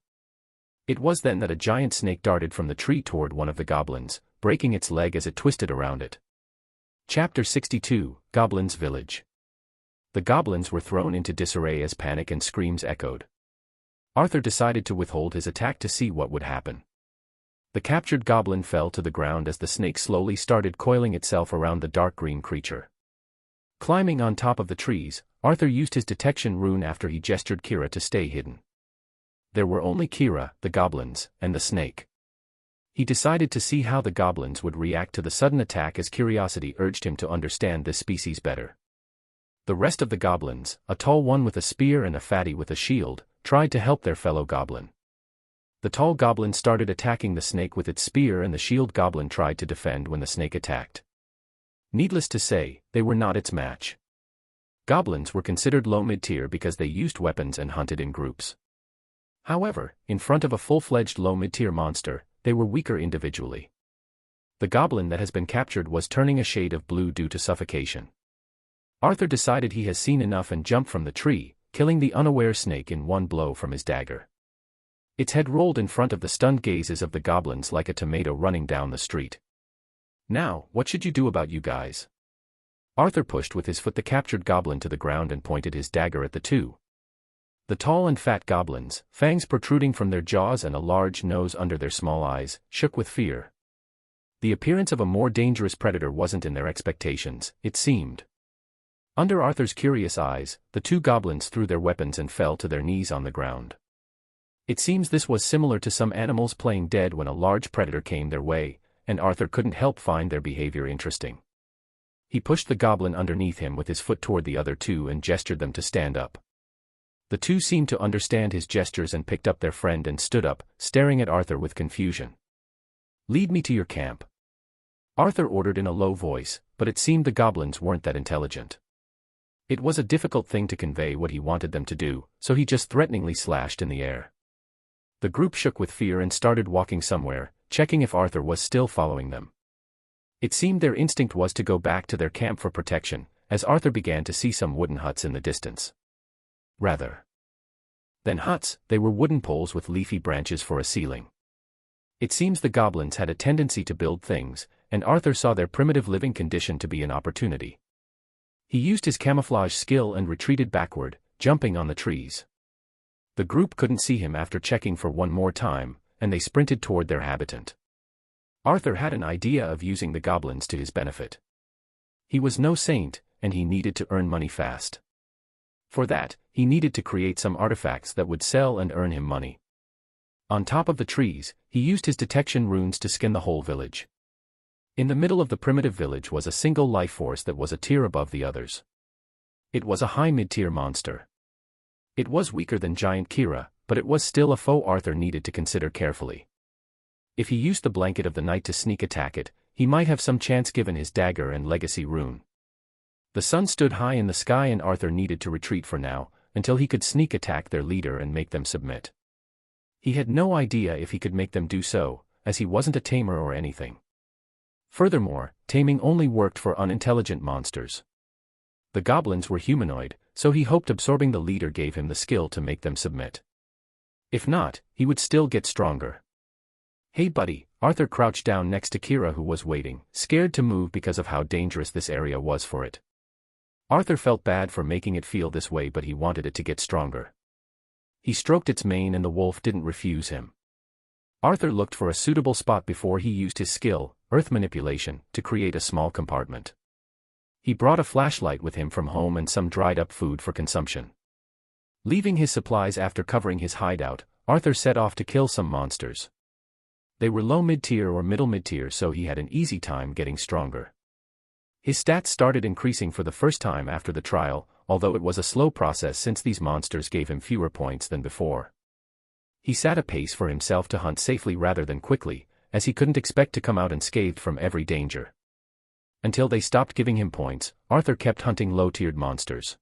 It was then that a giant snake darted from the tree toward one of the goblins, breaking its leg as it twisted around it. Chapter 62, Goblin's Village. The goblins were thrown into disarray as panic and screams echoed. Arthur decided to withhold his attack to see what would happen. The captured goblin fell to the ground as the snake slowly started coiling itself around the dark green creature. Climbing on top of the trees, Arthur used his detection rune after he gestured Kira to stay hidden. There were only Kira, the goblins, and the snake. He decided to see how the goblins would react to the sudden attack as curiosity urged him to understand this species better. The rest of the goblins, a tall one with a spear and a fatty with a shield, tried to help their fellow goblin. The tall goblin started attacking the snake with its spear and the shield goblin tried to defend when the snake attacked. Needless to say, they were not its match. Goblins were considered low mid-tier because they used weapons and hunted in groups. However, in front of a full-fledged low mid-tier monster, they were weaker individually. The goblin that has been captured was turning a shade of blue due to suffocation. Arthur decided he has seen enough and jumped from the tree, killing the unaware snake in one blow from his dagger. Its head rolled in front of the stunned gazes of the goblins like a tomato running down the street. Now, what should you do about you guys? Arthur pushed with his foot the captured goblin to the ground and pointed his dagger at the two. The tall and fat goblins, fangs protruding from their jaws and a large nose under their small eyes, shook with fear. The appearance of a more dangerous predator wasn't in their expectations, it seemed. Under Arthur's curious eyes, the two goblins threw their weapons and fell to their knees on the ground. It seems this was similar to some animals playing dead when a large predator came their way, and Arthur couldn't help find their behavior interesting. He pushed the goblin underneath him with his foot toward the other two and gestured them to stand up. The two seemed to understand his gestures and picked up their friend and stood up, staring at Arthur with confusion. "Lead me to your camp," Arthur ordered in a low voice, but it seemed the goblins weren't that intelligent. It was a difficult thing to convey what he wanted them to do, so he just threateningly slashed in the air. The group shook with fear and started walking somewhere, checking if Arthur was still following them. It seemed their instinct was to go back to their camp for protection, as Arthur began to see some wooden huts in the distance. Rather than huts, they were wooden poles with leafy branches for a ceiling. It seems the goblins had a tendency to build things, and Arthur saw their primitive living condition to be an opportunity. He used his camouflage skill and retreated backward, jumping on the trees. The group couldn't see him after checking for one more time, and they sprinted toward their habitant. Arthur had an idea of using the goblins to his benefit. He was no saint, and he needed to earn money fast. For that, he needed to create some artifacts that would sell and earn him money. On top of the trees, he used his detection runes to scan the whole village. In the middle of the primitive village was a single life force that was a tier above the others. It was a high mid-tier monster. It was weaker than giant Kira, but it was still a foe Arthur needed to consider carefully. If he used the blanket of the night to sneak attack it, he might have some chance given his dagger and legacy rune. The sun stood high in the sky and Arthur needed to retreat for now, until he could sneak attack their leader and make them submit. He had no idea if he could make them do so, as he wasn't a tamer or anything. Furthermore, taming only worked for unintelligent monsters. The goblins were humanoid, so he hoped absorbing the leader gave him the skill to make them submit. If not, he would still get stronger. "Hey buddy," Arthur crouched down next to Kira who was waiting, scared to move because of how dangerous this area was for it. Arthur felt bad for making it feel this way but he wanted it to get stronger. He stroked its mane and the wolf didn't refuse him. Arthur looked for a suitable spot before he used his skill, earth manipulation, to create a small compartment. He brought a flashlight with him from home and some dried-up food for consumption. Leaving his supplies after covering his hideout, Arthur set off to kill some monsters. They were low mid-tier or middle mid-tier so he had an easy time getting stronger. His stats started increasing for the first time after the trial, although it was a slow process since these monsters gave him fewer points than before. He set a pace for himself to hunt safely rather than quickly, as he couldn't expect to come out unscathed from every danger. Until they stopped giving him points, Arthur kept hunting low-tiered monsters.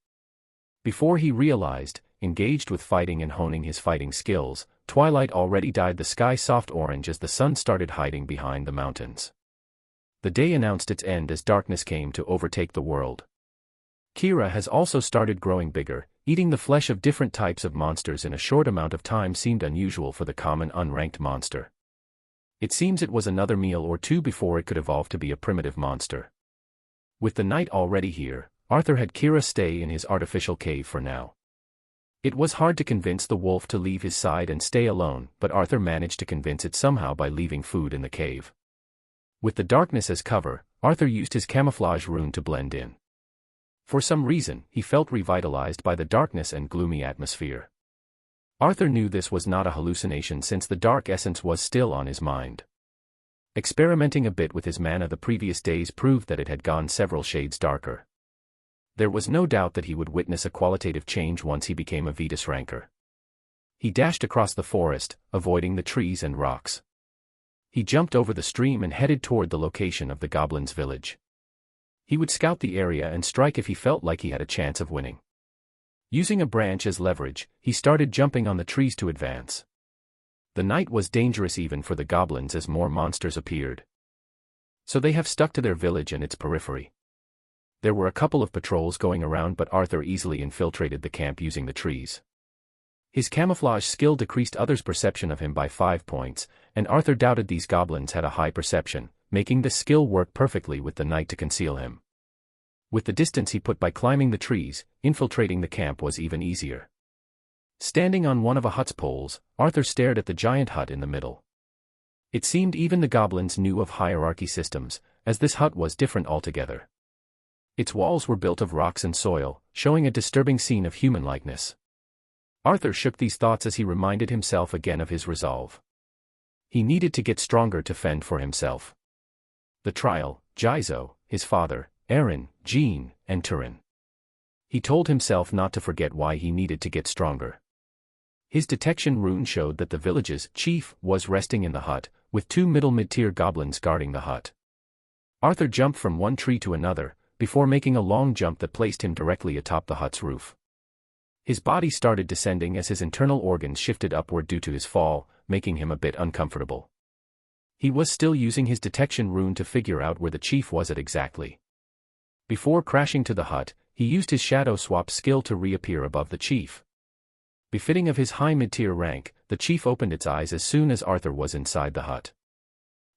Before he realized, engaged with fighting and honing his fighting skills, twilight already dyed the sky soft orange as the sun started hiding behind the mountains. The day announced its end as darkness came to overtake the world. Kira has also started growing bigger. Eating the flesh of different types of monsters in a short amount of time seemed unusual for the common unranked monster. It seems it was another meal or two before it could evolve to be a primitive monster. With the night already here, Arthur had Kira stay in his artificial cave for now. It was hard to convince the wolf to leave his side and stay alone, but Arthur managed to convince it somehow by leaving food in the cave. With the darkness as cover, Arthur used his camouflage rune to blend in. For some reason, he felt revitalized by the darkness and gloomy atmosphere. Arthur knew this was not a hallucination since the dark essence was still on his mind. Experimenting a bit with his mana the previous days proved that it had gone several shades darker. There was no doubt that he would witness a qualitative change once he became a Vetus ranker. He dashed across the forest, avoiding the trees and rocks. He jumped over the stream and headed toward the location of the goblins' village. He would scout the area and strike if he felt like he had a chance of winning. Using a branch as leverage, he started jumping on the trees to advance. The night was dangerous even for the goblins as more monsters appeared. So they have stuck to their village and its periphery. There were a couple of patrols going around, but Arthur easily infiltrated the camp using the trees. His camouflage skill decreased others' perception of him by 5 points, and Arthur doubted these goblins had a high perception, making this skill work perfectly with the night to conceal him. With the distance he put by climbing the trees, infiltrating the camp was even easier. Standing on one of a hut's poles, Arthur stared at the giant hut in the middle. It seemed even the goblins knew of hierarchy systems, as this hut was different altogether. Its walls were built of rocks and soil, showing a disturbing scene of human-likeness. Arthur shook these thoughts as he reminded himself again of his resolve. He needed to get stronger to fend for himself. The trial, Jizo, his father, Aaron, Jean, and Turin. He told himself not to forget why he needed to get stronger. His detection rune showed that the village's chief was resting in the hut, with 2 mid-tier goblins guarding the hut. Arthur jumped from one tree to another, before making a long jump that placed him directly atop the hut's roof. His body started descending as his internal organs shifted upward due to his fall, making him a bit uncomfortable. He was still using his detection rune to figure out where the chief was at exactly. Before crashing to the hut, he used his shadow swap skill to reappear above the chief. Befitting of his high mid-tier rank, the chief opened its eyes as soon as Arthur was inside the hut.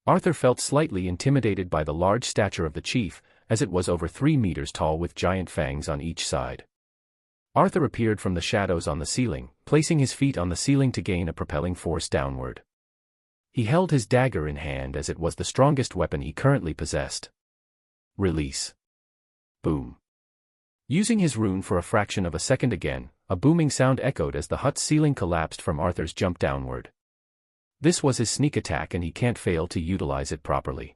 Arthur felt slightly intimidated by the large stature of the chief, as it was over 3 meters tall with giant fangs on each side. Arthur appeared from the shadows on the ceiling, placing his feet on the ceiling to gain a propelling force downward. He held his dagger in hand as it was the strongest weapon he currently possessed. Release. Boom. Using his rune for a fraction of a second again, a booming sound echoed as the hut's ceiling collapsed from Arthur's jump downward. This was his sneak attack and he can't fail to utilize it properly.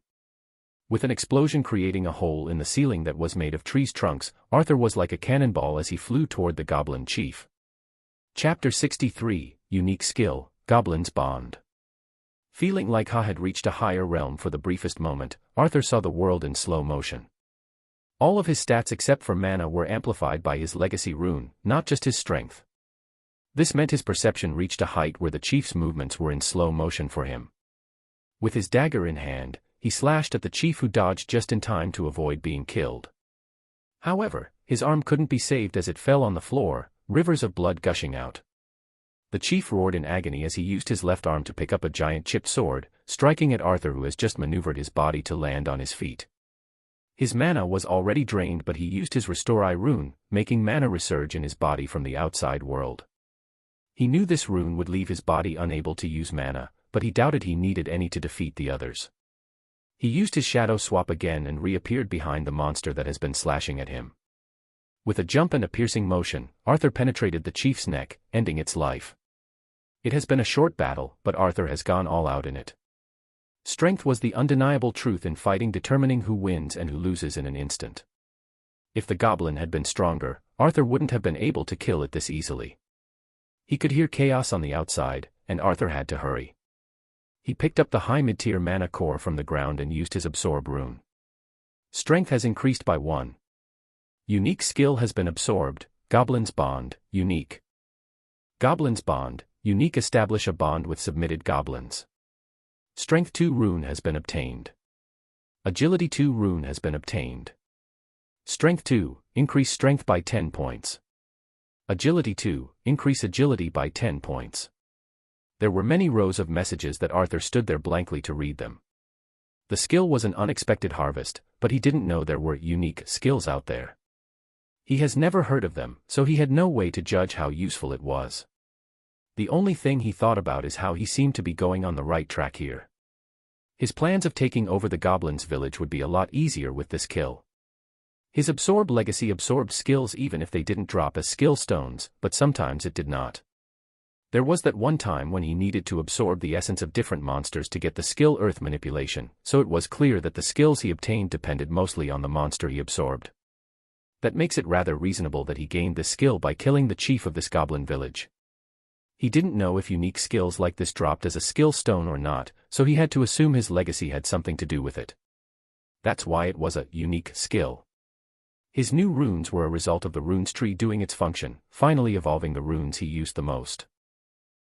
With an explosion creating a hole in the ceiling that was made of trees' trunks, Arthur was like a cannonball as he flew toward the goblin chief. Chapter 63, Unique Skill, Goblin's Bond. Feeling like Ha had reached a higher realm for the briefest moment, Arthur saw the world in slow motion. All of his stats except for mana were amplified by his legacy rune, not just his strength. This meant his perception reached a height where the chief's movements were in slow motion for him. With his dagger in hand, he slashed at the chief who dodged just in time to avoid being killed. However, his arm couldn't be saved as it fell on the floor, rivers of blood gushing out. The chief roared in agony as he used his left arm to pick up a giant chipped sword, striking at Arthur who has just maneuvered his body to land on his feet. His mana was already drained but he used his Restore Eye rune, making mana resurge in his body from the outside world. He knew this rune would leave his body unable to use mana, but he doubted he needed any to defeat the others. He used his shadow swap again and reappeared behind the monster that has been slashing at him. With a jump and a piercing motion, Arthur penetrated the chief's neck, ending its life. It has been a short battle, but Arthur has gone all out in it. Strength was the undeniable truth in fighting, determining who wins and who loses in an instant. If the goblin had been stronger, Arthur wouldn't have been able to kill it this easily. He could hear chaos on the outside, and Arthur had to hurry. He picked up the high mid-tier mana core from the ground and used his absorb rune. Strength has increased by 1. Unique skill has been absorbed, Goblin's Bond, unique. Goblin's Bond, unique. Establish a bond with submitted goblins. Strength 2 rune has been obtained. Agility 2 rune has been obtained. Strength 2, increase strength by 10 points. Agility 2, increase agility by 10 points. There were many rows of messages that Arthur stood there blankly to read them. The skill was an unexpected harvest, but he didn't know there were unique skills out there. He has never heard of them, so he had no way to judge how useful it was. The only thing he thought about is how he seemed to be going on the right track here. His plans of taking over the goblins' village would be a lot easier with this kill. His absorb legacy absorbed skills even if they didn't drop as skill stones, but sometimes it did not. There was that one time when he needed to absorb the essence of different monsters to get the skill earth manipulation, so it was clear that the skills he obtained depended mostly on the monster he absorbed. That makes it rather reasonable that he gained this skill by killing the chief of this goblin village. He didn't know if unique skills like this dropped as a skill stone or not, so he had to assume his legacy had something to do with it. That's why it was a unique skill. His new runes were a result of the runes tree doing its function, finally evolving the runes he used the most.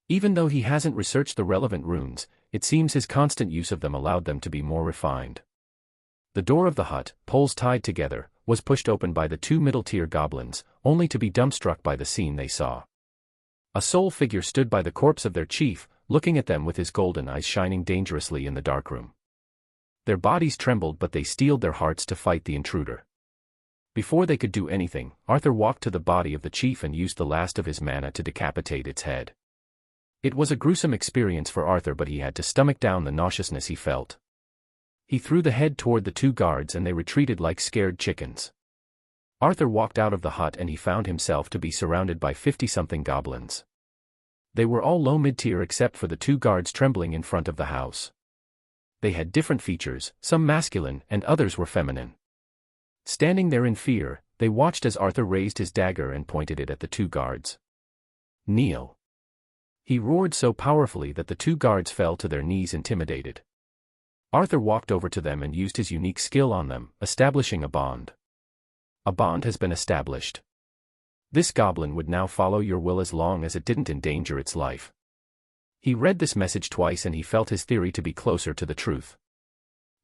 Even though he hasn't researched the relevant runes, it seems his constant use of them allowed them to be more refined. The door of the hut, poles tied together, was pushed open by the two middle-tier goblins, only to be dumbstruck by the scene they saw. A soul figure stood by the corpse of their chief, looking at them with his golden eyes shining dangerously in the darkroom. Their bodies trembled but they steeled their hearts to fight the intruder. Before they could do anything, Arthur walked to the body of the chief and used the last of his mana to decapitate its head. It was a gruesome experience for Arthur, but he had to stomach down the nauseousness he felt. He threw the head toward the two guards and they retreated like scared chickens. Arthur walked out of the hut and he found himself to be surrounded by 50-something goblins. They were all low mid-tier except for the two guards trembling in front of the house. They had different features, some masculine and others were feminine. Standing there in fear, they watched as Arthur raised his dagger and pointed it at the two guards. "Kneel." He roared so powerfully that the two guards fell to their knees intimidated. Arthur walked over to them and used his unique skill on them, establishing a bond. A bond has been established. This goblin would now follow your will as long as it didn't endanger its life. He read this message twice and he felt his theory to be closer to the truth.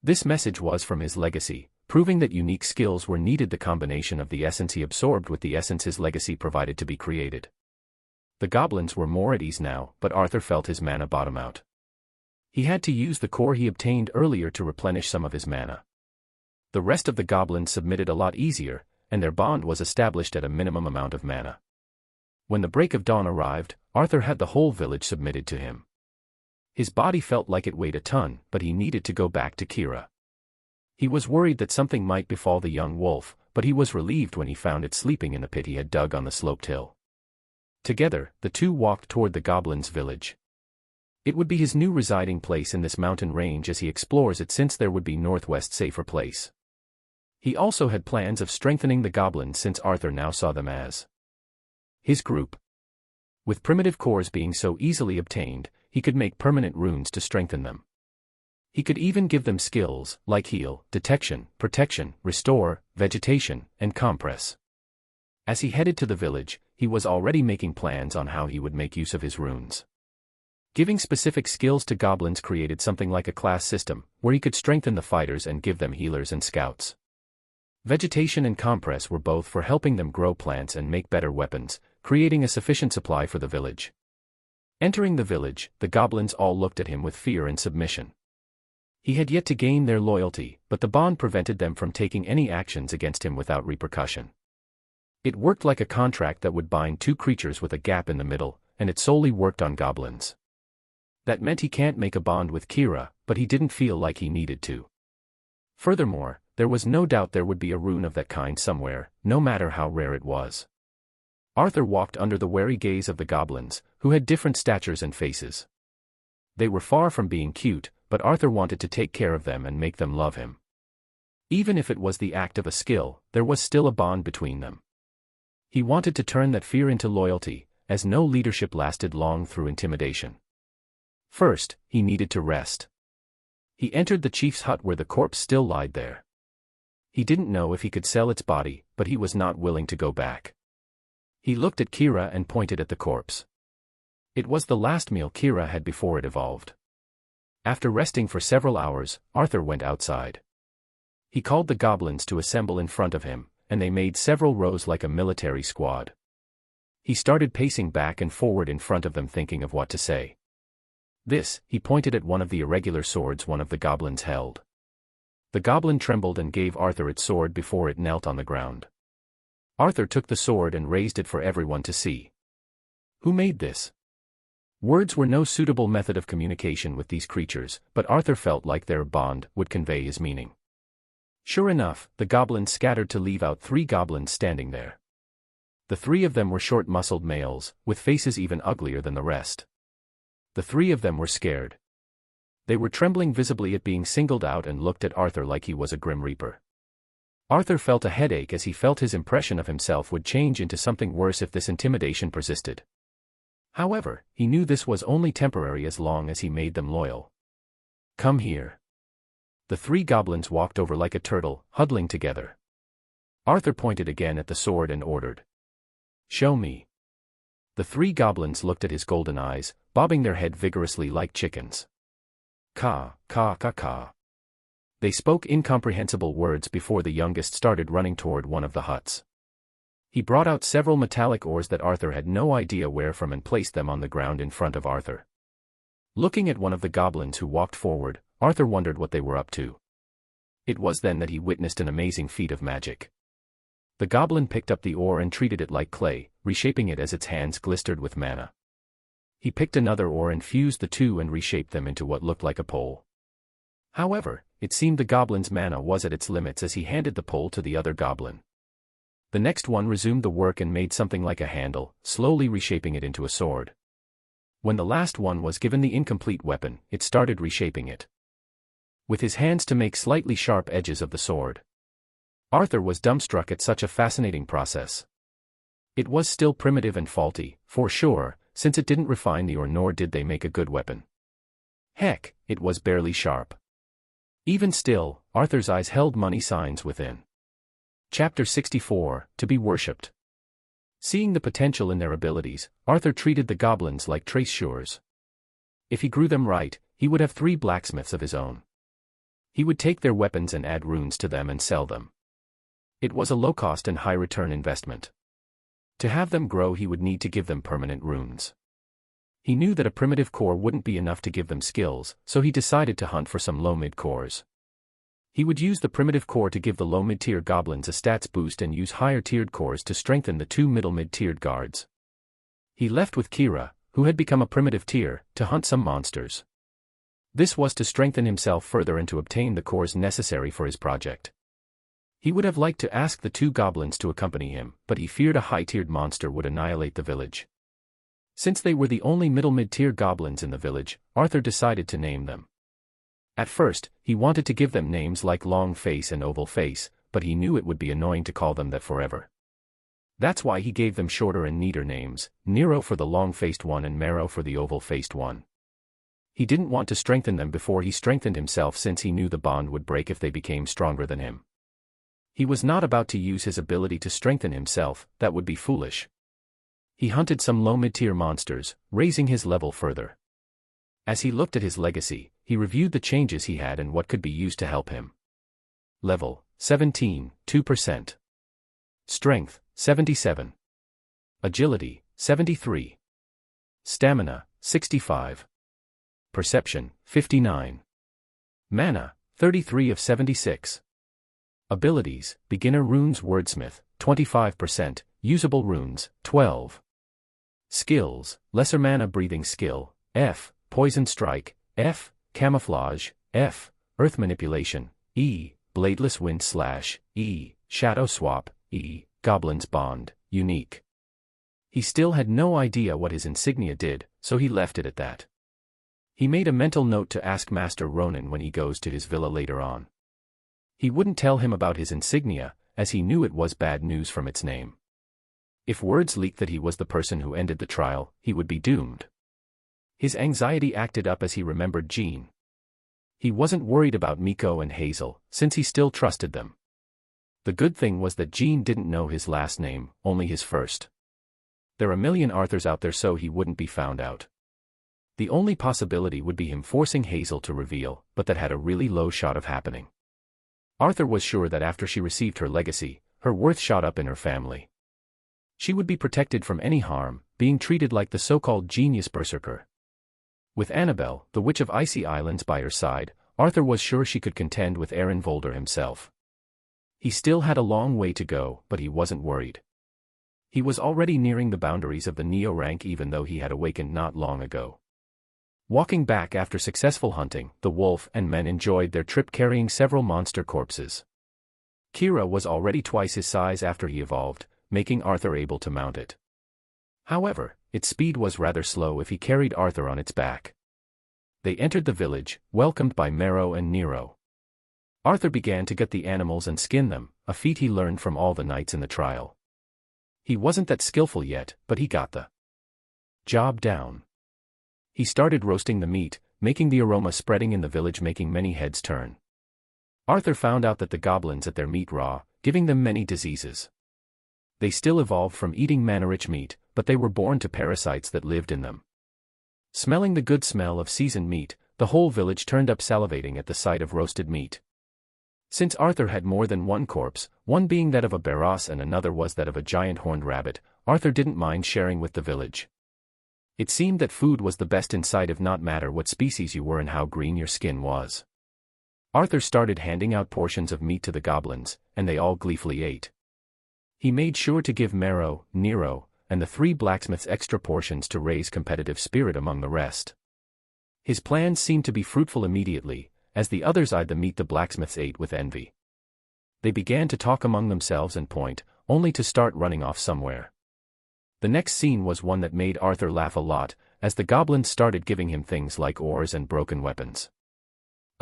This message was from his legacy, proving that unique skills were needed, the combination of the essence he absorbed with the essence his legacy provided to be created. The goblins were more at ease now, but Arthur felt his mana bottom out. He had to use the core he obtained earlier to replenish some of his mana. The rest of the goblins submitted a lot easier, and their bond was established at a minimum amount of mana. When the break of dawn arrived, Arthur had the whole village submitted to him. His body felt like it weighed a ton, but he needed to go back to Kira. He was worried that something might befall the young wolf, but he was relieved when he found it sleeping in the pit he had dug on the sloped hill. Together, the two walked toward the goblins' village. It would be his new residing place in this mountain range as he explores it, since there would be northwest safer place. He also had plans of strengthening the goblins since Arthur now saw them as his group. With primitive cores being so easily obtained, he could make permanent runes to strengthen them. He could even give them skills like heal, detection, protection, restore, vegetation, and compress. As he headed to the village, he was already making plans on how he would make use of his runes. Giving specific skills to goblins created something like a class system, where he could strengthen the fighters and give them healers and scouts. Vegetation and compress were both for helping them grow plants and make better weapons, creating a sufficient supply for the village. Entering the village, the goblins all looked at him with fear and submission. He had yet to gain their loyalty, but the bond prevented them from taking any actions against him without repercussion. It worked like a contract that would bind two creatures with a gap in the middle, and it solely worked on goblins. That meant he can't make a bond with Kira, but he didn't feel like he needed to. Furthermore, there was no doubt there would be a rune of that kind somewhere, no matter how rare it was. Arthur walked under the wary gaze of the goblins, who had different statures and faces. They were far from being cute, but Arthur wanted to take care of them and make them love him. Even if it was the act of a skill, there was still a bond between them. He wanted to turn that fear into loyalty, as no leadership lasted long through intimidation. First, he needed to rest. He entered the chief's hut where the corpse still lied there. He didn't know if he could sell its body, but he was not willing to go back. He looked at Kira and pointed at the corpse. It was the last meal Kira had before it evolved. After resting for several hours, Arthur went outside. He called the goblins to assemble in front of him, and they made several rows like a military squad. He started pacing back and forward in front of them, thinking of what to say. This, he pointed at one of the irregular swords one of the goblins held. The goblin trembled and gave Arthur its sword before it knelt on the ground. Arthur took the sword and raised it for everyone to see. Who made this? Words were no suitable method of communication with these creatures, but Arthur felt like their bond would convey his meaning. Sure enough, the goblins scattered to leave out 3 goblins standing there. The 3 of them were short-muscled males, with faces even uglier than the rest. The 3 of them were scared. They were trembling visibly at being singled out and looked at Arthur like he was a grim reaper. Arthur felt a headache as he felt his impression of himself would change into something worse if this intimidation persisted. However, he knew this was only temporary as long as he made them loyal. Come here. The 3 goblins walked over like a turtle, huddling together. Arthur pointed again at the sword and ordered, "Show me." The 3 goblins looked at his golden eyes, bobbing their head vigorously like chickens. Ka, ka, ka, ka. They spoke incomprehensible words before the youngest started running toward one of the huts. He brought out several metallic ores that Arthur had no idea where from and placed them on the ground in front of Arthur. Looking at one of the goblins who walked forward, Arthur wondered what they were up to. It was then that he witnessed an amazing feat of magic. The goblin picked up the ore and treated it like clay, reshaping it as its hands glistered with mana. He picked another ore and fused the 2 and reshaped them into what looked like a pole. However, it seemed the goblin's mana was at its limits as he handed the pole to the other goblin. The next one resumed the work and made something like a handle, slowly reshaping it into a sword. When the last one was given the incomplete weapon, it started reshaping it with his hands to make slightly sharp edges of the sword. Arthur was dumbstruck at such a fascinating process. It was still primitive and faulty, for sure, since it didn't refine the ore nor did they make a good weapon. Heck, it was barely sharp. Even still, Arthur's eyes held money signs within. Chapter 64, To be Worshipped. Seeing the potential in their abilities, Arthur treated the goblins like treasures. If he grew them right, he would have 3 blacksmiths of his own. He would take their weapons and add runes to them and sell them. It was a low-cost and high-return investment. To have them grow he would need to give them permanent runes. He knew that a primitive core wouldn't be enough to give them skills, so he decided to hunt for some low-mid cores. He would use the primitive core to give the low-mid-tier goblins a stats boost and use higher-tiered cores to strengthen the 2 middle-mid-tiered guards. He left with Kira, who had become a primitive tier, to hunt some monsters. This was to strengthen himself further and to obtain the cores necessary for his project. He would have liked to ask the 2 goblins to accompany him, but he feared a high-tiered monster would annihilate the village. Since they were the only middle-mid-tier goblins in the village, Arthur decided to name them. At first, he wanted to give them names like Long Face and Oval Face, but he knew it would be annoying to call them that forever. That's why he gave them shorter and neater names, Nero for the long-faced one and Marrow for the oval-faced one. He didn't want to strengthen them before he strengthened himself since he knew the bond would break if they became stronger than him. He was not about to use his ability to strengthen himself, that would be foolish. He hunted some low mid-tier monsters, raising his level further. As he looked at his legacy, he reviewed the changes he had and what could be used to help him. Level, 17, 2%. Strength, 77. Agility, 73. Stamina, 65. Perception, 59. Mana, 33 of 76. Abilities, Beginner Runes Wordsmith, 25%, Usable Runes, 12. Skills, Lesser Mana Breathing Skill, F, Poison Strike, F, Camouflage, F, Earth Manipulation, E, Bladeless Wind Slash, E, Shadow Swap, E, Goblin's Bond, Unique. He still had no idea what his insignia did, so he left it at that. He made a mental note to ask Master Ronan when he goes to his villa later on. He wouldn't tell him about his insignia, as he knew it was bad news from its name. If words leaked that he was the person who ended the trial, he would be doomed. His anxiety acted up as he remembered Jean. He wasn't worried about Miko and Hazel, since he still trusted them. The good thing was that Jean didn't know his last name, only his first. There are a million Arthurs out there, so he wouldn't be found out. The only possibility would be him forcing Hazel to reveal, but that had a really low shot of happening. Arthur was sure that after she received her legacy, her worth shot up in her family. She would be protected from any harm, being treated like the so-called genius berserker. With Annabelle, the Witch of Icy Islands by her side, Arthur was sure she could contend with Aaron Volder himself. He still had a long way to go, but he wasn't worried. He was already nearing the boundaries of the Neo rank even though he had awakened not long ago. Walking back after successful hunting, the wolf and men enjoyed their trip carrying several monster corpses. Kira was already twice his size after he evolved, making Arthur able to mount it. However, its speed was rather slow if he carried Arthur on its back. They entered the village, welcomed by Mero and Nero. Arthur began to gut the animals and skin them, a feat he learned from all the knights in the trial. He wasn't that skillful yet, but he got the job down. He started roasting the meat, making the aroma spreading in the village, making many heads turn. Arthur found out that the goblins ate their meat raw, giving them many diseases. They still evolved from eating mana-rich meat, but they were born to parasites that lived in them. Smelling the good smell of seasoned meat, the whole village turned up salivating at the sight of roasted meat. Since Arthur had more than one corpse, one being that of a barras and another was that of a giant horned rabbit, Arthur didn't mind sharing with the village. It seemed that food was the best in sight, if not matter what species you were and how green your skin was. Arthur started handing out portions of meat to the goblins, and they all gleefully ate. He made sure to give Mero, Nero, and the 3 blacksmiths extra portions to raise competitive spirit among the rest. His plans seemed to be fruitful immediately, as the others eyed the meat the blacksmiths ate with envy. They began to talk among themselves and point, only to start running off somewhere. The next scene was one that made Arthur laugh a lot, as the goblins started giving him things like ores and broken weapons.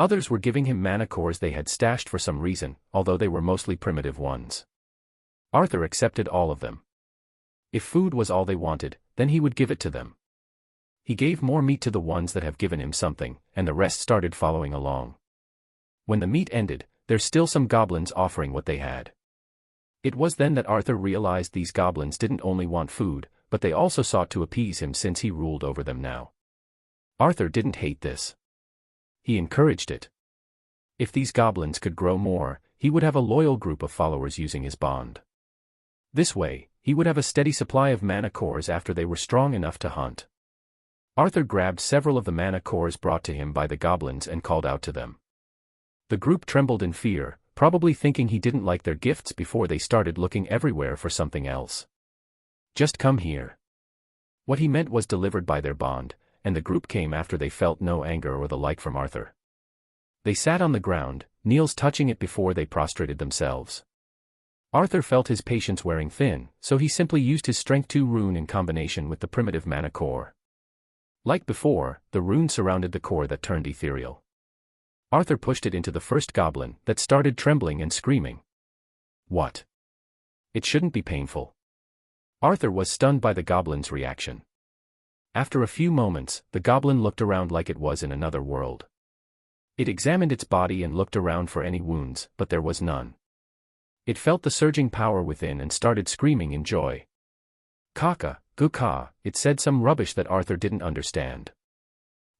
Others were giving him mana cores they had stashed for some reason, although they were mostly primitive ones. Arthur accepted all of them. If food was all they wanted, then he would give it to them. He gave more meat to the ones that have given him something, and the rest started following along. When the meat ended, there's still some goblins offering what they had. It was then that Arthur realized these goblins didn't only want food, but they also sought to appease him since he ruled over them now. Arthur didn't hate this. He encouraged it. If these goblins could grow more, he would have a loyal group of followers using his bond. This way, he would have a steady supply of mana cores after they were strong enough to hunt. Arthur grabbed several of the mana cores brought to him by the goblins and called out to them. The group trembled in fear, probably thinking he didn't like their gifts before they started looking everywhere for something else. Just come here. What he meant was delivered by their bond, and the group came after they felt no anger or the like from Arthur. They sat on the ground, Niels touching it before they prostrated themselves. Arthur felt his patience wearing thin, so he simply used his Strength 2 rune in combination with the primitive mana core. Like before, the rune surrounded the core that turned ethereal. Arthur pushed it into the first goblin, that started trembling and screaming. What? It shouldn't be painful. Arthur was stunned by the goblin's reaction. After a few moments, the goblin looked around like it was in another world. It examined its body and looked around for any wounds, but there was none. It felt the surging power within and started screaming in joy. Kaka, Guka, it said some rubbish that Arthur didn't understand.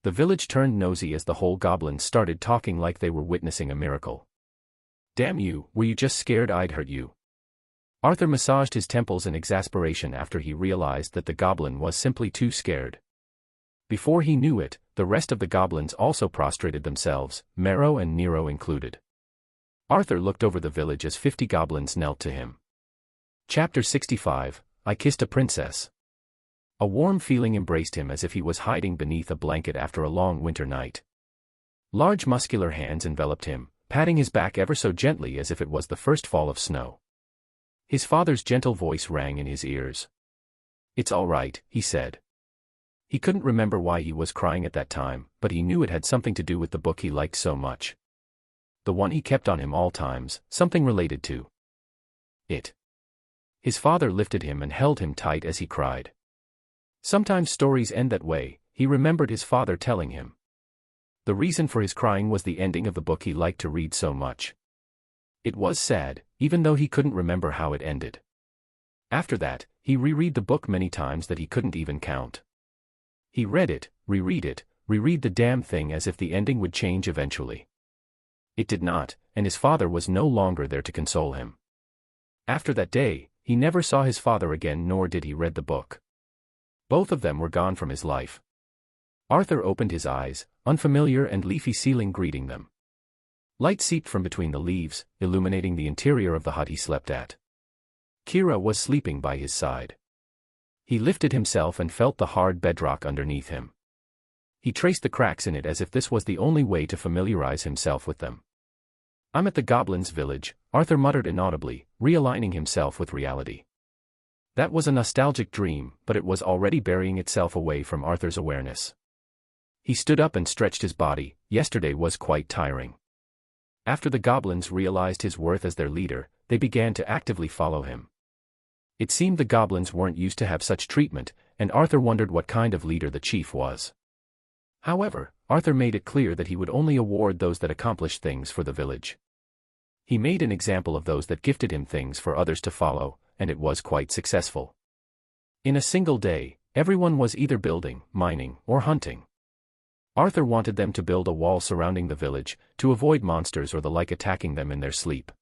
The village turned nosy as the whole goblins started talking like they were witnessing a miracle. Damn you, were you just scared I'd hurt you? Arthur massaged his temples in exasperation after he realized that the goblin was simply too scared. Before he knew it, the rest of the goblins also prostrated themselves, Mero and Nero included. Arthur looked over the village as 50 goblins knelt to him. Chapter 65, I Kissed a Princess. A warm feeling embraced him as if he was hiding beneath a blanket after a long winter night. Large muscular hands enveloped him, patting his back ever so gently as if it was the first fall of snow. His father's gentle voice rang in his ears. It's all right, he said. He couldn't remember why he was crying at that time, but he knew it had something to do with the book he liked so much. The one he kept on him all times, something related to it. His father lifted him and held him tight as he cried. Sometimes stories end that way, he remembered his father telling him. The reason for his crying was the ending of the book he liked to read so much. It was sad, even though he couldn't remember how it ended. After that, he reread the book many times that he couldn't even count. He read it, reread the damn thing as if the ending would change eventually. It did not, and his father was no longer there to console him. After that day, he never saw his father again, nor did he read the book. Both of them were gone from his life. Arthur opened his eyes, unfamiliar and leafy ceiling greeting them. Light seeped from between the leaves, illuminating the interior of the hut he slept at. Kira was sleeping by his side. He lifted himself and felt the hard bedrock underneath him. He traced the cracks in it as if this was the only way to familiarize himself with them. "I'm at the goblins' village," Arthur muttered inaudibly, realigning himself with reality. That was a nostalgic dream, but it was already burying itself away from Arthur's awareness. He stood up and stretched his body. Yesterday was quite tiring. After the goblins realized his worth as their leader, they began to actively follow him. It seemed the goblins weren't used to have such treatment, and Arthur wondered what kind of leader the chief was. However, Arthur made it clear that he would only award those that accomplished things for the village. He made an example of those that gifted him things for others to follow, and it was quite successful. In a single day, everyone was either building, mining, or hunting. Arthur wanted them to build a wall surrounding the village, to avoid monsters or the like attacking them in their sleep.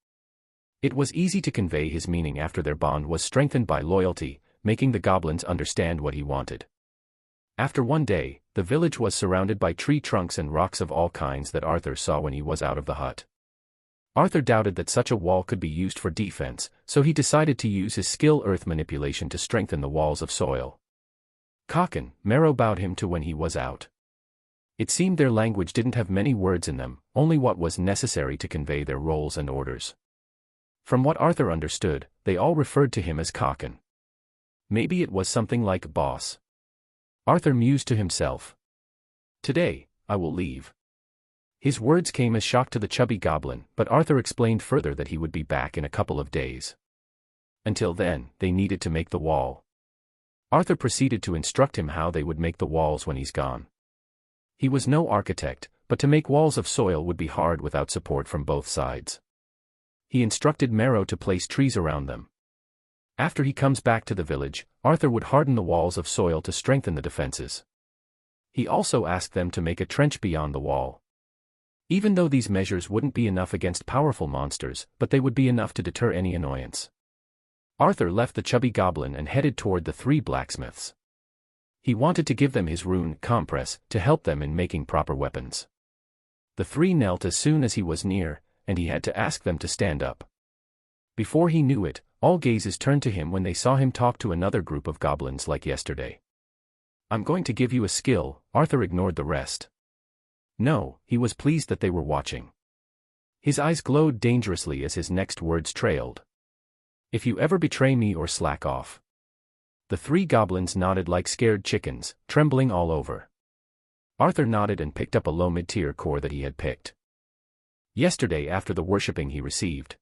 It was easy to convey his meaning after their bond was strengthened by loyalty, making the goblins understand what he wanted. After one day, the village was surrounded by tree trunks and rocks of all kinds that Arthur saw when he was out of the hut. Arthur doubted that such a wall could be used for defense, so he decided to use his skill earth manipulation to strengthen the walls of soil. Kakan, Marrow bowed him to when he was out. It seemed their language didn't have many words in them, only what was necessary to convey their roles and orders. From what Arthur understood, they all referred to him as Kakan. Maybe it was something like boss. Arthur mused to himself. "Today, I will leave." His words came as shock to the chubby goblin, but Arthur explained further that he would be back in a couple of days. Until then, they needed to make the wall. Arthur proceeded to instruct him how they would make the walls when he's gone. He was no architect, but to make walls of soil would be hard without support from both sides. He instructed Marrow to place trees around them. After he comes back to the village, Arthur would harden the walls of soil to strengthen the defenses. He also asked them to make a trench beyond the wall. Even though these measures wouldn't be enough against powerful monsters, but they would be enough to deter any annoyance. Arthur left the chubby goblin and headed toward the three blacksmiths. He wanted to give them his rune compress to help them in making proper weapons. The three knelt as soon as he was near, and he had to ask them to stand up. Before he knew it, all gazes turned to him when they saw him talk to another group of goblins like yesterday. "I'm going to give you a skill," Arthur ignored the rest. No, he was pleased that they were watching. His eyes glowed dangerously as his next words trailed. "If you ever betray me or slack off." The three goblins nodded like scared chickens, trembling all over. Arthur nodded and picked up a low mid-tier core that he had picked yesterday after the worshipping he received.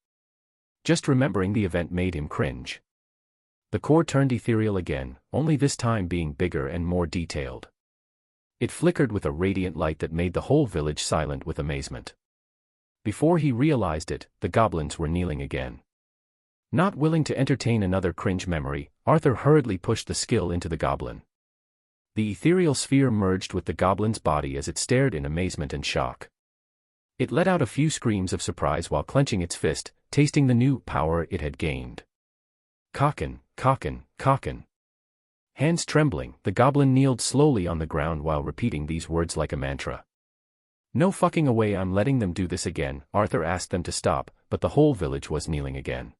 Just remembering the event made him cringe. The core turned ethereal again, only this time being bigger and more detailed. It flickered with a radiant light that made the whole village silent with amazement. Before he realized it, the goblins were kneeling again. Not willing to entertain another cringe memory, Arthur hurriedly pushed the skill into the goblin. The ethereal sphere merged with the goblin's body as it stared in amazement and shock. It let out a few screams of surprise while clenching its fist, tasting the new power it had gained. "Kakan, Kakan, Kakan." Hands trembling, the goblin kneeled slowly on the ground while repeating these words like a mantra. "No fucking away, I'm letting them do this again." Arthur asked them to stop, but the whole village was kneeling again.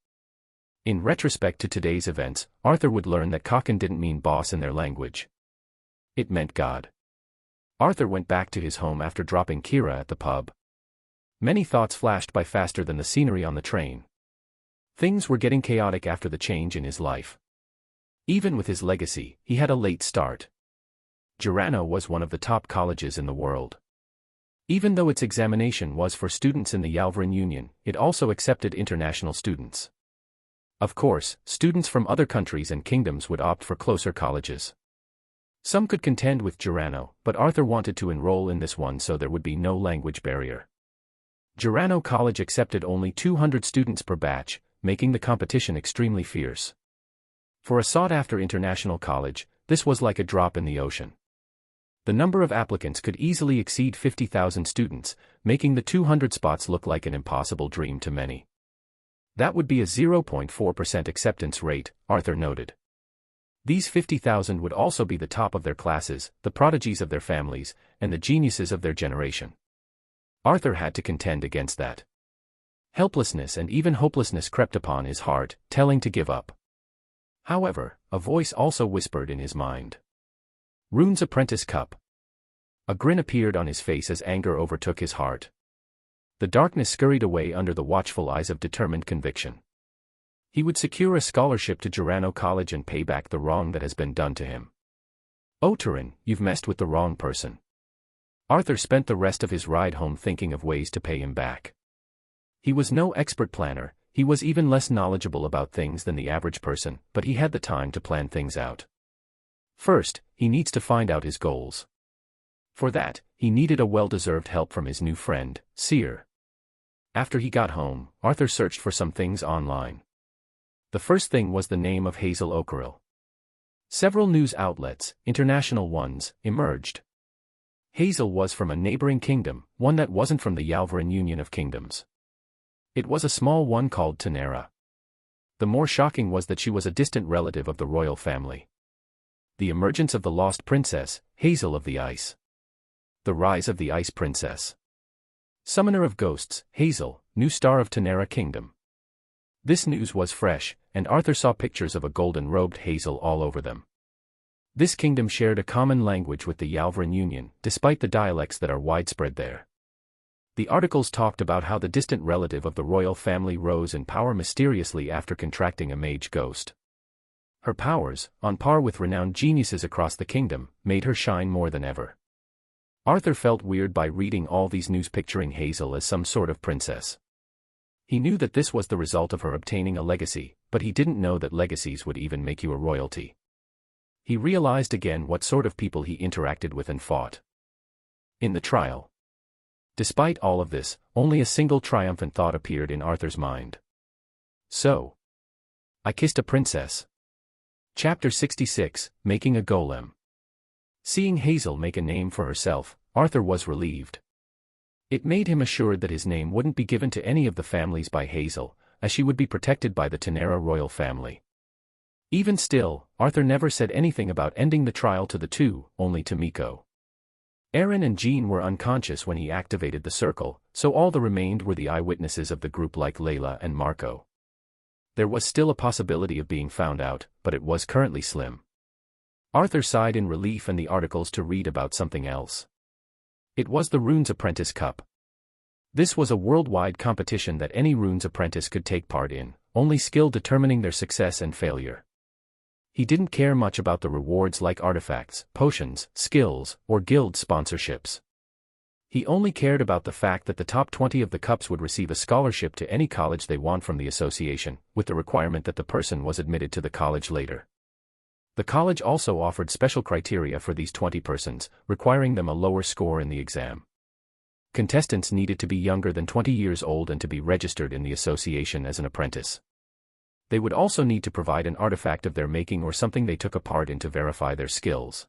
In retrospect to today's events, Arthur would learn that Kakan didn't mean boss in their language. It meant God. Arthur went back to his home after dropping Kira at the pub. Many thoughts flashed by faster than the scenery on the train. Things were getting chaotic after the change in his life. Even with his legacy, he had a late start. Girano was one of the top colleges in the world. Even though its examination was for students in the Yalvarin Union, it also accepted international students. Of course, students from other countries and kingdoms would opt for closer colleges. Some could contend with Girano, but Arthur wanted to enroll in this one so there would be no language barrier. Girano College accepted only 200 students per batch, making the competition extremely fierce. For a sought-after international college, this was like a drop in the ocean. The number of applicants could easily exceed 50,000 students, making the 200 spots look like an impossible dream to many. That would be a 0.4% acceptance rate, Arthur noted. These 50,000 would also be the top of their classes, the prodigies of their families, and the geniuses of their generation. Arthur had to contend against that. Helplessness and even hopelessness crept upon his heart, telling to give up. However, a voice also whispered in his mind. Rune's apprentice cup. A grin appeared on his face as anger overtook his heart. The darkness scurried away under the watchful eyes of determined conviction. He would secure a scholarship to Girano College and pay back the wrong that has been done to him. Oh Turin, you've messed with the wrong person. Arthur spent the rest of his ride home thinking of ways to pay him back. He was no expert planner, he was even less knowledgeable about things than the average person, but he had the time to plan things out. First, he needs to find out his goals. For that, he needed a well-deserved help from his new friend, Seer. After he got home, Arthur searched for some things online. The first thing was the name of Hazel Okerill. Several news outlets, international ones, emerged. Hazel was from a neighboring kingdom, one that wasn't from the Yalvarin Union of Kingdoms. It was a small one called Tenera. The more shocking was that she was a distant relative of the royal family. The emergence of the lost princess, Hazel of the Ice. The rise of the Ice Princess. Summoner of ghosts, Hazel, new star of Tenera Kingdom. This news was fresh, and Arthur saw pictures of a golden-robed Hazel all over them. This kingdom shared a common language with the Yalvarin Union, despite the dialects that are widespread there. The articles talked about how the distant relative of the royal family rose in power mysteriously after contracting a mage ghost. Her powers, on par with renowned geniuses across the kingdom, made her shine more than ever. Arthur felt weird by reading all these news picturing Hazel as some sort of princess. He knew that this was the result of her obtaining a legacy, but he didn't know that legacies would even make you a royalty. He realized again what sort of people he interacted with and fought. In the trial. Despite all of this, only a single triumphant thought appeared in Arthur's mind. So. I kissed a princess. Chapter 66, Making a Golem. Seeing Hazel make a name for herself, Arthur was relieved. It made him assured that his name wouldn't be given to any of the families by Hazel, as she would be protected by the Tenera royal family. Even still, Arthur never said anything about ending the trial to the two, only to Miko. Aaron and Jean were unconscious when he activated the circle, so all that remained were the eyewitnesses of the group like Layla and Marco. There was still a possibility of being found out, but it was currently slim. Arthur sighed in relief and the articles to read about something else. It was the Rune's Apprentice Cup. This was a worldwide competition that any Rune's apprentice could take part in, only skill determining their success and failure. He didn't care much about the rewards like artifacts, potions, skills, or guild sponsorships. He only cared about the fact that the top 20 of the cups would receive a scholarship to any college they want from the association, with the requirement that the person was admitted to the college later. The college also offered special criteria for these 20 persons, requiring them a lower score in the exam. Contestants needed to be younger than 20 years old and to be registered in the association as an apprentice. They would also need to provide an artifact of their making or something they took apart in to verify their skills.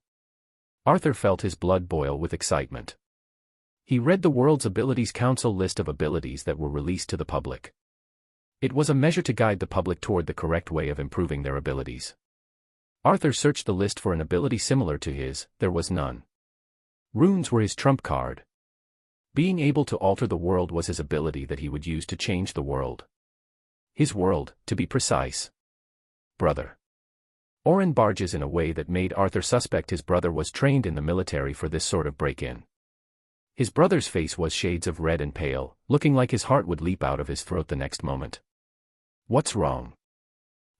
Arthur felt his blood boil with excitement. He read the World's Abilities Council list of abilities that were released to the public. It was a measure to guide the public toward the correct way of improving their abilities. Arthur searched the list for an ability similar to his, there was none. Runes were his trump card. Being able to alter the world was his ability that he would use to change the world. His world, to be precise. Brother. Oren barges in a way that made Arthur suspect his brother was trained in the military for this sort of break-in. His brother's face was shades of red and pale, looking like his heart would leap out of his throat the next moment. What's wrong?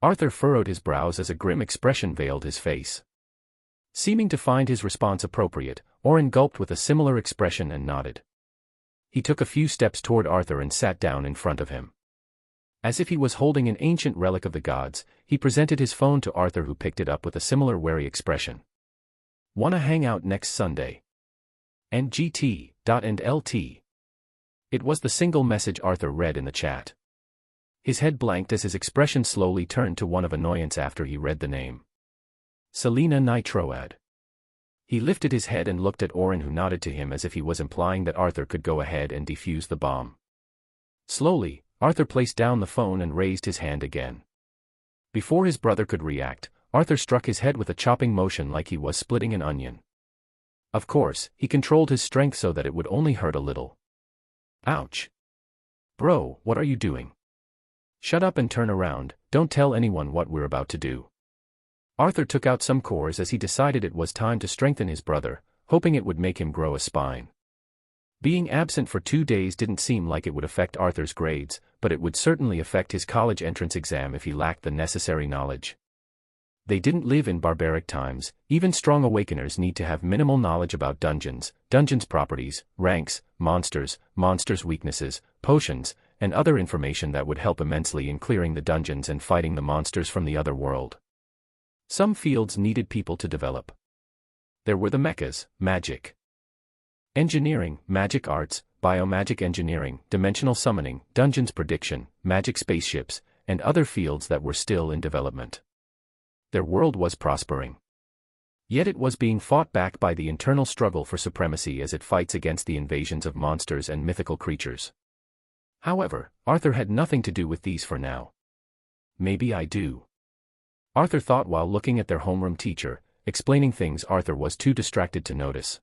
Arthur furrowed his brows as a grim expression veiled his face. Seeming to find his response appropriate, Oren gulped with a similar expression and nodded. He took a few steps toward Arthur and sat down in front of him. As if he was holding an ancient relic of the gods, he presented his phone to Arthur, who picked it up with a similar wary expression. Wanna hang out next Sunday? NGT.lt. It was the single message Arthur read in the chat. His head blanked as his expression slowly turned to one of annoyance after he read the name. Selena Nitroad. He lifted his head and looked at Oren, who nodded to him as if he was implying that Arthur could go ahead and defuse the bomb. Slowly, Arthur placed down the phone and raised his hand again. Before his brother could react, Arthur struck his head with a chopping motion like he was splitting an onion. Of course, he controlled his strength so that it would only hurt a little. Ouch. Bro, what are you doing? Shut up and turn around, don't tell anyone what we're about to do. Arthur took out some cores as he decided it was time to strengthen his brother, hoping it would make him grow a spine. Being absent for 2 days didn't seem like it would affect Arthur's grades, but it would certainly affect his college entrance exam if he lacked the necessary knowledge. They didn't live in barbaric times. Even strong awakeners need to have minimal knowledge about dungeons, dungeons' properties, ranks, monsters' weaknesses, potions, and other information that would help immensely in clearing the dungeons and fighting the monsters from the other world. Some fields needed people to develop. There were the mechas, magic, engineering, magic arts, biomagic engineering, dimensional summoning, dungeons prediction, magic spaceships, and other fields that were still in development. Their world was prospering. Yet it was being fought back by the internal struggle for supremacy as it fights against the invasions of monsters and mythical creatures. However, Arthur had nothing to do with these for now. Maybe I do. Arthur thought while looking at their homeroom teacher, explaining things Arthur was too distracted to notice.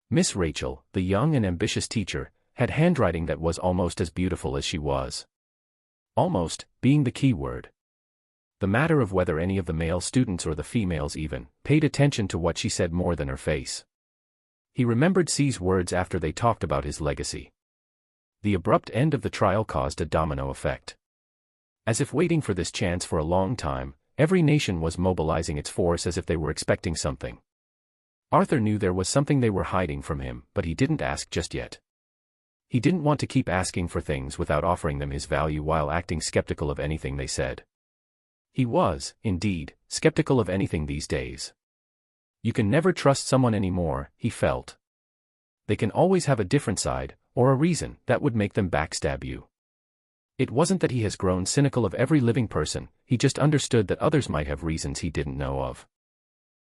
Miss Rachel, the young and ambitious teacher, had handwriting that was almost as beautiful as she was. Almost, being the key word. The matter of whether any of the male students or the females even paid attention to what she said more than her face. He remembered C's words after they talked about his legacy. The abrupt end of the trial caused a domino effect. As if waiting for this chance for a long time, every nation was mobilizing its force as if they were expecting something. Arthur knew there was something they were hiding from him, but he didn't ask just yet. He didn't want to keep asking for things without offering them his value while acting skeptical of anything they said. He was, indeed, skeptical of anything these days. You can never trust someone anymore, he felt. They can always have a different side, or a reason, that would make them backstab you. It wasn't that he has grown cynical of every living person, he just understood that others might have reasons he didn't know of.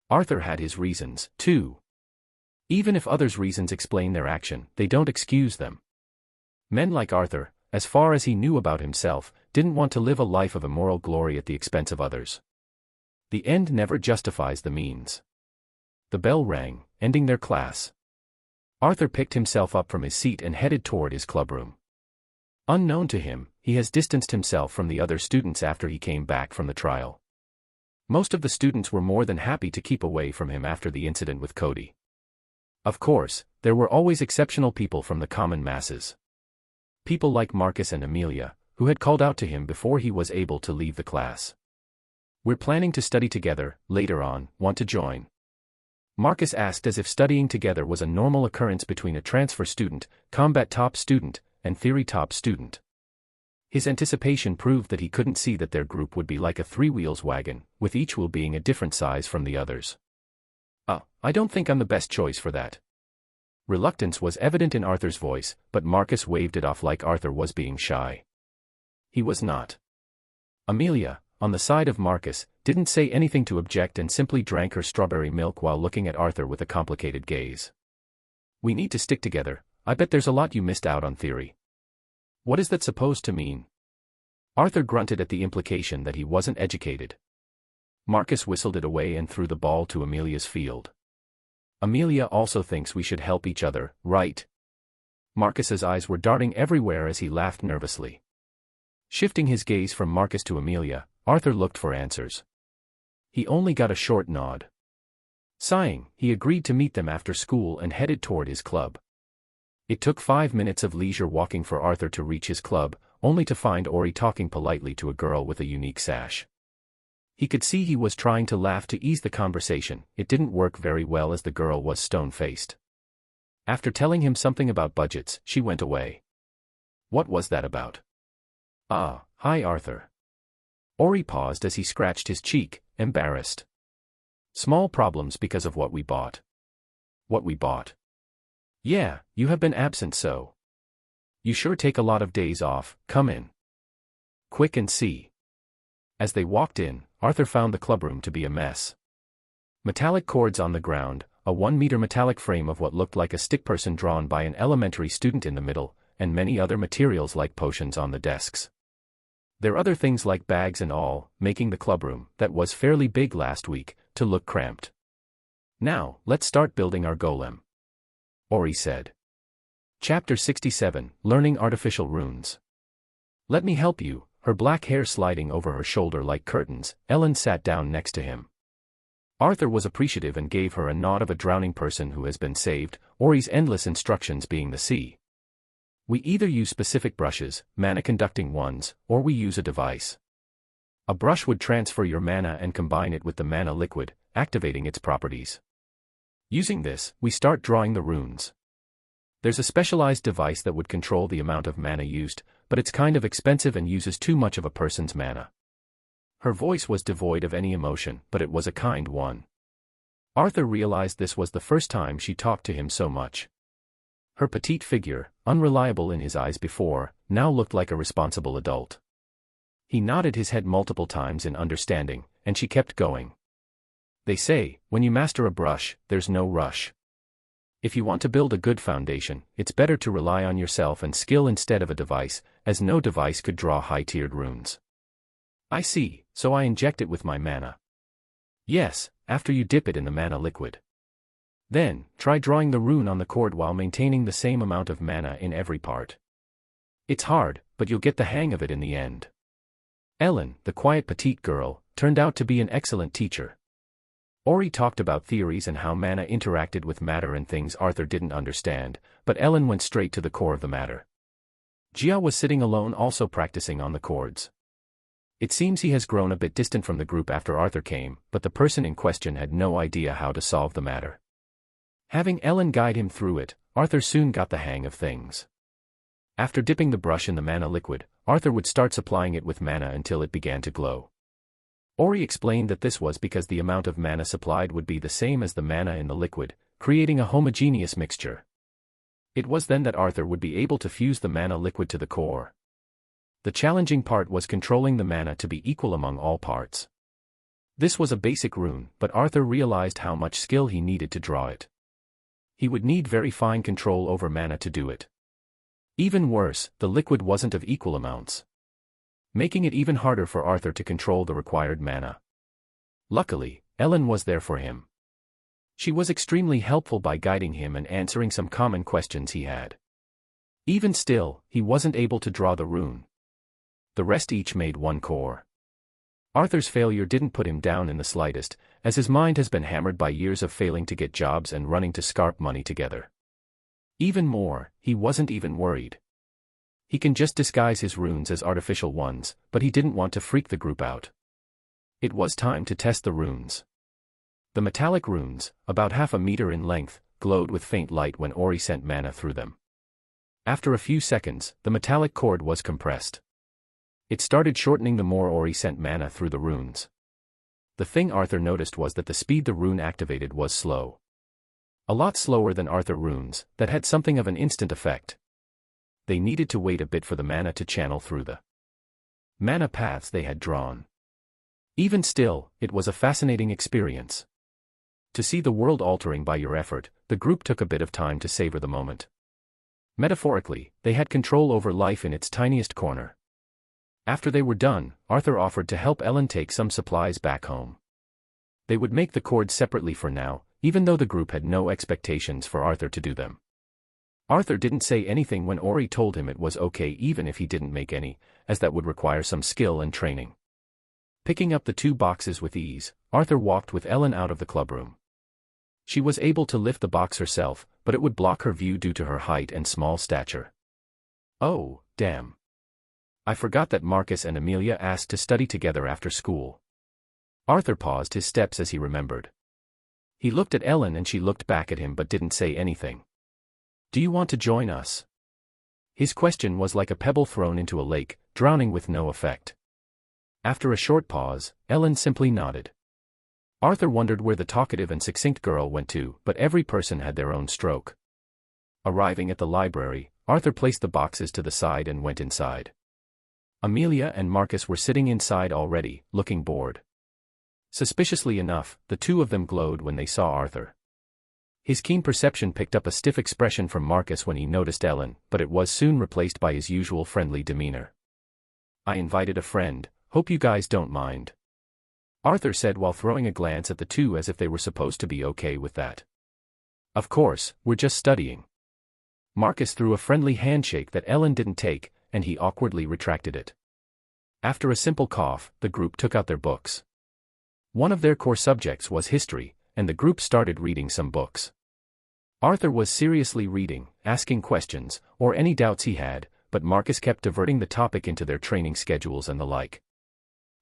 Arthur had his reasons, too. Even if others' reasons explain their action, they don't excuse them. Men like Arthur, as far as he knew about himself, didn't want to live a life of immoral glory at the expense of others. The end never justifies the means. The bell rang, ending their class. Arthur picked himself up from his seat and headed toward his clubroom. Unknown to him, he has distanced himself from the other students after he came back from the trial. Most of the students were more than happy to keep away from him after the incident with Cody. Of course, there were always exceptional people from the common masses. People like Marcus and Amelia, who had called out to him before he was able to leave the class. We're planning to study together, later on, want to join? Marcus asked as if studying together was a normal occurrence between a transfer student, combat top student, and theory top student. His anticipation proved that he couldn't see that their group would be like a three-wheels wagon, with each wheel being a different size from the others. I don't think I'm the best choice for that. Reluctance was evident in Arthur's voice, but Marcus waved it off like Arthur was being shy. He was not. Amelia, on the side of Marcus, didn't say anything to object and simply drank her strawberry milk while looking at Arthur with a complicated gaze. We need to stick together. I bet there's a lot you missed out on theory. What is that supposed to mean? Arthur grunted at the implication that he wasn't educated. Marcus whistled it away and threw the ball to Amelia's field. Amelia also thinks we should help each other, right? Marcus's eyes were darting everywhere as he laughed nervously. Shifting his gaze from Marcus to Amelia, Arthur looked for answers. He only got a short nod. Sighing, he agreed to meet them after school and headed toward his club. It took 5 minutes of leisure walking for Arthur to reach his club, only to find Ori talking politely to a girl with a unique sash. He could see he was trying to laugh to ease the conversation. It didn't work very well as the girl was stone-faced. After telling him something about budgets, she went away. What was that about? Hi Arthur. Ori paused as he scratched his cheek, embarrassed. Small problems because of what we bought. What we bought? Yeah, you have been absent so. You sure take a lot of days off, come in. Quick and see. As they walked in, Arthur found the clubroom to be a mess. Metallic cords on the ground, a 1-meter metallic frame of what looked like a stick person drawn by an elementary student in the middle, and many other materials like potions on the desks. There are other things like bags and all, making the clubroom, that was fairly big last week, to look cramped. Now, let's start building our golem. Ori said. Chapter 67, Learning Artificial Runes. Let me help you. Her black hair sliding over her shoulder like curtains, Ellen sat down next to him. Arthur was appreciative and gave her a nod of a drowning person who has been saved, Ori's endless instructions being the sea. We either use specific brushes, mana-conducting ones, or we use a device. A brush would transfer your mana and combine it with the mana liquid, activating its properties. Using this, we start drawing the runes. There's a specialized device that would control the amount of mana used, but it's kind of expensive and uses too much of a person's mana. Her voice was devoid of any emotion, but it was a kind one. Arthur realized this was the first time she talked to him so much. Her petite figure, unreliable in his eyes before, now looked like a responsible adult. He nodded his head multiple times in understanding, and she kept going. They say, when you master a brush, there's no rush. If you want to build a good foundation, it's better to rely on yourself and skill instead of a device, as no device could draw high-tiered runes. I see, so I inject it with my mana. Yes, after you dip it in the mana liquid. Then, try drawing the rune on the cord while maintaining the same amount of mana in every part. It's hard, but you'll get the hang of it in the end. Ellen, the quiet petite girl, turned out to be an excellent teacher. Ori talked about theories and how mana interacted with matter and things Arthur didn't understand, but Ellen went straight to the core of the matter. Jia was sitting alone also practicing on the chords. It seems he has grown a bit distant from the group after Arthur came, but the person in question had no idea how to solve the matter. Having Ellen guide him through it, Arthur soon got the hang of things. After dipping the brush in the mana liquid, Arthur would start supplying it with mana until it began to glow. Ori explained that this was because the amount of mana supplied would be the same as the mana in the liquid, creating a homogeneous mixture. It was then that Arthur would be able to fuse the mana liquid to the core. The challenging part was controlling the mana to be equal among all parts. This was a basic rune, but Arthur realized how much skill he needed to draw it. He would need very fine control over mana to do it. Even worse, the liquid wasn't of equal amounts, making it even harder for Arthur to control the required mana. Luckily, Ellen was there for him. She was extremely helpful by guiding him and answering some common questions he had. Even still, he wasn't able to draw the rune. The rest each made one core. Arthur's failure didn't put him down in the slightest, as his mind has been hammered by years of failing to get jobs and running to scarp money together. Even more, he wasn't even worried. He can just disguise his runes as artificial ones, but he didn't want to freak the group out. It was time to test the runes. The metallic runes, about half a meter in length, glowed with faint light when Ori sent mana through them. After a few seconds, the metallic cord was compressed. It started shortening the more Ori sent mana through the runes. The thing Arthur noticed was that the speed the rune activated was slow. A lot slower than Arthur runes, that had something of an instant effect. They needed to wait a bit for the mana to channel through the mana paths they had drawn. Even still, it was a fascinating experience. To see the world altering by your effort, the group took a bit of time to savor the moment. Metaphorically, they had control over life in its tiniest corner. After they were done, Arthur offered to help Ellen take some supplies back home. They would make the cords separately for now, even though the group had no expectations for Arthur to do them. Arthur didn't say anything when Ori told him it was okay even if he didn't make any, as that would require some skill and training. Picking up the 2 boxes with ease, Arthur walked with Ellen out of the clubroom. She was able to lift the box herself, but it would block her view due to her height and small stature. Oh, damn. I forgot that Marcus and Amelia asked to study together after school. Arthur paused his steps as he remembered. He looked at Ellen and she looked back at him but didn't say anything. Do you want to join us? His question was like a pebble thrown into a lake, drowning with no effect. After a short pause, Ellen simply nodded. Arthur wondered where the talkative and succinct girl went to, but every person had their own stroke. Arriving at the library, Arthur placed the boxes to the side and went inside. Amelia and Marcus were sitting inside already, looking bored. Suspiciously enough, the 2 of them glowed when they saw Arthur. His keen perception picked up a stiff expression from Marcus when he noticed Ellen, but it was soon replaced by his usual friendly demeanor. I invited a friend, hope you guys don't mind. Arthur said while throwing a glance at the 2 as if they were supposed to be okay with that. Of course, we're just studying. Marcus threw a friendly handshake that Ellen didn't take, and he awkwardly retracted it. After a simple cough, the group took out their books. One of their core subjects was history, and the group started reading some books. Arthur was seriously reading, asking questions, or any doubts he had, but Marcus kept diverting the topic into their training schedules and the like.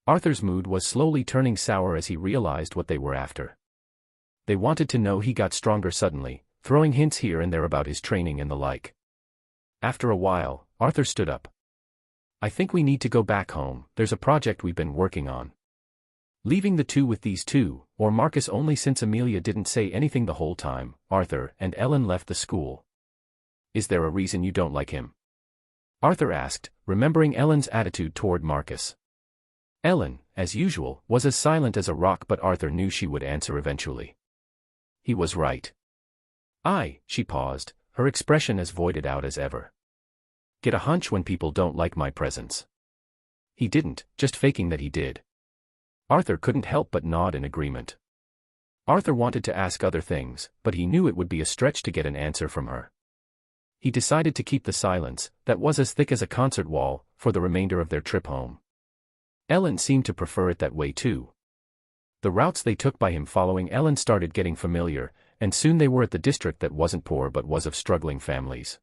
Arthur's mood was slowly turning sour as he realized what they were after. They wanted to know he got stronger suddenly, throwing hints here and there about his training and the like. After a while, Arthur stood up. "I think we need to go back home, there's a project we've been working on." Leaving the two with these two, or Marcus only since Amelia didn't say anything the whole time, Arthur and Ellen left the school. "Is there a reason you don't like him?" Arthur asked, remembering Ellen's attitude toward Marcus. Ellen, as usual, was as silent as a rock, but Arthur knew she would answer eventually. He was right. She paused, her expression as voided out as ever. "Get a hunch when people don't like my presence." He didn't, just faking that he did. Arthur couldn't help but nod in agreement. Arthur wanted to ask other things, but he knew it would be a stretch to get an answer from her. He decided to keep the silence, that was as thick as a concert wall, for the remainder of their trip home. Ellen seemed to prefer it that way too. The routes they took by him following Ellen started getting familiar, and soon they were at the district that wasn't poor but was of struggling families.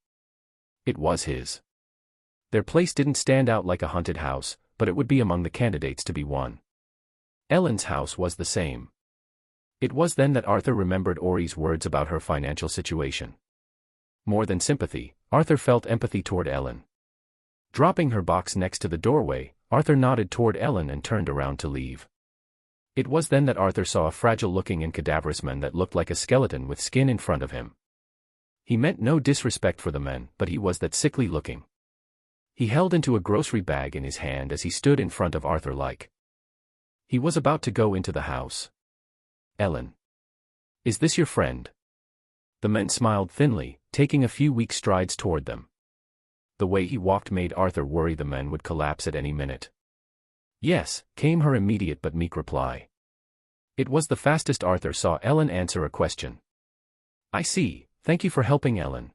It was his. Their place didn't stand out like a haunted house, but it would be among the candidates to be one. Ellen's house was the same. It was then that Arthur remembered Ori's words about her financial situation. More than sympathy, Arthur felt empathy toward Ellen. Dropping her box next to the doorway, Arthur nodded toward Ellen and turned around to leave. It was then that Arthur saw a fragile-looking and cadaverous man that looked like a skeleton with skin in front of him. He meant no disrespect for the man, but he was that sickly looking. He held into a grocery bag in his hand as he stood in front of Arthur like he was about to go into the house. "Ellen. Is this your friend?" The man smiled thinly, taking a few weak strides toward them. The way he walked made Arthur worry the man would collapse at any minute. "Yes," came her immediate but meek reply. It was the fastest Arthur saw Ellen answer a question. "I see, thank you for helping, Ellen."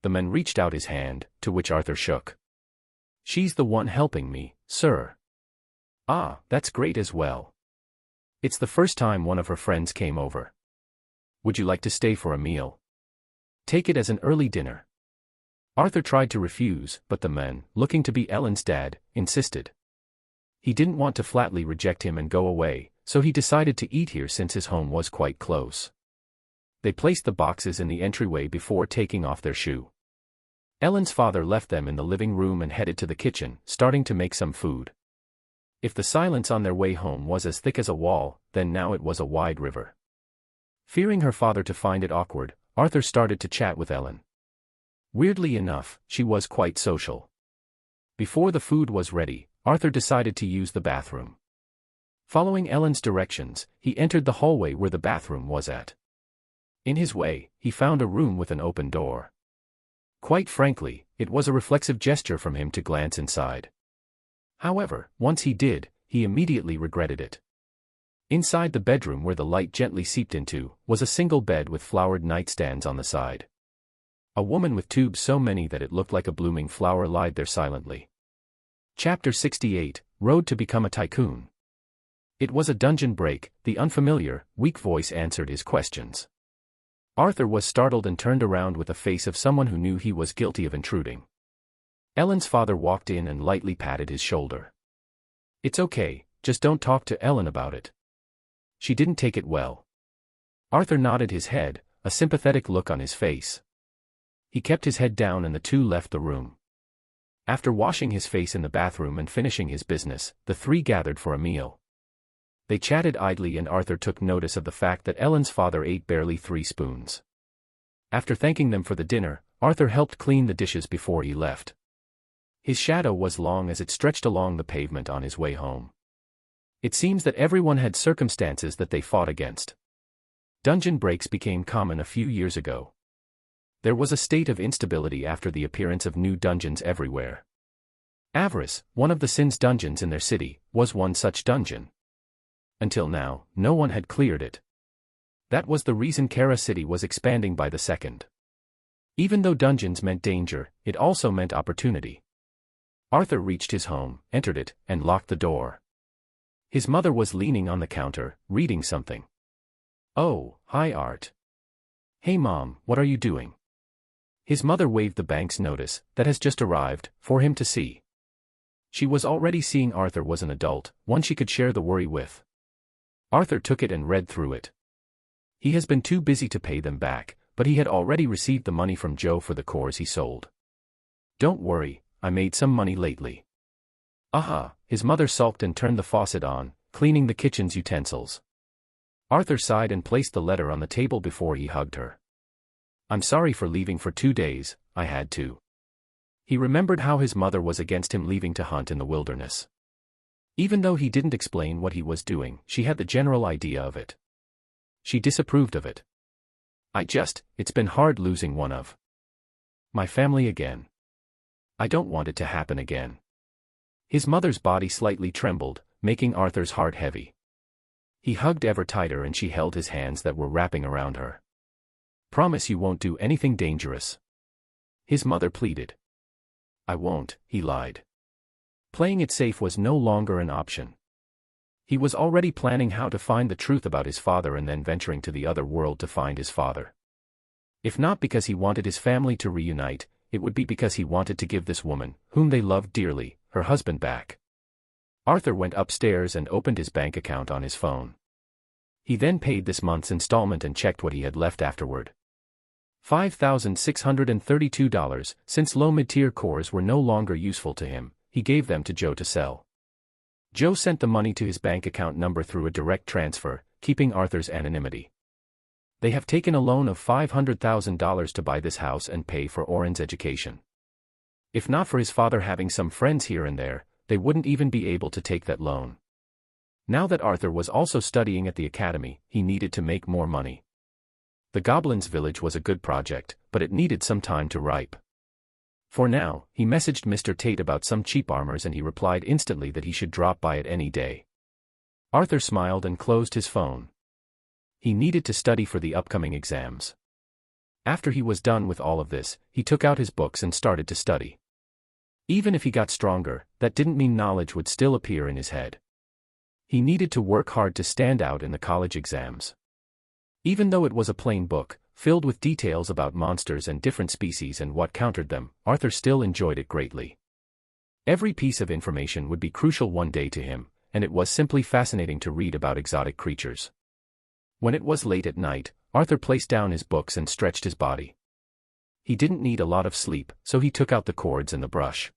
The man reached out his hand, to which Arthur shook. "She's the one helping me, sir." "Ah, that's great as well. It's the first time one of her friends came over. Would you like to stay for a meal? Take it as an early dinner." Arthur tried to refuse, but the man, looking to be Ellen's dad, insisted. He didn't want to flatly reject him and go away, so he decided to eat here since his home was quite close. They placed the boxes in the entryway before taking off their shoe. Ellen's father left them in the living room and headed to the kitchen, starting to make some food. If the silence on their way home was as thick as a wall, then now it was a wide river. Fearing her father to find it awkward, Arthur started to chat with Ellen. Weirdly enough, she was quite social. Before the food was ready, Arthur decided to use the bathroom. Following Ellen's directions, he entered the hallway where the bathroom was at. In his way, he found a room with an open door. Quite frankly, it was a reflexive gesture from him to glance inside. However, once he did, he immediately regretted it. Inside the bedroom where the light gently seeped into, was a single bed with flowered nightstands on the side. A woman with tubes so many that it looked like a blooming flower lied there silently. Chapter 68, Road to Become a Tycoon. It was a dungeon break, the unfamiliar, weak voice answered his questions. Arthur was startled and turned around with the face of someone who knew he was guilty of intruding. Ellen's father walked in and lightly patted his shoulder. "It's okay, just don't talk to Ellen about it. She didn't take it well." Arthur nodded his head, a sympathetic look on his face. He kept his head down and the two left the room. After washing his face in the bathroom and finishing his business, the three gathered for a meal. They chatted idly and Arthur took notice of the fact that Ellen's father ate barely 3 spoons. After thanking them for the dinner, Arthur helped clean the dishes before he left. His shadow was long as it stretched along the pavement on his way home. It seems that everyone had circumstances that they fought against. Dungeon breaks became common a few years ago. There was a state of instability after the appearance of new dungeons everywhere. Avarice, one of the Sin's dungeons in their city, was one such dungeon. Until now, no one had cleared it. That was the reason Kara City was expanding by the second. Even though dungeons meant danger, it also meant opportunity. Arthur reached his home, entered it, and locked the door. His mother was leaning on the counter, reading something. "Oh, hi Art. Hey Mom, what are you doing?" His mother waved the bank's notice, that has just arrived, for him to see. She was already seeing Arthur was an adult, one she could share the worry with. Arthur took it and read through it. He has been too busy to pay them back, but he had already received the money from Joe for the cores he sold. "Don't worry, I made some money lately." "Aha," his mother sulked and turned the faucet on, cleaning the kitchen's utensils. Arthur sighed and placed the letter on the table before he hugged her. "I'm sorry for leaving for 2 days, I had to." He remembered how his mother was against him leaving to hunt in the wilderness. Even though he didn't explain what he was doing, she had the general idea of it. She disapproved of it. It's been hard losing one of my family again. I don't want it to happen again." His mother's body slightly trembled, making Arthur's heart heavy. He hugged ever tighter and she held his hands that were wrapping around her. "Promise you won't do anything dangerous," his mother pleaded. "I won't," he lied. Playing it safe was no longer an option. He was already planning how to find the truth about his father and then venturing to the other world to find his father. If not because he wanted his family to reunite, it would be because he wanted to give this woman, whom they loved dearly, her husband back. Arthur went upstairs and opened his bank account on his phone. He then paid this month's installment and checked what he had left afterward. $5,632. Since low mid-tier cores were no longer useful to him, he gave them to Joe to sell. Joe sent the money to his bank account number through a direct transfer, keeping Arthur's anonymity. They have taken a loan of $500,000 to buy this house and pay for Oren's education. If not for his father having some friends here and there, they wouldn't even be able to take that loan. Now that Arthur was also studying at the academy, he needed to make more money. The Goblins' Village was a good project, but it needed some time to ripe. For now, he messaged Mr. Tate about some cheap armors and he replied instantly that he should drop by it any day. Arthur smiled and closed his phone. He needed to study for the upcoming exams. After he was done with all of this, he took out his books and started to study. Even if he got stronger, that didn't mean knowledge would still appear in his head. He needed to work hard to stand out in the college exams. Even though it was a plain book, filled with details about monsters and different species and what countered them, Arthur still enjoyed it greatly. Every piece of information would be crucial one day to him, and it was simply fascinating to read about exotic creatures. When it was late at night, Arthur placed down his books and stretched his body. He didn't need a lot of sleep, so he took out the cords and the brush.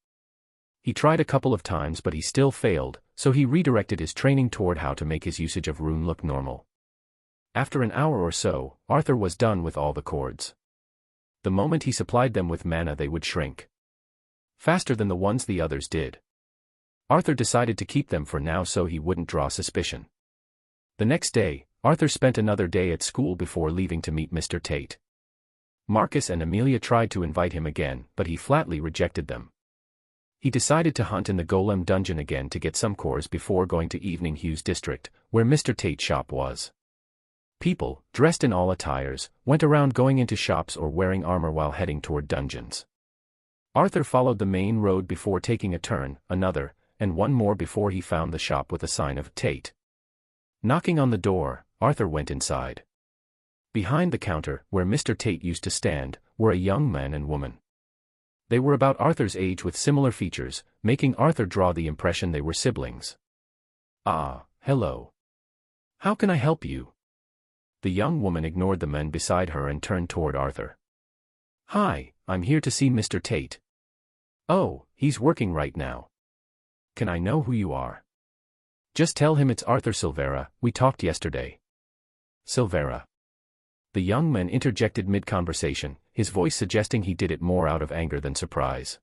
He tried a couple of times but he still failed, so he redirected his training toward how to make his usage of rune look normal. After an hour or so, Arthur was done with all the cords. The moment he supplied them with mana they would shrink faster than the ones the others did. Arthur decided to keep them for now so he wouldn't draw suspicion. The next day, Arthur spent another day at school before leaving to meet Mr. Tate. Marcus and Amelia tried to invite him again, but he flatly rejected them. He decided to hunt in the Golem dungeon again to get some cores before going to Evening Hugh's district, where Mr. Tate's shop was. People, dressed in all attires, went around going into shops or wearing armor while heading toward dungeons. Arthur followed the main road before taking a turn, another, and one more before he found the shop with a sign of Tate. Knocking on the door, Arthur went inside. Behind the counter, where Mr. Tate used to stand, were a young man and woman. They were about Arthur's age with similar features, making Arthur draw the impression they were siblings. "Ah, hello. How can I help you?" The young woman ignored the men beside her and turned toward Arthur. "Hi, I'm here to see Mr. Tate." "Oh, he's working right now. Can I know who you are?" "Just tell him it's Arthur Silvera, we talked yesterday." "Silvera?" The young man interjected mid-conversation, his voice suggesting he did it more out of anger than surprise.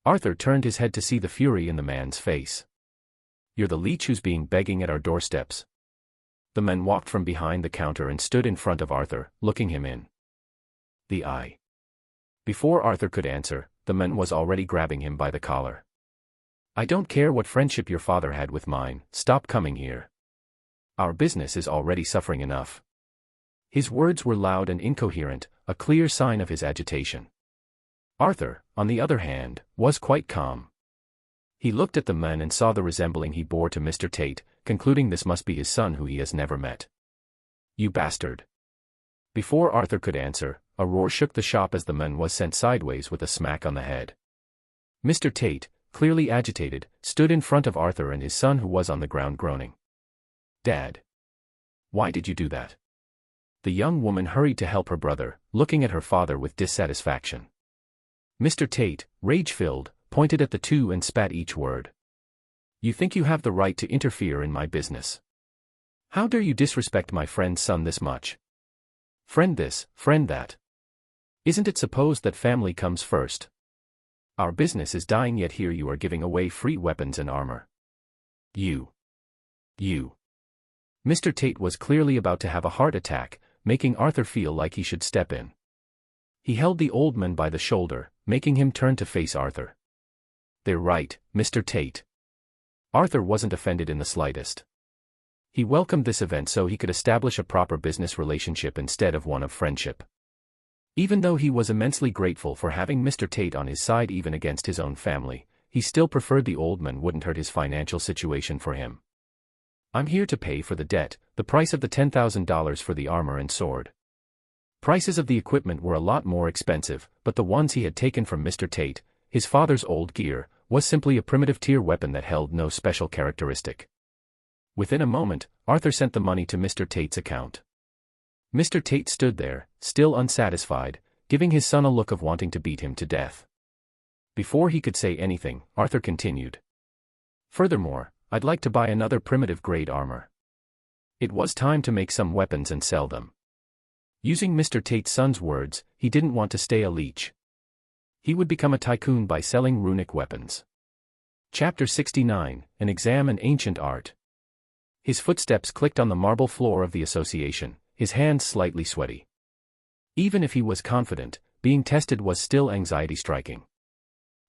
Arthur turned his head to see the fury in the man's face. "You're the leech who's being begging at our doorsteps." The man walked from behind the counter and stood in front of Arthur, looking him in the eye. Before Arthur could answer, the man was already grabbing him by the collar. "I don't care what friendship your father had with mine, stop coming here. Our business is already suffering enough." His words were loud and incoherent, a clear sign of his agitation. Arthur, on the other hand, was quite calm. He looked at the man and saw the resemblance he bore to Mr. Tate, concluding this must be his son who he has never met. "You bastard!" Before Arthur could answer, a roar shook the shop as the man was sent sideways with a smack on the head. Mr. Tate, clearly agitated, stood in front of Arthur and his son who was on the ground groaning. "Dad! Why did you do that?" The young woman hurried to help her brother, looking at her father with dissatisfaction. Mr. Tate, rage-filled, pointed at the two and spat each word. "You think you have the right to interfere in my business? How dare you disrespect my friend's son this much? Friend this, friend that. Isn't it supposed that family comes first? Our business is dying, yet here you are giving away free weapons and armor. You. Mr. Tate was clearly about to have a heart attack, making Arthur feel like he should step in. He held the old man by the shoulder, making him turn to face Arthur. "They're right, Mr. Tate." Arthur wasn't offended in the slightest. He welcomed this event so he could establish a proper business relationship instead of one of friendship. Even though he was immensely grateful for having Mr. Tate on his side even against his own family, he still preferred the old man wouldn't hurt his financial situation for him. "I'm here to pay for the debt, the price of the $10,000 for the armor and sword." Prices of the equipment were a lot more expensive, but the ones he had taken from Mr. Tate, his father's old gear, was simply a primitive tier weapon that held no special characteristic. Within a moment, Arthur sent the money to Mr. Tate's account. Mr. Tate stood there, still unsatisfied, giving his son a look of wanting to beat him to death. Before he could say anything, Arthur continued. "Furthermore, I'd like to buy another primitive-grade armor. It was time to make some weapons and sell them." Using Mr. Tate's son's words, he didn't want to stay a leech. He would become a tycoon by selling runic weapons. Chapter 69, An Exam in Ancient Art. His footsteps clicked on the marble floor of the association, his hands slightly sweaty. Even if he was confident, being tested was still anxiety-striking.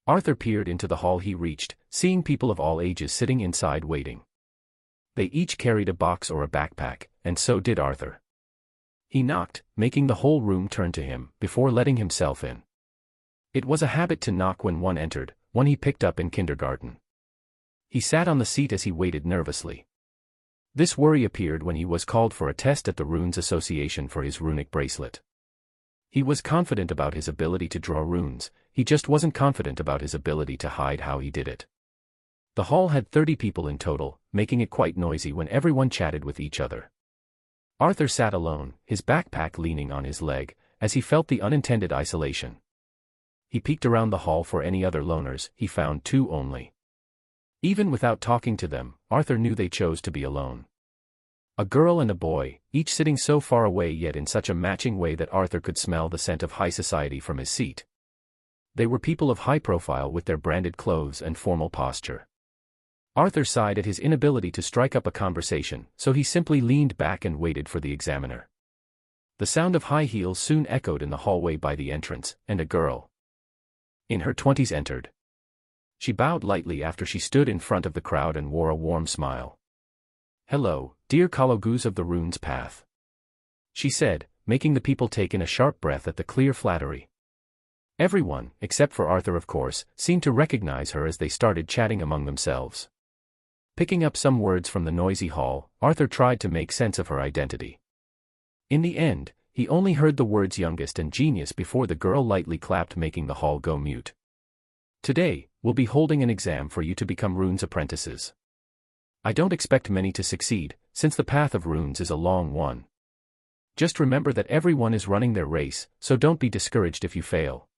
Arthur peered into the hall he reached, seeing people of all ages sitting inside waiting. They each carried a box or a backpack, and so did Arthur. He knocked, making the whole room turn to him, before letting himself in. It was a habit to knock when one entered, one he picked up in kindergarten. He sat on the seat as he waited nervously. This worry appeared when he was called for a test at the Runes Association for his runic bracelet. He was confident about his ability to draw runes, he just wasn't confident about his ability to hide how he did it. The hall had 30 people in total, making it quite noisy when everyone chatted with each other. Arthur sat alone, his backpack leaning on his leg, as he felt the unintended isolation. He peeked around the hall for any other loners, he found 2 only. Even without talking to them, Arthur knew they chose to be alone. A girl and a boy, each sitting so far away yet in such a matching way that Arthur could smell the scent of high society from his seat. They were people of high profile with their branded clothes and formal posture. Arthur sighed at his inability to strike up a conversation, so he simply leaned back and waited for the examiner. The sound of high heels soon echoed in the hallway by the entrance, and a girl in her 20s entered. She bowed lightly after she stood in front of the crowd and wore a warm smile. "Hello, dear Kalogoose of the Runes Path," she said, making the people take in a sharp breath at the clear flattery. Everyone, except for Arthur of course, seemed to recognize her as they started chatting among themselves. Picking up some words from the noisy hall, Arthur tried to make sense of her identity. In the end, he only heard the words youngest and genius before the girl lightly clapped, making the hall go mute. "Today, we'll be holding an exam for you to become runes apprentices. I don't expect many to succeed, since the path of runes is a long one. Just remember that everyone is running their race, so don't be discouraged if you fail."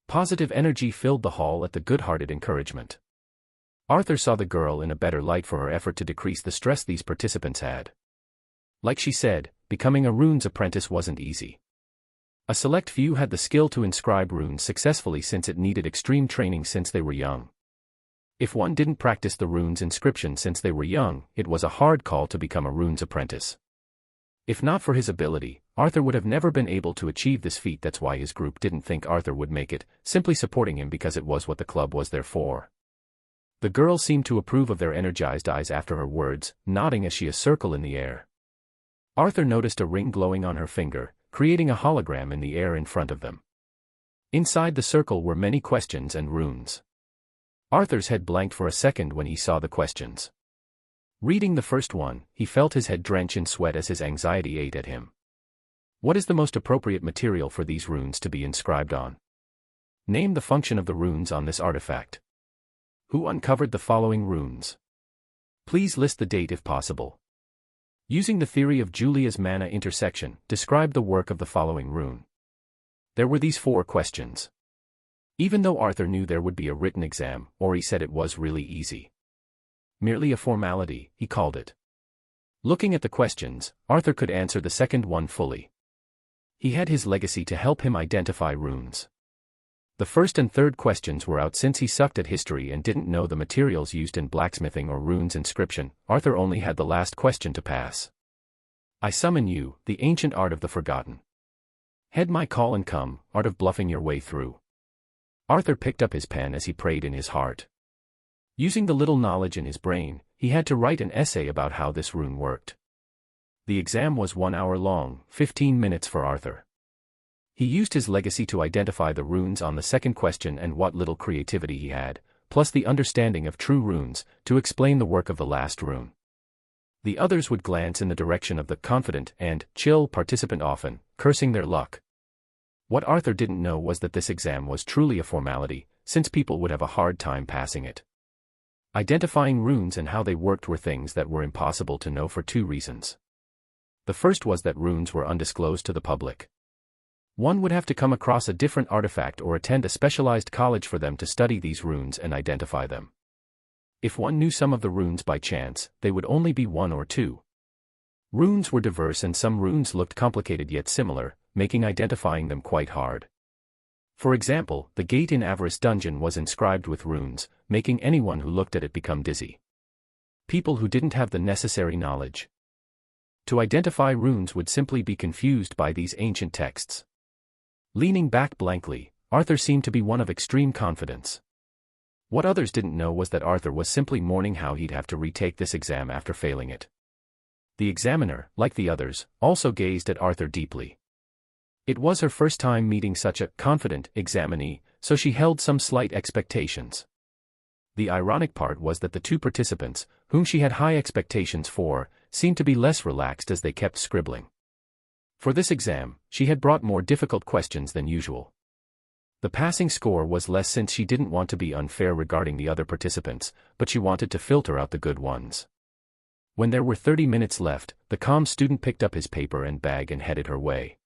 Positive energy filled the hall at the good-hearted encouragement. Arthur saw the girl in a better light for her effort to decrease the stress these participants had. Like she said, becoming a runes apprentice wasn't easy. A select few had the skill to inscribe runes successfully since it needed extreme training since they were young. If one didn't practice the runes inscription since they were young, it was a hard call to become a runes apprentice. If not for his ability, Arthur would have never been able to achieve this feat. That's why his group didn't think Arthur would make it, simply supporting him because it was what the club was there for. The girl seemed to approve of their energized eyes after her words, nodding as she a circle in the air. Arthur noticed a ring glowing on her finger, creating a hologram in the air in front of them. Inside the circle were many questions and runes. Arthur's head blanked for a second when he saw the questions. Reading the first one, he felt his head drench in sweat as his anxiety ate at him. What is the most appropriate material for these runes to be inscribed on? Name the function of the runes on this artifact. Who uncovered the following runes? Please list the date if possible. Using the theory of Julia's mana intersection, describe the work of the following rune. There were these 4 questions. Even though Arthur knew there would be a written exam, Ori said it was really easy. Merely a formality, he called it. Looking at the questions, Arthur could answer the second one fully. He had his legacy to help him identify runes. The first and third questions were out since he sucked at history and didn't know the materials used in blacksmithing or runes inscription. Arthur only had the last question to pass. I summon you, the ancient art of the forgotten. Head my call and come, art of bluffing your way through. Arthur picked up his pen as he prayed in his heart. Using the little knowledge in his brain, he had to write an essay about how this rune worked. The exam was 1 hour long, 15 minutes for Arthur. He used his legacy to identify the runes on the second question and what little creativity he had, plus the understanding of true runes, to explain the work of the last rune. The others would glance in the direction of the confident and chill participant, often cursing their luck. What Arthur didn't know was that this exam was truly a formality, since people would have a hard time passing it. Identifying runes and how they worked were things that were impossible to know for 2 reasons. The first was that runes were undisclosed to the public. One would have to come across a different artifact or attend a specialized college for them to study these runes and identify them. If one knew some of the runes by chance, they would only be 1 or 2. Runes were diverse and some runes looked complicated yet similar, making identifying them quite hard. For example, the gate in Avarice Dungeon was inscribed with runes, making anyone who looked at it become dizzy. People who didn't have the necessary knowledge to identify runes would simply be confused by these ancient texts. Leaning back blankly, Arthur seemed to be one of extreme confidence. What others didn't know was that Arthur was simply mourning how he'd have to retake this exam after failing it. The examiner, like the others, also gazed at Arthur deeply. It was her first time meeting such a confident examinee, so she held some slight expectations. The ironic part was that the 2 participants, whom she had high expectations for, seemed to be less relaxed as they kept scribbling. For this exam, she had brought more difficult questions than usual. The passing score was less since she didn't want to be unfair regarding the other participants, but she wanted to filter out the good ones. When there were 30 minutes left, the calm student picked up his paper and bag and headed her way.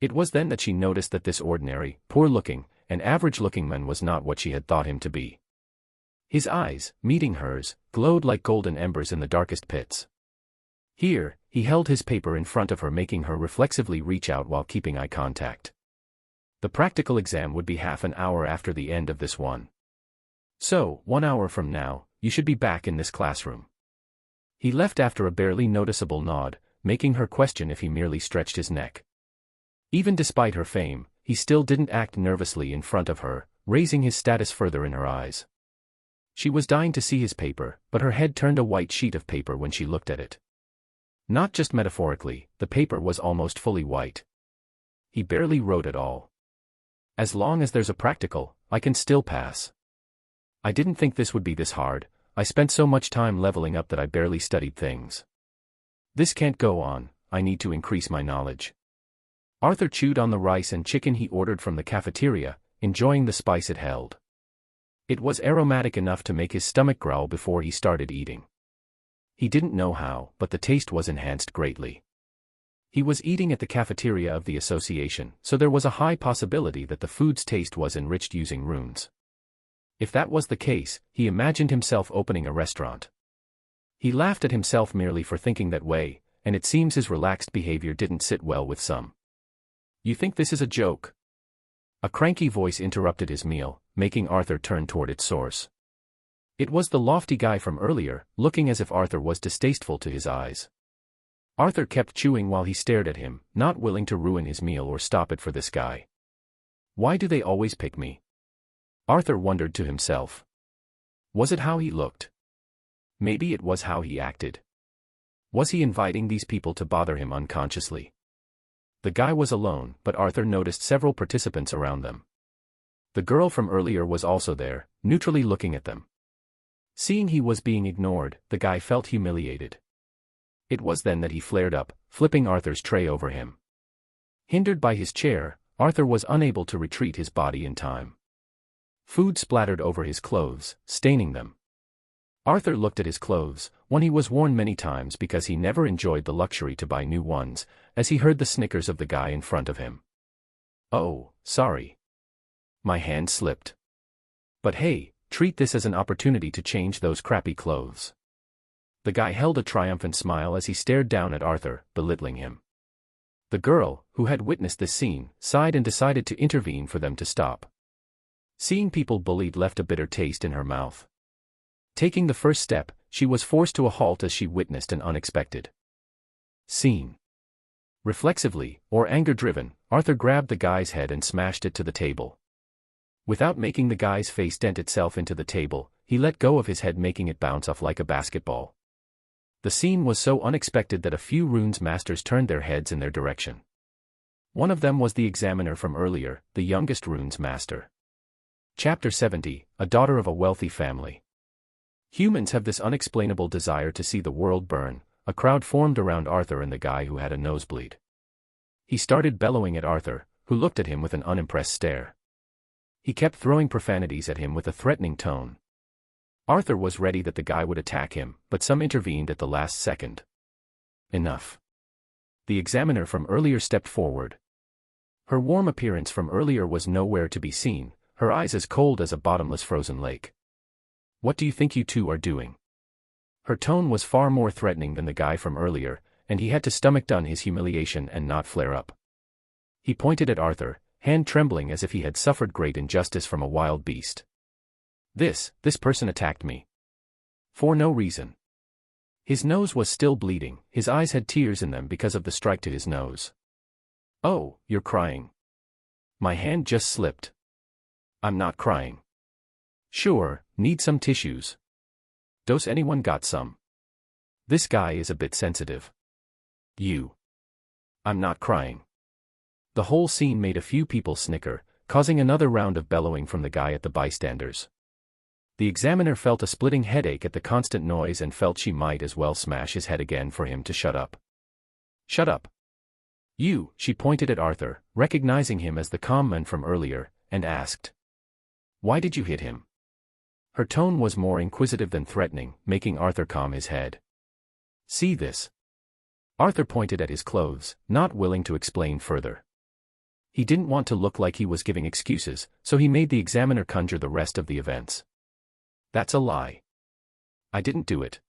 It was then that she noticed that this ordinary, poor-looking, and average-looking man was not what she had thought him to be. His eyes, meeting hers, glowed like golden embers in the darkest pits. Here, he held his paper in front of her, making her reflexively reach out while keeping eye contact. The practical exam would be half an hour after the end of this one. So, 1 hour from now, you should be back in this classroom. He left after a barely noticeable nod, making her question if he merely stretched his neck. Even despite her fame, he still didn't act nervously in front of her, raising his status further in her eyes. She was dying to see his paper, but her head turned a white sheet of paper when she looked at it. Not just metaphorically, the paper was almost fully white. He barely wrote at all. As long as there's a practical, I can still pass. I didn't think this would be this hard. I spent so much time leveling up that I barely studied things. This can't go on, I need to increase my knowledge. Arthur chewed on the rice and chicken he ordered from the cafeteria, enjoying the spice it held. It was aromatic enough to make his stomach growl before he started eating. He didn't know how, but the taste was enhanced greatly. He was eating at the cafeteria of the association, so there was a high possibility that the food's taste was enriched using runes. If that was the case, he imagined himself opening a restaurant. He laughed at himself merely for thinking that way, and it seems his relaxed behavior didn't sit well with some. You think this is a joke? A cranky voice interrupted his meal, making Arthur turn toward its source. It was the lofty guy from earlier, looking as if Arthur was distasteful to his eyes. Arthur kept chewing while he stared at him, not willing to ruin his meal or stop it for this guy. Why do they always pick me? Arthur wondered to himself. Was it how he looked? Maybe it was how he acted. Was he inviting these people to bother him unconsciously? The guy was alone, but Arthur noticed several participants around them. The girl from earlier was also there, neutrally looking at them. Seeing he was being ignored, the guy felt humiliated. It was then that he flared up, flipping Arthur's tray over him. Hindered by his chair, Arthur was unable to retreat his body in time. Food splattered over his clothes, staining them. Arthur looked at his clothes, one he was worn many times because he never enjoyed the luxury to buy new ones, as he heard the snickers of the guy in front of him. "Oh, sorry. My hand slipped. But hey, treat this as an opportunity to change those crappy clothes." The guy held a triumphant smile as he stared down at Arthur, belittling him. The girl, who had witnessed this scene, sighed and decided to intervene for them to stop. Seeing people bullied left a bitter taste in her mouth. Taking the first step, she was forced to a halt as she witnessed an unexpected scene. Reflexively, or anger-driven, Arthur grabbed the guy's head and smashed it to the table. Without making the guy's face dent itself into the table, he let go of his head, making it bounce off like a basketball. The scene was so unexpected that a few runes masters turned their heads in their direction. One of them was the examiner from earlier, the youngest runes master. Chapter 70, A Daughter of a Wealthy Family. Humans have this unexplainable desire to see the world burn. A crowd formed around Arthur and the guy who had a nosebleed. He started bellowing at Arthur, who looked at him with an unimpressed stare. He kept throwing profanities at him with a threatening tone. Arthur was ready that the guy would attack him, but some intervened at the last second. Enough. The examiner from earlier stepped forward. Her warm appearance from earlier was nowhere to be seen, her eyes as cold as a bottomless frozen lake. "What do you think you two are doing?" Her tone was far more threatening than the guy from earlier, and he had to stomach down his humiliation and not flare up. He pointed at Arthur, hand trembling as if he had suffered great injustice from a wild beast. This person attacked me. For no reason. His nose was still bleeding, his eyes had tears in them because of the strike to his nose. "Oh, you're crying." "My hand just slipped." "I'm not crying." "Sure, need some tissues." "Does anyone got some?" "This guy is a bit sensitive." "You." "I'm not crying." The whole scene made a few people snicker, causing another round of bellowing from the guy at the bystanders. The examiner felt a splitting headache at the constant noise and felt she might as well smash his head again for him to shut up. "Shut up. You," she pointed at Arthur, recognizing him as the calm man from earlier, and asked, "Why did you hit him?" Her tone was more inquisitive than threatening, making Arthur calm his head. "See this?" Arthur pointed at his clothes, not willing to explain further. He didn't want to look like he was giving excuses, so he made the examiner conjure the rest of the events. "That's a lie. I didn't do it."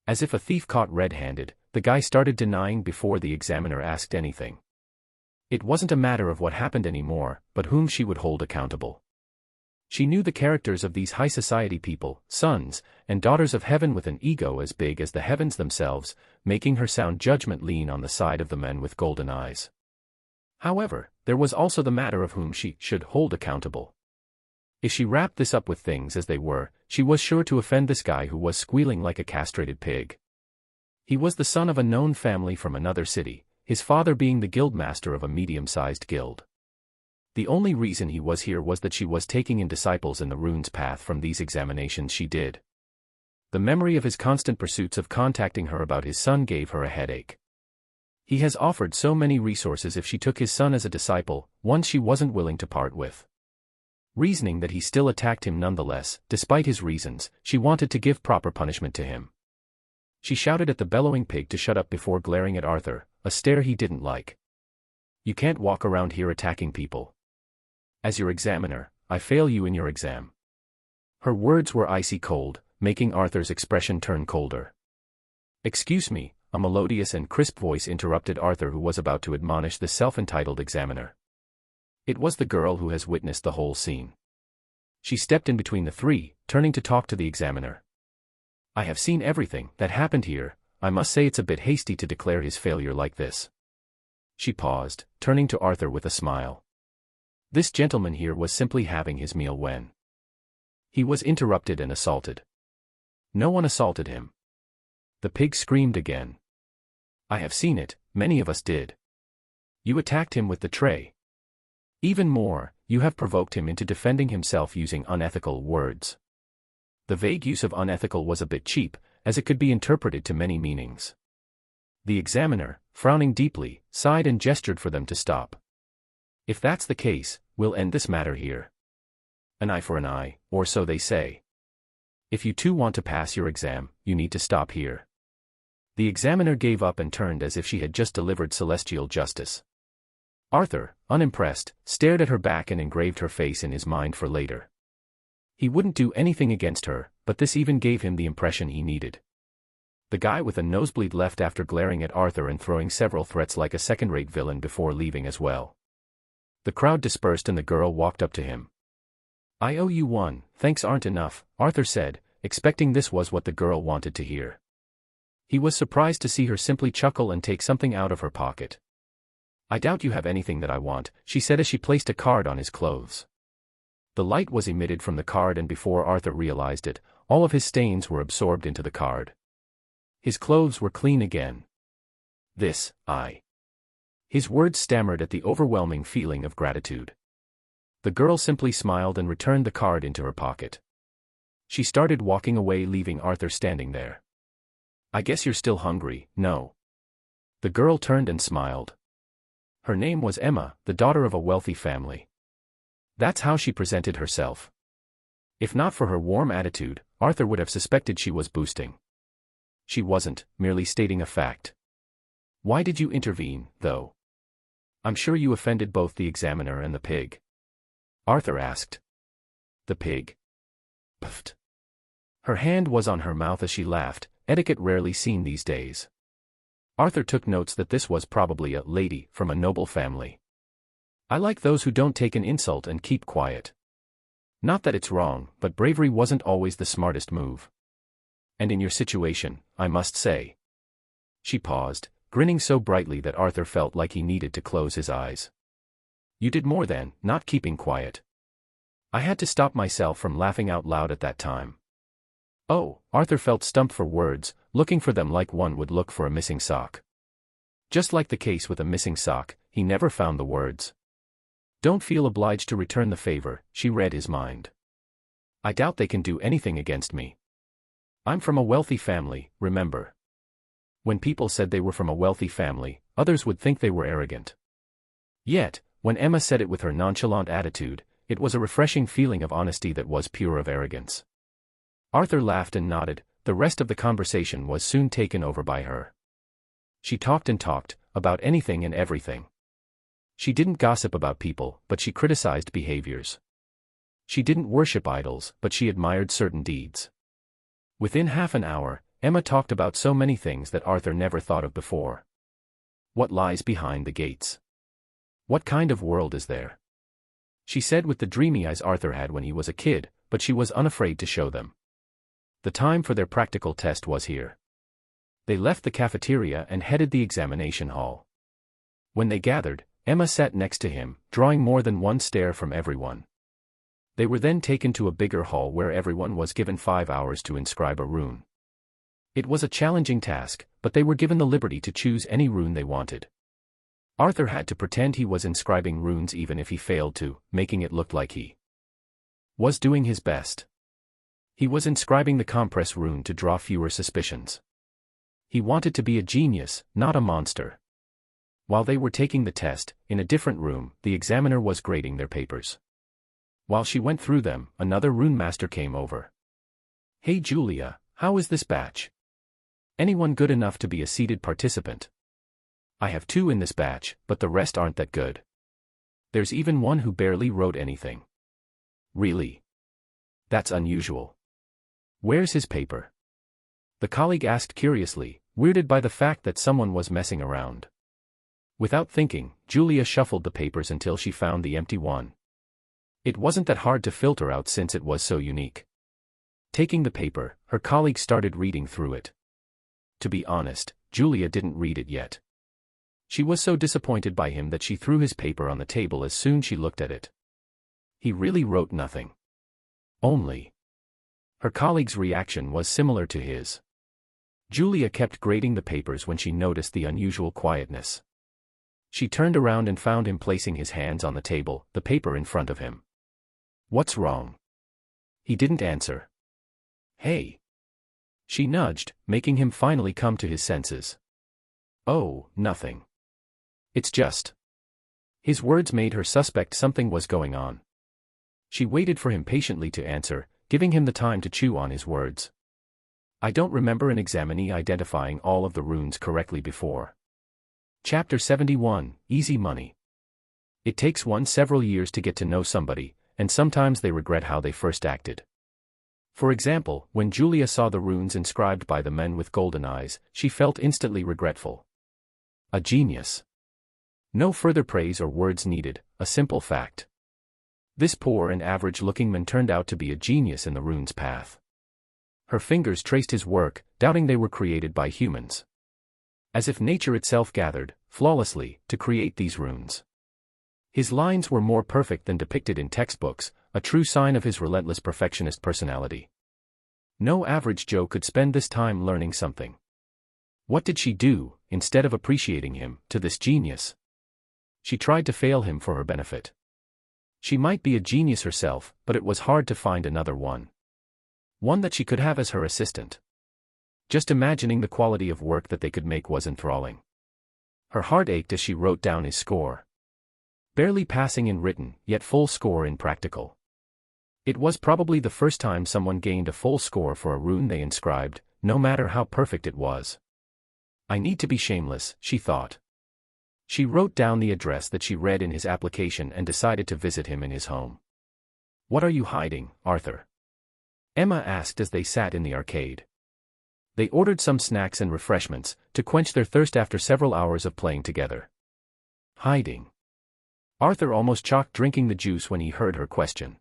As if a thief caught red-handed, the guy started denying before the examiner asked anything. It wasn't a matter of what happened anymore, but whom she would hold accountable. She knew the characters of these high society people, sons and daughters of heaven with an ego as big as the heavens themselves, making her sound judgment lean on the side of the men with golden eyes. However, there was also the matter of whom she should hold accountable. If she wrapped this up with things as they were, she was sure to offend this guy who was squealing like a castrated pig. He was the son of a known family from another city, his father being the guildmaster of a medium-sized guild. The only reason he was here was that she was taking in disciples in the runes path from these examinations she did. The memory of his constant pursuits of contacting her about his son gave her a headache. He has offered so many resources if she took his son as a disciple, one she wasn't willing to part with. Reasoning that he still attacked him nonetheless, despite his reasons, she wanted to give proper punishment to him. She shouted at the bellowing pig to shut up before glaring at Arthur, a stare he didn't like. "You can't walk around here attacking people. As your examiner, I fail you in your exam." Her words were icy cold, making Arthur's expression turn colder. "Excuse me," a melodious and crisp voice interrupted Arthur, who was about to admonish the self-entitled examiner. It was the girl who has witnessed the whole scene. She stepped in between the three, turning to talk to the examiner. "I have seen everything that happened here. I must say it's a bit hasty to declare his failure like this." She paused, turning to Arthur with a smile. This gentleman here was simply having his meal when he was interrupted and assaulted. No one assaulted him. The pig screamed again. "I have seen it, many of us did. You attacked him with the tray. Even more, you have provoked him into defending himself using unethical words. The vague use of unethical was a bit cheap, as it could be interpreted to many meanings. The examiner, frowning deeply, sighed and gestured for them to stop. If that's the case, we'll end this matter here. An eye for an eye, or so they say. If you two want to pass your exam, you need to stop here. The examiner gave up and turned as if she had just delivered celestial justice. Arthur, unimpressed, stared at her back and engraved her face in his mind for later. He wouldn't do anything against her, but this even gave him the impression he needed. The guy with a nosebleed left after glaring at Arthur and throwing several threats like a second-rate villain before leaving as well. The crowd dispersed and the girl walked up to him. "I owe you one, thanks aren't enough," Arthur said, expecting this was what the girl wanted to hear. He was surprised to see her simply chuckle and take something out of her pocket. "I doubt you have anything that I want," she said as she placed a card on his clothes. The light was emitted from the card and before Arthur realized it, all of his stains were absorbed into the card. His clothes were clean again. His words stammered at the overwhelming feeling of gratitude. The girl simply smiled and returned the card into her pocket. She started walking away, leaving Arthur standing there. "I guess you're still hungry, no?" The girl turned and smiled. Her name was Emma, the daughter of a wealthy family. That's how she presented herself. If not for her warm attitude, Arthur would have suspected she was boasting. She wasn't, merely stating a fact. "Why did you intervene, though? I'm sure you offended both the examiner and the pig." Arthur asked. "The pig?" Puffed. Her hand was on her mouth as she laughed, etiquette rarely seen these days. Arthur took notes that this was probably a lady from a noble family. "I like those who don't take an insult and keep quiet. Not that it's wrong, but bravery wasn't always the smartest move. And in your situation, I must say." She paused, grinning so brightly that Arthur felt like he needed to close his eyes. "You did more than not keeping quiet. I had to stop myself from laughing out loud at that time." "Oh," Arthur felt stumped for words, looking for them like one would look for a missing sock. Just like the case with a missing sock, he never found the words. "Don't feel obliged to return the favor," she read his mind. "I doubt they can do anything against me. I'm from a wealthy family, remember." When people said they were from a wealthy family, others would think they were arrogant. Yet, when Emma said it with her nonchalant attitude, it was a refreshing feeling of honesty that was pure of arrogance. Arthur laughed and nodded. The rest of the conversation was soon taken over by her. She talked and talked, about anything and everything. She didn't gossip about people, but she criticized behaviors. She didn't worship idols, but she admired certain deeds. Within half an hour, Emma talked about so many things that Arthur never thought of before. What lies behind the gates? What kind of world is there? She said with the dreamy eyes Arthur had when he was a kid, but she was unafraid to show them. The time for their practical test was here. They left the cafeteria and headed the examination hall. When they gathered, Emma sat next to him, drawing more than one stare from everyone. They were then taken to a bigger hall where everyone was given 5 hours to inscribe a rune. It was a challenging task, but they were given the liberty to choose any rune they wanted. Arthur had to pretend he was inscribing runes even if he failed to, making it look like he was doing his best. He was inscribing the compress rune to draw fewer suspicions. He wanted to be a genius, not a monster. While they were taking the test, in a different room, the examiner was grading their papers. While she went through them, another rune master came over. "Hey Julia, how is this batch? Anyone good enough to be a seated participant? I have 2 in this batch, but the rest aren't that good. There's even one who barely wrote anything." "Really? That's unusual. Where's his paper?" The colleague asked curiously, weirded by the fact that someone was messing around. Without thinking, Julia shuffled the papers until she found the empty one. It wasn't that hard to filter out since it was so unique. Taking the paper, her colleague started reading through it. To be honest, Julia didn't read it yet. She was so disappointed by him that she threw his paper on the table as soon as she looked at it. He really wrote nothing. Only. Her colleague's reaction was similar to his. Julia kept grading the papers when she noticed the unusual quietness. She turned around and found him placing his hands on the table, the paper in front of him. What's wrong? He didn't answer. Hey. She nudged, making him finally come to his senses. Oh, nothing. It's just. His words made her suspect something was going on. She waited for him patiently to answer, giving him the time to chew on his words. I don't remember an examinee identifying all of the runes correctly before. Chapter 71, Easy Money. It takes one several years to get to know somebody, and sometimes they regret how they first acted. For example, when Julia saw the runes inscribed by the men with golden eyes, she felt instantly regretful. A genius. No further praise or words needed, a simple fact. This poor and average-looking man turned out to be a genius in the runes path. Her fingers traced his work, doubting they were created by humans. As if nature itself gathered, flawlessly, to create these runes. His lines were more perfect than depicted in textbooks, a true sign of his relentless perfectionist personality. No average Joe could spend this time learning something. What did she do, instead of appreciating him, to this genius? She tried to fail him for her benefit. She might be a genius herself, but it was hard to find another one. One that she could have as her assistant. Just imagining the quality of work that they could make was enthralling. Her heart ached as she wrote down his score. Barely passing in written, yet full score in practical. It was probably the first time someone gained a full score for a rune they inscribed, no matter how perfect it was. I need to be shameless, she thought. She wrote down the address that she read in his application and decided to visit him in his home. What are you hiding, Arthur? Emma asked as they sat in the arcade. They ordered some snacks and refreshments, to quench their thirst after several hours of playing together. Hiding. Arthur almost choked drinking the juice when he heard her question.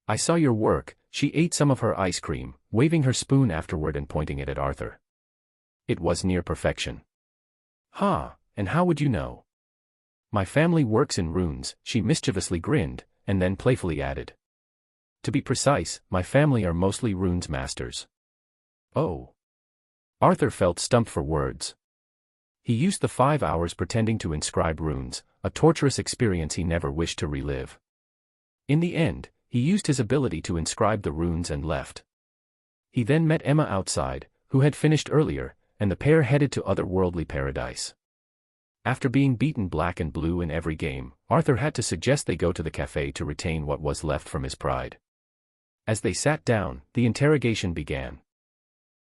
I saw your work. She ate some of her ice cream, waving her spoon afterward and pointing it at Arthur. It was near perfection. Ha, and how would you know? My family works in runes, she mischievously grinned, and then playfully added. To be precise, my family are mostly runes masters. Oh. Arthur felt stumped for words. He used the 5 hours pretending to inscribe runes, a torturous experience he never wished to relive. In the end, he used his ability to inscribe the runes and left. He then met Emma outside, who had finished earlier, and the pair headed to otherworldly paradise. After being beaten black and blue in every game, Arthur had to suggest they go to the cafe to retain what was left from his pride. As they sat down, the interrogation began.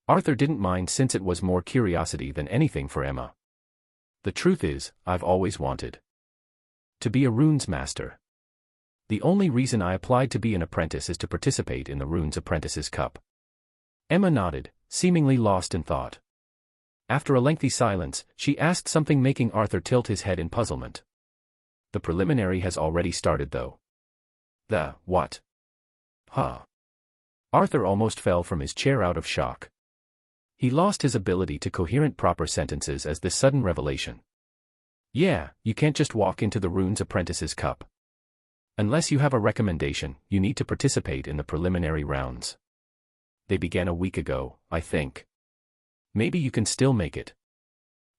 Arthur didn't mind since it was more curiosity than anything for Emma. The truth is, I've always wanted to be a runes master. The only reason I applied to be an apprentice is to participate in the Runes Apprentices Cup. Emma nodded, seemingly lost in thought. After a lengthy silence, she asked something making Arthur tilt his head in puzzlement. The preliminary has already started though. The what? Huh. Arthur almost fell from his chair out of shock. He lost his ability to coherent proper sentences as this sudden revelation. Yeah, you can't just walk into the Runes Apprentices Cup. Unless you have a recommendation, you need to participate in the preliminary rounds. They began a week ago, I think. Maybe you can still make it.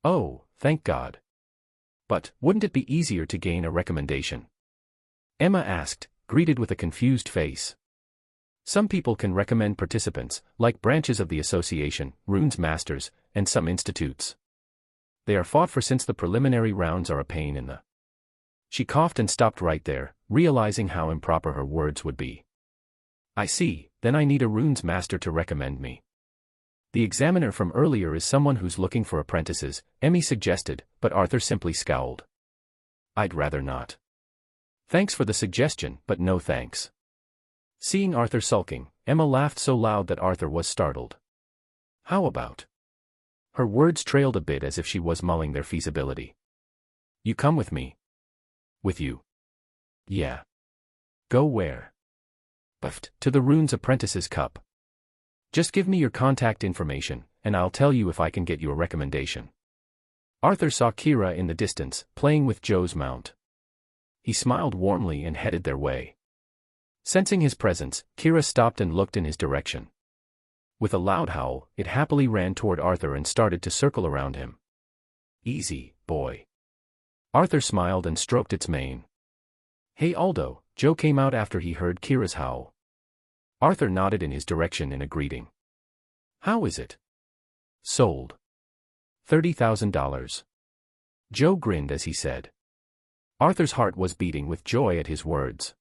Oh, thank God. But, wouldn't it be easier to gain a recommendation? Emma asked, greeted with a confused face. Some people can recommend participants, like branches of the association, runes masters, and some institutes. They are fought for since the preliminary rounds are a pain in the... She coughed and stopped right there, realizing how improper her words would be. I see, then I need a runes master to recommend me. The examiner from earlier is someone who's looking for apprentices, Emmy suggested, but Arthur simply scowled. I'd rather not. Thanks for the suggestion, but no thanks. Seeing Arthur sulking, Emma laughed so loud that Arthur was startled. How about? Her words trailed a bit as if she was mulling their feasibility. You come with me. With you. Yeah. Go where? Buffed, to the Runes Apprentices Cup. Just give me your contact information, and I'll tell you if I can get you a recommendation. Arthur saw Kira in the distance, playing with Joe's mount. He smiled warmly and headed their way. Sensing his presence, Kira stopped and looked in his direction. With a loud howl, it happily ran toward Arthur and started to circle around him. Easy, boy. Arthur smiled and stroked its mane. "Hey Aldo," Joe came out after he heard Kira's howl. Arthur nodded in his direction in a greeting. "How is it?" "Sold. $30,000. Joe grinned as he said. Arthur's heart was beating with joy at his words.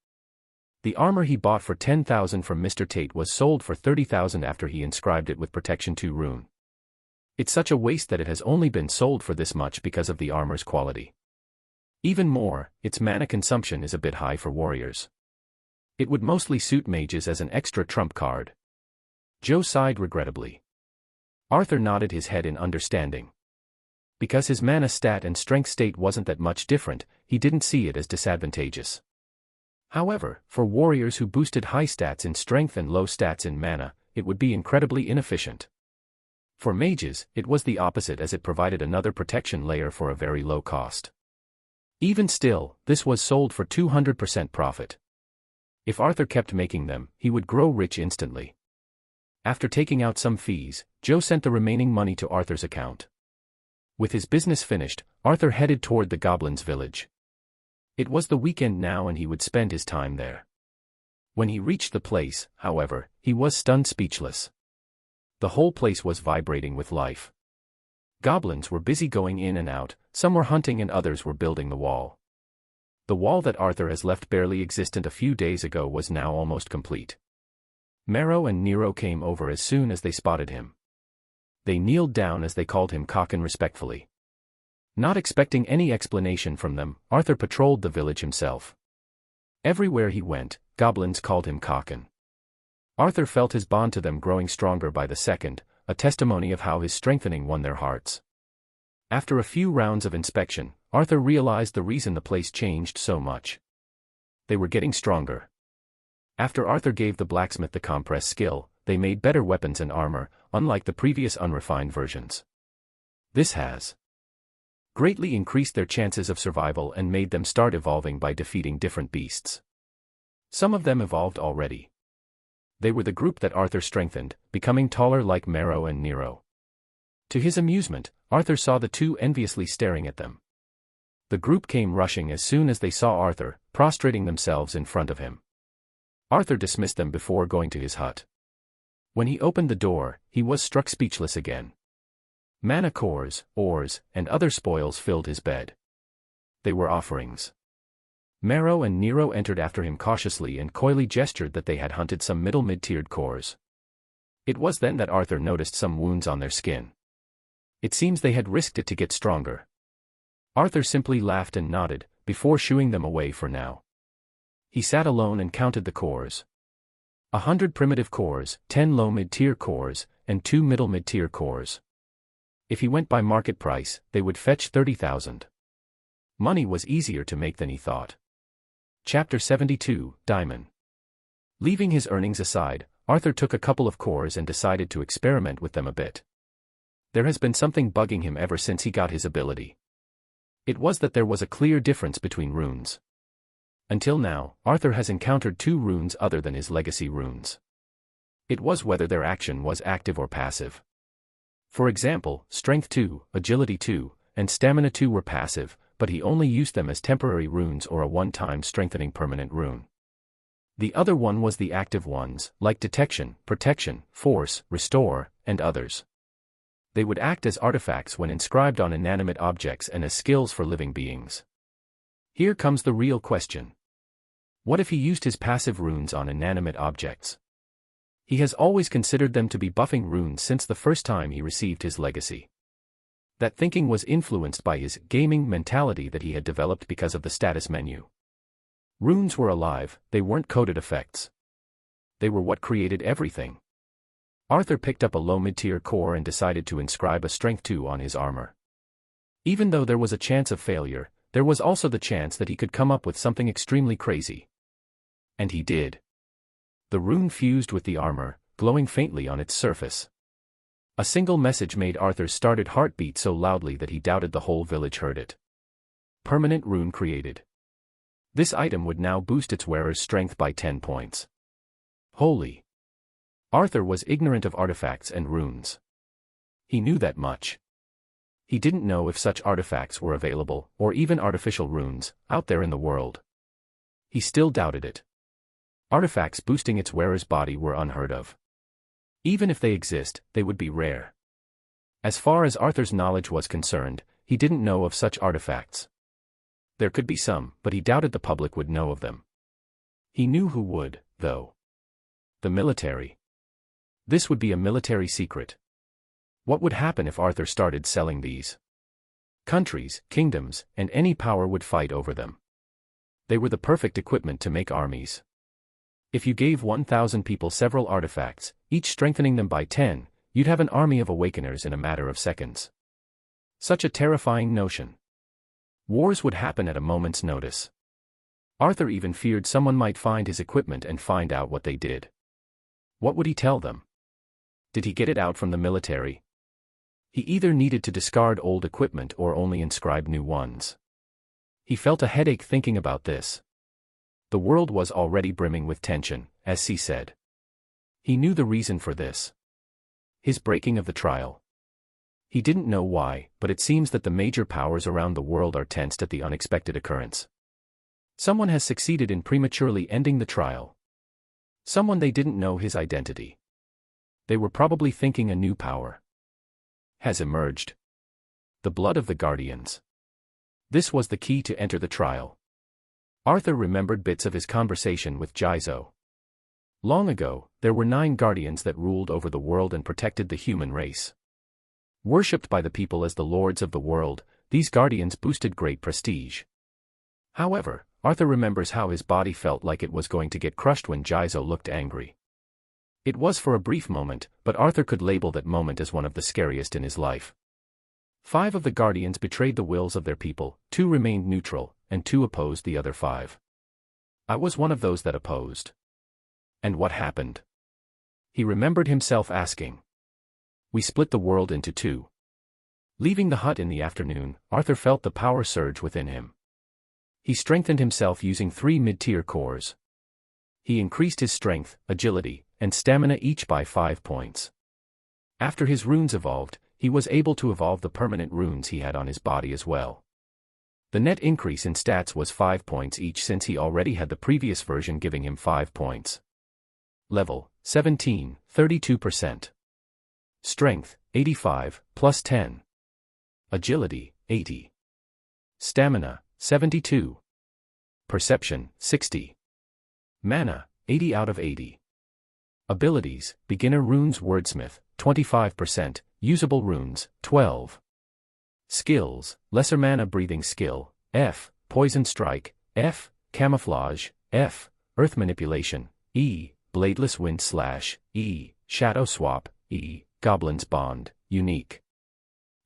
The armor he bought for $10,000 from Mr. Tate was sold for $30,000 after he inscribed it with Protection 2 rune. It's such a waste that it has only been sold for this much because of the armor's quality. Even more, its mana consumption is a bit high for warriors. It would mostly suit mages as an extra trump card." Joe sighed regrettably. Arthur nodded his head in understanding. Because his mana stat and strength state wasn't that much different, he didn't see it as disadvantageous. However, for warriors who boosted high stats in strength and low stats in mana, it would be incredibly inefficient. For mages, it was the opposite as it provided another protection layer for a very low cost. Even still, this was sold for 200% profit. If Arthur kept making them, he would grow rich instantly. After taking out some fees, Joe sent the remaining money to Arthur's account. With his business finished, Arthur headed toward the Goblins' village. It was the weekend now and he would spend his time there. When he reached the place, however, he was stunned speechless. The whole place was vibrating with life. Goblins were busy going in and out, some were hunting and others were building the wall. The wall that Arthur has left barely existent a few days ago was now almost complete. Mero and Nero came over as soon as they spotted him. They kneeled down as they called him Kakan respectfully. Not expecting any explanation from them, Arthur patrolled the village himself. Everywhere he went, goblins called him Kakan. Arthur felt his bond to them growing stronger by the second, a testimony of how his strengthening won their hearts. After a few rounds of inspection, Arthur realized the reason the place changed so much. They were getting stronger. After Arthur gave the blacksmith the compress skill, they made better weapons and armor, unlike the previous unrefined versions. This has greatly increased their chances of survival and made them start evolving by defeating different beasts. Some of them evolved already. They were the group that Arthur strengthened, becoming taller like Mero and Nero. To his amusement, Arthur saw the two enviously staring at them. The group came rushing as soon as they saw Arthur, prostrating themselves in front of him. Arthur dismissed them before going to his hut. When he opened the door, he was struck speechless again. Mana cores, ores, and other spoils filled his bed. They were offerings. Mero and Nero entered after him cautiously and coyly gestured that they had hunted some mid-tiered cores. It was then that Arthur noticed some wounds on their skin. It seems they had risked it to get stronger. Arthur simply laughed and nodded, before shooing them away for now. He sat alone and counted the cores. 100 primitive cores, 10 low mid-tier cores, and 2 middle mid-tier cores. If he went by market price, they would fetch 30,000. Money was easier to make than he thought. Chapter 72, Diamond. Leaving his earnings aside, Arthur took a couple of cores and decided to experiment with them a bit. There has been something bugging him ever since he got his ability. It was that there was a clear difference between runes. Until now, Arthur has encountered 2 runes other than his legacy runes. It was whether their action was active or passive. For example, Strength 2, Agility 2, and Stamina 2 were passive, but he only used them as temporary runes or a one-time strengthening permanent rune. The other one was the active ones, like Detection, Protection, Force, Restore, and others. They would act as artifacts when inscribed on inanimate objects and as skills for living beings. Here comes the real question. What if he used his passive runes on inanimate objects? He has always considered them to be buffing runes since the first time he received his legacy. That thinking was influenced by his gaming mentality that he had developed because of the status menu. Runes were alive, they weren't coded effects. They were what created everything. Arthur picked up a low mid-tier core and decided to inscribe a Strength 2 on his armor. Even though there was a chance of failure, there was also the chance that he could come up with something extremely crazy. And he did. The rune fused with the armor, glowing faintly on its surface. A single message made Arthur's started heart beat so loudly that he doubted the whole village heard it. Permanent rune created. This item would now boost its wearer's strength by 10 points. Holy! Arthur was ignorant of artifacts and runes. He knew that much. He didn't know if such artifacts were available, or even artificial runes, out there in the world. He still doubted it. Artifacts boosting its wearer's body were unheard of. Even if they exist, they would be rare. As far as Arthur's knowledge was concerned, he didn't know of such artifacts. There could be some, but he doubted the public would know of them. He knew who would, though. The military. This would be a military secret. What would happen if Arthur started selling these? Countries, kingdoms, and any power would fight over them. They were the perfect equipment to make armies. If you gave 1,000 people several artifacts, each strengthening them by 10, you'd have an army of awakeners in a matter of seconds. Such a terrifying notion. Wars would happen at a moment's notice. Arthur even feared someone might find his equipment and find out what they did. What would he tell them? Did he get it out from the military? He either needed to discard old equipment or only inscribe new ones. He felt a headache thinking about this. The world was already brimming with tension, as he said. He knew the reason for this. His breaking of the trial. He didn't know why, but it seems that the major powers around the world are tensed at the unexpected occurrence. Someone has succeeded in prematurely ending the trial. Someone they didn't know his identity. They were probably thinking a new power has emerged. The blood of the guardians. This was the key to enter the trial. Arthur remembered bits of his conversation with Jizo. Long ago, there were 9 guardians that ruled over the world and protected the human race. Worshipped by the people as the lords of the world, these guardians boosted great prestige. However, Arthur remembers how his body felt like it was going to get crushed when Jizo looked angry. It was for a brief moment, but Arthur could label that moment as one of the scariest in his life. 5 of the guardians betrayed the wills of their people, 2 remained neutral, and 2 opposed the other 5. I was one of those that opposed. And what happened? He remembered himself asking. We split the world into 2. Leaving the hut in the afternoon, Arthur felt the power surge within him. He strengthened himself using 3 mid-tier cores. He increased his strength, agility, and stamina each by 5 points. After his runes evolved, he was able to evolve the permanent runes he had on his body as well. The net increase in stats was 5 points each since he already had the previous version giving him 5 points. Level, 17, 32%. Strength, 85, plus 10. Agility, 80. Stamina, 72. Perception, 60. Mana, 80 out of 80. Abilities, Beginner Runes Wordsmith, 25%, Usable Runes, 12. Skills, Lesser Mana Breathing Skill, F, Poison Strike, F, Camouflage, F, Earth Manipulation, E, Bladeless Wind Slash, E, Shadow Swap, E, Goblin's Bond, Unique.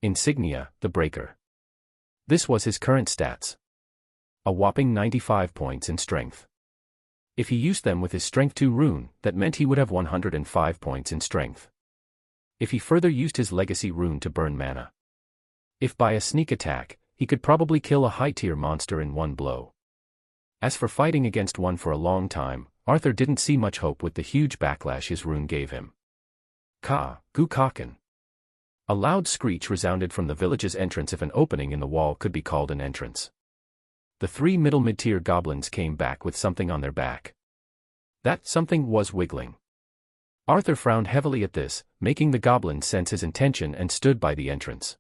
Insignia, The Breaker. This was his current stats. A whopping 95 points in strength. If he used them with his Strength 2 rune, that meant he would have 105 points in strength. If he further used his Legacy rune to burn mana. If by a sneak attack, he could probably kill a high-tier monster in one blow. As for fighting against one for a long time, Arthur didn't see much hope with the huge backlash his rune gave him. Gu Kaken. A loud screech resounded from the village's entrance if an opening in the wall could be called an entrance. The 3 middle mid-tier goblins came back with something on their back. That something was wiggling. Arthur frowned heavily at this, making the goblins sense his intention and stood by the entrance.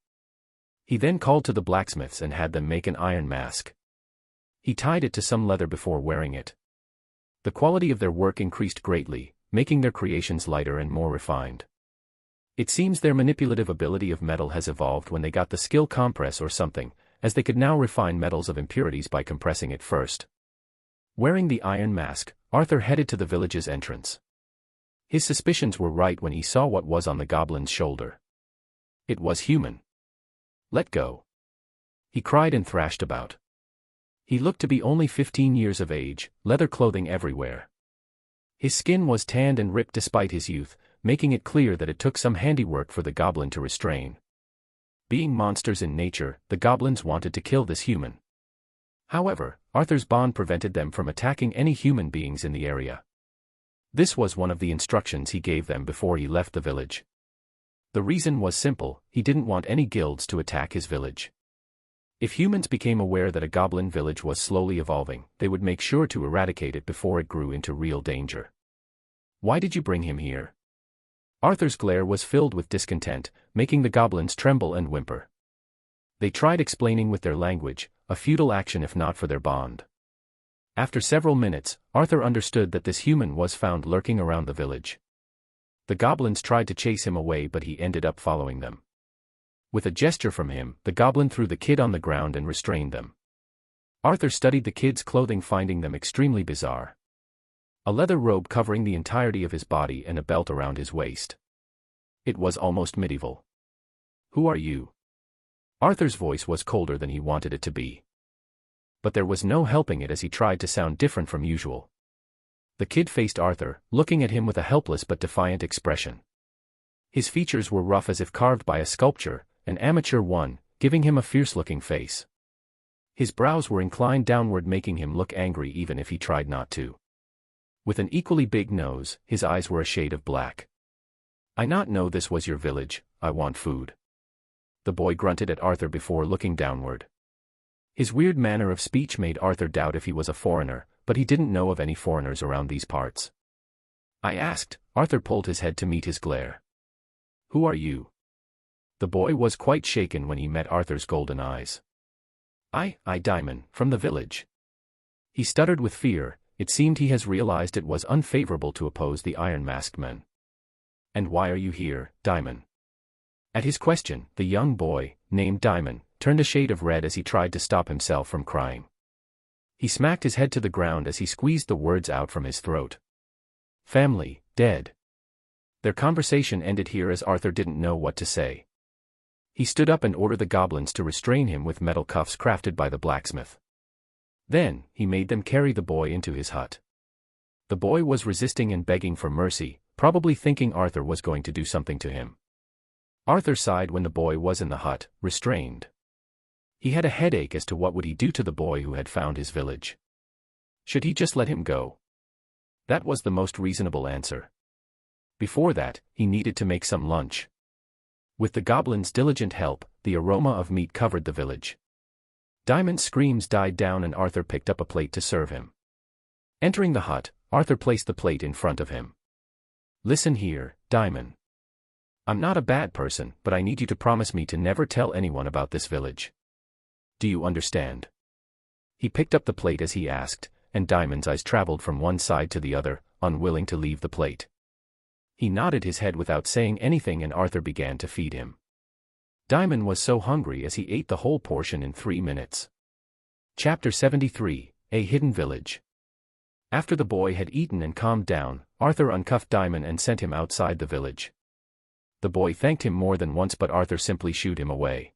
He then called to the blacksmiths and had them make an iron mask. He tied it to some leather before wearing it. The quality of their work increased greatly, making their creations lighter and more refined. It seems their manipulative ability of metal has evolved when they got the skill compress or something, as they could now refine metals of impurities by compressing it first. Wearing the iron mask, Arthur headed to the village's entrance. His suspicions were right when he saw what was on the goblin's shoulder. It was human. Let go. He cried and thrashed about. He looked to be only 15 years of age, leather clothing everywhere. His skin was tanned and ripped despite his youth, making it clear that it took some handiwork for the goblin to restrain. Being monsters in nature, the goblins wanted to kill this human. However, Arthur's bond prevented them from attacking any human beings in the area. This was one of the instructions he gave them before he left the village. The reason was simple: he didn't want any guilds to attack his village. If humans became aware that a goblin village was slowly evolving, they would make sure to eradicate it before it grew into real danger. "Why did you bring him here?" Arthur's glare was filled with discontent, making the goblins tremble and whimper. They tried explaining with their language, a futile action if not for their bond. After several minutes, Arthur understood that this human was found lurking around the village. The goblins tried to chase him away, but he ended up following them. With a gesture from him, the goblin threw the kid on the ground and restrained them. Arthur studied the kid's clothing, finding them extremely bizarre. A leather robe covering the entirety of his body and a belt around his waist. It was almost medieval. "Who are you?" Arthur's voice was colder than he wanted it to be. But there was no helping it as he tried to sound different from usual. The kid faced Arthur, looking at him with a helpless but defiant expression. His features were rough as if carved by a sculptor, an amateur one, giving him a fierce-looking face. His brows were inclined downward, making him look angry even if he tried not to. With an equally big nose, his eyes were a shade of black. "I not know this was your village. I want food." The boy grunted at Arthur before looking downward. His weird manner of speech made Arthur doubt if he was a foreigner, but he didn't know of any foreigners around these parts. "I asked." Arthur pulled his head to meet his glare. "Who are you?" The boy was quite shaken when he met Arthur's golden eyes. I, Diamond, from the village." He stuttered with fear. It seemed he has realized it was unfavorable to oppose the iron-masked men. "And why are you here, Diamond?" At his question, the young boy, named Diamond, turned a shade of red as he tried to stop himself from crying. He smacked his head to the ground as he squeezed the words out from his throat. "Family, dead." Their conversation ended here as Arthur didn't know what to say. He stood up and ordered the goblins to restrain him with metal cuffs crafted by the blacksmith. Then, he made them carry the boy into his hut. The boy was resisting and begging for mercy, probably thinking Arthur was going to do something to him. Arthur sighed when the boy was in the hut, restrained. He had a headache as to what would he do to the boy who had found his village. Should he just let him go? That was the most reasonable answer. Before that, he needed to make some lunch. With the goblins' diligent help, the aroma of meat covered the village. Diamond's screams died down and Arthur picked up a plate to serve him. Entering the hut, Arthur placed the plate in front of him. "Listen here, Diamond. I'm not a bad person, but I need you to promise me to never tell anyone about this village. Do you understand?" He picked up the plate as he asked, and Diamond's eyes traveled from one side to the other, unwilling to leave the plate. He nodded his head without saying anything and Arthur began to feed him. Diamond was so hungry as he ate the whole portion in 3 minutes. Chapter 73, A Hidden Village. After the boy had eaten and calmed down, Arthur uncuffed Diamond and sent him outside the village. The boy thanked him more than once, but Arthur simply shooed him away.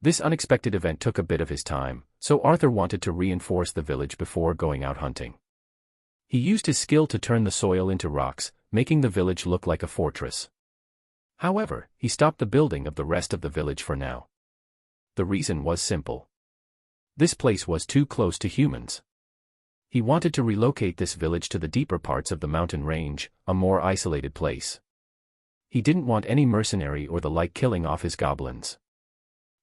This unexpected event took a bit of his time, so Arthur wanted to reinforce the village before going out hunting. He used his skill to turn the soil into rocks, making the village look like a fortress. However, he stopped the building of the rest of the village for now. The reason was simple. This place was too close to humans. He wanted to relocate this village to the deeper parts of the mountain range, a more isolated place. He didn't want any mercenary or the like killing off his goblins.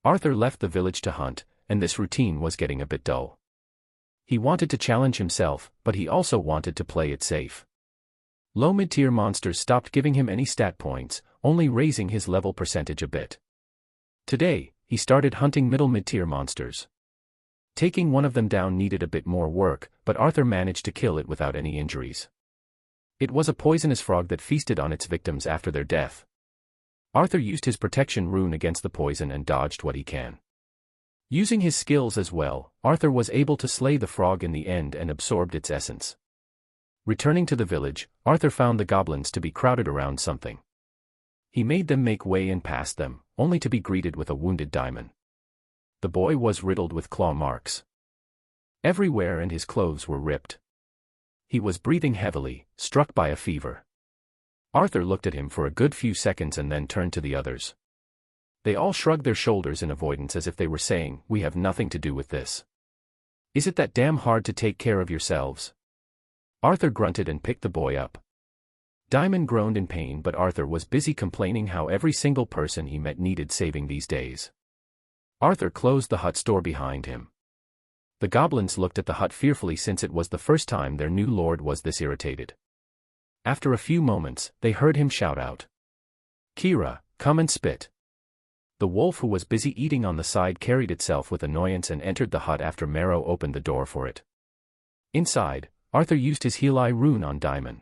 Arthur left the village to hunt, and this routine was getting a bit dull. He wanted to challenge himself, but he also wanted to play it safe. Low mid-tier monsters stopped giving him any stat points, only raising his level percentage a bit. Today, he started hunting middle mid-tier monsters. Taking one of them down needed a bit more work, but Arthur managed to kill it without any injuries. It was a poisonous frog that feasted on its victims after their death. Arthur used his protection rune against the poison and dodged what he can. Using his skills as well, Arthur was able to slay the frog in the end and absorbed its essence. Returning to the village, Arthur found the goblins to be crowded around something. He made them make way and passed them, only to be greeted with a wounded Diamond. The boy was riddled with claw marks everywhere and his clothes were ripped. He was breathing heavily, struck by a fever. Arthur looked at him for a good few seconds and then turned to the others. They all shrugged their shoulders in avoidance as if they were saying, "We have nothing to do with this. Is it that damn hard to take care of yourselves?" Arthur grunted and picked the boy up. Diamond groaned in pain, but Arthur was busy complaining how every single person he met needed saving these days. Arthur closed the hut's door behind him. The goblins looked at the hut fearfully, since it was the first time their new lord was this irritated. After a few moments, they heard him shout out, "Kira, come and spit." The wolf, who was busy eating on the side, carried itself with annoyance and entered the hut after Marrow opened the door for it. Inside, Arthur used his heal eye rune on Diamond.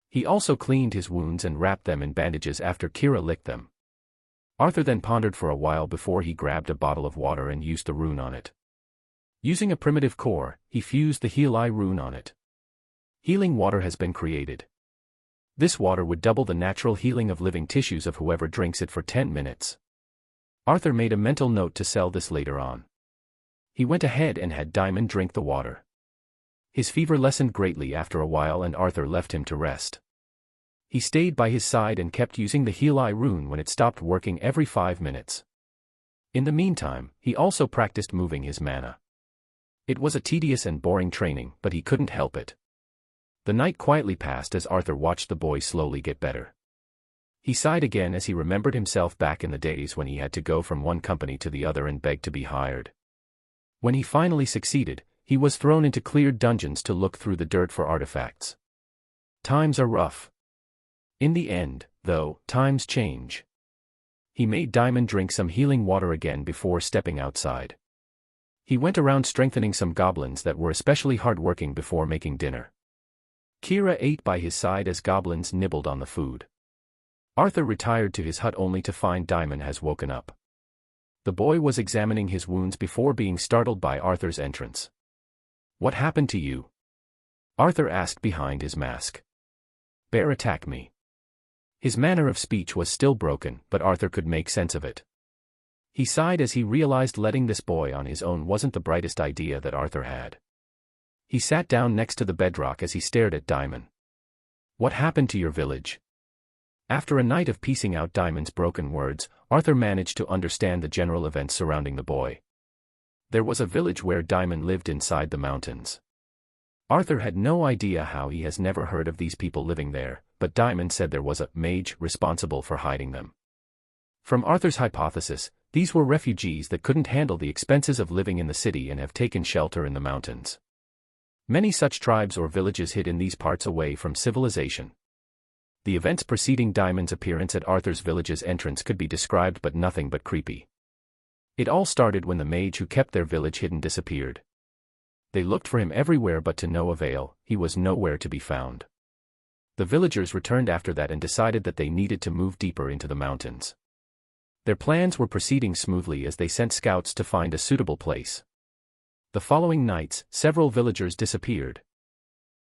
He also cleaned his wounds and wrapped them in bandages after Kira licked them. Arthur then pondered for a while before he grabbed a bottle of water and used the rune on it. Using a primitive core, he fused the heal eye rune on it. Healing water has been created. This water would double the natural healing of living tissues of whoever drinks it for 10 minutes. Arthur made a mental note to sell this later on. He went ahead and had Diamond drink the water. His fever lessened greatly after a while, and Arthur left him to rest. He stayed by his side and kept using the heal eye rune when it stopped working every 5 minutes. In the meantime, he also practiced moving his mana. It was a tedious and boring training, but he couldn't help it. The night quietly passed as Arthur watched the boy slowly get better. He sighed again as he remembered himself back in the days when he had to go from one company to the other and beg to be hired. When he finally succeeded, he was thrown into cleared dungeons to look through the dirt for artifacts. Times are rough. In the end, though, times change. He made Diamond drink some healing water again before stepping outside. He went around strengthening some goblins that were especially hard-working before making dinner. Kira ate by his side as goblins nibbled on the food. Arthur retired to his hut only to find Diamond has woken up. The boy was examining his wounds before being startled by Arthur's entrance. "What happened to you?" Arthur asked behind his mask. "Bear attacked me." His manner of speech was still broken, but Arthur could make sense of it. He sighed as he realized letting this boy on his own wasn't the brightest idea that Arthur had. He sat down next to the bedrock as he stared at Diamond. "What happened to your village?" After a night of piecing out Diamond's broken words, Arthur managed to understand the general events surrounding the boy. There was a village where Diamond lived inside the mountains. Arthur had no idea how. He has never heard of these people living there, but Diamond said there was a mage responsible for hiding them. From Arthur's hypothesis, these were refugees that couldn't handle the expenses of living in the city and have taken shelter in the mountains. Many such tribes or villages hid in these parts away from civilization. The events preceding Diamond's appearance at Arthur's village's entrance could be described but nothing but creepy. It all started when the mage who kept their village hidden disappeared. They looked for him everywhere but to no avail. He was nowhere to be found. The villagers returned after that and decided that they needed to move deeper into the mountains. Their plans were proceeding smoothly as they sent scouts to find a suitable place. The following nights, several villagers disappeared.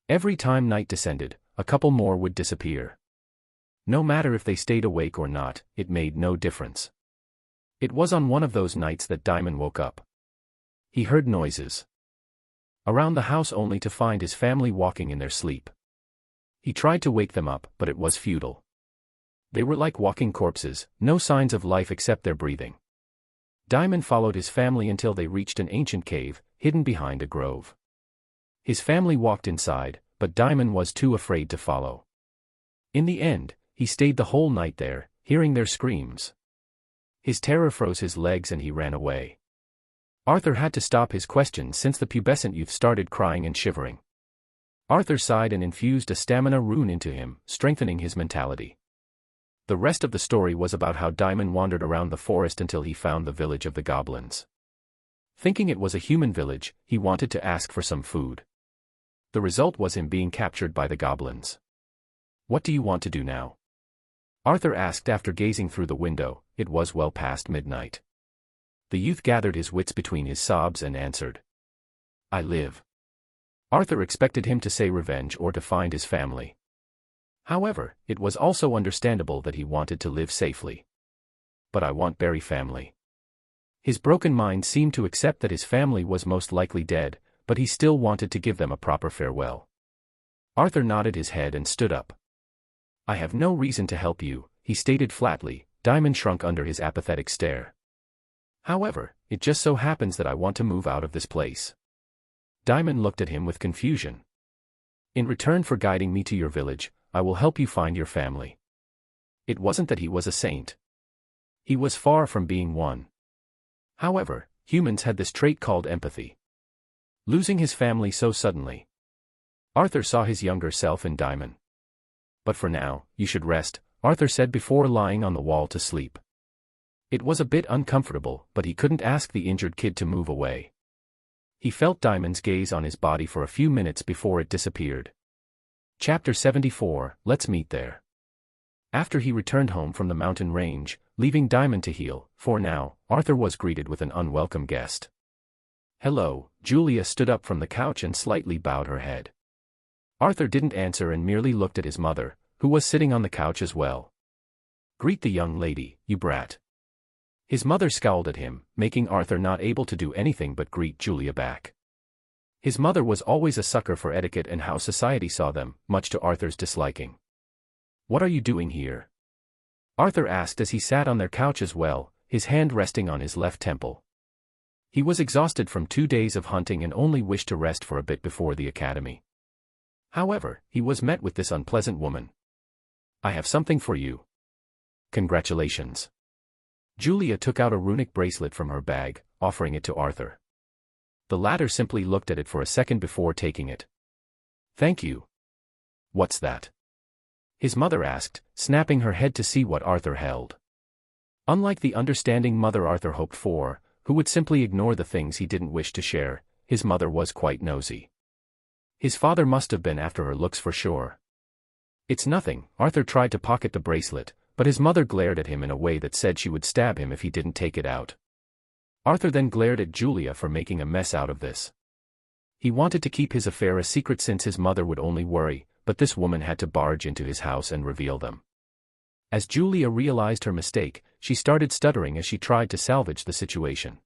Every time night descended, a couple more would disappear. No matter if they stayed awake or not, it made no difference. It was on one of those nights that Diamond woke up. He heard noises around the house only to find his family walking in their sleep. He tried to wake them up, but it was futile. They were like walking corpses, no signs of life except their breathing. Diamond followed his family until they reached an ancient cave, hidden behind a grove. His family walked inside, but Diamond was too afraid to follow. In the end, he stayed the whole night there, hearing their screams. His terror froze his legs and he ran away. Arthur had to stop his questions since the pubescent youth started crying and shivering. Arthur sighed and infused a stamina rune into him, strengthening his mentality. The rest of the story was about how Diamond wandered around the forest until he found the village of the goblins. Thinking it was a human village, he wanted to ask for some food. The result was him being captured by the goblins. "What do you want to do now?" Arthur asked after gazing through the window. It was well past midnight. The youth gathered his wits between his sobs and answered, "I live." Arthur expected him to say revenge or to find his family. However, it was also understandable that he wanted to live safely. "But I want Barry family." His broken mind seemed to accept that his family was most likely dead, but he still wanted to give them a proper farewell. Arthur nodded his head and stood up. "I have no reason to help you," he stated flatly. Diamond shrunk under his apathetic stare. "However, it just so happens that I want to move out of this place." Diamond looked at him with confusion. "In return for guiding me to your village, I will help you find your family. It wasn't that he was a saint. He was far from being one. However, humans had this trait called empathy. Losing his family so suddenly. Arthur saw his younger self in Diamond. But for now, you should rest, Arthur said before lying on the wall to sleep. It was a bit uncomfortable, but he couldn't ask the injured kid to move away. He felt Diamond's gaze on his body for a few minutes before it disappeared. Chapter 74, Let's Meet There. After he returned home from the mountain range, leaving Diamond to heal, for now, Arthur was greeted with an unwelcome guest. Hello, Julia stood up from the couch and slightly bowed her head. Arthur didn't answer and merely looked at his mother, who was sitting on the couch as well. Greet the young lady, you brat. His mother scowled at him, making Arthur not able to do anything but greet Julia back. His mother was always a sucker for etiquette and how society saw them, much to Arthur's disliking. What are you doing here? Arthur asked as he sat on their couch as well, his hand resting on his left temple. He was exhausted from 2 days of hunting and only wished to rest for a bit before the academy. However, he was met with this unpleasant woman. I have something for you. Congratulations. Julia took out a runic bracelet from her bag, offering it to Arthur. The latter simply looked at it for a second before taking it. Thank you. What's that? His mother asked, snapping her head to see what Arthur held. Unlike the understanding mother Arthur hoped for, who would simply ignore the things he didn't wish to share, his mother was quite nosy. His father must have been after her looks for sure. It's nothing, Arthur tried to pocket the bracelet, but his mother glared at him in a way that said she would stab him if he didn't take it out. Arthur then glared at Julia for making a mess out of this. He wanted to keep his affair a secret since his mother would only worry, but this woman had to barge into his house and reveal them. As Julia realized her mistake, she started stuttering as she tried to salvage the situation.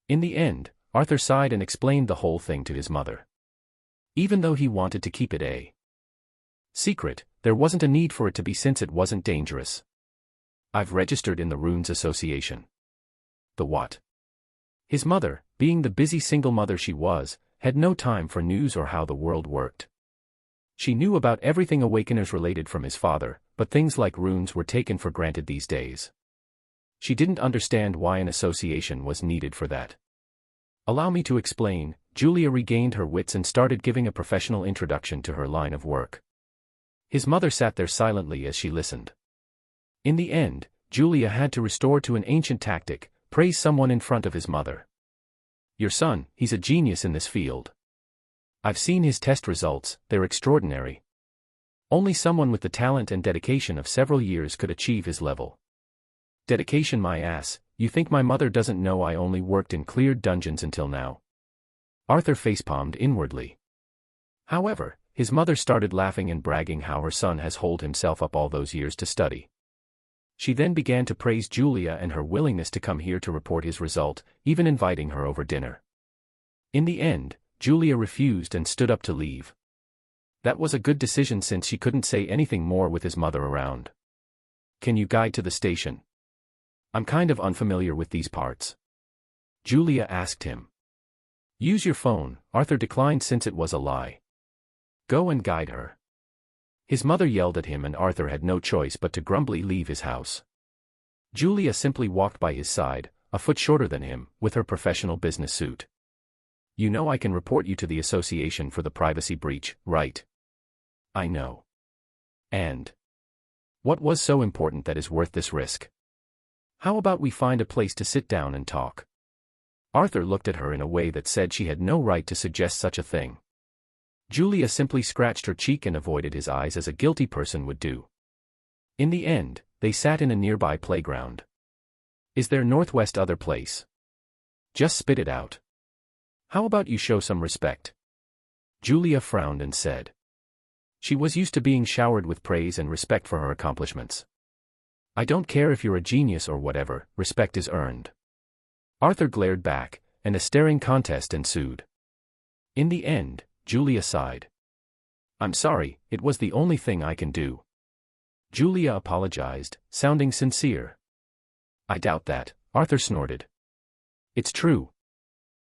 In the end, Arthur sighed and explained the whole thing to his mother. Even though he wanted to keep it a secret, there wasn't a need for it to be since it wasn't dangerous. I've registered in the Runes Association. The what? His mother, being the busy single mother she was, had no time for news or how the world worked. She knew about everything Awakeners related from his father, but things like runes were taken for granted these days. She didn't understand why an association was needed for that. Allow me to explain. Julia regained her wits and started giving a professional introduction to her line of work. His mother sat there silently as she listened. In the end, Julia had to restore to an ancient tactic, praise someone in front of his mother. Your son, he's a genius in this field. I've seen his test results, they're extraordinary. Only someone with the talent and dedication of several years could achieve his level. Dedication my ass, you think my mother doesn't know I only worked in cleared dungeons until now? Arthur facepalmed inwardly. However, his mother started laughing and bragging how her son has holed himself up all those years to study. She then began to praise Julia and her willingness to come here to report his result, even inviting her over dinner. In the end, Julia refused and stood up to leave. That was a good decision since she couldn't say anything more with his mother around. Can you guide to the station? I'm kind of unfamiliar with these parts. Julia asked him. Use your phone, Arthur declined since it was a lie. Go and guide her. His mother yelled at him and Arthur had no choice but to grumbly leave his house. Julia simply walked by his side, a foot shorter than him, with her professional business suit. You know I can report you to the association for the privacy breach, right? I know. And what was so important that is worth this risk? How about we find a place to sit down and talk? Arthur looked at her in a way that said she had no right to suggest such a thing. Julia simply scratched her cheek and avoided his eyes as a guilty person would do. In the end, they sat in a nearby playground. Is there northwest other place? Just spit it out. How about you show some respect? Julia frowned and said. She was used to being showered with praise and respect for her accomplishments. I don't care if you're a genius or whatever, respect is earned. Arthur glared back, and a staring contest ensued. In the end, Julia sighed. I'm sorry, it was the only thing I can do. Julia apologized, sounding sincere. I doubt that, Arthur snorted. It's true.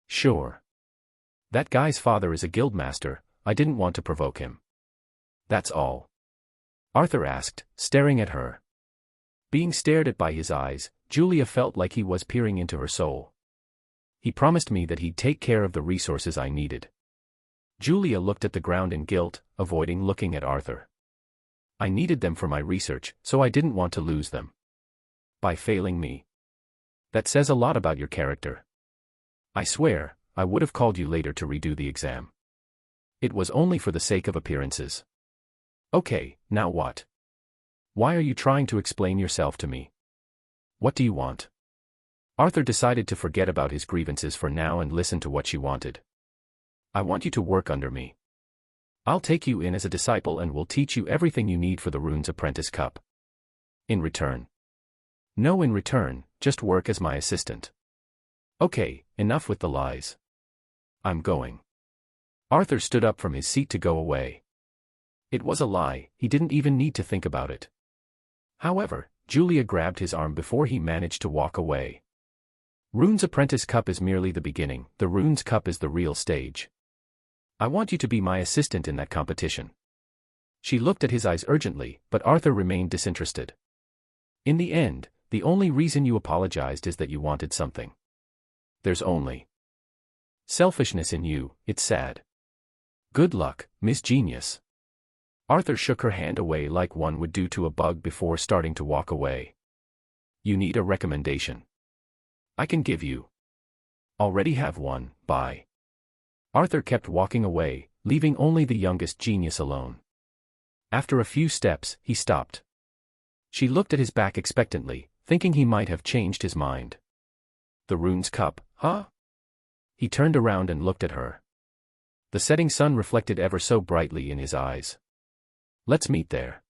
Sure. That guy's father is a guildmaster, I didn't want to provoke him. That's all. Arthur asked, staring at her. Being stared at by his eyes, Julia felt like he was peering into her soul. He promised me that he'd take care of the resources I needed. Julia looked at the ground in guilt, avoiding looking at Arthur. I needed them for my research, so I didn't want to lose them. By failing me. That says a lot about your character. I swear, I would have called you later to redo the exam. It was only for the sake of appearances. Okay, now what? Why are you trying to explain yourself to me? What do you want? Arthur decided to forget about his grievances for now and listen to what she wanted. I want you to work under me. I'll take you in as a disciple and will teach you everything you need for the Runes Apprentice Cup. In return. No, in return, just work as my assistant. Okay, enough with the lies. I'm going. Arthur stood up from his seat to go away. It was a lie, he didn't even need to think about it. However, Julia grabbed his arm before he managed to walk away. Runes Apprentice Cup is merely the beginning, the Runes Cup is the real stage. I want you to be my assistant in that competition. She looked at his eyes urgently, but Arthur remained disinterested. In the end, the only reason you apologized is that you wanted something. There's only selfishness in you, it's sad. Good luck, Miss Genius. Arthur shook her hand away like one would do to a bug before starting to walk away. You need a recommendation. I can give you. Already have one, bye. Arthur kept walking away, leaving only the youngest genius alone. After a few steps, he stopped. She looked at his back expectantly, thinking he might have changed his mind. The Runes Cup, huh? He turned around and looked at her. The setting sun reflected ever so brightly in his eyes. Let's meet there,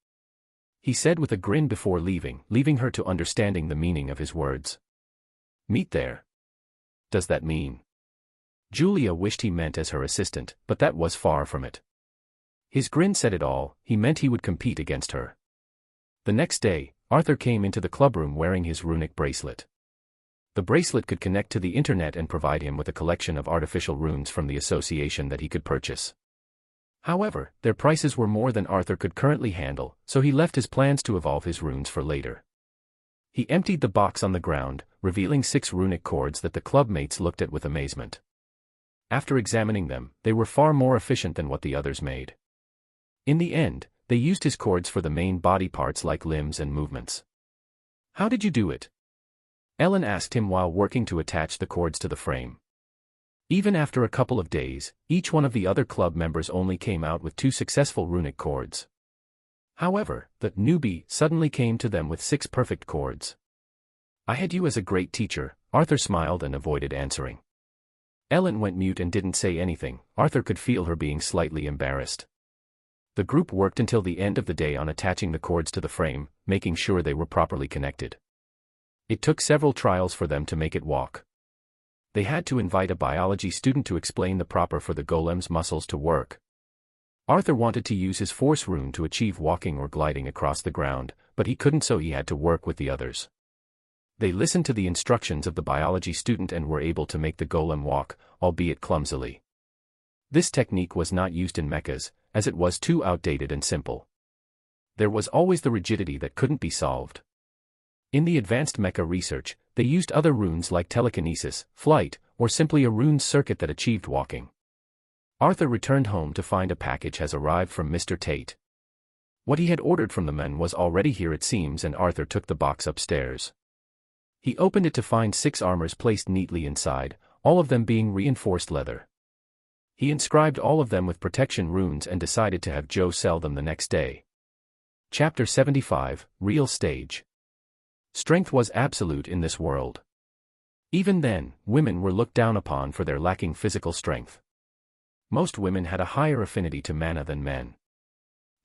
he said with a grin before leaving her to understanding the meaning of his words. Meet there? Does that mean? Julia wished he meant as her assistant, but that was far from it. His grin said it all, he meant he would compete against her. The next day, Arthur came into the clubroom wearing his runic bracelet. The bracelet could connect to the internet and provide him with a collection of artificial runes from the association that he could purchase. However, their prices were more than Arthur could currently handle, so he left his plans to evolve his runes for later. He emptied the box on the ground, revealing 6 runic cords that the club mates looked at with amazement. After examining them, they were far more efficient than what the others made. In the end, they used his cords for the main body parts like limbs and movements. How did you do it? Ellen asked him while working to attach the cords to the frame. Even after a couple of days, each one of the other club members only came out with 2 successful runic cords. However, the newbie suddenly came to them with 6 perfect cords. I had you as a great teacher, Arthur smiled and avoided answering. Ellen went mute and didn't say anything. Arthur could feel her being slightly embarrassed. The group worked until the end of the day on attaching the cords to the frame, making sure they were properly connected. It took several trials for them to make it walk. They had to invite a biology student to explain the proper for the golem's muscles to work. Arthur wanted to use his force rune to achieve walking or gliding across the ground, but he couldn't, so he had to work with the others. They listened to the instructions of the biology student and were able to make the golem walk, albeit clumsily. This technique was not used in mechas, as it was too outdated and simple. There was always the rigidity that couldn't be solved. In the advanced mecha research, they used other runes like telekinesis, flight, or simply a rune circuit that achieved walking. Arthur returned home to find a package has arrived from Mr. Tate. What he had ordered from the men was already here, it seems, and Arthur took the box upstairs. He opened it to find 6 armors placed neatly inside, all of them being reinforced leather. He inscribed all of them with protection runes and decided to have Joe sell them the next day. Chapter 75, Real Stage. Strength was absolute in this world. Even then, women were looked down upon for their lacking physical strength. Most women had a higher affinity to mana than men.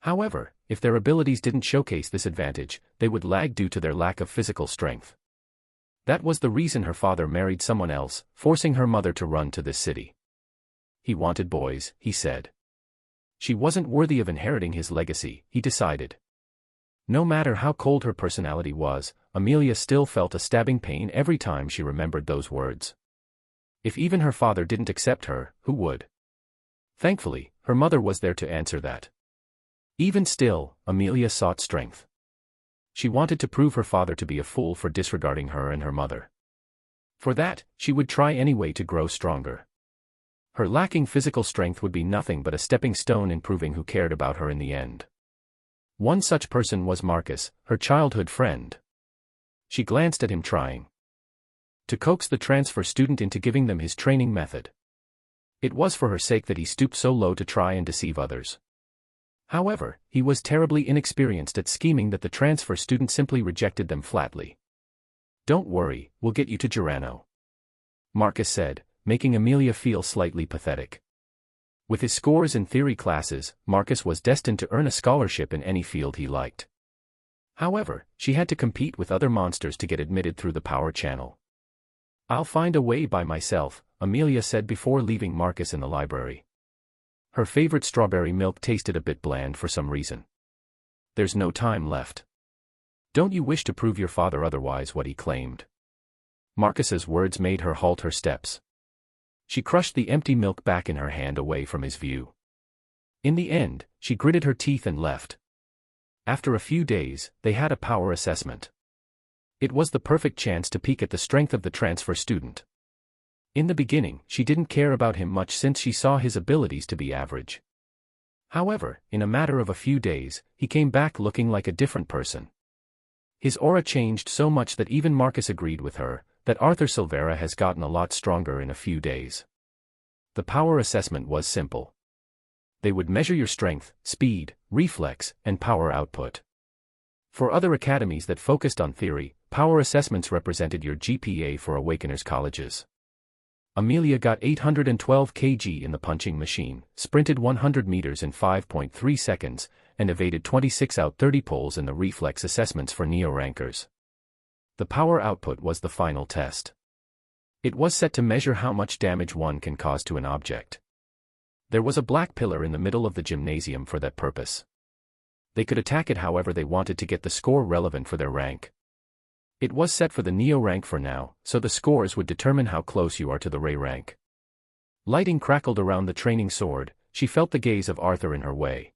However, if their abilities didn't showcase this advantage, they would lag due to their lack of physical strength. That was the reason her father married someone else, forcing her mother to run to this city. He wanted boys, he said. She wasn't worthy of inheriting his legacy, he decided. No matter how cold her personality was, Amelia still felt a stabbing pain every time she remembered those words. If even her father didn't accept her, who would? Thankfully, her mother was there to answer that. Even still, Amelia sought strength. She wanted to prove her father to be a fool for disregarding her and her mother. For that, she would try anyway to grow stronger. Her lacking physical strength would be nothing but a stepping stone in proving who cared about her in the end. One such person was Marcus, her childhood friend. She glanced at him trying to coax the transfer student into giving them his training method. It was for her sake that he stooped so low to try and deceive others. However, he was terribly inexperienced at scheming that the transfer student simply rejected them flatly. "Don't worry, we'll get you to Girano," Marcus said, making Amelia feel slightly pathetic. With his scores in theory classes, Marcus was destined to earn a scholarship in any field he liked. However, she had to compete with other monsters to get admitted through the power channel. "I'll find a way by myself," Amelia said before leaving Marcus in the library. Her favorite strawberry milk tasted a bit bland for some reason. "There's no time left. Don't you wish to prove your father otherwise?" what he claimed. Marcus's words made her halt her steps. She crushed the empty milk back in her hand away from his view. In the end, she gritted her teeth and left. After a few days, they had a power assessment. It was the perfect chance to peek at the strength of the transfer student. In the beginning, she didn't care about him much since she saw his abilities to be average. However, in a matter of a few days, he came back looking like a different person. His aura changed so much that even Marcus agreed with her, that Arthur Silvera has gotten a lot stronger in a few days. The power assessment was simple. They would measure your strength, speed, reflex, and power output. For other academies that focused on theory, power assessments represented your GPA for Awakeners colleges. Amelia got 812 kg in the punching machine, sprinted 100 meters in 5.3 seconds, and evaded 26 out 30 pulls in the reflex assessments for neo-rankers. The power output was the final test. It was set to measure how much damage one can cause to an object. There was a black pillar in the middle of the gymnasium for that purpose. They could attack it however they wanted to get the score relevant for their rank. It was set for the Neo rank for now, so the scores would determine how close you are to the Ray rank. Lighting crackled around the training sword, she felt the gaze of Arthur in her way.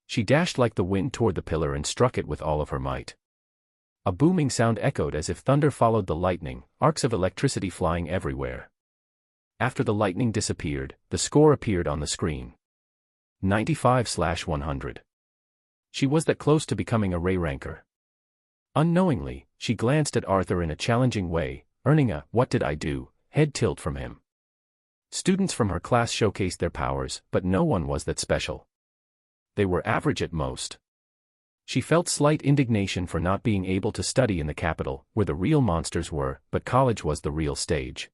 She dashed like the wind toward the pillar and struck it with all of her might. A booming sound echoed as if thunder followed the lightning, arcs of electricity flying everywhere. After the lightning disappeared, the score appeared on the screen. 95/100. She was that close to becoming a Ray ranker. Unknowingly, she glanced at Arthur in a challenging way, earning a "what did I do" head tilt from him. Students from her class showcased their powers, but no one was that special. They were average at most. She felt slight indignation for not being able to study in the capital, where the real monsters were, but college was the real stage.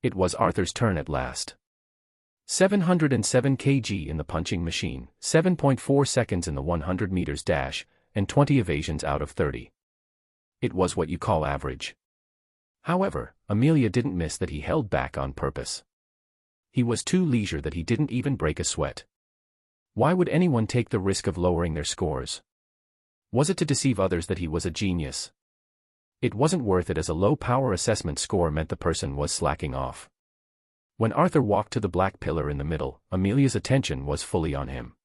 It was Arthur's turn at last. 707 kg in the punching machine, 7.4 seconds in the 100 meters dash, and 20 evasions out of 30. It was what you call average. However, Amelia didn't miss that he held back on purpose. He was too leisure that he didn't even break a sweat. Why would anyone take the risk of lowering their scores? Was it to deceive others that he was a genius? It wasn't worth it, as a low power assessment score meant the person was slacking off. When Arthur walked to the black pillar in the middle, Amelia's attention was fully on him.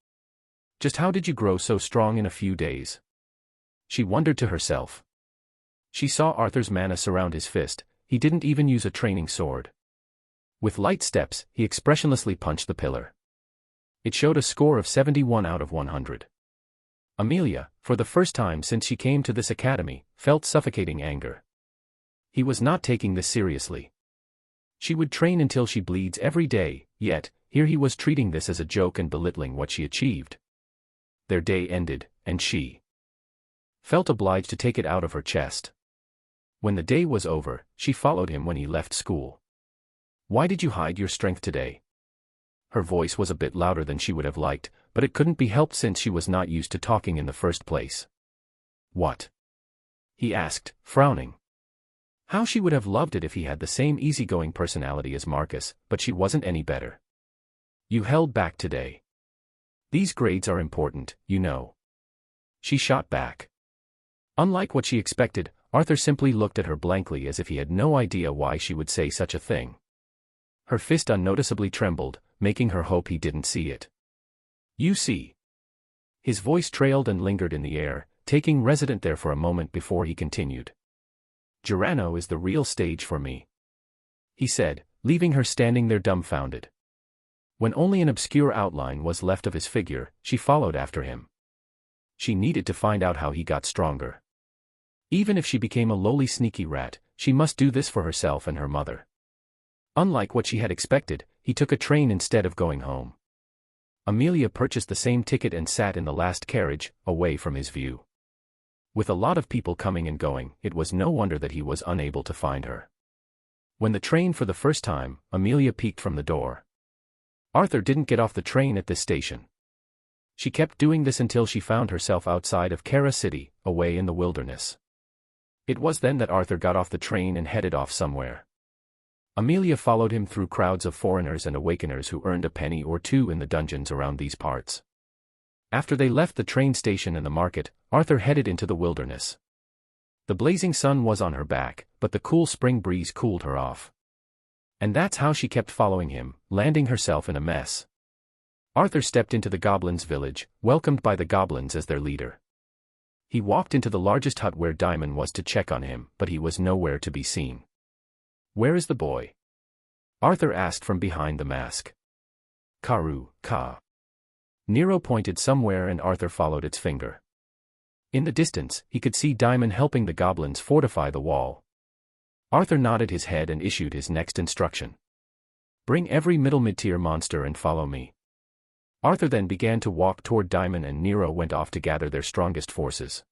Just how did you grow so strong in a few days? She wondered to herself. She saw Arthur's mana surround his fist. He didn't even use a training sword. With light steps, he expressionlessly punched the pillar. It showed a score of 71 out of 100. Amelia, for the first time since she came to this academy, felt suffocating anger. He was not taking this seriously. She would train until she bleeds every day, yet, here he was treating this as a joke and belittling what she achieved. Their day ended, and she felt obliged to take it out of her chest. When the day was over, she followed him when he left school. "Why did you hide your strength today?" Her voice was a bit louder than she would have liked, but it couldn't be helped since she was not used to talking in the first place. "What?" he asked, frowning. How she would have loved it if he had the same easygoing personality as Marcus, but she wasn't any better. "You held back today. These grades are important, you know." She shot back. Unlike what she expected, Arthur simply looked at her blankly as if he had no idea why she would say such a thing. Her fist unnoticeably trembled, making her hope he didn't see it. "You see." His voice trailed and lingered in the air, taking resident there for a moment before he continued. Girano is the real stage for me, he said, leaving her standing there dumbfounded. When only an obscure outline was left of his figure, she followed after him. She needed to find out how he got stronger. Even if she became a lowly sneaky rat, she must do this for herself and her mother. Unlike what she had expected, he took a train instead of going home. Amelia purchased the same ticket and sat in the last carriage, away from his view. With a lot of people coming and going, it was no wonder that he was unable to find her. When the train for the first time, Amelia peeked from the door. Arthur didn't get off the train at this station. She kept doing this until she found herself outside of Kara City, away in the wilderness. It was then that Arthur got off the train and headed off somewhere. Amelia followed him through crowds of foreigners and awakeners who earned a penny or two in the dungeons around these parts. After they left the train station and the market, Arthur headed into the wilderness. The blazing sun was on her back, but the cool spring breeze cooled her off. And that's how she kept following him, landing herself in a mess. Arthur stepped into the goblins' village, welcomed by the goblins as their leader. He walked into the largest hut where Diamond was to check on him, but he was nowhere to be seen. "Where is the boy?" Arthur asked from behind the mask. Ka. Nero pointed somewhere and Arthur followed its finger. In the distance, he could see Diamond helping the goblins fortify the wall. Arthur nodded his head and issued his next instruction. "Bring every middle mid-tier monster and follow me." Arthur then began to walk toward Diamond and Nero went off to gather their strongest forces.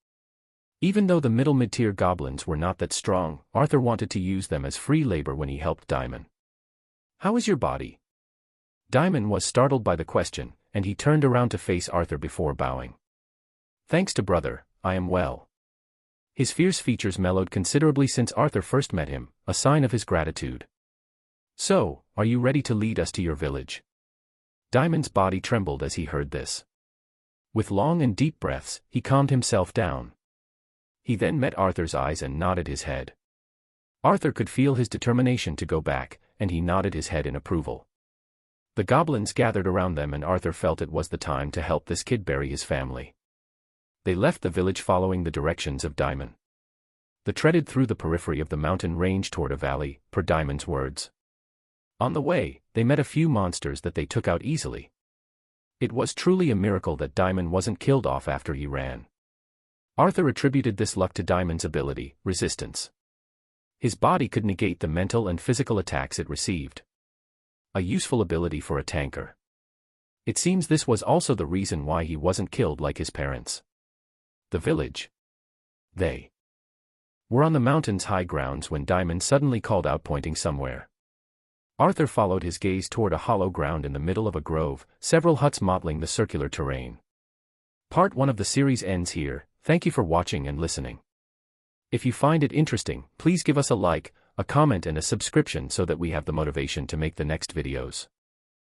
Even though the middle mid-tier goblins were not that strong, Arthur wanted to use them as free labor when he helped Diamond. "How is your body?" Diamond was startled by the question, and he turned around to face Arthur before bowing. "Thanks to brother, I am well." His fierce features mellowed considerably since Arthur first met him, a sign of his gratitude. "So, are you ready to lead us to your village?" Diamond's body trembled as he heard this. With long and deep breaths, he calmed himself down. He then met Arthur's eyes and nodded his head. Arthur could feel his determination to go back, and he nodded his head in approval. The goblins gathered around them and Arthur felt it was the time to help this kid bury his family. They left the village following the directions of Diamond. They treaded through the periphery of the mountain range toward a valley, per Diamond's words. On the way, they met a few monsters that they took out easily. It was truly a miracle that Diamond wasn't killed off after he ran. Arthur attributed this luck to Diamond's ability, resistance. His body could negate the mental and physical attacks it received. A useful ability for a tanker. It seems this was also the reason why he wasn't killed like his parents. The village. They were on the mountain's high grounds when Diamond suddenly called out, pointing somewhere. Arthur followed his gaze toward a hollow ground in the middle of a grove, several huts mottling the circular terrain. Part 1 of the series ends here. Thank you for watching and listening. If you find it interesting, please give us a like, a comment and a subscription so that we have the motivation to make the next videos.